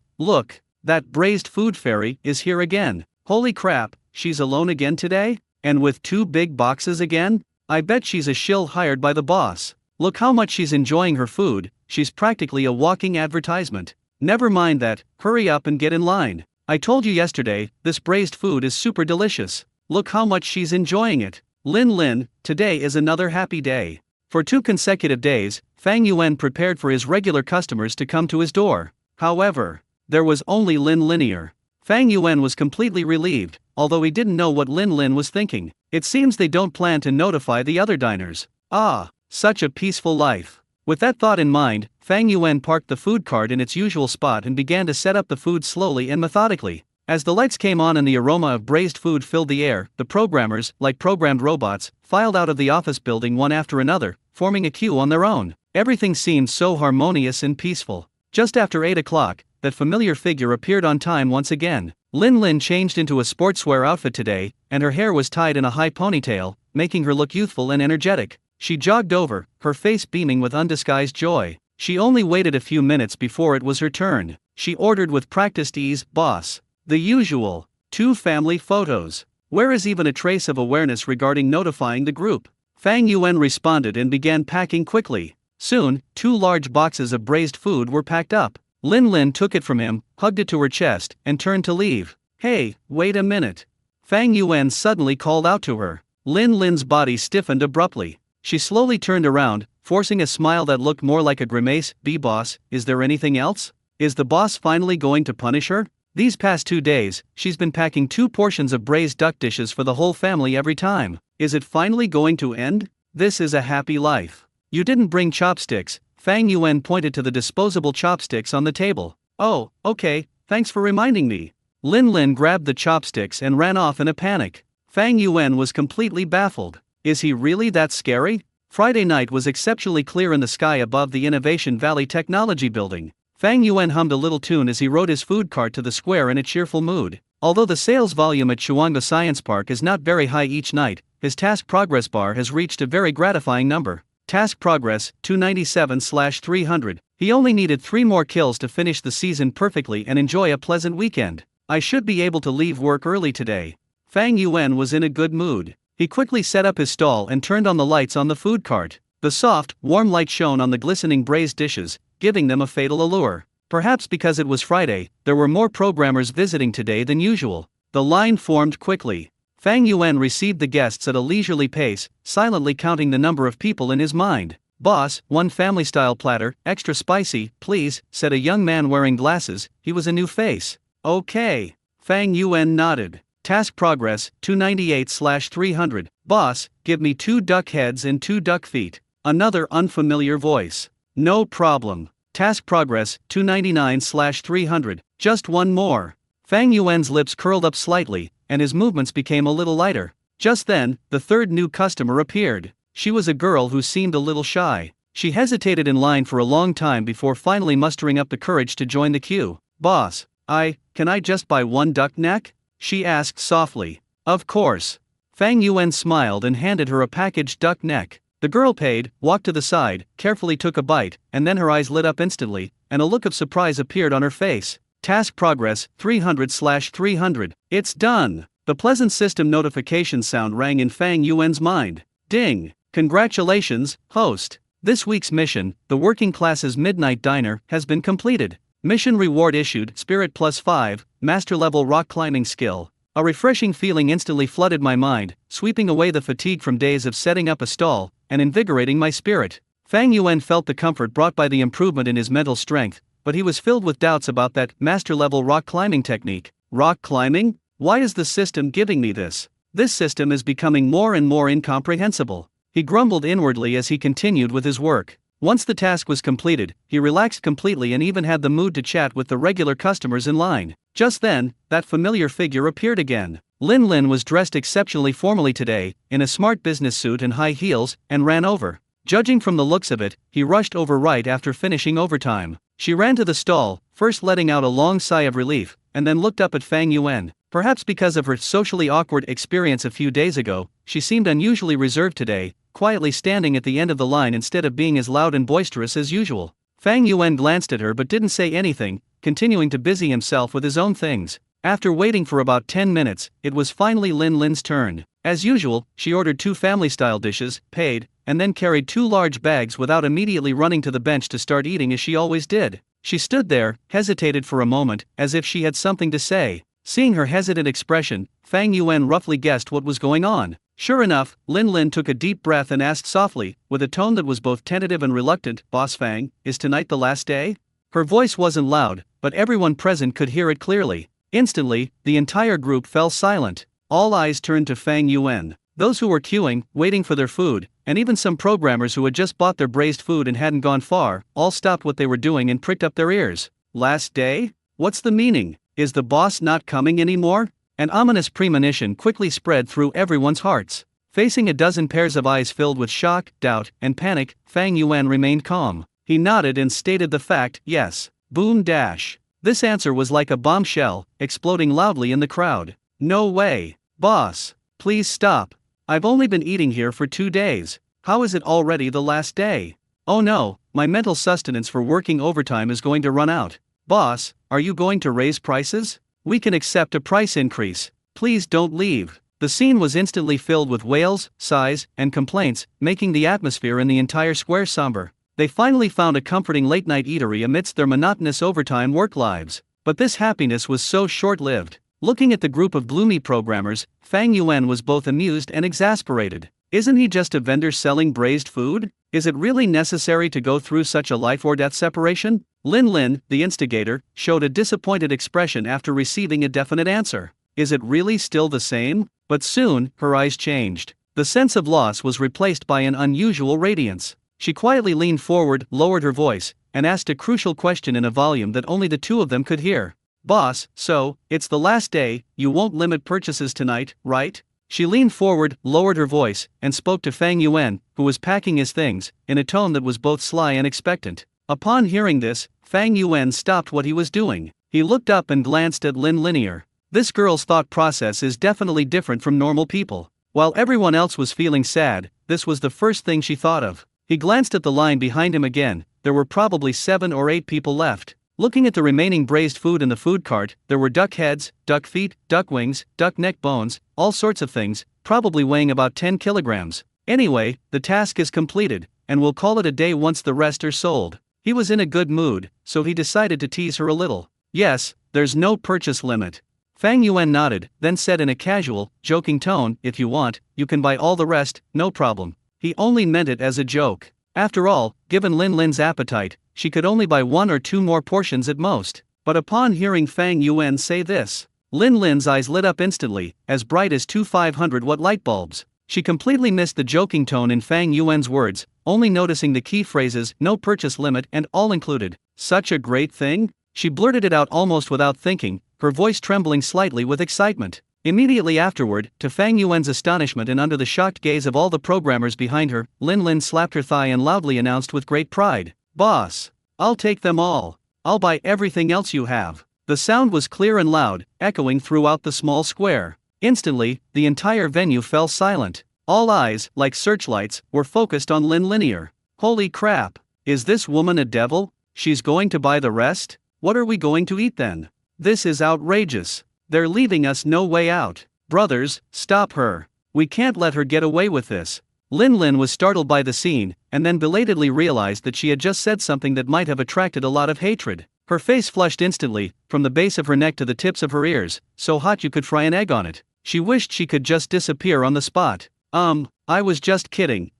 that braised food fairy is here again. Holy crap, she's alone again today? And with 2 big boxes again? I bet she's a shill hired by the boss. Look how much she's enjoying her food, she's practically a walking advertisement. Never mind that, hurry up and get in line. I told you yesterday, this braised food is super delicious. Look how much she's enjoying it. Lin, today is another happy day. For 2 consecutive days, Fang Yuan prepared for his regular customers to come to his door. However, there was only Linear. Fang Yuan was completely relieved, although he didn't know what Lin Lin was thinking. It seems they don't plan to notify the other diners. Ah, such a peaceful life. With that thought in mind, Fang Yuan parked the food cart in its usual spot and began to set up the food slowly and methodically. As the lights came on and the aroma of braised food filled the air, the programmers, like programmed robots, filed out of the office building one after another, forming a queue on their own. Everything seemed so harmonious and peaceful. Just after 8 o'clock, that familiar figure appeared on time once again. Lin Lin changed into a sportswear outfit today, and her hair was tied in a high ponytail, making her look youthful and energetic. She jogged over, her face beaming with undisguised joy. She only waited a few minutes before it was her turn. She ordered with practiced ease, "Boss. The usual. 2 family photos. Where is even a trace of awareness regarding notifying the group?" Fang Yuan responded and began packing quickly. Soon, 2 large boxes of braised food were packed up. Lin Lin took it from him, hugged it to her chest, and turned to leave. "Hey, wait a minute." Fang Yuan suddenly called out to her. Lin Lin's body stiffened abruptly. She slowly turned around, forcing a smile that looked more like a grimace. "Boss, is there anything else? Is the boss finally going to punish her? These past 2 days, she's been packing 2 portions of braised duck dishes for the whole family every time. Is it finally going to end? This is a happy life." "You didn't bring chopsticks." Fang Yuan pointed to the disposable chopsticks on the table. "Oh, okay, thanks for reminding me." Lin Lin grabbed the chopsticks and ran off in a panic. Fang Yuan was completely baffled. Is he really that scary? Friday night was exceptionally clear in the sky above the Innovation Valley Technology Building. Fang Yuan hummed a little tune as he rode his food cart to the square in a cheerful mood. Although the sales volume at Chuanga Science Park is not very high each night, his task progress bar has reached a very gratifying number. Task progress, 297/300. He only needed 3 more kills to finish the season perfectly and enjoy a pleasant weekend. I should be able to leave work early today. Fang Yuan was in a good mood. He quickly set up his stall and turned on the lights on the food cart. The soft, warm light shone on the glistening braised dishes, giving them a fatal allure. Perhaps because it was Friday, there were more programmers visiting today than usual. The line formed quickly. Fang Yuan received the guests at a leisurely pace, silently counting the number of people in his mind. "Boss, 1 family-style platter, extra spicy, please," said a young man wearing glasses. He was a new face. "Okay." Fang Yuan nodded. Task progress, 298/300. "Boss, give me 2 duck heads and 2 duck feet." Another unfamiliar voice. "No problem." Task progress, 299/300. "Just 1 more." Fang Yuan's lips curled up slightly, and his movements became a little lighter. Just then, the 3rd new customer appeared. She was a girl who seemed a little shy. She hesitated in line for a long time before finally mustering up the courage to join the queue. "Boss, can I just buy 1 duck neck?" she asked softly. "Of course." Fang Yuan smiled and handed her a packaged duck neck. The girl paid, walked to the side, carefully took a bite, and then her eyes lit up instantly, and a look of surprise appeared on her face. Task progress, 300/300. "It's done." The pleasant system notification sound rang in Fang Yuan's mind. "Ding! Congratulations, host. This week's mission, the working class's midnight diner, has been completed. Mission reward issued, Spirit +5, Master level rock climbing skill." A refreshing feeling instantly flooded my mind, sweeping away the fatigue from days of setting up a stall, and invigorating my spirit. Fang Yuan felt the comfort brought by the improvement in his mental strength, but he was filled with doubts about that master-level rock climbing technique. Rock climbing? Why is the system giving me this? This system is becoming more and more incomprehensible. He grumbled inwardly as he continued with his work. Once the task was completed, he relaxed completely and even had the mood to chat with the regular customers in line. Just then, that familiar figure appeared again. Lin Lin was dressed exceptionally formally today, in a smart business suit and high heels, and ran over. Judging from the looks of it, he rushed over right after finishing overtime. She ran to the stall, first letting out a long sigh of relief, and then looked up at Fang Yuan. Perhaps because of her socially awkward experience a few days ago, she seemed unusually reserved today, quietly standing at the end of the line instead of being as loud and boisterous as usual. Fang Yuan glanced at her but didn't say anything, continuing to busy himself with his own things. After waiting for about 10 minutes, it was finally Lin Lin's turn. As usual, she ordered 2 family-style dishes, paid, and then carried 2 large bags without immediately running to the bench to start eating as she always did. She stood there, hesitated for a moment, as if she had something to say. Seeing her hesitant expression, Fang Yuan roughly guessed what was going on. Sure enough, Lin Lin took a deep breath and asked softly, with a tone that was both tentative and reluctant, "Boss Fang, is tonight the last day?" Her voice wasn't loud, but everyone present could hear it clearly. Instantly, the entire group fell silent. All eyes turned to Fang Yuan. Those who were queuing, waiting for their food, and even some programmers who had just bought their braised food and hadn't gone far, all stopped what they were doing and pricked up their ears. Last day? What's the meaning? Is the boss not coming anymore? An ominous premonition quickly spread through everyone's hearts. Facing a dozen pairs of eyes filled with shock, doubt, and panic, Fang Yuan remained calm. He nodded and stated the fact, yes. Boom dash. This answer was like a bombshell, exploding loudly in the crowd. No way. Boss, please stop. I've only been eating here for 2 days. How is it already the last day? Oh no, my mental sustenance for working overtime is going to run out. Boss, are you going to raise prices? We can accept a price increase. Please don't leave. The scene was instantly filled with wails, sighs, and complaints, making the atmosphere in the entire square somber. They finally found a comforting late-night eatery amidst their monotonous overtime work lives. But this happiness was so short-lived. Looking at the group of gloomy programmers, Fang Yuan was both amused and exasperated. Isn't he just a vendor selling braised food? Is it really necessary to go through such a life-or-death separation? Lin, the instigator, showed a disappointed expression after receiving a definite answer. Is it really still the same? But soon, her eyes changed. The sense of loss was replaced by an unusual radiance. She quietly leaned forward, lowered her voice, and asked a crucial question in a volume that only the two of them could hear. Boss, so, it's the last day, you won't limit purchases tonight, right? She leaned forward, lowered her voice, and spoke to Fang Yuan, who was packing his things, in a tone that was both sly and expectant. Upon hearing this, Fang Yuan stopped what he was doing. He looked up and glanced at Linear. This girl's thought process is definitely different from normal people. While everyone else was feeling sad, this was the first thing she thought of. He glanced at the line behind him again. There were probably 7 or 8 people left. Looking at the remaining braised food in the food cart, there were duck heads, duck feet, duck wings, duck neck bones, all sorts of things, probably weighing about 10 kilograms. Anyway, the task is completed, and we'll call it a day once the rest are sold. He was in a good mood, so he decided to tease her a little. Yes, there's no purchase limit. Fang Yuan nodded, then said in a casual, joking tone, if you want, you can buy all the rest, no problem. He only meant it as a joke. After all, given Lin's appetite, she could only buy 1 or 2 more portions at most. But upon hearing Fang Yuan say this, Lin's eyes lit up instantly, as bright as 2 500-watt light bulbs. She completely missed the joking tone in Fang Yuan's words, only noticing the key phrases, no purchase limit and all included. Such a great thing? She blurted it out almost without thinking, her voice trembling slightly with excitement. Immediately afterward, to Fang Yuan's astonishment and under the shocked gaze of all the programmers behind her, Lin slapped her thigh and loudly announced with great pride, Boss, I'll take them all. I'll buy everything else you have. The sound was clear and loud, echoing throughout the small square. Instantly, the entire venue fell silent. All eyes, like searchlights, were focused on Linear. Holy crap! Is this woman a devil? She's going to buy the rest? What are we going to eat then? This is outrageous. They're leaving us no way out. Brothers, stop her. We can't let her get away with this. Lin was startled by the scene, and then belatedly realized that she had just said something that might have attracted a lot of hatred. Her face flushed instantly, from the base of her neck to the tips of her ears, so hot you could fry an egg on it. She wished she could just disappear on the spot. I was just kidding.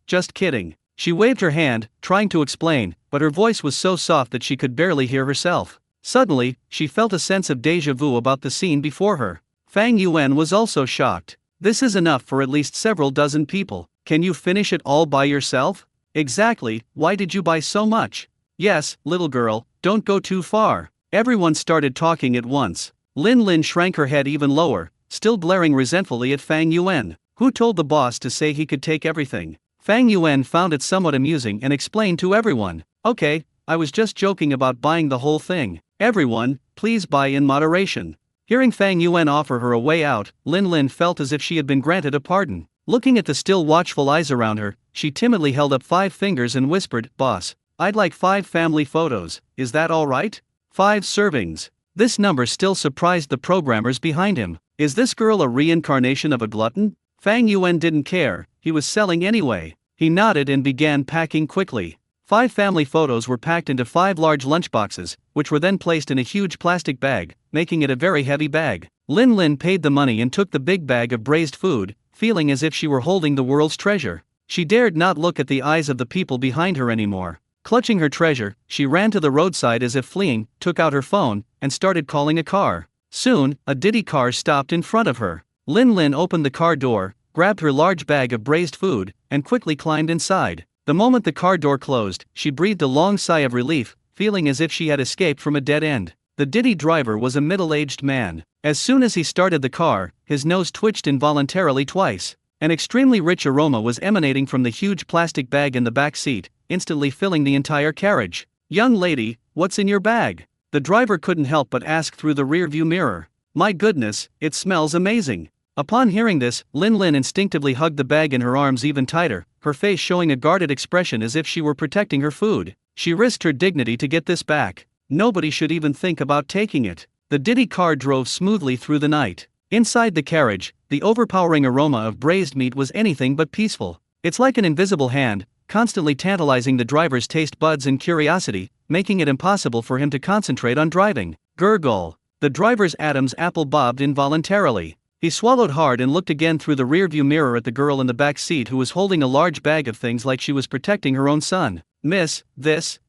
She waved her hand, trying to explain, but her voice was so soft that she could barely hear herself. Suddenly, she felt a sense of déjà vu about the scene before her. Fang Yuan was also shocked. This is enough for at least several dozen people. Can you finish it all by yourself? Exactly, why did you buy so much? Yes, little girl, don't go too far. Everyone started talking at once. Lin shrank her head even lower, still glaring resentfully at Fang Yuan. Who told the boss to say he could take everything? Fang Yuan found it somewhat amusing and explained to everyone. Okay, I was just joking about buying the whole thing. Everyone, please buy in moderation. Hearing Fang Yuan offer her a way out, Lin felt as if she had been granted a pardon. Looking at the still watchful eyes around her, she timidly held up 5 fingers and whispered, Boss, I'd like 5 family photos, is that alright? 5 servings. This number still surprised the programmers behind him. Is this girl a reincarnation of a glutton? Fang Yuan didn't care, he was selling anyway. He nodded and began packing quickly. 5 family photos were packed into 5 large lunchboxes, which were then placed in a huge plastic bag, making it a very heavy bag. Lin paid the money and took the big bag of braised food, feeling as if she were holding the world's treasure. She dared not look at the eyes of the people behind her anymore. Clutching her treasure, she ran to the roadside as if fleeing, took out her phone, and started calling a car. Soon, a Diddy car stopped in front of her. Lin Lin opened the car door, grabbed her large bag of braised food, and quickly climbed inside. The moment the car door closed, she breathed a long sigh of relief, feeling as if she had escaped from a dead end. The Diddy driver was a middle-aged man. As soon as he started the car, his nose twitched involuntarily twice. An extremely rich aroma was emanating from the huge plastic bag in the back seat, instantly filling the entire carriage. "Young lady, what's in your bag?" The driver couldn't help but ask through the rear-view mirror. "My goodness, it smells amazing." Upon hearing this, Lin Lin instinctively hugged the bag in her arms even tighter, her face showing a guarded expression as if she were protecting her food. She risked her dignity to get this back. Nobody should even think about taking it. The Diddy car drove smoothly through the night. Inside the carriage, the overpowering aroma of braised meat was anything but peaceful. It's like an invisible hand, constantly tantalizing the driver's taste buds and curiosity, making it impossible for him to concentrate on driving. Gurgle. The driver's Adam's apple bobbed involuntarily. He swallowed hard and looked again through the rearview mirror at the girl in the back seat who was holding a large bag of things like she was protecting her own son. "Miss,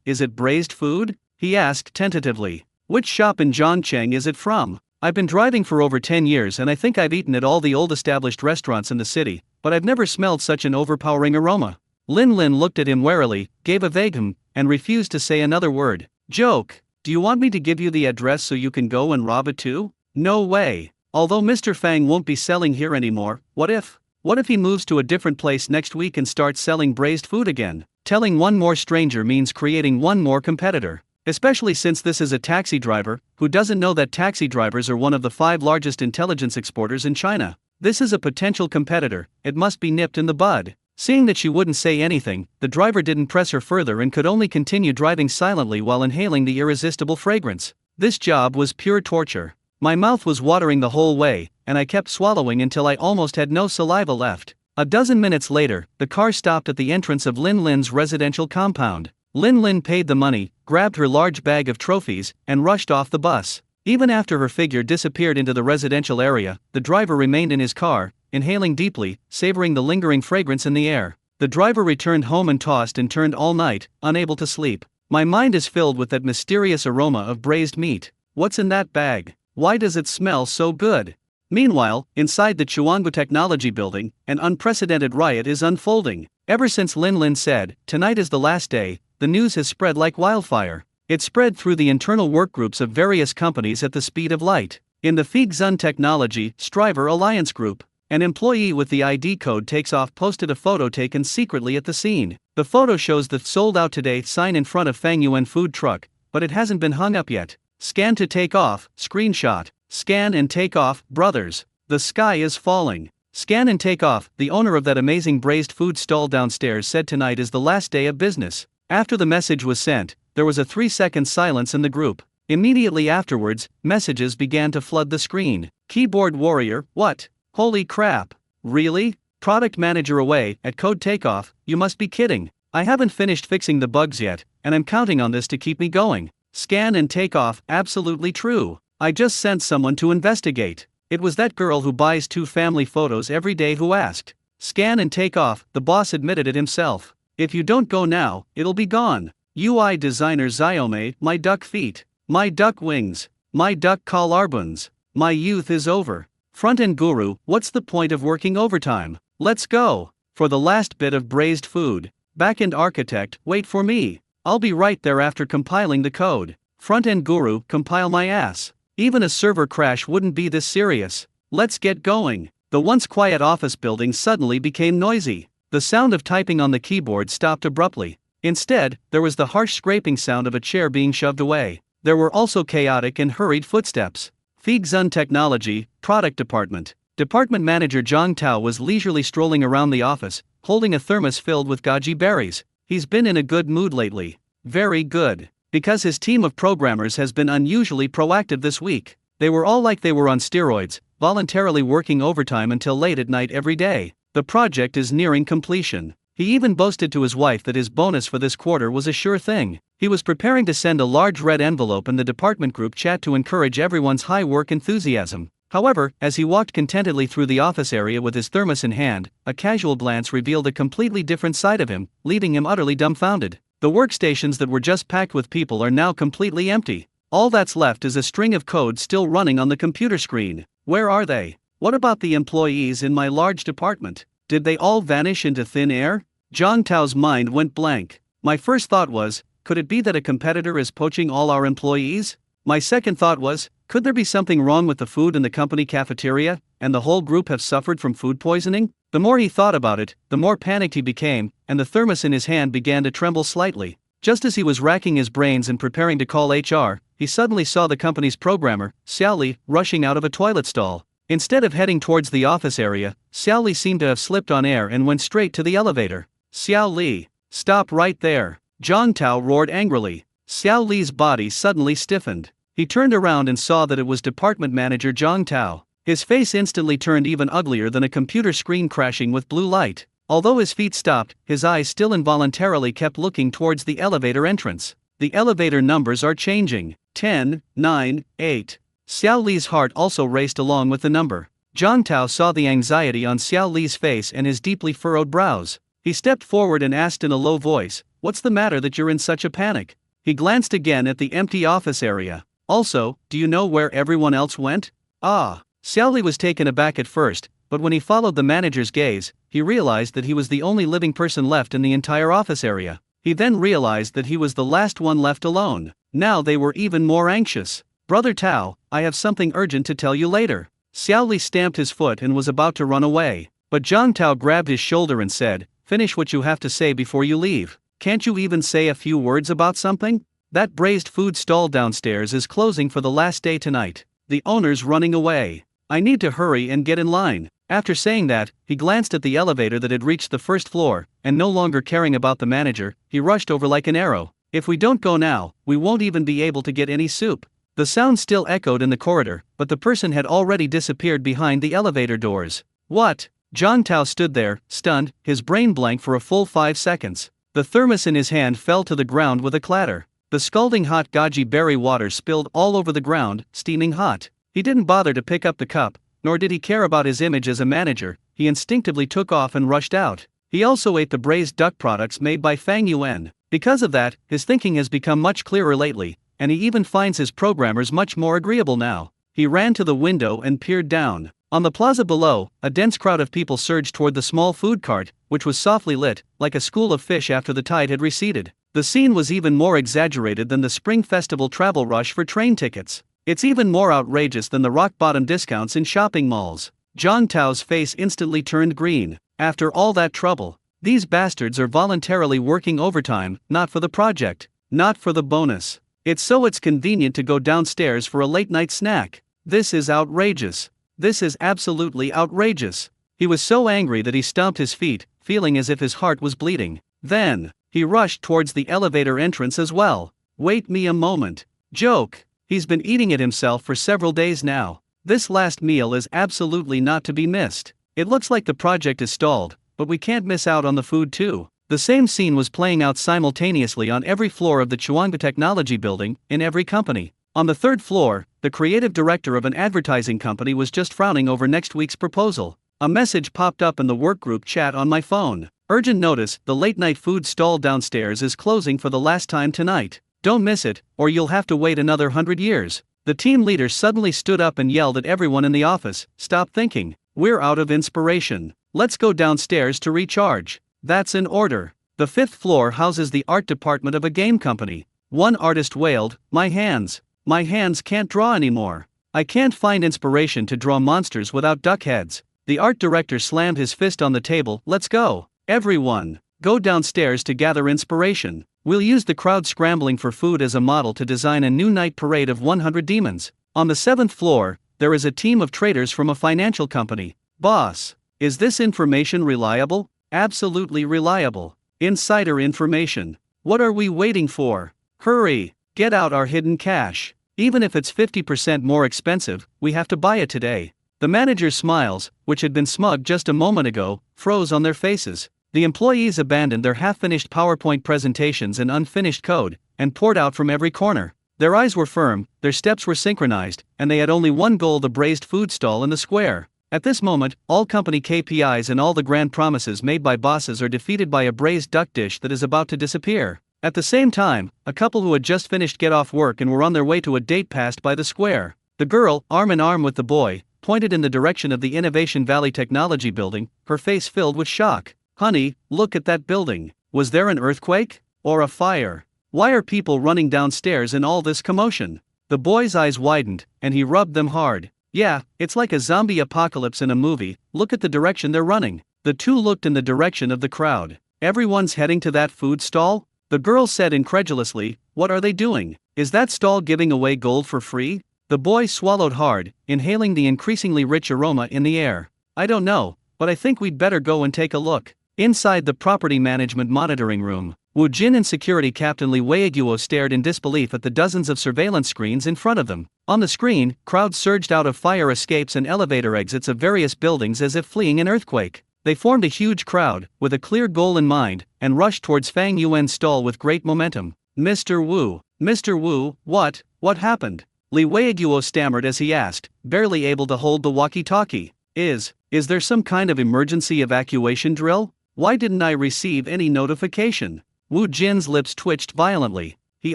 is it braised food?" he asked tentatively. "Which shop in Zhongcheng is it from? I've been driving for over 10 years and I think I've eaten at all the old established restaurants in the city, but I've never smelled such an overpowering aroma." Lin Lin looked at him warily, gave a vague and refused to say another word. "Joke. Do you want me to give you the address so you can go and rob it too?" "No way. Although Mr. Fang won't be selling here anymore, what if he moves to a different place next week and starts selling braised food again?" Telling one more stranger means creating one more competitor. Especially since this is a taxi driver, who doesn't know that taxi drivers are one of the 5 largest intelligence exporters in China. This is a potential competitor, it must be nipped in the bud. Seeing that she wouldn't say anything, the driver didn't press her further and could only continue driving silently while inhaling the irresistible fragrance. This job was pure torture. My mouth was watering the whole way, and I kept swallowing until I almost had no saliva left. A dozen minutes later, the car stopped at the entrance of Lin Lin's residential compound. Lin Lin paid the money, grabbed her large bag of trophies, and rushed off the bus. Even after her figure disappeared into the residential area, the driver remained in his car, inhaling deeply, savoring the lingering fragrance in the air. The driver returned home and tossed and turned all night, unable to sleep. "My mind is filled with that mysterious aroma of braised meat. What's in that bag? Why does it smell so good?" Meanwhile, inside the Chuanggu Technology Building, an unprecedented riot is unfolding. Ever since Lin Lin said, "Tonight is the last day," the news has spread like wildfire. It spread through the internal workgroups of various companies at the speed of light. In the Figzun Technology Striver Alliance Group, an employee with the ID code takes off posted a photo taken secretly at the scene. The photo shows the "Sold Out Today" sign in front of Fang Yuan food truck, but it hasn't been hung up yet. Scan to take off, screenshot. Scan and take off, brothers. The sky is falling. Scan and take off. The owner of that amazing braised food stall downstairs said tonight is the last day of business. After the message was sent, there was a 3-second silence in the group. Immediately afterwards, messages began to flood the screen. "Keyboard warrior, what? Holy crap. Really? Product manager away at code takeoff, you must be kidding. I haven't finished fixing the bugs yet, and I'm counting on this to keep me going." Scan and take off, absolutely true. I just sent someone to investigate. It was that girl who buys 2 family photos every day who asked. Scan and take off, the boss admitted it himself. "If you don't go now, it'll be gone. UI designer Xiaomei, my duck feet. My duck wings. My duck collarbones. My youth is over. Front-end guru, what's the point of working overtime? Let's go. For the last bit of braised food. Back-end architect, wait for me. I'll be right there after compiling the code. Front-end guru, compile my ass. Even a server crash wouldn't be this serious. Let's get going." The once quiet office building suddenly became noisy. The sound of typing on the keyboard stopped abruptly. Instead, there was the harsh scraping sound of a chair being shoved away. There were also chaotic and hurried footsteps. Figzun Technology, Product Department. Department Manager Zhang Tao was leisurely strolling around the office, holding a thermos filled with goji berries. He's been in a good mood lately. Very good. Because his team of programmers has been unusually proactive this week. They were all like they were on steroids, voluntarily working overtime until late at night every day. The project is nearing completion. He even boasted to his wife that his bonus for this quarter was a sure thing. He was preparing to send a large red envelope in the department group chat to encourage everyone's high work enthusiasm. However, as he walked contentedly through the office area with his thermos in hand, a casual glance revealed a completely different side of him, leaving him utterly dumbfounded. The workstations that were just packed with people are now completely empty. All that's left is a string of code still running on the computer screen. Where are they? What about the employees in my large department? Did they all vanish into thin air? Zhang Tao's mind went blank. My first thought was, could it be that a competitor is poaching all our employees? My second thought was, could there be something wrong with the food in the company cafeteria, and the whole group have suffered from food poisoning? The more he thought about it, the more panicked he became, and the thermos in his hand began to tremble slightly. Just as he was racking his brains and preparing to call HR, he suddenly saw the company's programmer, Xiao Li, rushing out of a toilet stall. Instead of heading towards the office area, Xiao Li seemed to have slipped on air and went straight to the elevator. Xiao Li, stop right there! Zhang Tao roared angrily. Xiao Li's body suddenly stiffened. He turned around and saw that it was department manager Zhang Tao. His face instantly turned even uglier than a computer screen crashing with blue light. Although his feet stopped, his eyes still involuntarily kept looking towards the elevator entrance. The elevator numbers are changing. 10, 9, 8. Xiao Li's heart also raced along with the number. Zhang Tao saw the anxiety on Xiao Li's face and his deeply furrowed brows. He stepped forward and asked in a low voice, "What's the matter that you're in such a panic?" He glanced again at the empty office area. "Also, do you know where everyone else went?" Xiao Li was taken aback at first, but when he followed the manager's gaze, he realized that he was the only living person left in the entire office area. He then realized that he was the last one left alone. Now they were even more anxious. "Brother Tao, I have something urgent to tell you later." Xiao Li stamped his foot and was about to run away, but Zhang Tao grabbed his shoulder and said, "Finish what you have to say before you leave. Can't you even say a few words about something? That braised food stall downstairs is closing for the last day tonight. The owner's running away. I need to hurry and get in line." After saying that, he glanced at the elevator that had reached the first floor, and no longer caring about the manager, he rushed over like an arrow. "If we don't go now, we won't even be able to get any soup." The sound still echoed in the corridor, but the person had already disappeared behind the elevator doors. What? Zhang Tao stood there, stunned, his brain blank for a full 5 seconds. The thermos in his hand fell to the ground with a clatter. The scalding hot goji berry water spilled all over the ground, steaming hot. He didn't bother to pick up the cup, nor did he care about his image as a manager. He instinctively took off and rushed out. He also ate the braised duck products made by Fang Yuan. Because of that, his thinking has become much clearer lately, and he even finds his programmers much more agreeable now. He ran to the window and peered down. On the plaza below, a dense crowd of people surged toward the small food cart, which was softly lit, like a school of fish after the tide had receded. The scene was even more exaggerated than the Spring Festival travel rush for train tickets. It's even more outrageous than the rock-bottom discounts in shopping malls. Zhang Tao's face instantly turned green. After all that trouble, these bastards are voluntarily working overtime, not for the project, not for the bonus. It's convenient to go downstairs for a late-night snack. This is outrageous. This is absolutely outrageous. He was so angry that he stomped his feet, feeling as if his heart was bleeding. Then, he rushed towards the elevator entrance as well. "Wait me a moment. Joke. He's been eating it himself for several days now. This last meal is absolutely not to be missed. It looks like the project is stalled, but we can't miss out on the food too." The same scene was playing out simultaneously on every floor of the Chuanga Technology Building, in every company. On the third floor, the creative director of an advertising company was just frowning over next week's proposal. A message popped up in the workgroup chat on my phone. "Urgent notice, the late-night food stall downstairs is closing for the last time tonight. Don't miss it, or you'll have to wait another 100 years. The team leader suddenly stood up and yelled at everyone in the office, "Stop thinking. We're out of inspiration. Let's go downstairs to recharge." That's an order. The fifth floor houses the art department of a game company. One artist wailed, My hands can't draw anymore. I can't find inspiration to draw monsters without duck heads." The art director slammed his fist on the table. "Let's go. Everyone, go downstairs to gather inspiration. We'll use the crowd scrambling for food as a model to design a new night parade of 100 demons." On the 7th floor, there is a team of traders from a financial company. "Boss, is this information reliable?" "Absolutely reliable. Insider information. What are we waiting for? Hurry, get out our hidden cash. Even if it's 50% more expensive, we have to buy it today." The manager's smiles, which had been smug just a moment ago, froze on their faces. The employees abandoned their half-finished PowerPoint presentations and unfinished code, and poured out from every corner. Their eyes were firm, their steps were synchronized, and they had only one goal: the braised food stall in the square. At this moment, all company KPIs and all the grand promises made by bosses are defeated by a braised duck dish that is about to disappear. At the same time, a couple who had just finished get off work and were on their way to a date passed by the square. The girl, arm in arm with the boy, pointed in the direction of the Innovation Valley Technology Building, her face filled with shock. Honey, look at that building. Was there an earthquake? Or a fire? Why are people running downstairs in all this commotion? The boy's eyes widened, and he rubbed them hard. Yeah, it's like a zombie apocalypse in a movie. Look at the direction they're running. The two looked in the direction of the crowd. Everyone's heading to that food stall? The girl said incredulously, what are they doing? Is that stall giving away gold for free? The boy swallowed hard, inhaling the increasingly rich aroma in the air. I don't know, but I think we'd better go and take a look. Inside the property management monitoring room, Woo Jin and security captain Lee Waeguo stared in disbelief at the dozens of surveillance screens in front of them. On the screen, crowds surged out of fire escapes and elevator exits of various buildings as if fleeing an earthquake. They formed a huge crowd, with a clear goal in mind, and rushed towards Fang Yuan's stall with great momentum. Mr. Wu, what happened? Lee Waeguo stammered as he asked, barely able to hold the walkie-talkie. Is there some kind of emergency evacuation drill? Why didn't I receive any notification? Woo Jin's lips twitched violently. He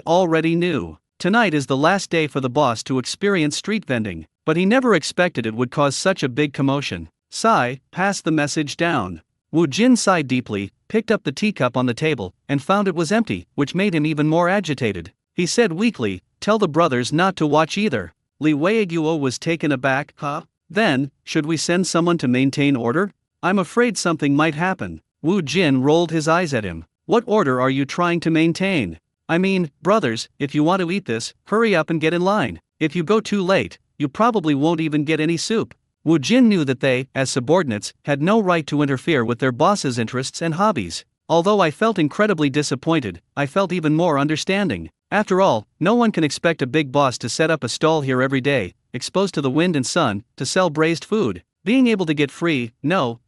already knew. Tonight is the last day for the boss to experience street vending, but he never expected it would cause such a big commotion. Sigh, passed the message down. Woo Jin sighed deeply, picked up the teacup on the table, and found it was empty, which made him even more agitated. He said weakly, tell the brothers not to watch either. Lee Waeguo was taken aback. Huh? Then, should we send someone to maintain order? I'm afraid something might happen. Woo Jin rolled his eyes at him. What order are you trying to maintain? I mean, brothers, if you want to eat this, hurry up and get in line. If you go too late, you probably won't even get any soup. Woo Jin knew that they, as subordinates, had no right to interfere with their boss's interests and hobbies. Although I felt incredibly disappointed, I felt even more understanding. After all, no one can expect a big boss to set up a stall here every day, exposed to the wind and sun, to sell braised food. Being able to get free,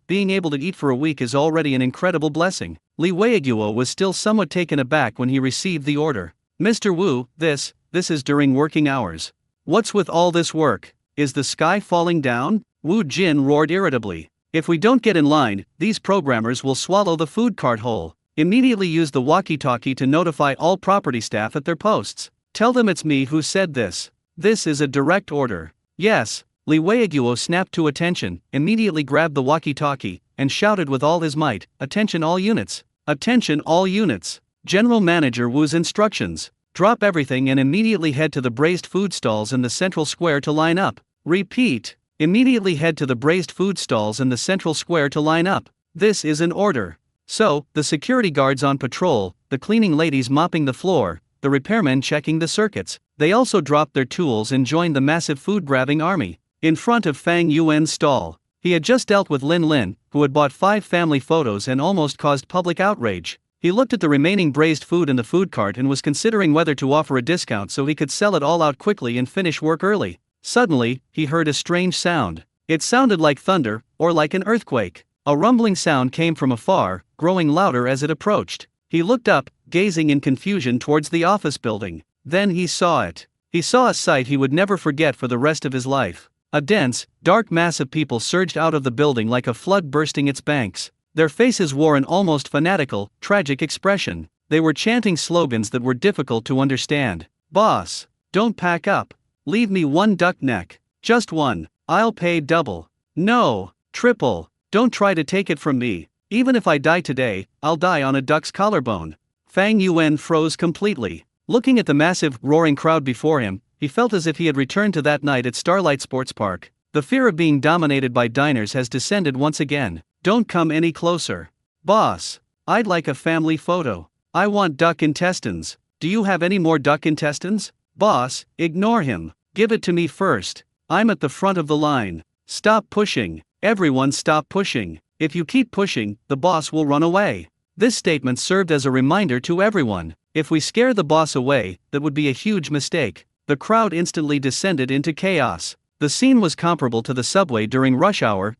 being able to eat for a week is already an incredible blessing. Lee Waeguo was still somewhat taken aback when he received the order. Mr. Wu, this is during working hours. What's with all this work? Is the sky falling down? Woo Jin roared irritably. If we don't get in line, these programmers will swallow the food cart whole. Immediately use the walkie-talkie to notify all property staff at their posts. Tell them it's me who said this. This is a direct order. Yes. Lee Waeguo snapped to attention, immediately grabbed the walkie-talkie, and shouted with all his might, attention all units. Attention all units. General Manager Wu's instructions. Drop everything and immediately head to the braised food stalls in the central square to line up. Repeat. Immediately head to the braised food stalls in the central square to line up. This is an order. So, the security guards on patrol, the cleaning ladies mopping the floor, the repairmen checking the circuits, they also dropped their tools and joined the massive food-grabbing army. In front of Fang Yuan's stall, he had just dealt with Lin Lin, who had bought 5 family photos and almost caused public outrage. He looked at the remaining braised food in the food cart and was considering whether to offer a discount so he could sell it all out quickly and finish work early. Suddenly, he heard a strange sound. It sounded like thunder, or like an earthquake. A rumbling sound came from afar, growing louder as it approached. He looked up, gazing in confusion towards the office building. Then he saw it. He saw a sight he would never forget for the rest of his life. A dense, dark mass of people surged out of the building like a flood bursting its banks. Their faces wore an almost fanatical, tragic expression. They were chanting slogans that were difficult to understand. Boss, don't pack up. Leave me one duck neck. Just one. I'll pay double. No, triple. Don't try to take it from me. Even if I die today, I'll die on a duck's collarbone. Fang Yuan froze completely. Looking at the massive, roaring crowd before him, he felt as if he had returned to that night at Starlight Sports Park. The fear of being dominated by diners has descended once again. Don't come any closer. Boss, I'd like a family photo. I want duck intestines. Do you have any more duck intestines? Boss, ignore him. Give it to me first. I'm at the front of the line. Stop pushing. Everyone stop pushing. If you keep pushing, the boss will run away. This statement served as a reminder to everyone. If we scare the boss away, that would be a huge mistake. The crowd instantly descended into chaos. The scene was comparable to the subway during rush hour,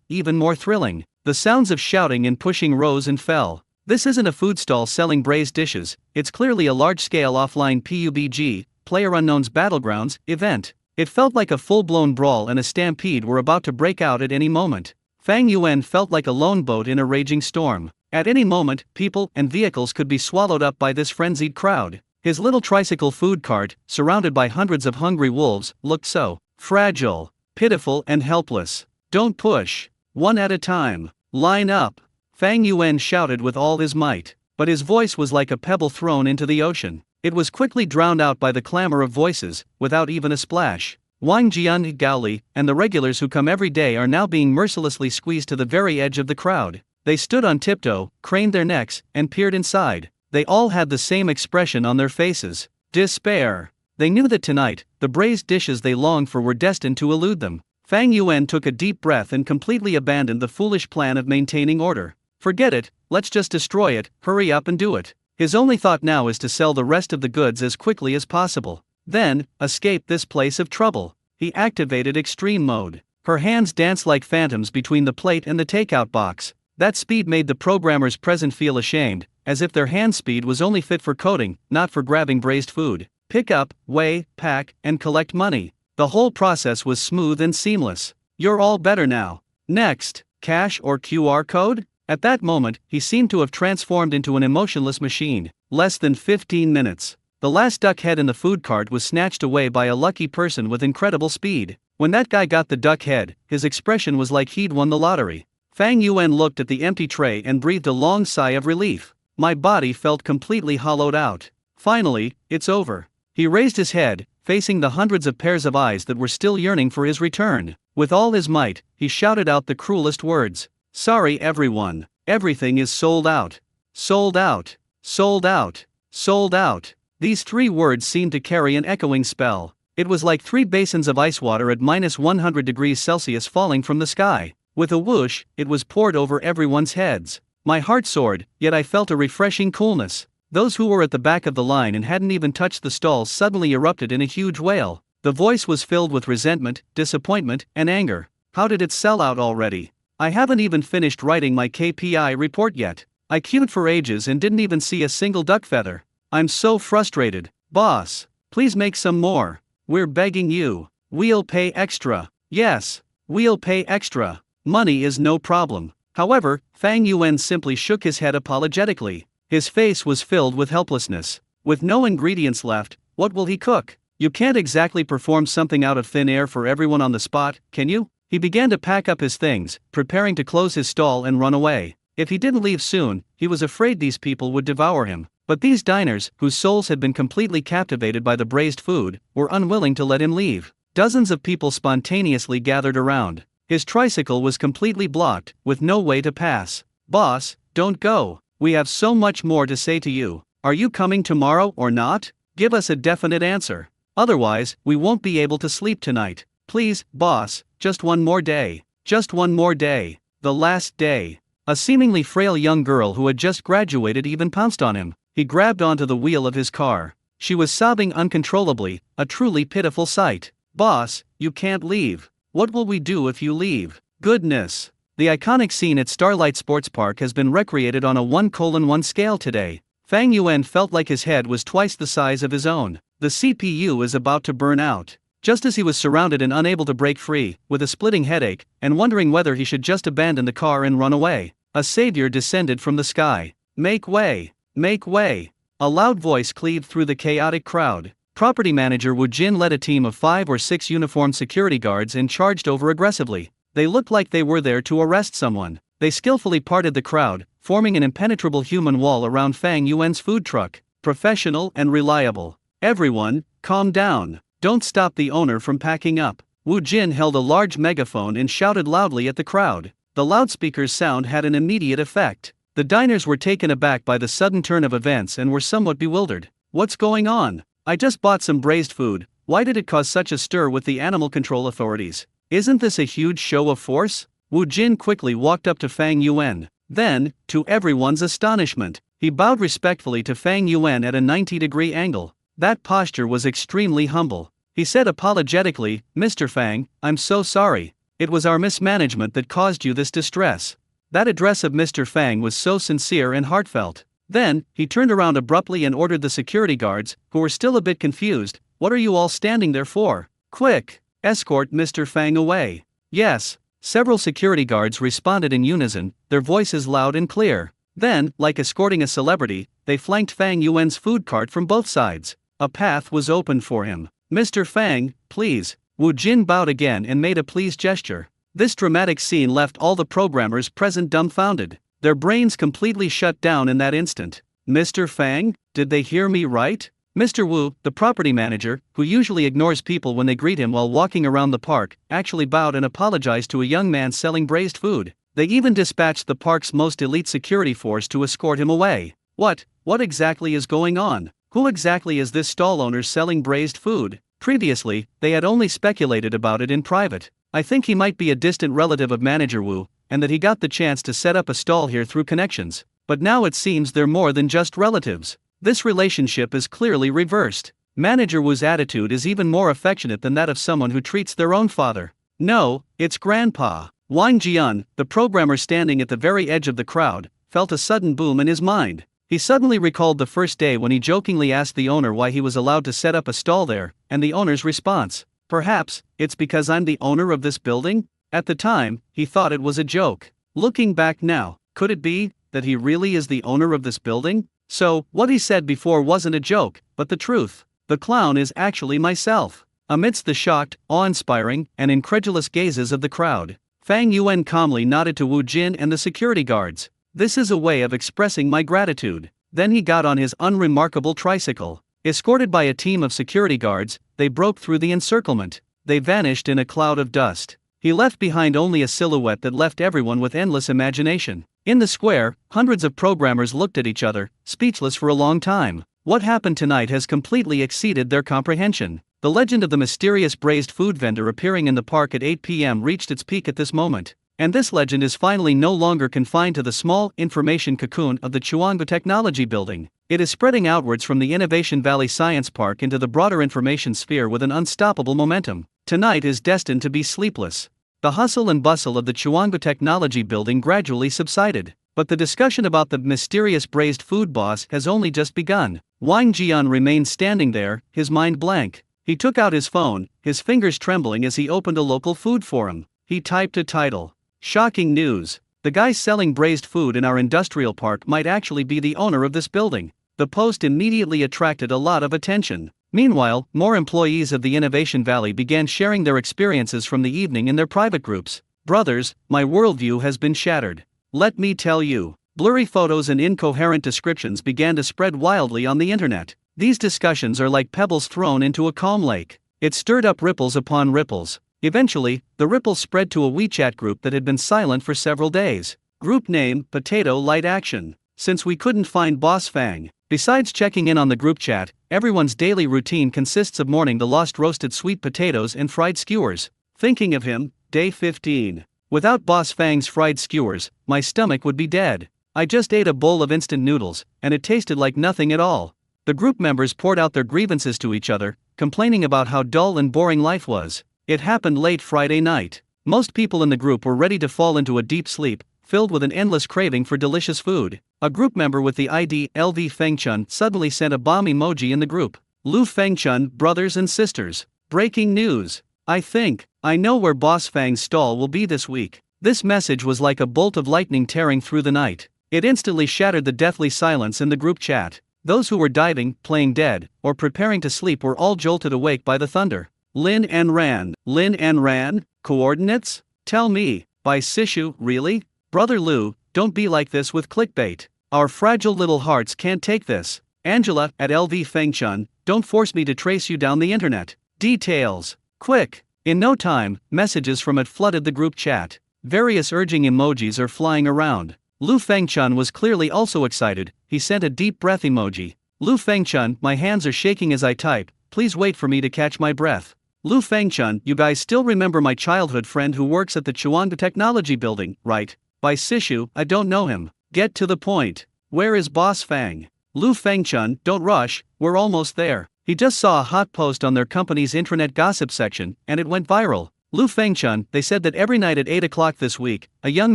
even more thrilling. The sounds of shouting and pushing rose and fell. This isn't a food stall selling braised dishes, it's clearly a large-scale offline PUBG, PlayerUnknown's Battlegrounds, event. It felt like a full-blown brawl and a stampede were about to break out at any moment. Fang Yuan felt like a lone boat in a raging storm. At any moment, people and vehicles could be swallowed up by this frenzied crowd. His little tricycle food cart, surrounded by hundreds of hungry wolves, looked so fragile, pitiful, and helpless. "Don't push. One at a time. Line up," Fang Yuan shouted with all his might. But his voice was like a pebble thrown into the ocean. It was quickly drowned out by the clamor of voices, without even a splash. Wang Jian Gaoli and the regulars who come every day are now being mercilessly squeezed to the very edge of the crowd. They stood on tiptoe, craned their necks, and peered inside. They all had the same expression on their faces: despair. They knew that tonight, the braised dishes they longed for were destined to elude them. Fang Yuan took a deep breath and completely abandoned the foolish plan of maintaining order. "Forget it, let's just destroy it, hurry up and do it." His only thought now is to sell the rest of the goods as quickly as possible. Then, escape this place of trouble. He activated extreme mode. Her hands danced like phantoms between the plate and the takeout box. That speed made the programmers present feel ashamed, as if their hand speed was only fit for coding, not for grabbing braised food. Pick up, weigh, pack, and collect money. The whole process was smooth and seamless. "You're all better now. Next, cash or QR code?" At that moment, he seemed to have transformed into an emotionless machine. Less than 15 minutes. The last duck head in the food cart was snatched away by a lucky person with incredible speed. When that guy got the duck head, his expression was like he'd won the lottery. Fang Yuan looked at the empty tray and breathed a long sigh of relief. My body felt completely hollowed out. Finally, it's over. He raised his head, facing the hundreds of pairs of eyes that were still yearning for his return. With all his might, he shouted out the cruelest words. "Sorry everyone, everything is sold out. Sold out. Sold out. Sold out." These 3 words seemed to carry an echoing spell. It was like 3 basins of ice water at -100 degrees Celsius falling from the sky. With a whoosh, it was poured over everyone's heads. My heart soared, yet I felt a refreshing coolness. Those who were at the back of the line and hadn't even touched the stalls suddenly erupted in a huge wail. The voice was filled with resentment, disappointment, and anger. "How did it sell out already? I haven't even finished writing my KPI report yet. I queued for ages and didn't even see a single duck feather. I'm so frustrated. Boss, please make some more. We're begging you. We'll pay extra. Yes, we'll pay extra. Money is no problem." However, Fang Yuan simply shook his head apologetically. His face was filled with helplessness. With no ingredients left, what will he cook? You can't exactly perform something out of thin air for everyone on the spot, can you? He began to pack up his things, preparing to close his stall and run away. If he didn't leave soon, he was afraid these people would devour him. But these diners, whose souls had been completely captivated by the braised food, were unwilling to let him leave. Dozens of people spontaneously gathered around. His tricycle was completely blocked, with no way to pass. "Boss, don't go. We have so much more to say to you. Are you coming tomorrow or not? Give us a definite answer. Otherwise, we won't be able to sleep tonight. Please, boss, just one more day. Just one more day. The last day." A seemingly frail young girl who had just graduated even pounced on him. He grabbed onto the wheel of his car. She was sobbing uncontrollably, a truly pitiful sight. "Boss, you can't leave. What will we do if you leave?" Goodness. The iconic scene at Starlight Sports Park has been recreated on a 1:1 scale today. Fang Yuan felt like his head was twice the size of his own. The CPU is about to burn out. Just as he was surrounded and unable to break free, with a splitting headache, and wondering whether he should just abandon the car and run away, a savior descended from the sky. "Make way! Make way!" A loud voice cleaved through the chaotic crowd. Property manager Wu Jin led a team of 5 or 6 uniformed security guards and charged over aggressively. They looked like they were there to arrest someone. They skillfully parted the crowd, forming an impenetrable human wall around Fang Yuan's food truck. Professional and reliable. "Everyone, calm down. Don't stop the owner from packing up." Wu Jin held a large megaphone and shouted loudly at the crowd. The loudspeaker's sound had an immediate effect. The diners were taken aback by the sudden turn of events and were somewhat bewildered. "What's going on? I just bought some braised food. Why did it cause such a stir with the animal control authorities? Isn't this a huge show of force?" Wu Jin quickly walked up to Fang Yuan. Then, to everyone's astonishment, he bowed respectfully to Fang Yuan at a 90-degree angle. That posture was extremely humble. He said apologetically, "Mr. Fang, I'm so sorry. It was our mismanagement that caused you this distress." That address of Mr. Fang was so sincere and heartfelt. Then, he turned around abruptly and ordered the security guards, who were still a bit confused, "What are you all standing there for? Quick, escort Mr. Fang away." "Yes." Several security guards responded in unison, their voices loud and clear. Then, like escorting a celebrity, they flanked Fang Yuan's food cart from both sides. A path was opened for him. "Mr. Fang, please." Wu Jin bowed again and made a pleased gesture. This dramatic scene left all the programmers present dumbfounded. Their brains completely shut down in that instant. "Mr. Fang, did they hear me right?" Mr. Wu, the property manager, who usually ignores people when they greet him while walking around the park, actually bowed and apologized to a young man selling braised food. They even dispatched the park's most elite security force to escort him away. What exactly is going on? Who exactly is this stall owner selling braised food? Previously, they had only speculated about it in private. I think he might be a distant relative of Manager Wu, and that he got the chance to set up a stall here through connections. But now it seems they're more than just relatives. This relationship is clearly reversed. Manager Wu's attitude is even more affectionate than that of someone who treats their own father. No, it's Grandpa. Wang Jian, the programmer standing at the very edge of the crowd, felt a sudden boom in his mind. He suddenly recalled the first day when he jokingly asked the owner why he was allowed to set up a stall there, and the owner's response, "Perhaps it's because I'm the owner of this building?" At the time, he thought it was a joke. Looking back now, could it be that he really is the owner of this building? So, what he said before wasn't a joke, but the truth. The clown is actually myself. Amidst the shocked, awe-inspiring, and incredulous gazes of the crowd, Fang Yuan calmly nodded to Wu Jin and the security guards. "This is a way of expressing my gratitude." Then he got on his unremarkable tricycle. Escorted by a team of security guards, they broke through the encirclement. They vanished in a cloud of dust. He left behind only a silhouette that left everyone with endless imagination. In the square, hundreds of programmers looked at each other, speechless for a long time. What happened tonight has completely exceeded their comprehension. The legend of the mysterious braised food vendor appearing in the park at 8 p.m. reached its peak at this moment. And this legend is finally no longer confined to the small, information cocoon of the Chuangbu Technology Building. It is spreading outwards from the Innovation Valley Science Park into the broader information sphere with an unstoppable momentum. Tonight is destined to be sleepless. The hustle and bustle of the Chuangbu Technology Building gradually subsided. But the discussion about the mysterious braised food boss has only just begun. Wang Jian remained standing there, his mind blank. He took out his phone, his fingers trembling as he opened a local food forum. He typed a title. "Shocking news. The guy selling braised food in our industrial park might actually be the owner of this building." The post immediately attracted a lot of attention. Meanwhile, more employees of the Innovation Valley began sharing their experiences from the evening in their private groups. "Brothers, my worldview has been shattered. Let me tell you." Blurry photos and incoherent descriptions began to spread wildly on the internet. These discussions are like pebbles thrown into a calm lake. It stirred up ripples upon ripples. Eventually, the ripples spread to a WeChat group that had been silent for several days. Group name, Potato Light Action. Since we couldn't find Boss Fang, besides checking in on the group chat, everyone's daily routine consists of mourning the lost roasted sweet potatoes and fried skewers. Thinking of him, day 15. Without Boss Fang's fried skewers, my stomach would be dead. I just ate a bowl of instant noodles, and it tasted like nothing at all. The group members poured out their grievances to each other, complaining about how dull and boring life was. It happened late Friday night. Most people in the group were ready to fall into a deep sleep, filled with an endless craving for delicious food. A group member with the ID LV Fengchun suddenly sent a bomb emoji in the group. "Lu Fengchun, brothers and sisters. Breaking news. I know where Boss Fang's stall will be this week." This message was like a bolt of lightning tearing through the night. It instantly shattered the deathly silence in the group chat. Those who were diving, playing dead, or preparing to sleep were all jolted awake by the thunder. Lin and Ran, coordinates? Tell me, by Sishu, really? Brother Lu, don't be like this with clickbait. Our fragile little hearts can't take this. Angela, at LV Fengchun, don't force me to trace you down the internet. Details. Quick. In no time, messages from it flooded the group chat. Various urging emojis are flying around. Lu Fengchun was clearly also excited. He sent a deep breath emoji. "Lu Fengchun, my hands are shaking as I type, please wait for me to catch my breath." "Lu Fengchun, you guys still remember my childhood friend who works at the Chuangbu Technology Building, right? By Sishu, I don't know him. Get to the point. Where is Boss Fang?" "Lu Fengchun, don't rush, we're almost there. He just saw a hot post on their company's intranet gossip section, and it went viral. Lu Fengchun, they said that every night at 8 o'clock this week, a young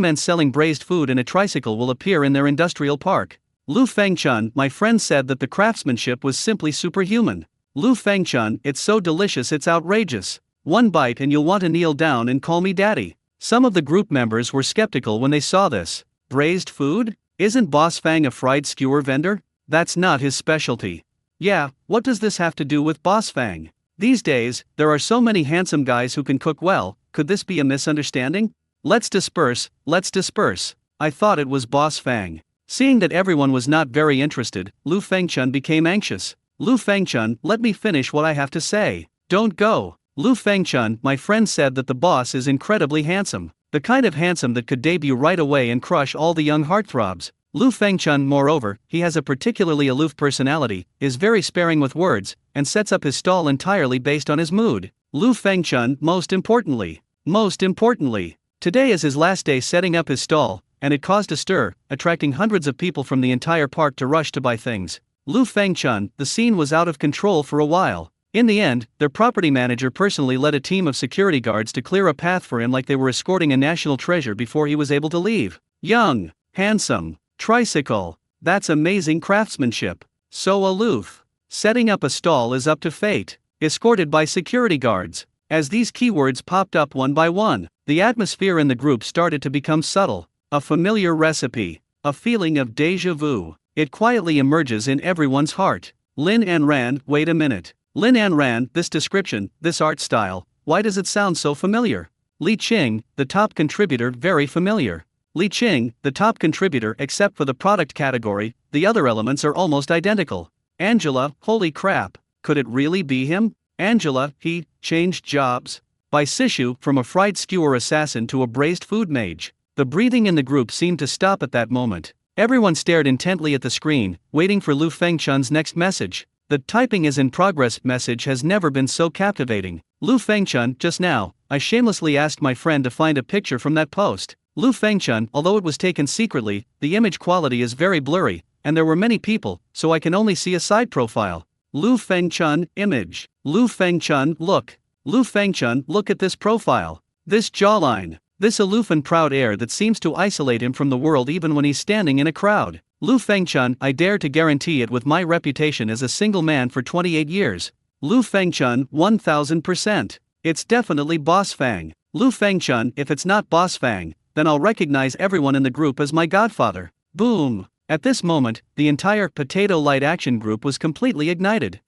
man selling braised food in a tricycle will appear in their industrial park. Lu Fengchun, my friend said that the craftsmanship was simply superhuman. Lu Fengchun, it's so delicious it's outrageous. One bite and you'll want to kneel down and call me daddy." Some of the group members were skeptical when they saw this. Braised food? Isn't Boss Fang a fried skewer vendor? That's not his specialty. Yeah, what does this have to do with Boss Fang? These days, there are so many handsome guys who can cook well. Could this be a misunderstanding? Let's disperse, let's disperse. I thought it was Boss Fang. Seeing that everyone was not very interested, Lu Fengchun became anxious. Lu Fengchun, let me finish what I have to say. Don't go. Lu Fengchun, my friend said that the boss is incredibly handsome. The kind of handsome that could debut right away and crush all the young heartthrobs. Lu Fengchun, moreover, he has a particularly aloof personality, is very sparing with words, and sets up his stall entirely based on his mood. Lu Fengchun, most importantly, today is his last day setting up his stall, and it caused a stir, attracting hundreds of people from the entire park to rush to buy things. Lu Fengchun, the scene was out of control for a while. In the end, their property manager personally led a team of security guards to clear a path for him like they were escorting a national treasure before he was able to leave. Young, handsome, tricycle, that's amazing craftsmanship. So aloof. Setting up a stall is up to fate. Escorted by security guards. As these keywords popped up one by one, the atmosphere in the group started to become subtle. A familiar recipe. A feeling of déjà vu. It quietly emerges in everyone's heart. Lin and Rand, wait a minute. Lin and Rand, this description, this art style, why does it sound so familiar? Li Qing, the top contributor, very familiar. Li Qing, the top contributor except for the product category, the other elements are almost identical. Angela, holy crap, could it really be him? Angela, he changed jobs. By Sishu, from a fried skewer assassin to a braised food mage. The breathing in the group seemed to stop at that moment. Everyone stared intently at the screen, waiting for Lu Fengchun's next message. The typing is in progress message has never been so captivating. Lu Fengchun, just now, I shamelessly asked my friend to find a picture from that post. Lu Fengchun, although it was taken secretly, the image quality is very blurry, and there were many people, so I can only see a side profile. Lu Fengchun, image. Lu Fengchun, look. Lu Fengchun, look at this profile. This jawline. This aloof and proud air that seems to isolate him from the world even when he's standing in a crowd. Lu Fengchun, I dare to guarantee it with my reputation as a single man for 28 years. Lu Fengchun, 1000%. It's definitely Boss Fang. Lu Fengchun, if it's not Boss Fang, then I'll recognize everyone in the group as my godfather. Boom. At this moment, the entire Potato Light Action group was completely ignited.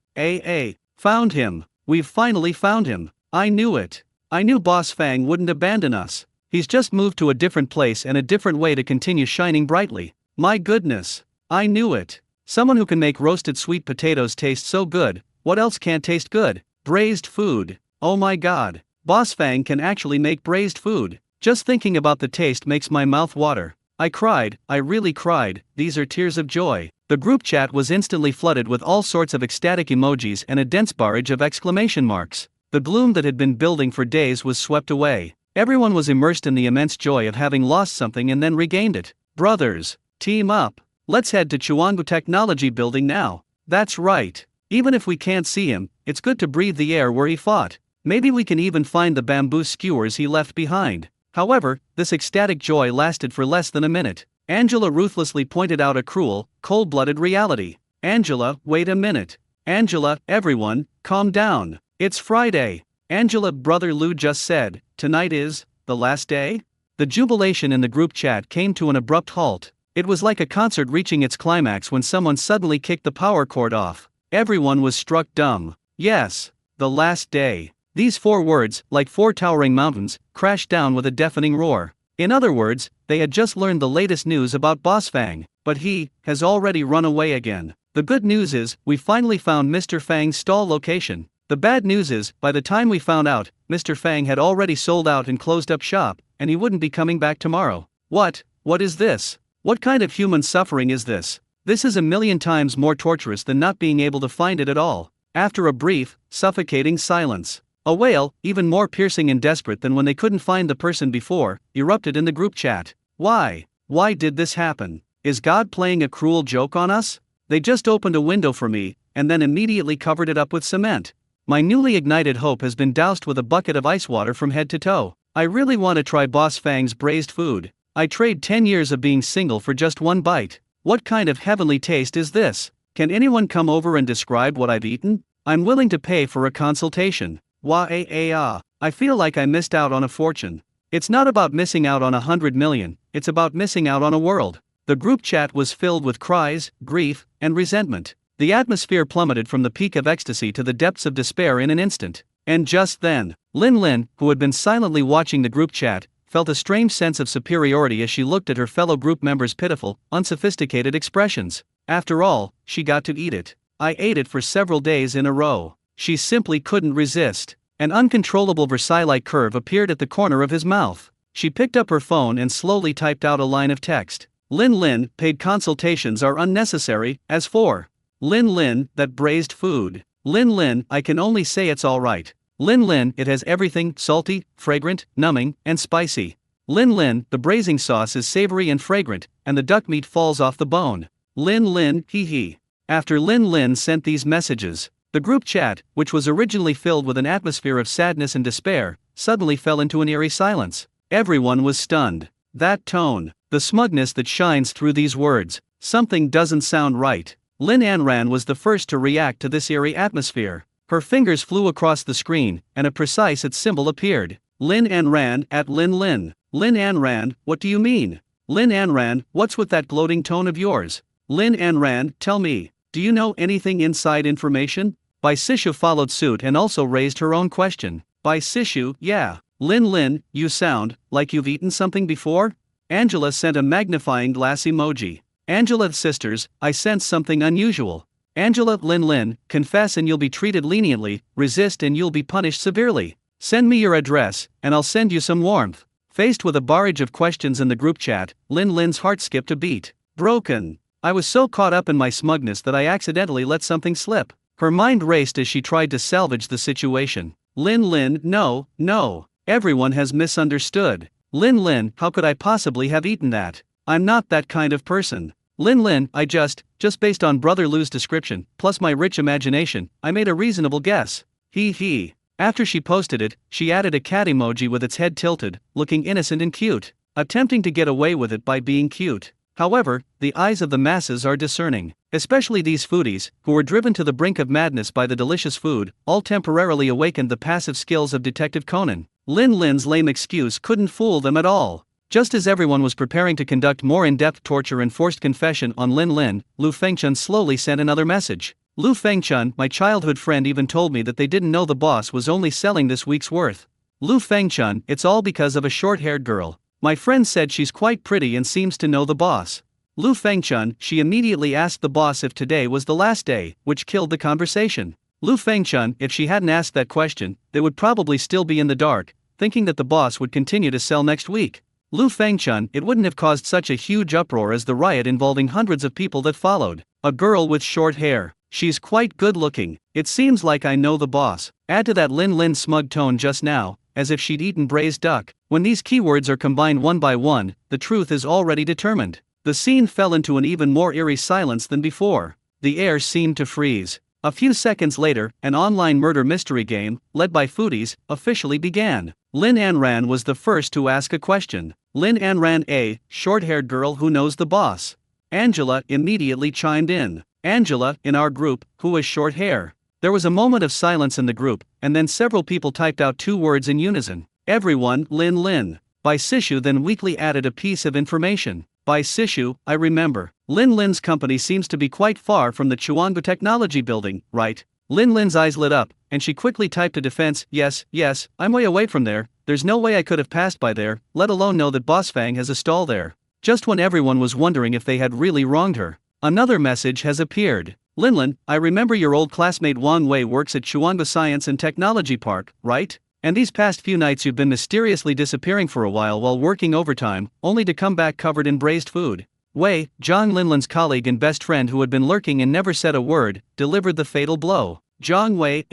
Found him. We've finally found him. I knew it. I knew Boss Fang wouldn't abandon us. He's just moved to a different place and a different way to continue shining brightly. My goodness. I knew it. Someone who can make roasted sweet potatoes taste so good, what else can't taste good? Braised food. Oh my god. Boss Fang can actually make braised food. Just thinking about the taste makes my mouth water. I cried, I really cried, these are tears of joy. The group chat was instantly flooded with all sorts of ecstatic emojis and a dense barrage of exclamation marks. The gloom that had been building for days was swept away. Everyone was immersed in the immense joy of having lost something and then regained it. Brothers, team up. Let's head to Chuangu Technology Building now. That's right. Even if we can't see him, it's good to breathe the air where he fought. Maybe we can even find the bamboo skewers he left behind. However, this ecstatic joy lasted for less than a minute. Angela ruthlessly pointed out a cruel, cold-blooded reality. Angela, wait a minute. Angela, everyone, calm down. It's Friday. Angela, brother Lu just said, tonight is the last day? The jubilation in the group chat came to an abrupt halt. It was like a concert reaching its climax when someone suddenly kicked the power cord off. Everyone was struck dumb. Yes, the last day. These 4 words, like 4 towering mountains, crashed down with a deafening roar. In other words, they had just learned the latest news about Boss Fang, but he has already run away again. The good news is, we finally found Mr. Fang's stall location. The bad news is, by the time we found out, Mr. Fang had already sold out and closed up shop, and he wouldn't be coming back tomorrow. What is this? What kind of human suffering is this? This is a million times more torturous than not being able to find it at all. After a brief, suffocating silence, a wail, even more piercing and desperate than when they couldn't find the person before, erupted in the group chat. Why? Why did this happen? Is God playing a cruel joke on us? They just opened a window for me, and then immediately covered it up with cement. My newly ignited hope has been doused with a bucket of ice water from head to toe. I really want to try Boss Fang's braised food. I trade 10 years of being single for just one bite. What kind of heavenly taste is this? Can anyone come over and describe what I've eaten? I'm willing to pay for a consultation. I feel like I missed out on a fortune. It's not about missing out on 100 million, it's about missing out on a world. The group chat was filled with cries, grief, and resentment. The atmosphere plummeted from the peak of ecstasy to the depths of despair in an instant. And just then, Lin, who had been silently watching the group chat, felt a strange sense of superiority as she looked at her fellow group members' pitiful, unsophisticated expressions. After all, she got to eat it. I ate it for several days in a row. She simply couldn't resist. An uncontrollable Versailles-like curve appeared at the corner of his mouth. She picked up her phone and slowly typed out a line of text. Lin, paid consultations are unnecessary, as for Lin, that braised food. Lin, I can only say it's alright. Lin, it has everything, salty, fragrant, numbing, and spicy. Lin, the braising sauce is savory and fragrant, and the duck meat falls off the bone. Lin, hee. After Lin sent these messages, the group chat, which was originally filled with an atmosphere of sadness and despair, suddenly fell into an eerie silence. Everyone was stunned. That tone, the smugness that shines through these words, something doesn't sound right. Lin Anran was the first to react to this eerie atmosphere. Her fingers flew across the screen, and a precise symbol appeared. Lin Anran at Lin. Lin Anran, what do you mean? Lin Anran, what's with that gloating tone of yours? Lin Anran, tell me, do you know anything inside information? Bai Sishu followed suit and also raised her own question. Bai Sishu, yeah. Lin, you sound like you've eaten something before? Angela sent a magnifying glass emoji. Angela sisters, I sense something unusual. Angela, Lin, confess and you'll be treated leniently, resist and you'll be punished severely. Send me your address, and I'll send you some warmth. Faced with a barrage of questions in the group chat, Lin's heart skipped a beat. Broken. I was so caught up in my smugness that I accidentally let something slip. Her mind raced as she tried to salvage the situation. Lin, no. Everyone has misunderstood. Lin, how could I possibly have eaten that? I'm not that kind of person. Lin, I just based on Brother Lou's description, plus my rich imagination, I made a reasonable guess. He. After she posted it, she added a cat emoji with its head tilted, looking innocent and cute, attempting to get away with it by being cute. However, the eyes of the masses are discerning, especially these foodies, who were driven to the brink of madness by the delicious food, all temporarily awakened the passive skills of Detective Conan. Lin's lame excuse couldn't fool them at all. Just as everyone was preparing to conduct more in-depth torture and forced confession on Lin, Lu Fengchun slowly sent another message. Lu Fengchun, my childhood friend even told me that they didn't know the boss was only selling this week's worth. Lu Fengchun, it's all because of a short-haired girl. My friend said she's quite pretty and seems to know the boss. Lu Fengchun, she immediately asked the boss if today was the last day, which killed the conversation. Lu Fengchun, if she hadn't asked that question, they would probably still be in the dark, thinking that the boss would continue to sell next week. Lu Fengchun, it wouldn't have caused such a huge uproar as the riot involving hundreds of people that followed. A girl with short hair. She's quite good looking. It seems like I know the boss. Add to that Lin's smug tone just now, as if she'd eaten braised duck. When these keywords are combined one by one, the truth is already determined. The scene fell into an even more eerie silence than before. The air seemed to freeze. A few seconds later, an online murder mystery game, led by foodies, officially began. Lin Anran was the first to ask a question. Lin Anran, a short-haired girl who knows the boss. Angela immediately chimed in. Angela, in our group, who has short hair. There was a moment of silence in the group, and then several people typed out two words in unison. Everyone, Lin. Bai Sishu then weakly added a piece of information. Bai Sishu, I remember. Lin's company seems to be quite far from the Chuangbu Technology Building, right? Lin's eyes lit up, and she quickly typed a defense, yes, I'm way away from there, there's no way I could have passed by there, let alone know that Boss Fang has a stall there. Just when everyone was wondering if they had really wronged her, another message has appeared. Lin, I remember your old classmate Wang Wei works at Chuangbu Science and Technology Park, right? And these past few nights you've been mysteriously disappearing for a while working overtime, only to come back covered in braised food. Wei, Zhang Lin's colleague and best friend who had been lurking and never said a word, delivered the fatal blow. Zhang Wei,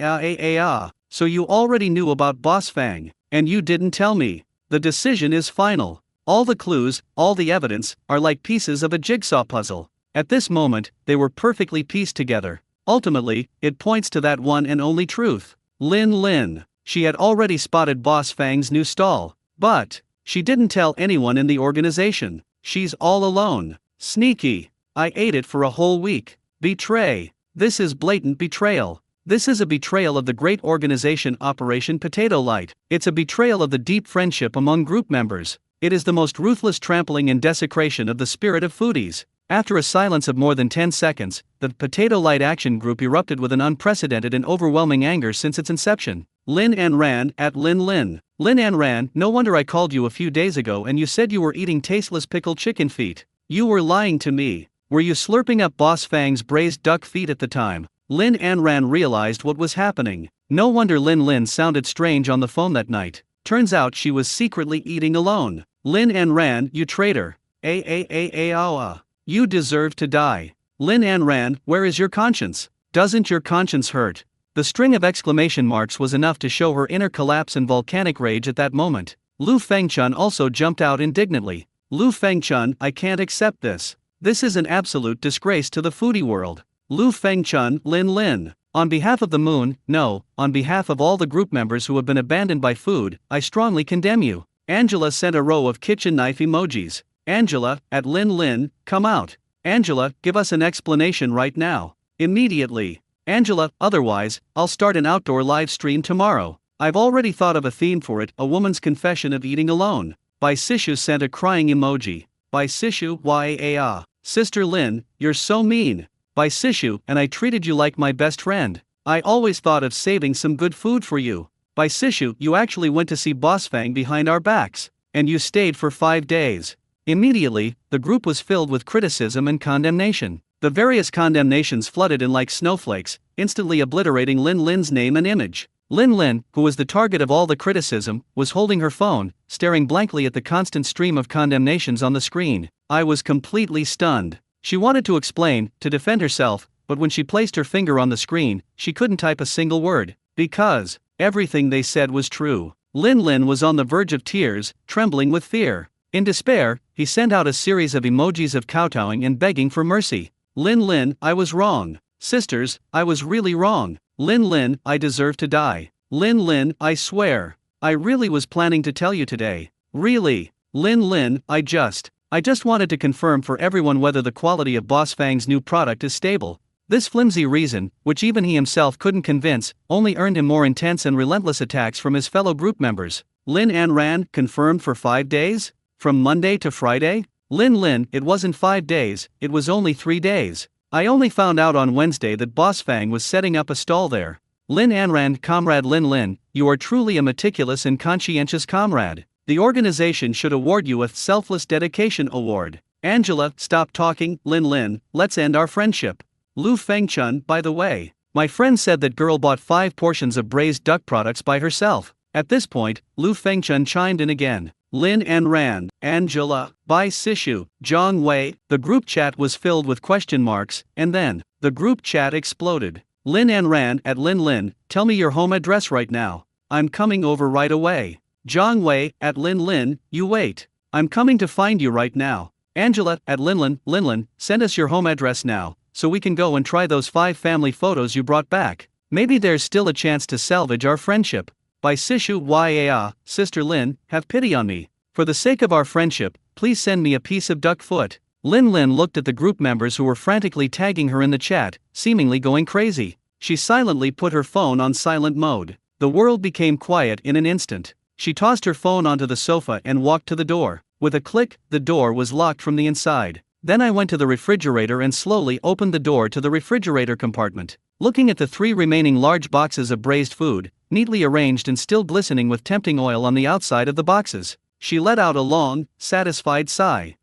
so you already knew about Boss Fang, and you didn't tell me. The decision is final. All the clues, all the evidence, are like pieces of a jigsaw puzzle. At this moment, they were perfectly pieced together. Ultimately, it points to that one and only truth. Lin. She had already spotted Boss Fang's new stall, but she didn't tell anyone in the organization. She's all alone. Sneaky. I ate it for a whole week. Betray. This is blatant betrayal. This is a betrayal of the great organization Operation Potato Light. It's a betrayal of the deep friendship among group members. It is the most ruthless trampling and desecration of the spirit of foodies. After a silence of more than 10 seconds, the Potato Light Action Group erupted with an unprecedented and overwhelming anger since its inception. Lin An Ran at Lin Lin. Lin An Ran, no wonder I called you a few days ago and you said you were eating tasteless pickled chicken feet. You were lying to me. Were you slurping up Boss Fang's braised duck feet at the time? Lin An Ran realized what was happening. No wonder Lin Lin sounded strange on the phone that night. Turns out she was secretly eating alone. Lin An Ran, you traitor. You deserve to die. Lin An Ran, where is your conscience? Doesn't your conscience hurt? The string of exclamation marks was enough to show her inner collapse and volcanic rage at that moment. Lu Fengchun also jumped out indignantly. Lu Fengchun, I can't accept this. This is an absolute disgrace to the foodie world. Lu Fengchun, Lin Lin. On behalf of the moon, no, on behalf of all the group members who have been abandoned by food, I strongly condemn you. Angela sent a row of kitchen knife emojis. Angela, at Lin Lin, come out. Angela, give us an explanation right now. Immediately. Angela, otherwise, I'll start an outdoor live stream tomorrow. I've already thought of a theme for it, a woman's confession of eating alone. Bai Sishu sent a crying emoji. Bai Sishu, yaa. Sister Lin, you're so mean. Bai Sishu, and I treated you like my best friend. I always thought of saving some good food for you. Bai Sishu, you actually went to see Boss Fang behind our backs. And you stayed for 5 days. Immediately, the group was filled with criticism and condemnation. The various condemnations flooded in like snowflakes, instantly obliterating Lin Lin's name and image. Lin Lin, who was the target of all the criticism, was holding her phone, staring blankly at the constant stream of condemnations on the screen. I was completely stunned. She wanted to explain, to defend herself, but when she placed her finger on the screen, she couldn't type a single word. Because everything they said was true. Lin Lin was on the verge of tears, trembling with fear. In despair, he sent out a series of emojis of kowtowing and begging for mercy. Lin Lin, I was wrong. Sisters, I was really wrong. Lin Lin, I deserve to die. Lin Lin, I swear. I really was planning to tell you today. Really. Lin Lin, I just wanted to confirm for everyone whether the quality of Boss Fang's new product is stable. This flimsy reason, which even he himself couldn't convince, only earned him more intense and relentless attacks from his fellow group members. Lin An Ran, confirmed for 5 days? From Monday to Friday? Lin Lin, it wasn't 5 days, it was only 3 days. I only found out on Wednesday that Boss Fang was setting up a stall there. Lin An Ran, comrade Lin Lin, you are truly a meticulous and conscientious comrade. The organization should award you a Selfless Dedication Award. Angela, stop talking, Lin Lin, let's end our friendship. Lu Fengchun, by the way, my friend said that girl bought 5 portions of braised duck products by herself. At this point, Lu Fengchun chimed in again. Lin An Ran, Angela, Bai Sishu, Zhang Wei. The group chat was filled with question marks, and then, the group chat exploded. Lin An Ran at Lin Lin, tell me your home address right now. I'm coming over right away. Zhang Wei at Lin Lin, you wait. I'm coming to find you right now. Angela at Lin Lin, send us your home address now, so we can go and try those 5 family photos you brought back. Maybe there's still a chance to salvage our friendship. By Sishu Yaa, Sister Lin, have pity on me. For the sake of our friendship, please send me a piece of duck foot. Lin Lin looked at the group members who were frantically tagging her in the chat, seemingly going crazy. She silently put her phone on silent mode. The world became quiet in an instant. She tossed her phone onto the sofa and walked to the door. With a click, the door was locked from the inside. Then I went to the refrigerator and slowly opened the door to the refrigerator compartment. Looking at the 3 remaining large boxes of braised food, neatly arranged and still glistening with tempting oil on the outside of the boxes, she let out a long, satisfied sigh.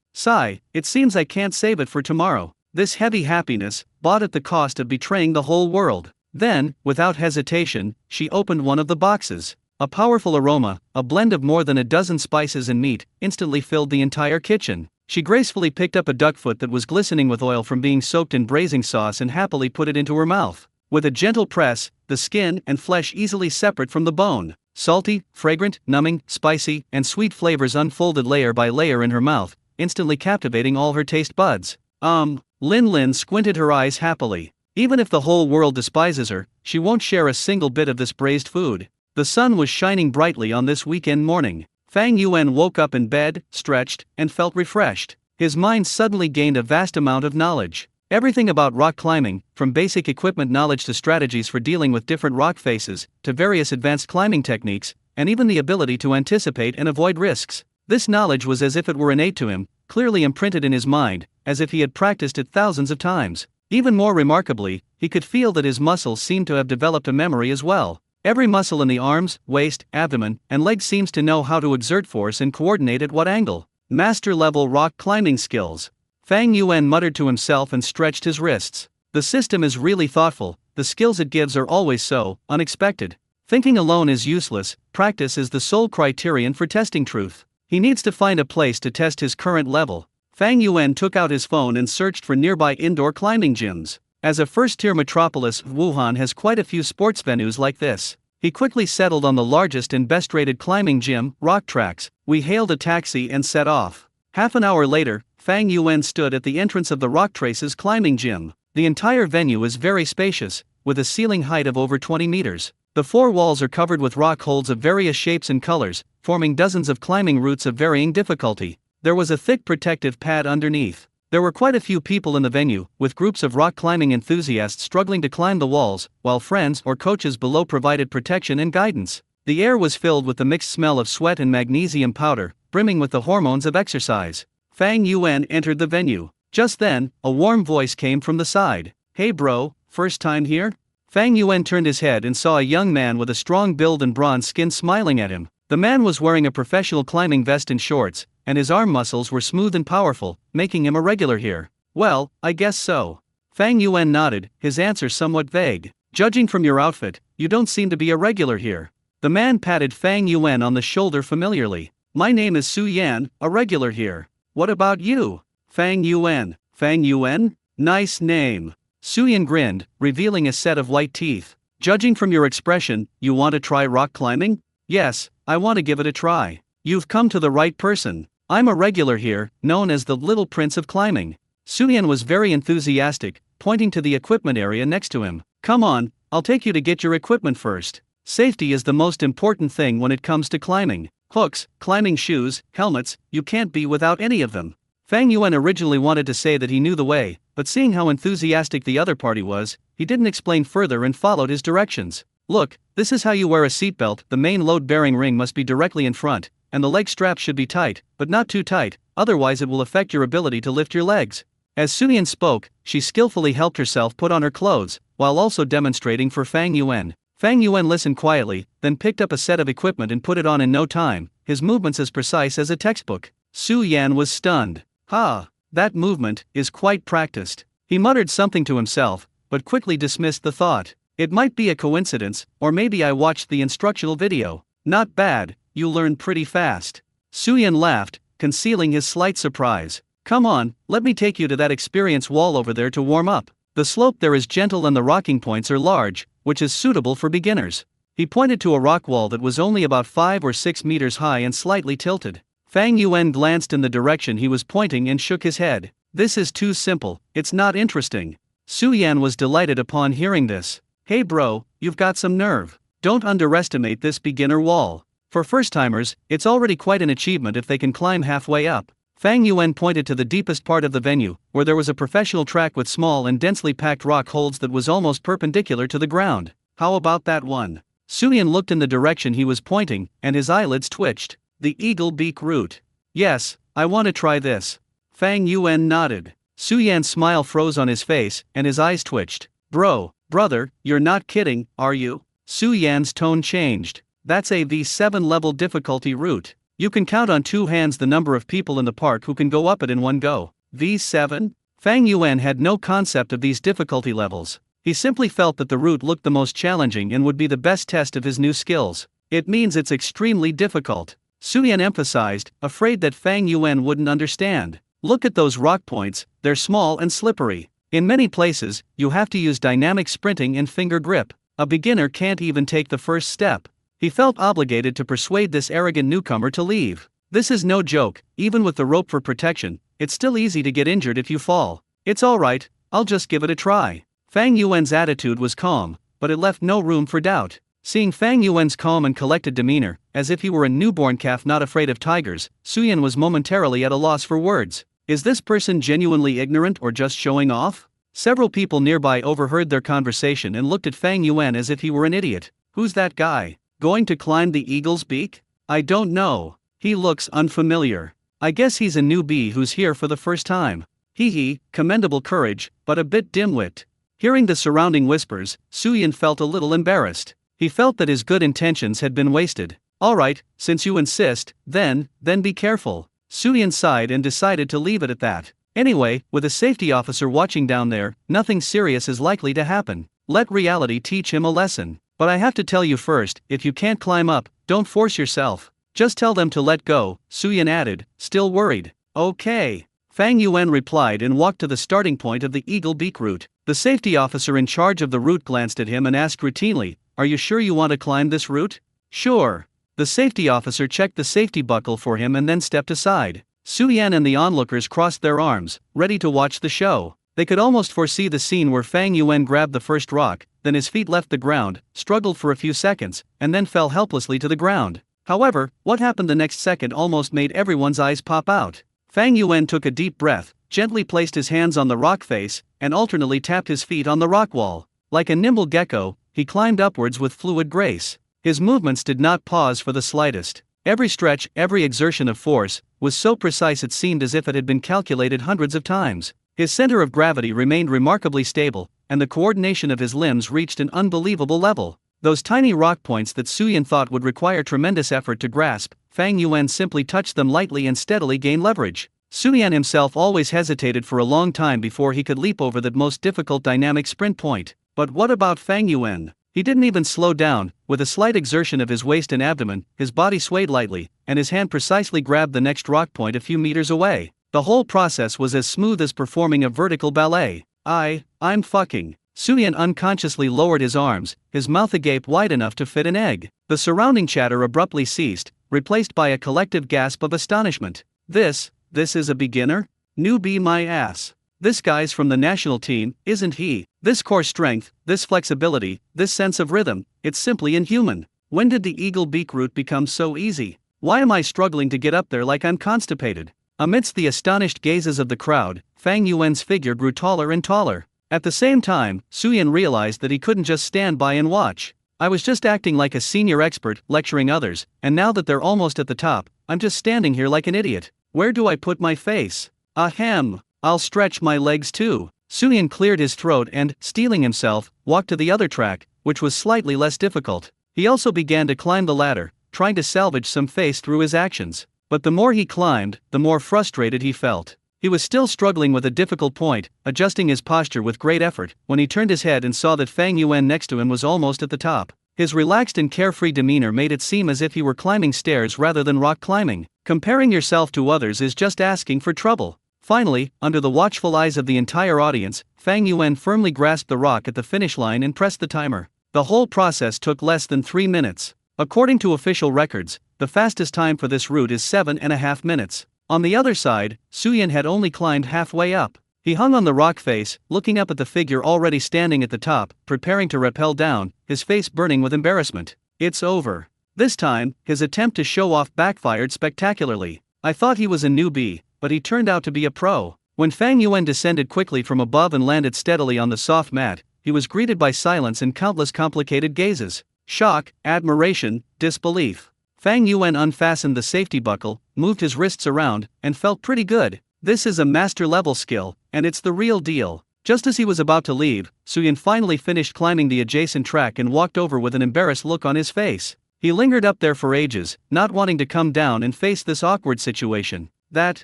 It seems I can't save it for tomorrow. This heavy happiness, bought at the cost of betraying the whole world. Then, without hesitation, she opened one of the boxes. A powerful aroma, a blend of more than a dozen spices and meat, instantly filled the entire kitchen. She gracefully picked up a duck foot that was glistening with oil from being soaked in braising sauce and happily put it into her mouth. With a gentle press, the skin and flesh easily separate from the bone. Salty, fragrant, numbing, spicy, and sweet flavors unfolded layer by layer in her mouth, instantly captivating all her taste buds. Lin Lin squinted her eyes happily. Even if the whole world despises her, she won't share a single bit of this braised food. The sun was shining brightly on this weekend morning. Fang Yuan woke up in bed, stretched, and felt refreshed. His mind suddenly gained a vast amount of knowledge. Everything about rock climbing, from basic equipment knowledge to strategies for dealing with different rock faces, to various advanced climbing techniques, and even the ability to anticipate and avoid risks. This knowledge was as if it were innate to him, clearly imprinted in his mind, as if he had practiced it thousands of times. Even more remarkably, he could feel that his muscles seemed to have developed a memory as well. Every muscle in the arms, waist, abdomen, and legs seems to know how to exert force and coordinate at what angle. Master-level rock climbing skills. Fang Yuan muttered to himself and stretched his wrists. The system is really thoughtful, the skills it gives are always so unexpected. Thinking alone is useless, practice is the sole criterion for testing truth. He needs to find a place to test his current level. Fang Yuan took out his phone and searched for nearby indoor climbing gyms. As a first-tier metropolis, Wuhan has quite a few sports venues like this. He quickly settled on the largest and best-rated climbing gym, Rock Tracks. We hailed a taxi and set off. Half an hour later, Fang Yuan stood at the entrance of the Rock Traces climbing gym. The entire venue is very spacious, with a ceiling height of over 20 meters. The four walls are covered with rock holds of various shapes and colors, forming dozens of climbing routes of varying difficulty. There was a thick protective pad underneath. There were quite a few people in the venue, with groups of rock climbing enthusiasts struggling to climb the walls, while friends or coaches below provided protection and guidance. The air was filled with the mixed smell of sweat and magnesium powder, brimming with the hormones of exercise. Fang Yuan entered the venue. Just then, a warm voice came from the side. "Hey bro, first time here?" Fang Yuan turned his head and saw a young man with a strong build and bronze skin smiling at him. The man was wearing a professional climbing vest and shorts, and his arm muscles were smooth and powerful, making him a regular here. "Well, I guess so." Fang Yuan nodded, his answer somewhat vague. "Judging from your outfit, you don't seem to be a regular here." The man patted Fang Yuan on the shoulder familiarly. "My name is Su Yan, a regular here. What about you?" "Fang Yuan." "Fang Yuan? Nice name." Su Yan grinned, revealing a set of white teeth. "Judging from your expression, you want to try rock climbing?" "Yes, I want to give it a try." "You've come to the right person. I'm a regular here, known as the Little Prince of Climbing." Su Yan was very enthusiastic, pointing to the equipment area next to him. "Come on, I'll take you to get your equipment first. Safety is the most important thing when it comes to climbing. Hooks, climbing shoes, helmets, you can't be without any of them." Fang Yuan originally wanted to say that he knew the way, but seeing how enthusiastic the other party was, he didn't explain further and followed his directions. "Look, this is how you wear a seatbelt. The main load-bearing ring must be directly in front, and the leg straps should be tight, but not too tight, otherwise it will affect your ability to lift your legs." As Su Yan spoke, she skillfully helped herself put on her clothes, while also demonstrating for Fang Yuan. Fang Yuan listened quietly, then picked up a set of equipment and put it on in no time, his movements as precise as a textbook. Su Yan was stunned. "Ha! That movement is quite practiced." He muttered something to himself, but quickly dismissed the thought. "It might be a coincidence, or maybe I watched the instructional video." "Not bad, you learn pretty fast." Su Yan laughed, concealing his slight surprise. "Come on, let me take you to that experience wall over there to warm up. The slope there is gentle and the rocking points are large, which is suitable for beginners." He pointed to a rock wall that was only about 5 or 6 meters high and slightly tilted. Fang Yuan glanced in the direction he was pointing and shook his head. "This is too simple, it's not interesting." Su Yan was delighted upon hearing this. "Hey bro, you've got some nerve. Don't underestimate this beginner wall. For first-timers, it's already quite an achievement if they can climb halfway up." Fang Yuan pointed to the deepest part of the venue, where there was a professional track with small and densely packed rock holds that was almost perpendicular to the ground. "How about that one?" Su Yan looked in the direction he was pointing, and his eyelids twitched. "The eagle beak route." "Yes, I want to try this." Fang Yuan nodded. Su Yan's smile froze on his face, and his eyes twitched. Brother, you're not kidding, are you?" Su Yan's tone changed. "That's a V7 level difficulty route. You can count on 2 hands the number of people in the park who can go up it in one go." V7? Fang Yuan had no concept of these difficulty levels. He simply felt that the route looked the most challenging and would be the best test of his new skills. "It means it's extremely difficult," Su Yan emphasized, afraid that Fang Yuan wouldn't understand. "Look at those rock points, they're small and slippery. In many places, you have to use dynamic sprinting and finger grip. A beginner can't even take the first step." He felt obligated to persuade this arrogant newcomer to leave. "This is no joke, even with the rope for protection, it's still easy to get injured if you fall. It's alright, I'll just give it a try." Fang Yuan's attitude was calm, but it left no room for doubt. Seeing Fang Yuan's calm and collected demeanor, as if he were a newborn calf not afraid of tigers, Su Yan was momentarily at a loss for words. Is this person genuinely ignorant or just showing off? Several people nearby overheard their conversation and looked at Fang Yuan as if he were an idiot. "Who's that guy? Going to climb the eagle's beak?" "I don't know. He looks unfamiliar. I guess he's a newbie who's here for the first time. Hee, commendable courage, but a bit dim-witted. Hearing the surrounding whispers, Suyin felt a little embarrassed. He felt that his good intentions had been wasted. Alright, since you insist, then be careful. Suyin sighed and decided to leave it at that. Anyway, with a safety officer watching down there, nothing serious is likely to happen. Let reality teach him a lesson. But I have to tell you first, if you can't climb up, don't force yourself. Just tell them to let go, Suyin added, still worried. Okay. Fang Yuan replied and walked to the starting point of the eagle beak route. The safety officer in charge of the route glanced at him and asked routinely, "Are you sure you want to climb this route?" "Sure." The safety officer checked the safety buckle for him and then stepped aside. Suyan and the onlookers crossed their arms, ready to watch the show. They could almost foresee the scene where Fang Yuan grabbed the first rock, then his feet left the ground, struggled for a few seconds, and then fell helplessly to the ground. However, what happened the next second almost made everyone's eyes pop out. Fang Yuan took a deep breath, gently placed his hands on the rock face, and alternately tapped his feet on the rock wall. Like a nimble gecko, he climbed upwards with fluid grace. His movements did not pause for the slightest. Every stretch, every exertion of force, was so precise it seemed as if it had been calculated hundreds of times. His center of gravity remained remarkably stable, and the coordination of his limbs reached an unbelievable level. Those tiny rock points that Suyin thought would require tremendous effort to grasp, Fang Yuan simply touched them lightly and steadily gained leverage. Suyan himself always hesitated for a long time before he could leap over that most difficult dynamic sprint point. But what about Fang Yuan? He didn't even slow down. With a slight exertion of his waist and abdomen, his body swayed lightly, and his hand precisely grabbed the next rock point a few meters away. The whole process was as smooth as performing a vertical ballet. I'm fucking. Suyan unconsciously lowered his arms, his mouth agape wide enough to fit an egg. The surrounding chatter abruptly ceased, replaced by a collective gasp of astonishment. This is a beginner? Newbie my ass. This guy's from the national team, isn't he? This core strength, this flexibility, this sense of rhythm, it's simply inhuman. When did the eagle beak route become so easy? Why am I struggling to get up there like I'm constipated? Amidst the astonished gazes of the crowd, Fang Yuan's figure grew taller and taller. At the same time, Suyin realized that he couldn't just stand by and watch. I was just acting like a senior expert, lecturing others, and now that they're almost at the top, I'm just standing here like an idiot. Where do I put my face? Ahem. I'll stretch my legs too. Suyin cleared his throat and, steeling himself, walked to the other track, which was slightly less difficult. He also began to climb the ladder, trying to salvage some face through his actions. But the more he climbed, the more frustrated he felt. He was still struggling with a difficult point, adjusting his posture with great effort, when he turned his head and saw that Fang Yuan next to him was almost at the top. His relaxed and carefree demeanor made it seem as if he were climbing stairs rather than rock climbing. Comparing yourself to others is just asking for trouble. Finally, under the watchful eyes of the entire audience, Fang Yuan firmly grasped the rock at the finish line and pressed the timer. The whole process took less than 3 minutes. According to official records, the fastest time for this route is 7.5 minutes. On the other side, Suyin had only climbed halfway up. He hung on the rock face, looking up at the figure already standing at the top, preparing to rappel down, his face burning with embarrassment. It's over. This time, his attempt to show off backfired spectacularly. I thought he was a newbie, but he turned out to be a pro. When Fang Yuan descended quickly from above and landed steadily on the soft mat, he was greeted by silence and countless complicated gazes. Shock, admiration, disbelief. Fang Yuan unfastened the safety buckle, moved his wrists around, and felt pretty good. This is a master-level skill, and it's the real deal. Just as he was about to leave, Suyin finally finished climbing the adjacent track and walked over with an embarrassed look on his face. He lingered up there for ages, not wanting to come down and face this awkward situation. That,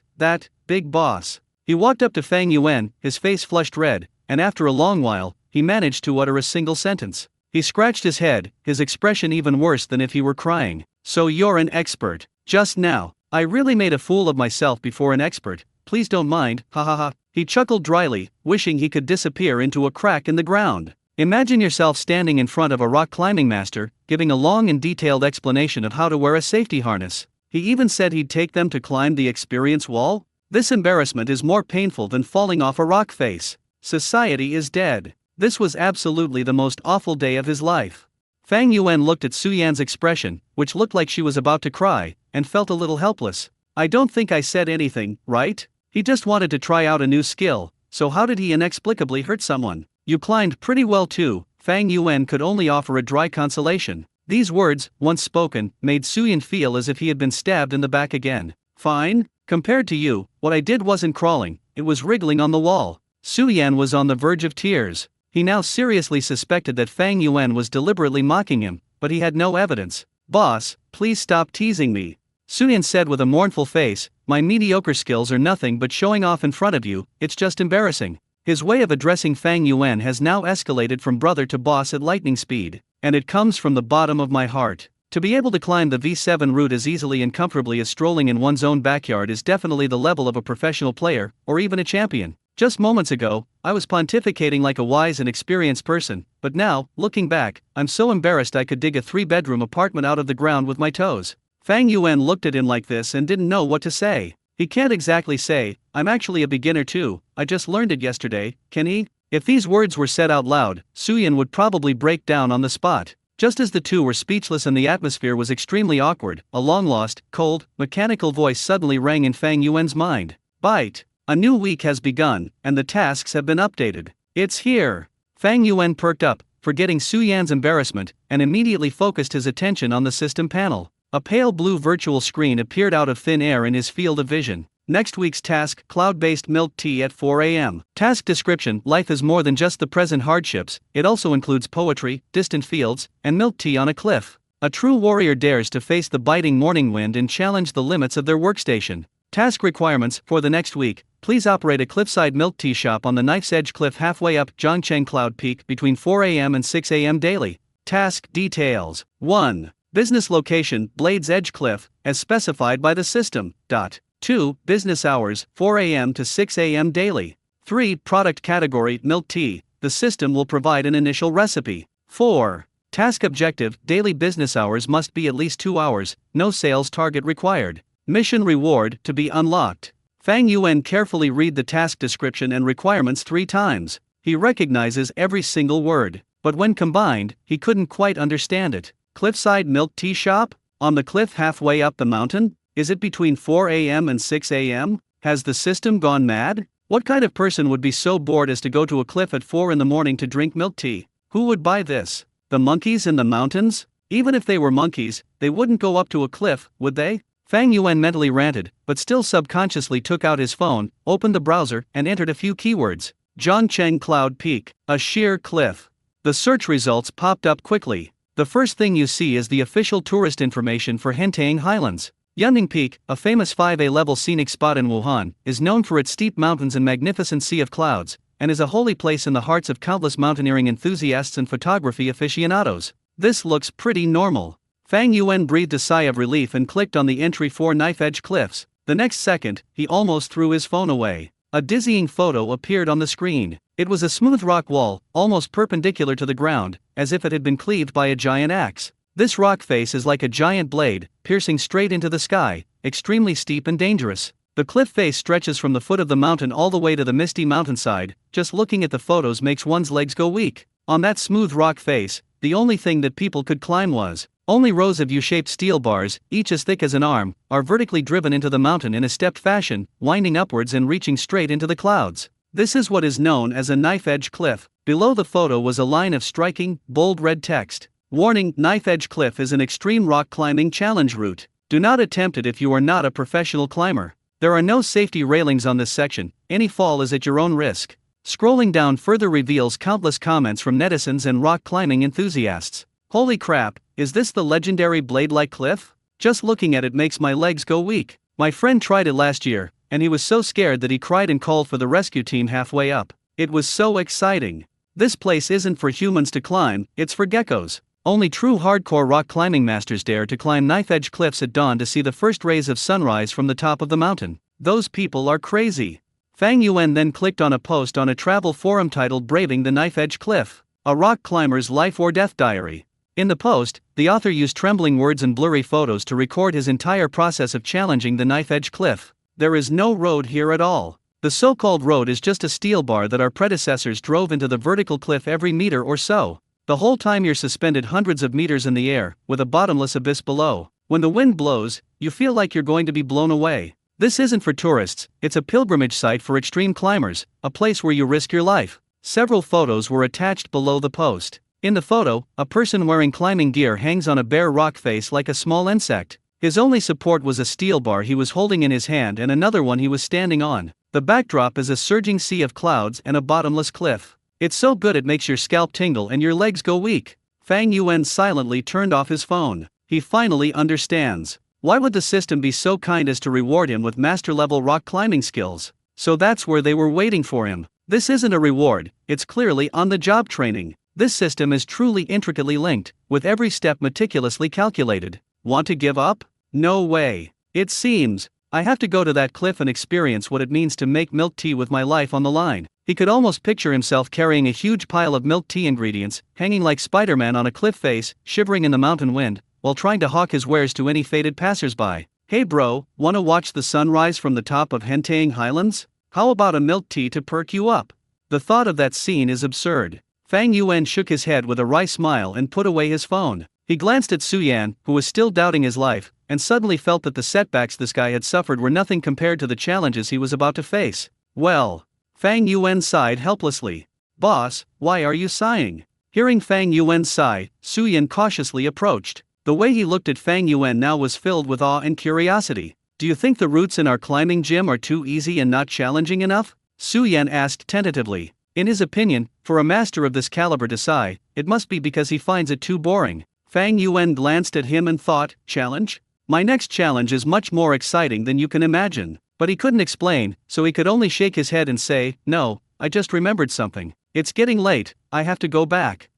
big boss. He walked up to Fang Yuan, his face flushed red, and after a long while, he managed to utter a single sentence. He scratched his head, his expression even worse than if he were crying. So you're an expert. Just now, I really made a fool of myself before an expert, please don't mind, ha ha ha. He chuckled dryly, wishing he could disappear into a crack in the ground. Imagine yourself standing in front of a rock climbing master, giving a long and detailed explanation of how to wear a safety harness. He even said he'd take them to climb the experience wall? This embarrassment is more painful than falling off a rock face. Society is dead. This was absolutely the most awful day of his life. Fang Yuan looked at Suyan's expression, which looked like she was about to cry, and felt a little helpless. I don't think I said anything, right? He just wanted to try out a new skill, so how did he inexplicably hurt someone? You climbed pretty well too. Fang Yuan could only offer a dry consolation. These words, once spoken, made Suyan feel as if he had been stabbed in the back again. Fine? Compared to you, what I did wasn't crawling, it was wriggling on the wall. Suyan was on the verge of tears. He now seriously suspected that Fang Yuan was deliberately mocking him, but he had no evidence. Boss, please stop teasing me. Suyan said with a mournful face, my mediocre skills are nothing but showing off in front of you, it's just embarrassing. His way of addressing Fang Yuan has now escalated from brother to boss at lightning speed, and it comes from the bottom of my heart. To be able to climb the V7 route as easily and comfortably as strolling in one's own backyard is definitely the level of a professional player, or even a champion. Just moments ago, I was pontificating like a wise and experienced person, but now, looking back, I'm so embarrassed I could dig a 3-bedroom apartment out of the ground with my toes. Fang Yuan looked at him like this and didn't know what to say. He can't exactly say, I'm actually a beginner too, I just learned it yesterday, can he? If these words were said out loud, Suyan would probably break down on the spot. Just as the two were speechless and the atmosphere was extremely awkward, a long-lost, cold, mechanical voice suddenly rang in Fang Yuan's mind. Bite! A new week has begun, and the tasks have been updated. It's here! Fang Yuan perked up, forgetting Suyan's embarrassment, and immediately focused his attention on the system panel. A pale blue virtual screen appeared out of thin air in his field of vision. Next week's task, cloud-based milk tea at 4 a.m. Task description, life is more than just the present hardships, it also includes poetry, distant fields, and milk tea on a cliff. A true warrior dares to face the biting morning wind and challenge the limits of their workstation. Task requirements, for the next week, please operate a cliffside milk tea shop on the Knife's Edge Cliff halfway up Zhongcheng Cloud Peak between 4 a.m. and 6 a.m. daily. Task details. 1. Business location, Blade's Edge Cliff, as specified by the system. 2. Business hours, 4 a.m. to 6 a.m. daily. 3. Product category, milk tea, the system will provide an initial recipe. 4. Task objective, daily business hours must be at least 2 hours, no sales target required. Mission reward, to be unlocked. Fang Yuan carefully read the task description and requirements 3 times. He recognizes every single word, but when combined, he couldn't quite understand it. Cliffside milk tea shop? On the cliff halfway up the mountain? Is it between 4 a.m. and 6 a.m.? Has the system gone mad? What kind of person would be so bored as to go to a cliff at 4 in the morning to drink milk tea? Who would buy this? The monkeys in the mountains? Even if they were monkeys, they wouldn't go up to a cliff, would they? Fang Yuan mentally ranted, but still subconsciously took out his phone, opened the browser, and entered a few keywords. Zhongcheng Cloud Peak, a sheer cliff. The search results popped up quickly. The first thing you see is the official tourist information for Hentang Highlands. Yunning Peak, a famous 5A level scenic spot in Wuhan, is known for its steep mountains and magnificent sea of clouds, and is a holy place in the hearts of countless mountaineering enthusiasts and photography aficionados. This looks pretty normal. Fang Yuan breathed a sigh of relief and clicked on the entry for Knife Edge Cliffs. The next second, he almost threw his phone away. A dizzying photo appeared on the screen. It was a smooth rock wall, almost perpendicular to the ground, as if it had been cleaved by a giant axe. This rock face is like a giant blade, piercing straight into the sky, extremely steep and dangerous. The cliff face stretches from the foot of the mountain all the way to the misty mountainside. Just looking at the photos makes one's legs go weak. On that smooth rock face, the only thing that people could climb was only rows of U-shaped steel bars, each as thick as an arm, are vertically driven into the mountain in a stepped fashion, winding upwards and reaching straight into the clouds. This is what is known as a knife edge cliff. Below the photo was a line of striking, bold red text. Warning: Knife Edge Cliff is an extreme rock climbing challenge route. Do not attempt it if you are not a professional climber. There are no safety railings on this section, any fall is at your own risk. Scrolling down further reveals countless comments from netizens and rock climbing enthusiasts. Holy crap, is this the legendary blade-like cliff? Just looking at it makes my legs go weak. My friend tried it last year, and he was so scared that he cried and called for the rescue team halfway up. It was so exciting. This place isn't for humans to climb, it's for geckos. Only true hardcore rock climbing masters dare to climb Knife Edge Cliffs at dawn to see the first rays of sunrise from the top of the mountain. Those people are crazy. Fang Yuan then clicked on a post on a travel forum titled Braving the Knife Edge Cliff, a rock climber's life or death diary. In the post, the author used trembling words and blurry photos to record his entire process of challenging the Knife Edge Cliff. There is no road here at all. The so-called road is just a steel bar that our predecessors drove into the vertical cliff every meter or so. The whole time you're suspended hundreds of meters in the air, with a bottomless abyss below. When the wind blows, you feel like you're going to be blown away. This isn't for tourists, it's a pilgrimage site for extreme climbers, a place where you risk your life. Several photos were attached below the post. In the photo, a person wearing climbing gear hangs on a bare rock face like a small insect. His only support was a steel bar he was holding in his hand and another one he was standing on. The backdrop is a surging sea of clouds and a bottomless cliff. It's so good it makes your scalp tingle and your legs go weak. Fang Yuan silently turned off his phone. He finally understands. Why would the system be so kind as to reward him with master-level rock climbing skills? So that's where they were waiting for him. This isn't a reward, it's clearly on-the-job training. This system is truly intricately linked, with every step meticulously calculated. Want to give up? No way. It seems. I have to go to that cliff and experience what it means to make milk tea with my life on the line. He could almost picture himself carrying a huge pile of milk tea ingredients, hanging like Spider-Man on a cliff face, shivering in the mountain wind, while trying to hawk his wares to any fated passersby. Hey bro, wanna watch the sunrise from the top of Hentang Highlands? How about a milk tea to perk you up? The thought of that scene is absurd. Fang Yuan shook his head with a wry smile and put away his phone. He glanced at Su Yan, who was still doubting his life, and suddenly felt that the setbacks this guy had suffered were nothing compared to the challenges he was about to face. Well, Fang Yuan sighed helplessly. Boss, why are you sighing? Hearing Fang Yuan sigh, Su Yan cautiously approached. The way he looked at Fang Yuan now was filled with awe and curiosity. Do you think the routes in our climbing gym are too easy and not challenging enough? Su Yan asked tentatively. In his opinion, for a master of this caliber to sigh, it must be because he finds it too boring. Fang Yuan glanced at him and thought, challenge? My next challenge is much more exciting than you can imagine. But he couldn't explain, so he could only shake his head and say, no, I just remembered something. It's getting late, I have to go back.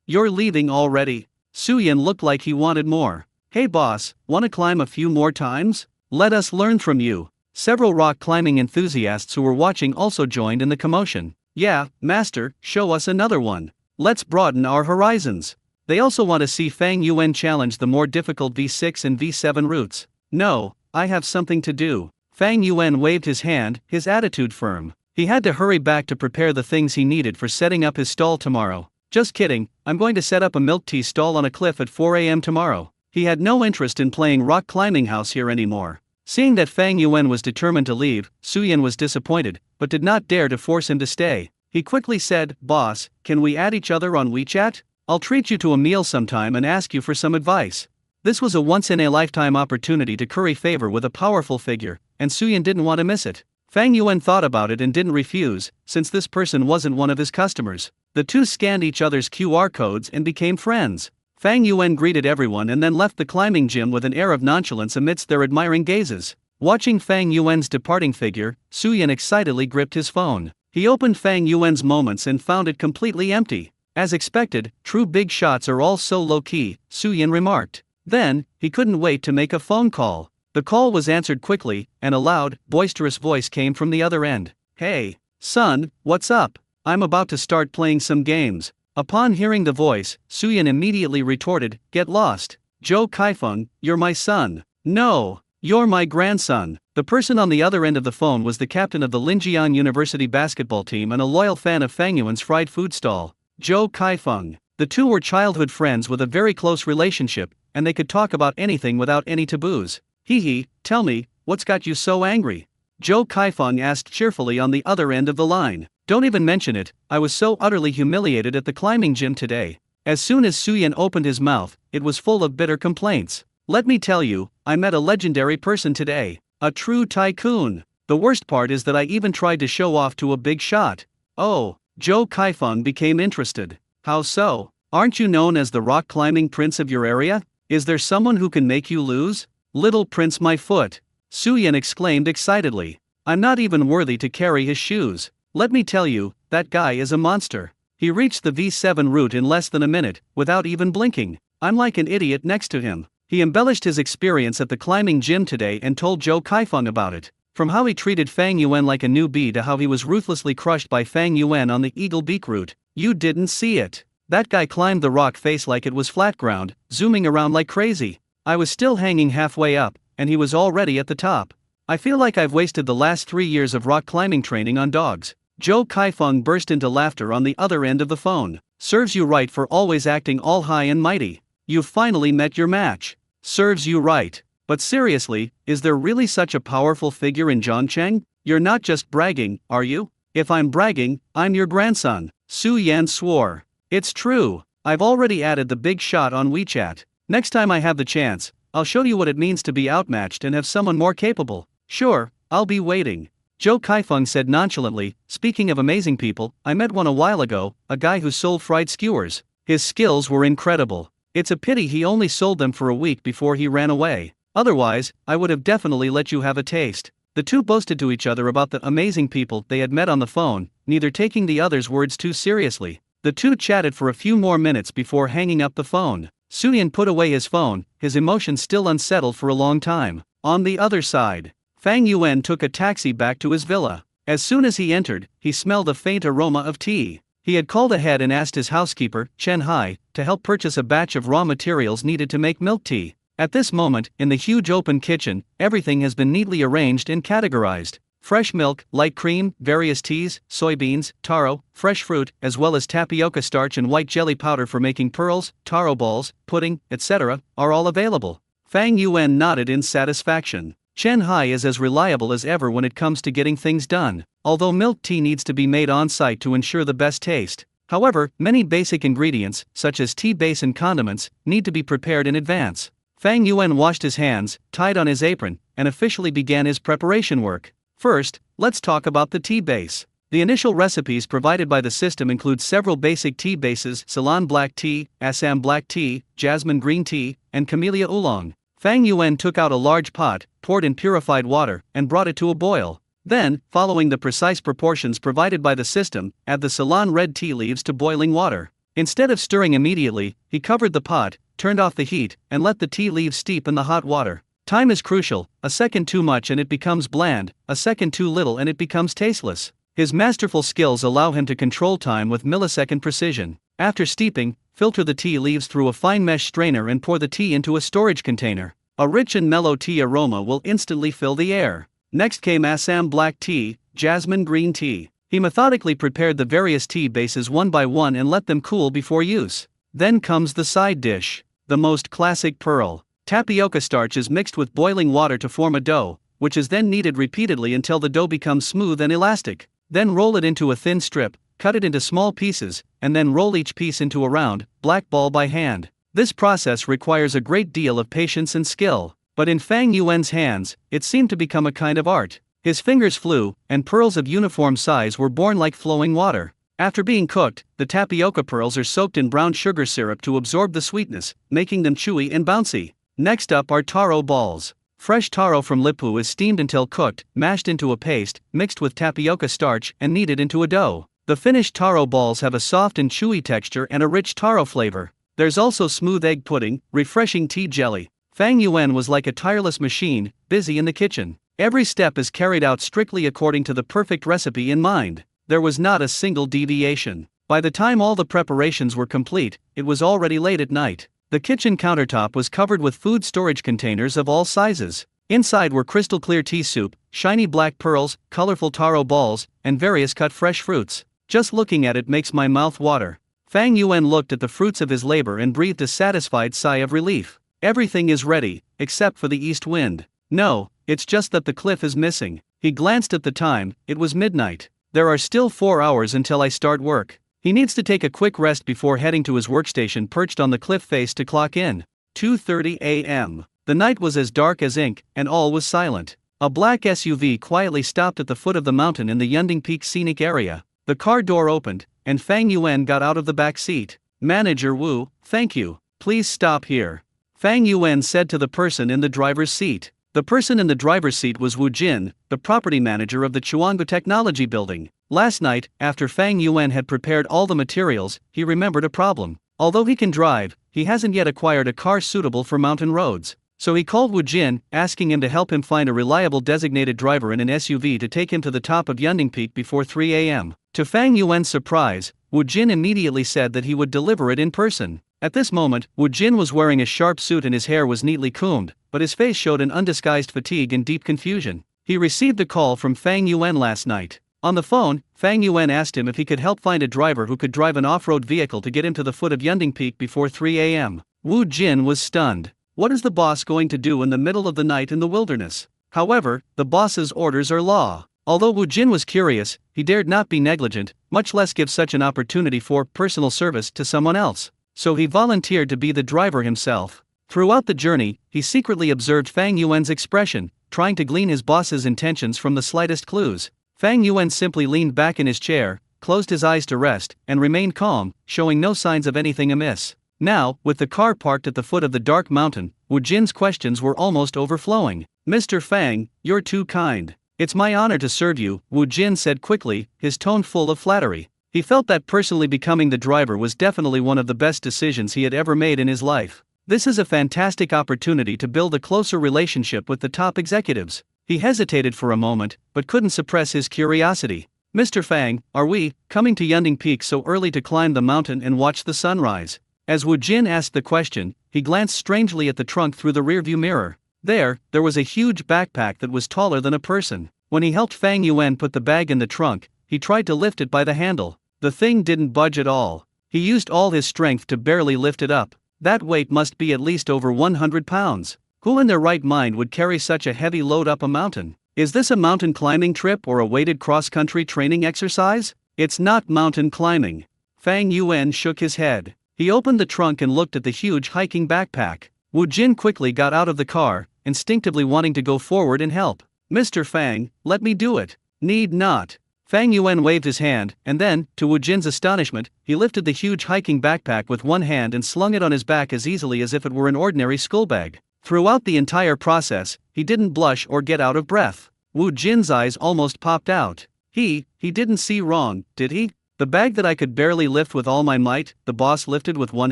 You're leaving already? Su Yan looked like he wanted more. Hey boss, wanna climb a few more times? Let us learn from you. Several rock climbing enthusiasts who were watching also joined in the commotion. Yeah, master, show us another one. Let's broaden our horizons. They also want to see Fang Yuan challenge the more difficult V6 and V7 routes. No, I have something to do. Fang Yuan waved his hand, his attitude firm. He had to hurry back to prepare the things he needed for setting up his stall tomorrow. Just kidding, I'm going to set up a milk tea stall on a cliff at 4 a.m. tomorrow. He had no interest in playing rock climbing house here anymore. Seeing that Fang Yuan was determined to leave, Su Yan was disappointed, but did not dare to force him to stay. He quickly said, Boss, can we add each other on WeChat? I'll treat you to a meal sometime and ask you for some advice. This was a once-in-a-lifetime opportunity to curry favor with a powerful figure, and Su Yan didn't want to miss it. Fang Yuan thought about it and didn't refuse, since this person wasn't one of his customers. The two scanned each other's QR codes and became friends. Fang Yuan greeted everyone and then left the climbing gym with an air of nonchalance amidst their admiring gazes. Watching Fang Yuan's departing figure, Su Yan excitedly gripped his phone. He opened Fang Yuan's moments and found it completely empty. As expected, true big shots are all so low-key, Su Yan remarked. Then, he couldn't wait to make a phone call. The call was answered quickly, and a loud, boisterous voice came from the other end. Hey, son, what's up? I'm about to start playing some games. Upon hearing the voice, Su Yan immediately retorted, Get lost. Zhou Kaifeng, you're my son. No, you're my grandson. The person on the other end of the phone was the captain of the Linjiang University basketball team and a loyal fan of Fang Yuan's fried food stall, Zhou Kaifeng. The two were childhood friends with a very close relationship, and they could talk about anything without any taboos. Hee, tell me, what's got you so angry? Zhou Kaifeng asked cheerfully on the other end of the line. Don't even mention it, I was so utterly humiliated at the climbing gym today. As soon as Su Yan opened his mouth, it was full of bitter complaints. Let me tell you, I met a legendary person today. A true tycoon. The worst part is that I even tried to show off to a big shot. Oh, Zhou Kaifeng became interested. How so? Aren't you known as the rock climbing prince of your area? Is there someone who can make you lose? Little prince my foot. Su Yan exclaimed excitedly. I'm not even worthy to carry his shoes. Let me tell you, that guy is a monster. He reached the V7 route in less than a minute, without even blinking. I'm like an idiot next to him. He embellished his experience at the climbing gym today and told Zhou Kaifeng about it. From how he treated Fang Yuan like a newbie to how he was ruthlessly crushed by Fang Yuan on the Eagle Beak route. You didn't see it. That guy climbed the rock face like it was flat ground, zooming around like crazy. I was still hanging halfway up, and he was already at the top. I feel like I've wasted the last 3 years of rock climbing training on dogs. Zhou Kaifeng burst into laughter on the other end of the phone. Serves you right for always acting all high and mighty. You've finally met your match. Serves you right. But seriously, is there really such a powerful figure in Zhongcheng? You're not just bragging, are you? If I'm bragging, I'm your grandson. Su Yan swore. It's true. I've already added the big shot on WeChat. Next time I have the chance, I'll show you what it means to be outmatched and have someone more capable. Sure, I'll be waiting. Zhou Kaifeng said nonchalantly. Speaking of amazing people, I met one a while ago, a guy who sold fried skewers. His skills were incredible. It's a pity he only sold them for a week before he ran away. Otherwise, I would have definitely let you have a taste. The two boasted to each other about the amazing people they had met on the phone, neither taking the other's words too seriously. The two chatted for a few more minutes before hanging up the phone. Suyin put away his phone, his emotions still unsettled for a long time. On the other side, Fang Yuan took a taxi back to his villa. As soon as he entered, he smelled a faint aroma of tea. He had called ahead and asked his housekeeper, Chen Hai, to help purchase a batch of raw materials needed to make milk tea. At this moment, in the huge open kitchen, everything has been neatly arranged and categorized. Fresh milk, light cream, various teas, soybeans, taro, fresh fruit, as well as tapioca starch and white jelly powder for making pearls, taro balls, pudding, etc., are all available. Fang Yuan nodded in satisfaction. Chen Hai is as reliable as ever when it comes to getting things done, although milk tea needs to be made on-site to ensure the best taste. However, many basic ingredients, such as tea base and condiments, need to be prepared in advance. Fang Yuan washed his hands, tied on his apron, and officially began his preparation work. First, let's talk about the tea base. The initial recipes provided by the system include several basic tea bases: Ceylon black tea, Assam black tea, jasmine green tea, and camellia oolong. Fang Yuan took out a large pot, poured in purified water, and brought it to a boil. Then, following the precise proportions provided by the system, add the Ceylon red tea leaves to boiling water. Instead of stirring immediately, he covered the pot, turned off the heat, and let the tea leaves steep in the hot water. Time is crucial. A second too much and it becomes bland, a second too little and it becomes tasteless. His masterful skills allow him to control time with millisecond precision. After steeping, filter the tea leaves through a fine mesh strainer and pour the tea into a storage container. A rich and mellow tea aroma will instantly fill the air. Next came Assam black tea, jasmine green tea. He methodically prepared the various tea bases one by one and let them cool before use. Then comes the side dish, the most classic pearl. Tapioca starch is mixed with boiling water to form a dough, which is then kneaded repeatedly until the dough becomes smooth and elastic. Then roll it into a thin strip, cut it into small pieces, and then roll each piece into a round, black ball by hand. This process requires a great deal of patience and skill, but in Fang Yuan's hands, it seemed to become a kind of art. His fingers flew, and pearls of uniform size were born like flowing water. After being cooked, the tapioca pearls are soaked in brown sugar syrup to absorb the sweetness, making them chewy and bouncy. Next up are taro balls. Fresh taro from Lipu is steamed until cooked, mashed into a paste, mixed with tapioca starch, and kneaded into a dough. The finished taro balls have a soft and chewy texture and a rich taro flavor. There's also smooth egg pudding, refreshing tea jelly. Fang Yuan was like a tireless machine, busy in the kitchen. Every step is carried out strictly according to the perfect recipe in mind. There was not a single deviation. By the time all the preparations were complete, it was already late at night. The kitchen countertop was covered with food storage containers of all sizes. Inside were crystal clear tea soup, shiny black pearls, colorful taro balls, and various cut fresh fruits. Just looking at it makes my mouth water. Fang Yuan looked at the fruits of his labor and breathed a satisfied sigh of relief. Everything is ready, except for the east wind. No, it's just that the cliff is missing. He glanced at the time, it was midnight. There are still 4 hours until I start work. He needs to take a quick rest before heading to his workstation perched on the cliff face to clock in. 2:30 a.m. The night was as dark as ink, and all was silent. A black SUV quietly stopped at the foot of the mountain in the Yunding Peak scenic area. The car door opened, and Fang Yuan got out of the back seat. "Manager Wu, thank you. Please stop here," Fang Yuan said to the person in the driver's seat. The person in the driver's seat was Wu Jin, the property manager of the Chuanggu Technology Building. Last night, after Fang Yuan had prepared all the materials, he remembered a problem. Although he can drive, he hasn't yet acquired a car suitable for mountain roads. So he called Wu Jin, asking him to help him find a reliable designated driver in an SUV to take him to the top of Yunding Peak before 3 a.m. To Fang Yuan's surprise, Wu Jin immediately said that he would deliver it in person. At this moment, Wu Jin was wearing a sharp suit and his hair was neatly combed, but his face showed an undisguised fatigue and deep confusion. He received a call from Fang Yuan last night. On the phone, Fang Yuan asked him if he could help find a driver who could drive an off-road vehicle to get him to the foot of Yunding Peak before 3 a.m. Wu Jin was stunned. What is the boss going to do in the middle of the night in the wilderness? However, the boss's orders are law. Although Wu Jin was curious, he dared not be negligent, much less give such an opportunity for personal service to someone else. So he volunteered to be the driver himself. Throughout the journey, he secretly observed Fang Yuan's expression, trying to glean his boss's intentions from the slightest clues. Fang Yuan simply leaned back in his chair, closed his eyes to rest, and remained calm, showing no signs of anything amiss. Now, with the car parked at the foot of the dark mountain, Wu Jin's questions were almost overflowing. "Mr. Fang, you're too kind. It's my honor to serve you," Wu Jin said quickly, his tone full of flattery. He felt that personally becoming the driver was definitely one of the best decisions he had ever made in his life. This is a fantastic opportunity to build a closer relationship with the top executives. He hesitated for a moment, but couldn't suppress his curiosity. "Mr. Fang, are we coming to Yunding Peak so early to climb the mountain and watch the sunrise?" As Wu Jin asked the question, he glanced strangely at the trunk through the rearview mirror. There was a huge backpack that was taller than a person. When he helped Fang Yuan put the bag in the trunk, he tried to lift it by the handle. The thing didn't budge at all. He used all his strength to barely lift it up. That weight must be at least over 100 pounds. Who in their right mind would carry such a heavy load up a mountain? Is this a mountain climbing trip or a weighted cross-country training exercise? It's not mountain climbing. Fang Yuan shook his head. He opened the trunk and looked at the huge hiking backpack. Wu Jin quickly got out of the car, instinctively wanting to go forward and help. "Mr. Fang, let me do it." "Need not." Fang Yuan waved his hand, and then, to Wu Jin's astonishment, he lifted the huge hiking backpack with one hand and slung it on his back as easily as if it were an ordinary school bag. Throughout the entire process, he didn't blush or get out of breath. Wu Jin's eyes almost popped out. He didn't see wrong, did he? "The bag that I could barely lift with all my might, the boss lifted with one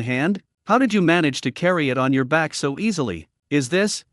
hand? How did you manage to carry it on your back so easily? Is this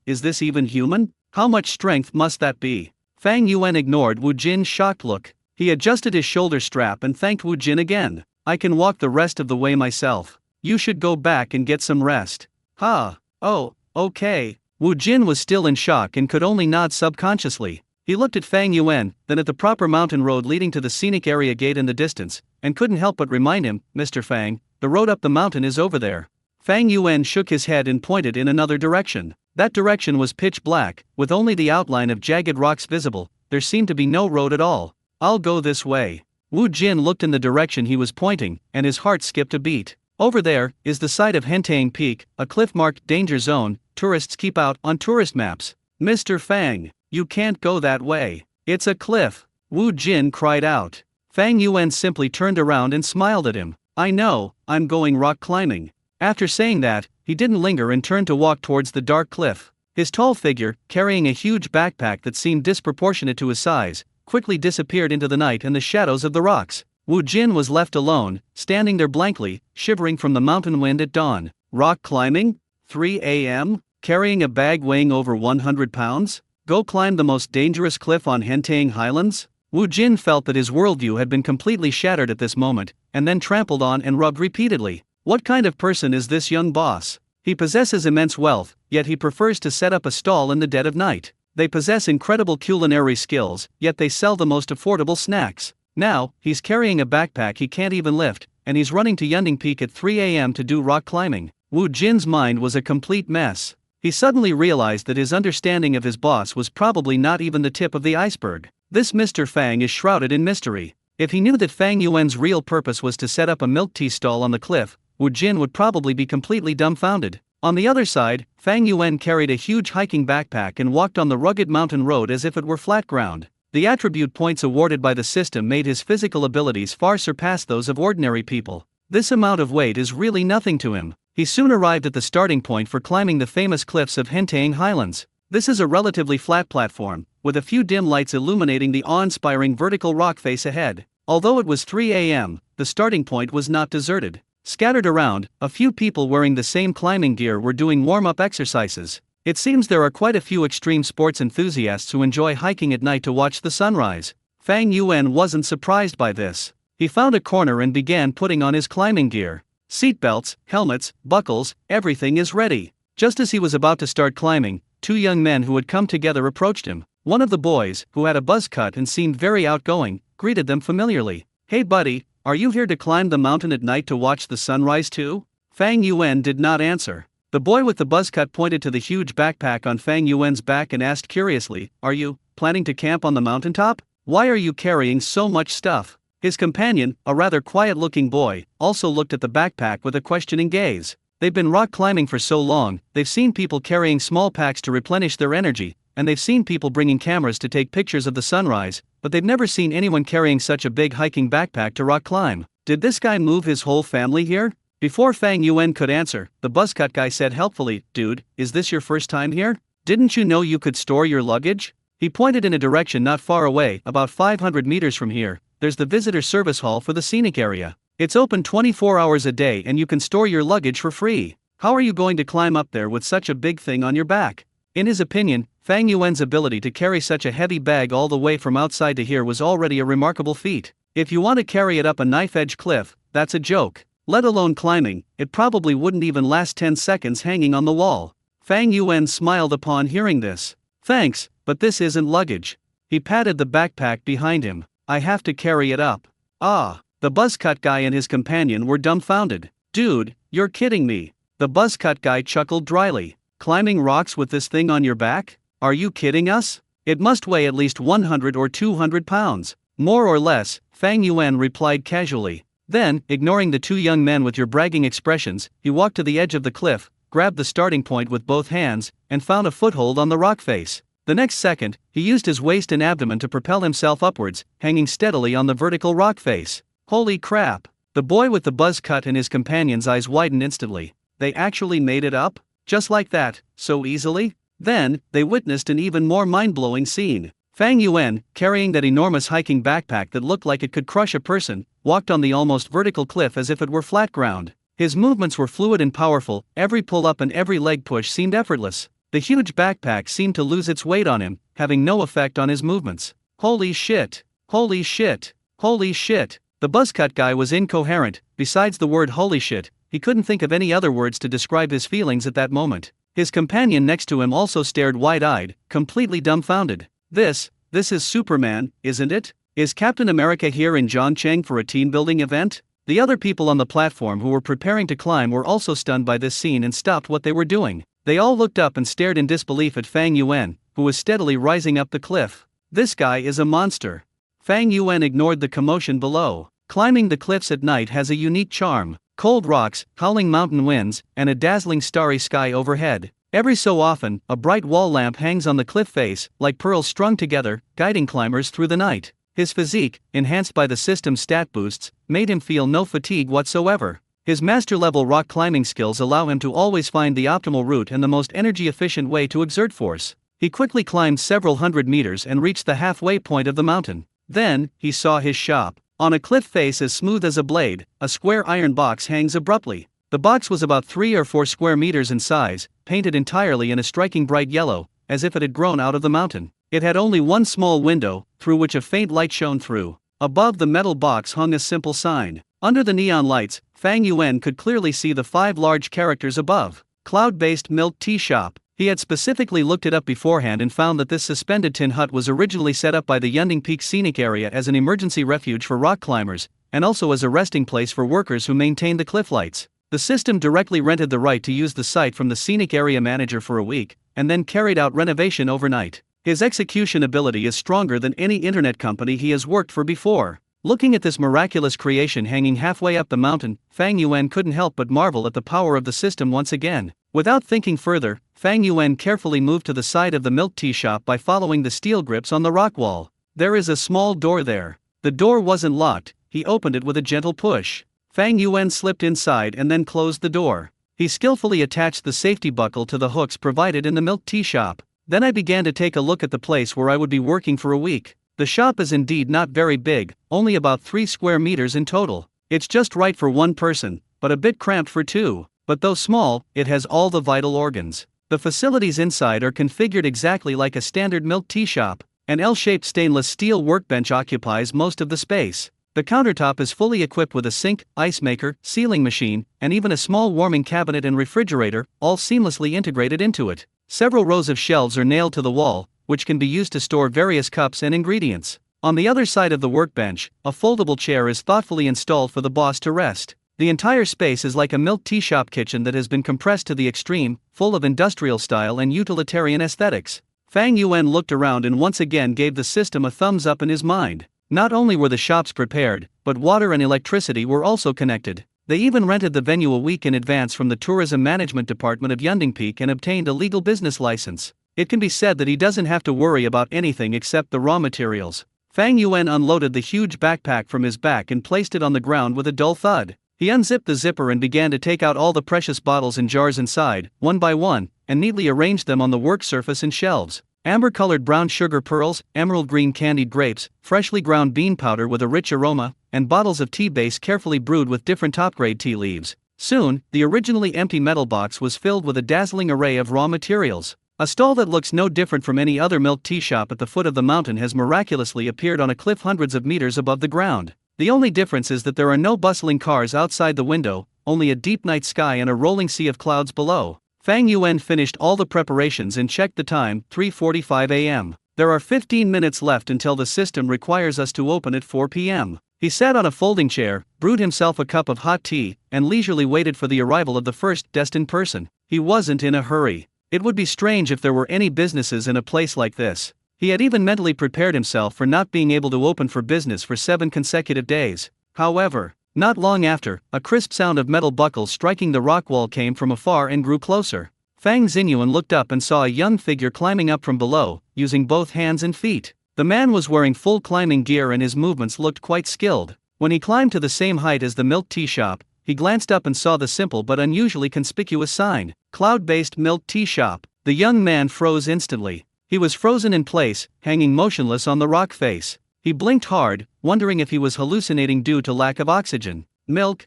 even human? How much strength must that be?" Fang Yuan ignored Wu Jin's shocked look. He adjusted his shoulder strap and thanked Wu Jin again. "I can walk the rest of the way myself. You should go back and get some rest." "Ha. Oh, okay." Wu Jin was still in shock and could only nod subconsciously. He looked at Fang Yuan, then at the proper mountain road leading to the scenic area gate in the distance, and couldn't help but remind him, "Mr. Fang, the road up the mountain is over there." Fang Yuan shook his head and pointed in another direction. That direction was pitch black, with only the outline of jagged rocks visible. There seemed to be no road at all. "I'll go this way." Wu Jin looked in the direction he was pointing, and his heart skipped a beat. "Over there is the site of Hentang Peak, a cliff-marked danger zone. Tourists keep out on tourist maps." "Mr. Fang, you can't go that way. It's a cliff," Wu Jin cried out. Fang Yuan simply turned around and smiled at him. "I know, I'm going rock climbing." After saying that, he didn't linger and turned to walk towards the dark cliff. His tall figure, carrying a huge backpack that seemed disproportionate to his size, quickly disappeared into the night and the shadows of the rocks. Wu Jin was left alone, standing there blankly, shivering from the mountain wind at dawn. Rock climbing? 3 a.m.? Carrying a bag weighing over 100 pounds? Go climb the most dangerous cliff on Hentang Highlands? Wu Jin felt that his worldview had been completely shattered at this moment, and then trampled on and rubbed repeatedly. What kind of person is this young boss? He possesses immense wealth, yet he prefers to set up a stall in the dead of night. They possess incredible culinary skills, yet they sell the most affordable snacks. Now, he's carrying a backpack he can't even lift, and he's running to Yunding Peak at 3 a.m. to do rock climbing. Wu Jin's mind was a complete mess. He suddenly realized that his understanding of his boss was probably not even the tip of the iceberg. This Mr. Fang is shrouded in mystery. If he knew that Fang Yuan's real purpose was to set up a milk tea stall on the cliff, Wu Jin would probably be completely dumbfounded. On the other side, Fang Yuan carried a huge hiking backpack and walked on the rugged mountain road as if it were flat ground. The attribute points awarded by the system made his physical abilities far surpass those of ordinary people. This amount of weight is really nothing to him. He soon arrived at the starting point for climbing the famous cliffs of Hentang Highlands. This is a relatively flat platform, with a few dim lights illuminating the awe-inspiring vertical rock face ahead. Although it was 3 a.m., the starting point was not deserted. Scattered around, a few people wearing the same climbing gear were doing warm-up exercises. It seems there are quite a few extreme sports enthusiasts who enjoy hiking at night to watch the sunrise. Fang Yuan wasn't surprised by this. He found a corner and began putting on his climbing gear. Seatbelts, helmets, buckles, everything is ready. Just as he was about to start climbing, two young men who had come together approached him. One of the boys, who had a buzz cut and seemed very outgoing, greeted them familiarly. "Hey buddy, are you here to climb the mountain at night to watch the sunrise too?" Fang Yuan did not answer. The boy with the buzz cut pointed to the huge backpack on Fang Yuan's back and asked curiously, "Are you planning to camp on the mountaintop?" Why are you carrying so much stuff? His companion, a rather quiet-looking boy, also looked at the backpack with a questioning gaze. They've been rock climbing for so long, they've seen people carrying small packs to replenish their energy, and they've seen people bringing cameras to take pictures of the sunrise, but they've never seen anyone carrying such a big hiking backpack to rock climb. Did this guy move his whole family here? Before Fang Yuan could answer, the buzzcut guy said helpfully, "Dude, is this your first time here? Didn't you know you could store your luggage?" He pointed in a direction not far away, about 500 meters from here. There's the visitor service hall for the scenic area. It's open 24 hours a day and you can store your luggage for free. How are you going to climb up there with such a big thing on your back? In his opinion, Fang Yuan's ability to carry such a heavy bag all the way from outside to here was already a remarkable feat. If you want to carry it up a knife-edge cliff, that's a joke. Let alone climbing, it probably wouldn't even last 10 seconds hanging on the wall. Fang Yuan smiled upon hearing this. Thanks, but this isn't luggage. He patted the backpack behind him. I have to carry it up. Ah, the buzzcut guy and his companion were dumbfounded. Dude, you're kidding me. The buzzcut guy chuckled dryly. Climbing rocks with this thing on your back? Are you kidding us? It must weigh at least 100 or 200 pounds. More or less, Fang Yuan replied casually. Then, ignoring the two young men with your bragging expressions, he walked to the edge of the cliff, grabbed the starting point with both hands, and found a foothold on the rock face. The next second, he used his waist and abdomen to propel himself upwards, hanging steadily on the vertical rock face. Holy crap! The boy with the buzz cut and his companion's eyes widened instantly. They actually made it up? Just like that, so easily? Then, they witnessed an even more mind-blowing scene. Fang Yuan, carrying that enormous hiking backpack that looked like it could crush a person, walked on the almost vertical cliff as if it were flat ground. His movements were fluid and powerful, every pull-up and every leg push seemed effortless. The huge backpack seemed to lose its weight on him, having no effect on his movements. Holy shit! Holy shit! Holy shit! The buzzcut guy was incoherent. Besides the word holy shit, he couldn't think of any other words to describe his feelings at that moment. His companion next to him also stared wide-eyed, completely dumbfounded. This is Superman, isn't it? Is Captain America here in Zhongcheng for a team-building event? The other people on the platform who were preparing to climb were also stunned by this scene and stopped what they were doing. They all looked up and stared in disbelief at Fang Yuan, who was steadily rising up the cliff. This guy is a monster. Fang Yuan ignored the commotion below. Climbing the cliffs at night has a unique charm. Cold rocks, howling mountain winds, and a dazzling starry sky overhead. Every so often, a bright wall lamp hangs on the cliff face, like pearls strung together, guiding climbers through the night. His physique, enhanced by the system's stat boosts, made him feel no fatigue whatsoever. His master-level rock climbing skills allow him to always find the optimal route and the most energy-efficient way to exert force. He quickly climbed several hundred meters and reached the halfway point of the mountain. Then, he saw his shop. On a cliff face as smooth as a blade, a square iron box hangs abruptly. The box was about 3 or 4 square meters in size, painted entirely in a striking bright yellow, as if it had grown out of the mountain. It had only one small window, through which a faint light shone through. Above the metal box hung a simple sign. Under the neon lights, Fang Yuan could clearly see the 5 large characters above. Cloud-based milk tea shop. He had specifically looked it up beforehand and found that this suspended tin hut was originally set up by the Yunding Peak Scenic Area as an emergency refuge for rock climbers, and also as a resting place for workers who maintained the cliff lights. The system directly rented the right to use the site from the scenic area manager for a week, and then carried out renovation overnight. His execution ability is stronger than any internet company he has worked for before. Looking at this miraculous creation hanging halfway up the mountain, Fang Yuan couldn't help but marvel at the power of the system once again. Without thinking further, Fang Yuan carefully moved to the side of the milk tea shop by following the steel grips on the rock wall. There is a small door there. The door wasn't locked. He opened it with a gentle push. Fang Yuan slipped inside and then closed the door. He skillfully attached the safety buckle to the hooks provided in the milk tea shop. Then I began to take a look at the place where I would be working for a week. The shop is indeed not very big, only about 3 square meters in total. It's just right for one person, but a bit cramped for 2. But though small, it has all the vital organs. The facilities inside are configured exactly like a standard milk tea shop. An L-shaped stainless steel workbench occupies most of the space. The countertop is fully equipped with a sink, ice maker, sealing machine, and even a small warming cabinet and refrigerator, all seamlessly integrated into it. Several rows of shelves are nailed to the wall, which can be used to store various cups and ingredients. On the other side of the workbench, a foldable chair is thoughtfully installed for the boss to rest. The entire space is like a milk tea shop kitchen that has been compressed to the extreme, full of industrial style and utilitarian aesthetics. Fang Yuan looked around and once again gave the system a thumbs up in his mind. Not only were the shops prepared, but water and electricity were also connected. They even rented the venue a week in advance from the tourism management department of Yundingpeak and obtained a legal business license. It can be said that he doesn't have to worry about anything except the raw materials. Fang Yuan unloaded the huge backpack from his back and placed it on the ground with a dull thud. He unzipped the zipper and began to take out all the precious bottles and jars inside, one by one, and neatly arranged them on the work surface and shelves. Amber-colored brown sugar pearls, emerald green candied grapes, freshly ground bean powder with a rich aroma, and bottles of tea base carefully brewed with different top-grade tea leaves. Soon, the originally empty metal box was filled with a dazzling array of raw materials. A stall that looks no different from any other milk tea shop at the foot of the mountain has miraculously appeared on a cliff hundreds of meters above the ground. The only difference is that there are no bustling cars outside the window, only a deep night sky and a rolling sea of clouds below. Fang Yuan finished all the preparations and checked the time, 3:45 a.m. There are 15 minutes left until the system requires us to open at 4 p.m. He sat on a folding chair, brewed himself a cup of hot tea, and leisurely waited for the arrival of the first destined person. He wasn't in a hurry. It would be strange if there were any businesses in a place like this. He had even mentally prepared himself for not being able to open for business for 7 consecutive days. However, not long after, a crisp sound of metal buckles striking the rock wall came from afar and grew closer. Fang Xinyuan looked up and saw a young figure climbing up from below, using both hands and feet. The man was wearing full climbing gear and his movements looked quite skilled. When he climbed to the same height as the milk tea shop, he glanced up and saw the simple but unusually conspicuous sign, "Cloud-based milk tea shop." The young man froze instantly. He was frozen in place, hanging motionless on the rock face. He blinked hard, wondering if he was hallucinating due to lack of oxygen. Milk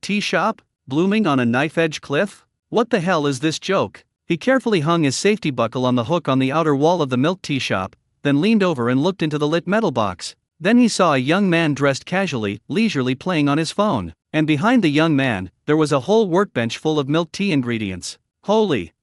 tea shop? Blooming on a knife-edge cliff? What the hell is this joke? He carefully hung his safety buckle on the hook on the outer wall of the milk tea shop, then leaned over and looked into the lit metal box. Then he saw a young man dressed casually, leisurely playing on his phone. And behind the young man, there was a whole workbench full of milk tea ingredients. Holy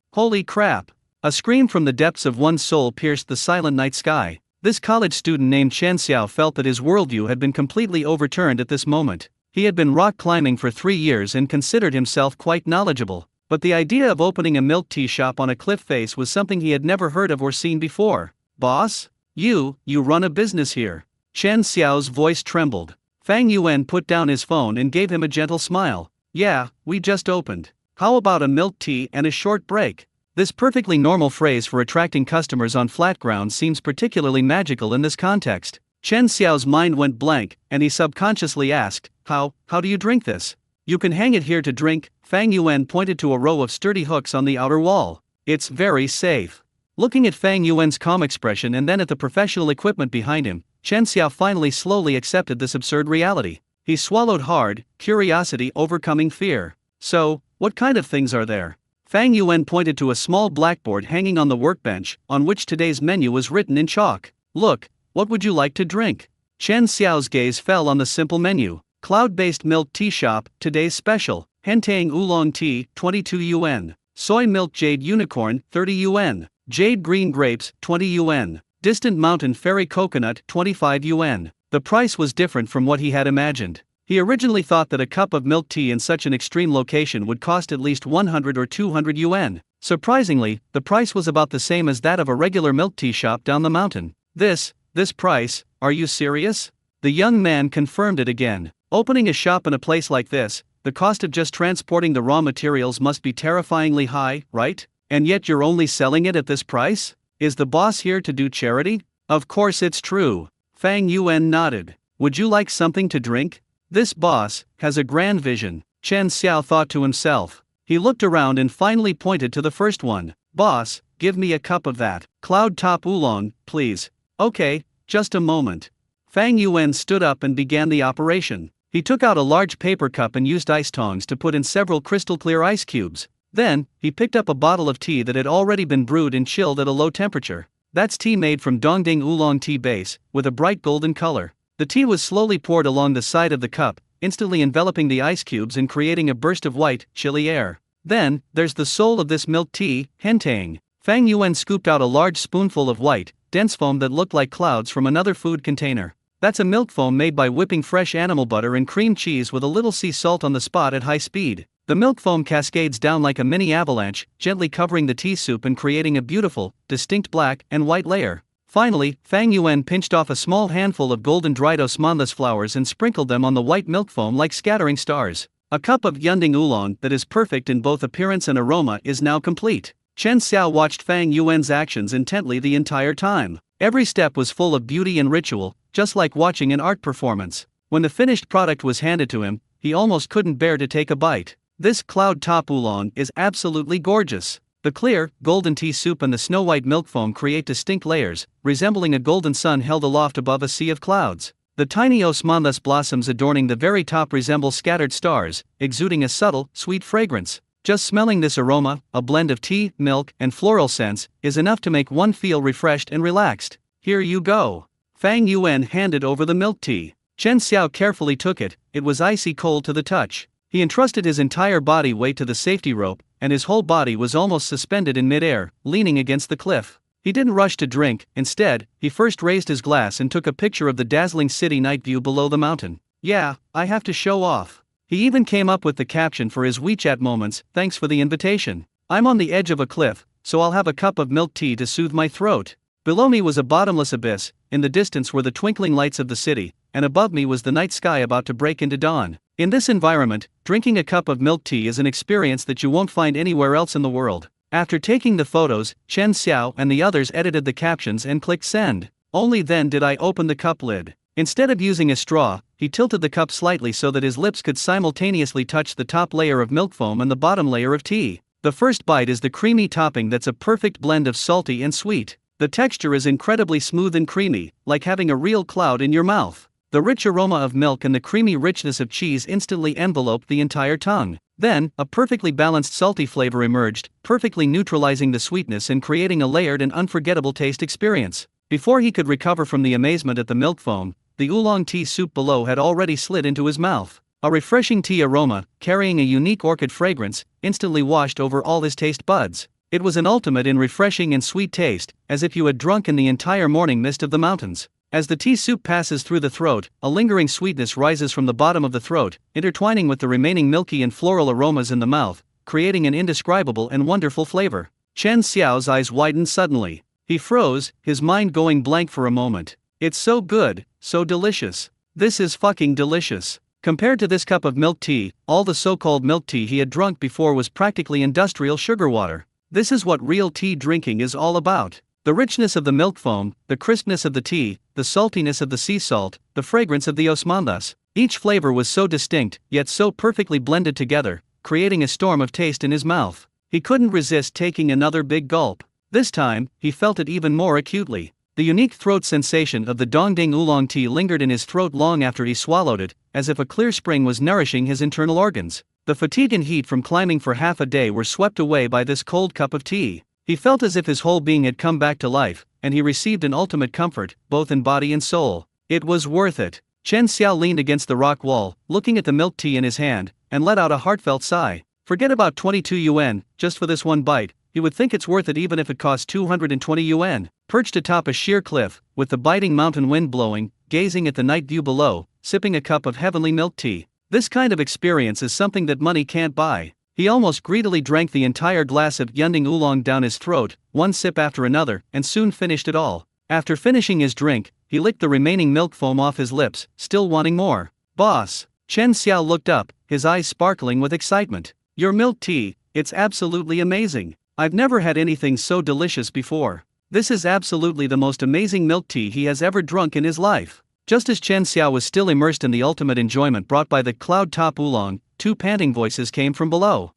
crap! A scream from the depths of one's soul pierced the silent night sky. This college student named Chen Xiao felt that his worldview had been completely overturned at this moment. He had been rock climbing for 3 years and considered himself quite knowledgeable. But the idea of opening a milk tea shop on a cliff face was something he had never heard of or seen before. "Boss? You run a business here?" Chen Xiao's voice trembled. Fang Yuan put down his phone and gave him a gentle smile. "Yeah, we just opened. How about a milk tea and a short break?" This perfectly normal phrase for attracting customers on flat ground seems particularly magical in this context. Chen Xiao's mind went blank, and he subconsciously asked, How do you drink this?" "You can hang it here to drink." Fang Yuan pointed to a row of sturdy hooks on the outer wall. "It's very safe." Looking at Fang Yuan's calm expression and then at the professional equipment behind him, Chen Xiao finally slowly accepted this absurd reality. He swallowed hard, curiosity overcoming fear. "So, what kind of things are there?" Fang Yuan pointed to a small blackboard hanging on the workbench, on which today's menu was written in chalk. "Look, what would you like to drink?" Chen Xiao's gaze fell on the simple menu. Cloud-based milk tea shop, today's special, Hentang oolong tea, 22 yuan. Soy milk jade unicorn, 30 yuan. Jade green grapes, 20 yuan. Distant mountain fairy coconut, 25 yuan. The price was different from what he had imagined. He originally thought that a cup of milk tea in such an extreme location would cost at least 100 or 200 yuan. Surprisingly, the price was about the same as that of a regular milk tea shop down the mountain. This price, are you serious?" The young man confirmed it again. Opening a shop in a place like this, the cost of just transporting the raw materials must be terrifyingly high, right? And yet you're only selling it at this price? Is the boss here to do charity? Of course it's true. Fang Yuan nodded. Would you like something to drink? This boss has a grand vision, Chen Xiao thought to himself. He looked around and finally pointed to the first one. Boss, give me a cup of that cloud top oolong, please. Okay, just a moment. Fang Yuan stood up and began the operation. He took out a large paper cup and used ice tongs to put in several crystal clear ice cubes. Then, he picked up a bottle of tea that had already been brewed and chilled at a low temperature. That's tea made from Dongding oolong tea base, with a bright golden color. The tea was slowly poured along the side of the cup, instantly enveloping the ice cubes and creating a burst of white, chilly air. Then, there's the soul of this milk tea, Hentang. Fang Yuan scooped out a large spoonful of white, dense foam that looked like clouds from another food container. That's a milk foam made by whipping fresh animal butter and cream cheese with a little sea salt on the spot at high speed. The milk foam cascades down like a mini avalanche, gently covering the tea soup and creating a beautiful, distinct black and white layer. Finally, Fang Yuan pinched off a small handful of golden dried osmanthus flowers and sprinkled them on the white milk foam like scattering stars. A cup of Yunding oolong that is perfect in both appearance and aroma is now complete. Chen Xiao watched Fang Yuan's actions intently the entire time. Every step was full of beauty and ritual, just like watching an art performance. When the finished product was handed to him, he almost couldn't bear to take a bite. This cloud top oolong is absolutely gorgeous. The clear, golden tea soup and the snow-white milk foam create distinct layers, resembling a golden sun held aloft above a sea of clouds. The tiny osmanthus blossoms adorning the very top resemble scattered stars, exuding a subtle, sweet fragrance. Just smelling this aroma, a blend of tea, milk, and floral scents, is enough to make one feel refreshed and relaxed. Here you go. Fang Yuan handed over the milk tea. Chen Xiao carefully took it. It was icy cold to the touch. He entrusted his entire body weight to the safety rope, and his whole body was almost suspended in midair, leaning against the cliff. He didn't rush to drink. Instead, he first raised his glass and took a picture of the dazzling city night view below the mountain. Yeah, I have to show off. He even came up with the caption for his WeChat moments, "Thanks for the invitation. I'm on the edge of a cliff, so I'll have a cup of milk tea to soothe my throat." Below me was a bottomless abyss, in the distance were the twinkling lights of the city, and above me was the night sky about to break into dawn. In this environment, drinking a cup of milk tea is an experience that you won't find anywhere else in the world. After taking the photos, Chen Xiao and the others edited the captions and clicked send. Only then did I open the cup lid. Instead of using a straw, he tilted the cup slightly so that his lips could simultaneously touch the top layer of milk foam and the bottom layer of tea. The first bite is the creamy topping that's a perfect blend of salty and sweet. The texture is incredibly smooth and creamy, like having a real cloud in your mouth. The rich aroma of milk and the creamy richness of cheese instantly enveloped the entire tongue. Then, a perfectly balanced salty flavor emerged, perfectly neutralizing the sweetness and creating a layered and unforgettable taste experience. Before he could recover from the amazement at the milk foam, the oolong tea soup below had already slid into his mouth. A refreshing tea aroma, carrying a unique orchid fragrance, instantly washed over all his taste buds. It was an ultimate in refreshing and sweet taste, as if you had drunk in the entire morning mist of the mountains. As the tea soup passes through the throat, a lingering sweetness rises from the bottom of the throat, intertwining with the remaining milky and floral aromas in the mouth, creating an indescribable and wonderful flavor. Chen Xiao's eyes widened suddenly. He froze, his mind going blank for a moment. It's so good, so delicious. This is fucking delicious. Compared to this cup of milk tea, all the so-called milk tea he had drunk before was practically industrial sugar water. This is what real tea drinking is all about. The richness of the milk foam, the crispness of the tea, the saltiness of the sea salt, the fragrance of the osmanthus. Each flavor was so distinct, yet so perfectly blended together, creating a storm of taste in his mouth. He couldn't resist taking another big gulp. This time, he felt it even more acutely. The unique throat sensation of the Dongding oolong tea lingered in his throat long after he swallowed it, as if a clear spring was nourishing his internal organs. The fatigue and heat from climbing for half a day were swept away by this cold cup of tea. He felt as if his whole being had come back to life, and he received an ultimate comfort, both in body and soul. It was worth it. Chen Xiao leaned against the rock wall, looking at the milk tea in his hand, and let out a heartfelt sigh. Forget about 22 yuan, just for this one bite. He would think it's worth it even if it costs 220 yuan. Perched atop a sheer cliff, with the biting mountain wind blowing, gazing at the night view below, sipping a cup of heavenly milk tea. This kind of experience is something that money can't buy. He almost greedily drank the entire glass of Yunding oolong down his throat, one sip after another, and soon finished it all. After finishing his drink, he licked the remaining milk foam off his lips, still wanting more. "Boss!" Chen Xiao looked up, his eyes sparkling with excitement. "Your milk tea, it's absolutely amazing. I've never had anything so delicious before. This is absolutely the most amazing milk tea he has ever drunk in his life." Just as Chen Xiao was still immersed in the ultimate enjoyment brought by the cloud top oolong, two panting voices came from below.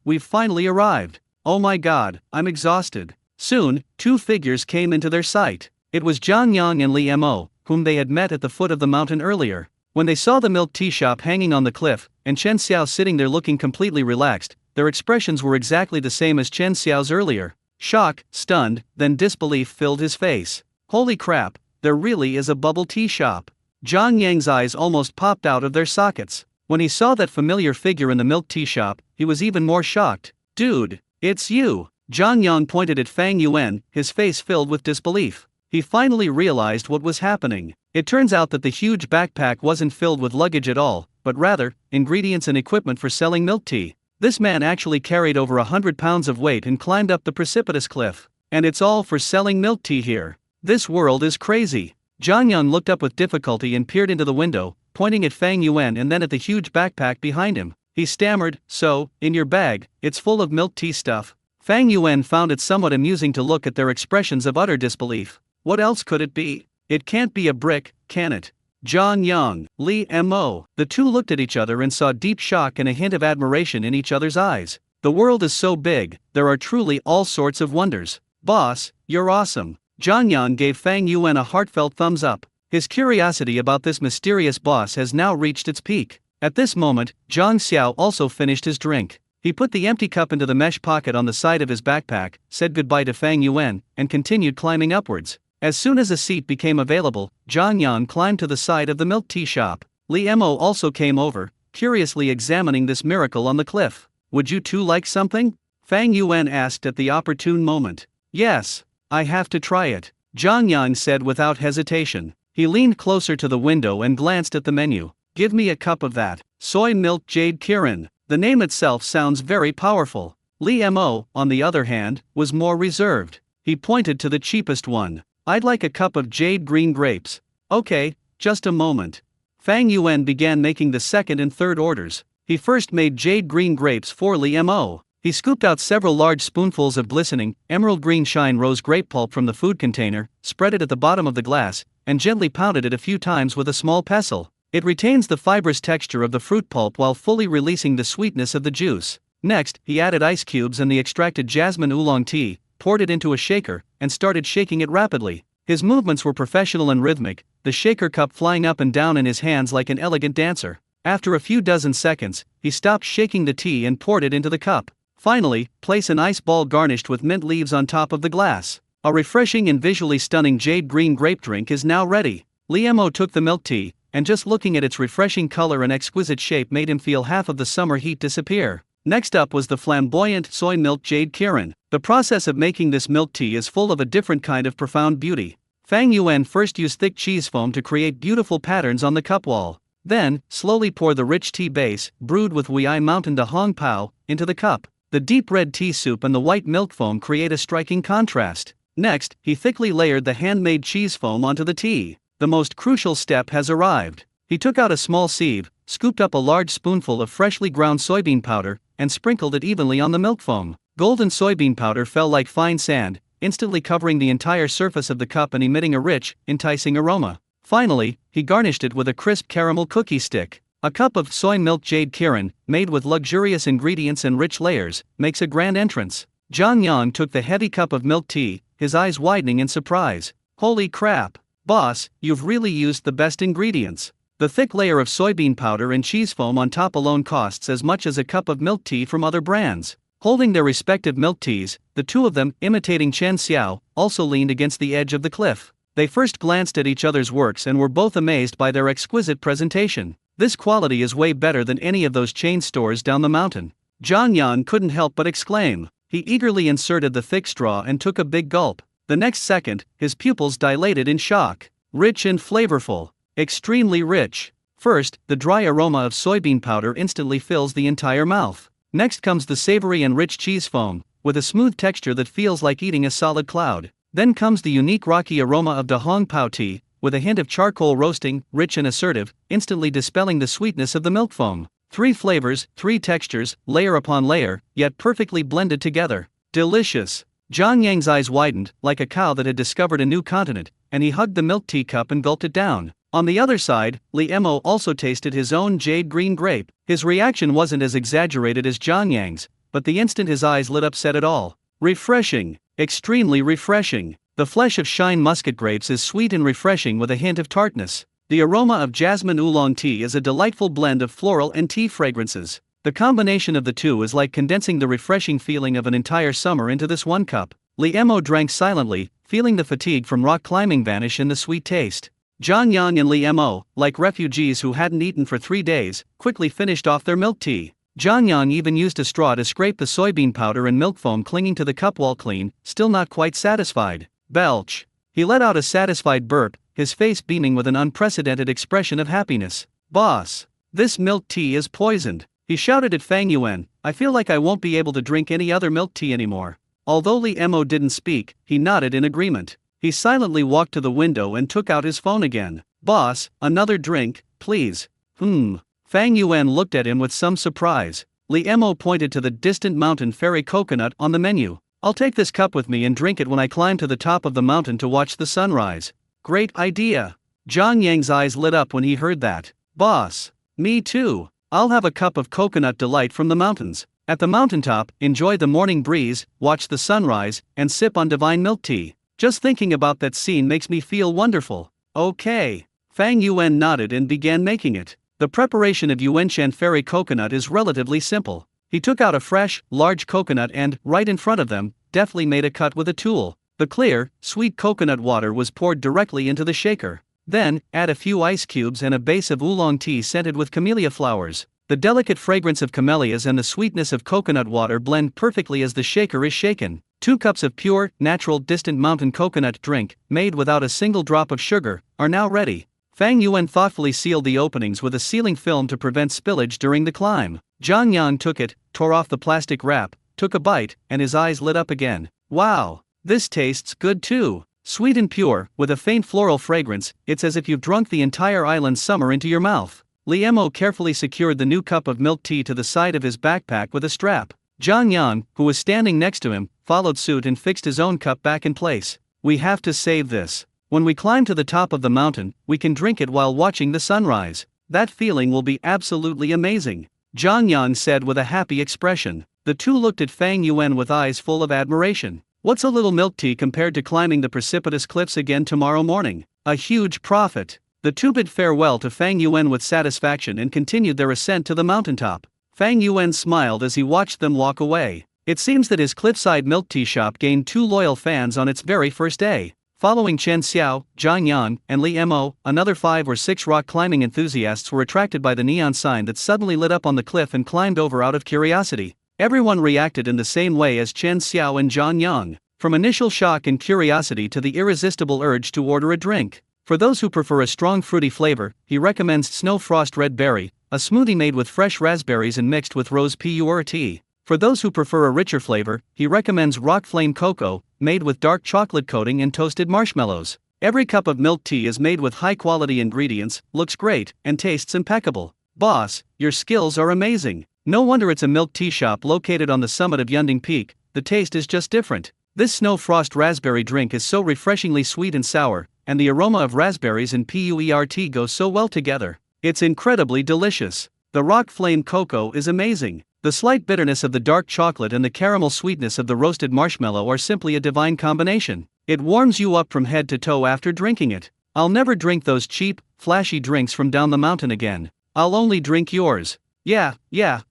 We've finally arrived. Oh my god, I'm exhausted." Soon, two figures came into their sight. It was Zhang Yang and Li Mo, whom they had met at the foot of the mountain earlier. When they saw the milk tea shop hanging on the cliff, and Chen Xiao sitting there looking completely relaxed, their expressions were exactly the same as Chen Xiao's earlier. Shock, stunned, then disbelief filled his face. Holy crap, there really is a bubble tea shop. Zhang Yang's eyes almost popped out of their sockets. When he saw that familiar figure in the milk tea shop, he was even more shocked. "Dude, it's you." Zhang Yang pointed at Fang Yuan, his face filled with disbelief. He finally realized what was happening. It turns out that the huge backpack wasn't filled with luggage at all, but rather, ingredients and equipment for selling milk tea. This man actually carried over 100 pounds of weight and climbed up the precipitous cliff. And it's all for selling milk tea here. This world is crazy. Zhang Yang looked up with difficulty and peered into the window, pointing at Fang Yuan and then at the huge backpack behind him. He stammered, "So, in your bag, it's full of milk tea stuff." Fang Yuan found it somewhat amusing to look at their expressions of utter disbelief. What else could it be? It can't be a brick, can it? Zhang Yang, Li Mo. The two looked at each other and saw deep shock and a hint of admiration in each other's eyes. The world is so big, there are truly all sorts of wonders. Boss, you're awesome. Zhang Yang gave Fang Yuan a heartfelt thumbs up. His curiosity about this mysterious boss has now reached its peak. At this moment, Zhang Xiao also finished his drink. He put the empty cup into the mesh pocket on the side of his backpack, said goodbye to Fang Yuan, and continued climbing upwards. As soon as a seat became available, Zhang Yang climbed to the side of the milk tea shop. Li Mo also came over, curiously examining this miracle on the cliff. "Would you two like something?" Fang Yuan asked at the opportune moment. "Yes, I have to try it," Zhang Yang said without hesitation. He leaned closer to the window and glanced at the menu. "Give me a cup of that. Soy milk jade kirin." The name itself sounds very powerful. Li Mo, on the other hand, was more reserved. He pointed to the cheapest one. "I'd like a cup of jade green grapes." "Okay, just a moment." Fang Yuan began making the second and third orders. He first made jade green grapes for Li Mo. He scooped out several large spoonfuls of glistening, emerald green shine rose grape pulp from the food container, spread it at the bottom of the glass, and gently pounded it a few times with a small pestle. It retains the fibrous texture of the fruit pulp while fully releasing the sweetness of the juice. Next, he added ice cubes and the extracted jasmine oolong tea, poured it into a shaker, and started shaking it rapidly. His movements were professional and rhythmic, the shaker cup flying up and down in his hands like an elegant dancer. After a few dozen seconds, he stopped shaking the tea and poured it into the cup. Finally, place an ice ball garnished with mint leaves on top of the glass. A refreshing and visually stunning jade green grape drink is now ready. Li Mo took the milk tea, and just looking at its refreshing color and exquisite shape made him feel half of the summer heat disappear. Next up was the flamboyant soy milk jade kirin. The process of making this milk tea is full of a different kind of profound beauty. Fang Yuan first used thick cheese foam to create beautiful patterns on the cup wall. Then, slowly pour the rich tea base, brewed with Wei Mountain de Hong Pao, into the cup. The deep red tea soup and the white milk foam create a striking contrast. Next, he thickly layered the handmade cheese foam onto the tea. The most crucial step has arrived. He took out a small sieve, scooped up a large spoonful of freshly ground soybean powder, and sprinkled it evenly on the milk foam. Golden soybean powder fell like fine sand, instantly covering the entire surface of the cup and emitting a rich, enticing aroma. Finally, he garnished it with a crisp caramel cookie stick. A cup of soy milk jade kirin, made with luxurious ingredients and rich layers, makes a grand entrance. Zhang Yang took the heavy cup of milk tea, his eyes widening in surprise. "Holy crap! Boss, you've really used the best ingredients." The thick layer of soybean powder and cheese foam on top alone costs as much as a cup of milk tea from other brands. Holding their respective milk teas, the two of them, imitating Chen Xiao, also leaned against the edge of the cliff. They first glanced at each other's works and were both amazed by their exquisite presentation. "This quality is way better than any of those chain stores down the mountain." Zhang Yan couldn't help but exclaim. He eagerly inserted the thick straw and took a big gulp. The next second, his pupils dilated in shock. Rich and flavorful. Extremely rich. First, the dry aroma of soybean powder instantly fills the entire mouth. Next comes the savory and rich cheese foam, with a smooth texture that feels like eating a solid cloud. Then comes the unique rocky aroma of Da Hong Pao tea, with a hint of charcoal roasting, rich and assertive, instantly dispelling the sweetness of the milk foam. 3 flavors, 3 textures, layer upon layer, yet perfectly blended together. Delicious. Zhang Yang's eyes widened, like a cow that had discovered a new continent, and he hugged the milk tea cup and gulped it down. On the other side, Li Mo also tasted his own jade green grape. His reaction wasn't as exaggerated as Zhang Yang's, but the instant his eyes lit up said it all. Refreshing. Extremely refreshing. The flesh of shine muscat grapes is sweet and refreshing with a hint of tartness. The aroma of jasmine oolong tea is a delightful blend of floral and tea fragrances. The combination of the two is like condensing the refreshing feeling of an entire summer into this one cup. Li Mo drank silently, feeling the fatigue from rock climbing vanish in the sweet taste. Zhang Yang and Li Mo, like refugees who hadn't eaten for 3 days, quickly finished off their milk tea. Zhang Yang even used a straw to scrape the soybean powder and milk foam clinging to the cup wall clean, still not quite satisfied. Belch. He let out a satisfied burp, his face beaming with an unprecedented expression of happiness. "Boss, This milk tea is poisoned. He shouted at Fang Yuan, I feel like I won't be able to drink any other milk tea anymore. Although Li Mo didn't speak, he nodded in agreement. He silently walked to the window and took out his phone again. Boss, another drink, please. Fang Yuan looked at him with some surprise. Li Mo pointed to the distant mountain fairy coconut on the menu. I'll take this cup with me and drink it when I climb to the top of the mountain to watch the sunrise. Great idea. Zhang Yang's eyes lit up when he heard that. Boss. Me too. I'll have a cup of coconut delight from the mountains. At the mountaintop, enjoy the morning breeze, watch the sunrise, and sip on divine milk tea. Just thinking about that scene makes me feel wonderful. Okay. Fang Yuan nodded and began making it. The preparation of Yuanshan fairy coconut is relatively simple. He took out a fresh, large coconut and, right in front of them, deftly made a cut with a tool. The clear, sweet coconut water was poured directly into the shaker. Then, add a few ice cubes and a base of oolong tea scented with camellia flowers. The delicate fragrance of camellias and the sweetness of coconut water blend perfectly as the shaker is shaken. 2 cups of pure, natural distant mountain coconut drink, made without a single drop of sugar, are now ready. Fang Yuan thoughtfully sealed the openings with a sealing film to prevent spillage during the climb. Zhang Yang took it, tore off the plastic wrap, took a bite, and his eyes lit up again. Wow, this tastes good too. Sweet and pure, with a faint floral fragrance, it's as if you've drunk the entire island's summer into your mouth. Li Mo carefully secured the new cup of milk tea to the side of his backpack with a strap. Zhang Yang, who was standing next to him, followed suit and fixed his own cup back in place. We have to save this. When we climb to the top of the mountain, we can drink it while watching the sunrise. That feeling will be absolutely amazing. Zhang Yang said with a happy expression. The two looked at Fang Yuan with eyes full of admiration. What's a little milk tea compared to climbing the precipitous cliffs again tomorrow morning? A huge profit. The two bid farewell to Fang Yuan with satisfaction and continued their ascent to the mountaintop. Fang Yuan smiled as he watched them walk away. It seems that his cliffside milk tea shop gained 2 loyal fans on its very first day. Following Chen Xiao, Zhang Yang, and Li Mo, another 5 or 6 rock climbing enthusiasts were attracted by the neon sign that suddenly lit up on the cliff and climbed over out of curiosity. Everyone reacted in the same way as Chen Xiao and Zhang Yang, from initial shock and curiosity to the irresistible urge to order a drink. For those who prefer a strong fruity flavor, he recommends Snow Frost Red Berry, a smoothie made with fresh raspberries and mixed with rose pure tea. For those who prefer a richer flavor, he recommends Rock Flame Cocoa, made with dark chocolate coating and toasted marshmallows. Every cup of milk tea is made with high-quality ingredients, looks great, and tastes impeccable. Boss, your skills are amazing. No wonder it's a milk tea shop located on the summit of Yunding Peak. The taste is just different. This Snow Frost raspberry drink is so refreshingly sweet and sour, and the aroma of raspberries and PUERT go so well together. It's incredibly delicious. The Rock Flame Cocoa is amazing. The slight bitterness of the dark chocolate and the caramel sweetness of the roasted marshmallow are simply a divine combination. It warms you up from head to toe after drinking it. I'll never drink those cheap, flashy drinks from down the mountain again. I'll only drink yours. Yeah,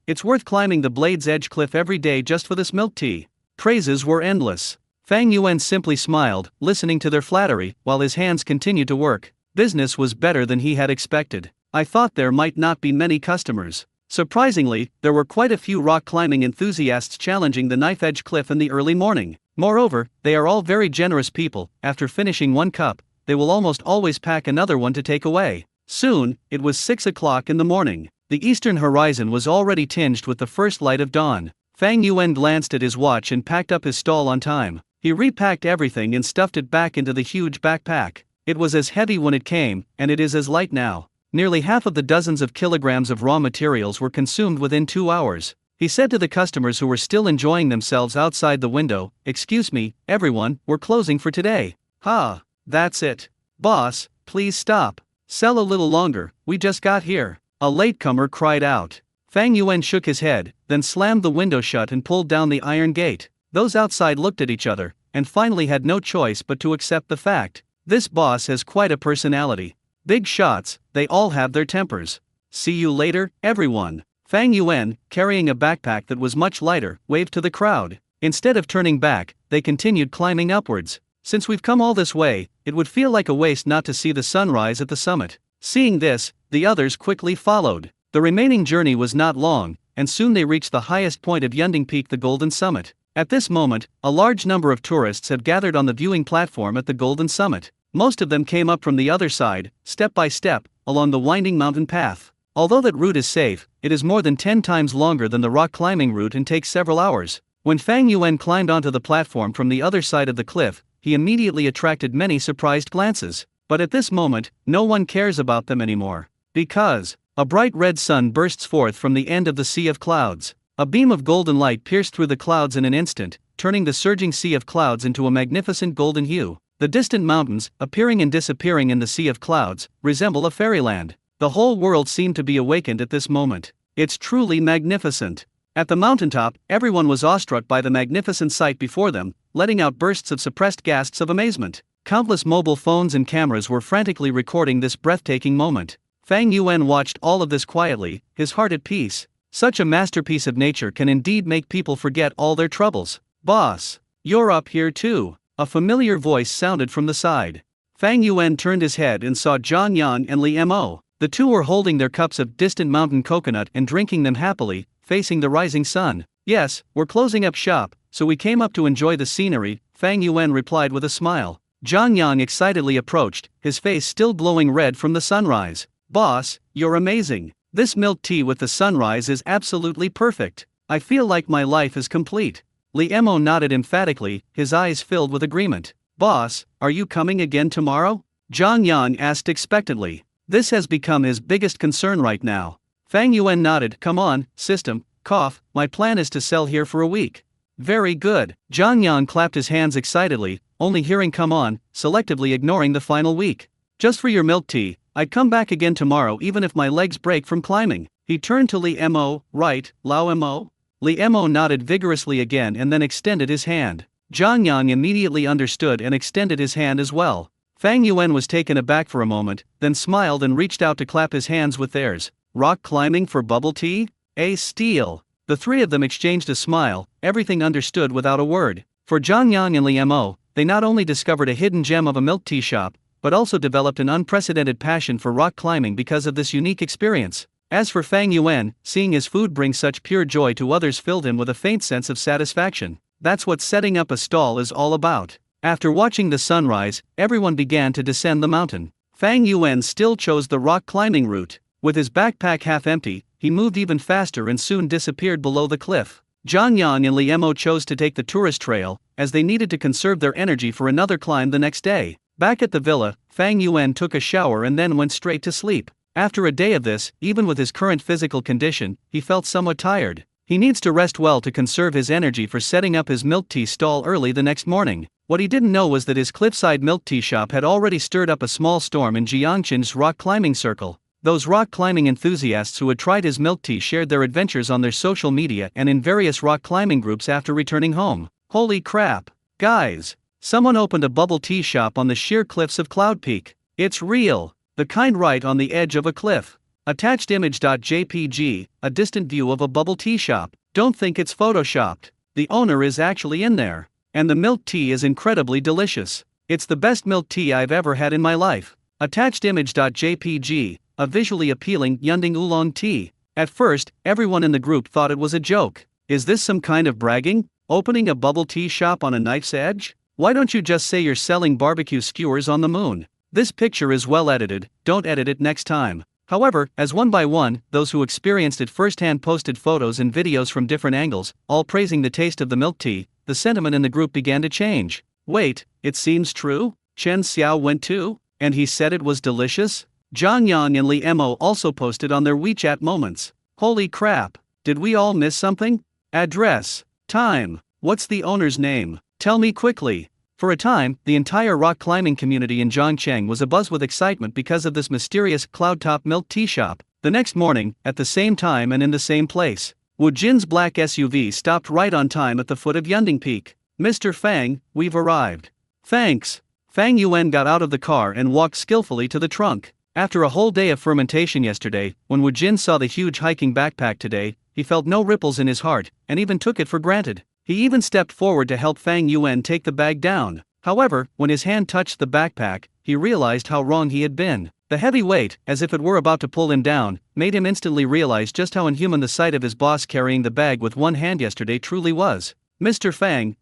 it's worth climbing the Blade's Edge cliff every day just for this milk tea. Praises were endless. Fang Yuan simply smiled, listening to their flattery, while his hands continued to work. Business was better than he had expected. I thought there might not be many customers. Surprisingly, there were quite a few rock climbing enthusiasts challenging the knife edge cliff in the early morning. Moreover, they are all very generous people. After finishing 1 cup, they will almost always pack another one to take away. Soon, it was 6 o'clock in the morning. The eastern horizon was already tinged with the first light of dawn. Fang Yuan glanced at his watch and packed up his stall on time. He repacked everything and stuffed it back into the huge backpack. It was as heavy when it came, and it is as light now. Nearly half of the dozens of kilograms of raw materials were consumed within 2 hours. He said to the customers who were still enjoying themselves outside the window, "Excuse me, everyone, we're closing for today." "Ha, that's it. Boss, please stop. Sell a little longer, we just got here." A latecomer cried out. Fang Yuan shook his head, then slammed the window shut and pulled down the iron gate. Those outside looked at each other, and finally had no choice but to accept the fact. This boss has quite a personality. Big shots, they all have their tempers. See you later, everyone. Fang Yuan, carrying a backpack that was much lighter, waved to the crowd. Instead of turning back, they continued climbing upwards. Since we've come all this way, it would feel like a waste not to see the sunrise at the summit. Seeing this, the others quickly followed. The remaining journey was not long, and soon they reached the highest point of Yunding Peak, the Golden Summit. At this moment, a large number of tourists have gathered on the viewing platform at the Golden Summit. Most of them came up from the other side, step by step, along the winding mountain path. Although that route is safe, it is more than 10 times longer than the rock climbing route and takes several hours. When Fang Yuan climbed onto the platform from the other side of the cliff, he immediately attracted many surprised glances. But at this moment, no one cares about them anymore. Because a bright red sun bursts forth from the end of the sea of clouds. A beam of golden light pierced through the clouds in an instant, turning the surging sea of clouds into a magnificent golden hue. The distant mountains, appearing and disappearing in the sea of clouds, resemble a fairyland. The whole world seemed to be awakened at this moment. It's truly magnificent. At the mountaintop, everyone was awestruck by the magnificent sight before them, letting out bursts of suppressed gasps of amazement. Countless mobile phones and cameras were frantically recording this breathtaking moment. Fang Yuan watched all of this quietly, his heart at peace. Such a masterpiece of nature can indeed make people forget all their troubles. "Boss, you're up here too." A familiar voice sounded from the side. Fang Yuan turned his head and saw Zhang Yang and Li Mo. The two were holding their cups of distant mountain coconut and drinking them happily, facing the rising sun. "Yes, we're closing up shop, so we came up to enjoy the scenery," Fang Yuan replied with a smile. Zhang Yang excitedly approached, his face still glowing red from the sunrise. "Boss, you're amazing. This milk tea with the sunrise is absolutely perfect. I feel like my life is complete." Li Mo nodded emphatically, his eyes filled with agreement. "Boss, are you coming again tomorrow?" Zhang Yang asked expectantly. This has become his biggest concern right now. Fang Yuan nodded. "Come on, system, cough, my plan is to sell here for a week." "Very good." Zhang Yang clapped his hands excitedly, only hearing "come on," selectively ignoring the final week. "Just for your milk tea, I'd come back again tomorrow even if my legs break from climbing." He turned to Li Mo. "Right, Lao Mo?" Li Mo nodded vigorously again and then extended his hand. Zhang Yang immediately understood and extended his hand as well. Fang Yuan was taken aback for a moment, then smiled and reached out to clap his hands with theirs. "Rock climbing for bubble tea? A steal." The three of them exchanged a smile, everything understood without a word. For Zhang Yang and Li Mo, they not only discovered a hidden gem of a milk tea shop, but also developed an unprecedented passion for rock climbing because of this unique experience. As for Fang Yuan, seeing his food bring such pure joy to others filled him with a faint sense of satisfaction. That's what setting up a stall is all about. After watching the sunrise, everyone began to descend the mountain. Fang Yuan still chose the rock climbing route. With his backpack half empty, he moved even faster and soon disappeared below the cliff. Zhang Yang and Li Mo chose to take the tourist trail, as they needed to conserve their energy for another climb the next day. Back at the villa, Fang Yuan took a shower and then went straight to sleep. After a day of this, even with his current physical condition, he felt somewhat tired. He needs to rest well to conserve his energy for setting up his milk tea stall early the next morning. What he didn't know was that his cliffside milk tea shop had already stirred up a small storm in Jiangqin's rock climbing circle. Those rock climbing enthusiasts who had tried his milk tea shared their adventures on their social media and in various rock climbing groups after returning home. "Holy crap! Guys! Someone opened a bubble tea shop on the sheer cliffs of Cloud Peak. It's real! The kind right on the edge of a cliff." Attached image.jpg, a distant view of a bubble tea shop. Don't think it's photoshopped. The owner is actually in there. And the milk tea is incredibly delicious. It's the best milk tea I've ever had in my life. Attached image.jpg, a visually appealing Yunding oolong tea. At first, everyone in the group thought it was a joke. Is this some kind of bragging? Opening a bubble tea shop on a knife's edge? Why don't you just say you're selling barbecue skewers on the moon? This picture is well edited, don't edit it next time. However, as one by one, those who experienced it firsthand posted photos and videos from different angles, all praising the taste of the milk tea, the sentiment in the group began to change. Wait, it seems true? Chen Xiao went too? And he said it was delicious? Zhang Yang and Li Mo also posted on their WeChat moments. Holy crap, did we all miss something? Address. Time. What's the owner's name? Tell me quickly. For a time, the entire rock climbing community in Zhongcheng was abuzz with excitement because of this mysterious cloud-top milk tea shop. The next morning, at the same time and in the same place, Wu Jin's black SUV stopped right on time at the foot of Yunding Peak. "Mr. Fang, we've arrived." "Thanks." Fang Yuan got out of the car and walked skillfully to the trunk. After a whole day of fermentation yesterday, when Wu Jin saw the huge hiking backpack today, he felt no ripples in his heart, and even took it for granted. He even stepped forward to help Fang Yuan take the bag down. However, when his hand touched the backpack, he realized how wrong he had been. The heavy weight, as if it were about to pull him down, made him instantly realize just how inhuman the sight of his boss carrying the bag with one hand yesterday truly was. "Mr. Fang,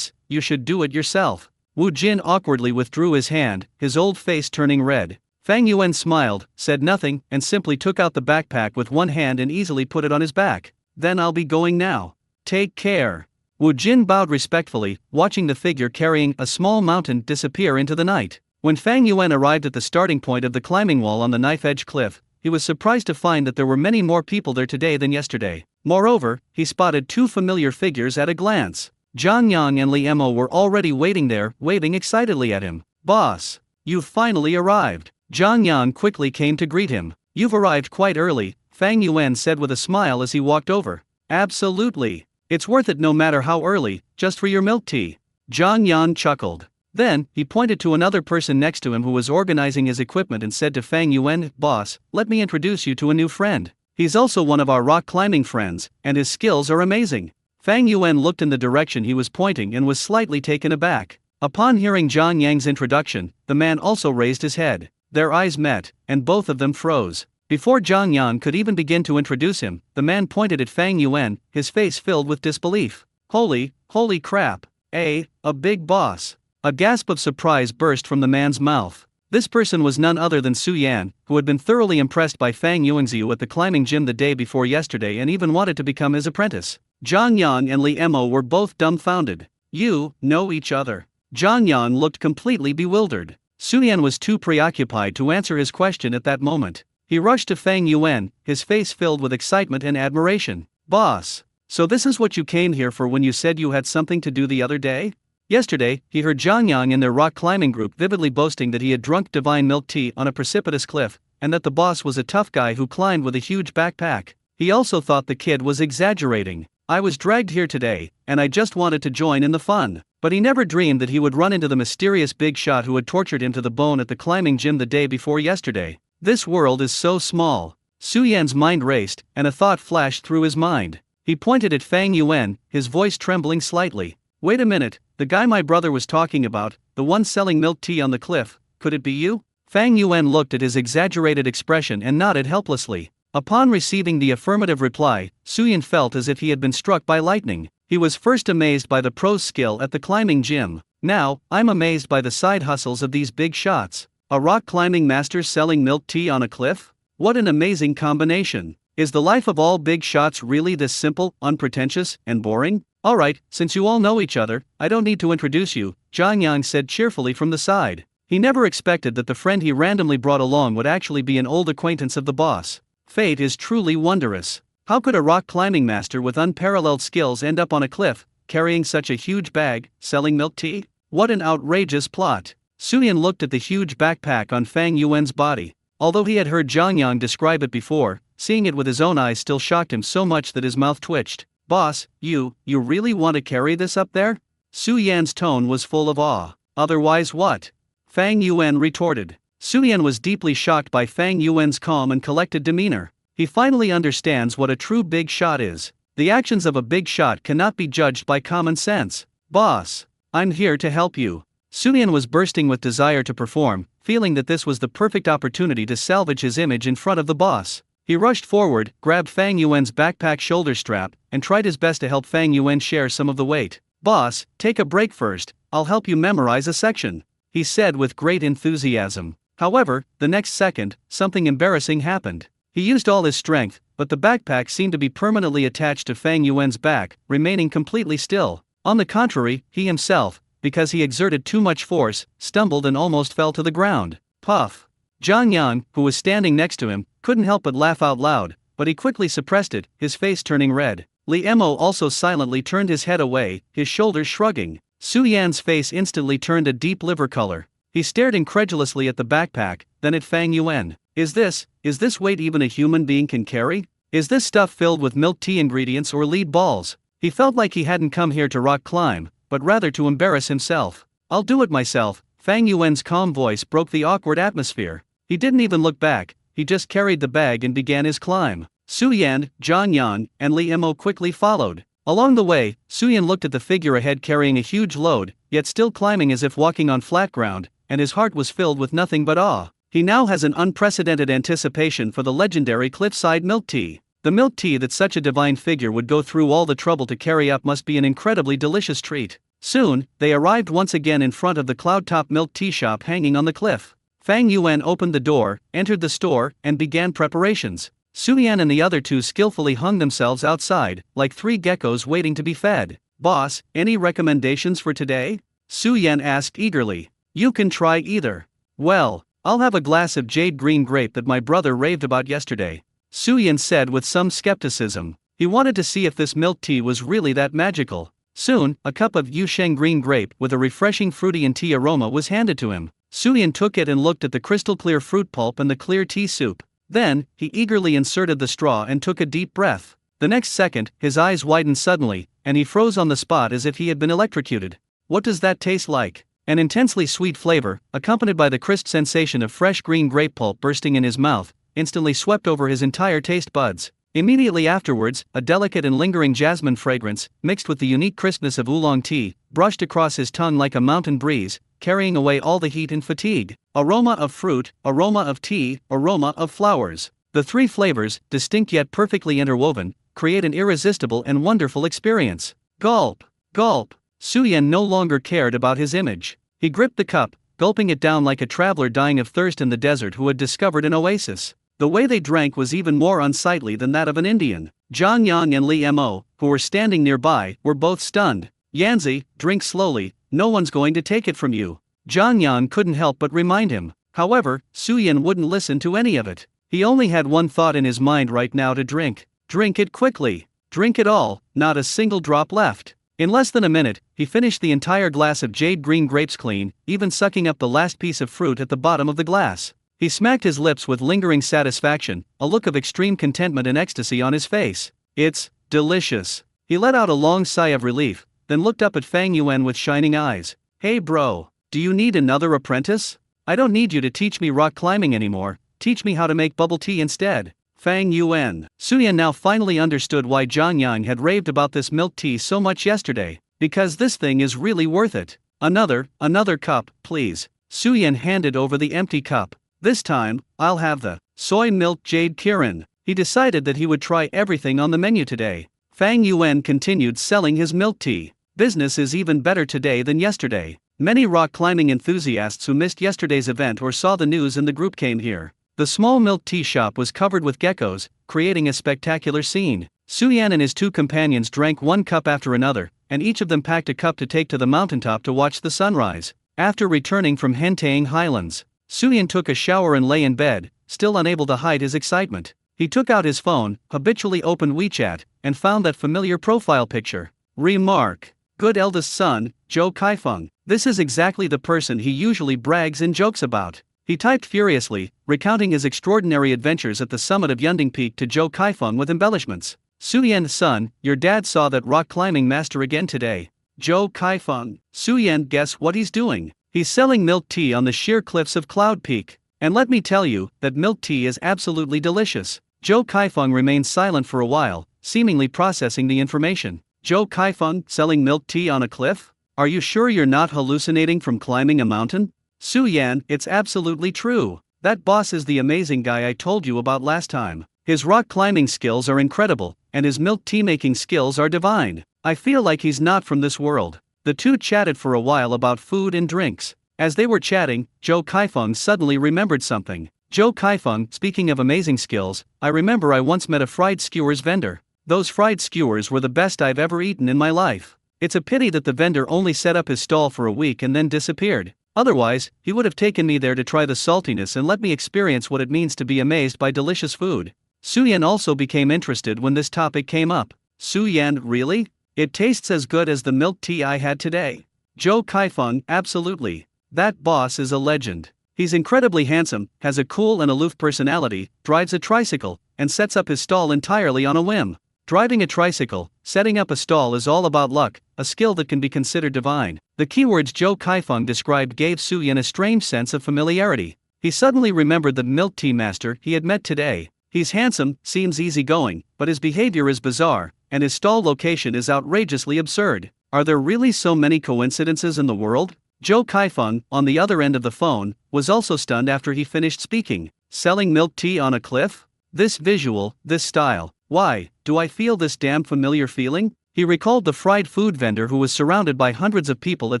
you should do it yourself." Wu Jin awkwardly withdrew his hand, his old face turning red. Fang Yuan smiled, said nothing, and simply took out the backpack with one hand and easily put it on his back. Then I'll be going now. Take care. Wu Jin bowed respectfully, watching the figure carrying a small mountain disappear into the night. When Fang Yuan arrived at the starting point of the climbing wall on the knife-edge cliff, he was surprised to find that there were many more people there today than yesterday. Moreover, he spotted two familiar figures at a glance. Zhang Yang and Li Emo were already waiting there, waving excitedly at him. Boss, you've finally arrived. Zhang Yang quickly came to greet him. You've arrived quite early, Fang Yuan said with a smile as he walked over. Absolutely. It's worth it no matter how early, just for your milk tea. Zhang Yang chuckled. Then, he pointed to another person next to him who was organizing his equipment and said to Fang Yuan, Boss, let me introduce you to a new friend. He's also one of our rock climbing friends, and his skills are amazing. Fang Yuan looked in the direction he was pointing and was slightly taken aback. Upon hearing Zhang Yang's introduction, the man also raised his head. Their eyes met, and both of them froze. Before Zhang Yang could even begin to introduce him, the man pointed at Fang Yuan, his face filled with disbelief. Holy crap. A big boss. A gasp of surprise burst from the man's mouth. This person was none other than Su Yan, who had been thoroughly impressed by Fang Yuanxiu at the climbing gym the day before yesterday and even wanted to become his apprentice. Zhang Yang and Li Emo were both dumbfounded. You know each other. Zhang Yang looked completely bewildered. Su Yan was too preoccupied to answer his question at that moment. He rushed to Fang Yuan, his face filled with excitement and admiration. Boss, so this is what you came here for when you said you had something to do the other day? Yesterday, he heard Zhang Yang and their rock climbing group vividly boasting that he had drunk divine milk tea on a precipitous cliff, and that the boss was a tough guy who climbed with a huge backpack. He also thought the kid was exaggerating. I was dragged here today, and I just wanted to join in the fun. But he never dreamed that he would run into the mysterious big shot who had tortured him to the bone at the climbing gym the day before yesterday. This world is so small. Su Yan's mind raced, and a thought flashed through his mind. He pointed at Fang Yuan, his voice trembling slightly. Wait a minute, the guy my brother was talking about, the one selling milk tea on the cliff, could it be you? Fang Yuan looked at his exaggerated expression and nodded helplessly. Upon receiving the affirmative reply, Su Yan felt as if he had been struck by lightning. He was first amazed by the pro's skill at the climbing gym. Now, I'm amazed by the side hustles of these big shots. A rock climbing master selling milk tea on a cliff? What an amazing combination. Is the life of all big shots really this simple, unpretentious, and boring? Alright, since you all know each other, I don't need to introduce you, Zhang Yang said cheerfully from the side. He never expected that the friend he randomly brought along would actually be an old acquaintance of the boss. Fate is truly wondrous. How could a rock climbing master with unparalleled skills end up on a cliff, carrying such a huge bag, selling milk tea? What an outrageous plot. Su Yan looked at the huge backpack on Fang Yuan's body. Although he had heard Zhang Yang describe it before, seeing it with his own eyes still shocked him so much that his mouth twitched. Boss, you really want to carry this up there? Su Yan's tone was full of awe. Otherwise what? Fang Yuan retorted. Su Yan was deeply shocked by Fang Yuan's calm and collected demeanor. He finally understands what a true big shot is. The actions of a big shot cannot be judged by common sense. Boss, I'm here to help you. Su Yan was bursting with desire to perform, feeling that this was the perfect opportunity to salvage his image in front of the boss. He rushed forward, grabbed Fang Yuan's backpack shoulder strap, and tried his best to help Fang Yuan share some of the weight. Boss, take a break first, I'll help you memorize a section, he said with great enthusiasm. However, the next second, something embarrassing happened. He used all his strength, but the backpack seemed to be permanently attached to Fang Yuan's back, remaining completely still. On the contrary, he himself, because he exerted too much force, stumbled and almost fell to the ground. Puff. Zhang Yang, who was standing next to him, couldn't help but laugh out loud, but he quickly suppressed it, his face turning red. Li Emo also silently turned his head away, his shoulders shrugging. Su Yan's face instantly turned a deep liver color. He stared incredulously at the backpack, then at Fang Yuan. Is this weight even a human being can carry? Is this stuff filled with milk tea ingredients or lead balls? He felt like he hadn't come here to rock climb, but rather to embarrass himself. I'll do it myself. Fang Yuan's calm voice broke the awkward atmosphere. He didn't even look back, he just carried the bag and began his climb. Su Yan, Zhang Yang, and Li Emo quickly followed. Along the way, Su Yan looked at the figure ahead carrying a huge load, yet still climbing as if walking on flat ground, and his heart was filled with nothing but awe. He now has an unprecedented anticipation for the legendary cliffside milk tea. The milk tea that such a divine figure would go through all the trouble to carry up must be an incredibly delicious treat. Soon, they arrived once again in front of the cloud-top milk tea shop hanging on the cliff. Fang Yuan opened the door, entered the store, and began preparations. Su Yan and the other two skillfully hung themselves outside, like three geckos waiting to be fed. Boss, any recommendations for today? Su Yan asked eagerly. You can try either. Well, I'll have a glass of jade green grape that my brother raved about yesterday, Su Yan said with some skepticism. He wanted to see if this milk tea was really that magical. Soon, a cup of Yusheng green grape with a refreshing fruity and tea aroma was handed to him. Su Yan took it and looked at the crystal-clear fruit pulp and the clear tea soup. Then, he eagerly inserted the straw and took a deep breath. The next second, his eyes widened suddenly, and he froze on the spot as if he had been electrocuted. What does that taste like? An intensely sweet flavor, accompanied by the crisp sensation of fresh green grape pulp bursting in his mouth, instantly swept over his entire taste buds. Immediately afterwards, a delicate and lingering jasmine fragrance, mixed with the unique crispness of oolong tea, brushed across his tongue like a mountain breeze, carrying away all the heat and fatigue. Aroma of fruit, aroma of tea, aroma of flowers. The three flavors, distinct yet perfectly interwoven, create an irresistible and wonderful experience. Gulp, gulp. Su Yan no longer cared about his image. He gripped the cup, gulping it down like a traveler dying of thirst in the desert who had discovered an oasis. The way they drank was even more unsightly than that of an Indian. Zhang Yang and Li Mo, who were standing nearby, were both stunned. Yanzi, drink slowly, no one's going to take it from you. Zhang Yang couldn't help but remind him. However, Su Yan wouldn't listen to any of it. He only had one thought in his mind right now: to drink. Drink it quickly. Drink it all, not a single drop left. In less than a minute, he finished the entire glass of jade green grapes clean, even sucking up the last piece of fruit at the bottom of the glass. He smacked his lips with lingering satisfaction, a look of extreme contentment and ecstasy on his face. It's delicious. He let out a long sigh of relief, then looked up at Fang Yuan with shining eyes. Hey bro, do you need another apprentice? I don't need you to teach me rock climbing anymore, teach me how to make bubble tea instead. Fang Yuan. Su Yan now finally understood why Zhang Yang had raved about this milk tea so much yesterday. Because this thing is really worth it. Another cup, please. Su Yan handed over the empty cup. This time, I'll have the soy milk jade Kirin. He decided that he would try everything on the menu today. Fang Yuan continued selling his milk tea. Business is even better today than yesterday. Many rock climbing enthusiasts who missed yesterday's event or saw the news in the group came here. The small milk tea shop was covered with geckos, creating a spectacular scene. Su Yan and his two companions drank one cup after another, and each of them packed a cup to take to the mountaintop to watch the sunrise. After returning from Hentang Highlands, Su Yan took a shower and lay in bed, still unable to hide his excitement. He took out his phone, habitually opened WeChat, and found that familiar profile picture. Remark. Good eldest son, Zhou Kaifeng. This is exactly the person he usually brags and jokes about. He typed furiously, recounting his extraordinary adventures at the summit of Yunding Peak to Zhou Kaifeng with embellishments. Su Yan, son, your dad saw that rock climbing master again today. Zhou Kaifeng. Su Yan, guess what he's doing? He's selling milk tea on the sheer cliffs of Cloud Peak. And let me tell you, that milk tea is absolutely delicious. Zhou Kaifeng remained silent for a while, seemingly processing the information. Zhou Kaifeng, selling milk tea on a cliff? Are you sure you're not hallucinating from climbing a mountain? Su Yan, it's absolutely true. That boss is the amazing guy I told you about last time. His rock climbing skills are incredible, and his milk tea making skills are divine. I feel like he's not from this world. The two chatted for a while about food and drinks. As they were chatting, Zhou Kaifeng suddenly remembered something. Zhou Kaifeng, speaking of amazing skills, I remember I once met a fried skewers vendor. Those fried skewers were the best I've ever eaten in my life. It's a pity that the vendor only set up his stall for a week and then disappeared. Otherwise, he would have taken me there to try the saltiness and let me experience what it means to be amazed by delicious food. Su Yan also became interested when this topic came up. Su Yan, really? It tastes as good as the milk tea I had today. Zhou Kaifeng, absolutely. That boss is a legend. He's incredibly handsome, has a cool and aloof personality, drives a tricycle, and sets up his stall entirely on a whim. Driving a tricycle, setting up a stall is all about luck, a skill that can be considered divine. The keywords Zhou Kaifeng described gave Su Yan a strange sense of familiarity. He suddenly remembered the milk tea master he had met today. He's handsome, seems easygoing, but his behavior is bizarre, and his stall location is outrageously absurd. Are there really so many coincidences in the world? Zhou Kaifeng, on the other end of the phone, was also stunned after he finished speaking. Selling milk tea on a cliff? This visual, this style. Why, do I feel this damn familiar feeling? He recalled the fried food vendor who was surrounded by hundreds of people at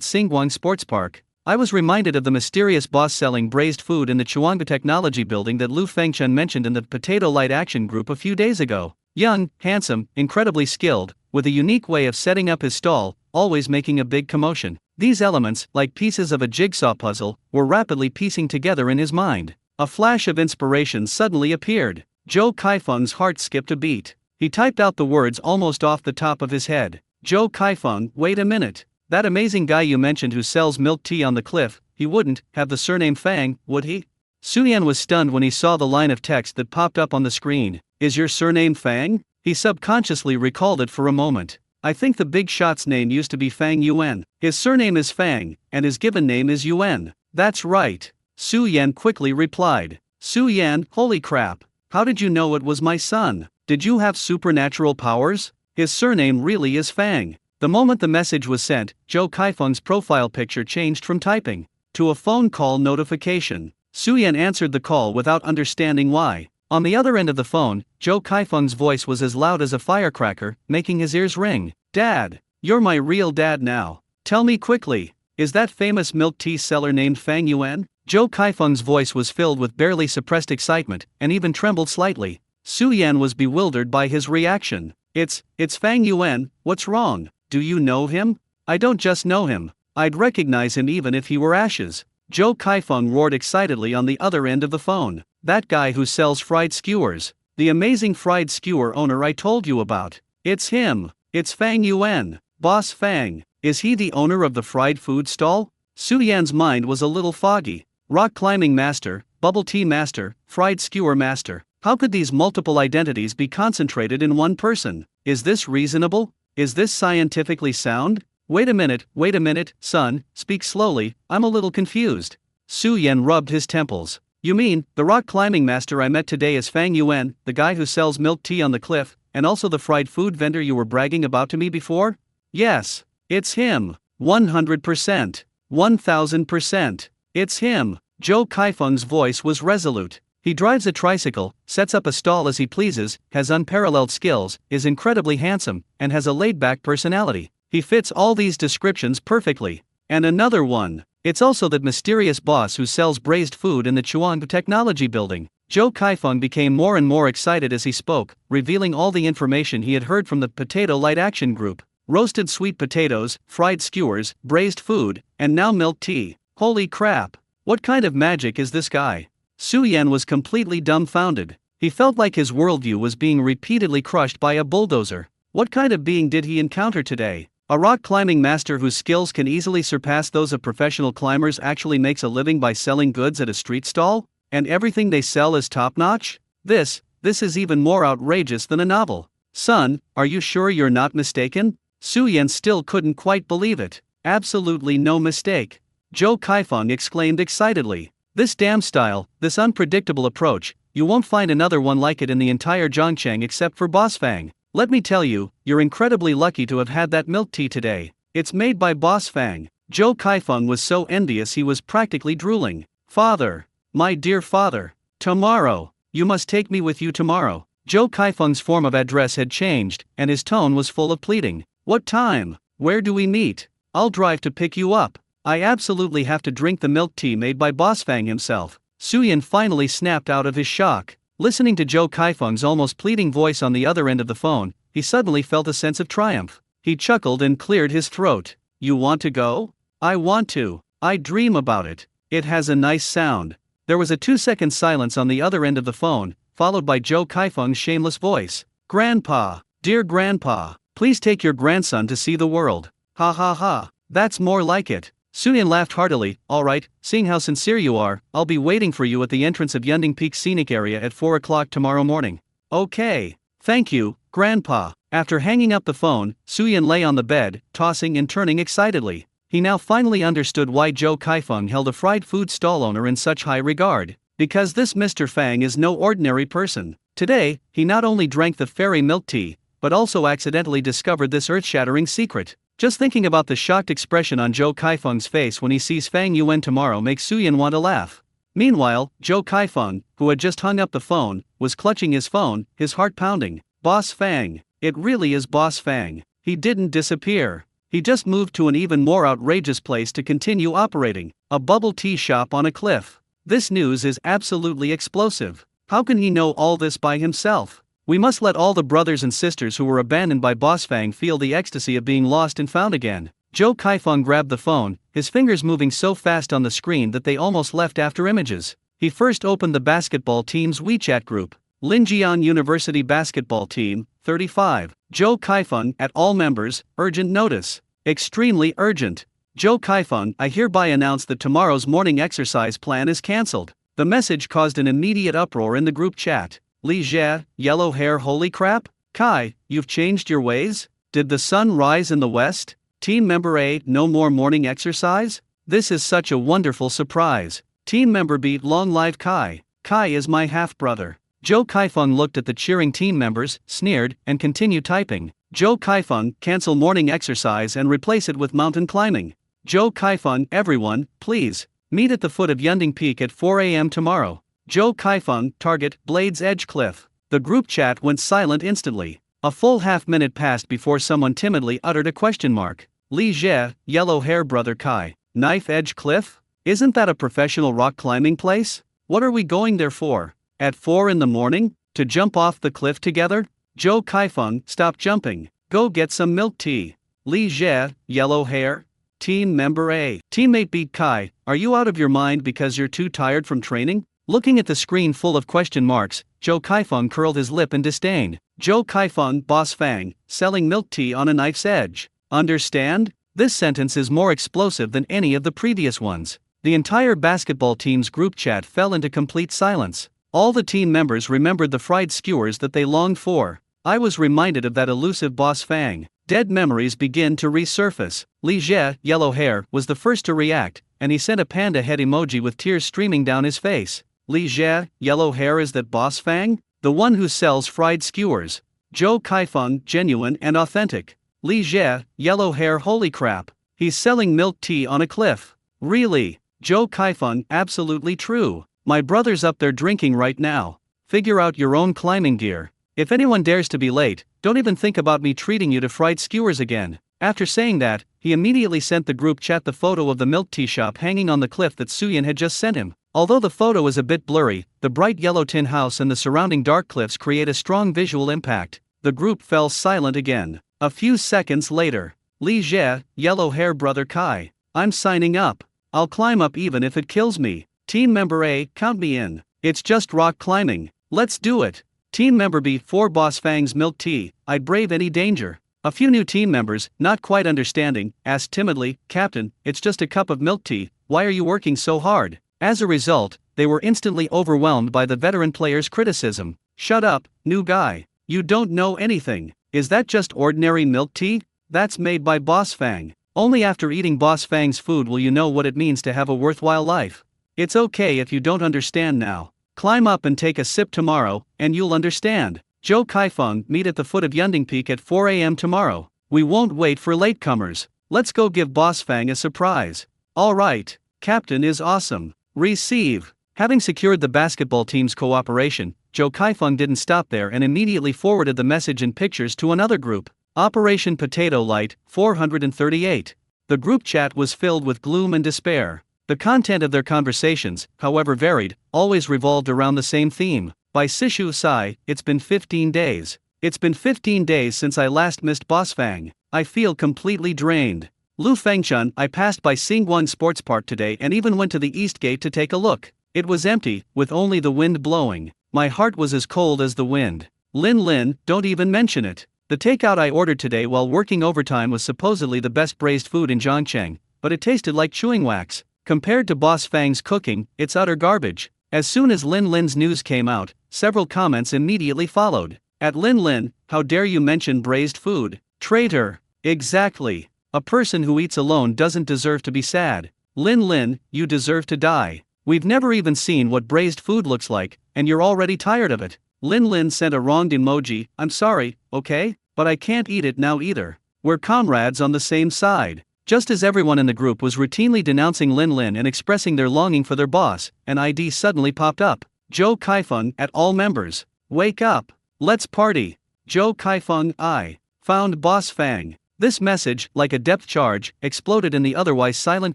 Xinguang Sports Park. I was reminded of the mysterious boss selling braised food in the Chuanga Technology Building that Lu Fengchen mentioned in the Potato Light Action Group a few days ago. Young, handsome, incredibly skilled, with a unique way of setting up his stall, always making a big commotion. These elements, like pieces of a jigsaw puzzle, were rapidly piecing together in his mind. A flash of inspiration suddenly appeared. Zhou Kaifeng's heart skipped a beat. He typed out the words almost off the top of his head. Zhou Kaifeng, wait a minute. That amazing guy you mentioned who sells milk tea on the cliff, he wouldn't have the surname Fang, would he? Suyan was stunned when he saw the line of text that popped up on the screen. Is your surname Fang? He subconsciously recalled it for a moment. I think the big shot's name used to be Fang Yuan. His surname is Fang, and his given name is Yuan. That's right. Su Yan quickly replied. Su Yan, holy crap. How did you know it was my son? Did you have supernatural powers? His surname really is Fang. The moment the message was sent, Zhou Kaifeng's profile picture changed from typing to a phone call notification. Su Yan answered the call without understanding why. On the other end of the phone, Zhou Kaifeng's voice was as loud as a firecracker, making his ears ring. Dad, you're my real dad now. Tell me quickly, is that famous milk tea seller named Fang Yuan? Zhou Kaifeng's voice was filled with barely suppressed excitement, and even trembled slightly. Su Yan was bewildered by his reaction. It's Fang Yuan, what's wrong? Do you know him? I don't just know him. I'd recognize him even if he were ashes. Zhou Kaifeng roared excitedly on the other end of the phone. That guy who sells fried skewers. The amazing fried skewer owner I told you about. It's him. It's Fang Yuan. Boss Fang. Is he the owner of the fried food stall? Su Yan's mind was a little foggy. Rock climbing master, bubble tea master, fried skewer master. How could these multiple identities be concentrated in one person? Is this reasonable? Is this scientifically sound? Wait a minute, son, speak slowly, I'm a little confused. Su Yan rubbed his temples. You mean, the rock climbing master I met today is Fang Yuan, the guy who sells milk tea on the cliff, and also the fried food vendor you were bragging about to me before? Yes, it's him. 100%. 1000%. It's him. Zhou Kaifeng's voice was resolute. He drives a tricycle, sets up a stall as he pleases, has unparalleled skills, is incredibly handsome, and has a laid-back personality. He fits all these descriptions perfectly. And another one. It's also that mysterious boss who sells braised food in the Chuang Technology Building. Zhou Kaifeng became more and more excited as he spoke, revealing all the information he had heard from the Potato Light Action Group. Roasted sweet potatoes, fried skewers, braised food, and now milk tea. Holy crap. What kind of magic is this guy? Su Yan was completely dumbfounded. He felt like his worldview was being repeatedly crushed by a bulldozer. What kind of being did he encounter today? A rock climbing master whose skills can easily surpass those of professional climbers actually makes a living by selling goods at a street stall? And everything they sell is top-notch? This is even more outrageous than a novel. Son, are you sure you're not mistaken? Su Yan still couldn't quite believe it. Absolutely no mistake. Zhou Kaifeng exclaimed excitedly. This damn style, this unpredictable approach, you won't find another one like it in the entire Zhongcheng except for Boss Fang. Let me tell you, you're incredibly lucky to have had that milk tea today. It's made by Boss Fang. Zhou Kaifeng was so envious he was practically drooling. Father, my dear father, tomorrow, you must take me with you tomorrow. Zhou Kaifeng's form of address had changed, and his tone was full of pleading. What time? Where do we meet? I'll drive to pick you up. I absolutely have to drink the milk tea made by Boss Fang himself. Su Yan finally snapped out of his shock. Listening to Zhou Kaifeng's almost pleading voice on the other end of the phone, he suddenly felt a sense of triumph. He chuckled and cleared his throat. You want to go? I want to. I dream about it. It has a nice sound. There was a 2-second silence on the other end of the phone, followed by Zhou Kaifeng's shameless voice. Grandpa, dear Grandpa, please take your grandson to see the world. Ha ha ha, that's more like it. Su Yan laughed heartily. All right, seeing how sincere you are, I'll be waiting for you at the entrance of Yunding Peak Scenic Area at 4 o'clock tomorrow morning. Okay. Thank you, Grandpa. After hanging up the phone, Su Yan lay on the bed, tossing and turning excitedly. He now finally understood why Zhou Kaifeng held a fried food stall owner in such high regard. Because this Mr. Fang is no ordinary person. Today, he not only drank the fairy milk tea, but also accidentally discovered this earth-shattering secret. Just thinking about the shocked expression on Zhou Kaifeng's face when he sees Fang Yuan tomorrow makes Su Yan want to laugh. Meanwhile, Zhou Kaifeng, who had just hung up the phone, was clutching his phone, his heart pounding. Boss Fang. It really is Boss Fang. He didn't disappear. He just moved to an even more outrageous place to continue operating, a bubble tea shop on a cliff. This news is absolutely explosive. How can he know all this by himself? We must let all the brothers and sisters who were abandoned by Boss Fang feel the ecstasy of being lost and found again. Zhou Kaifeng grabbed the phone, his fingers moving so fast on the screen that they almost left after images. He first opened the basketball team's WeChat group. Linjian University Basketball Team, 35. Zhou Kaifeng, at all members, urgent notice. Extremely urgent. Zhou Kaifeng, I hereby announce that tomorrow's morning exercise plan is cancelled. The message caused an immediate uproar in the group chat. Li Jie, yellow hair, holy crap? Kai, you've changed your ways? Did the sun rise in the west? Team member A, no more morning exercise? This is such a wonderful surprise. Team member B, long live Kai. Kai is my half-brother. Zhou Kaifeng looked at the cheering team members, sneered, and continued typing. Zhou Kaifeng, cancel morning exercise and replace it with mountain climbing. Zhou Kaifeng, everyone, please, meet at the foot of Yunding Peak at 4 a.m. tomorrow. Zhou Kaifeng, target, Blade's Edge Cliff. The group chat went silent instantly. A full half-minute passed before someone timidly uttered a question mark. Li Jie, yellow hair brother Kai, Knife Edge Cliff? Isn't that a professional rock climbing place? What are we going there for? At 4 in the morning? To jump off the cliff together? Zhou Kaifeng, stop jumping. Go get some milk tea. Li Jie, yellow hair. Team member A. Teammate beat Kai, are you out of your mind because you're too tired from training? Looking at the screen full of question marks, Zhou Kaifeng curled his lip in disdain. Zhou Kaifeng, Boss Fang, selling milk tea on a knife's edge. Understand? This sentence is more explosive than any of the previous ones. The entire basketball team's group chat fell into complete silence. All the team members remembered the fried skewers that they longed for. I was reminded of that elusive Boss Fang. Dead memories begin to resurface. Li Jie, yellow hair, was the first to react, and he sent a panda head emoji with tears streaming down his face. Li Jie, yellow hair, is that Boss Fang? The one who sells fried skewers. Zhou Kaifeng, genuine and authentic. Li Jie, yellow hair, holy crap. He's selling milk tea on a cliff. Really? Zhou Kaifeng, absolutely true. My brother's up there drinking right now. Figure out your own climbing gear. If anyone dares to be late, don't even think about me treating you to fried skewers again. After saying that, he immediately sent the group chat the photo of the milk tea shop hanging on the cliff that Suyin had just sent him. Although the photo is a bit blurry, the bright yellow tin house and the surrounding dark cliffs create a strong visual impact. The group fell silent again. A few seconds later, Li Jie, yellow hair brother Kai, I'm signing up. I'll climb up even if it kills me. Team member A, count me in. It's just rock climbing. Let's do it. Team member B, for Boss Fang's milk tea, I'd brave any danger. A few new team members, not quite understanding, asked timidly, Captain, it's just a cup of milk tea, why are you working so hard? As a result, they were instantly overwhelmed by the veteran player's criticism. Shut up, new guy. You don't know anything. Is that just ordinary milk tea? That's made by Boss Fang. Only after eating Boss Fang's food will you know what it means to have a worthwhile life. It's okay if you don't understand now. Climb up and take a sip tomorrow, and you'll understand. Zhou Kaifeng, meet at the foot of Yunding Peak at 4 a.m. tomorrow. We won't wait for latecomers. Let's go give Boss Fang a surprise. Alright, Captain is awesome. Receive. Having secured the basketball team's cooperation, Zhou Kaifeng didn't stop there and immediately forwarded the message and pictures to another group. Operation Potato Light, 438. The group chat was filled with gloom and despair. The content of their conversations, however varied, always revolved around the same theme. By Sishu Sai, it's been 15 days. It's been 15 days since I last missed Boss Fang. I feel completely drained. Lu Fengchun, I passed by Xingguan Sports Park today and even went to the East Gate to take a look. It was empty, with only the wind blowing. My heart was as cold as the wind. Lin Lin, don't even mention it. The takeout I ordered today while working overtime was supposedly the best braised food in Zhangcheng, but it tasted like chewing wax. Compared to Boss Fang's cooking, it's utter garbage. As soon as Lin Lin's news came out, several comments immediately followed. At Lin Lin, how dare you mention braised food? Traitor. Exactly. A person who eats alone doesn't deserve to be sad. Lin Lin, you deserve to die. We've never even seen what braised food looks like, and you're already tired of it. Lin Lin sent a wronged emoji, I'm sorry, okay? But I can't eat it now either. We're comrades on the same side. Just as everyone in the group was routinely denouncing Lin Lin and expressing their longing for their boss, an ID suddenly popped up. Zhou Kaifeng, at all members. Wake up. Let's party. Zhou Kaifeng, I found Boss Fang. This message, like a depth charge, exploded in the otherwise silent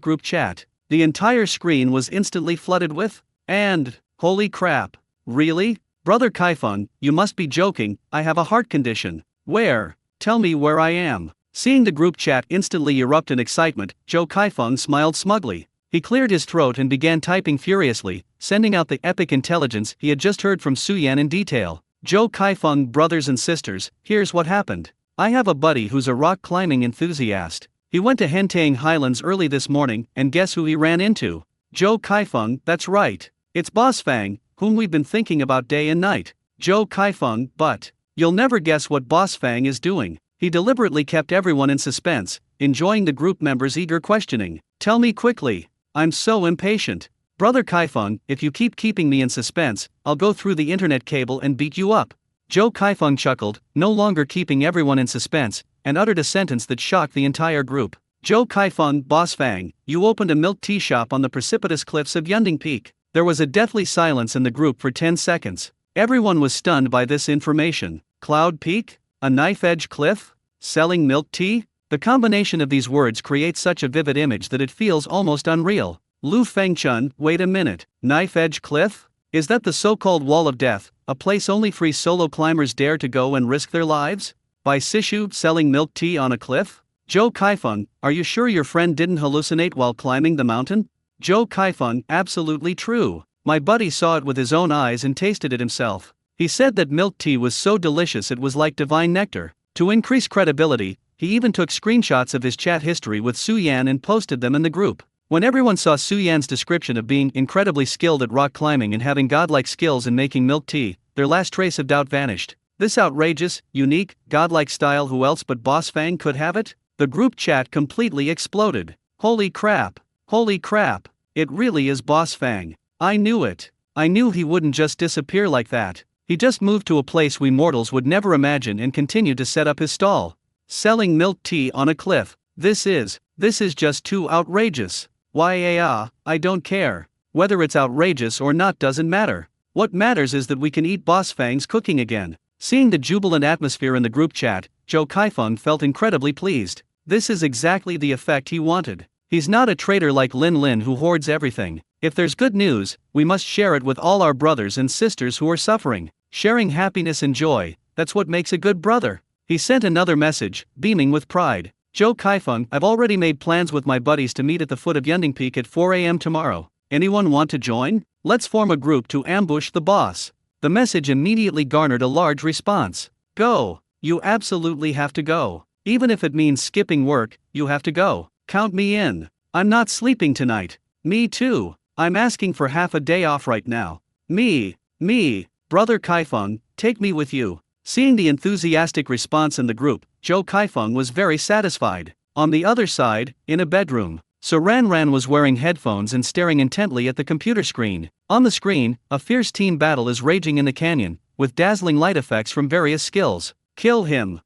group chat. The entire screen was instantly flooded with, "And, holy crap, really? Brother Kaifeng, you must be joking, I have a heart condition. Where? Tell me where I am." Seeing the group chat instantly erupt in excitement, Joe Kaifeng smiled smugly. He cleared his throat and began typing furiously, sending out the epic intelligence he had just heard from Suyan in detail. "Joe Kaifeng, brothers and sisters, here's what happened. I have a buddy who's a rock climbing enthusiast. He went to Hentang Highlands early this morning, and guess who he ran into? Joe Kaifeng, that's right. It's Boss Fang, whom we've been thinking about day and night. Joe Kaifeng, but you'll never guess what Boss Fang is doing." He deliberately kept everyone in suspense, enjoying the group members' eager questioning. "Tell me quickly. I'm so impatient. Brother Kaifeng, if you keeping me in suspense, I'll go through the internet cable and beat you up." Joe Kaifeng chuckled, no longer keeping everyone in suspense, and uttered a sentence that shocked the entire group. "Joe Kaifeng, Boss Fang, you opened a milk tea shop on the precipitous cliffs of Yunding Peak." There was a deathly silence in the group for 10 seconds. Everyone was stunned by this information. Cloud Peak? A knife-edge cliff? Selling milk tea? The combination of these words creates such a vivid image that it feels almost unreal. Lu Fengchun, wait a minute, knife-edge cliff? Is that the so-called Wall of Death, a place only free solo climbers dare to go and risk their lives? By Sishu, selling milk tea on a cliff? Joe Kaifeng, are you sure your friend didn't hallucinate while climbing the mountain? Joe Kaifeng, absolutely true. My buddy saw it with his own eyes and tasted it himself. He said that milk tea was so delicious it was like divine nectar. To increase credibility, he even took screenshots of his chat history with Su Yan and posted them in the group. When everyone saw Su Yan's description of being incredibly skilled at rock climbing and having godlike skills in making milk tea, their last trace of doubt vanished. This outrageous, unique, godlike style, who else but Boss Fang could have it? The group chat completely exploded. Holy crap! Holy crap! It really is Boss Fang. I knew it. I knew he wouldn't just disappear like that. He just moved to a place we mortals would never imagine and continued to set up his stall. Selling milk tea on a cliff. This is just too outrageous. I don't care. Whether it's outrageous or not doesn't matter. What matters is that we can eat Boss Fang's cooking again. Seeing the jubilant atmosphere in the group chat, Joe Kaifeng felt incredibly pleased. This is exactly the effect he wanted. He's not a traitor like Lin Lin who hoards everything. If there's good news, we must share it with all our brothers and sisters who are suffering. Sharing happiness and joy, that's what makes a good brother. He sent another message, beaming with pride. Joe Kaifeng, I've already made plans with my buddies to meet at the foot of Yunding Peak at 4 a.m. tomorrow. Anyone want to join? Let's form a group to ambush the boss. The message immediately garnered a large response. Go. You absolutely have to go. Even if it means skipping work, you have to go. Count me in. I'm not sleeping tonight. Me too. I'm asking for half a day off right now. Me. Brother Kaifeng, take me with you. Seeing the enthusiastic response in the group, Joe Kaifeng was very satisfied. On the other side, in a bedroom, Ran was wearing headphones and staring intently at the computer screen. On the screen, a fierce team battle is raging in the canyon, with dazzling light effects from various skills. Kill him!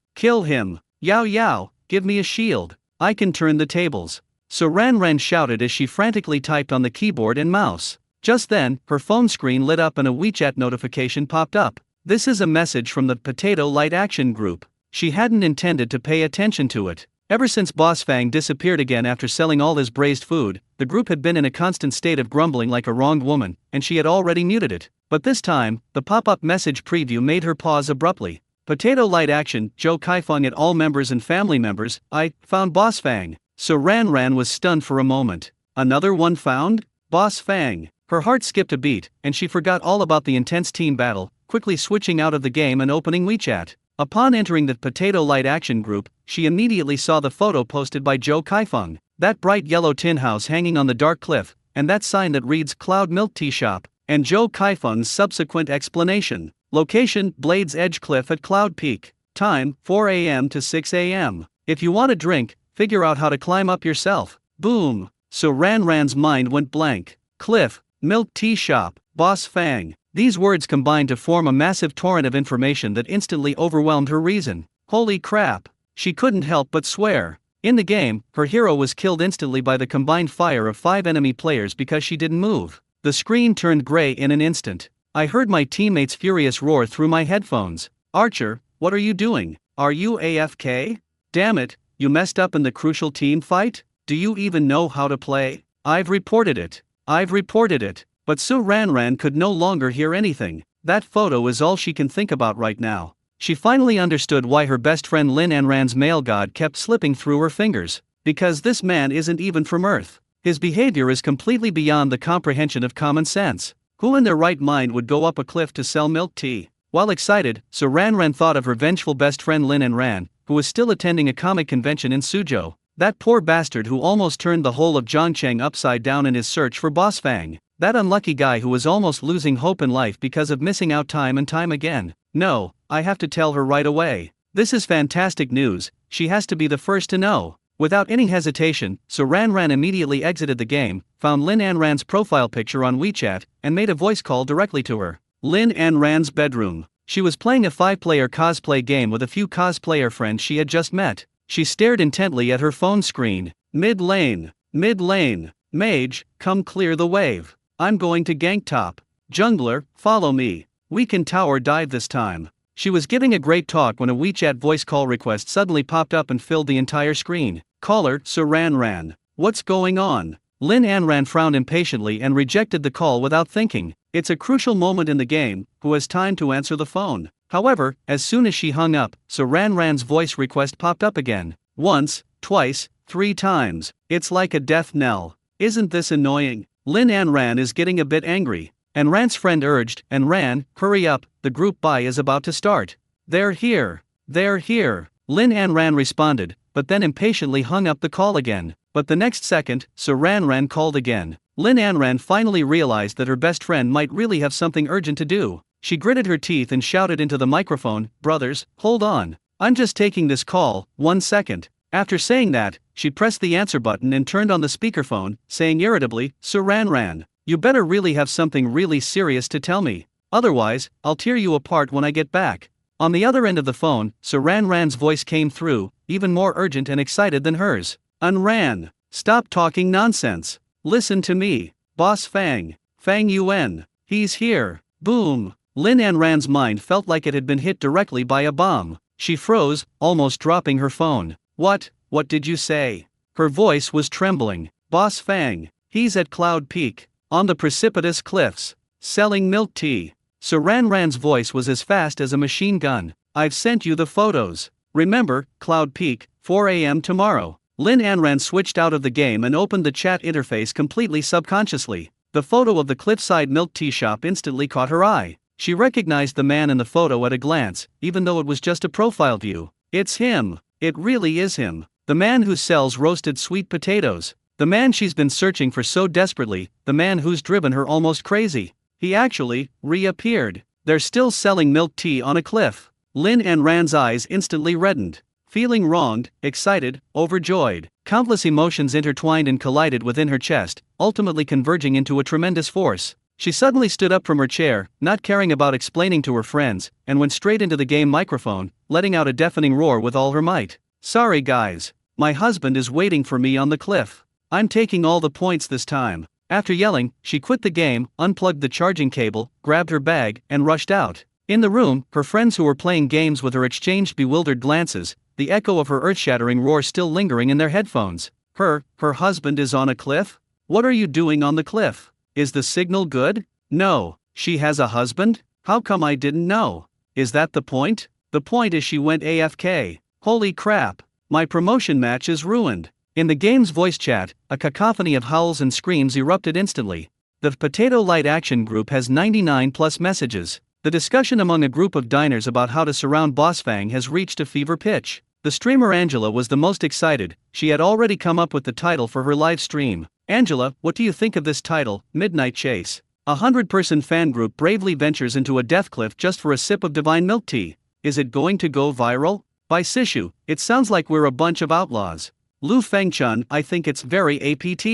Yao, give me a shield. I can turn the tables. Ran shouted as she frantically typed on the keyboard and mouse. Just then, her phone screen lit up and a WeChat notification popped up. This is a message from the Potato Light Action Group. She hadn't intended to pay attention to it. Ever since Boss Fang disappeared again after selling all his braised food, the group had been in a constant state of grumbling like a wronged woman, and she had already muted it. But this time, the pop-up message preview made her pause abruptly. Potato Light Action, Joe Kaifeng at all members and family members, I found Boss Fang. Ran was stunned for a moment. Another one found? Boss Fang. Her heart skipped a beat, and she forgot all about the intense team battle, quickly switching out of the game and opening WeChat. Upon entering the Potato Light Action Group, she immediately saw the photo posted by Joe Kaifeng. That bright yellow tin house hanging on the dark cliff, and that sign that reads Cloud Milk Tea Shop, and Joe Kaifeng's subsequent explanation. Location, Blades Edge Cliff at Cloud Peak. Time, 4 a.m. to 6 a.m. If you want a drink, figure out how to climb up yourself. Boom. Ran's mind went blank. Cliff, Milk Tea Shop, Boss Fang. These words combined to form a massive torrent of information that instantly overwhelmed her reason. Holy crap. She couldn't help but swear. In the game, her hero was killed instantly by the combined fire of 5 enemy players because she didn't move. The screen turned gray in an instant. I heard my teammates' furious roar through my headphones. Archer, what are you doing? Are you AFK? Damn it, you messed up in the crucial team fight? Do you even know how to play? I've reported it. I've reported it. But Su Ranran could no longer hear anything. That photo is all she can think about right now. She finally understood why her best friend Lin Anran's male god kept slipping through her fingers. Because this man isn't even from Earth. His behavior is completely beyond the comprehension of common sense. Who in their right mind would go up a cliff to sell milk tea? While excited, Su Ranran thought of her vengeful best friend Lin Anran, who was still attending a comic convention in Suzhou. That poor bastard who almost turned the whole of Zhongcheng upside down in his search for Boss Fang. That unlucky guy who was almost losing hope in life because of missing out time and time again. No, I have to tell her right away. This is fantastic news, she has to be the first to know. Without any hesitation, Su Ranran immediately exited the game, found Lin Anran's profile picture on WeChat, and made a voice call directly to her. Lin Anran's bedroom. She was playing a 5-player cosplay game with a few cosplayer friends she had just met. She stared intently at her phone screen. Mid lane. Mage, come clear the wave. I'm going to gank top. Jungler, follow me. We can tower dive this time. She was giving a great talk when a WeChat voice call request suddenly popped up and filled the entire screen. Caller, Su Ranran. What's going on? Lin Anran frowned impatiently and rejected the call without thinking. It's a crucial moment in the game, who has time to answer the phone? However, as soon as she hung up, Su Ranran's voice request popped up again. Once, twice, 3 times. It's like a death knell. Isn't this annoying? Lin Anran is getting a bit angry. Anran's friend urged, Anran, hurry up, the group buy is about to start. They're here. Lin Anran responded, but then impatiently hung up the call again. But the next second, Su Ranran called again. Lin Anran finally realized that her best friend might really have something urgent to do. She gritted her teeth and shouted into the microphone, brothers, hold on. I'm just taking this call, 1 second. After saying that, she pressed the answer button and turned on the speakerphone, saying irritably, Su Ranran, you better really have something really serious to tell me. Otherwise, I'll tear you apart when I get back. On the other end of the phone, Su Ranran's voice came through, even more urgent and excited than hers. Anran, stop talking nonsense. Listen to me. Boss Fang. Fang Yuan. He's here. Boom. Lin Anran's mind felt like it had been hit directly by a bomb. She froze, almost dropping her phone. What did you say? Her voice was trembling. Boss Fang. He's at Cloud Peak. On the precipitous cliffs. Selling milk tea. Su Ranran's voice was as fast as a machine gun. I've sent you the photos. Remember, Cloud Peak, 4 a.m. tomorrow. Lin Anran switched out of the game and opened the chat interface completely subconsciously. The photo of the cliffside milk tea shop instantly caught her eye. She recognized the man in the photo at a glance, even though it was just a profile view. It's him. It really is him. The man who sells roasted sweet potatoes. The man she's been searching for so desperately, the man who's driven her almost crazy. He actually reappeared. They're still selling milk tea on a cliff. Lin Anran's eyes instantly reddened. Feeling wronged, excited, overjoyed, countless emotions intertwined and collided within her chest, ultimately converging into a tremendous force. She suddenly stood up from her chair, not caring about explaining to her friends, and went straight into the game microphone, letting out a deafening roar with all her might. Sorry guys. My husband is waiting for me on the cliff. I'm taking all the points this time. After yelling, she quit the game, unplugged the charging cable, grabbed her bag, and rushed out. In the room, her friends who were playing games with her exchanged bewildered glances, the echo of her earth-shattering roar still lingering in their headphones. Her husband is on a cliff? What are you doing on the cliff? Is the signal good? No, she has a husband? How come I didn't know? Is that the point? The point is she went AFK. Holy crap, my promotion match is ruined. In the game's voice chat, a cacophony of howls and screams erupted instantly. The Potato Light Action group has 99 plus messages. The discussion among a group of diners about how to surround Boss Fang has reached a fever pitch. The streamer Angela was the most excited. She had already come up with the title for her live stream. Angela, what do you think of this title, Midnight Chase? 100-person fan group bravely ventures into a death cliff just for a sip of divine milk tea. Is it going to go viral? By Sishu, it sounds like we're a bunch of outlaws. Lu Fengchun, I think it's very apt.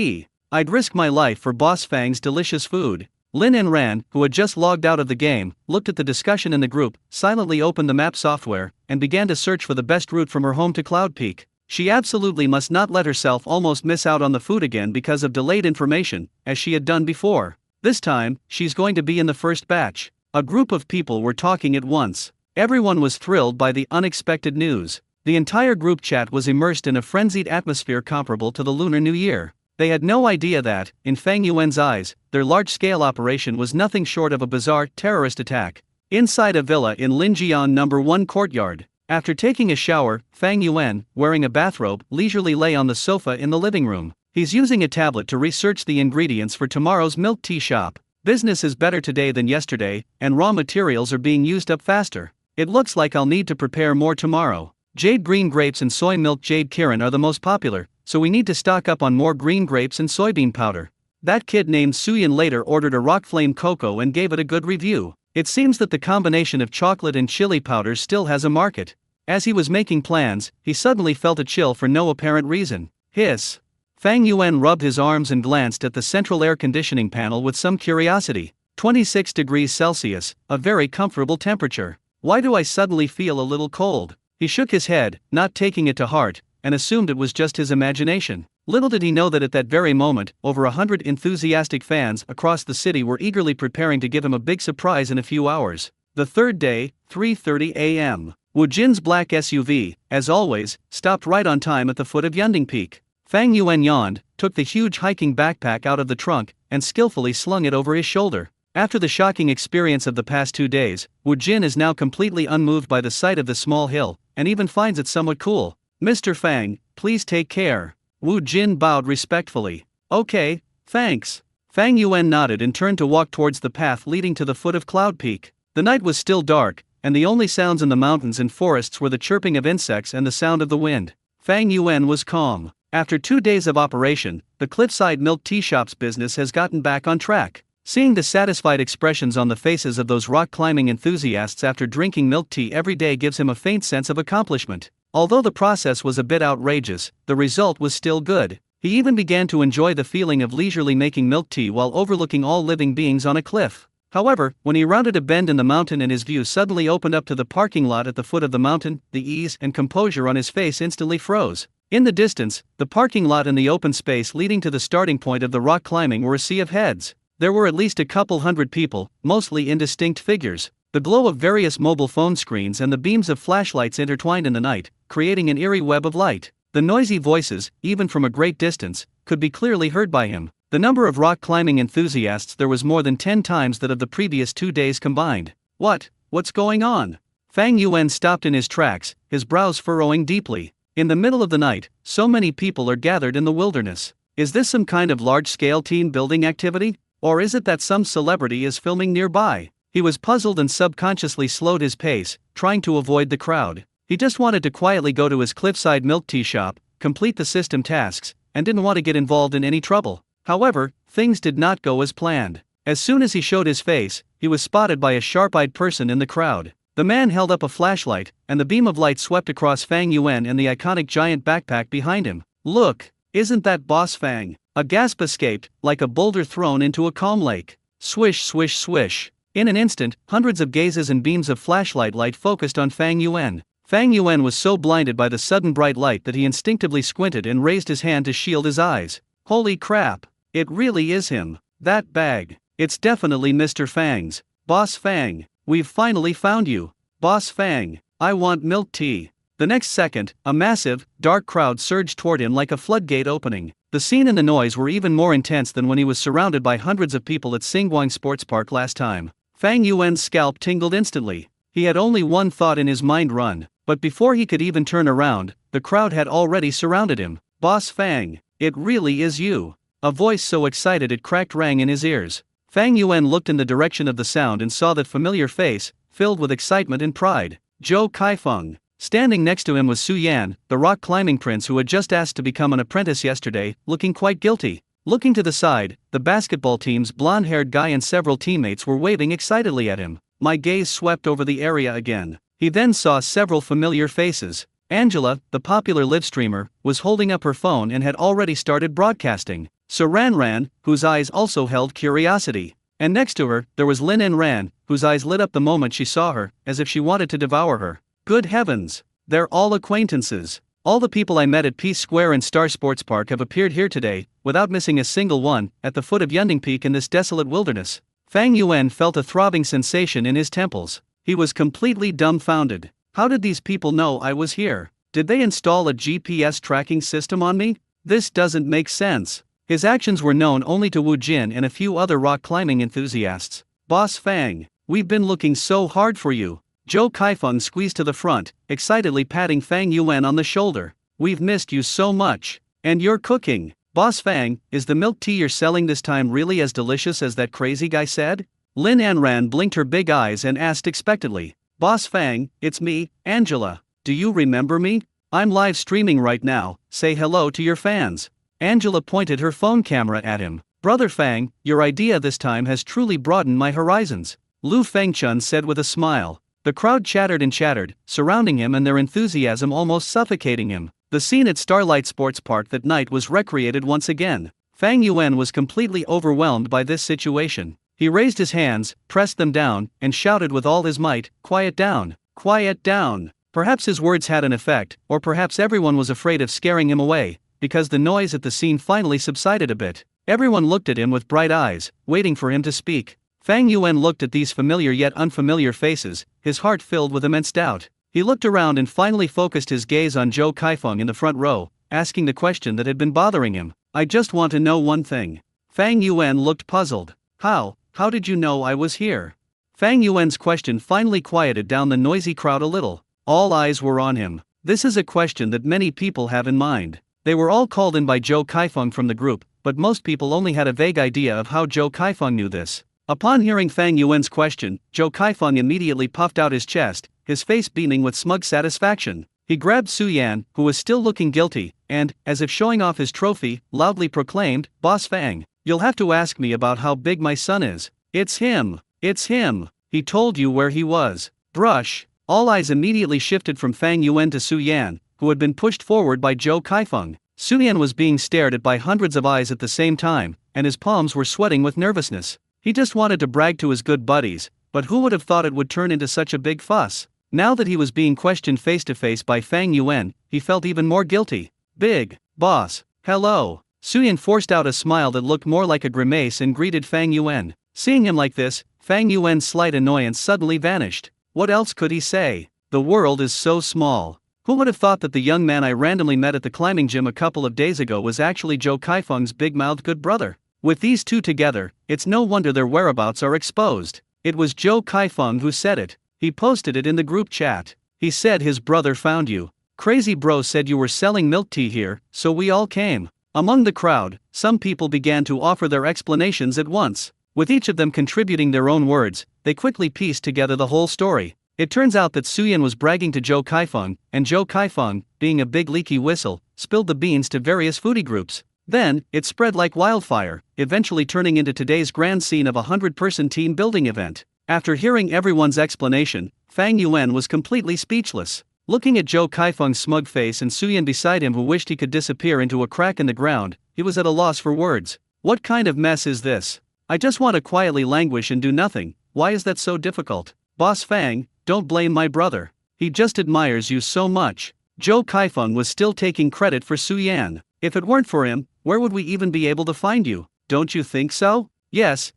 I'd risk my life for Boss Fang's delicious food. Lin Anran, who had just logged out of the game, looked at the discussion in the group, silently opened the map software, and began to search for the best route from her home to Cloud Peak. She absolutely must not let herself almost miss out on the food again because of delayed information, as she had done before. This time, she's going to be in the first batch. A group of people were talking at once. Everyone was thrilled by the unexpected news. The entire group chat was immersed in a frenzied atmosphere comparable to the Lunar New Year. They had no idea that, in Fang Yuan's eyes, their large-scale operation was nothing short of a bizarre terrorist attack. Inside a villa in Linjian No. 1 courtyard. After taking a shower, Fang Yuan, wearing a bathrobe, leisurely lay on the sofa in the living room. He's using a tablet to research the ingredients for tomorrow's milk tea shop. Business is better today than yesterday, and raw materials are being used up faster. It looks like I'll need to prepare more tomorrow. Jade green grapes and soy milk jade Kirin are the most popular, so we need to stock up on more green grapes and soybean powder. That kid named Suyin later ordered a rock flame cocoa and gave it a good review. It seems that the combination of chocolate and chili powders still has a market. As he was making plans, he suddenly felt a chill for no apparent reason. Hiss. Fang Yuan rubbed his arms and glanced at the central air conditioning panel with some curiosity. 26 degrees Celsius, a very comfortable temperature. Why do I suddenly feel a little cold? He shook his head, not taking it to heart, and assumed it was just his imagination. Little did he know that at that very moment, over 100 enthusiastic fans across the city were eagerly preparing to give him a big surprise in a few hours. The third day, 3:30 a.m. Wu Jin's black SUV, as always, stopped right on time at the foot of Yunding Peak. Fang Yuan yawned, took the huge hiking backpack out of the trunk, and skillfully slung it over his shoulder. After the shocking experience of the past 2 days, Wu Jin is now completely unmoved by the sight of the small hill, and even finds it somewhat cool. Mr. Fang, please take care. Wu Jin bowed respectfully. Okay, thanks. Fang Yuan nodded and turned to walk towards the path leading to the foot of Cloud Peak. The night was still dark, and the only sounds in the mountains and forests were the chirping of insects and the sound of the wind. Fang Yuan was calm. After 2 days of operation, the Cliffside milk tea shop's business has gotten back on track. Seeing the satisfied expressions on the faces of those rock-climbing enthusiasts after drinking milk tea every day gives him a faint sense of accomplishment. Although the process was a bit outrageous, the result was still good. He even began to enjoy the feeling of leisurely making milk tea while overlooking all living beings on a cliff. However, when he rounded a bend in the mountain and his view suddenly opened up to the parking lot at the foot of the mountain, the ease and composure on his face instantly froze. In the distance, the parking lot and the open space leading to the starting point of the rock climbing were a sea of heads. There were at least a couple hundred people, mostly indistinct figures. The glow of various mobile phone screens and the beams of flashlights intertwined in the night, creating an eerie web of light. The noisy voices, even from a great distance, could be clearly heard by him. The number of rock climbing enthusiasts there was more than 10 times that of the previous 2 days combined. What's going on? Fang Yuan stopped in his tracks, his brows furrowing deeply. In the middle of the night, so many people are gathered in the wilderness. Is this some kind of large-scale team building activity? Or is it that some celebrity is filming nearby? He was puzzled and subconsciously slowed his pace, trying to avoid the crowd. He just wanted to quietly go to his cliffside milk tea shop, complete the system tasks, and didn't want to get involved in any trouble. However, things did not go as planned. As soon as he showed his face, he was spotted by a sharp-eyed person in the crowd. The man held up a flashlight, and the beam of light swept across Fang Yuan and the iconic giant backpack behind him. Look, isn't that Boss Fang? A gasp escaped, like a boulder thrown into a calm lake. Swish, swish, swish. In an instant, hundreds of gazes and beams of flashlight light focused on Fang Yuan. Fang Yuan was so blinded by the sudden bright light that he instinctively squinted and raised his hand to shield his eyes. Holy crap! It really is him. That bag. It's definitely Mr. Fang's. Boss Fang, we've finally found you. Boss Fang, I want milk tea. The next second, a massive, dark crowd surged toward him like a floodgate opening. The scene and the noise were even more intense than when he was surrounded by hundreds of people at Xinguang Sports Park last time. Fang Yuan's scalp tingled instantly. He had only one thought in his mind: run. But before he could even turn around, the crowd had already surrounded him. Boss Fang, it really is you. A voice so excited it cracked rang in his ears. Fang Yuan looked in the direction of the sound and saw that familiar face, filled with excitement and pride. Zhou Kaifeng. Standing next to him was Su Yan, the rock climbing prince who had just asked to become an apprentice yesterday, looking quite guilty. Looking to the side, the basketball team's blonde-haired guy and several teammates were waving excitedly at him. My gaze swept over the area again. He then saw several familiar faces. Angela, the popular live streamer, was holding up her phone and had already started broadcasting. So Ran, whose eyes also held curiosity. And next to her, there was Lin Ran, whose eyes lit up the moment she saw her, as if she wanted to devour her. Good heavens! They're all acquaintances. All the people I met at Peace Square and Star Sports Park have appeared here today, without missing a single one, at the foot of Yunding Peak in this desolate wilderness. Fang Yuan felt a throbbing sensation in his temples. He was completely dumbfounded. How did these people know I was here? Did they install a GPS tracking system on me? This doesn't make sense. His actions were known only to Wu Jin and a few other rock climbing enthusiasts. Boss Fang, we've been looking so hard for you. Zhou Kaifeng squeezed to the front, excitedly patting Fang Yuan on the shoulder. We've missed you so much. And you're cooking. Boss Fang, is the milk tea you're selling this time really as delicious as that crazy guy said? Lin Anran blinked her big eyes and asked expectantly. Boss Fang, it's me, Angela. Do you remember me? I'm live streaming right now, say hello to your fans. Angela pointed her phone camera at him. Brother Fang, your idea this time has truly broadened my horizons. Lu Fengchun said with a smile. The crowd chattered and chattered, surrounding him and their enthusiasm almost suffocating him. The scene at Starlight Sports Park that night was recreated once again. Fang Yuan was completely overwhelmed by this situation. He raised his hands, pressed them down, and shouted with all his might, "Quiet down! Quiet down!" Perhaps his words had an effect, or perhaps everyone was afraid of scaring him away, because the noise at the scene finally subsided a bit. Everyone looked at him with bright eyes, waiting for him to speak. Fang Yuan looked at these familiar yet unfamiliar faces, his heart filled with immense doubt. He looked around and finally focused his gaze on Zhou Kaifeng in the front row, asking the question that had been bothering him. I just want to know one thing. Fang Yuan looked puzzled. How did you know I was here? Fang Yuan's question finally quieted down the noisy crowd a little. All eyes were on him. This is a question that many people have in mind. They were all called in by Zhou Kaifeng from the group, but most people only had a vague idea of how Zhou Kaifeng knew this. Upon hearing Fang Yuan's question, Zhou Kaifeng immediately puffed out his chest, his face beaming with smug satisfaction. He grabbed Su Yan, who was still looking guilty, and, as if showing off his trophy, loudly proclaimed, Boss Fang, you'll have to ask me about how big my son is. It's him. It's him. He told you where he was. Brush. All eyes immediately shifted from Fang Yuan to Su Yan, who had been pushed forward by Zhou Kaifeng. Su Yan was being stared at by hundreds of eyes at the same time, and his palms were sweating with nervousness. He just wanted to brag to his good buddies, but who would have thought it would turn into such a big fuss? Now that he was being questioned face to face by Fang Yuan, he felt even more guilty. Big boss, hello. Su Yan forced out a smile that looked more like a grimace and greeted Fang Yuan. Seeing him like this, Fang Yuan's slight annoyance suddenly vanished. What else could he say? The world is so small. Who would have thought that the young man I randomly met at the climbing gym a couple of days ago was actually Zhou Kaifeng's big-mouthed good brother? With these two together, it's no wonder their whereabouts are exposed. It was Zhou Kaifeng who said it. He posted it in the group chat. He said his brother found you. Crazy bro said you were selling milk tea here, so we all came. Among the crowd, some people began to offer their explanations at once. With each of them contributing their own words, they quickly pieced together the whole story. It turns out that Su Yan was bragging to Zhou Kaifeng, and Zhou Kaifeng, being a big leaky whistle, spilled the beans to various foodie groups. Then, it spread like wildfire, eventually turning into today's grand scene of a 100-person team building event. After hearing everyone's explanation, Fang Yuan was completely speechless. Looking at Zhou Kaifeng's smug face and Su Yan beside him who wished he could disappear into a crack in the ground, he was at a loss for words. What kind of mess is this? I just want to quietly languish and do nothing. Why is that so difficult? Boss Fang, don't blame my brother. He just admires you so much. Zhou Kaifeng was still taking credit for Su Yan. If it weren't for him, where would we even be able to find you? Don't you think so? Yes,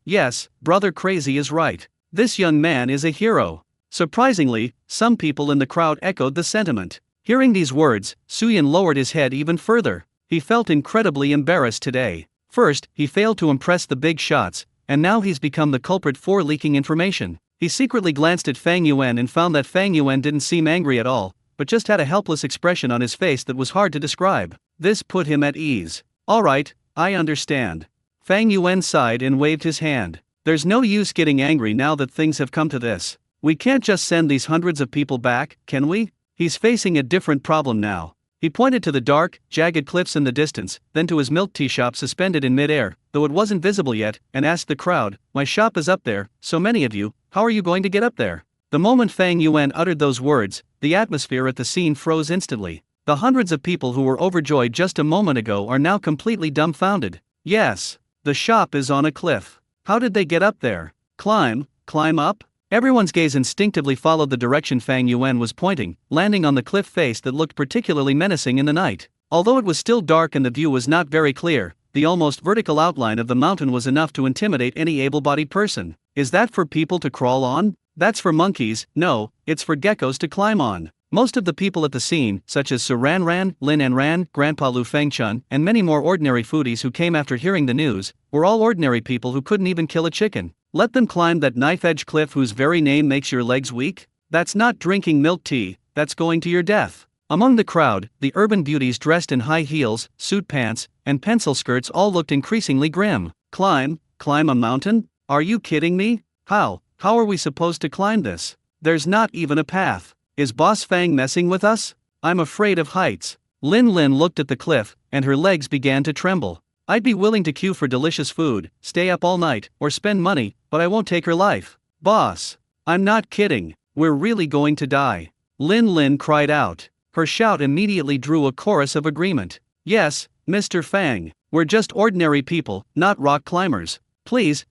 brother Crazy is right. This young man is a hero. Surprisingly, some people in the crowd echoed the sentiment. Hearing these words, Su Yan lowered his head even further. He felt incredibly embarrassed today. First, he failed to impress the big shots, and now he's become the culprit for leaking information. He secretly glanced at Fang Yuan and found that Fang Yuan didn't seem angry at all, but just had a helpless expression on his face that was hard to describe. This put him at ease. Alright, I understand. Fang Yuan sighed and waved his hand. There's no use getting angry now that things have come to this. We can't just send these hundreds of people back, can we? He's facing a different problem now. He pointed to the dark, jagged cliffs in the distance, then to his milk tea shop suspended in midair, though it wasn't visible yet, and asked the crowd, my shop is up there, so many of you, how are you going to get up there? The moment Fang Yuan uttered those words, the atmosphere at the scene froze instantly. The hundreds of people who were overjoyed just a moment ago are now completely dumbfounded. Yes, the shop is on a cliff. How did they get up there? Climb up? Everyone's gaze instinctively followed the direction Fang Yuan was pointing, landing on the cliff face that looked particularly menacing in the night. Although it was still dark and the view was not very clear, the almost vertical outline of the mountain was enough to intimidate any able-bodied person. Is that for people to crawl on? That's for monkeys. No, it's for geckos to climb on. Most of the people at the scene, such as Saran Ran, Lin and Ran, Grandpa Lu Fengchun, and many more ordinary foodies who came after hearing the news, were all ordinary people who couldn't even kill a chicken. Let them climb that knife-edge cliff whose very name makes your legs weak? That's not drinking milk tea, that's going to your death. Among the crowd, the urban beauties dressed in high heels, suit pants, and pencil skirts all looked increasingly grim. Climb a mountain? Are you kidding me? How are we supposed to climb this? There's not even a path. Is Boss Fang messing with us? I'm afraid of heights. Lin looked at the cliff, and her legs began to tremble. I'd be willing to queue for delicious food, stay up all night, or spend money, but I won't take her life. Boss, I'm not kidding, we're really going to die. Lin cried out. Her shout immediately drew a chorus of agreement. Yes, Mr. Fang, we're just ordinary people, not rock climbers. Please,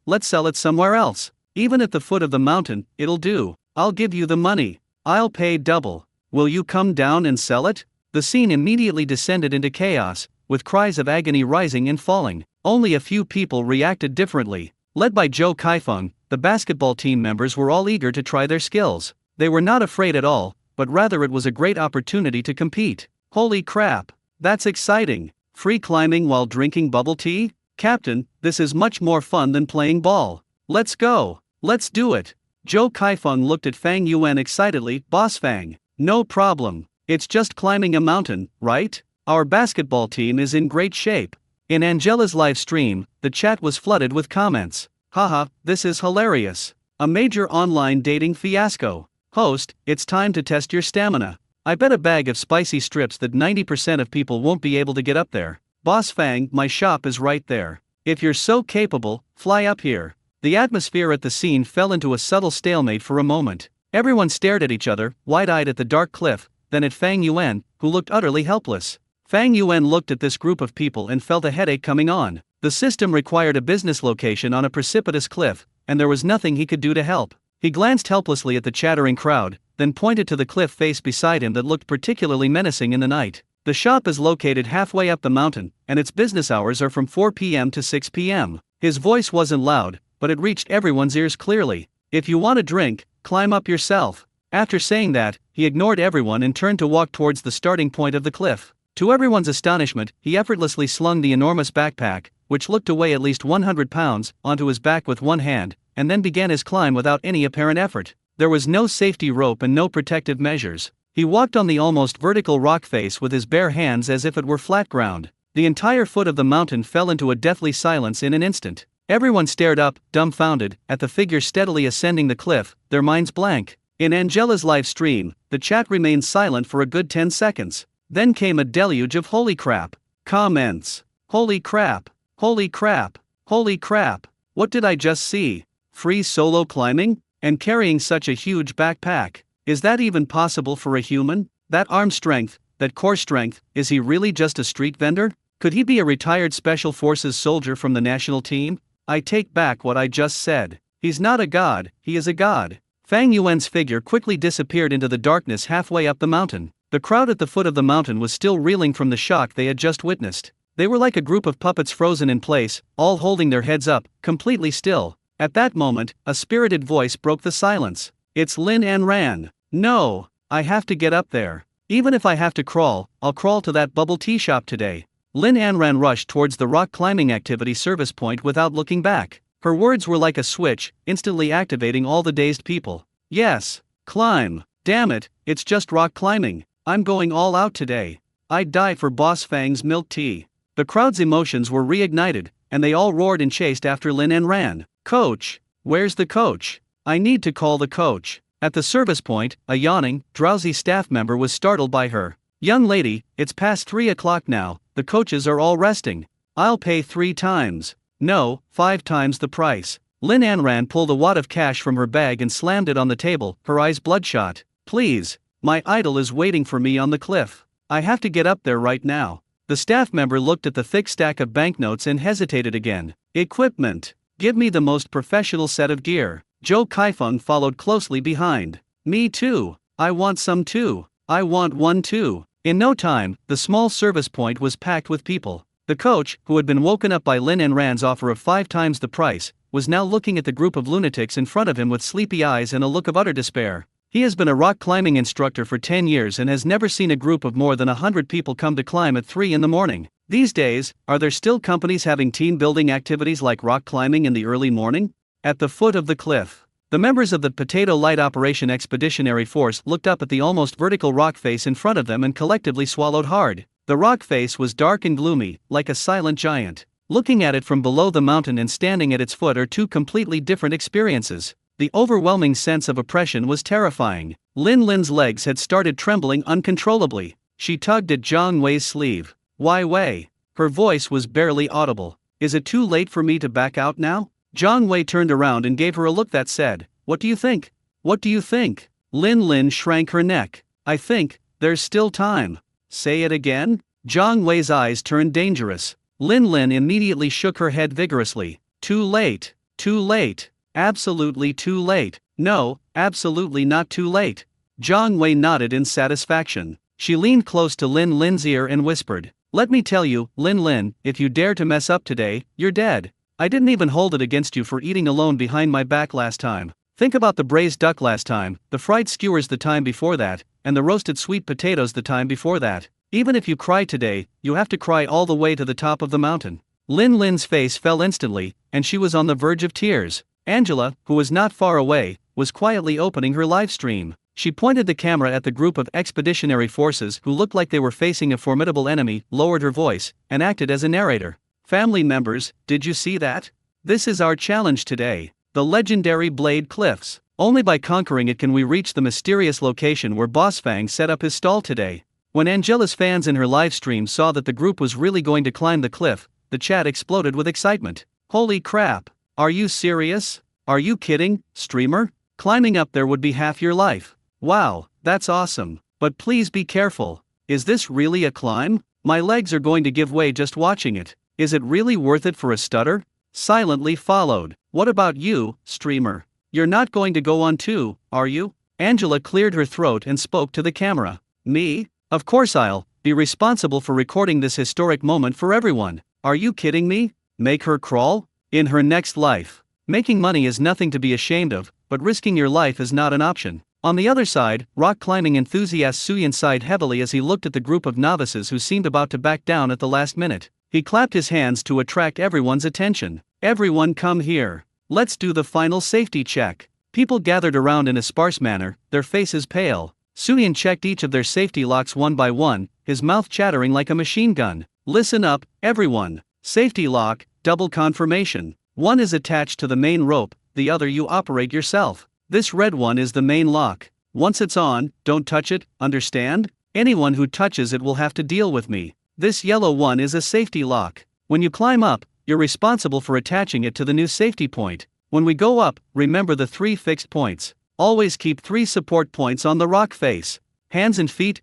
let's sell it somewhere else. Even at the foot of the mountain, it'll do. I'll give you the money. I'll pay double. Will you come down and sell it? The scene immediately descended into chaos, with cries of agony rising and falling. Only a few people reacted differently. Led by Zhou Kaifeng, the basketball team members were all eager to try their skills. They were not afraid at all, but rather it was a great opportunity to compete. Holy crap! That's exciting! Free climbing while drinking bubble tea? Captain, this is much more fun than playing ball. Let's go! Let's do it! Zhou Kaifeng looked at Fang Yuan excitedly. Boss Fang, no problem. It's just climbing a mountain, right? Our basketball team is in great shape. In Angela's live stream, the chat was flooded with comments. Haha, this is hilarious. A major online dating fiasco. Host, it's time to test your stamina. I bet a bag of spicy strips that 90% of people won't be able to get up there. Boss Fang, my shop is right there. If you're so capable, fly up here. The atmosphere at the scene fell into a subtle stalemate for a moment. Everyone stared at each other, wide-eyed at the dark cliff, then at Fang Yuan, who looked utterly helpless. Fang Yuan looked at this group of people and felt a headache coming on. The system required a business location on a precipitous cliff, and there was nothing he could do to help. He glanced helplessly at the chattering crowd, then pointed to the cliff face beside him that looked particularly menacing in the night. The shop is located halfway up the mountain, and its business hours are from 4 p.m. to 6 p.m. His voice wasn't loud, but it reached everyone's ears clearly. If you want a drink, climb up yourself. After saying that, he ignored everyone and turned to walk towards the starting point of the cliff. To everyone's astonishment, he effortlessly slung the enormous backpack, which looked to weigh at least 100 pounds, onto his back with one hand, and then began his climb without any apparent effort. There was no safety rope and no protective measures. He walked on the almost vertical rock face with his bare hands as if it were flat ground. The entire foot of the mountain fell into a deathly silence in an instant. Everyone stared up, dumbfounded, at the figure steadily ascending the cliff, their minds blank. In Angela's live stream, the chat remained silent for a good 10 seconds. Then came a deluge of holy crap comments. Holy crap, holy crap, holy crap, what did I just see? Free solo climbing? And carrying such a huge backpack? Is that even possible for a human? That arm strength, that core strength, is he really just a street vendor? Could he be a retired Special Forces soldier from the national team? I take back what I just said. He's not a god, he is a god. Fang Yuan's figure quickly disappeared into the darkness halfway up the mountain. The crowd at the foot of the mountain was still reeling from the shock they had just witnessed. They were like a group of puppets frozen in place, all holding their heads up, completely still. At that moment, a spirited voice broke the silence. It's Lin and Ran. No, I have to get up there. Even if I have to crawl, I'll crawl to that bubble tea shop today. Lin Anran rushed towards the rock climbing activity service point without looking back. Her words were like a switch, instantly activating all the dazed people. Yes, climb. Damn it, it's just rock climbing. I'm going all out today. I'd die for Boss Fang's milk tea. The crowd's emotions were reignited, and they all roared and chased after Lin and Ran. Coach, where's the coach? I need to call the coach. At the service point, a yawning, drowsy staff member was startled by her. Young lady, it's past 3 o'clock now, the coaches are all resting. I'll pay 3 times. No, 5 times the price. Lin Anran pulled a wad of cash from her bag and slammed it on the table, her eyes bloodshot. Please, my idol is waiting for me on the cliff. I have to get up there right now. The staff member looked at the thick stack of banknotes and hesitated again. Equipment. Give me the most professional set of gear. Zhou Kaifeng followed closely behind. Me too. I want some too. I want one too. In no time, the small service point was packed with people. The coach, who had been woken up by Lin and Ran's offer of 5 times the price, was now looking at the group of lunatics in front of him with sleepy eyes and a look of utter despair. He has been a rock climbing instructor for 10 years and has never seen a group of more than 100 people come to climb at 3 in the morning. These days, are there still companies having team building activities like rock climbing in the early morning? At the foot of the cliff, the members of the Potato Light Operation Expeditionary Force looked up at the almost vertical rock face in front of them and collectively swallowed hard. The rock face was dark and gloomy, like a silent giant. Looking at it from below the mountain and standing at its foot are two completely different experiences. The overwhelming sense of oppression was terrifying. Lin's legs had started trembling uncontrollably. She tugged at Zhang Wei's sleeve. Why Wei? Her voice was barely audible. Is it too late for me to back out now? Zhang Wei turned around and gave her a look that said, "What do you think? What do you think?" Lin shrank her neck. "I think, there's still time." "Say it again?" Zhang Wei's eyes turned dangerous. Lin immediately shook her head vigorously. "Too late. Too late. Absolutely too late." "No, absolutely not too late." Zhang Wei nodded in satisfaction. She leaned close to Lin's ear and whispered, "Let me tell you, Lin, if you dare to mess up today, you're dead. I didn't even hold it against you for eating alone behind my back last time. Think about the braised duck last time, the fried skewers the time before that, and the roasted sweet potatoes the time before that. Even if you cry today, you have to cry all the way to the top of the mountain." Lin's face fell instantly, and she was on the verge of tears. Angela, who was not far away, was quietly opening her live stream. She pointed the camera at the group of expeditionary forces who looked like they were facing a formidable enemy, lowered her voice, and acted as a narrator. "Family members, did you see that? This is our challenge today. The legendary Blade Cliffs. Only by conquering it can we reach the mysterious location where Boss Fang set up his stall today." When Angela's fans in her live stream saw that the group was really going to climb the cliff, the chat exploded with excitement. "Holy crap! Are you serious? Are you kidding, streamer? Climbing up there would be half your life. Wow, that's awesome. But please be careful. Is this really a climb? My legs are going to give way just watching it. Is it really worth it for a stutter?" Silently followed. "What about you, streamer? You're not going to go on too, are you?" Angela cleared her throat and spoke to the camera. "Me? Of course I'll be responsible for recording this historic moment for everyone. Are you kidding me? Make her crawl? In her next life. Making money is nothing to be ashamed of, but risking your life is not an option." On the other side, rock climbing enthusiast Suyin sighed heavily as he looked at the group of novices who seemed about to back down at the last minute. He clapped his hands to attract everyone's attention. "Everyone come here. Let's do the final safety check." People gathered around in a sparse manner, their faces pale. Suyin checked each of their safety locks one by one, his mouth chattering like a machine gun. "Listen up, everyone. Safety lock, double confirmation. One is attached to the main rope, the other you operate yourself. This red one is the main lock. Once it's on, don't touch it, understand? Anyone who touches it will have to deal with me. This yellow one is a safety lock. When you climb up, you're responsible for attaching it to the new safety point. When we go up, remember the 3 fixed points. Always keep 3 support points on the rock face. Hands and feet,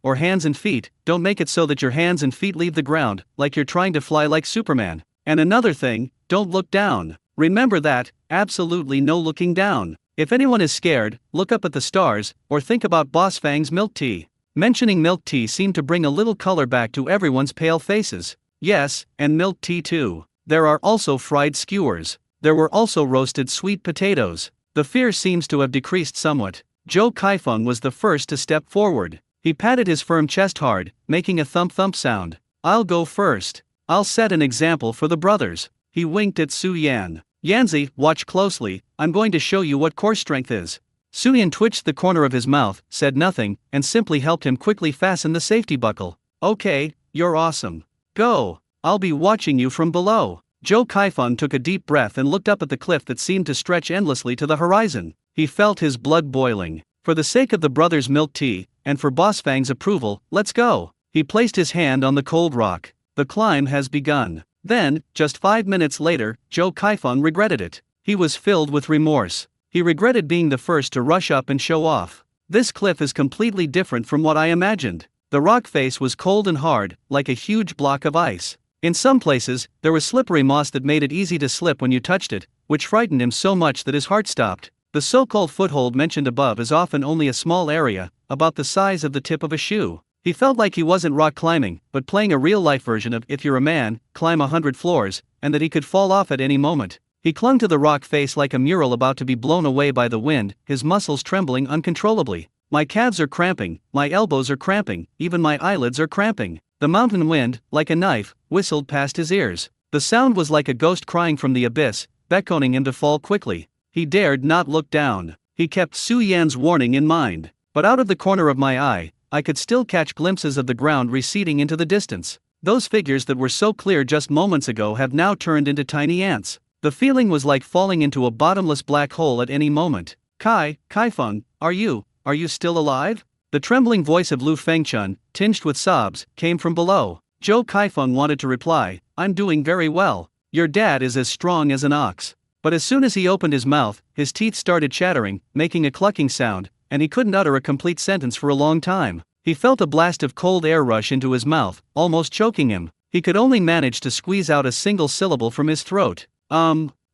or hands and feet. Don't make it so that your hands and feet leave the ground, like you're trying to fly like Superman. And another thing, don't look down. Remember that, absolutely no looking down. If anyone is scared, look up at the stars, or think about Boss Fang's milk tea." Mentioning milk tea seemed to bring a little color back to everyone's pale faces. Yes, and milk tea too. There are also fried skewers. There were also roasted sweet potatoes. The fear seems to have decreased somewhat. Zhou Kaifeng was the first to step forward. He patted his firm chest hard, making a thump-thump sound. "I'll go first. I'll set an example for the brothers." He winked at Su Yan. "Yanzi, watch closely, I'm going to show you what core strength is." Su Yan twitched the corner of his mouth, said nothing, and simply helped him quickly fasten the safety buckle. "Okay, you're awesome. Go. I'll be watching you from below." Zhou Kaifeng took a deep breath and looked up at the cliff that seemed to stretch endlessly to the horizon. He felt his blood boiling. For the sake of the brothers' milk tea, and for Boss Fang's approval, let's go. He placed his hand on the cold rock. The climb has begun. Then, just 5 minutes later, Zhou Kaifeng regretted it. He was filled with remorse. He regretted being the first to rush up and show off. This cliff is completely different from what I imagined. The rock face was cold and hard, like a huge block of ice. In some places, there was slippery moss that made it easy to slip when you touched it, which frightened him so much that his heart stopped. The so-called foothold mentioned above is often only a small area, about the size of the tip of a shoe. He felt like he wasn't rock climbing, but playing a real-life version of If You're a Man, Climb 100 Floors, and that he could fall off at any moment. He clung to the rock face like a mural about to be blown away by the wind, his muscles trembling uncontrollably. My calves are cramping, my elbows are cramping, even my eyelids are cramping. The mountain wind, like a knife, whistled past his ears. The sound was like a ghost crying from the abyss, beckoning him to fall quickly. He dared not look down. He kept Su Yan's warning in mind. But out of the corner of my eye, I could still catch glimpses of the ground receding into the distance. Those figures that were so clear just moments ago have now turned into tiny ants. The feeling was like falling into a bottomless black hole at any moment. Kaifeng, are you still alive? The trembling voice of Lu Fengchun, tinged with sobs, came from below. Zhou Kaifeng wanted to reply, I'm doing very well. Your dad is as strong as an ox. But as soon as he opened his mouth, his teeth started chattering, making a clucking sound, and he couldn't utter a complete sentence for a long time. He felt a blast of cold air rush into his mouth, almost choking him. He could only manage to squeeze out a single syllable from his throat.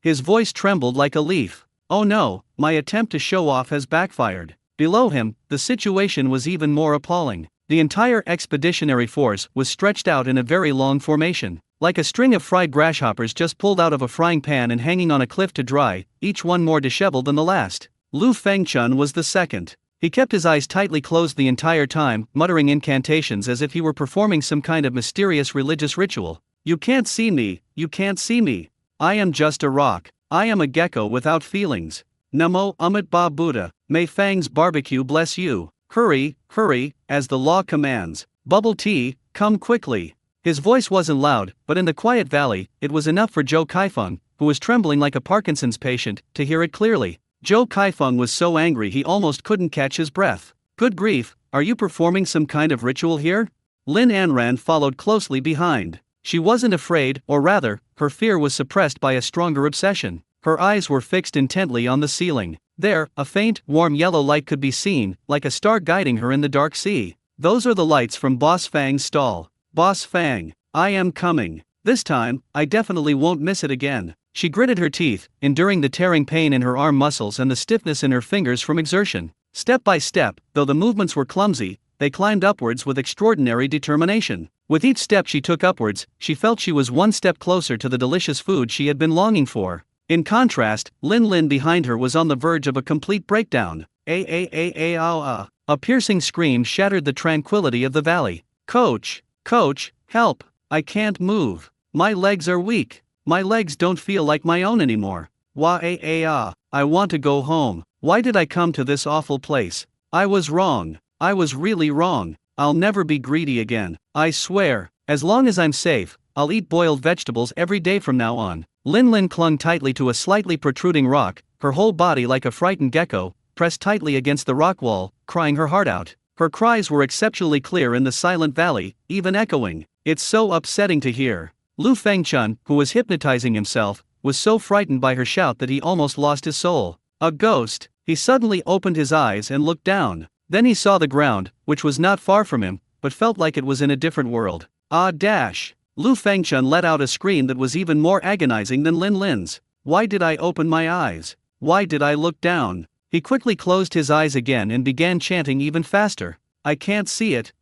His voice trembled like a leaf. Oh no, my attempt to show off has backfired. Below him, the situation was even more appalling. The entire expeditionary force was stretched out in a very long formation, like a string of fried grasshoppers just pulled out of a frying pan and hanging on a cliff to dry, each one more disheveled than the last. Lu Fengchun was the second. He kept his eyes tightly closed the entire time, muttering incantations as if he were performing some kind of mysterious religious ritual. You can't see me, you can't see me. I am just a rock. I am a gecko without feelings. Namo Amit Ba Buddha, may Fang's barbecue bless you. Hurry, hurry, as the law commands. Bubble tea, come quickly. His voice wasn't loud, but in the quiet valley, it was enough for Zhou Kaifeng, who was trembling like a Parkinson's patient, to hear it clearly. Zhou Kaifeng was so angry he almost couldn't catch his breath. Good grief, are you performing some kind of ritual here? Lin Anran followed closely behind. She wasn't afraid, or rather, her fear was suppressed by a stronger obsession. Her eyes were fixed intently on the ceiling. There, a faint, warm yellow light could be seen, like a star guiding her in the dark sea. Those are the lights from Boss Fang's stall. Boss Fang, I am coming. This time, I definitely won't miss it again. She gritted her teeth, enduring the tearing pain in her arm muscles and the stiffness in her fingers from exertion. Step by step, though the movements were clumsy, they climbed upwards with extraordinary determination. With each step she took upwards, she felt she was one step closer to the delicious food she had been longing for. In contrast, Lin behind her was on the verge of a complete breakdown. A piercing scream shattered the tranquility of the valley. Coach, help, I can't move. My legs are weak. My legs don't feel like my own anymore. I want to go home. Why did I come to this awful place? I was wrong. I was really wrong. I'll never be greedy again. I swear, as long as I'm safe, I'll eat boiled vegetables every day from now on. Lin clung tightly to a slightly protruding rock, her whole body like a frightened gecko, pressed tightly against the rock wall, crying her heart out. Her cries were exceptionally clear in the silent valley, even echoing. It's so upsetting to hear. Lu Fengchun, who was hypnotizing himself, was so frightened by her shout that he almost lost his soul. A ghost. He suddenly opened his eyes and looked down. Then he saw the ground, which was not far from him, but felt like it was in a different world. Lu Fengchun let out a scream that was even more agonizing than Lin's. Why did I open my eyes? Why did I look down? He quickly closed his eyes again and began chanting even faster. I can't see it,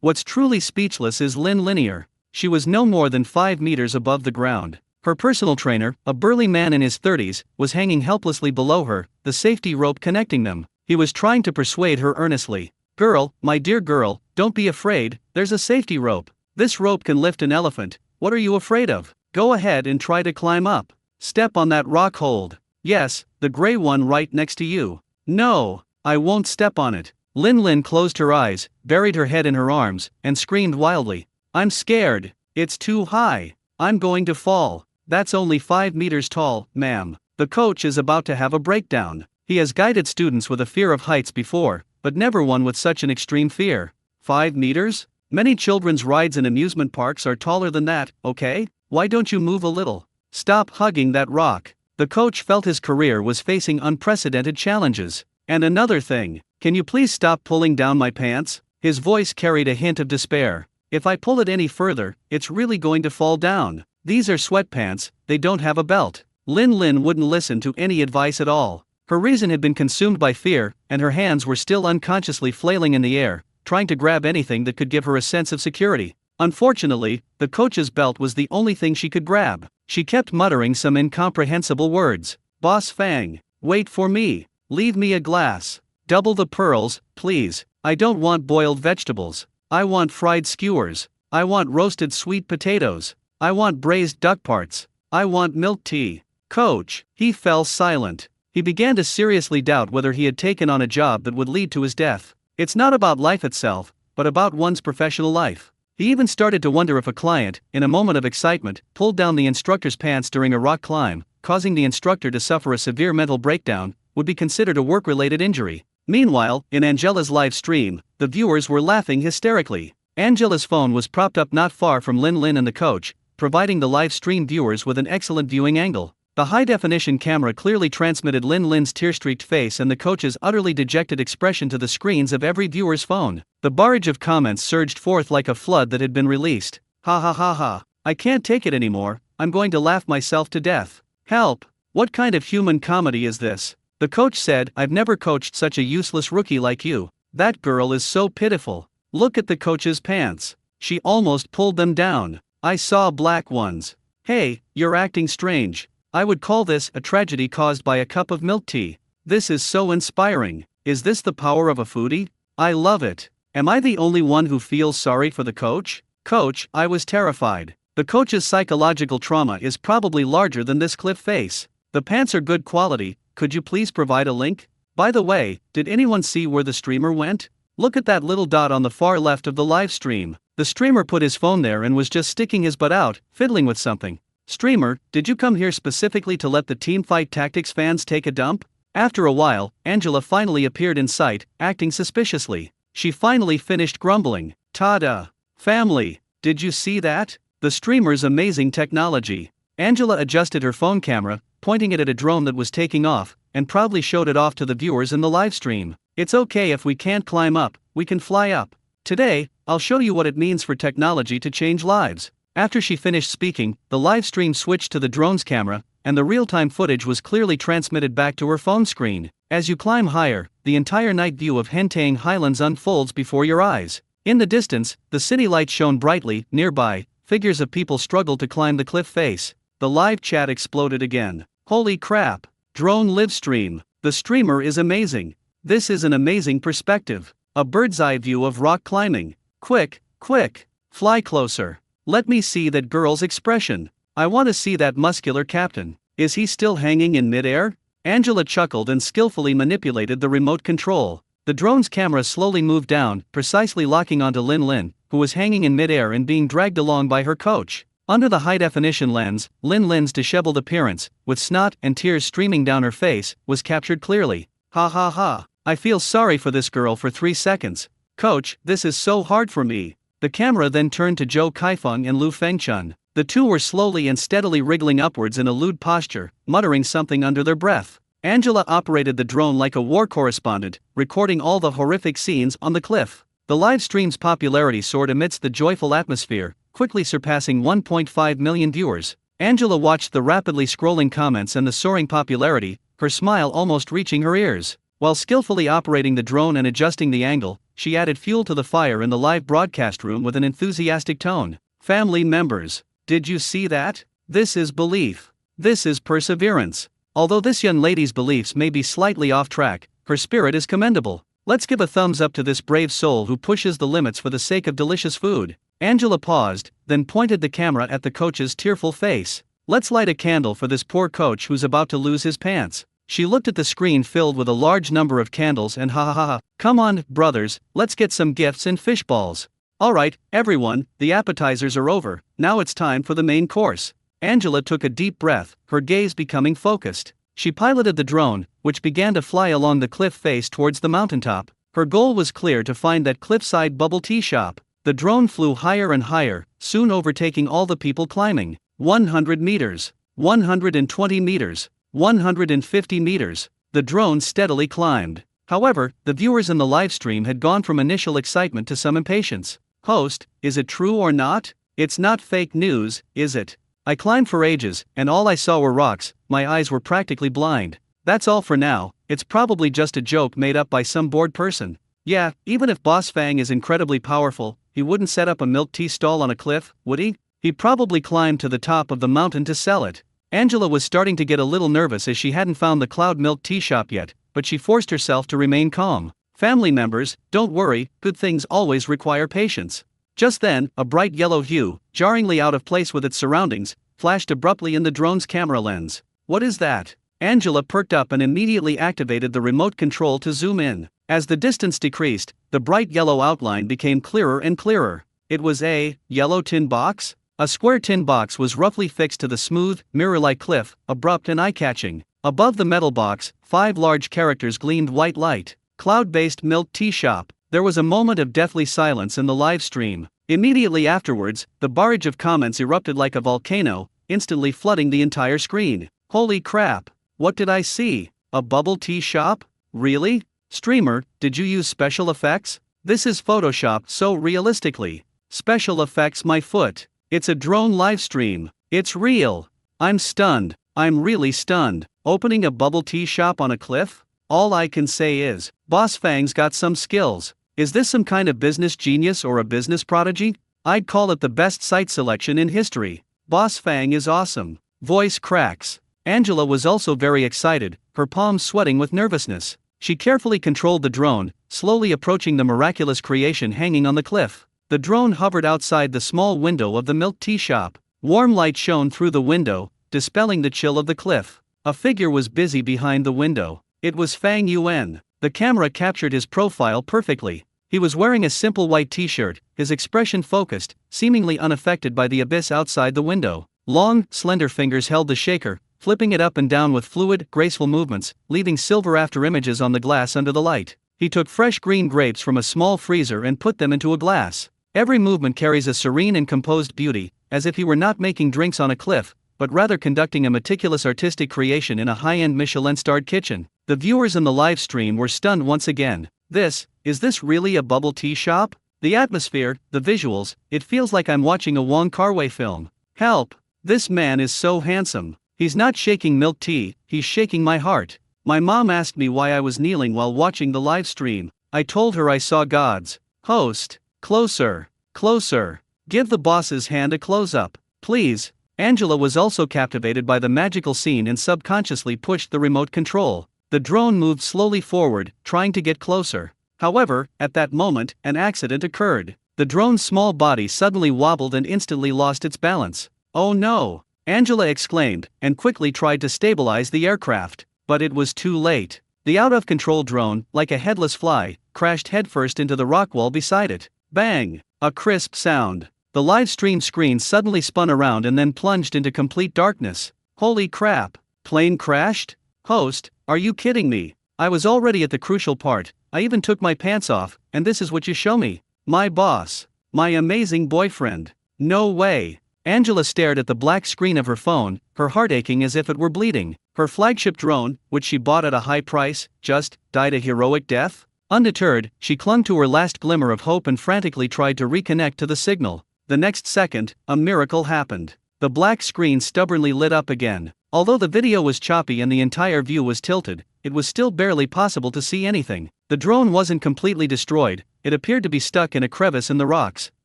What's truly speechless is Lin Linear. She was no more than 5 meters above the ground. Her personal trainer, a burly man in his 30s, was hanging helplessly below her, the safety rope connecting them. He was trying to persuade her earnestly. Girl, my dear girl, don't be afraid, there's a safety rope. This rope can lift an elephant, what are you afraid of? Go ahead and try to climb up. Step on that rock hold. Yes, the gray one right next to you. No, I won't step on it. Lin closed her eyes, buried her head in her arms, and screamed wildly. I'm scared. It's too high. I'm going to fall. That's only 5 meters tall, ma'am. The coach is about to have a breakdown. He has guided students with a fear of heights before, but never one with such an extreme fear. 5 meters? Many children's rides in amusement parks are taller than that, okay? Why don't you move a little? Stop hugging that rock. The coach felt his career was facing unprecedented challenges. And another thing, can you please stop pulling down my pants? His voice carried a hint of despair. If I pull it any further, it's really going to fall down. These are sweatpants, they don't have a belt. Lin wouldn't listen to any advice at all. Her reason had been consumed by fear, and her hands were still unconsciously flailing in the air, trying to grab anything that could give her a sense of security. Unfortunately, the coach's belt was the only thing she could grab. She kept muttering some incomprehensible words. Boss Fang, wait for me. Leave me a glass. Double the pearls, please. I don't want boiled vegetables. I want fried skewers. I want roasted sweet potatoes. I want braised duck parts. I want milk tea. Coach, he fell silent. He began to seriously doubt whether he had taken on a job that would lead to his death. It's not about life itself, but about one's professional life. He even started to wonder if a client, in a moment of excitement, pulled down the instructor's pants during a rock climb, causing the instructor to suffer a severe mental breakdown, would be considered a work-related injury. Meanwhile, in Angela's live stream, the viewers were laughing hysterically. Angela's phone was propped up not far from Lin Lin and the coach, providing the live stream viewers with an excellent viewing angle. The high-definition camera clearly transmitted Lin Lin's tear-streaked face and the coach's utterly dejected expression to the screens of every viewer's phone. The barrage of comments surged forth like a flood that had been released. Ha ha ha ha. I can't take it anymore, I'm going to laugh myself to death. Help! What kind of human comedy is this? The coach said, I've never coached such a useless rookie like you. That girl is so pitiful. Look at the coach's pants. She almost pulled them down. I saw black ones. Hey, you're acting strange. I would call this a tragedy caused by a cup of milk tea. This is so inspiring. Is this the power of a foodie? I love it. Am I the only one who feels sorry for the coach? Coach, I was terrified. The coach's psychological trauma is probably larger than this cliff face. The pants are good quality, could you please provide a link? By the way, did anyone see where the streamer went? Look at that little dot on the far left of the live stream. The streamer put his phone there and was just sticking his butt out, fiddling with something. Streamer, did you come here specifically to let the Teamfight Tactics fans take a dump? After a while, Angela finally appeared in sight, acting suspiciously. She finally finished grumbling. Ta-da! Family, did you see that? The streamer's amazing technology. Angela adjusted her phone camera, pointing it at a drone that was taking off, and proudly showed it off to the viewers in the live stream. It's okay if we can't climb up, we can fly up. Today, I'll show you what it means for technology to change lives. After she finished speaking, the live stream switched to the drone's camera, and the real-time footage was clearly transmitted back to her phone screen. As you climb higher, the entire night view of Hentang Highlands unfolds before your eyes. In the distance, the city lights shone brightly. Nearby, figures of people struggled to climb the cliff face. The live chat exploded again. Holy crap! Drone live stream. The streamer is amazing. This is an amazing perspective. A bird's-eye view of rock climbing. Quick, quick, fly closer. Let me see that girl's expression. I want to see that muscular captain. Is he still hanging in midair? Angela chuckled and skillfully manipulated the remote control. The drone's camera slowly moved down, precisely locking onto Lin Lin, who was hanging in midair and being dragged along by her coach. Under the high-definition lens, Lin Lin's disheveled appearance, with snot and tears streaming down her face, was captured clearly. Ha ha ha. I feel sorry for this girl for 3 seconds. Coach, this is so hard for me. The camera then turned to Zhou Kaifeng and Lu Fengchun. The two were slowly and steadily wriggling upwards in a lewd posture, muttering something under their breath. Angela operated the drone like a war correspondent, recording all the horrific scenes on the cliff. The live stream's popularity soared amidst the joyful atmosphere, quickly surpassing 1.5 million viewers. Angela watched the rapidly scrolling comments and the soaring popularity, her smile almost reaching her ears. While skillfully operating the drone and adjusting the angle, she added fuel to the fire in the live broadcast room with an enthusiastic tone. Family members, did you see that? This is belief. This is perseverance. Although this young lady's beliefs may be slightly off track, her spirit is commendable. Let's give a thumbs up to this brave soul who pushes the limits for the sake of delicious food. Angela paused, then pointed the camera at the coach's tearful face. Let's light a candle for this poor coach who's about to lose his pants. She looked at the screen filled with a large number of candles and ha ha ha ha. Come on, brothers, let's get some gifts and fish balls. Alright, everyone, the appetizers are over, now it's time for the main course. Angela took a deep breath, her gaze becoming focused. She piloted the drone, which began to fly along the cliff face towards the mountaintop. Her goal was clear: to find that cliffside bubble tea shop. The drone flew higher and higher, soon overtaking all the people climbing. 100 meters, 120 meters, 150 meters. The drone steadily climbed. However, the viewers in the live stream had gone from initial excitement to some impatience. Host, is it true or not? It's not fake news, is it? I climbed for ages, and all I saw were rocks, my eyes were practically blind. That's all for now, it's probably just a joke made up by some bored person. Yeah, even if Boss Fang is incredibly powerful, he wouldn't set up a milk tea stall on a cliff, would he? He'd probably climb to the top of the mountain to sell it. Angela was starting to get a little nervous as she hadn't found the Cloud Milk Tea shop yet, but she forced herself to remain calm. Family members, don't worry, good things always require patience. Just then, a bright yellow hue, jarringly out of place with its surroundings, flashed abruptly in the drone's camera lens. What is that? Angela perked up and immediately activated the remote control to zoom in. As the distance decreased, the bright yellow outline became clearer and clearer. It was a yellow tin box? A square tin box was roughly fixed to the smooth, mirror-like cliff, abrupt and eye-catching. Above the metal box, 5 large characters gleamed white light. Cloud-based milk tea shop. There was a moment of deathly silence in the live stream. Immediately afterwards, the barrage of comments erupted like a volcano, instantly flooding the entire screen. Holy crap! What did I see? A bubble tea shop? Really? Streamer, did you use special effects? This is photoshopped so realistically. Special effects my foot. It's a drone livestream. It's real. I'm stunned. I'm really stunned. Opening a bubble tea shop on a cliff? All I can say is, Boss Fang's got some skills. Is this some kind of business genius or a business prodigy? I'd call it the best site selection in history. Boss Fang is awesome. Voice cracks. Angela was also very excited, her palms sweating with nervousness. She carefully controlled the drone, slowly approaching the miraculous creation hanging on the cliff. The drone hovered outside the small window of the milk tea shop. Warm light shone through the window, dispelling the chill of the cliff. A figure was busy behind the window. It was Fang Yuan. The camera captured his profile perfectly. He was wearing a simple white t-shirt, his expression focused, seemingly unaffected by the abyss outside the window. Long, slender fingers held the shaker, flipping it up and down with fluid, graceful movements, leaving silver after images on the glass under the light. He took fresh green grapes from a small freezer and put them into a glass. Every movement carries a serene and composed beauty, as if he were not making drinks on a cliff, but rather conducting a meticulous artistic creation in a high-end Michelin-starred kitchen. The viewers in the live stream were stunned once again. Is this really a bubble tea shop? The atmosphere, the visuals, it feels like I'm watching a Wong Kar-wai film. Help! This man is so handsome. He's not shaking milk tea, he's shaking my heart. My mom asked me why I was kneeling while watching the live stream. I told her I saw God's host. Closer, closer. Give the boss's hand a close-up, please. Angela was also captivated by the magical scene and subconsciously pushed the remote control. The drone moved slowly forward, trying to get closer. However, at that moment, an accident occurred. The drone's small body suddenly wobbled and instantly lost its balance. Oh no! Angela exclaimed, and quickly tried to stabilize the aircraft. But it was too late. The out-of-control drone, like a headless fly, crashed headfirst into the rock wall beside it. Bang! A crisp sound. The live stream screen suddenly spun around and then plunged into complete darkness. Holy crap! Plane crashed? Host, are you kidding me? I was already at the crucial part. I even took my pants off, and this is what you show me? My boss. My amazing boyfriend. No way. Angela stared at the black screen of her phone, her heart aching as if it were bleeding. Her flagship drone, which she bought at a high price, just died a heroic death? Undeterred, she clung to her last glimmer of hope and frantically tried to reconnect to the signal. The next second, a miracle happened. The black screen stubbornly lit up again. Although the video was choppy and the entire view was tilted, it was still barely possible to see anything. The drone wasn't completely destroyed, it appeared to be stuck in a crevice in the rocks.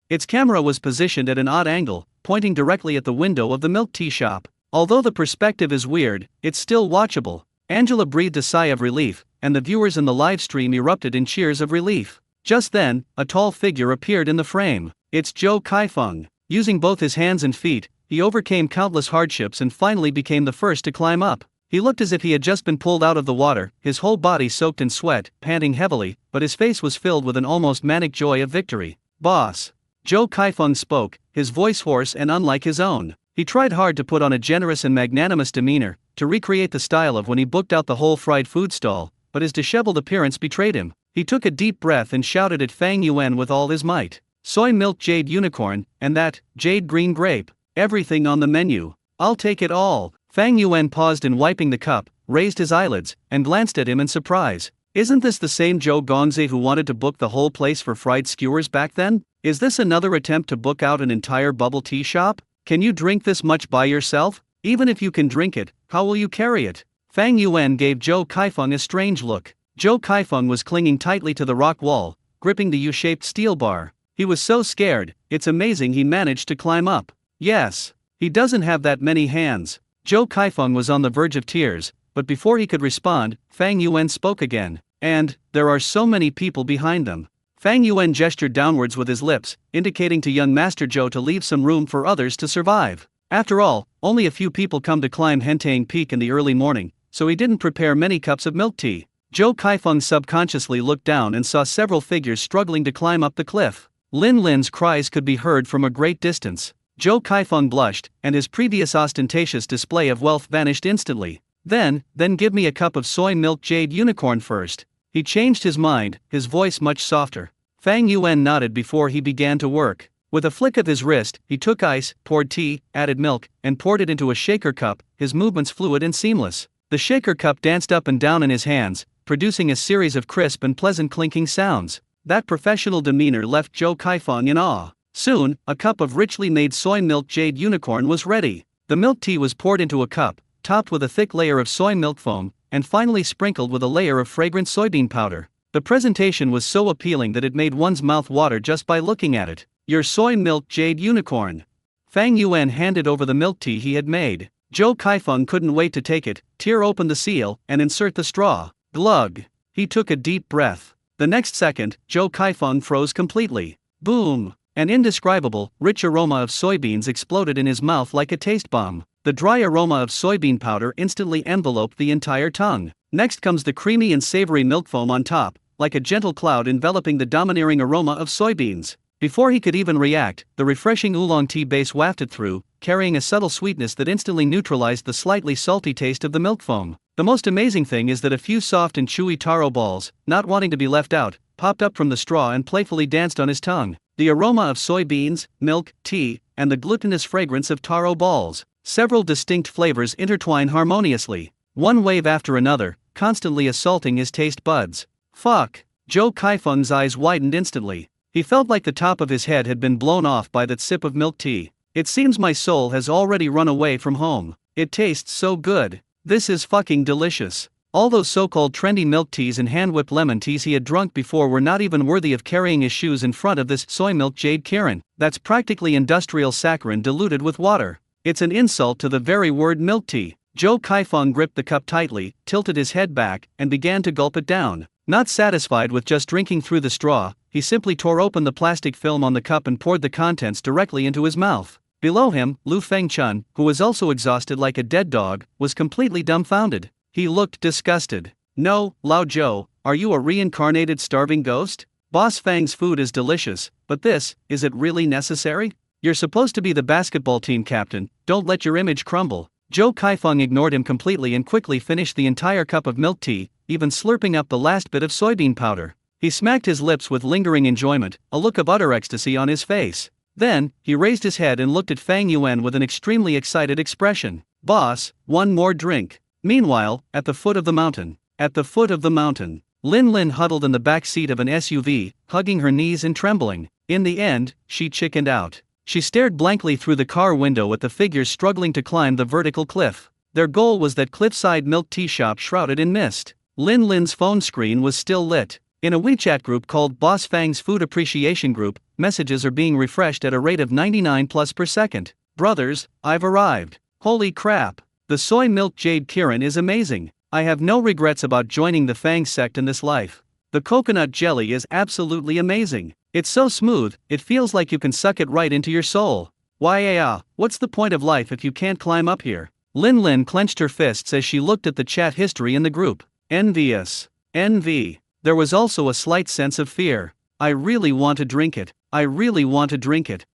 Its camera was positioned at an odd angle, pointing directly at the window of the milk tea shop. Although the perspective is weird, it's still watchable. Angela breathed a sigh of relief, and the viewers in the live stream erupted in cheers of relief. Just then, a tall figure appeared in the frame. It's Zhou Kaifeng. Using both his hands and feet, he overcame countless hardships and finally became the first to climb up. He looked as if he had just been pulled out of the water, his whole body soaked in sweat, panting heavily, but his face was filled with an almost manic joy of victory. Boss. Zhou Kaifeng spoke, his voice hoarse and unlike his own. He tried hard to put on a generous and magnanimous demeanor, to recreate the style of when he booked out the whole fried food stall, but his disheveled appearance betrayed him. He took a deep breath and shouted at Fang Yuan with all his might. Soy milk jade unicorn, and that, jade green grape. Everything on the menu. I'll take it all. Fang Yuan paused in wiping the cup, raised his eyelids, and glanced at him in surprise. Isn't this the same Zhou Gongzi who wanted to book the whole place for fried skewers back then? Is this another attempt to book out an entire bubble tea shop? Can you drink this much by yourself? Even if you can drink it, how will you carry it? Fang Yuan gave Zhou Kaifeng a strange look. Zhou Kaifeng was clinging tightly to the rock wall, gripping the U-shaped steel bar. He was so scared, it's amazing he managed to climb up. Yes. He doesn't have that many hands. Zhou Kaifeng was on the verge of tears, but before he could respond, Fang Yuan spoke again. And, there are so many people behind them. Fang Yuan gestured downwards with his lips, indicating to young Master Zhou to leave some room for others to survive. After all, only a few people come to climb Hentang Peak in the early morning, so he didn't prepare many cups of milk tea. Zhou Kaifeng subconsciously looked down and saw several figures struggling to climb up the cliff. Lin Lin's cries could be heard from a great distance. Zhou Kaifeng blushed, and his previous ostentatious display of wealth vanished instantly. Then give me a cup of soy milk jade unicorn first. He changed his mind, his voice much softer. Fang Yuan nodded before he began to work. With a flick of his wrist, he took ice, poured tea, added milk, and poured it into a shaker cup, his movements fluid and seamless. The shaker cup danced up and down in his hands, producing a series of crisp and pleasant clinking sounds. That professional demeanor left Zhou Kaifeng in awe. Soon, a cup of richly made soy milk jade unicorn was ready. The milk tea was poured into a cup, topped with a thick layer of soy milk foam, and finally sprinkled with a layer of fragrant soybean powder. The presentation was so appealing that it made one's mouth water just by looking at it. Your soy milk jade unicorn. Fang Yuan handed over the milk tea he had made. Zhou Kaifeng couldn't wait to take it, tear open the seal, and insert the straw. Glug. He took a deep breath. The next second, Zhou Kaifeng froze completely. Boom. An indescribable, rich aroma of soybeans exploded in his mouth like a taste bomb. The dry aroma of soybean powder instantly enveloped the entire tongue. Next comes the creamy and savory milk foam on top, like a gentle cloud enveloping the domineering aroma of soybeans. Before he could even react, the refreshing oolong tea base wafted through, carrying a subtle sweetness that instantly neutralized the slightly salty taste of the milk foam. The most amazing thing is that a few soft and chewy taro balls, not wanting to be left out, popped up from the straw and playfully danced on his tongue. The aroma of soybeans, milk, tea, and the glutinous fragrance of taro balls. Several distinct flavors intertwine harmoniously, one wave after another, constantly assaulting his taste buds. Fuck! Zhou Kaifeng's eyes widened instantly. He felt like the top of his head had been blown off by that sip of milk tea. It seems my soul has already run away from home. It tastes so good. This is fucking delicious. All those so-called trendy milk teas and hand-whipped lemon teas he had drunk before were not even worthy of carrying his shoes in front of this soy milk jade Kirin. That's practically industrial saccharin diluted with water. It's an insult to the very word milk tea. Zhou Kaifeng gripped the cup tightly, tilted his head back, and began to gulp it down. Not satisfied with just drinking through the straw, he simply tore open the plastic film on the cup and poured the contents directly into his mouth. Below him, Lu Fengchun, who was also exhausted like a dead dog, was completely dumbfounded. He looked disgusted. No, Lao Zhou, are you a reincarnated starving ghost? Boss Fang's food is delicious, but is it really necessary? You're supposed to be the basketball team captain, don't let your image crumble. Zhou Kaifeng ignored him completely and quickly finished the entire cup of milk tea, even slurping up the last bit of soybean powder. He smacked his lips with lingering enjoyment, a look of utter ecstasy on his face. Then, he raised his head and looked at Fang Yuan with an extremely excited expression. Boss, one more drink. Meanwhile, at the foot of the mountain. Lin Lin huddled in the back seat of an SUV, hugging her knees and trembling. In the end, she chickened out. She stared blankly through the car window at the figures struggling to climb the vertical cliff. Their goal was that cliffside milk tea shop shrouded in mist. Lin Lin's phone screen was still lit. In a WeChat group called Boss Fang's Food Appreciation Group, messages are being refreshed at a rate of 99 plus per second. Brothers, I've arrived. Holy crap. The soy milk jade Kirin is amazing. I have no regrets about joining the Fang sect in this life. The coconut jelly is absolutely amazing. It's so smooth, it feels like you can suck it right into your soul. What's the point of life if you can't climb up here? Lin Lin clenched her fists as she looked at the chat history in the group. Envious. Envy. There was also a slight sense of fear. I really want to drink it,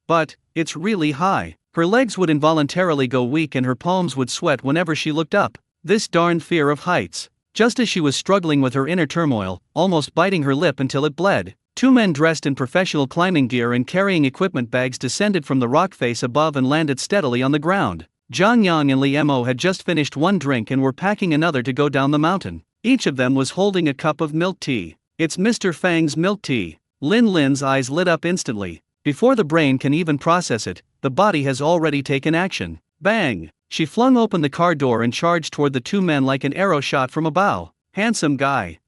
but it's really high. Her legs would involuntarily go weak and her palms would sweat whenever she looked up. This darn fear of heights. Just as she was struggling with her inner turmoil, almost biting her lip until it bled, two men dressed in professional climbing gear and carrying equipment bags descended from the rock face above and landed steadily on the ground. Zhang Yang and Li Mo had just finished one drink and were packing another to go down the mountain. Each of them was holding a cup of milk tea. It's Mr. Fang's milk tea. Lin Lin's eyes lit up instantly. Before the brain can even process it, the body has already taken action. Bang! She flung open the car door and charged toward the two men like an arrow shot from a bow. Handsome guy,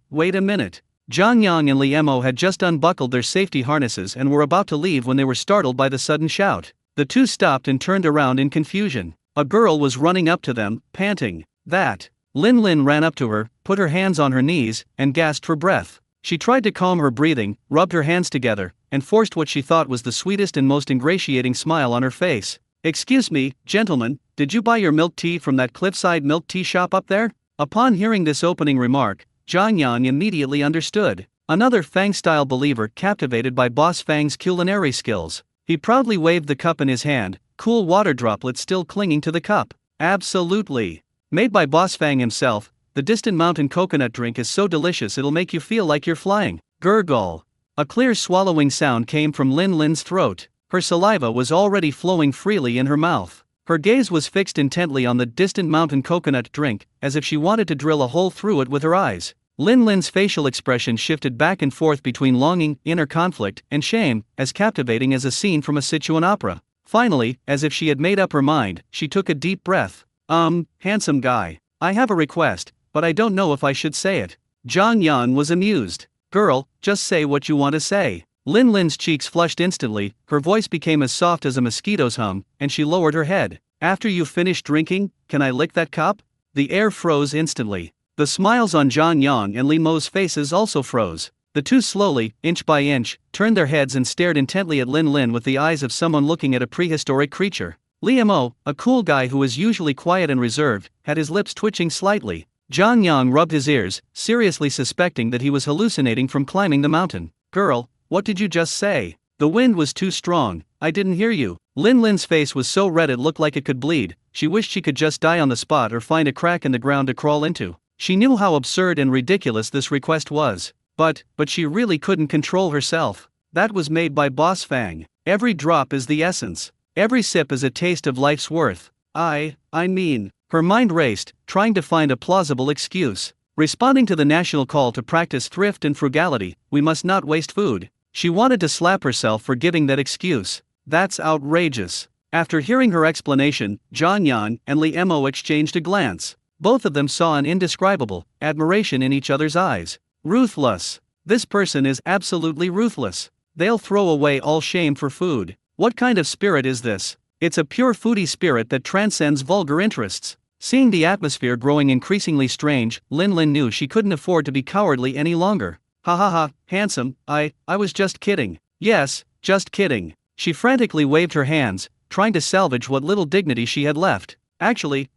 wait a minute. Zhang Yang and Li Emo had just unbuckled their safety harnesses and were about to leave when they were startled by the sudden shout. The two stopped and turned around in confusion. A girl was running up to them, panting. That. Lin Lin ran up to her, put her hands on her knees, and gasped for breath. She tried to calm her breathing, rubbed her hands together, and forced what she thought was the sweetest and most ingratiating smile on her face. "Excuse me, gentlemen, did you buy your milk tea from that cliffside milk tea shop up there?" Upon hearing this opening remark, Zhang Yang immediately understood. Another Fang-style believer captivated by Boss Fang's culinary skills. He proudly waved the cup in his hand, cool water droplets still clinging to the cup. "Absolutely. Made by Boss Fang himself, the Distant Mountain coconut drink is so delicious it'll make you feel like you're flying." Gurgle. A clear swallowing sound came from Lin Lin's throat. Her saliva was already flowing freely in her mouth. Her gaze was fixed intently on the Distant Mountain coconut drink, as if she wanted to drill a hole through it with her eyes. Lin Lin's facial expression shifted back and forth between longing, inner conflict, and shame, as captivating as a scene from a Sichuan opera. Finally, as if she had made up her mind, she took a deep breath. Handsome guy. I have a request, but I don't know if I should say it." Zhang Yan was amused. "Girl, just say what you want to say." Lin Lin's cheeks flushed instantly, her voice became as soft as a mosquito's hum, and she lowered her head. "After you've finished drinking, can I lick that cup?" The air froze instantly. The smiles on Zhang Yang and Li Mo's faces also froze. The two slowly, inch by inch, turned their heads and stared intently at Lin Lin with the eyes of someone looking at a prehistoric creature. Li Mo, a cool guy who was usually quiet and reserved, had his lips twitching slightly. Zhang Yang rubbed his ears, seriously suspecting that he was hallucinating from climbing the mountain. "Girl, what did you just say?" "The wind was too strong, I didn't hear you." Lin Lin's face was so red it looked like it could bleed. She wished she could just die on the spot or find a crack in the ground to crawl into. She knew how absurd and ridiculous this request was. But she really couldn't control herself. That was made by Boss Fang. Every drop is the essence. Every sip is a taste of life's worth. I mean, her mind raced, trying to find a plausible excuse. Responding to the national call to practice thrift and frugality, we must not waste food. She wanted to slap herself for giving that excuse. That's outrageous. After hearing her explanation, Zhang Yan and Li Emo exchanged a glance. Both of them saw an indescribable admiration in each other's eyes. Ruthless. This person is absolutely ruthless. They'll throw away all shame for food. What kind of spirit is this? It's a pure foodie spirit that transcends vulgar interests. Seeing the atmosphere growing increasingly strange, Lin Lin knew she couldn't afford to be cowardly any longer. "Ha ha ha, handsome, I was just kidding." "Yes, just kidding." She frantically waved her hands, trying to salvage what little dignity she had left. Actually,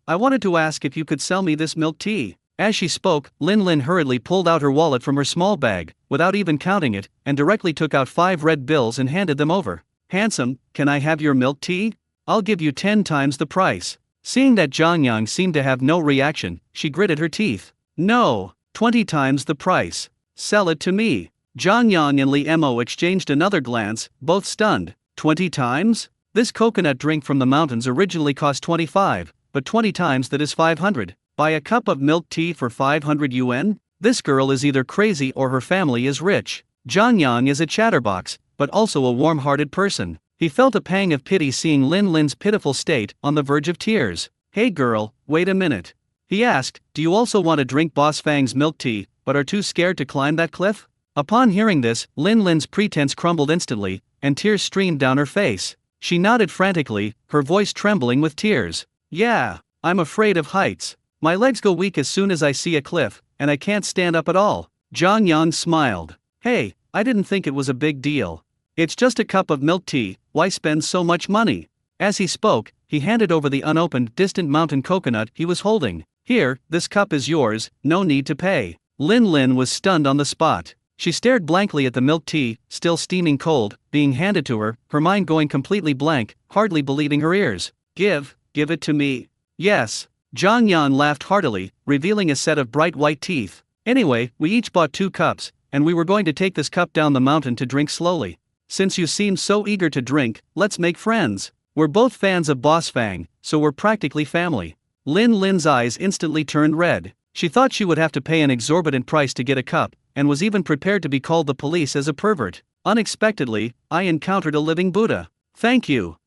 I wanted to ask if you could sell me this milk tea." As she spoke, Lin Lin hurriedly pulled out her wallet from her small bag, without even counting it, and directly took out 5 red bills and handed them over. "Handsome, can I have your milk tea? I'll give you 10 times the price." Seeing that Zhang Yang seemed to have no reaction, she gritted her teeth. "No, 20 times the price. Sell it to me." Zhang Yang and Li Emo exchanged another glance, both stunned. 20 times? This coconut drink from the mountains originally cost 25, but 20 times that is 500. Buy a cup of milk tea for 500 yuan? This girl is either crazy or her family is rich. Zhang Yang is a chatterbox, but also a warm-hearted person. He felt a pang of pity seeing Lin Lin's pitiful state, on the verge of tears. "Hey girl, wait a minute," he asked. "Do you also want to drink Boss Fang's milk tea, but are too scared to climb that cliff?" Upon hearing this, Lin Lin's pretense crumbled instantly, and tears streamed down her face. She nodded frantically, her voice trembling with tears. "Yeah, I'm afraid of heights. My legs go weak as soon as I see a cliff, and I can't stand up at all." Zhang Yang smiled. "Hey, I didn't think it was a big deal. It's just a cup of milk tea, why spend so much money?" As he spoke, he handed over the unopened Distant Mountain coconut he was holding. "Here, this cup is yours, no need to pay." Lin Lin was stunned on the spot. She stared blankly at the milk tea, still steaming cold, being handed to her, her mind going completely blank, hardly believing her ears. Give it to me." "Yes." Zhang Yan laughed heartily, revealing a set of bright white teeth. "Anyway, we each bought 2 cups, and we were going to take this cup down the mountain to drink slowly. Since you seem so eager to drink, let's make friends. We're both fans of Boss Fang, so we're practically family." Lin Lin's eyes instantly turned red. She thought she would have to pay an exorbitant price to get a cup, and was even prepared to be called the police as a pervert. Unexpectedly, I encountered a living Buddha. Thank you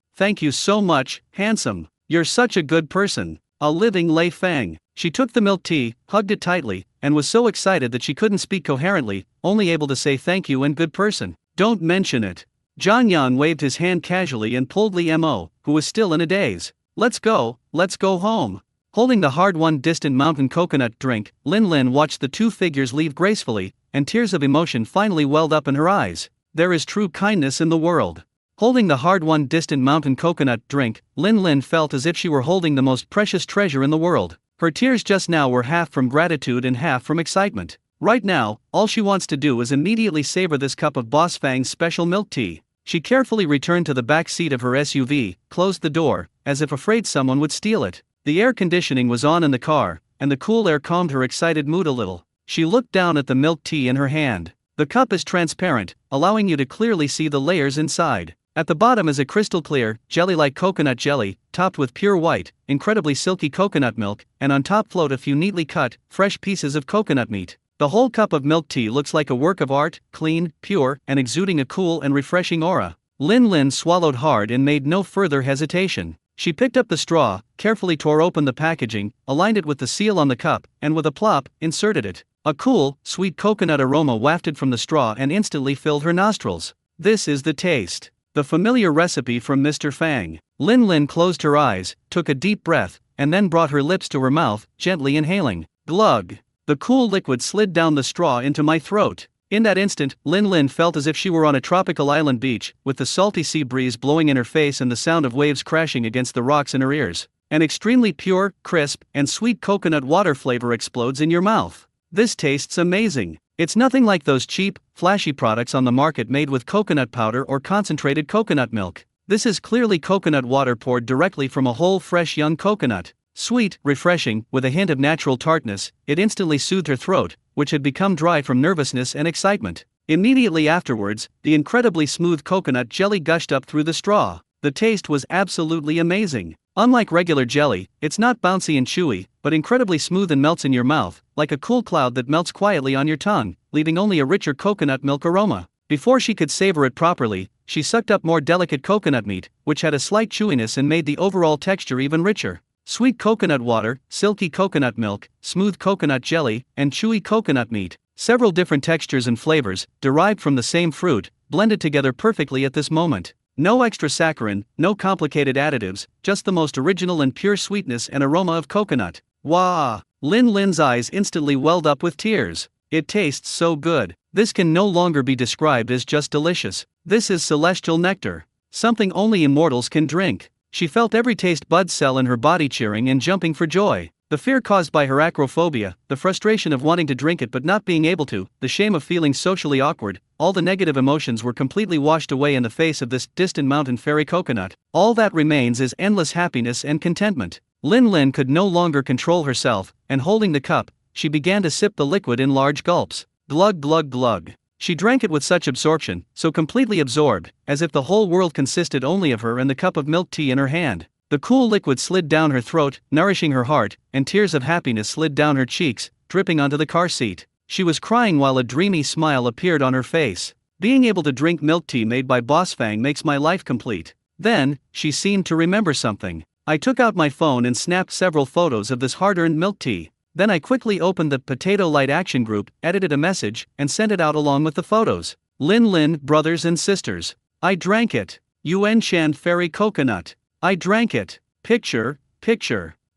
so much, handsome. You're such a good person. A living Lei Fang." She took the milk tea, hugged it tightly, and was so excited that she couldn't speak coherently, only able to say thank you and good person. Don't mention it. John Yan waved his hand casually and pulled Li Mo, who was still in a daze. Let's go home. Holding the hard-won distant mountain coconut drink, Lin Lin watched the two figures leave gracefully, and tears of emotion finally welled up in her eyes. There is true kindness in the world. Holding the hard-won distant mountain coconut drink, Lin Lin felt as if she were holding the most precious treasure in the world. Her tears just now were half from gratitude and half from excitement. Right now, all she wants to do is immediately savor this cup of Boss Fang's special milk tea. She carefully returned to the back seat of her SUV, closed the door, as if afraid someone would steal it. The air conditioning was on in the car, and the cool air calmed her excited mood a little. She looked down at the milk tea in her hand. The cup is transparent, allowing you to clearly see the layers inside. At the bottom is a crystal clear, jelly-like coconut jelly, topped with pure white, incredibly silky coconut milk, and on top float a few neatly cut, fresh pieces of coconut meat. The whole cup of milk tea looks like a work of art, clean, pure, and exuding a cool and refreshing aura. Lin Lin swallowed hard and made no further hesitation. She picked up the straw, carefully tore open the packaging, aligned it with the seal on the cup, and with a plop, inserted it. A cool, sweet coconut aroma wafted from the straw and instantly filled her nostrils. This is the taste. The familiar recipe from Mr. Fang. Lin Lin closed her eyes, took a deep breath, and then brought her lips to her mouth, gently inhaling. Glug! The cool liquid slid down the straw into my throat. In that instant, Lin Lin felt as if she were on a tropical island beach, with the salty sea breeze blowing in her face and the sound of waves crashing against the rocks in her ears. An extremely pure, crisp, and sweet coconut water flavor explodes in your mouth. This tastes amazing. It's nothing like those cheap, flashy products on the market made with coconut powder or concentrated coconut milk. This is clearly coconut water poured directly from a whole fresh young coconut. Sweet, refreshing, with a hint of natural tartness, it instantly soothed her throat, which had become dry from nervousness and excitement. Immediately afterwards, the incredibly smooth coconut jelly gushed up through the straw. The taste was absolutely amazing. Unlike regular jelly, it's not bouncy and chewy, but incredibly smooth and melts in your mouth, like a cool cloud that melts quietly on your tongue, leaving only a richer coconut milk aroma. Before she could savor it properly, she sucked up more delicate coconut meat, which had a slight chewiness and made the overall texture even richer. Sweet coconut water, silky coconut milk, smooth coconut jelly, and chewy coconut meat. Several different textures and flavors, derived from the same fruit, blended together perfectly at this moment. No extra saccharin, no complicated additives, just the most original and pure sweetness and aroma of coconut. Wah! Lin Lin's eyes instantly welled up with tears. It tastes so good. This can no longer be described as just delicious. This is celestial nectar. Something only immortals can drink. She felt every taste bud cell in her body cheering and jumping for joy. The fear caused by her acrophobia, the frustration of wanting to drink it but not being able to, the shame of feeling socially awkward, all the negative emotions were completely washed away in the face of this distant mountain fairy coconut. All that remains is endless happiness and contentment. Lin Lin could no longer control herself, and holding the cup, she began to sip the liquid in large gulps. Glug glug glug. She drank it with such absorption, so completely absorbed, as if the whole world consisted only of her and the cup of milk tea in her hand. The cool liquid slid down her throat, nourishing her heart, and tears of happiness slid down her cheeks, dripping onto the car seat. She was crying while a dreamy smile appeared on her face. Being able to drink milk tea made by Boss Fang makes my life complete. Then, she seemed to remember something. I took out my phone and snapped several photos of this hard-earned milk tea. Then I quickly opened the Potato Light Action Group, edited a message, and sent it out along with the photos. Lin Lin, brothers and sisters. I drank it. Yuan Shan Fairy Coconut. I drank it. Picture.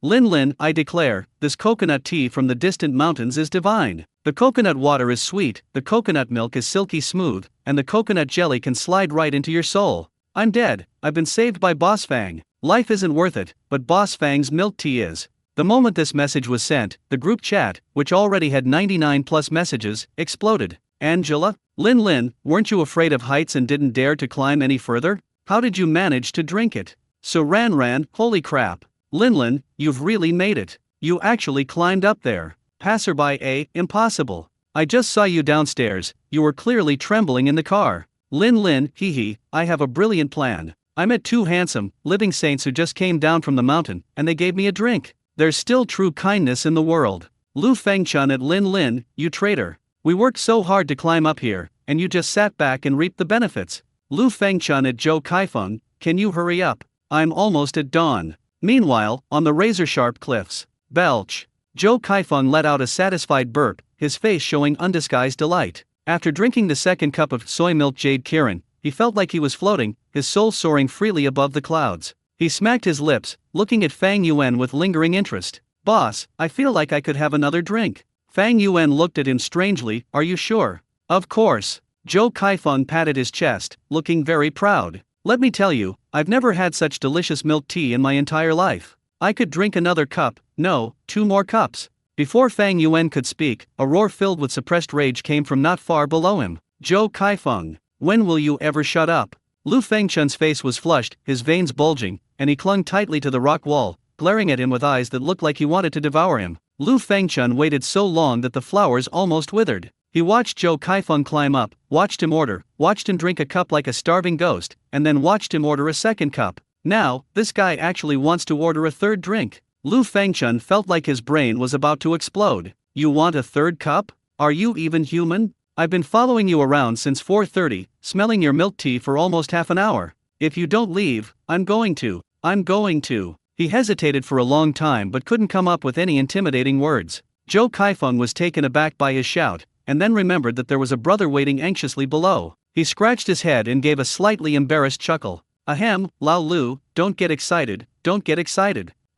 Lin Lin, I declare, this coconut tea from the distant mountains is divine. The coconut water is sweet, the coconut milk is silky smooth, and the coconut jelly can slide right into your soul. I'm dead. I've been saved by Boss Fang. Life isn't worth it, but Boss Fang's milk tea is. The moment this message was sent, the group chat, which already had 99 plus messages, exploded. Angela? Lin Lin, weren't you afraid of heights and didn't dare to climb any further? How did you manage to drink it? So Ran, holy crap. Lin Lin, you've really made it. You actually climbed up there. Passerby A, impossible. I just saw you downstairs, you were clearly trembling in the car. Lin Lin, hee hee, I have a brilliant plan. I met two handsome, living saints who just came down from the mountain, and they gave me a drink. There's still true kindness in the world. Lu Fengchun at Lin Lin, you traitor. We worked so hard to climb up here, and you just sat back and reaped the benefits. Lu Fengchun at Zhou Kaifeng, can you hurry up? I'm almost at dawn. Meanwhile, on the razor-sharp cliffs. Belch. Zhou Kaifeng let out a satisfied burp, his face showing undisguised delight. After drinking the second cup of soy milk jade Kirin, he felt like he was floating, his soul soaring freely above the clouds. He smacked his lips, looking at Fang Yuan with lingering interest. "Boss, I feel like I could have another drink." Fang Yuan looked at him strangely. "Are you sure?" "Of course." Zhou Kaifeng patted his chest, looking very proud. "Let me tell you, I've never had such delicious milk tea in my entire life. I could drink another cup, no, 2 more cups." Before Fang Yuan could speak, a roar filled with suppressed rage came from not far below him. "Zhou Kaifeng, when will you ever shut up?" Lu Fengchun's face was flushed, his veins bulging, and he clung tightly to the rock wall, glaring at him with eyes that looked like he wanted to devour him. Lu Fengchun waited so long that the flowers almost withered. He watched Zhou Kaifeng climb up, watched him order, watched him drink a cup like a starving ghost, and then watched him order a second cup. Now, this guy actually wants to order a third drink. Lu Fengchun felt like his brain was about to explode. "You want a third cup? Are you even human? I've been following you around since 4:30, smelling your milk tea for almost half an hour. If you don't leave, I'm going to. He hesitated for a long time but couldn't come up with any intimidating words. Zhou Kaifeng was taken aback by his shout, and then remembered that there was a brother waiting anxiously below. He scratched his head and gave a slightly embarrassed chuckle. "Ahem, Lao Lu, don't get excited.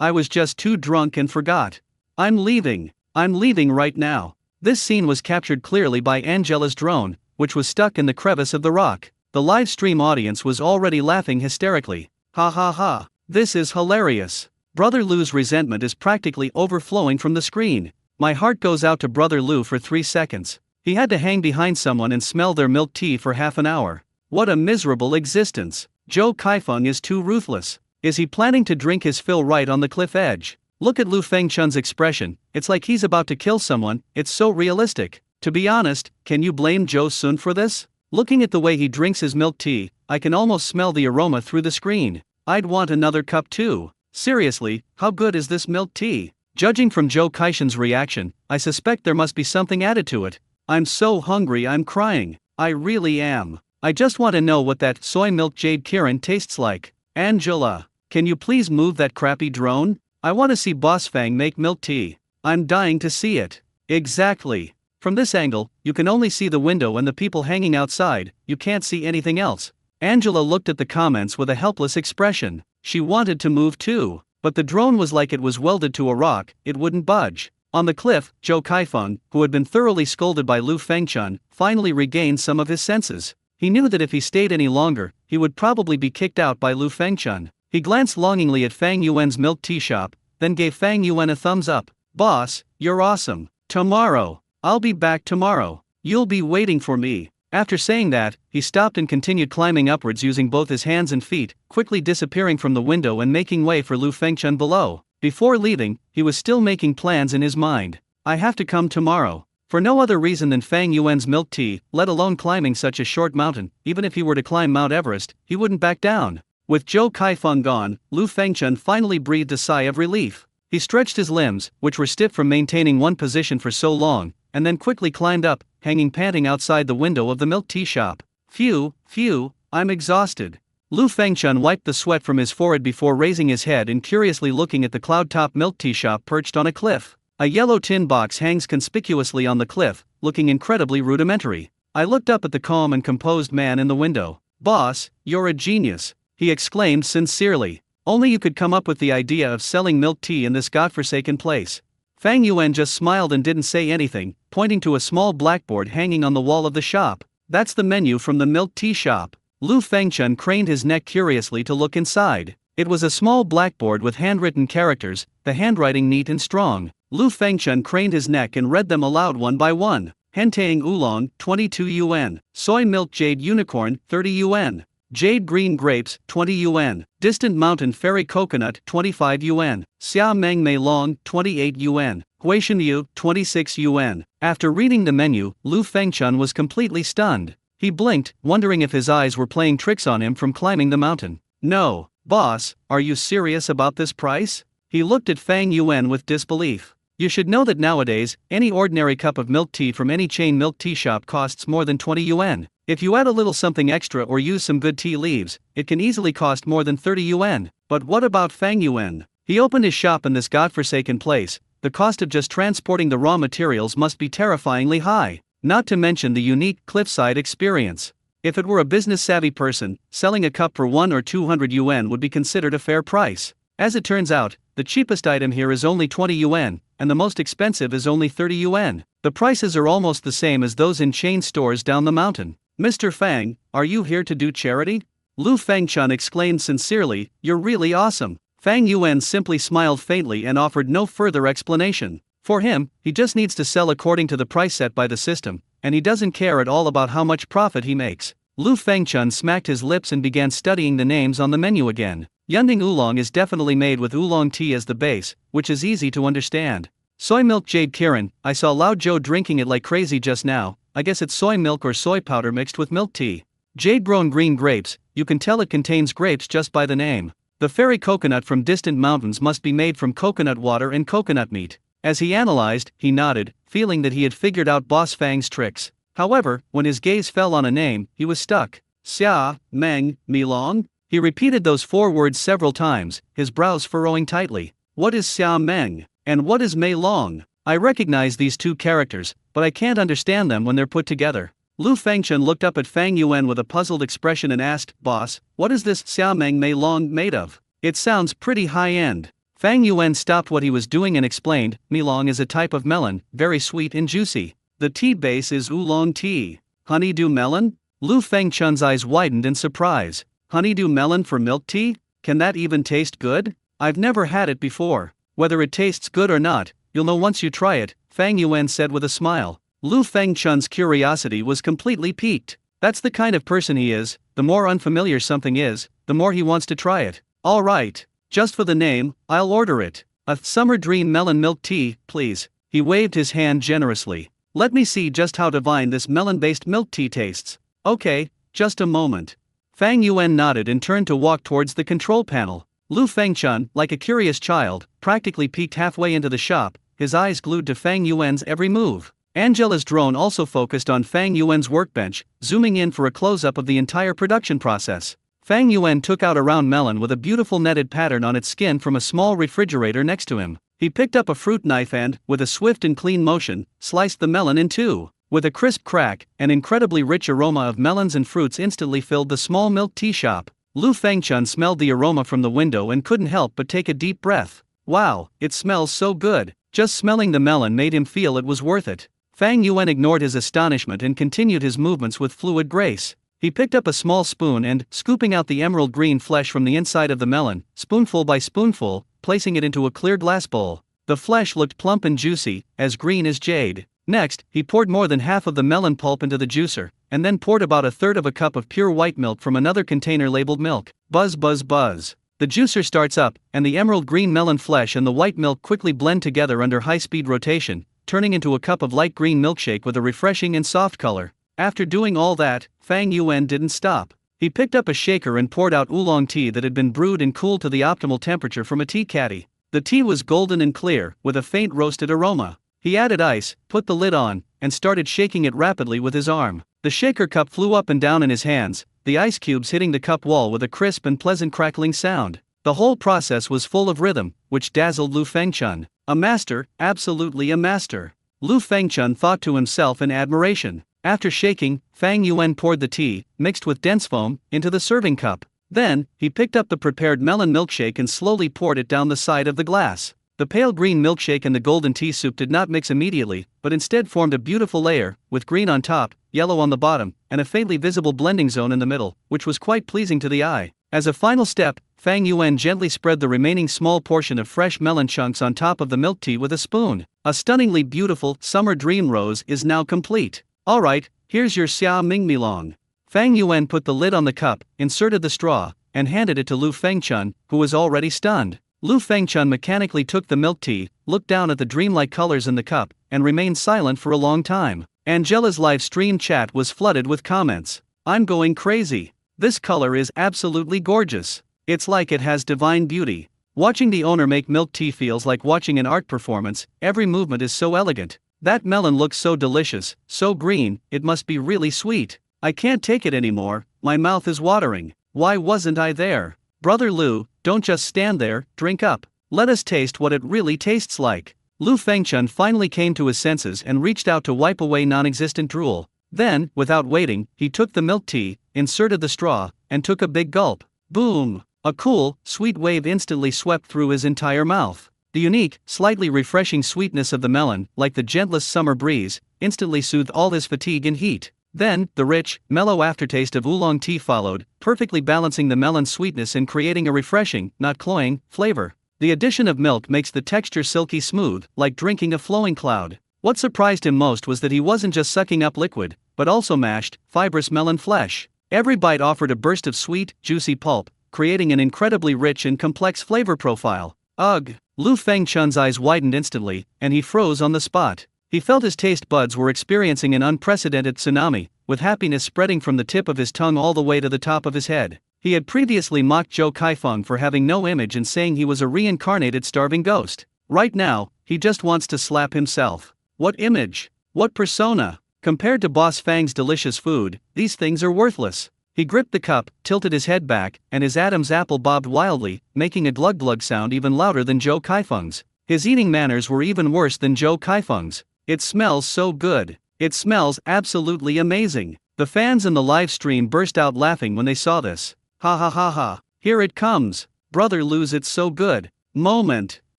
I was just too drunk and forgot. I'm leaving right now." This scene was captured clearly by Angela's drone, which was stuck in the crevice of the rock. The live stream audience was already laughing hysterically. "Ha ha ha, this is hilarious. Brother Lu's resentment is practically overflowing from the screen. My heart goes out to Brother Lu for 3 seconds. He had to hang behind someone and smell their milk tea for half an hour. What a miserable existence. Zhou Kaifeng is too ruthless. Is he planning to drink his fill right on the cliff edge? Look at Lu Fengchun's expression, it's like he's about to kill someone, it's so realistic. To be honest, can you blame Zhou Sun for this? Looking at the way he drinks his milk tea, I can almost smell the aroma through the screen. I'd want another cup too. Seriously, how good is this milk tea? Judging from Zhou Kaishen's reaction, I suspect there must be something added to it. I'm so hungry I'm crying. I really am. I just want to know what that soy milk jade Kirin tastes like. Angela, can you please move that crappy drone? I want to see Boss Fang make milk tea. I'm dying to see it. Exactly. From this angle, you can only see the window and the people hanging outside, you can't see anything else. Angela looked at the comments with a helpless expression. She wanted to move too, but the drone was like it was welded to a rock, it wouldn't budge. On the cliff, Zhou Kaifeng, who had been thoroughly scolded by Lu Fengchun, finally regained some of his senses. He knew that if he stayed any longer, he would probably be kicked out by Lu Fengchun. He glanced longingly at Fang Yuan's milk tea shop, then gave Fang Yuan a thumbs up. "Boss, you're awesome. Tomorrow. I'll be back tomorrow. You'll be waiting for me." After saying that, he stopped and continued climbing upwards using both his hands and feet, quickly disappearing from the window and making way for Lu Fengchun below. Before leaving, he was still making plans in his mind. "I have to come tomorrow." For no other reason than Fang Yuan's milk tea, let alone climbing such a short mountain. Even if he were to climb Mount Everest, he wouldn't back down. With Zhou Kaifeng gone, Lu Fengchun finally breathed a sigh of relief. He stretched his limbs, which were stiff from maintaining one position for so long, and then quickly climbed up, hanging panting outside the window of the milk tea shop. Phew, I'm exhausted." Lu Fengchun wiped the sweat from his forehead before raising his head and curiously looking at the cloud-top milk tea shop perched on a cliff. A yellow tin box hangs conspicuously on the cliff, looking incredibly rudimentary. I looked up at the calm and composed man in the window. "Boss, you're a genius," he exclaimed sincerely. "Only you could come up with the idea of selling milk tea in this godforsaken place." Fang Yuan just smiled and didn't say anything, pointing to a small blackboard hanging on the wall of the shop. "That's the menu from the milk tea shop." Lu Fengchun craned his neck curiously to look inside. It was a small blackboard with handwritten characters, the handwriting neat and strong. Lu Fengchun craned his neck and read them aloud one by one. Hentang Oolong, 22 yuan. Soy milk jade unicorn, 30 yuan. Jade green grapes, 20 yuan. Distant mountain fairy coconut, 25 yuan. Xia Meng Mei Long, 28 yuan. Huishan Yu, 26 yuan. After reading the menu, Lu Fengchun was completely stunned. He blinked, wondering if his eyes were playing tricks on him from climbing the mountain. "No, boss, are you serious about this price?" He looked at Fang Yuan with disbelief. "You should know that nowadays, any ordinary cup of milk tea from any chain milk tea shop costs more than 20 yuan. If you add a little something extra or use some good tea leaves, it can easily cost more than 30 yuan. But what about Fang Yuan? He opened his shop in this godforsaken place, the cost of just transporting the raw materials must be terrifyingly high, not to mention the unique cliffside experience. If it were a business-savvy person, selling a cup for 1 or 200 yuan would be considered a fair price. As it turns out, the cheapest item here is only 20 yuan, and the most expensive is only 30 yuan. The prices are almost the same as those in chain stores down the mountain. Mr. Fang, are you here to do charity? Lu Fengchun exclaimed sincerely, you're really awesome. Fang Yuan simply smiled faintly and offered no further explanation. For him, he just needs to sell according to the price set by the system, and he doesn't care at all about how much profit he makes. Lu Fengchun smacked his lips and began studying the names on the menu again. Yunding Oolong is definitely made with oolong tea as the base, which is easy to understand. Soy milk Jade Kirin, I saw Lao Zhou drinking it like crazy just now, I guess it's soy milk or soy powder mixed with milk tea. Jade grown green grapes, you can tell it contains grapes just by the name. The fairy coconut from distant mountains must be made from coconut water and coconut meat. As he analyzed, he nodded, feeling that he had figured out Boss Fang's tricks. However, when his gaze fell on a name, he was stuck. Xia, Meng, Milong? He repeated those 4 words several times, his brows furrowing tightly. What is Xia Meng? And what is Mei Long? I recognize these 2 characters, but I can't understand them when they're put together. Lu Fengchun looked up at Fang Yuan with a puzzled expression and asked, Boss, what is this Xia Meng Mei Long made of? It sounds pretty high-end. Fang Yuan stopped what he was doing and explained, Milong is a type of melon, very sweet and juicy. The tea base is oolong tea. Honeydew melon? Lu Fengchun's eyes widened in surprise. Honeydew melon for milk tea? Can that even taste good? I've never had it before. Whether it tastes good or not, you'll know once you try it, Fang Yuan said with a smile. Lu Fengchun's curiosity was completely piqued. That's the kind of person he is, the more unfamiliar something is, the more he wants to try it. All right, just for the name, I'll order it. A summer dream melon milk tea, please. He waved his hand generously. Let me see just how divine this melon-based milk tea tastes. Okay, just a moment. Fang Yuan nodded and turned to walk towards the control panel. Lu Fengchun, like a curious child, practically peeked halfway into the shop, his eyes glued to Fang Yuan's every move. Angela's drone also focused on Fang Yuan's workbench, zooming in for a close-up of the entire production process. Fang Yuan took out a round melon with a beautiful netted pattern on its skin from a small refrigerator next to him. He picked up a fruit knife and, with a swift and clean motion, sliced the melon in 2. With a crisp crack, an incredibly rich aroma of melons and fruits instantly filled the small milk tea shop. Lu Fengchun smelled the aroma from the window and couldn't help but take a deep breath. Wow, it smells so good. Just smelling the melon made him feel it was worth it. Fang Yuan ignored his astonishment and continued his movements with fluid grace. He picked up a small spoon and, scooping out the emerald green flesh from the inside of the melon, spoonful by spoonful, placing it into a clear glass bowl. The flesh looked plump and juicy, as green as jade. Next, he poured more than half of the melon pulp into the juicer, and then poured about a third of a cup of pure white milk from another container labeled milk. Buzz buzz buzz. The juicer starts up, and the emerald green melon flesh and the white milk quickly blend together under high-speed rotation, turning into a cup of light green milkshake with a refreshing and soft color. After doing all that, Fang Yuan didn't stop. He picked up a shaker and poured out oolong tea that had been brewed and cooled to the optimal temperature from a tea caddy. The tea was golden and clear, with a faint roasted aroma. He added ice, put the lid on, and started shaking it rapidly with his arm. The shaker cup flew up and down in his hands, the ice cubes hitting the cup wall with a crisp and pleasant crackling sound. The whole process was full of rhythm, which dazzled Lu Fengchun. A master, absolutely a master. Lu Fengchun thought to himself in admiration. After shaking, Fang Yuan poured the tea, mixed with dense foam, into the serving cup. Then, he picked up the prepared melon milkshake and slowly poured it down the side of the glass. The pale green milkshake and the golden tea soup did not mix immediately, but instead formed a beautiful layer, with green on top, yellow on the bottom, and a faintly visible blending zone in the middle, which was quite pleasing to the eye. As a final step, Fang Yuan gently spread the remaining small portion of fresh melon chunks on top of the milk tea with a spoon. A stunningly beautiful summer dream rose is now complete. Alright, here's your Xia Ming Milong. Fang Yuan put the lid on the cup, inserted the straw, and handed it to Lu Fengchun, who was already stunned. Lu Fengchun mechanically took the milk tea, looked down at the dreamlike colors in the cup, and remained silent for a long time. Angela's live stream chat was flooded with comments. I'm going crazy. This color is absolutely gorgeous. It's like it has divine beauty. Watching the owner make milk tea feels like watching an art performance, every movement is so elegant. That melon looks so delicious, so green, it must be really sweet. I can't take it anymore, my mouth is watering. Why wasn't I there? Brother Lu, don't just stand there, drink up. Let us taste what it really tastes like. Lu Fengchun finally came to his senses and reached out to wipe away non-existent drool. Then, without waiting, he took the milk tea, inserted the straw, and took a big gulp. Boom! A cool, sweet wave instantly swept through his entire mouth. The unique, slightly refreshing sweetness of the melon, like the gentlest summer breeze, instantly soothed all his fatigue and heat. Then, the rich, mellow aftertaste of oolong tea followed, perfectly balancing the melon's sweetness and creating a refreshing, not cloying, flavor. The addition of milk makes the texture silky smooth, like drinking a flowing cloud. What surprised him most was that he wasn't just sucking up liquid, but also mashed, fibrous melon flesh. Every bite offered a burst of sweet, juicy pulp, creating an incredibly rich and complex flavor profile. Ugh! Lu Fengchun's eyes widened instantly, and he froze on the spot. He felt his taste buds were experiencing an unprecedented tsunami, with happiness spreading from the tip of his tongue all the way to the top of his head. He had previously mocked Zhou Kaifeng for having no image and saying he was a reincarnated starving ghost. Right now, he just wants to slap himself. What image? What persona? Compared to Boss Fang's delicious food, these things are worthless. He gripped the cup, tilted his head back, and his Adam's apple bobbed wildly, making a glug-glug sound even louder than Zhou Kaifeng's. His eating manners were even worse than Zhou Kaifeng's. It smells so good. It smells absolutely amazing. The fans in the live stream burst out laughing when they saw this. Ha ha ha ha. Here it comes. Brother Lu's it's so good. Moment.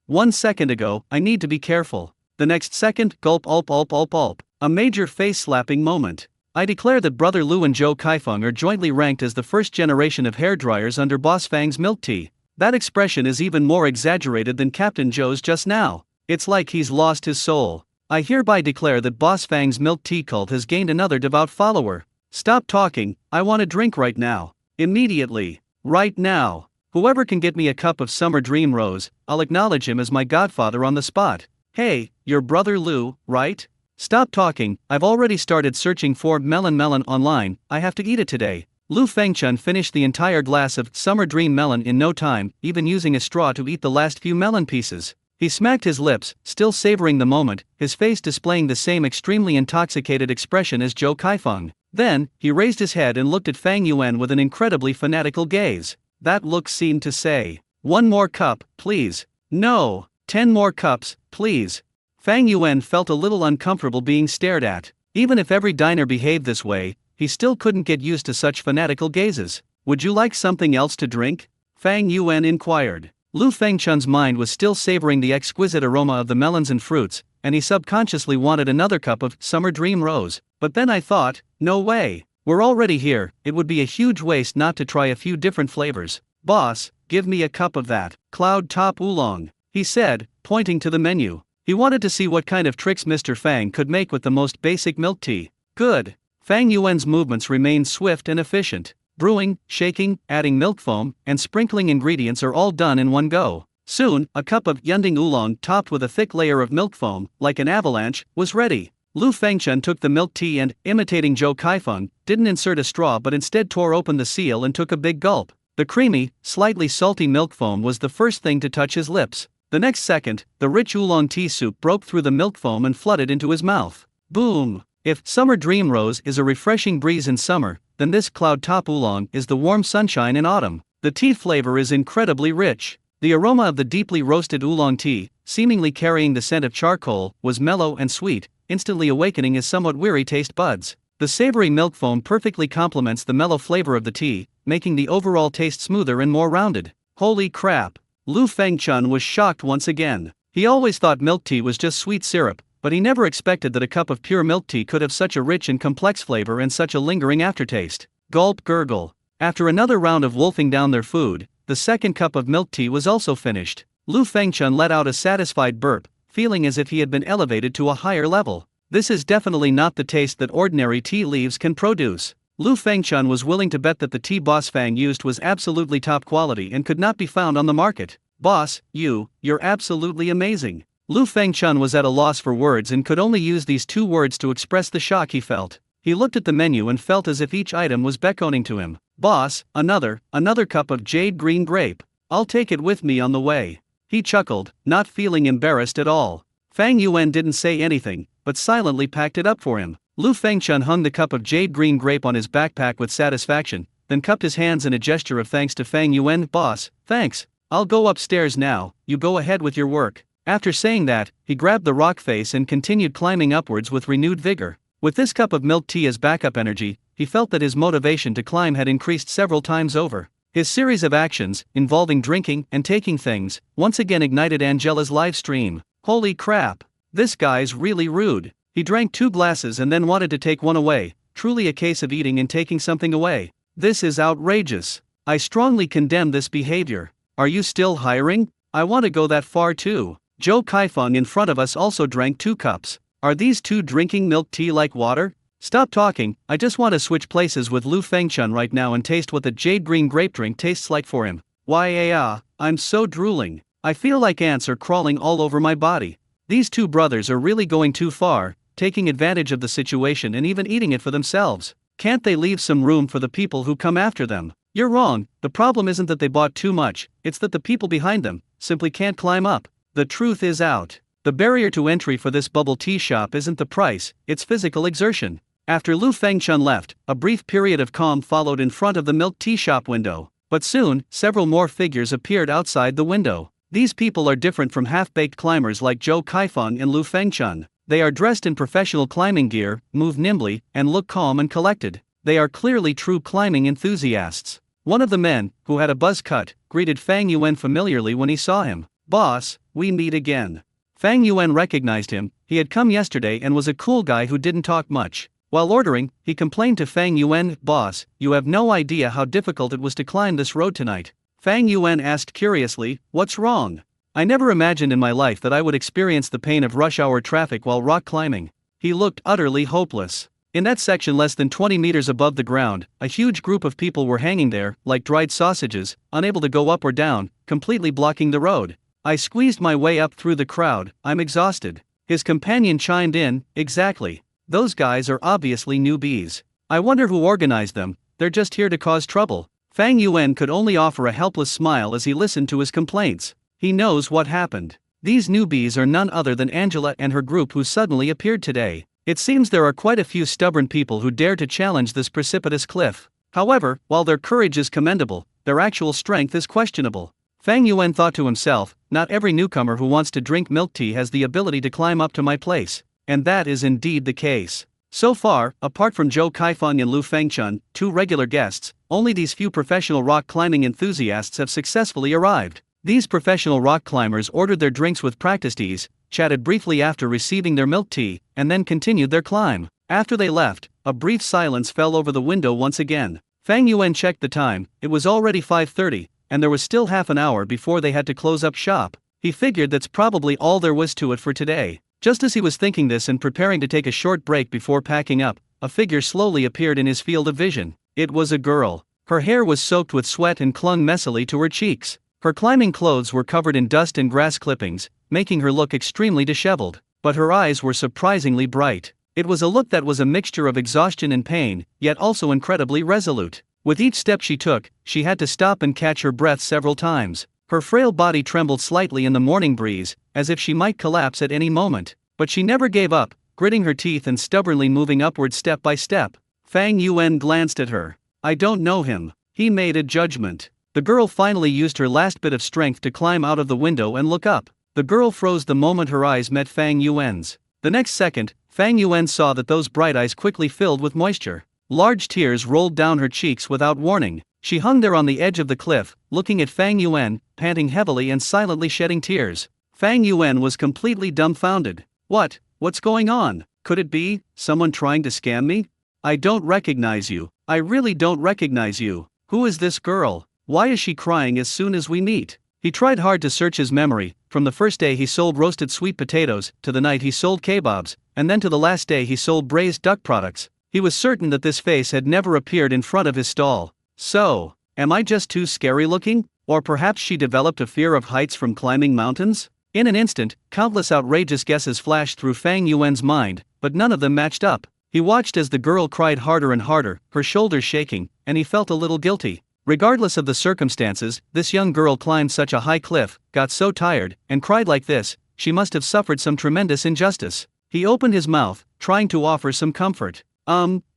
1 second ago, I need to be careful. The next second, gulp ulp ulp ulp ulp. A major face-slapping moment. I declare that Brother Lu and Zhou Kaifeng are jointly ranked as the first generation of hairdryers under Boss Fang's milk tea. That expression is even more exaggerated than Captain Zhou's just now. It's like he's lost his soul. I hereby declare that Boss Fang's milk tea cult has gained another devout follower. Stop talking, I want a drink right now. Immediately. Right now. Whoever can get me a cup of summer dream rose, I'll acknowledge him as my godfather on the spot. Hey, you're Brother Lu, right? Stop talking, I've already started searching for melon online, I have to eat it today. Lu Fengchun finished the entire glass of summer dream melon in no time, even using a straw to eat the last few melon pieces. He smacked his lips, still savoring the moment, his face displaying the same extremely intoxicated expression as Zhou Kaifeng. Then, he raised his head and looked at Fang Yuan with an incredibly fanatical gaze. That look seemed to say, 1 more cup, please. No, 10 more cups, please. Fang Yuan felt a little uncomfortable being stared at. Even if every diner behaved this way, he still couldn't get used to such fanatical gazes. Would you like something else to drink? Fang Yuan inquired. Lu Fengchun's mind was still savoring the exquisite aroma of the melons and fruits, and he subconsciously wanted another cup of summer dream rose. But then I thought, no way. We're already here, it would be a huge waste not to try a few different flavors. Boss, give me a cup of that cloud top oolong, he said, pointing to the menu. He wanted to see what kind of tricks Mr. Fang could make with the most basic milk tea. Good. Fang Yuan's movements remained swift and efficient. Brewing, shaking, adding milk foam, and sprinkling ingredients are all done in one go. Soon, a cup of Yunding oolong topped with a thick layer of milk foam, like an avalanche, was ready. Lu Fengchun took the milk tea and, imitating Zhou Kaifeng, didn't insert a straw but instead tore open the seal and took a big gulp. The creamy, slightly salty milk foam was the first thing to touch his lips. The next second, the rich oolong tea soup broke through the milk foam and flooded into his mouth. Boom! If summer dream rose is a refreshing breeze in summer, then this cloud top oolong is the warm sunshine in autumn. The tea flavor is incredibly rich. The aroma of the deeply roasted oolong tea, seemingly carrying the scent of charcoal, was mellow and sweet, instantly awakening his somewhat weary taste buds. The savory milk foam perfectly complements the mellow flavor of the tea, making the overall taste smoother and more rounded. Holy crap! Lu Fengchun was shocked once again. He always thought milk tea was just sweet syrup, but he never expected that a cup of pure milk tea could have such a rich and complex flavor and such a lingering aftertaste. Gulp gurgle. After another round of wolfing down their food, the second cup of milk tea was also finished. Lu Fengchun let out a satisfied burp, feeling as if he had been elevated to a higher level. This is definitely not the taste that ordinary tea leaves can produce. Lu Fengchun was willing to bet that the tea Boss Fang used was absolutely top quality and could not be found on the market. Boss, you're absolutely amazing. Lu Fengchun was at a loss for words and could only use these 2 words to express the shock he felt. He looked at the menu and felt as if each item was beckoning to him. Boss, another cup of jade green grape. I'll take it with me on the way. He chuckled, not feeling embarrassed at all. Fang Yuan didn't say anything, but silently packed it up for him. Lu Fengchun hung the cup of jade green grape on his backpack with satisfaction, then cupped his hands in a gesture of thanks to Fang Yuan. Boss, thanks. I'll go upstairs now, you go ahead with your work. After saying that, he grabbed the rock face and continued climbing upwards with renewed vigor. With this cup of milk tea as backup energy, he felt that his motivation to climb had increased several times over. His series of actions, involving drinking and taking things, once again ignited Angela's live stream. Holy crap! This guy's really rude. He drank 2 glasses and then wanted to take one away, truly a case of eating and taking something away. This is outrageous. I strongly condemn this behavior. Are you still hiring? I want to go that far too. Joe Kaifeng in front of us also drank 2 cups. Are these 2 drinking milk tea like water? Stop talking, I just want to switch places with Lu Fengchun right now and taste what the jade green grape drink tastes like for him. I'm so drooling. I feel like ants are crawling all over my body. These 2 brothers are really going too far, taking advantage of the situation and even eating it for themselves. Can't they leave some room for the people who come after them? You're wrong, the problem isn't that they bought too much, it's that the people behind them simply can't climb up. The truth is out. The barrier to entry for this bubble tea shop isn't the price, it's physical exertion. After Lu Fengchun left, a brief period of calm followed in front of the milk tea shop window. But soon, several more figures appeared outside the window. These people are different from half-baked climbers like Zhou Kaifeng and Lu Fengchun. They are dressed in professional climbing gear, move nimbly, and look calm and collected. They are clearly true climbing enthusiasts. One of the men, who had a buzz cut, greeted Fang Yuan familiarly when he saw him. "Boss, we meet again." Fang Yuan recognized him. He had come yesterday and was a cool guy who didn't talk much. While ordering, he complained to Fang Yuan, "Boss, you have no idea how difficult it was to climb this road tonight." Fang Yuan asked curiously, "What's wrong?" "I never imagined in my life that I would experience the pain of rush hour traffic while rock climbing." He looked utterly hopeless. In that section less than 20 meters above the ground, a huge group of people were hanging there, like dried sausages, unable to go up or down, completely blocking the road. "I squeezed my way up through the crowd, I'm exhausted." His companion chimed in, "Exactly. Those guys are obviously newbies. I wonder who organized them, they're just here to cause trouble." Fang Yuan could only offer a helpless smile as he listened to his complaints. He knows what happened. These newbies are none other than Angela and her group who suddenly appeared today. It seems there are quite a few stubborn people who dare to challenge this precipitous cliff. However, while their courage is commendable, their actual strength is questionable. Fang Yuan thought to himself, not every newcomer who wants to drink milk tea has the ability to climb up to my place. And that is indeed the case. So far, apart from Zhou Kaifeng and Lu Fengchun, 2 regular guests, only these few professional rock climbing enthusiasts have successfully arrived. These professional rock climbers ordered their drinks with practiced ease, chatted briefly after receiving their milk tea, and then continued their climb. After they left, a brief silence fell over the window once again. Fang Yuan checked the time, it was already 5:30, and there was still half an hour before they had to close up shop. He figured that's probably all there was to it for today. Just as he was thinking this and preparing to take a short break before packing up, a figure slowly appeared in his field of vision. It was a girl. Her hair was soaked with sweat and clung messily to her cheeks. Her climbing clothes were covered in dust and grass clippings, making her look extremely disheveled, but her eyes were surprisingly bright. It was a look that was a mixture of exhaustion and pain, yet also incredibly resolute. With each step she took, she had to stop and catch her breath several times. Her frail body trembled slightly in the morning breeze, as if she might collapse at any moment. But she never gave up, gritting her teeth and stubbornly moving upward step by step. Fang Yuan glanced at her. "I don't know him." He made a judgment. The girl finally used her last bit of strength to climb out of the window and look up. The girl froze the moment her eyes met Fang Yuan's. The next second, Fang Yuan saw that those bright eyes quickly filled with moisture. Large tears rolled down her cheeks without warning. She hung there on the edge of the cliff, looking at Fang Yuan, panting heavily and silently shedding tears. Fang Yuan was completely dumbfounded. What's going on? Could it be someone trying to scam me? I don't recognize you. I really don't recognize you. Who is this girl? Why is she crying as soon as we meet? He tried hard to search his memory, from the first day he sold roasted sweet potatoes, to the night he sold kebabs, and then to the last day he sold braised duck products. He was certain that this face had never appeared in front of his stall. So, am I just too scary looking? Or perhaps she developed a fear of heights from climbing mountains? In an instant, countless outrageous guesses flashed through Fang Yuan's mind, but none of them matched up. He watched as the girl cried harder and harder, her shoulders shaking, and he felt a little guilty. Regardless of the circumstances, this young girl climbed such a high cliff, got so tired, and cried like this, she must have suffered some tremendous injustice. He opened his mouth, trying to offer some comfort.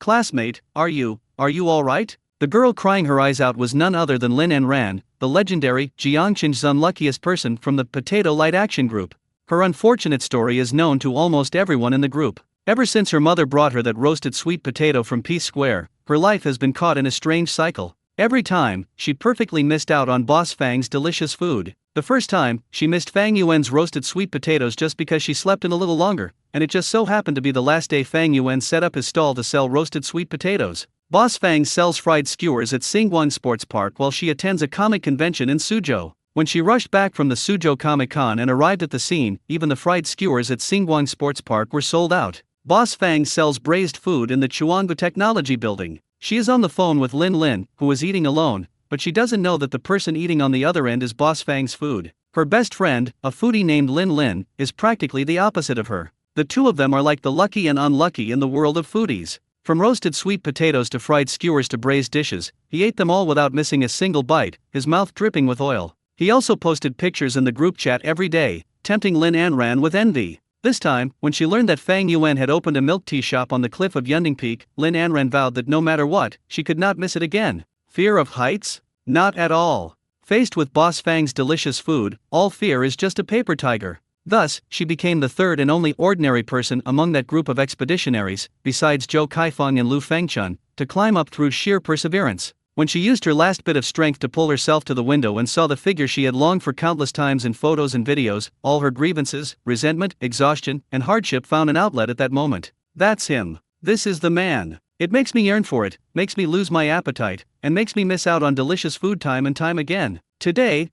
Classmate, are you all right? The girl crying her eyes out was none other than Lin Enran, the legendary Jiangqin's unluckiest person from the Potato Light Action Group. Her unfortunate story is known to almost everyone in the group. Ever since her mother brought her that roasted sweet potato from Peace Square, her life has been caught in a strange cycle. Every time, she perfectly missed out on Boss Fang's delicious food. The first time, she missed Fang Yuan's roasted sweet potatoes just because she slept in a little longer, and it just so happened to be the last day Fang Yuan set up his stall to sell roasted sweet potatoes. Boss Fang sells fried skewers at Singguang Sports Park while she attends a comic convention in Suzhou. When she rushed back from the Suzhou Comic-Con and arrived at the scene, even the fried skewers at Singguang Sports Park were sold out. Boss Fang sells braised food in the Chuangbu Technology Building. She is on the phone with Lin Lin, who is eating alone, but she doesn't know that the person eating on the other end is Boss Fang's food. Her best friend, a foodie named Lin Lin, is practically the opposite of her. The two of them are like the lucky and unlucky in the world of foodies. From roasted sweet potatoes to fried skewers to braised dishes, he ate them all without missing a single bite, his mouth dripping with oil. He also posted pictures in the group chat every day, tempting Lin Anran with envy. This time, when she learned that Fang Yuan had opened a milk tea shop on the cliff of Yunding Peak, Lin Anran vowed that no matter what, she could not miss it again. Fear of heights? Not at all. Faced with Boss Fang's delicious food, all fear is just a paper tiger. Thus, she became the third and only ordinary person among that group of expeditionaries, besides Zhou Kaifeng and Lu Fengchun, to climb up through sheer perseverance. When she used her last bit of strength to pull herself to the window and saw the figure she had longed for countless times in photos and videos, all her grievances, resentment, exhaustion, and hardship found an outlet at that moment. That's him. This is the man. It makes me yearn for it, makes me lose my appetite, and makes me miss out on delicious food time and time again. Today,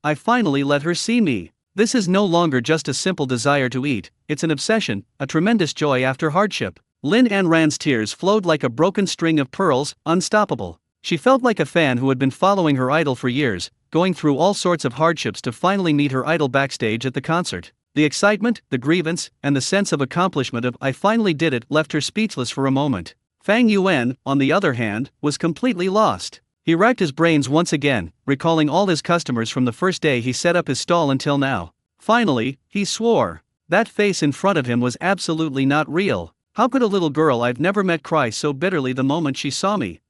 I finally let her see me. This is no longer just a simple desire to eat, it's an obsession, a tremendous joy after hardship. Lin Anran's tears flowed like a broken string of pearls, unstoppable. She felt like a fan who had been following her idol for years, going through all sorts of hardships to finally meet her idol backstage at the concert. The excitement, the grievance, and the sense of accomplishment of "I finally did it" left her speechless for a moment. Fang Yuan, on the other hand, was completely lost. He racked his brains once again, recalling all his customers from the first day he set up his stall until now. Finally, he swore. That face in front of him was absolutely not real. How could a little girl I've never met cry so bitterly the moment she saw me?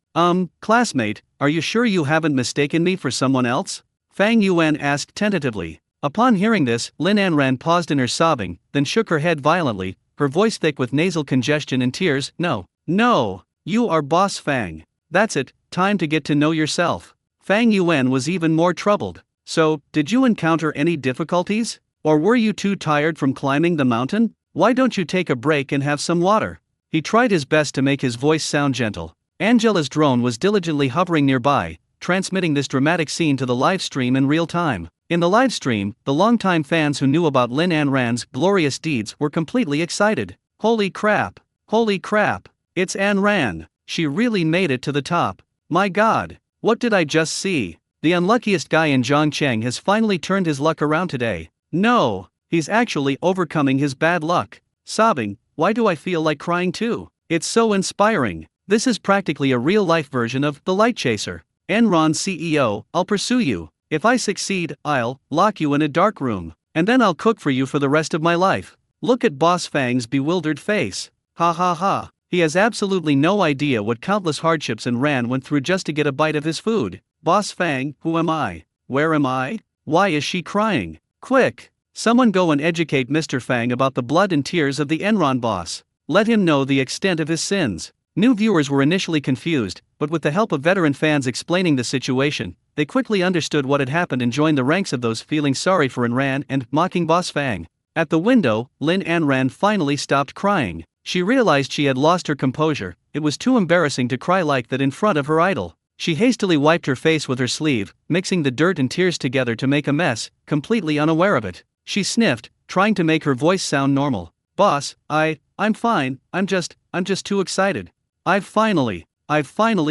Classmate, are you sure you haven't mistaken me for someone else? Fang Yuan asked tentatively. Upon hearing this, Lin Anran paused in her sobbing, then shook her head violently, her voice thick with nasal congestion and tears. No, you are Boss Fang. That's it, time to get to know yourself. Fang Yuan was even more troubled. So, did you encounter any difficulties? Or were you too tired from climbing the mountain? Why don't you take a break and have some water? He tried his best to make his voice sound gentle. Angela's drone was diligently hovering nearby, transmitting this dramatic scene to the live stream in real time. In the live stream, the longtime fans who knew about Lin Anran's glorious deeds were completely excited. Holy crap! It's Anran! She really made it to the top. My god! What did I just see? The unluckiest guy in Zhongcheng has finally turned his luck around today. No! He's actually overcoming his bad luck. Sobbing, why do I feel like crying too? It's so inspiring. This is practically a real-life version of The Light Chaser. Enron CEO, I'll pursue you. If I succeed, I'll lock you in a dark room. And then I'll cook for you for the rest of my life. Look at Boss Fang's bewildered face. Ha ha ha. He has absolutely no idea what countless hardships Enran went through just to get a bite of his food. Boss Fang, who am I? Where am I? Why is she crying? Quick! Someone go and educate Mr. Fang about the blood and tears of the Enron boss. Let him know the extent of his sins. New viewers were initially confused, but with the help of veteran fans explaining the situation, they quickly understood what had happened and joined the ranks of those feeling sorry for Enran and mocking Boss Fang. At the window, Lin Anran finally stopped crying. She realized she had lost her composure. It was too embarrassing to cry like that in front of her idol. She hastily wiped her face with her sleeve, mixing the dirt and tears together to make a mess, completely unaware of it. She sniffed, trying to make her voice sound normal. Boss, I'm fine, I'm just too excited. I've finally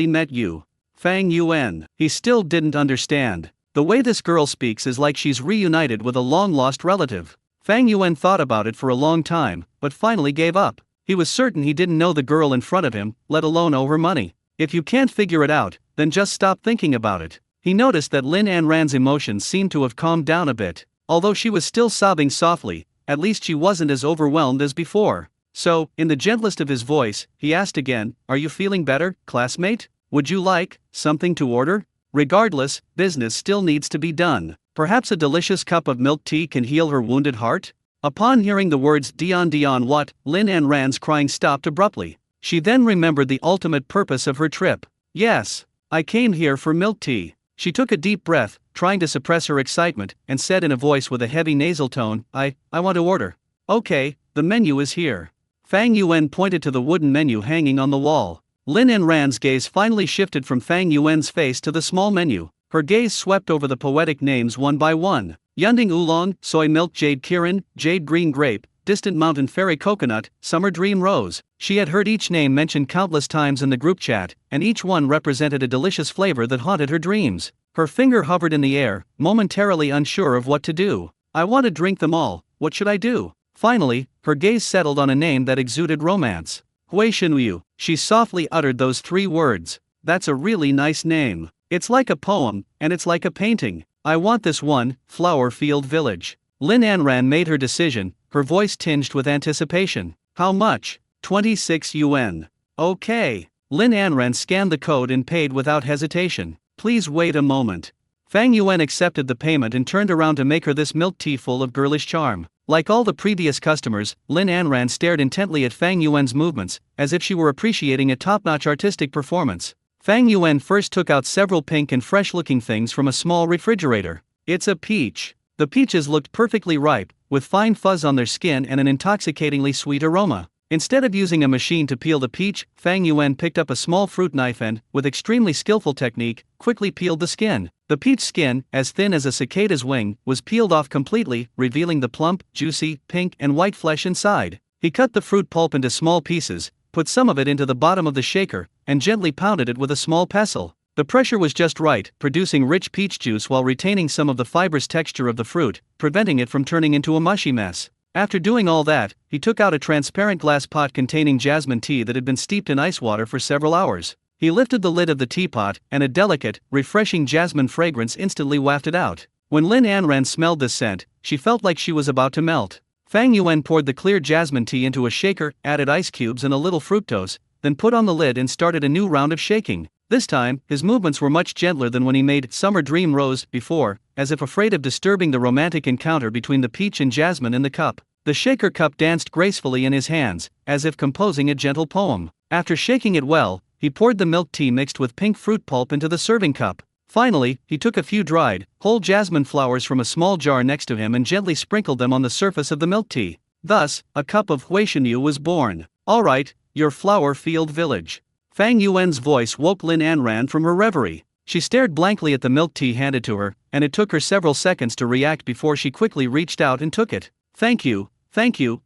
met you. Fang Yuan. He still didn't understand. The way this girl speaks is like she's reunited with a long-lost relative. Fang Yuan thought about it for a long time, but finally gave up. He was certain he didn't know the girl in front of him, let alone owe her money. If you can't figure it out, then just stop thinking about it. He noticed that Lin Anran's emotions seemed to have calmed down a bit. Although she was still sobbing softly, at least she wasn't as overwhelmed as before. So, in the gentlest of his voice, he asked again, "Are you feeling better, classmate? Would you like something to order?" Regardless, business still needs to be done. Perhaps a delicious cup of milk tea can heal her wounded heart? Upon hearing the words Dion Dion what, Lin An Ran's crying stopped abruptly. She then remembered the ultimate purpose of her trip. Yes, I came here for milk tea. She took a deep breath, trying to suppress her excitement, and said in a voice with a heavy nasal tone, I want to order. Okay, the menu is here. Fang Yuan pointed to the wooden menu hanging on the wall. Lin An Ran's gaze finally shifted from Fang Yuan's face to the small menu. Her gaze swept over the poetic names one by one. Yunding Oolong, Soy Milk Jade Kirin, Jade Green Grape, Distant Mountain Fairy Coconut, Summer Dream Rose. She had heard each name mentioned countless times in the group chat, and each one represented a delicious flavor that haunted her dreams. Her finger hovered in the air, momentarily unsure of what to do. I want to drink them all, what should I do? Finally, her gaze settled on a name that exuded romance. Hui Shenyu. She softly uttered those 3 words. That's a really nice name. It's like a poem, and it's like a painting. I want this one, Flower Field Village. Lin An Ran made her decision, her voice tinged with anticipation. How much? 26 yuan. Okay. Lin An Ran scanned the code and paid without hesitation. Please wait a moment. Fang Yuan accepted the payment and turned around to make her this milk tea full of girlish charm. Like all the previous customers, Lin An Ran stared intently at Fang Yuan's movements, as if she were appreciating a top-notch artistic performance. Fang Yuan first took out several pink and fresh-looking things from a small refrigerator. It's a peach. The peaches looked perfectly ripe, with fine fuzz on their skin and an intoxicatingly sweet aroma. Instead of using a machine to peel the peach, Fang Yuan picked up a small fruit knife and, with extremely skillful technique, quickly peeled the skin. The peach skin, as thin as a cicada's wing, was peeled off completely, revealing the plump, juicy, pink and white flesh inside. He cut the fruit pulp into small pieces, put some of it into the bottom of the shaker, and gently pounded it with a small pestle. The pressure was just right, producing rich peach juice while retaining some of the fibrous texture of the fruit, preventing it from turning into a mushy mess. After doing all that, he took out a transparent glass pot containing jasmine tea that had been steeped in ice water for several hours. He lifted the lid of the teapot, and a delicate, refreshing jasmine fragrance instantly wafted out. When Lin An Ran smelled this scent, she felt like she was about to melt. Fang Yuan poured the clear jasmine tea into a shaker, added ice cubes and a little fructose, then put on the lid and started a new round of shaking. This time, his movements were much gentler than when he made Summer Dream Rose before, as if afraid of disturbing the romantic encounter between the peach and jasmine in the cup. The shaker cup danced gracefully in his hands, as if composing a gentle poem. After shaking it well, he poured the milk tea mixed with pink fruit pulp into the serving cup. Finally, he took a few dried, whole jasmine flowers from a small jar next to him and gently sprinkled them on the surface of the milk tea. Thus, a cup of Huishenyu was born. Alright, your Flower Field Village. Fang Yuan's voice woke Lin An Ran from her reverie. She stared blankly at the milk tea handed to her, and it took her several seconds to react before she quickly reached out and took it. Thank you,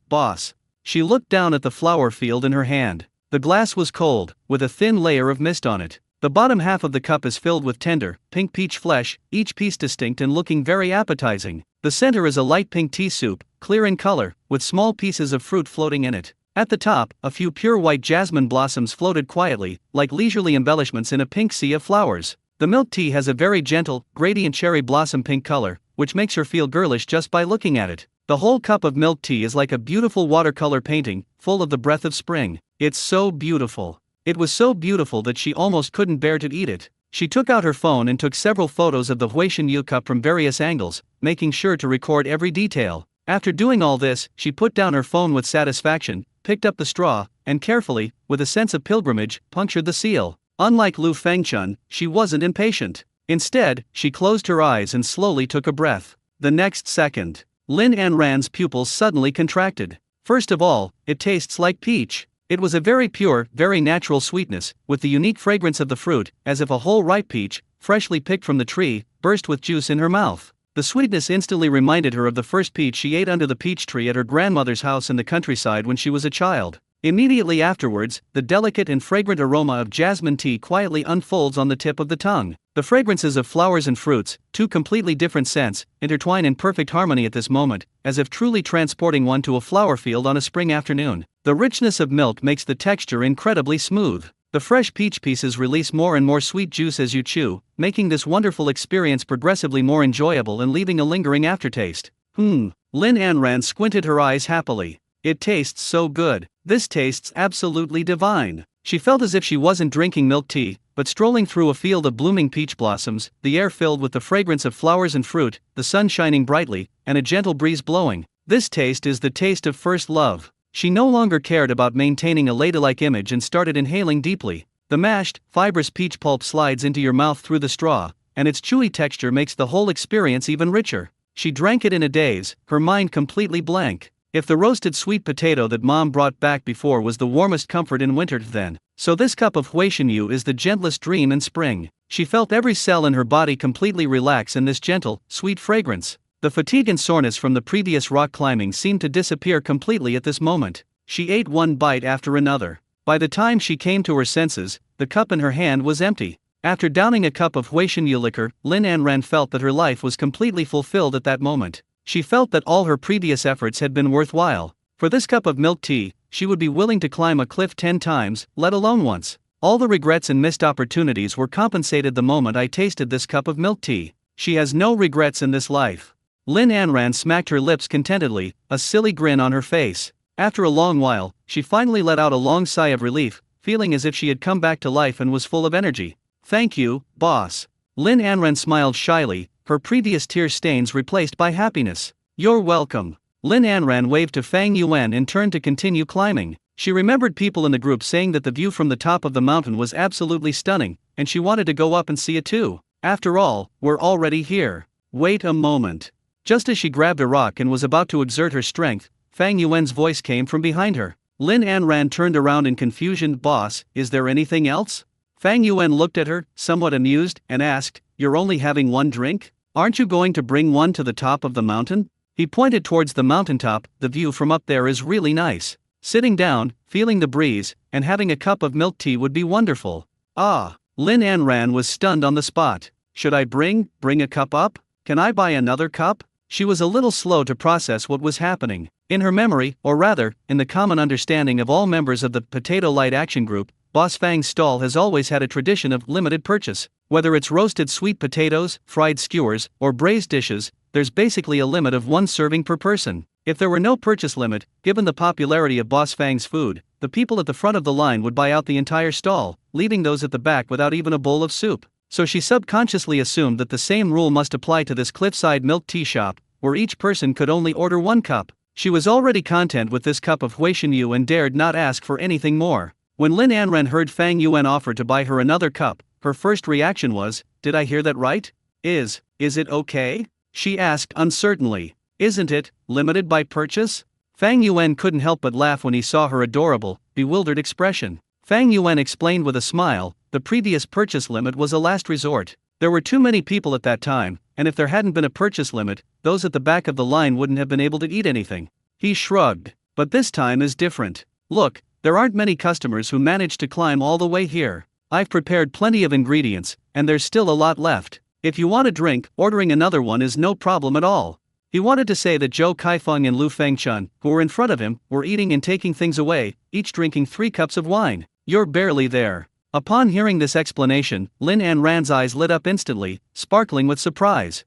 boss. She looked down at the flower field in her hand. The glass was cold, with a thin layer of mist on it. The bottom half of the cup is filled with tender, pink peach flesh, each piece distinct and looking very appetizing. The center is a light pink tea soup, clear in color, with small pieces of fruit floating in it. At the top, a few pure white jasmine blossoms floated quietly, like leisurely embellishments in a pink sea of flowers. The milk tea has a very gentle, gradient cherry blossom pink color, which makes her feel girlish just by looking at it. The whole cup of milk tea is like a beautiful watercolor painting, full of the breath of spring. It's so beautiful. It was so beautiful that she almost couldn't bear to eat it. She took out her phone and took several photos of the Huishenyu cup from various angles, making sure to record every detail. After doing all this, she put down her phone with satisfaction, picked up the straw, and carefully, with a sense of pilgrimage, punctured the seal. Unlike Lu Fengchun, she wasn't impatient. Instead, she closed her eyes and slowly took a breath. The next second, Lin An Ran's pupils suddenly contracted. First of all, it tastes like peach. It was a very pure, very natural sweetness, with the unique fragrance of the fruit, as if a whole ripe peach, freshly picked from the tree, burst with juice in her mouth. The sweetness instantly reminded her of the first peach she ate under the peach tree at her grandmother's house in the countryside when she was a child. Immediately afterwards, the delicate and fragrant aroma of jasmine tea quietly unfolds on the tip of the tongue. The fragrances of flowers and fruits, two completely different scents, intertwine in perfect harmony at this moment, as if truly transporting one to a flower field on a spring afternoon. The richness of milk makes the texture incredibly smooth. The fresh peach pieces release more and more sweet juice as you chew, making this wonderful experience progressively more enjoyable and leaving a lingering aftertaste. Lin An Ran squinted her eyes happily. It tastes so good. This tastes absolutely divine. She felt as if she wasn't drinking milk tea, but strolling through a field of blooming peach blossoms, the air filled with the fragrance of flowers and fruit, the sun shining brightly, and a gentle breeze blowing. This taste is the taste of first love. She no longer cared about maintaining a ladylike image and started inhaling deeply. The mashed, fibrous peach pulp slides into your mouth through the straw, and its chewy texture makes the whole experience even richer. She drank it in a daze, her mind completely blank. If the roasted sweet potato that Mom brought back before was the warmest comfort in winter then, so this cup of huaishanyu is the gentlest dream in spring. She felt every cell in her body completely relax in this gentle, sweet fragrance. The fatigue and soreness from the previous rock climbing seemed to disappear completely at this moment. She ate one bite after another. By the time she came to her senses, the cup in her hand was empty. After downing a cup of huaishanyu liquor, Lin Anran felt that her life was completely fulfilled at that moment. She felt that all her previous efforts had been worthwhile. For this cup of milk tea, she would be willing to climb a cliff 10 times, let alone once. All the regrets and missed opportunities were compensated the moment I tasted this cup of milk tea. She has no regrets in this life. Lin Anran smacked her lips contentedly, a silly grin on her face. After a long while, she finally let out a long sigh of relief, feeling as if she had come back to life and was full of energy. "Thank you, boss." Lin Anran smiled shyly, her previous tear stains replaced by happiness. "You're welcome." Lin Anran waved to Fang Yuan and turned to continue climbing. She remembered people in the group saying that the view from the top of the mountain was absolutely stunning, and she wanted to go up and see it too. After all, we're already here. Wait a moment. Just as she grabbed a rock and was about to exert her strength, Fang Yuan's voice came from behind her. Lin Anran turned around in confusion. "Boss, is there anything else?" Fang Yuan looked at her, somewhat amused, and asked, "You're only having one drink? Aren't you going to bring one to the top of the mountain?" He pointed towards the mountaintop. "The view from up there is really nice. Sitting down, feeling the breeze, and having a cup of milk tea would be wonderful." "Ah." Lin Anran was stunned on the spot. "Should I bring a cup up? Can I buy another cup?" She was a little slow to process what was happening. In her memory, or rather, in the common understanding of all members of the Potato Light Action Group, Boss Fang's stall has always had a tradition of limited purchase. Whether it's roasted sweet potatoes, fried skewers, or braised dishes, there's basically a limit of one serving per person. If there were no purchase limit, given the popularity of Boss Fang's food, the people at the front of the line would buy out the entire stall, leaving those at the back without even a bowl of soup. So she subconsciously assumed that the same rule must apply to this cliffside milk tea shop, where each person could only order one cup. She was already content with this cup of huaishanyu and dared not ask for anything more. When Lin Anran heard Fang Yuan offer to buy her another cup, her first reaction was, "Did I hear that right? Is it okay?" she asked uncertainly. "Isn't it limited by purchase?" Fang Yuan couldn't help but laugh when he saw her adorable, bewildered expression. Fang Yuan explained with a smile, the previous purchase limit was a last resort. There were too many people at that time, and if there hadn't been a purchase limit, those at the back of the line wouldn't have been able to eat anything. He shrugged. "But this time is different. Look, there aren't many customers who manage to climb all the way here. I've prepared plenty of ingredients, and there's still a lot left. If you want a drink, ordering another one is no problem at all." He wanted to say that Zhou Kaifeng and Lu Fengchun, who were in front of him, were eating and taking things away, each drinking 3 cups of wine. "You're barely there." Upon hearing this explanation, Lin Anran's eyes lit up instantly, sparkling with surprise.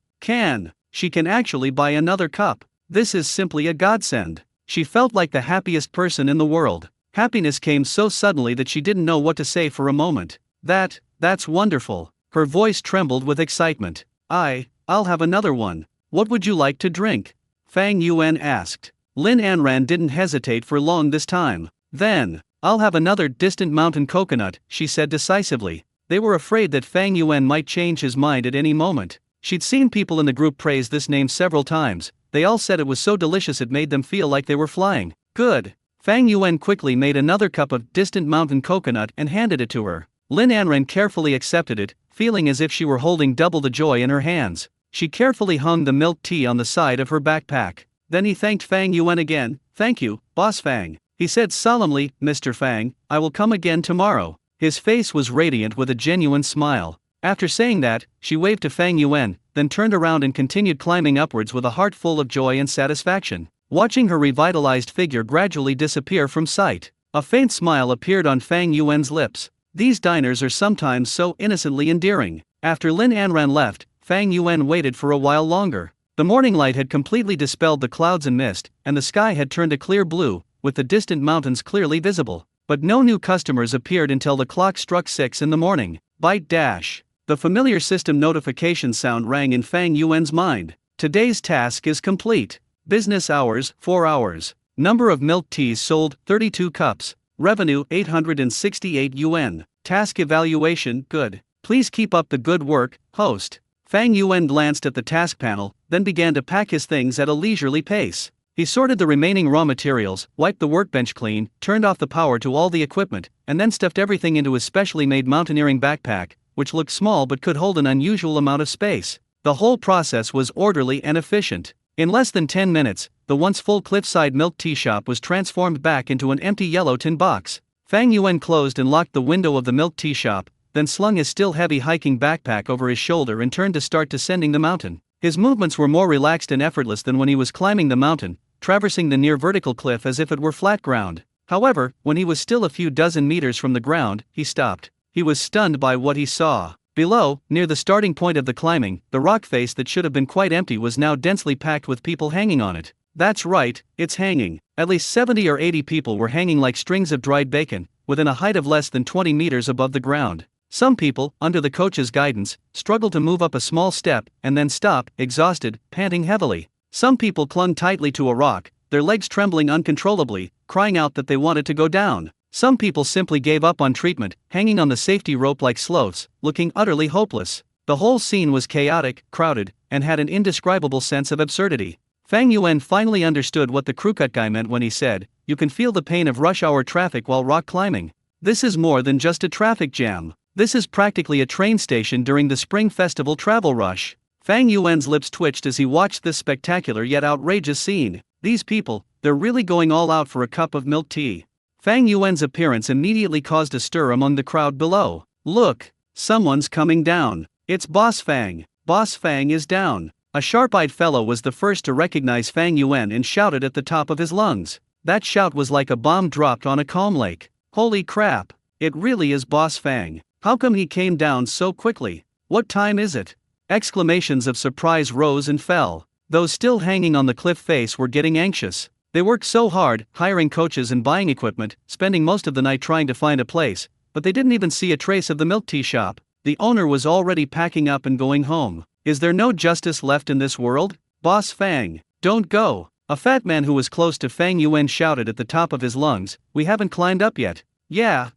She can actually buy another cup. This is simply a godsend. She felt like the happiest person in the world. Happiness came so suddenly that she didn't know what to say for a moment. That's wonderful." Her voice trembled with excitement. I'll have another one. What would you like to drink?" Fang Yuan asked. Lin Anran didn't hesitate for long this time. "Then, I'll have another distant mountain coconut," she said decisively. They were afraid that Fang Yuan might change his mind at any moment. She'd seen people in the group praise this name several times. They all said it was so delicious it made them feel like they were flying. "Good." Fang Yuan quickly made another cup of distant mountain coconut and handed it to her. Lin Anran carefully accepted it, feeling as if she were holding double the joy in her hands. She carefully hung the milk tea on the side of her backpack. Then he thanked Fang Yuan again. "Thank you, Boss Fang." He said solemnly, "Mr. Fang, I will come again tomorrow." His face was radiant with a genuine smile. After saying that, she waved to Fang Yuan, then turned around and continued climbing upwards with a heart full of joy and satisfaction, watching her revitalized figure gradually disappear from sight. A faint smile appeared on Fang Yuan's lips. These diners are sometimes so innocently endearing. After Lin Anran left, Fang Yuan waited for a while longer. The morning light had completely dispelled the clouds and mist, and the sky had turned a clear blue, with the distant mountains clearly visible. But no new customers appeared until the clock struck 6 in the morning. Bite dash. The familiar system notification sound rang in Fang Yuan's mind. Today's task is complete. Business hours, 4 hours. Number of milk teas sold, 32 cups. Revenue, 868 yuan. Task evaluation, good. Please keep up the good work, host. Fang Yuan glanced at the task panel, then began to pack his things at a leisurely pace. He sorted the remaining raw materials, wiped the workbench clean, turned off the power to all the equipment, and then stuffed everything into his specially made mountaineering backpack, which looked small but could hold an unusual amount of space. The whole process was orderly and efficient. In less than 10 minutes, the once full cliffside milk tea shop was transformed back into an empty yellow tin box. Fang Yuan closed and locked the window of the milk tea shop, then slung his still heavy hiking backpack over his shoulder and turned to start descending the mountain. His movements were more relaxed and effortless than when he was climbing the mountain, traversing the near vertical cliff as if it were flat ground. However, when he was still a few dozen meters from the ground, he stopped. He was stunned by what he saw. Below, near the starting point of the climbing, the rock face that should have been quite empty was now densely packed with people hanging on it. That's right, it's hanging. At least 70 or 80 people were hanging like strings of dried bacon, within a height of less than 20 meters above the ground. Some people, under the coach's guidance, struggled to move up a small step and then stop, exhausted, panting heavily. Some people clung tightly to a rock, their legs trembling uncontrollably, crying out that they wanted to go down. Some people simply gave up on treatment, hanging on the safety rope like sloths, looking utterly hopeless. The whole scene was chaotic, crowded, and had an indescribable sense of absurdity. Fang Yuan finally understood what the crewcut guy meant when he said, "You can feel the pain of rush hour traffic while rock climbing. This is more than just a traffic jam. This is practically a train station during the Spring Festival travel rush." Fang Yuan's lips twitched as he watched this spectacular yet outrageous scene. These people, they're really going all out for a cup of milk tea. Fang Yuan's appearance immediately caused a stir among the crowd below. Look, someone's coming down. It's Boss Fang. Boss Fang is down. A sharp-eyed fellow was the first to recognize Fang Yuan and shouted at the top of his lungs. That shout was like a bomb dropped on a calm lake. Holy crap, it really is Boss Fang. How come he came down so quickly? What time is it? Exclamations of surprise rose and fell. Those still hanging on the cliff face were getting anxious. They worked so hard, hiring coaches and buying equipment, spending most of the night trying to find a place, but they didn't even see a trace of the milk tea shop. The owner was already packing up and going home. Is there no justice left in this world? Boss Fang, don't go. A fat man who was close to Fang Yuan shouted at the top of his lungs, "We haven't climbed up yet." Yeah.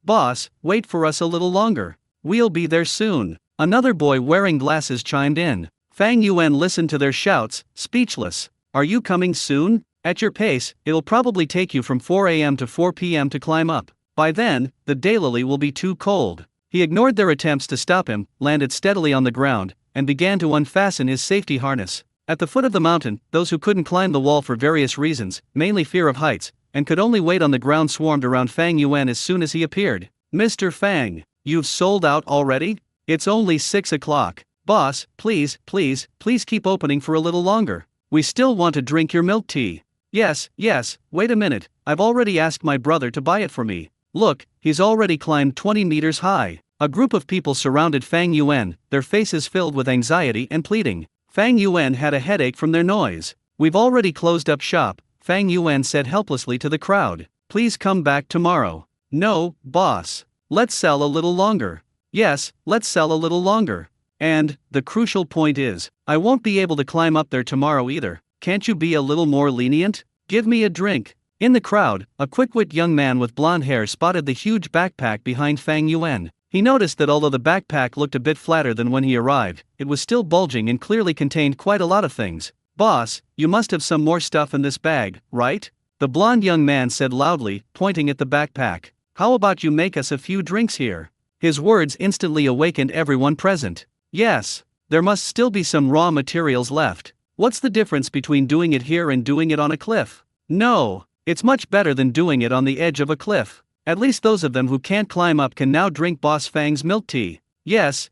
Boss, wait for us a little longer. We'll be there soon. Another boy wearing glasses chimed in. Fang Yuan listened to their shouts, speechless. Are you coming soon? At your pace, it'll probably take you from 4 a.m. to 4 p.m. to climb up. By then, the daylily will be too cold. He ignored their attempts to stop him, landed steadily on the ground, and began to unfasten his safety harness. At the foot of the mountain, those who couldn't climb the wall for various reasons, mainly fear of heights, and could only wait on the ground swarmed around Fang Yuan as soon as he appeared. Mr. Fang, you've sold out already? It's only 6 o'clock. Boss, please keep opening for a little longer. We still want to drink your milk tea. Yes, wait a minute, I've already asked my brother to buy it for me. Look, he's already climbed 20 meters high. A group of people surrounded Fang Yuan, their faces filled with anxiety and pleading. Fang Yuan had a headache from their noise. We've already closed up shop, Fang Yuan said helplessly to the crowd. Please come back tomorrow. No, boss. Let's sell a little longer. Yes, let's sell a little longer. And, the crucial point is, I won't be able to climb up there tomorrow either. Can't you be a little more lenient? Give me a drink. In the crowd, a quick-witted young man with blonde hair spotted the huge backpack behind Fang Yuan. He noticed that although the backpack looked a bit flatter than when he arrived, it was still bulging and clearly contained quite a lot of things. Boss, you must have some more stuff in this bag, right? The blonde young man said loudly, pointing at the backpack. How about you make us a few drinks here? His words instantly awakened everyone present. Yes, there must still be some raw materials left. What's the difference between doing it here and doing it on a cliff? No, it's much better than doing it on the edge of a cliff. At least those of them who can't climb up can now drink Boss Fang's milk tea. Yes.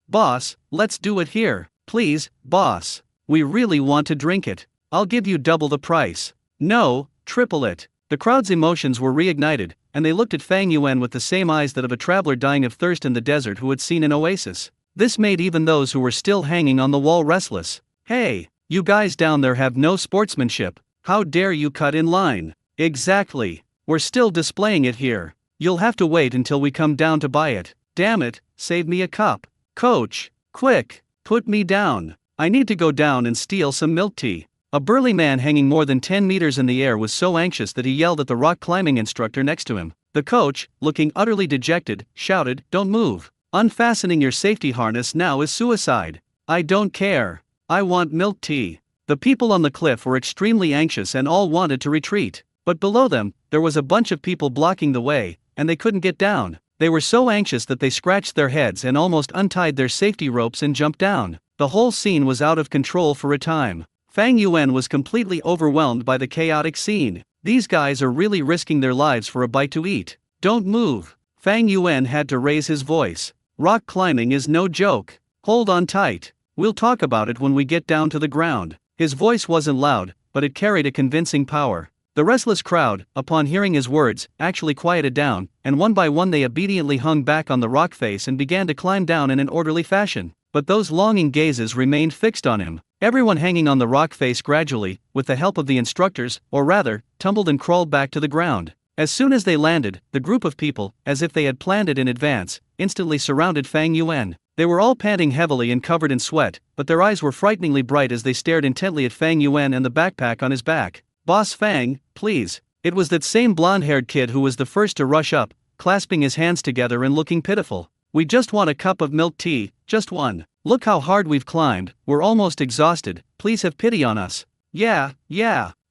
Boss, let's do it here. Please, boss. We really want to drink it. I'll give you double the price. No, triple it. The crowd's emotions were reignited, and they looked at Fang Yuan with the same eyes that of a traveler dying of thirst in the desert who had seen an oasis. This made even those who were still hanging on the wall restless. Hey, you guys down there have no sportsmanship. How dare you cut in line? Exactly. We're still displaying it here. You'll have to wait until we come down to buy it. Damn it, save me a cup. Coach, quick, put me down. I need to go down and steal some milk tea. A burly man hanging more than 10 meters in the air was so anxious that he yelled at the rock climbing instructor next to him. The coach, looking utterly dejected, shouted, "Don't move. Unfastening your safety harness now is suicide." "I don't care. I want milk tea." The people on the cliff were extremely anxious and all wanted to retreat. But below them, there was a bunch of people blocking the way, and they couldn't get down. They were so anxious that they scratched their heads and almost untied their safety ropes and jumped down. The whole scene was out of control for a time. Fang Yuan was completely overwhelmed by the chaotic scene. These guys are really risking their lives for a bite to eat. "Don't move." Fang Yuan had to raise his voice. "Rock climbing is no joke. Hold on tight. We'll talk about it when we get down to the ground." His voice wasn't loud, but it carried a convincing power. The restless crowd, upon hearing his words, actually quieted down, and one by one they obediently hung back on the rock face and began to climb down in an orderly fashion. But those longing gazes remained fixed on him. Everyone hanging on the rock face gradually, with the help of the instructors, or rather, tumbled and crawled back to the ground. As soon as they landed, the group of people, as if they had planned it in advance, instantly surrounded Fang Yuan. They were all panting heavily and covered in sweat, but their eyes were frighteningly bright as they stared intently at Fang Yuan and the backpack on his back. "Boss Fang, please." It was that same blonde-haired kid who was the first to rush up, clasping his hands together and looking pitiful. "We just want a cup of milk tea, just one. Look how hard we've climbed, we're almost exhausted, please have pity on us." Yeah.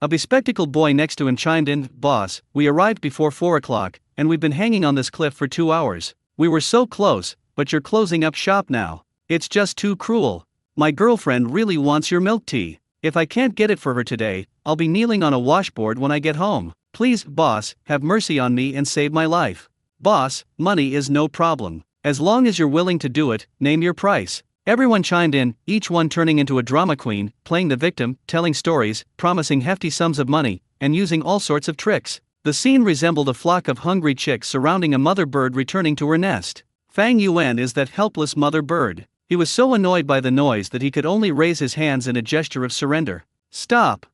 A bespectacled boy next to him chimed in, "Boss, we arrived before 4 o'clock, and we've been hanging on this cliff for 2 hours. We were so close, but you're closing up shop now. It's just too cruel. My girlfriend really wants your milk tea. If I can't get it for her today, I'll be kneeling on a washboard when I get home. Please, boss, have mercy on me and save my life." "Boss, money is no problem. As long as you're willing to do it, name your price." Everyone chimed in, each one turning into a drama queen, playing the victim, telling stories, promising hefty sums of money, and using all sorts of tricks. The scene resembled a flock of hungry chicks surrounding a mother bird returning to her nest. Fang Yuan is that helpless mother bird. He was so annoyed by the noise that he could only raise his hands in a gesture of surrender. Stop!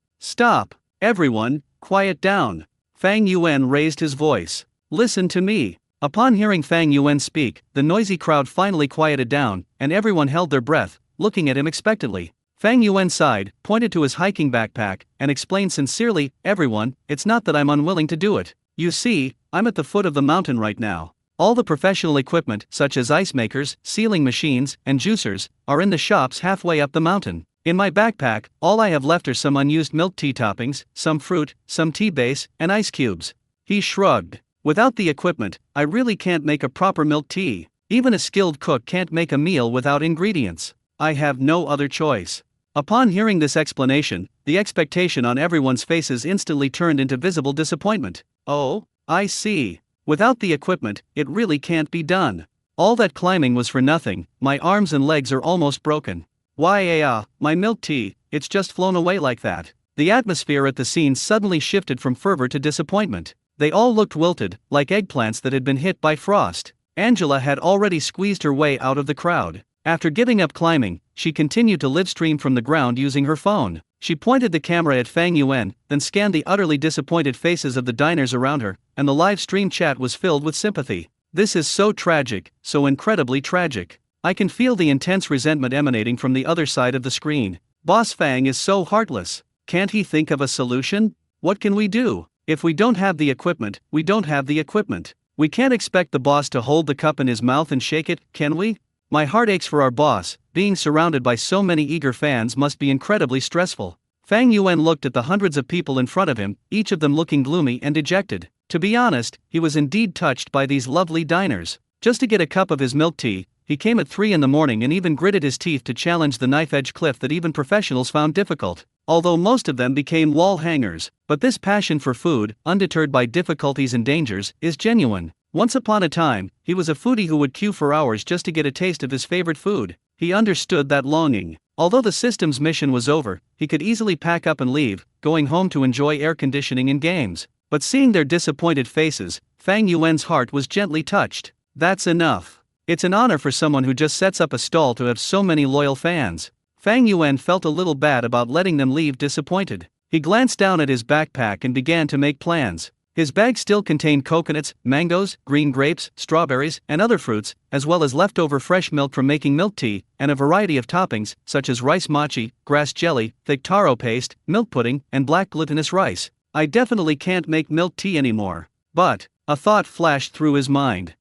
Everyone, quiet down." Fang Yuan raised his voice. "Listen to me." Upon hearing Fang Yuan speak, the noisy crowd finally quieted down, and everyone held their breath, looking at him expectantly. Fang Yuan sighed, pointed to his hiking backpack, and explained sincerely, "Everyone, it's not that I'm unwilling to do it. You see, I'm at the foot of the mountain right now. All the professional equipment, such as ice makers, sealing machines, and juicers, are in the shops halfway up the mountain. In my backpack, all I have left are some unused milk tea toppings, some fruit, some tea base, and ice cubes." He shrugged. "Without the equipment, I really can't make a proper milk tea. Even a skilled cook can't make a meal without ingredients. I have no other choice." Upon hearing this explanation, the expectation on everyone's faces instantly turned into visible disappointment. "Oh, I see. Without the equipment, it really can't be done. All that climbing was for nothing, my arms and legs are almost broken. Why, my milk tea, it's just flown away like that." The atmosphere at the scene suddenly shifted from fervor to disappointment. They all looked wilted, like eggplants that had been hit by frost. Angela had already squeezed her way out of the crowd. After giving up climbing, she continued to live stream from the ground using her phone. She pointed the camera at Fang Yuan, then scanned the utterly disappointed faces of the diners around her, and the live stream chat was filled with sympathy. "This is so tragic, so incredibly tragic. I can feel the intense resentment emanating from the other side of the screen. Boss Fang is so heartless. Can't he think of a solution? What can we do? If we don't have the equipment, we don't have the equipment. We can't expect the boss to hold the cup in his mouth and shake it, can we? My heart aches for our boss. Being surrounded by so many eager fans must be incredibly stressful." Fang Yuan looked at the hundreds of people in front of him, each of them looking gloomy and dejected. To be honest, he was indeed touched by these lovely diners. Just to get a cup of his milk tea, he came at 3 in the morning and even gritted his teeth to challenge the knife-edge cliff that even professionals found difficult. Although most of them became wall hangers, but this passion for food, undeterred by difficulties and dangers, is genuine. Once upon a time, he was a foodie who would queue for hours just to get a taste of his favorite food. He understood that longing. Although the system's mission was over, he could easily pack up and leave, going home to enjoy air conditioning and games. But seeing their disappointed faces, Fang Yuan's heart was gently touched. That's enough. It's an honor for someone who just sets up a stall to have so many loyal fans. Fang Yuan felt a little bad about letting them leave disappointed. He glanced down at his backpack and began to make plans. His bag still contained coconuts, mangoes, green grapes, strawberries, and other fruits, as well as leftover fresh milk from making milk tea, and a variety of toppings, such as rice mochi, grass jelly, thick taro paste, milk pudding, and black glutinous rice. I definitely can't make milk tea anymore. But, a thought flashed through his mind.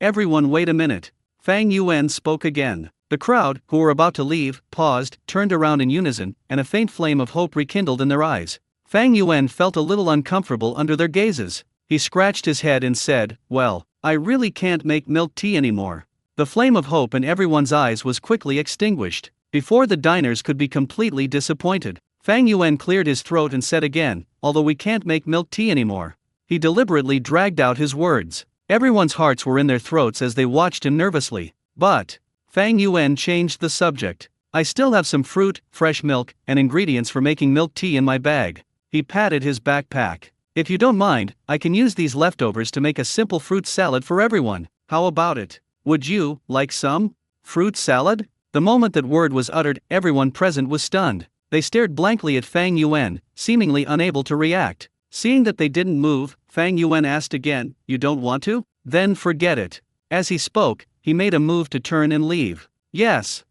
Everyone wait a minute. Fang Yuan spoke again. The crowd, who were about to leave, paused, turned around in unison, and a faint flame of hope rekindled in their eyes. Fang Yuan felt a little uncomfortable under their gazes. He scratched his head and said, "Well, I really can't make milk tea anymore." The flame of hope in everyone's eyes was quickly extinguished. Before the diners could be completely disappointed, Fang Yuan cleared his throat and said again, "Although we can't make milk tea anymore." He deliberately dragged out his words. Everyone's hearts were in their throats as they watched him nervously. But Fang Yuan changed the subject. "I still have some fruit, fresh milk, and ingredients for making milk tea in my bag." He patted his backpack. "If you don't mind, I can use these leftovers to make a simple fruit salad for everyone. How about it? Would you like some fruit salad?" The moment that word was uttered, everyone present was stunned. They stared blankly at Fang Yuan, seemingly unable to react. Seeing that they didn't move, Fang Yuan asked again, "You don't want to? Then forget it." As he spoke, he made a move to turn and leave. Yes,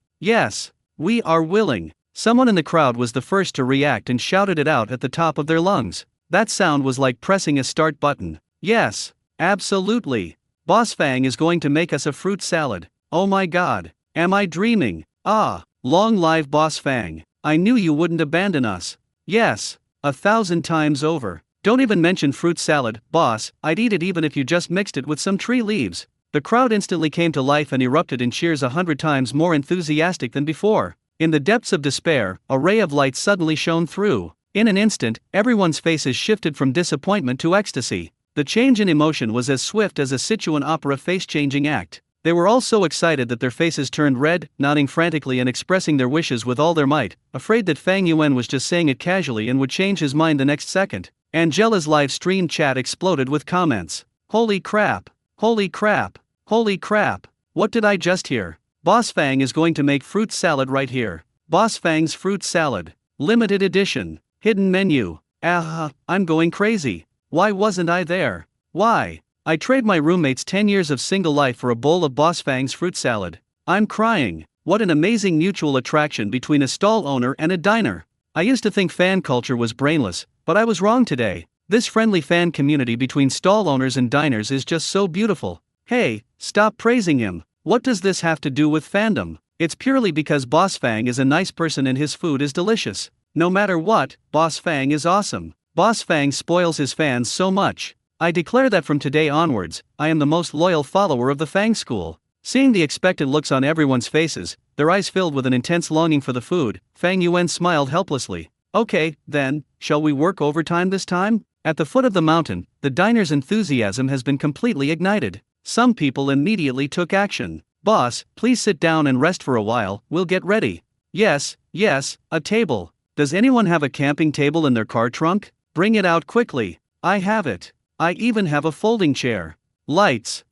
we are willing." Someone in the crowd was the first to react and shouted it out at the top of their lungs. That sound was like pressing a start button. "Yes, absolutely. Boss Fang is going to make us a fruit salad. Oh my god, am I dreaming? Ah, long live Boss Fang. I knew you wouldn't abandon us. Yes, 1,000 times over. Don't even mention fruit salad, boss, I'd eat it even if you just mixed it with some tree leaves." The crowd instantly came to life and erupted in cheers 100 times more enthusiastic than before. In the depths of despair, a ray of light suddenly shone through. In an instant, everyone's faces shifted from disappointment to ecstasy. The change in emotion was as swift as a Sichuan opera face-changing act. They were all so excited that their faces turned red, nodding frantically and expressing their wishes with all their might, afraid that Fang Yuan was just saying it casually and would change his mind the next second. Angela's live stream chat exploded with comments. "Holy crap! Holy crap! Holy crap! What did I just hear? Boss Fang is going to make fruit salad right here. Boss Fang's fruit salad. Limited edition. Hidden menu. I'm going crazy. Why wasn't I there? Why? I trade my roommate's 10 years of single life for a bowl of Boss Fang's fruit salad. I'm crying. What an amazing mutual attraction between a stall owner and a diner. I used to think fan culture was brainless, but I was wrong today. This friendly fan community between stall owners and diners is just so beautiful. Hey, stop praising him. What does this have to do with fandom? It's purely because Boss Fang is a nice person and his food is delicious. No matter what, Boss Fang is awesome. Boss Fang spoils his fans so much. I declare that from today onwards, I am the most loyal follower of the Fang School." Seeing the expectant looks on everyone's faces, their eyes filled with an intense longing for the food, Fang Yuan smiled helplessly. "Okay, then, shall we work overtime this time?" At the foot of the mountain, the diner's enthusiasm has been completely ignited. Some people immediately took action. "Boss, please sit down and rest for a while, we'll get ready." Yes, a table. Does anyone have a camping table in their car trunk? Bring it out quickly. I have it. I even have a folding chair. Lights.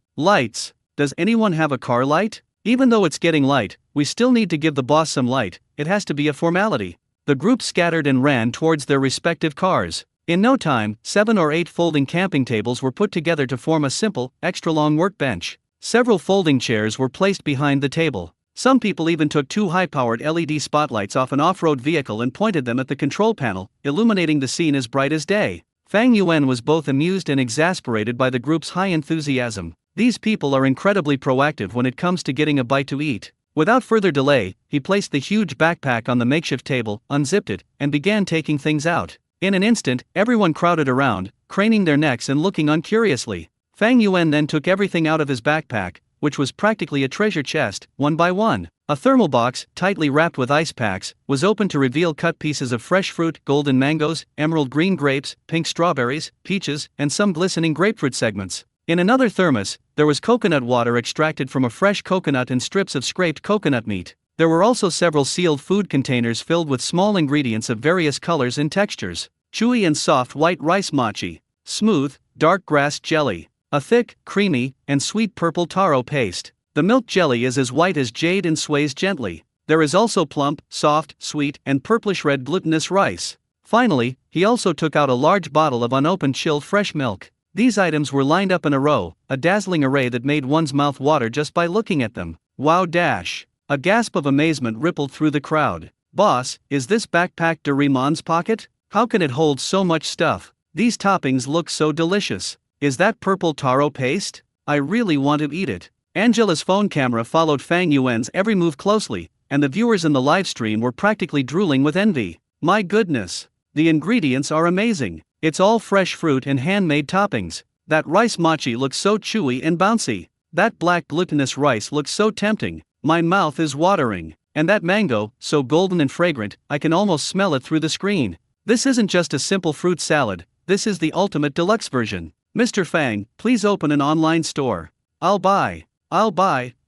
Does anyone have a car light? Even though it's getting light, we still need to give the boss some light, it has to be a formality. The group scattered and ran towards their respective cars. In no time, 7 or 8 folding camping tables were put together to form a simple, extra-long workbench. Several folding chairs were placed behind the table. Some people even took 2 high-powered LED spotlights off an off-road vehicle and pointed them at the control panel, illuminating the scene as bright as day. Fang Yuan was both amused and exasperated by the group's high enthusiasm. These people are incredibly proactive when it comes to getting a bite to eat. Without further delay, he placed the huge backpack on the makeshift table, unzipped it, and began taking things out. In an instant, everyone crowded around, craning their necks and looking on curiously. Fang Yuan then took everything out of his backpack, which was practically a treasure chest, one by one. A thermal box, tightly wrapped with ice packs, was opened to reveal cut pieces of fresh fruit, golden mangoes, emerald green grapes, pink strawberries, peaches, and some glistening grapefruit segments. In another thermos, there was coconut water extracted from a fresh coconut and strips of scraped coconut meat. There were also several sealed food containers filled with small ingredients of various colors and textures. Chewy and soft white rice mochi. Smooth, dark grass jelly. A thick, creamy, and sweet purple taro paste. The milk jelly is as white as jade and sways gently. There is also plump, soft, sweet, and purplish red glutinous rice. Finally, he also took out a large bottle of unopened chilled fresh milk. These items were lined up in a row, a dazzling array that made one's mouth water just by looking at them. Wow dash! A gasp of amazement rippled through the crowd. Boss, is this backpack Doraemon's pocket? How can it hold so much stuff? These toppings look so delicious. Is that purple taro paste? I really want to eat it. Angela's phone camera followed Fang Yuan's every move closely, and the viewers in the live stream were practically drooling with envy. My goodness! The ingredients are amazing. It's all fresh fruit and handmade toppings. That rice mochi looks so chewy and bouncy. That black glutinous rice looks so tempting. My mouth is watering. And that mango, so golden and fragrant, I can almost smell it through the screen. This isn't just a simple fruit salad, this is the ultimate deluxe version. Mr. Fang, please open an online store. I'll buy,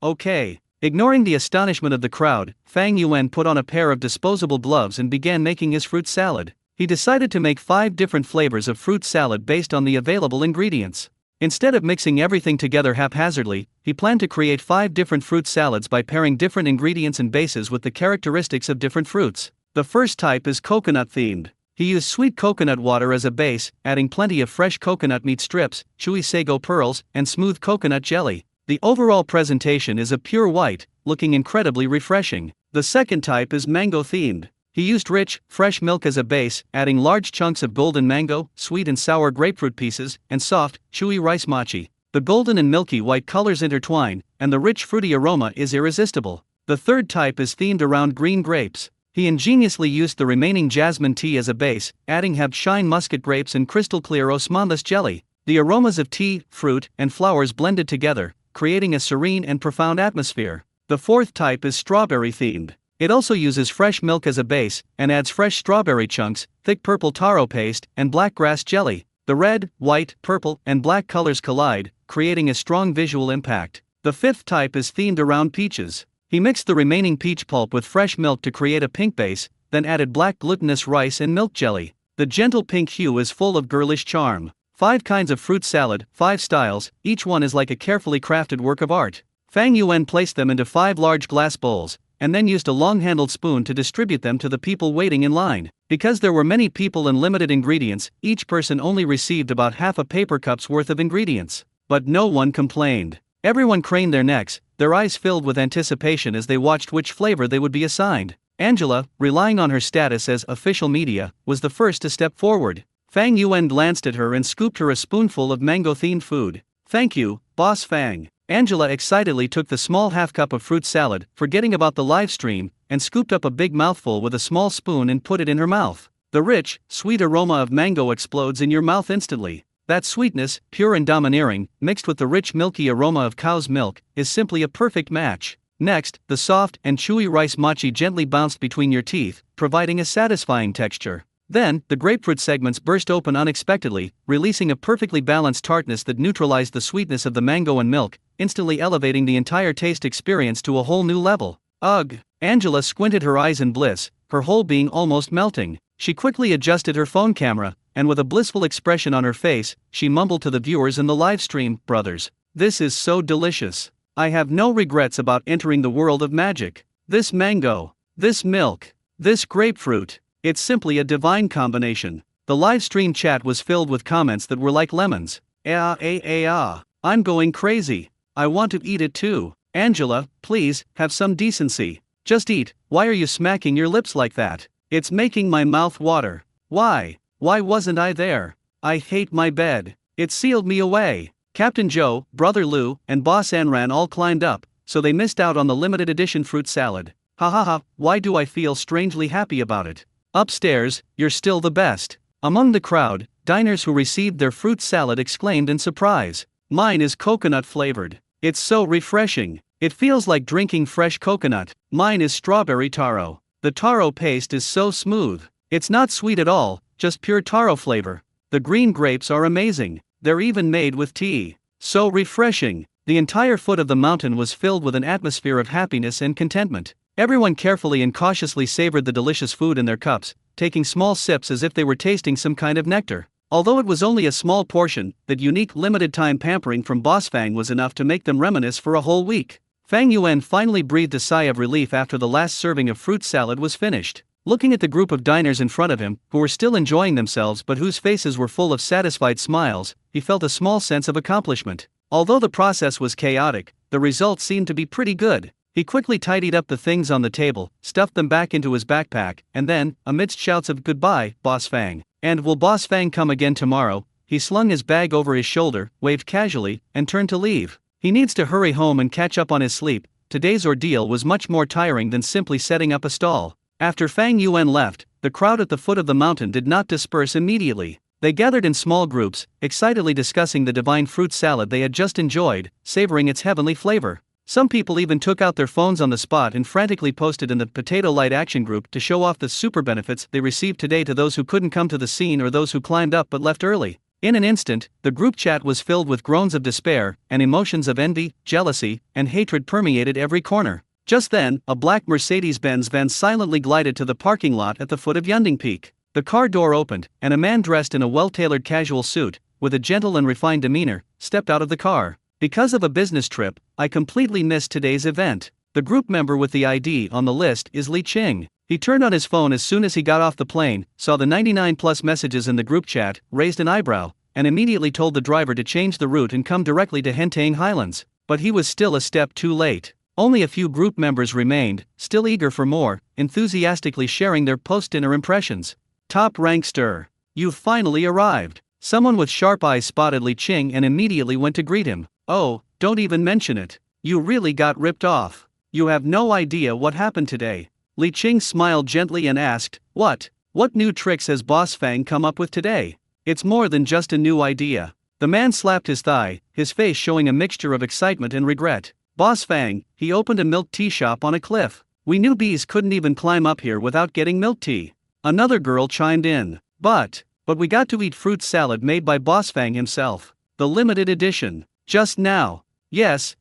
okay. Ignoring the astonishment of the crowd, Fang Yuan put on a pair of disposable gloves and began making his fruit salad. He decided to make 5 different flavors of fruit salad based on the available ingredients. Instead of mixing everything together haphazardly, he planned to create 5 different fruit salads by pairing different ingredients and bases with the characteristics of different fruits. The first type is coconut themed. He used sweet coconut water as a base, adding plenty of fresh coconut meat strips, chewy sago pearls, and smooth coconut jelly. The overall presentation is a pure white, looking incredibly refreshing. The second type is mango themed. He used rich, fresh milk as a base, adding large chunks of golden mango, sweet and sour grapefruit pieces, and soft, chewy rice mochi. The golden and milky white colors intertwine, and the rich fruity aroma is irresistible. The third type is themed around green grapes. He ingeniously used the remaining jasmine tea as a base, adding shine muscat grapes and crystal clear osmanthus jelly. The aromas of tea, fruit, and flowers blended together, creating a serene and profound atmosphere. The fourth type is strawberry themed. It also uses fresh milk as a base, and adds fresh strawberry chunks, thick purple taro paste, and black grass jelly. The red, white, purple, and black colors collide, creating a strong visual impact. The fifth type is themed around peaches. He mixed the remaining peach pulp with fresh milk to create a pink base, then added black glutinous rice and milk jelly. The gentle pink hue is full of girlish charm. 5 kinds of fruit salad, 5 styles, each one is like a carefully crafted work of art. Fang Yuan placed them into 5 large glass bowls, and then used a long-handled spoon to distribute them to the people waiting in line. Because there were many people and limited ingredients, each person only received about half a paper cup's worth of ingredients. But no one complained. Everyone craned their necks, their eyes filled with anticipation as they watched which flavor they would be assigned. Angela, relying on her status as official media, was the first to step forward. Fang Yuan glanced at her and scooped her a spoonful of mango-themed food. Thank you, Boss Fang. Angela excitedly took the small half-cup of fruit salad, forgetting about the live stream, and scooped up a big mouthful with a small spoon and put it in her mouth. The rich, sweet aroma of mango explodes in your mouth instantly. That sweetness, pure and domineering, mixed with the rich milky aroma of cow's milk, is simply a perfect match. Next, the soft and chewy rice mochi gently bounced between your teeth, providing a satisfying texture. Then, the grapefruit segments burst open unexpectedly, releasing a perfectly balanced tartness that neutralized the sweetness of the mango and milk, instantly elevating the entire taste experience to a whole new level. Ugh! Angela squinted her eyes in bliss, her whole being almost melting. She quickly adjusted her phone camera, and with a blissful expression on her face, she mumbled to the viewers in the live stream, "Brothers, this is so delicious. I have no regrets about entering the world of magic. This mango, this milk, this grapefruit. It's simply a divine combination." The live stream chat was filled with comments that were like lemons. I'm going crazy. I want to eat it too. Angela, please, have some decency. Just eat. Why are you smacking your lips like that? It's making my mouth water. Why wasn't I there? I hate my bed. It sealed me away. Captain Joe, Brother Lou, and Boss Anran all climbed up, so they missed out on the limited edition fruit salad. Ha ha ha, why do I feel strangely happy about it? Upstairs, you're still the best. Among the crowd, diners who received their fruit salad exclaimed in surprise. Mine is coconut flavored. It's so refreshing. It feels like drinking fresh coconut. Mine is strawberry taro. The taro paste is so smooth. It's not sweet at all, just pure taro flavor. The green grapes are amazing. They're even made with tea. So refreshing. The entire foot of the mountain was filled with an atmosphere of happiness and contentment. Everyone carefully and cautiously savored the delicious food in their cups, taking small sips as if they were tasting some kind of nectar. Although it was only a small portion, that unique limited-time pampering from Boss Fang was enough to make them reminisce for a whole week. Fang Yuan finally breathed a sigh of relief after the last serving of fruit salad was finished. Looking at the group of diners in front of him, who were still enjoying themselves but whose faces were full of satisfied smiles, he felt a small sense of accomplishment. Although the process was chaotic, the results seemed to be pretty good. He quickly tidied up the things on the table, stuffed them back into his backpack, and then, amidst shouts of "Goodbye, Boss Fang," and "Will Boss Fang come again tomorrow?" he slung his bag over his shoulder, waved casually, and turned to leave. He needs to hurry home and catch up on his sleep. Today's ordeal was much more tiring than simply setting up a stall. After Fang Yuan left, the crowd at the foot of the mountain did not disperse immediately. They gathered in small groups, excitedly discussing the divine fruit salad they had just enjoyed, savoring its heavenly flavor. Some people even took out their phones on the spot and frantically posted in the Potato Light Action group to show off the super benefits they received today to those who couldn't come to the scene or those who climbed up but left early. In an instant, the group chat was filled with groans of despair, and emotions of envy, jealousy, and hatred permeated every corner. Just then, a black Mercedes-Benz van silently glided to the parking lot at the foot of Yunding Peak. The car door opened, and a man dressed in a well-tailored casual suit, with a gentle and refined demeanor, stepped out of the car. "Because of a business trip, I completely missed today's event. The group member with the ID on the list is Li Qing." He turned on his phone as soon as he got off the plane, saw the 99+ messages in the group chat, raised an eyebrow, and immediately told the driver to change the route and come directly to Hentang Highlands. But he was still a step too late. Only a few group members remained, still eager for more, enthusiastically sharing their post-dinner impressions. "Top rankster, you've finally arrived." Someone with sharp eyes spotted Li Qing and immediately went to greet him. "Oh, don't even mention it. You really got ripped off. You have no idea what happened today." Li Qing smiled gently and asked, What new tricks has Boss Fang come up with today? It's more than just a new idea." The man slapped his thigh, his face showing a mixture of excitement and regret. "Boss Fang, he opened a milk tea shop on a cliff. We newbies couldn't even climb up here without getting milk tea." Another girl chimed in. But we got to eat fruit salad made by Boss Fang himself. The limited edition. Just now. Yes.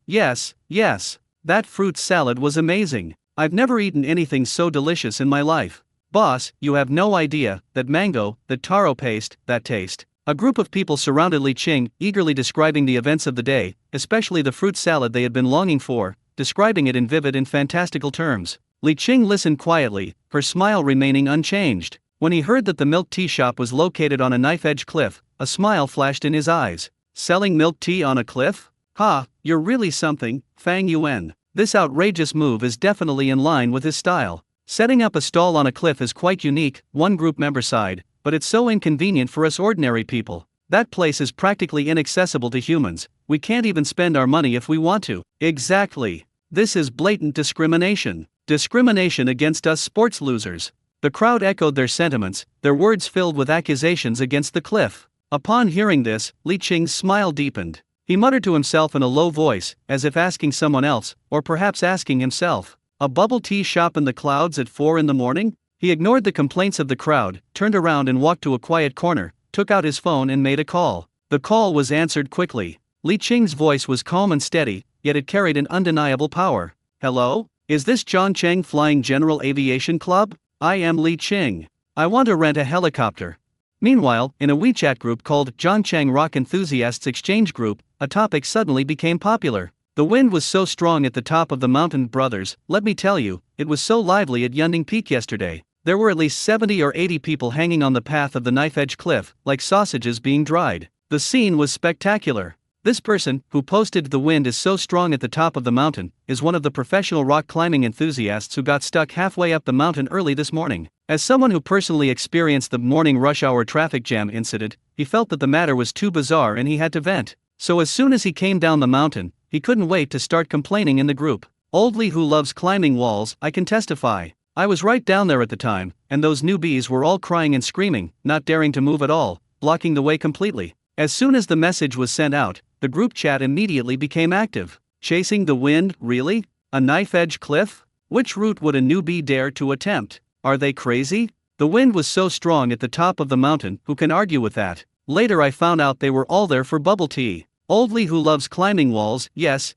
That fruit salad was amazing. I've never eaten anything so delicious in my life. Boss, you have no idea, that mango, that taro paste, that taste." A group of people surrounded Li Qing, eagerly describing the events of the day, especially the fruit salad they had been longing for, describing it in vivid and fantastical terms. Li Qing listened quietly, her smile remaining unchanged. When he heard that the milk tea shop was located on a knife-edge cliff, a smile flashed in his eyes. "Selling milk tea on a cliff? Ha, you're really something, Fang Yuan." This outrageous move is definitely in line with his style. "Setting up a stall on a cliff is quite unique," one group member sighed, "but it's so inconvenient for us ordinary people. That place is practically inaccessible to humans. We can't even spend our money if we want to." "Exactly. This is blatant discrimination. Discrimination against us sports losers." The crowd echoed their sentiments, their words filled with accusations against the cliff. Upon hearing this, Li Qing's smile deepened. He muttered to himself in a low voice, as if asking someone else, or perhaps asking himself, "A bubble tea shop in the clouds at 4 in the morning?" He ignored the complaints of the crowd, turned around and walked to a quiet corner, took out his phone and made a call. The call was answered quickly. Li Qing's voice was calm and steady, yet it carried an undeniable power. "Hello? Is this Zhongcheng Flying General Aviation Club? I am Li Qing. I want to rent a helicopter." Meanwhile, in a WeChat group called Zhongcheng Rock Enthusiasts Exchange Group, a topic suddenly became popular. "The wind was so strong at the top of the mountain, brothers, let me tell you, it was so lively at Yunding Peak yesterday. There were at least 70 or 80 people hanging on the path of the knife-edge cliff, like sausages being dried. The scene was spectacular." This person, who posted "The wind is so strong at the top of the mountain," is one of the professional rock climbing enthusiasts who got stuck halfway up the mountain early this morning. As someone who personally experienced the morning rush hour traffic jam incident, he felt that the matter was too bizarre and he had to vent. So as soon as he came down the mountain, he couldn't wait to start complaining in the group. "Old Lee who loves climbing walls, I can testify. I was right down there at the time, and those newbies were all crying and screaming, not daring to move at all, blocking the way completely." As soon as the message was sent out, the group chat immediately became active. "Chasing the wind, really? A knife-edge cliff? Which route would a newbie dare to attempt? Are they crazy? The wind was so strong at the top of the mountain, who can argue with that?" Later I found out they were all there for bubble tea. "Old Lee who loves climbing walls, yes.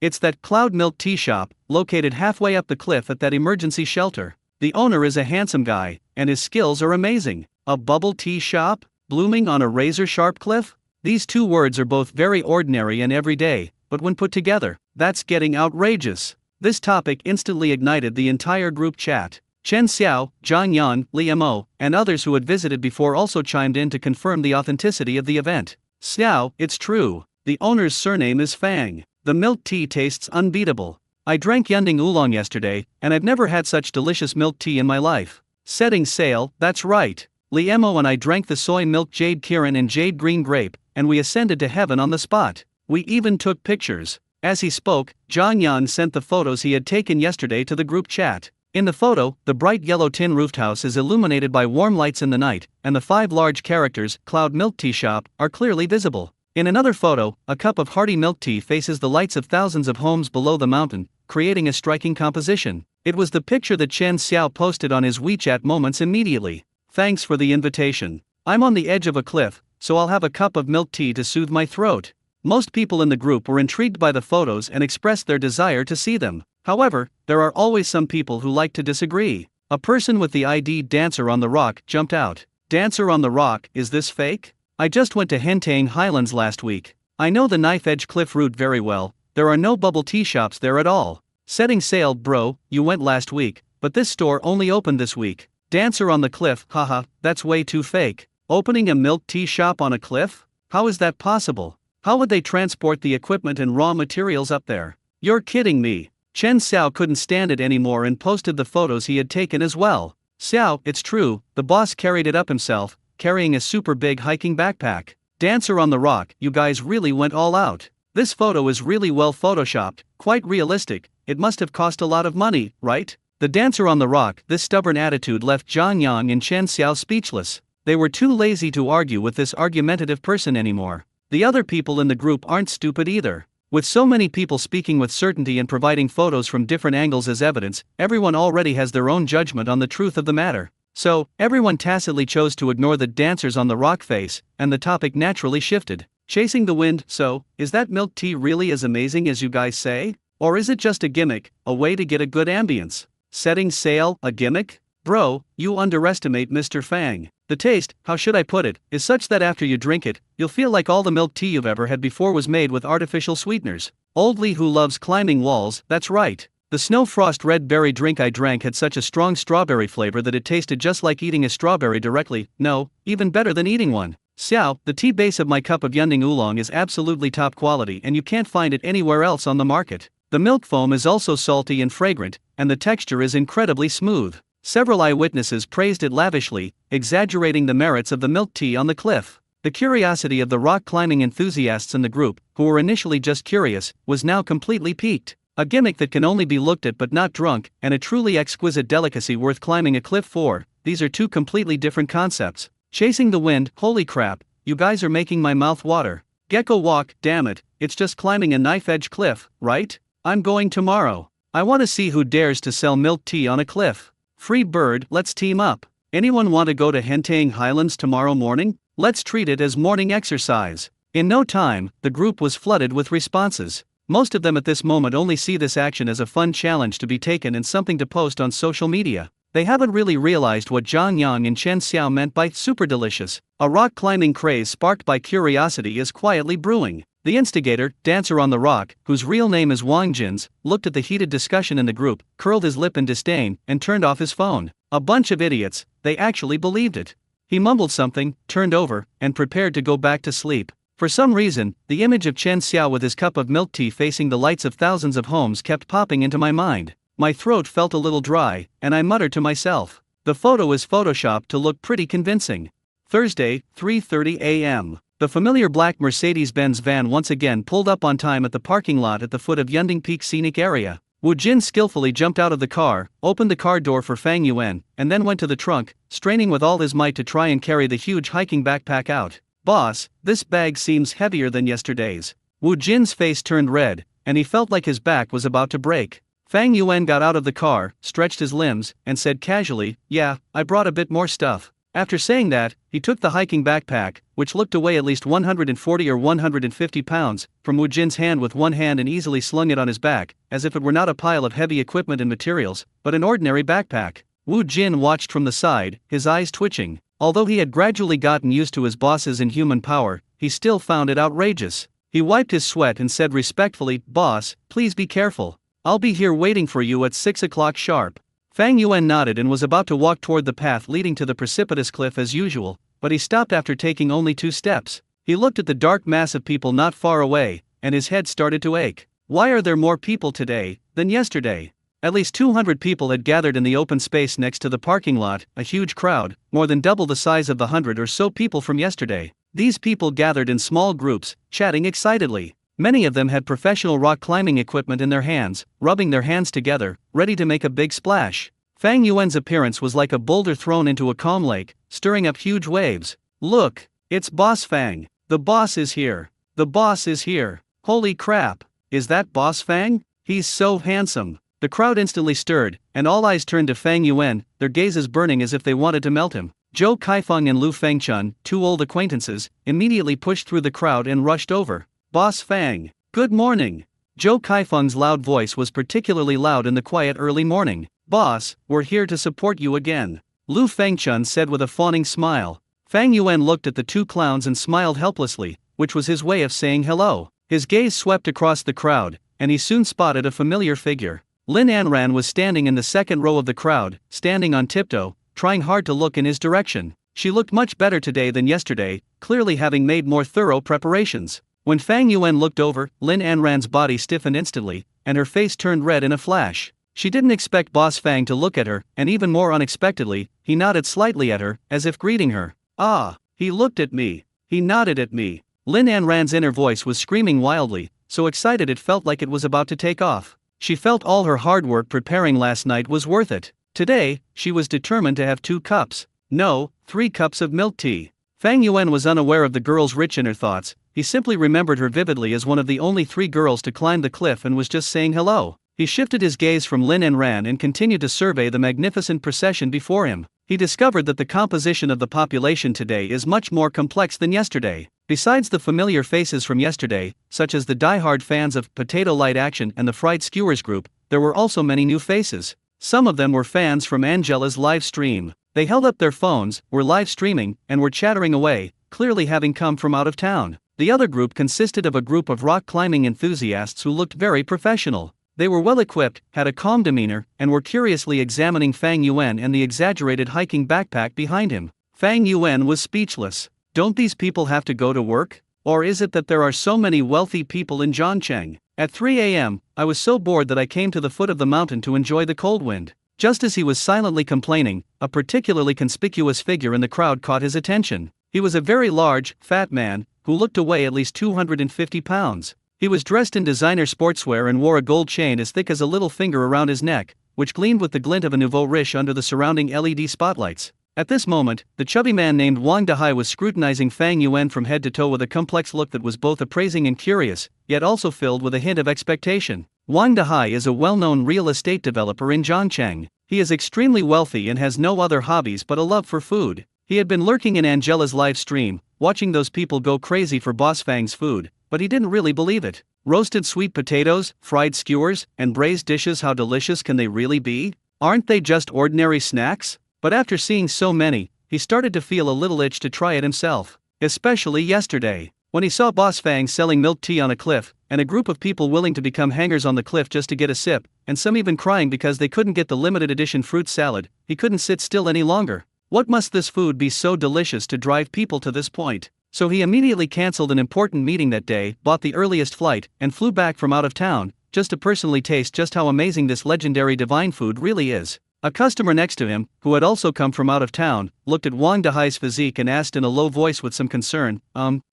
It's that Cloud Milk Tea Shop, located halfway up the cliff at that emergency shelter. The owner is a handsome guy, and his skills are amazing. A bubble tea shop? Blooming on a razor-sharp cliff?" These two words are both very ordinary and everyday, but when put together, that's getting outrageous. This topic instantly ignited the entire group chat. Chen Xiao, Zhang Yan, Li Mo, and others who had visited before also chimed in to confirm the authenticity of the event. Xiao, it's true. The owner's surname is Fang. The milk tea tastes unbeatable. I drank Yunding Oolong yesterday, and I've never had such delicious milk tea in my life. Setting sail, that's right. Li Mo and I drank the soy milk Jade Kirin and Jade Green Grape, and we ascended to heaven on the spot. We even took pictures. As he spoke, Zhang Yan sent the photos he had taken yesterday to the group chat. In the photo, the bright yellow tin roofed house is illuminated by warm lights in the night, and the 5 large characters, Cloud Milk Tea Shop, are clearly visible. In another photo, a cup of hearty milk tea faces the lights of thousands of homes below the mountain, creating a striking composition. It was the picture that Chen Xiao posted on his WeChat moments immediately. Thanks for the invitation. I'm on the edge of a cliff, so I'll have a cup of milk tea to soothe my throat. Most people in the group were intrigued by the photos and expressed their desire to see them. However, there are always some people who like to disagree. A person with the ID Dancer on the Rock jumped out. Dancer on the Rock, is this fake? I just went to Hentang Highlands last week. I know the knife edge cliff route very well. There are no bubble tea shops there at all. Setting sail, bro, you went last week, but this store only opened this week. Dancer on the cliff, haha, that's way too fake. Opening a milk tea shop on a cliff? How is that possible? How would they transport the equipment and raw materials up there? You're kidding me. Chen Xiao couldn't stand it anymore and posted the photos he had taken as well. Xiao, it's true, the boss carried it up himself, carrying a super big hiking backpack. Dancer on the Rock, you guys really went all out. This photo is really well photoshopped, quite realistic. It must have cost a lot of money, right? The Dancer on the Rock, this stubborn attitude left Zhang Yang and Chen Xiao speechless. They were too lazy to argue with this argumentative person anymore. The other people in the group aren't stupid either. With so many people speaking with certainty and providing photos from different angles as evidence, everyone already has their own judgment on the truth of the matter. So, everyone tacitly chose to ignore the Dancers on the Rock face, and the topic naturally shifted. Chasing the wind, so, is that milk tea really as amazing as you guys say? Or is it just a gimmick, a way to get a good ambience? Setting sail, a gimmick? Bro, you underestimate Mr. Fang. The taste, how should I put it, is such that after you drink it, you'll feel like all the milk tea you've ever had before was made with artificial sweeteners. Old Lee who loves climbing walls, that's right. The Snow Frost red berry drink I drank had such a strong strawberry flavor that it tasted just like eating a strawberry directly, no, even better than eating one. Xiao, the tea base of my cup of Yunding Oolong is absolutely top quality and you can't find it anywhere else on the market. The milk foam is also salty and fragrant, and the texture is incredibly smooth. Several eyewitnesses praised it lavishly, exaggerating the merits of the milk tea on the cliff. The curiosity of the rock climbing enthusiasts in the group, who were initially just curious, was now completely piqued. A gimmick that can only be looked at but not drunk, and a truly exquisite delicacy worth climbing a cliff for. These are two completely different concepts. Chasing the wind, holy crap, you guys are making my mouth water. Gecko walk, damn it, it's just climbing a knife-edge cliff, right? I'm going tomorrow. I want to see who dares to sell milk tea on a cliff. Free bird, let's team up. Anyone want to go to Hentang Highlands tomorrow morning? Let's treat it as morning exercise. In no time, the group was flooded with responses. Most of them at this moment only see this action as a fun challenge to be taken and something to post on social media. They haven't really realized what Zhang Yang and Chen Xiao meant by super delicious. A rock climbing craze sparked by curiosity is quietly brewing. The instigator, Dancer on the Rock, whose real name is Wang Jins, looked at the heated discussion in the group, curled his lip in disdain, and turned off his phone. A bunch of idiots, they actually believed it. He mumbled something, turned over, and prepared to go back to sleep. For some reason, the image of Chen Xiao with his cup of milk tea facing the lights of thousands of homes kept popping into my mind. My throat felt a little dry, and I muttered to myself. The photo is photoshopped to look pretty convincing. Thursday, 3:30 a.m. The familiar black Mercedes-Benz van once again pulled up on time at the parking lot at the foot of Yunding Peak Scenic Area. Wu Jin skillfully jumped out of the car, opened the car door for Fang Yuan, and then went to the trunk, straining with all his might to try and carry the huge hiking backpack out. Boss, this bag seems heavier than yesterday's. Wu Jin's face turned red, and he felt like his back was about to break. Fang Yuan got out of the car, stretched his limbs, and said casually, "Yeah, I brought a bit more stuff." After saying that, he took the hiking backpack, which looked to weigh at least 140 or 150 pounds, from Wu Jin's hand with one hand and easily slung it on his back, as if it were not a pile of heavy equipment and materials, but an ordinary backpack. Wu Jin watched from the side, his eyes twitching. Although he had gradually gotten used to his boss's inhuman power, he still found it outrageous. He wiped his sweat and said respectfully, "Boss, please be careful. I'll be here waiting for you at 6 o'clock sharp." Fang Yuan nodded and was about to walk toward the path leading to the precipitous cliff as usual, but he stopped after taking only 2 steps. He looked at the dark mass of people not far away, and his head started to ache. Why are there more people today than yesterday? At least 200 people had gathered in the open space next to the parking lot, a huge crowd, more than double the size of the 100 or so people from yesterday. These people gathered in small groups, chatting excitedly. Many of them had professional rock climbing equipment in their hands, rubbing their hands together, ready to make a big splash. Fang Yuan's appearance was like a boulder thrown into a calm lake, stirring up huge waves. Look, it's Boss Fang. The boss is here. The boss is here. Holy crap, is that Boss Fang? He's so handsome. The crowd instantly stirred, and all eyes turned to Fang Yuan, their gazes burning as if they wanted to melt him. Zhou Kaifeng and Lu Fengchun, 2 old acquaintances, immediately pushed through the crowd and rushed over. Boss Fang, good morning. Zhou Kaifeng's loud voice was particularly loud in the quiet early morning. Boss, we're here to support you again. Lu Fengchun said with a fawning smile. Fang Yuan looked at the 2 clowns and smiled helplessly, which was his way of saying hello. His gaze swept across the crowd, and he soon spotted a familiar figure. Lin Anran was standing in the second row of the crowd, standing on tiptoe, trying hard to look in his direction. She looked much better today than yesterday, clearly having made more thorough preparations. When Fang Yuan looked over, Lin Anran's body stiffened instantly, and her face turned red in a flash. She didn't expect Boss Fang to look at her, and even more unexpectedly, he nodded slightly at her, as if greeting her. Ah, he looked at me. He nodded at me. Lin Anran's inner voice was screaming wildly, so excited it felt like it was about to take off. She felt all her hard work preparing last night was worth it. Today, she was determined to have 2 cups. No, 3 cups of milk tea. Fang Yuan was unaware of the girl's rich inner thoughts. He simply remembered her vividly as one of the only 3 girls to climb the cliff and was just saying hello. He shifted his gaze from Lin Anran and continued to survey the magnificent procession before him. He discovered that the composition of the population today is much more complex than yesterday. Besides the familiar faces from yesterday, such as the die-hard fans of Potato Light Action and the Fried Skewers group, there were also many new faces. Some of them were fans from Angela's live stream. They held up their phones, were live streaming, and were chattering away, clearly having come from out of town. The other group consisted of a group of rock climbing enthusiasts who looked very professional. They were well equipped, had a calm demeanor, and were curiously examining Fang Yuan and the exaggerated hiking backpack behind him. Fang Yuan was speechless. Don't these people have to go to work? Or is it that there are so many wealthy people in Zhangcheng? At 3 a.m., I was so bored that I came to the foot of the mountain to enjoy the cold wind. Just as he was silently complaining, a particularly conspicuous figure in the crowd caught his attention. He was a very large, fat man, who looked to weigh at least 250 pounds. He was dressed in designer sportswear and wore a gold chain as thick as a little finger around his neck, which gleamed with the glint of a nouveau riche under the surrounding LED spotlights. At this moment, the chubby man named Wang Dahai was scrutinizing Fang Yuan from head to toe with a complex look that was both appraising and curious, yet also filled with a hint of expectation. Wang Dahai is a well-known real estate developer in Zhangcheng. He is extremely wealthy and has no other hobbies but a love for food. He had been lurking in Angela's live stream, watching those people go crazy for Boss Fang's food, but he didn't really believe it. Roasted sweet potatoes, fried skewers, and braised dishes, how delicious can they really be? Aren't they just ordinary snacks? But after seeing so many, he started to feel a little itch to try it himself. Especially yesterday, when he saw Boss Fang selling milk tea on a cliff, and a group of people willing to become hangers on the cliff just to get a sip, and some even crying because they couldn't get the limited edition fruit salad. He couldn't sit still any longer. What must this food be so delicious to drive people to this point? So he immediately cancelled an important meeting that day, bought the earliest flight, and flew back from out of town, just to personally taste just how amazing this legendary divine food really is. A customer next to him, who had also come from out of town, looked at Wang Dahai's physique and asked in a low voice with some concern,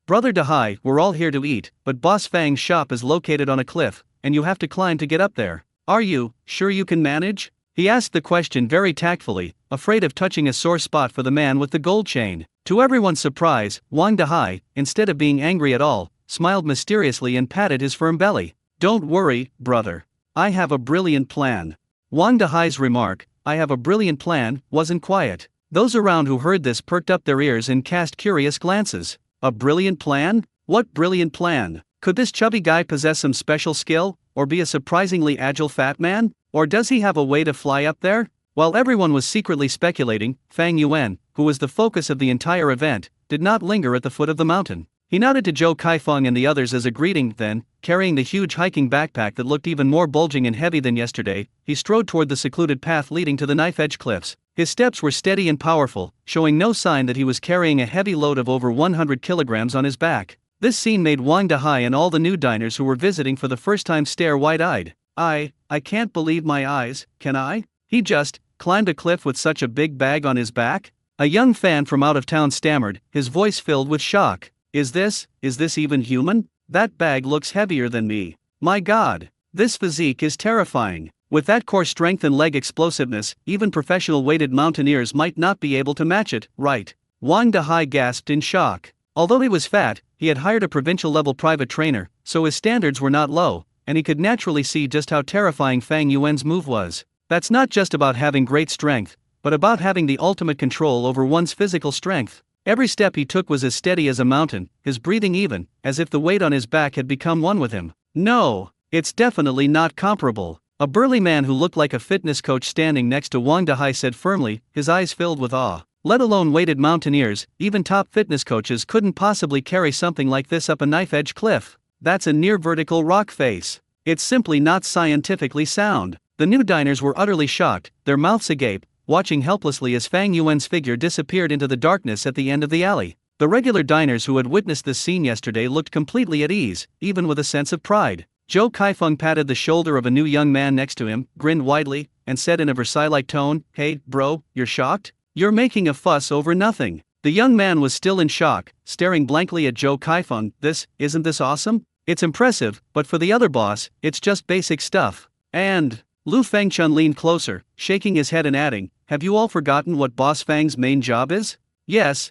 Brother Dahai, we're all here to eat, but Boss Fang's shop is located on a cliff, and you have to climb to get up there. Are you sure you can manage? He asked the question very tactfully, afraid of touching a sore spot for the man with the gold chain. To everyone's surprise, Wang Dahai, instead of being angry at all, smiled mysteriously and patted his firm belly. Don't worry, brother. I have a brilliant plan. Wang Dahai's remark, I have a brilliant plan, wasn't quiet. Those around who heard this perked up their ears and cast curious glances. A brilliant plan? What brilliant plan? Could this chubby guy possess some special skill, or be a surprisingly agile fat man? Or does he have a way to fly up there? While everyone was secretly speculating, Fang Yuan, who was the focus of the entire event, did not linger at the foot of the mountain. He nodded to Zhou Kaifeng and the others as a greeting, then, carrying the huge hiking backpack that looked even more bulging and heavy than yesterday, he strode toward the secluded path leading to the knife-edge cliffs. His steps were steady and powerful, showing no sign that he was carrying a heavy load of over 100 kilograms on his back. This scene made Wang Dahai and all the new diners who were visiting for the first time stare wide-eyed. I can't believe my eyes, can I? He just climbed a cliff with such a big bag on his back? A young fan from out of town stammered, his voice filled with shock. Is this even human? That bag looks heavier than me. My God, this physique is terrifying. With that core strength and leg explosiveness, even professional weighted mountaineers might not be able to match it, right? Wang Dahai gasped in shock. Although he was fat, he had hired a provincial-level private trainer, so his standards were not low, and he could naturally see just how terrifying Fang Yuan's move was. That's not just about having great strength, but about having the ultimate control over one's physical strength. Every step he took was as steady as a mountain, his breathing even, as if the weight on his back had become one with him. No, it's definitely not comparable. A burly man who looked like a fitness coach standing next to Wang Dahai said firmly, his eyes filled with awe. Let alone weighted mountaineers, even top fitness coaches couldn't possibly carry something like this up a knife-edge cliff. That's a near-vertical rock face. It's simply not scientifically sound. The new diners were utterly shocked, their mouths agape, watching helplessly as Fang Yuan's figure disappeared into the darkness at the end of the alley. The regular diners who had witnessed this scene yesterday looked completely at ease, even with a sense of pride. Zhou Kaifeng patted the shoulder of a new young man next to him, grinned widely, and said in a Versailles-like tone, "Hey, bro, you're shocked? You're making a fuss over nothing." The young man was still in shock, staring blankly at Zhou Kaifeng. Isn't this awesome? It's impressive, but for the other boss, it's just basic stuff. And Lu Fengchun leaned closer, shaking his head and adding, have you all forgotten what Boss Fang's main job is? Yes.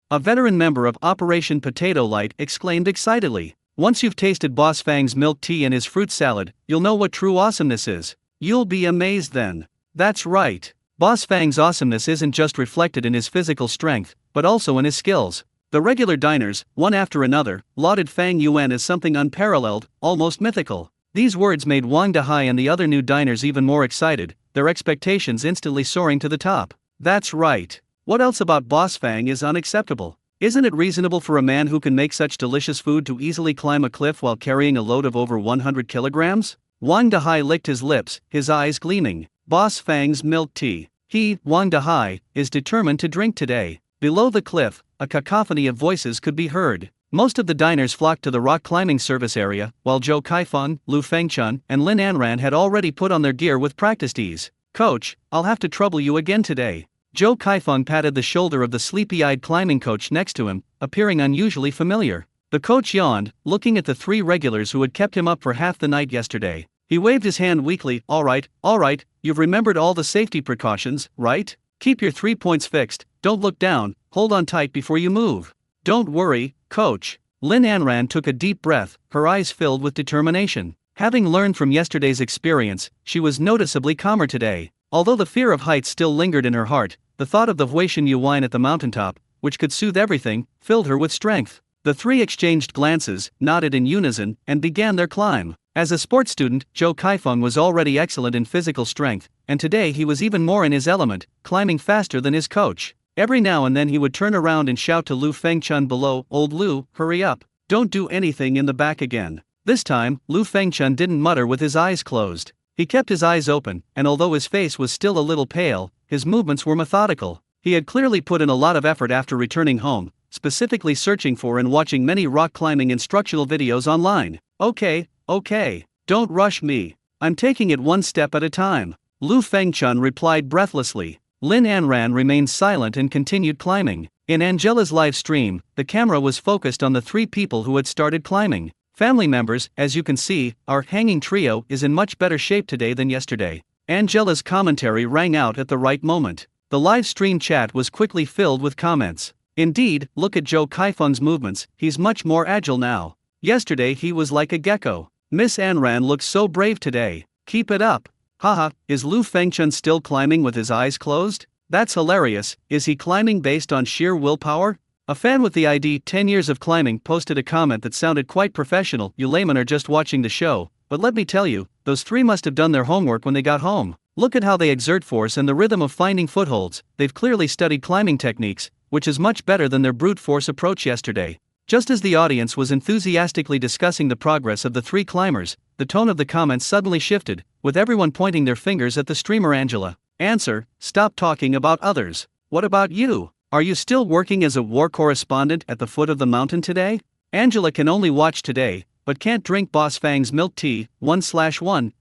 A veteran member of Operation Potato Light exclaimed excitedly. Once you've tasted Boss Fang's milk tea and his fruit salad, you'll know what true awesomeness is. You'll be amazed then. That's right. Boss Fang's awesomeness isn't just reflected in his physical strength, but also in his skills. The regular diners, one after another, lauded Fang Yuan as something unparalleled, almost mythical. These words made Wang Dahai and the other new diners even more excited, their expectations instantly soaring to the top. That's right. What else about Boss Fang is unacceptable? Isn't it reasonable for a man who can make such delicious food to easily climb a cliff while carrying a load of over 100 kilograms? Wang Dahai licked his lips, his eyes gleaming. Boss Fang's milk tea. He, Wang Dahai, is determined to drink today. Below the cliff, a cacophony of voices could be heard. Most of the diners flocked to the rock climbing service area, while Zhou Kaifeng, Lu Fengchun, and Lin Anran had already put on their gear with practiced ease. Coach, I'll have to trouble you again today. Zhou Kaifeng patted the shoulder of the sleepy-eyed climbing coach next to him, appearing unusually familiar. The coach yawned, looking at the three regulars who had kept him up for half the night yesterday. He waved his hand weakly. All right, you've remembered all the safety precautions, right? Keep your 3 points fixed, don't look down, hold on tight before you move. Don't worry, coach. Lin Anran took a deep breath, her eyes filled with determination. Having learned from yesterday's experience, she was noticeably calmer today. Although the fear of heights still lingered in her heart, the thought of the Huishan Yuan at the mountaintop, which could soothe everything, filled her with strength. The three exchanged glances, nodded in unison, and began their climb. As a sports student, Zhou Kaifeng was already excellent in physical strength, and today he was even more in his element, climbing faster than his coach. Every now and then he would turn around and shout to Lu Fengchun below, "Old Lu, hurry up. Don't do anything in the back again." This time, Lu Fengchun didn't mutter with his eyes closed. He kept his eyes open, and although his face was still a little pale, his movements were methodical. He had clearly put in a lot of effort after returning home, specifically searching for and watching many rock climbing instructional videos online. Okay, don't rush me. I'm taking it one step at a time. Lu Fengchun replied breathlessly. Lin Anran remained silent and continued climbing. In Angela's live stream, the camera was focused on the three people who had started climbing. Family members, as you can see, our hanging trio is in much better shape today than yesterday. Angela's commentary rang out at the right moment. The live stream chat was quickly filled with comments. Indeed, look at Zhou Kaifeng's movements, he's much more agile now. Yesterday he was like a gecko. Miss Anran looks so brave today. Keep it up. Haha, is Lu Fengchun still climbing with his eyes closed? That's hilarious. Is he climbing based on sheer willpower? A fan with the ID 10 years of climbing posted a comment that sounded quite professional. You laymen are just watching the show, but let me tell you, those three must have done their homework when they got home. Look at how they exert force and the rhythm of finding footholds. They've clearly studied climbing techniques, which is much better than their brute force approach yesterday. Just as the audience was enthusiastically discussing the progress of the three climbers, the tone of the comments suddenly shifted, with everyone pointing their fingers at the streamer Angela. Answer: stop talking about others. What about you? Are you still working as a war correspondent at the foot of the mountain today? Angela can only watch today, but can't drink Boss Fang's milk tea. 1/1.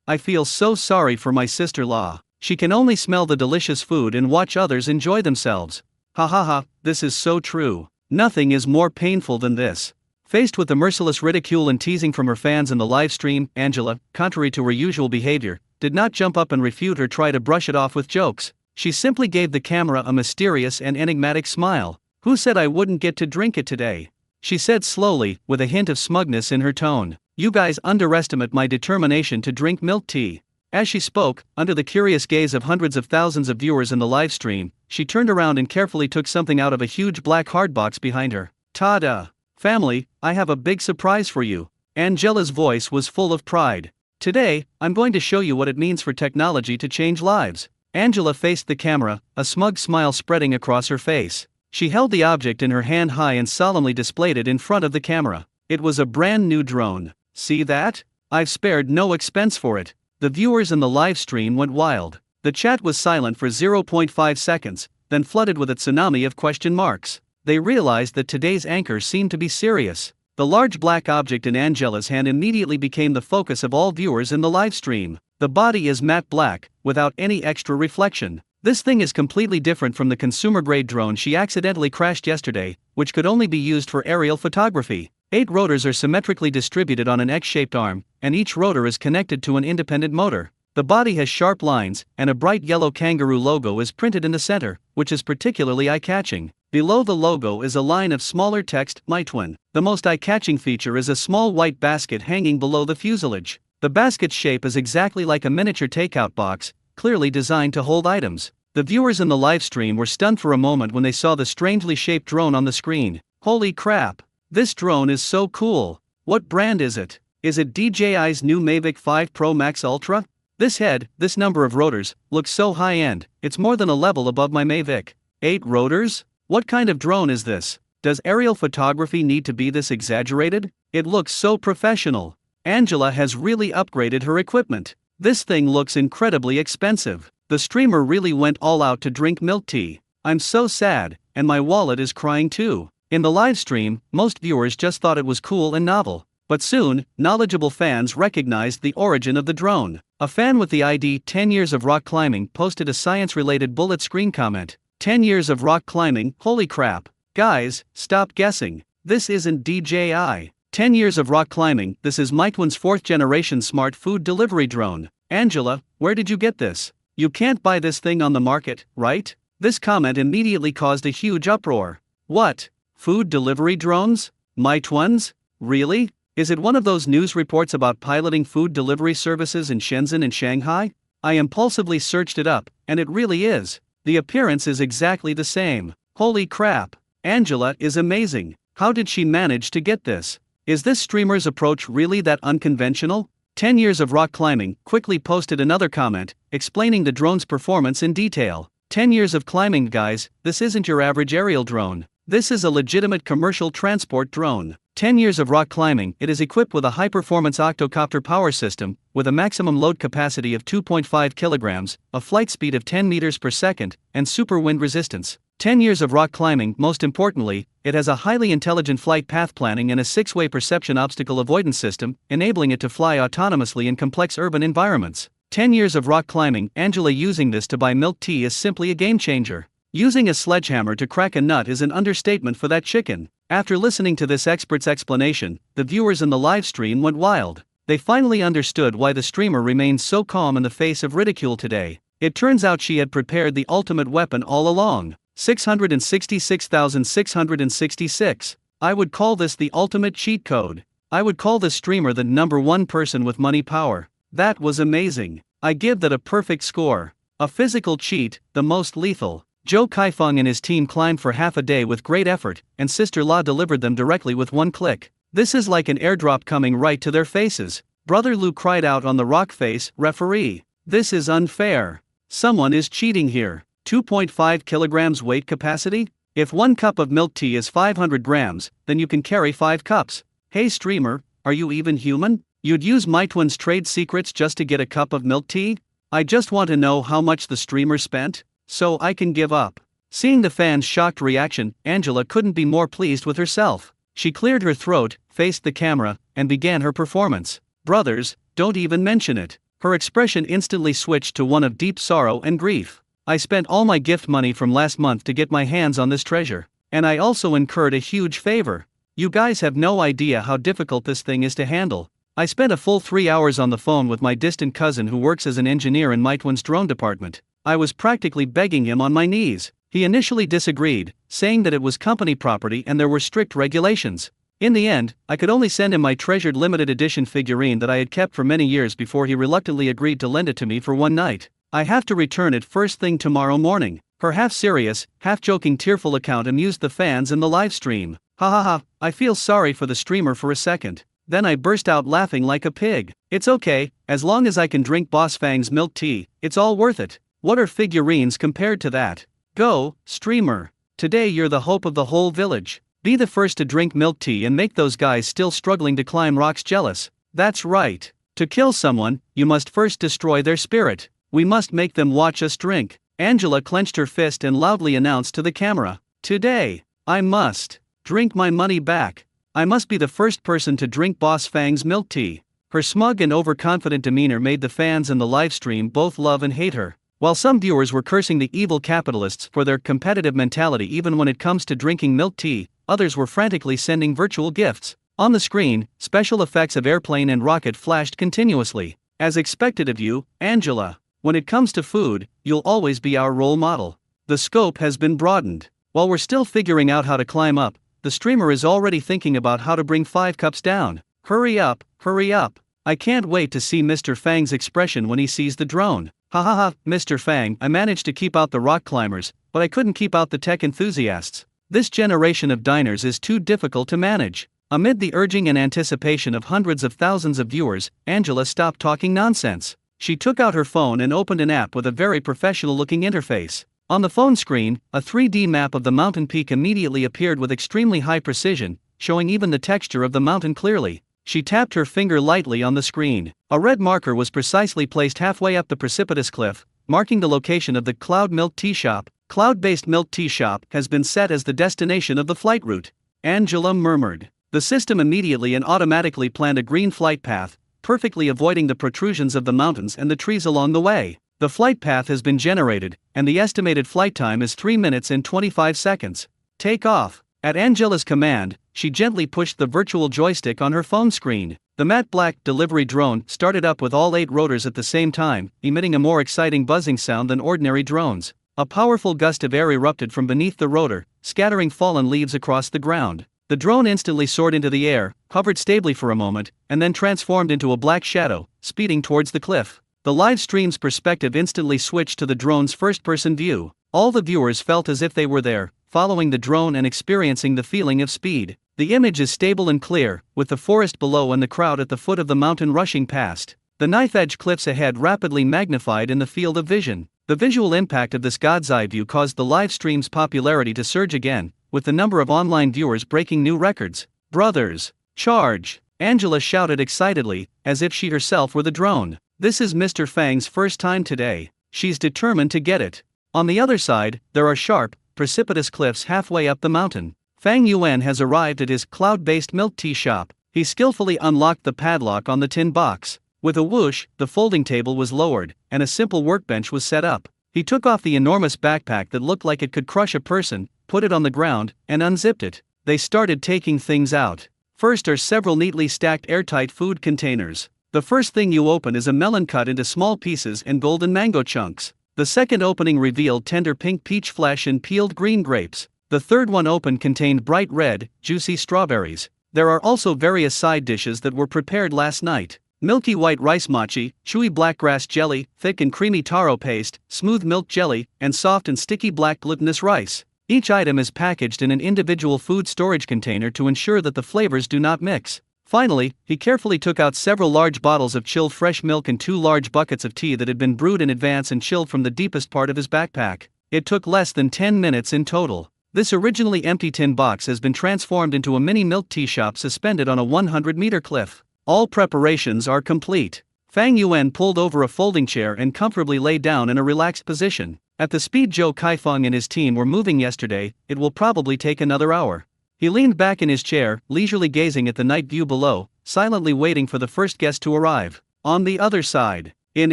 I feel so sorry for my sister-in-law. She can only smell the delicious food and watch others enjoy themselves. Ha ha ha, this is so true. Nothing is more painful than this. Faced with the merciless ridicule and teasing from her fans in the live stream, Angela, contrary to her usual behavior, did not jump up and refute or try to brush it off with jokes. She simply gave the camera a mysterious and enigmatic smile. Who said I wouldn't get to drink it today? She said slowly, with a hint of smugness in her tone. You guys underestimate my determination to drink milk tea. As she spoke, under the curious gaze of hundreds of thousands of viewers in the live stream, she turned around and carefully took something out of a huge black hardbox behind her. Ta-da! Family, I have a big surprise for you. Angela's voice was full of pride. Today, I'm going to show you what it means for technology to change lives. Angela faced the camera, a smug smile spreading across her face. She held the object in her hand high and solemnly displayed it in front of the camera. It was a brand new drone. See that? I've spared no expense for it. The viewers in the live stream went wild. The chat was silent for 0.5 seconds, then flooded with a tsunami of question marks. They realized that today's anchor seemed to be serious. The large black object in Angela's hand immediately became the focus of all viewers in the live stream. The body is matte black, without any extra reflection. This thing is completely different from the consumer-grade drone she accidentally crashed yesterday, which could only be used for aerial photography. 8 rotors are symmetrically distributed on an X-shaped arm, and each rotor is connected to an independent motor. The body has sharp lines, and a bright yellow kangaroo logo is printed in the center, which is particularly eye-catching. Below the logo is a line of smaller text, Millionaire. The most eye-catching feature is a small white basket hanging below the fuselage. The basket's shape is exactly like a miniature takeout box, clearly designed to hold items. The viewers in the live stream were stunned for a moment when they saw the strangely shaped drone on the screen. Holy crap! This drone is so cool. What brand is it? Is it DJI's new Mavic 5 Pro Max Ultra? This head, this number of rotors, looks so high-end, it's more than a level above my Mavic. 8 rotors? What kind of drone is this? Does aerial photography need to be this exaggerated? It looks so professional. Angela has really upgraded her equipment. This thing looks incredibly expensive. The streamer really went all out to drink milk tea. I'm so sad, and my wallet is crying too. In the live stream, most viewers just thought it was cool and novel. But soon, knowledgeable fans recognized the origin of the drone. A fan with the ID 10 years of rock climbing posted a science-related bullet screen comment. 10 years of rock climbing, holy crap. Guys, stop guessing. This isn't DJI. 10 years of rock climbing, this is Millionaire's 4th generation smart food delivery drone. Angela, where did you get this? You can't buy this thing on the market, right? This comment immediately caused a huge uproar. What? Food delivery drones? Millionaire's? Really? Is it one of those news reports about piloting food delivery services in Shenzhen and Shanghai? I impulsively searched it up, and it really is. The appearance is exactly the same. Holy crap. Angela is amazing. How did she manage to get this? Is this streamer's approach really that unconventional? 10 years of rock climbing quickly posted another comment, explaining the drone's performance in detail. 10 years of climbing, guys, this isn't your average aerial drone. This is a legitimate commercial transport drone. 10 years of rock climbing, it is equipped with a high-performance octocopter power system, with a maximum load capacity of 2.5 kilograms, a flight speed of 10 meters per second, and super wind resistance. 10 years of rock climbing, most importantly, it has a highly intelligent flight path planning and a 6-way perception obstacle avoidance system, enabling it to fly autonomously in complex urban environments. 10 years of rock climbing, Angela using this to buy milk tea is simply a game changer. Using a sledgehammer to crack a nut is an understatement for that chicken. After listening to this expert's explanation, the viewers in the live stream went wild. They finally understood why the streamer remained so calm in the face of ridicule today. It turns out she had prepared the ultimate weapon all along. 666,666. I would call this the ultimate cheat code. I would call this streamer the #1 person with money power. That was amazing. I give that a perfect score. A physical cheat, the most lethal. Joe Kaifeng and his team climbed for half a day with great effort, and Sister La delivered them directly with one click. This is like an airdrop coming right to their faces. Brother Lou cried out on the rock face, referee. This is unfair. Someone is cheating here. 2.5 kilograms weight capacity? If 1 cup of milk tea is 500 grams, then you can carry 5 cups. Hey streamer, are you even human? You'd use Meituan's trade secrets just to get a cup of milk tea? I just want to know how much the streamer spent, so I can give up. Seeing the fans' shocked reaction, Angela couldn't be more pleased with herself. She cleared her throat, faced the camera, and began her performance. Brothers, don't even mention it. Her expression instantly switched to one of deep sorrow and grief. I spent all my gift money from last month to get my hands on this treasure, and I also incurred a huge favor. You guys have no idea how difficult this thing is to handle. I spent a full 3 hours on the phone with my distant cousin who works as an engineer in Meituan's drone department. I was practically begging him on my knees. He initially disagreed, saying that it was company property and there were strict regulations. In the end, I could only send him my treasured limited edition figurine that I had kept for many years before he reluctantly agreed to lend it to me for one night. I have to return it first thing tomorrow morning. Her half-serious, half-joking tearful account amused the fans in the live stream. Ha ha ha, I feel sorry for the streamer for a second. Then I burst out laughing like a pig. It's okay, as long as I can drink Boss Fang's milk tea, it's all worth it. What are figurines compared to that? Go, streamer. Today you're the hope of the whole village. Be the first to drink milk tea and make those guys still struggling to climb rocks jealous. That's right. To kill someone, you must first destroy their spirit. We must make them watch us drink. Angela clenched her fist and loudly announced to the camera. Today, I must drink my money back. I must be the first person to drink Boss Fang's milk tea. Her smug and overconfident demeanor made the fans in the livestream both love and hate her. While some viewers were cursing the evil capitalists for their competitive mentality even when it comes to drinking milk tea, others were frantically sending virtual gifts. On the screen, special effects of airplane and rocket flashed continuously. As expected of you, Angela. When it comes to food, you'll always be our role model. The scope has been broadened. While we're still figuring out how to climb up, the streamer is already thinking about how to bring 5 cups down. Hurry up, hurry up. I can't wait to see Mr. Fang's expression when he sees the drone. Ha ha ha, Mr. Fang, I managed to keep out the rock climbers, but I couldn't keep out the tech enthusiasts. This generation of diners is too difficult to manage. Amid the urging and anticipation of hundreds of thousands of viewers, Angela stopped talking nonsense. She took out her phone and opened an app with a very professional-looking interface. On the phone screen, a 3D map of the mountain peak immediately appeared with extremely high precision, showing even the texture of the mountain clearly. She tapped her finger lightly on the screen. A red marker was precisely placed halfway up the precipitous cliff, marking the location of the Cloud Milk Tea Shop. Cloud-based milk tea shop has been set as the destination of the flight route. Angela murmured. The system immediately and automatically planned a green flight path, perfectly avoiding the protrusions of the mountains and the trees along the way. The flight path has been generated, and the estimated flight time is 3 minutes and 25 seconds. Take off. At Angela's command, she gently pushed the virtual joystick on her phone screen. The matte black delivery drone started up with all 8 rotors at the same time, emitting a more exciting buzzing sound than ordinary drones. A powerful gust of air erupted from beneath the rotor, scattering fallen leaves across the ground. The drone instantly soared into the air, hovered stably for a moment, and then transformed into a black shadow, speeding towards the cliff. The live stream's perspective instantly switched to the drone's first-person view. All the viewers felt as if they were there, following the drone and experiencing the feeling of speed. The image is stable and clear, with the forest below and the crowd at the foot of the mountain rushing past. The knife-edge cliffs ahead rapidly magnified in the field of vision. The visual impact of this God's eye view caused the live stream's popularity to surge again, with the number of online viewers breaking new records. Brothers, charge! Angela shouted excitedly, as if she herself were the drone. This is Mr. Fang's first time today. She's determined to get it. On the other side, there are sharp, precipitous cliffs halfway up the mountain. Fang Yuan has arrived at his cloud-based milk tea shop. He skillfully unlocked the padlock on the tin box. With a whoosh, the folding table was lowered, and a simple workbench was set up. He took off the enormous backpack that looked like it could crush a person, put it on the ground, and unzipped it. They started taking things out. First are several neatly stacked airtight food containers. The first thing you open is a melon cut into small pieces and golden mango chunks. The second opening revealed tender pink peach flesh and peeled green grapes. The third one opened contained bright red, juicy strawberries. There are also various side dishes that were prepared last night. Milky white rice mochi, chewy blackgrass jelly, thick and creamy taro paste, smooth milk jelly, and soft and sticky black glutinous rice. Each item is packaged in an individual food storage container to ensure that the flavors do not mix. Finally, he carefully took out several large bottles of chilled fresh milk and 2 large buckets of tea that had been brewed in advance and chilled from the deepest part of his backpack. It took less than 10 minutes in total. This originally empty tin box has been transformed into a mini milk tea shop suspended on a 100-meter cliff. All preparations are complete. Fang Yuan pulled over a folding chair and comfortably lay down in a relaxed position. At the speed Zhou Kaifeng and his team were moving yesterday, it will probably take another hour. He leaned back in his chair, leisurely gazing at the night view below, silently waiting for the first guest to arrive. On the other side, in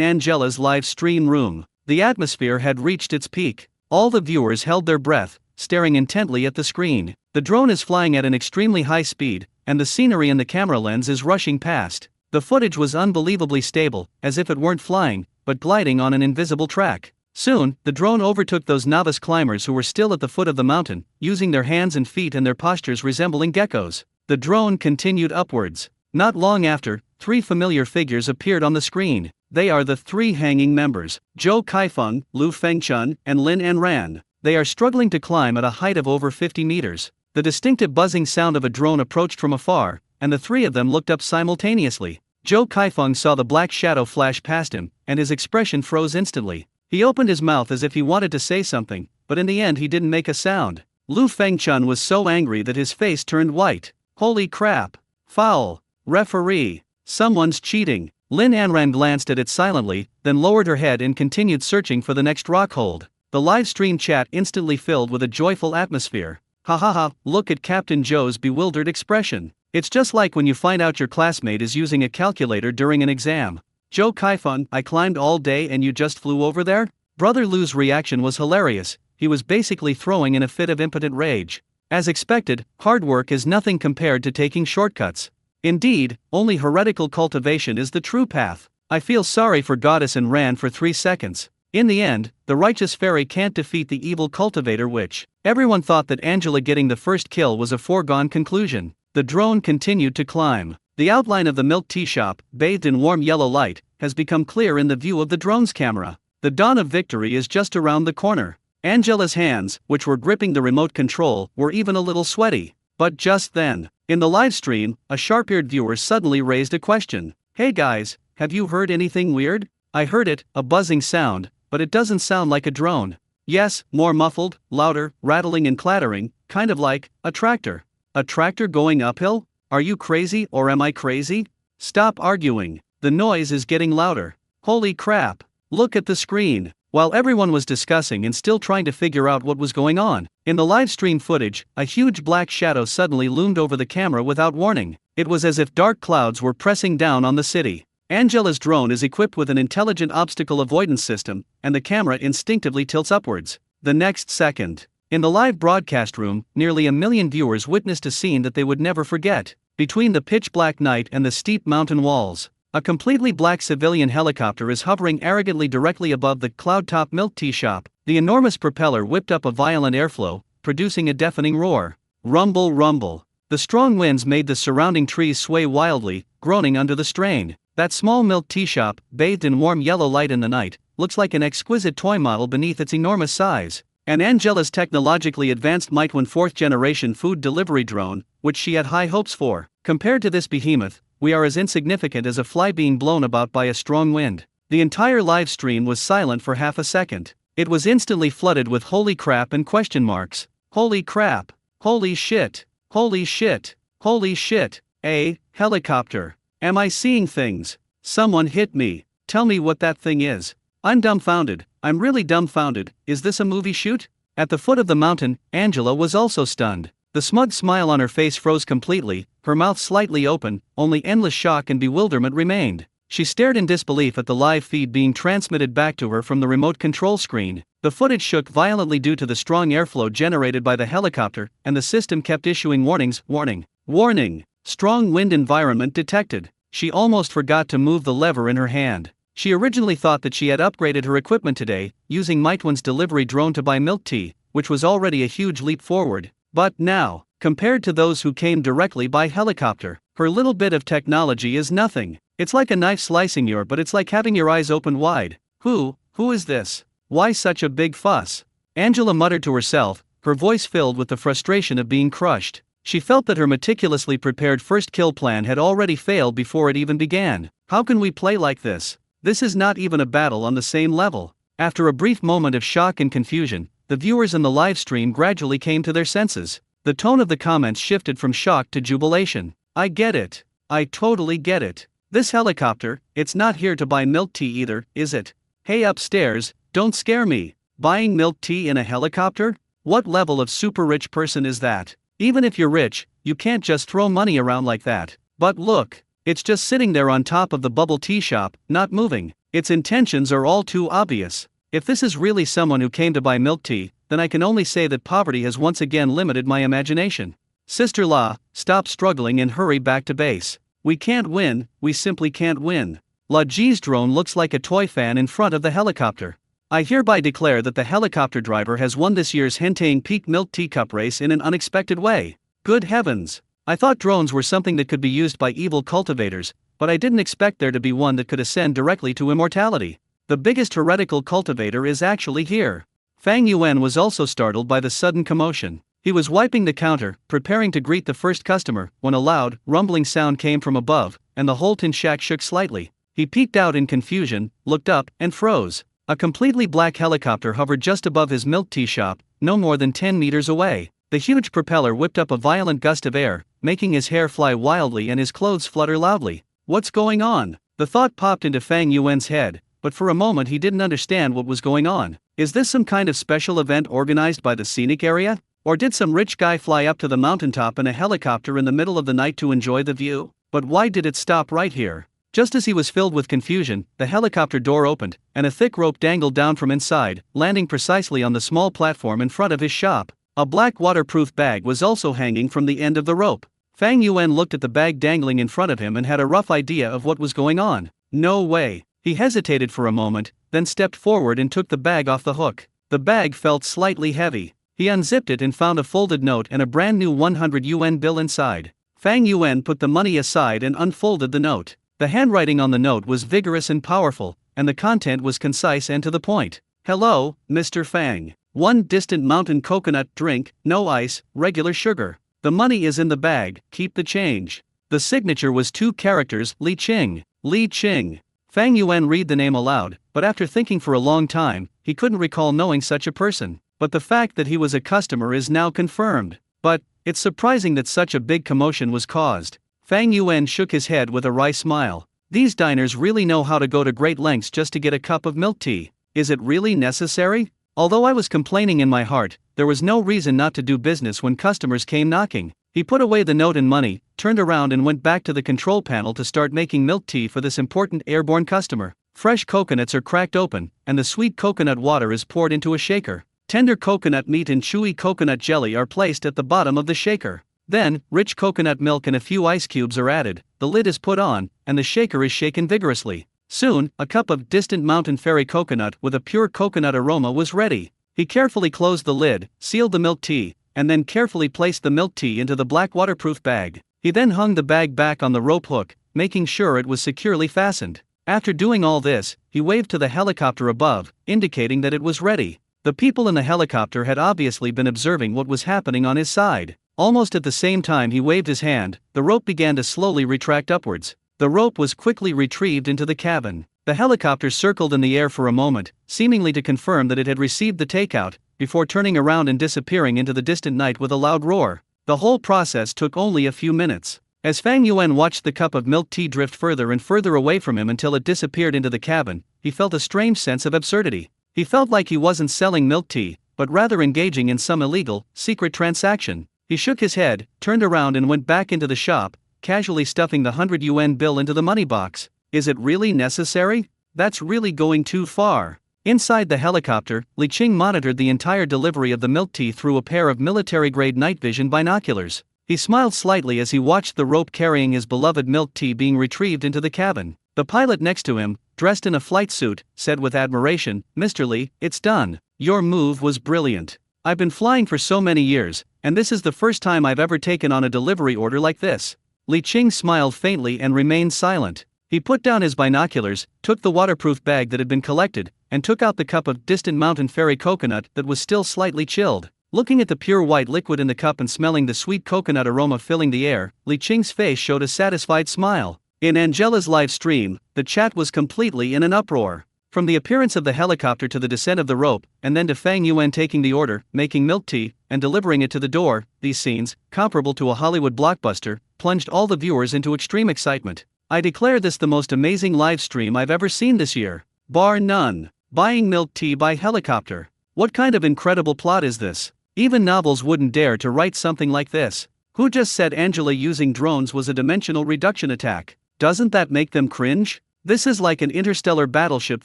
Angela's live stream room, the atmosphere had reached its peak. All the viewers held their breath, staring intently at the screen. The drone is flying at an extremely high speed, and the scenery in the camera lens is rushing past. The footage was unbelievably stable, as if it weren't flying, but gliding on an invisible track. Soon, the drone overtook those novice climbers who were still at the foot of the mountain, using their hands and feet and their postures resembling geckos. The drone continued upwards. Not long after, 3 familiar figures appeared on the screen. They are the 3 hanging members, Zhou Kaifeng, Lu Fengchun, and Lin Anran. They are struggling to climb at a height of over 50 meters. The distinctive buzzing sound of a drone approached from afar, and the 3 of them looked up simultaneously. Zhou Kaifeng saw the black shadow flash past him, and his expression froze instantly. He opened his mouth as if he wanted to say something, but in the end he didn't make a sound. Lu Fengchun was so angry that his face turned white. Holy crap! Foul! Referee! Someone's cheating! Lin Anran glanced at it silently, then lowered her head and continued searching for the next rock hold. The live stream chat instantly filled with a joyful atmosphere. Ha ha ha, look at Captain Joe's bewildered expression. It's just like when you find out your classmate is using a calculator during an exam. Zhou Kaifeng, I climbed all day and you just flew over there? Brother Lu's reaction was hilarious. He was basically throwing in a fit of impotent rage. As expected, hard work is nothing compared to taking shortcuts. Indeed, only heretical cultivation is the true path. I feel sorry for Goddess and ran for 3 seconds. In the end, the righteous fairy can't defeat the evil cultivator witch. Everyone thought that Angela getting the first kill was a foregone conclusion. The drone continued to climb. The outline of the milk tea shop, bathed in warm yellow light, has become clear in the view of the drone's camera. The dawn of victory is just around the corner. Angela's hands, which were gripping the remote control, were even a little sweaty. But just then, in the live stream, a sharp-eared viewer suddenly raised a question. Hey guys, have you heard anything weird? I heard it, a buzzing sound, but it doesn't sound like a drone. Yes, more muffled, louder, rattling and clattering, kind of like a tractor. A tractor going uphill? Are you crazy or am I crazy? Stop arguing. The noise is getting louder. Holy crap. Look at the screen. While everyone was discussing and still trying to figure out what was going on, in the live stream footage, a huge black shadow suddenly loomed over the camera without warning. It was as if dark clouds were pressing down on the city. Angela's drone is equipped with an intelligent obstacle avoidance system, and the camera instinctively tilts upwards. The next second, in the live broadcast room, nearly 1 million viewers witnessed a scene that they would never forget. Between the pitch-black night and the steep mountain walls, a completely black civilian helicopter is hovering arrogantly directly above the cloud-top milk tea shop. The enormous propeller whipped up a violent airflow, producing a deafening roar. Rumble, rumble. The strong winds made the surrounding trees sway wildly, groaning under the strain. That small milk tea shop, bathed in warm yellow light in the night, looks like an exquisite toy model beneath its enormous size. And Angela's technologically advanced Manhwa 4th-generation food delivery drone, which she had high hopes for. Compared to this behemoth, we are as insignificant as a fly being blown about by a strong wind. The entire live stream was silent for half a second. It was instantly flooded with holy crap and question marks. Holy crap. Holy shit. Holy shit. Holy shit. A helicopter. Am I seeing things? Someone hit me. Tell me what that thing is. I'm dumbfounded. I'm really dumbfounded. Is this a movie shoot? At the foot of the mountain, Angela was also stunned. The smug smile on her face froze completely, her mouth slightly open, only endless shock and bewilderment remained. She stared in disbelief at the live feed being transmitted back to her from the remote control screen. The footage shook violently due to the strong airflow generated by the helicopter, and the system kept issuing warnings. Warning. Warning. Strong wind environment detected. She almost forgot to move the lever in her hand. She originally thought that she had upgraded her equipment today, using Manhwa's delivery drone to buy milk tea, which was already a huge leap forward. But now, compared to those who came directly by helicopter, her little bit of technology is nothing. It's like a knife slicing but it's like having your eyes open wide. Who is this? Why such a big fuss? Angela muttered to herself, her voice filled with the frustration of being crushed. She felt that her meticulously prepared first kill plan had already failed before it even began. How can we play like this? This is not even a battle on the same level. After a brief moment of shock and confusion, the viewers in the live stream gradually came to their senses. The tone of the comments shifted from shock to jubilation. I get it. I totally get it. This helicopter, it's not here to buy milk tea either, is it? Hey upstairs, don't scare me. Buying milk tea in a helicopter? What level of super rich person is that? Even if you're rich, you can't just throw money around like that. But look, it's just sitting there on top of the bubble tea shop, not moving. Its intentions are all too obvious. If this is really someone who came to buy milk tea, then I can only say that poverty has once again limited my imagination. Sister La, stop struggling and hurry back to base. We can't win, we simply can't win. La G's drone looks like a toy fan in front of the helicopter. I hereby declare that the helicopter driver has won this year's Henteing Peak Milk Teacup race in an unexpected way. Good heavens! I thought drones were something that could be used by evil cultivators, but I didn't expect there to be one that could ascend directly to immortality. The biggest heretical cultivator is actually here. Fang Yuan was also startled by the sudden commotion. He was wiping the counter, preparing to greet the first customer, when a loud, rumbling sound came from above, and the whole tin shack shook slightly. He peeked out in confusion, looked up, and froze. A completely black helicopter hovered just above his milk tea shop, no more than 10 meters away. The huge propeller whipped up a violent gust of air, making his hair fly wildly and his clothes flutter loudly. What's going on? The thought popped into Fang Yuan's head, but for a moment he didn't understand what was going on. Is this some kind of special event organized by the scenic area? Or did some rich guy fly up to the mountaintop in a helicopter in the middle of the night to enjoy the view? But why did it stop right here? Just as he was filled with confusion, the helicopter door opened, and a thick rope dangled down from inside, landing precisely on the small platform in front of his shop. A black waterproof bag was also hanging from the end of the rope. Fang Yuan looked at the bag dangling in front of him and had a rough idea of what was going on. No way. He hesitated for a moment, then stepped forward and took the bag off the hook. The bag felt slightly heavy. He unzipped it and found a folded note and a brand new 100 yuan bill inside. Fang Yuan put the money aside and unfolded the note. The handwriting on the note was vigorous and powerful, and the content was concise and to the point. Hello, Mr. Fang. One distant mountain coconut drink, no ice, regular sugar. The money is in the bag, keep the change. The signature was 2 characters, Li Qing. Li Qing. Fang Yuan read the name aloud, but after thinking for a long time, he couldn't recall knowing such a person. But the fact that he was a customer is now confirmed. But, it's surprising that such a big commotion was caused. Fang Yuan shook his head with a wry smile. These diners really know how to go to great lengths just to get a cup of milk tea. Is it really necessary? Although I was complaining in my heart, there was no reason not to do business when customers came knocking. He put away the note and money, turned around and went back to the control panel to start making milk tea for this important airborne customer. Fresh coconuts are cracked open, and the sweet coconut water is poured into a shaker. Tender coconut meat and chewy coconut jelly are placed at the bottom of the shaker. Then, rich coconut milk and a few ice cubes are added, the lid is put on, and the shaker is shaken vigorously. Soon, a cup of distant mountain fairy coconut with a pure coconut aroma was ready. He carefully closed the lid, sealed the milk tea, and then carefully placed the milk tea into the black waterproof bag. He then hung the bag back on the rope hook, making sure it was securely fastened. After doing all this, he waved to the helicopter above, indicating that it was ready. The people in the helicopter had obviously been observing what was happening on his side. Almost at the same time he waved his hand, the rope began to slowly retract upwards. The rope was quickly retrieved into the cabin. The helicopter circled in the air for a moment, seemingly to confirm that it had received the takeout, before turning around and disappearing into the distant night with a loud roar. The whole process took only a few minutes. As Fang Yuan watched the cup of milk tea drift further and further away from him until it disappeared into the cabin, he felt a strange sense of absurdity. He felt like he wasn't selling milk tea, but rather engaging in some illegal, secret transaction. He shook his head, turned around and went back into the shop, casually stuffing the 100 yuan bill into the money box. Is it really necessary? That's really going too far. Inside the helicopter, Li Qing monitored the entire delivery of the milk tea through a pair of military-grade night vision binoculars. He smiled slightly as he watched the rope carrying his beloved milk tea being retrieved into the cabin. The pilot next to him, dressed in a flight suit, said with admiration, "Mr. Li, it's done. Your move was brilliant. I've been flying for so many years, and this is the first time I've ever taken on a delivery order like this." Li Qing smiled faintly and remained silent. He put down his binoculars, took the waterproof bag that had been collected, and took out the cup of distant mountain fairy coconut that was still slightly chilled. Looking at the pure white liquid in the cup and smelling the sweet coconut aroma filling the air, Li Qing's face showed a satisfied smile. In Angela's live stream, the chat was completely in an uproar. From the appearance of the helicopter to the descent of the rope, and then to Fang Yuan taking the order, making milk tea, and delivering it to the door, these scenes, comparable to a Hollywood blockbuster, plunged all the viewers into extreme excitement. I declare this the most amazing live stream I've ever seen this year. Bar none. Buying milk tea by helicopter. What kind of incredible plot is this? Even novels wouldn't dare to write something like this. Who just said Angela using drones was a dimensional reduction attack? Doesn't that make them cringe? This is like an interstellar battleship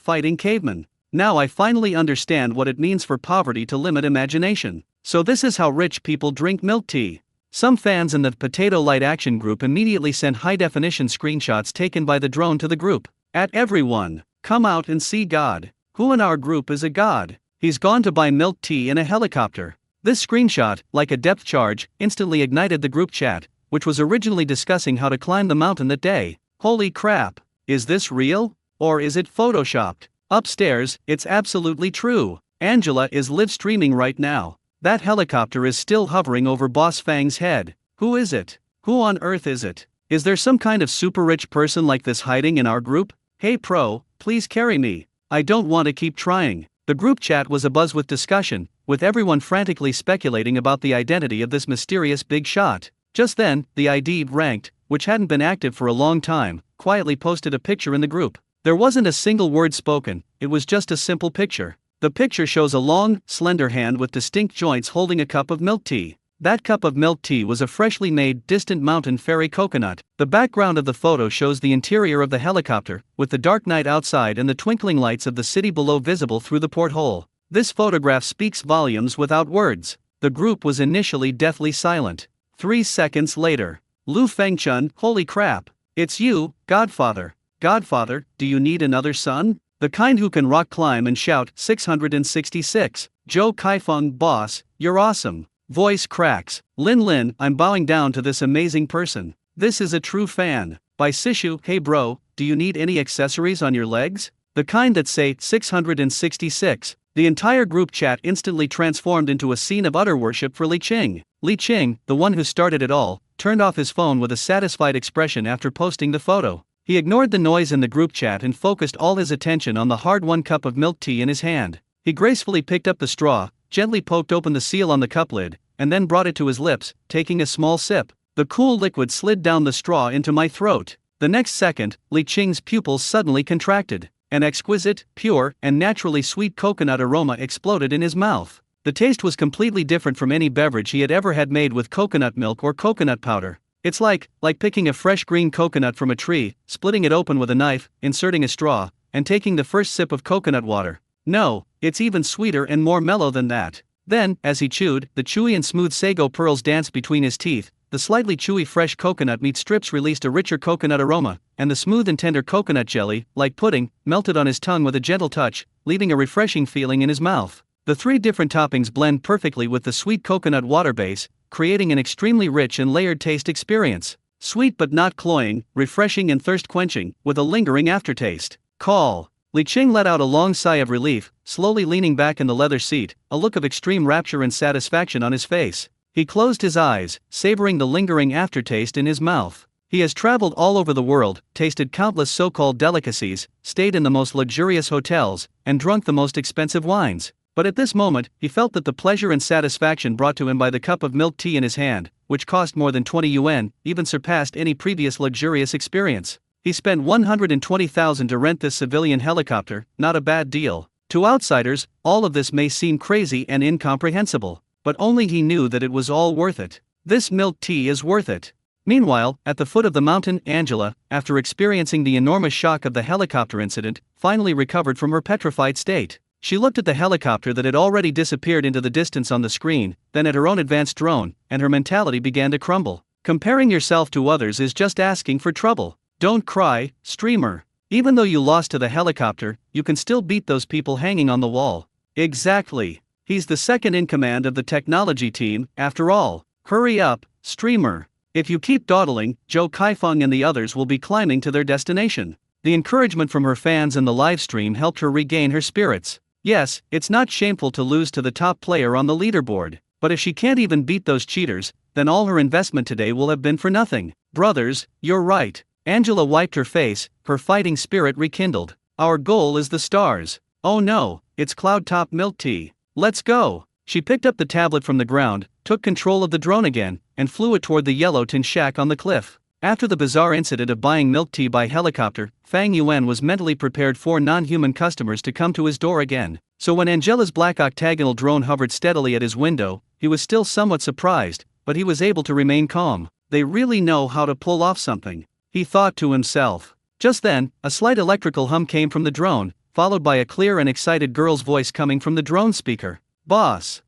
fighting cavemen. Now I finally understand what it means for poverty to limit imagination. So this is how rich people drink milk tea. Some fans in the Potato Light Action group immediately sent high-definition screenshots taken by the drone to the group. At everyone, come out and see God. Who in our group is a god? He's gone to buy milk tea in a helicopter. This screenshot, like a depth charge, instantly ignited the group chat, which was originally discussing how to climb the mountain that day. Holy crap! Is this real? Or is it photoshopped? Upstairs, it's absolutely true. Angela is live streaming right now. That helicopter is still hovering over Boss Fang's head. Who is it? Who on earth is it? Is there some kind of super rich person like this hiding in our group? Hey pro, please carry me. I don't want to keep trying. The group chat was abuzz with discussion, with everyone frantically speculating about the identity of this mysterious big shot. Just then, the ID ranked, which hadn't been active for a long time, quietly posted a picture in the group. There wasn't a single word spoken, it was just a simple picture. The picture shows a long, slender hand with distinct joints holding a cup of milk tea. That cup of milk tea was a freshly made Distant Mountain Fairy coconut. The background of the photo shows the interior of the helicopter, with the dark night outside and the twinkling lights of the city below visible through the porthole. This photograph speaks volumes without words. The group was initially deathly silent. 3 seconds later. Lu Fengchun, holy crap. It's you, Godfather. Godfather, do you need another son? The kind who can rock climb and shout 666. Zhou Kaifeng, boss, you're awesome. Voice cracks. Lin Lin, I'm bowing down to this amazing person. This is a true fan. By Sishu, hey bro, do you need any accessories on your legs? The kind that say 666. The entire group chat instantly transformed into a scene of utter worship for Li Qing. Li Qing, the one who started it all, turned off his phone with a satisfied expression after posting the photo. He ignored the noise in the group chat and focused all his attention on the hard-won cup of milk tea in his hand. He gracefully picked up the straw, gently poked open the seal on the cup lid, and then brought it to his lips, taking a small sip. The cool liquid slid down the straw into my throat. The next second, Li Qing's pupils suddenly contracted. An exquisite, pure, and naturally sweet coconut aroma exploded in his mouth. The taste was completely different from any beverage he had ever had made with coconut milk or coconut powder. It's like picking a fresh green coconut from a tree, splitting it open with a knife, inserting a straw, and taking the first sip of coconut water. No, it's even sweeter and more mellow than that. Then, as he chewed, the chewy and smooth sago pearls danced between his teeth, the slightly chewy fresh coconut meat strips released a richer coconut aroma, and the smooth and tender coconut jelly, like pudding, melted on his tongue with a gentle touch, leaving a refreshing feeling in his mouth. The 3 different toppings blend perfectly with the sweet coconut water base, creating an extremely rich and layered taste experience. Sweet but not cloying, refreshing and thirst-quenching, with a lingering aftertaste. Call. Li Qing let out a long sigh of relief, slowly leaning back in the leather seat, a look of extreme rapture and satisfaction on his face. He closed his eyes, savoring the lingering aftertaste in his mouth. He has traveled all over the world, tasted countless so-called delicacies, stayed in the most luxurious hotels, and drunk the most expensive wines. But at this moment, he felt that the pleasure and satisfaction brought to him by the cup of milk tea in his hand, which cost more than 20 yuan, even surpassed any previous luxurious experience. He spent 120,000 to rent this civilian helicopter, not a bad deal. To outsiders, all of this may seem crazy and incomprehensible, but only he knew that it was all worth it. This milk tea is worth it. Meanwhile, at the foot of the mountain, Angela, after experiencing the enormous shock of the helicopter incident, finally recovered from her petrified state. She looked at the helicopter that had already disappeared into the distance on the screen, then at her own advanced drone, and her mentality began to crumble. Comparing yourself to others is just asking for trouble. Don't cry, streamer. Even though you lost to the helicopter, you can still beat those people hanging on the wall. Exactly. He's the second in command of the technology team, after all. Hurry up, streamer. If you keep dawdling, Zhou Kaifeng and the others will be climbing to their destination. The encouragement from her fans and the live stream helped her regain her spirits. Yes, it's not shameful to lose to the top player on the leaderboard, but if she can't even beat those cheaters, then all her investment today will have been for nothing. Brothers, you're right. Angela wiped her face, her fighting spirit rekindled. Our goal is the stars. Oh no, it's cloud top milk tea. Let's go. She picked up the tablet from the ground, took control of the drone again, and flew it toward the yellow tin shack on the cliff. After the bizarre incident of buying milk tea by helicopter, Fang Yuan was mentally prepared for non-human customers to come to his door again. So when Angela's black octagonal drone hovered steadily at his window, he was still somewhat surprised, but he was able to remain calm. They really know how to pull off something, he thought to himself. Just then, a slight electrical hum came from the drone, followed by a clear and excited girl's voice coming from the drone speaker. Boss,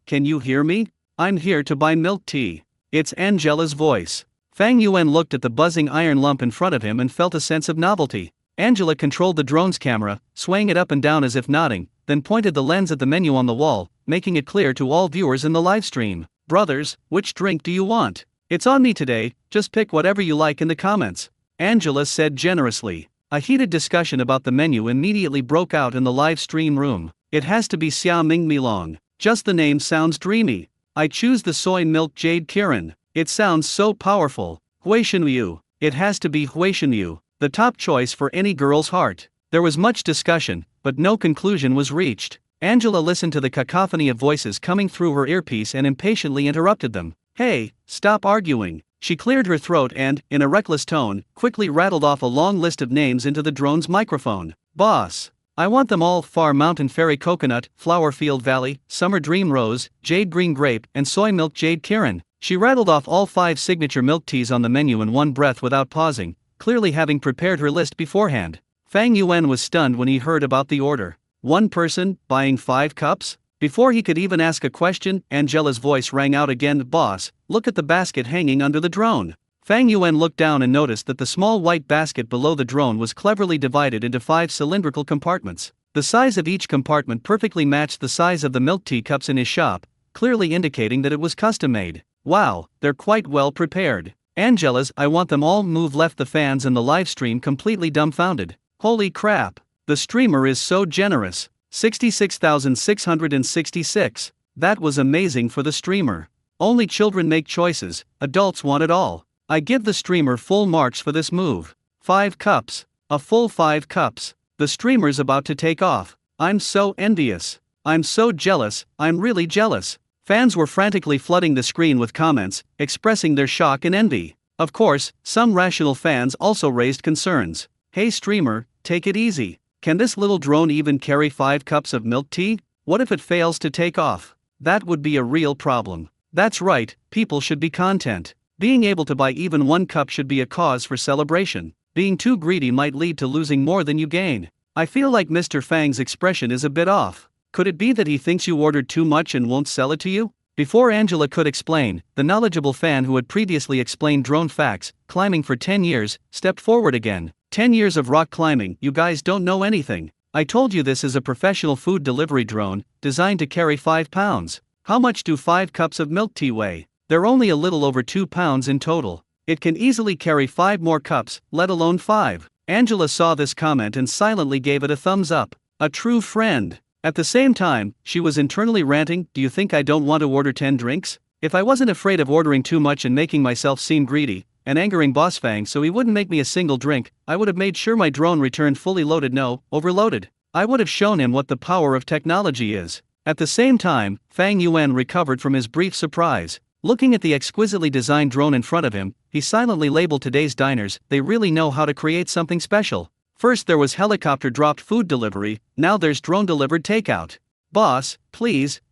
can you hear me? I'm here to buy milk tea. It's Angela's voice. Fang Yuan looked at the buzzing iron lump in front of him and felt a sense of novelty. Angela controlled the drone's camera, swaying it up and down as if nodding, then pointed the lens at the menu on the wall, making it clear to all viewers in the livestream. Brothers, which drink do you want? It's on me today, just pick whatever you like in the comments, Angela said generously. A heated discussion about the menu immediately broke out in the live stream room. It has to be Xia Ming Milong. Just the name sounds dreamy. I choose the soy milk jade Kirin. It sounds so powerful. Hui Shenyu. It has to be Hui Shenyu, the top choice for any girl's heart. There was much discussion, but no conclusion was reached. Angela listened to the cacophony of voices coming through her earpiece and impatiently interrupted them. Hey, stop arguing. She cleared her throat and, in a reckless tone, quickly rattled off a long list of names into the drone's microphone. Boss, I want them all: Far Mountain Fairy Coconut, Flower Field Valley, Summer Dream Rose, Jade Green Grape, and Soy Milk Jade Kirin. She rattled off all 5 signature milk teas on the menu in one breath without pausing, clearly having prepared her list beforehand. Fang Yuan was stunned when he heard about the order. One person, buying 5 cups? Before he could even ask a question, Angela's voice rang out again. Boss, look at the basket hanging under the drone. Fang Yuan looked down and noticed that the small white basket below the drone was cleverly divided into 5 cylindrical compartments. The size of each compartment perfectly matched the size of the milk tea cups in his shop, clearly indicating that it was custom-made. Wow, they're quite well prepared. Angela's "I want them all" move left the fans in the livestream completely dumbfounded. Holy crap, the streamer is so generous. 66,666. That was amazing for the streamer. Only children make choices, adults want it all. I give the streamer full marks for this move. 5 cups. A full 5 cups. The streamer's about to take off. I'm so envious. I'm so jealous, I'm really jealous. Fans were frantically flooding the screen with comments, expressing their shock and envy. Of course, some rational fans also raised concerns. Hey streamer, take it easy. Can this little drone even carry 5 cups of milk tea? What if it fails to take off? That would be a real problem. That's right, people should be content. Being able to buy even 1 cup should be a cause for celebration. Being too greedy might lead to losing more than you gain. I feel like Mr. Fang's expression is a bit off. Could it be that he thinks you ordered too much and won't sell it to you? Before Angela could explain, the knowledgeable fan who had previously explained drone facts, climbing for 10 years, stepped forward again. 10 years of rock climbing, you guys don't know anything. I told you this is a professional food delivery drone, designed to carry 5 pounds. How much do 5 cups of milk tea weigh? They're only a little over 2 pounds in total. It can easily carry 5 more cups, let alone 5. Angela saw this comment and silently gave it a thumbs up. A true friend. At the same time, she was internally ranting, do you think I don't want to order 10 drinks? If I wasn't afraid of ordering too much and making myself seem greedy, and angering Boss Fang so he wouldn't make me a single drink, I would have made sure my drone returned fully loaded, no, overloaded. I would have shown him what the power of technology is. At the same time, Fang Yuan recovered from his brief surprise. Looking at the exquisitely designed drone in front of him, he silently labeled today's diners. They really know how to create something special. First there was helicopter-dropped food delivery, now there's drone-delivered takeout. Boss, please,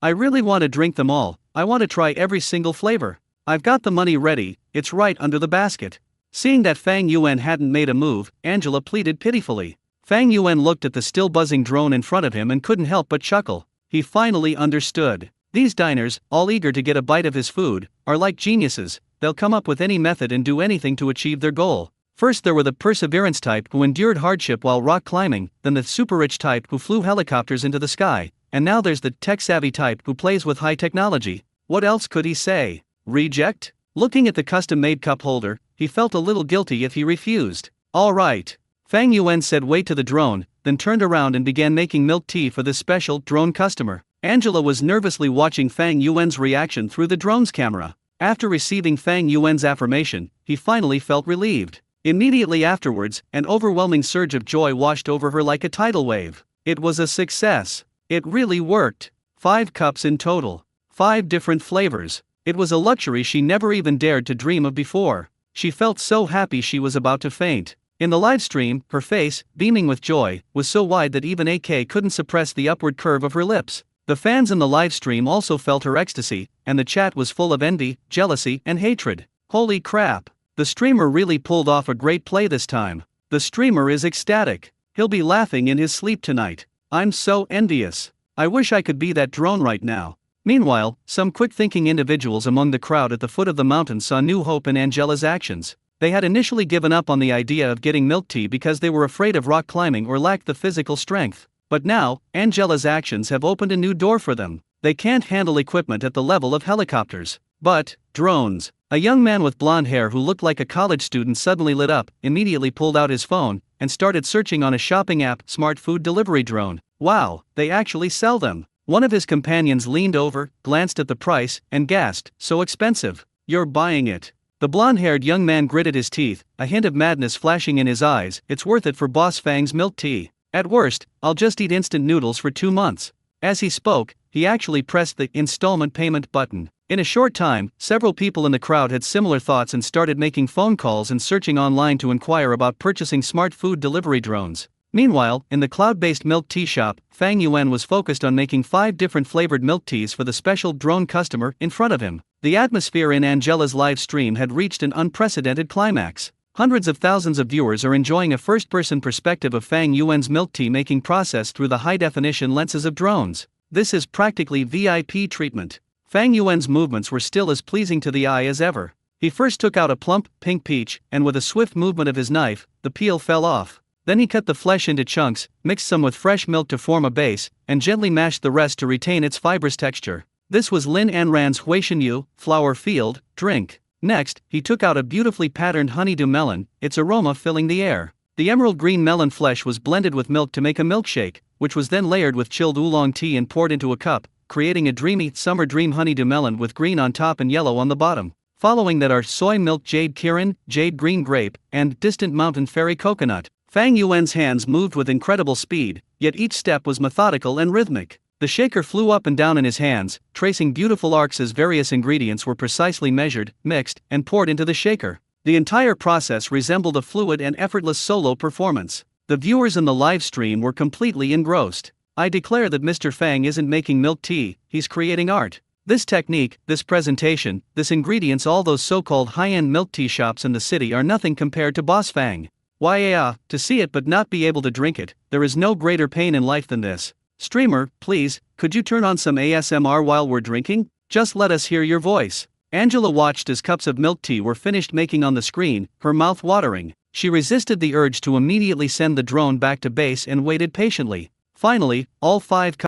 I really want to drink them all, I want to try every single flavor. I've got the money ready, it's right under the basket. Seeing that Fang Yuan hadn't made a move, Angela pleaded pitifully. Fang Yuan looked at the still buzzing drone in front of him and couldn't help but chuckle. He finally understood. These diners, all eager to get a bite of his food, are like geniuses. They'll come up with any method and do anything to achieve their goal. First there were the perseverance type who endured hardship while rock climbing, then the super-rich type who flew helicopters into the sky, and now there's the tech-savvy type who plays with high technology. What else could he say? Reject? Looking at the custom-made cup holder, he felt a little guilty if he refused. Alright. Fang Yuan said wait to the drone, then turned around and began making milk tea for this special drone customer. Angela was nervously watching Fang Yuan's reaction through the drone's camera. After receiving Fang Yuan's affirmation, he finally felt relieved. Immediately afterwards, an overwhelming surge of joy washed over her like a tidal wave. It was a success. It really worked. 5 cups in total. 5 different flavors. It was a luxury she never even dared to dream of before. She felt so happy she was about to faint. In the live stream, her face, beaming with joy, was so wide that even AK couldn't suppress the upward curve of her lips. The fans in the live stream also felt her ecstasy, and the chat was full of envy, jealousy, and hatred. Holy crap! The streamer really pulled off a great play this time. The streamer is ecstatic. He'll be laughing in his sleep tonight. I'm so envious. I wish I could be that drone right now. Meanwhile, some quick-thinking individuals among the crowd at the foot of the mountain saw new hope in Angela's actions. They had initially given up on the idea of getting milk tea because they were afraid of rock climbing or lacked the physical strength. But now, Angela's actions have opened a new door for them. They can't handle equipment at the level of helicopters. But, drones. A young man with blonde hair who looked like a college student suddenly lit up, immediately pulled out his phone, and started searching on a shopping app, smart food delivery drone. Wow, they actually sell them. One of his companions leaned over, glanced at the price, and gasped, so expensive. You're buying it. The blonde-haired young man gritted his teeth, a hint of madness flashing in his eyes. It's worth it for Boss Fang's milk tea. At worst, I'll just eat instant noodles for 2 months. As he spoke, he actually pressed the installment payment button. In a short time, several people in the crowd had similar thoughts and started making phone calls and searching online to inquire about purchasing smart food delivery drones. Meanwhile, in the cloud-based milk tea shop, Fang Yuan was focused on making 5 different flavored milk teas for the special drone customer in front of him. The atmosphere in Angela's live stream had reached an unprecedented climax. Hundreds of thousands of viewers are enjoying a first-person perspective of Fang Yuan's milk tea making process through the high-definition lenses of drones. This is practically VIP treatment. Fang Yuan's movements were still as pleasing to the eye as ever. He first took out a plump, pink peach, and with a swift movement of his knife, the peel fell off. Then he cut the flesh into chunks, mixed some with fresh milk to form a base, and gently mashed the rest to retain its fibrous texture. This was Lin Anran's Huishanyu, flower field, drink. Next, he took out a beautifully patterned honeydew melon, its aroma filling the air. The emerald green melon flesh was blended with milk to make a milkshake, which was then layered with chilled oolong tea and poured into a cup, creating a dreamy summer dream honeydew melon with green on top and yellow on the bottom. Following that are soy milk jade kirin, jade green grape, and distant mountain fairy coconut. Fang Yuan's hands moved with incredible speed, yet each step was methodical and rhythmic. The shaker flew up and down in his hands, tracing beautiful arcs as various ingredients were precisely measured, mixed, and poured into the shaker. The entire process resembled a fluid and effortless solo performance. The viewers in the live stream were completely engrossed. I declare that Mr. Fang isn't making milk tea, he's creating art. This technique, this presentation, this ingredients, all those so-called high-end milk tea shops in the city are nothing compared to Boss Fang. Why, to see it but not be able to drink it, there is no greater pain in life than this. Streamer, please, could you turn on some ASMR while we're drinking? Just let us hear your voice. Angela watched as cups of milk tea were finished making on the screen, her mouth watering. She resisted the urge to immediately send the drone back to base and waited patiently. Finally, all 5 cups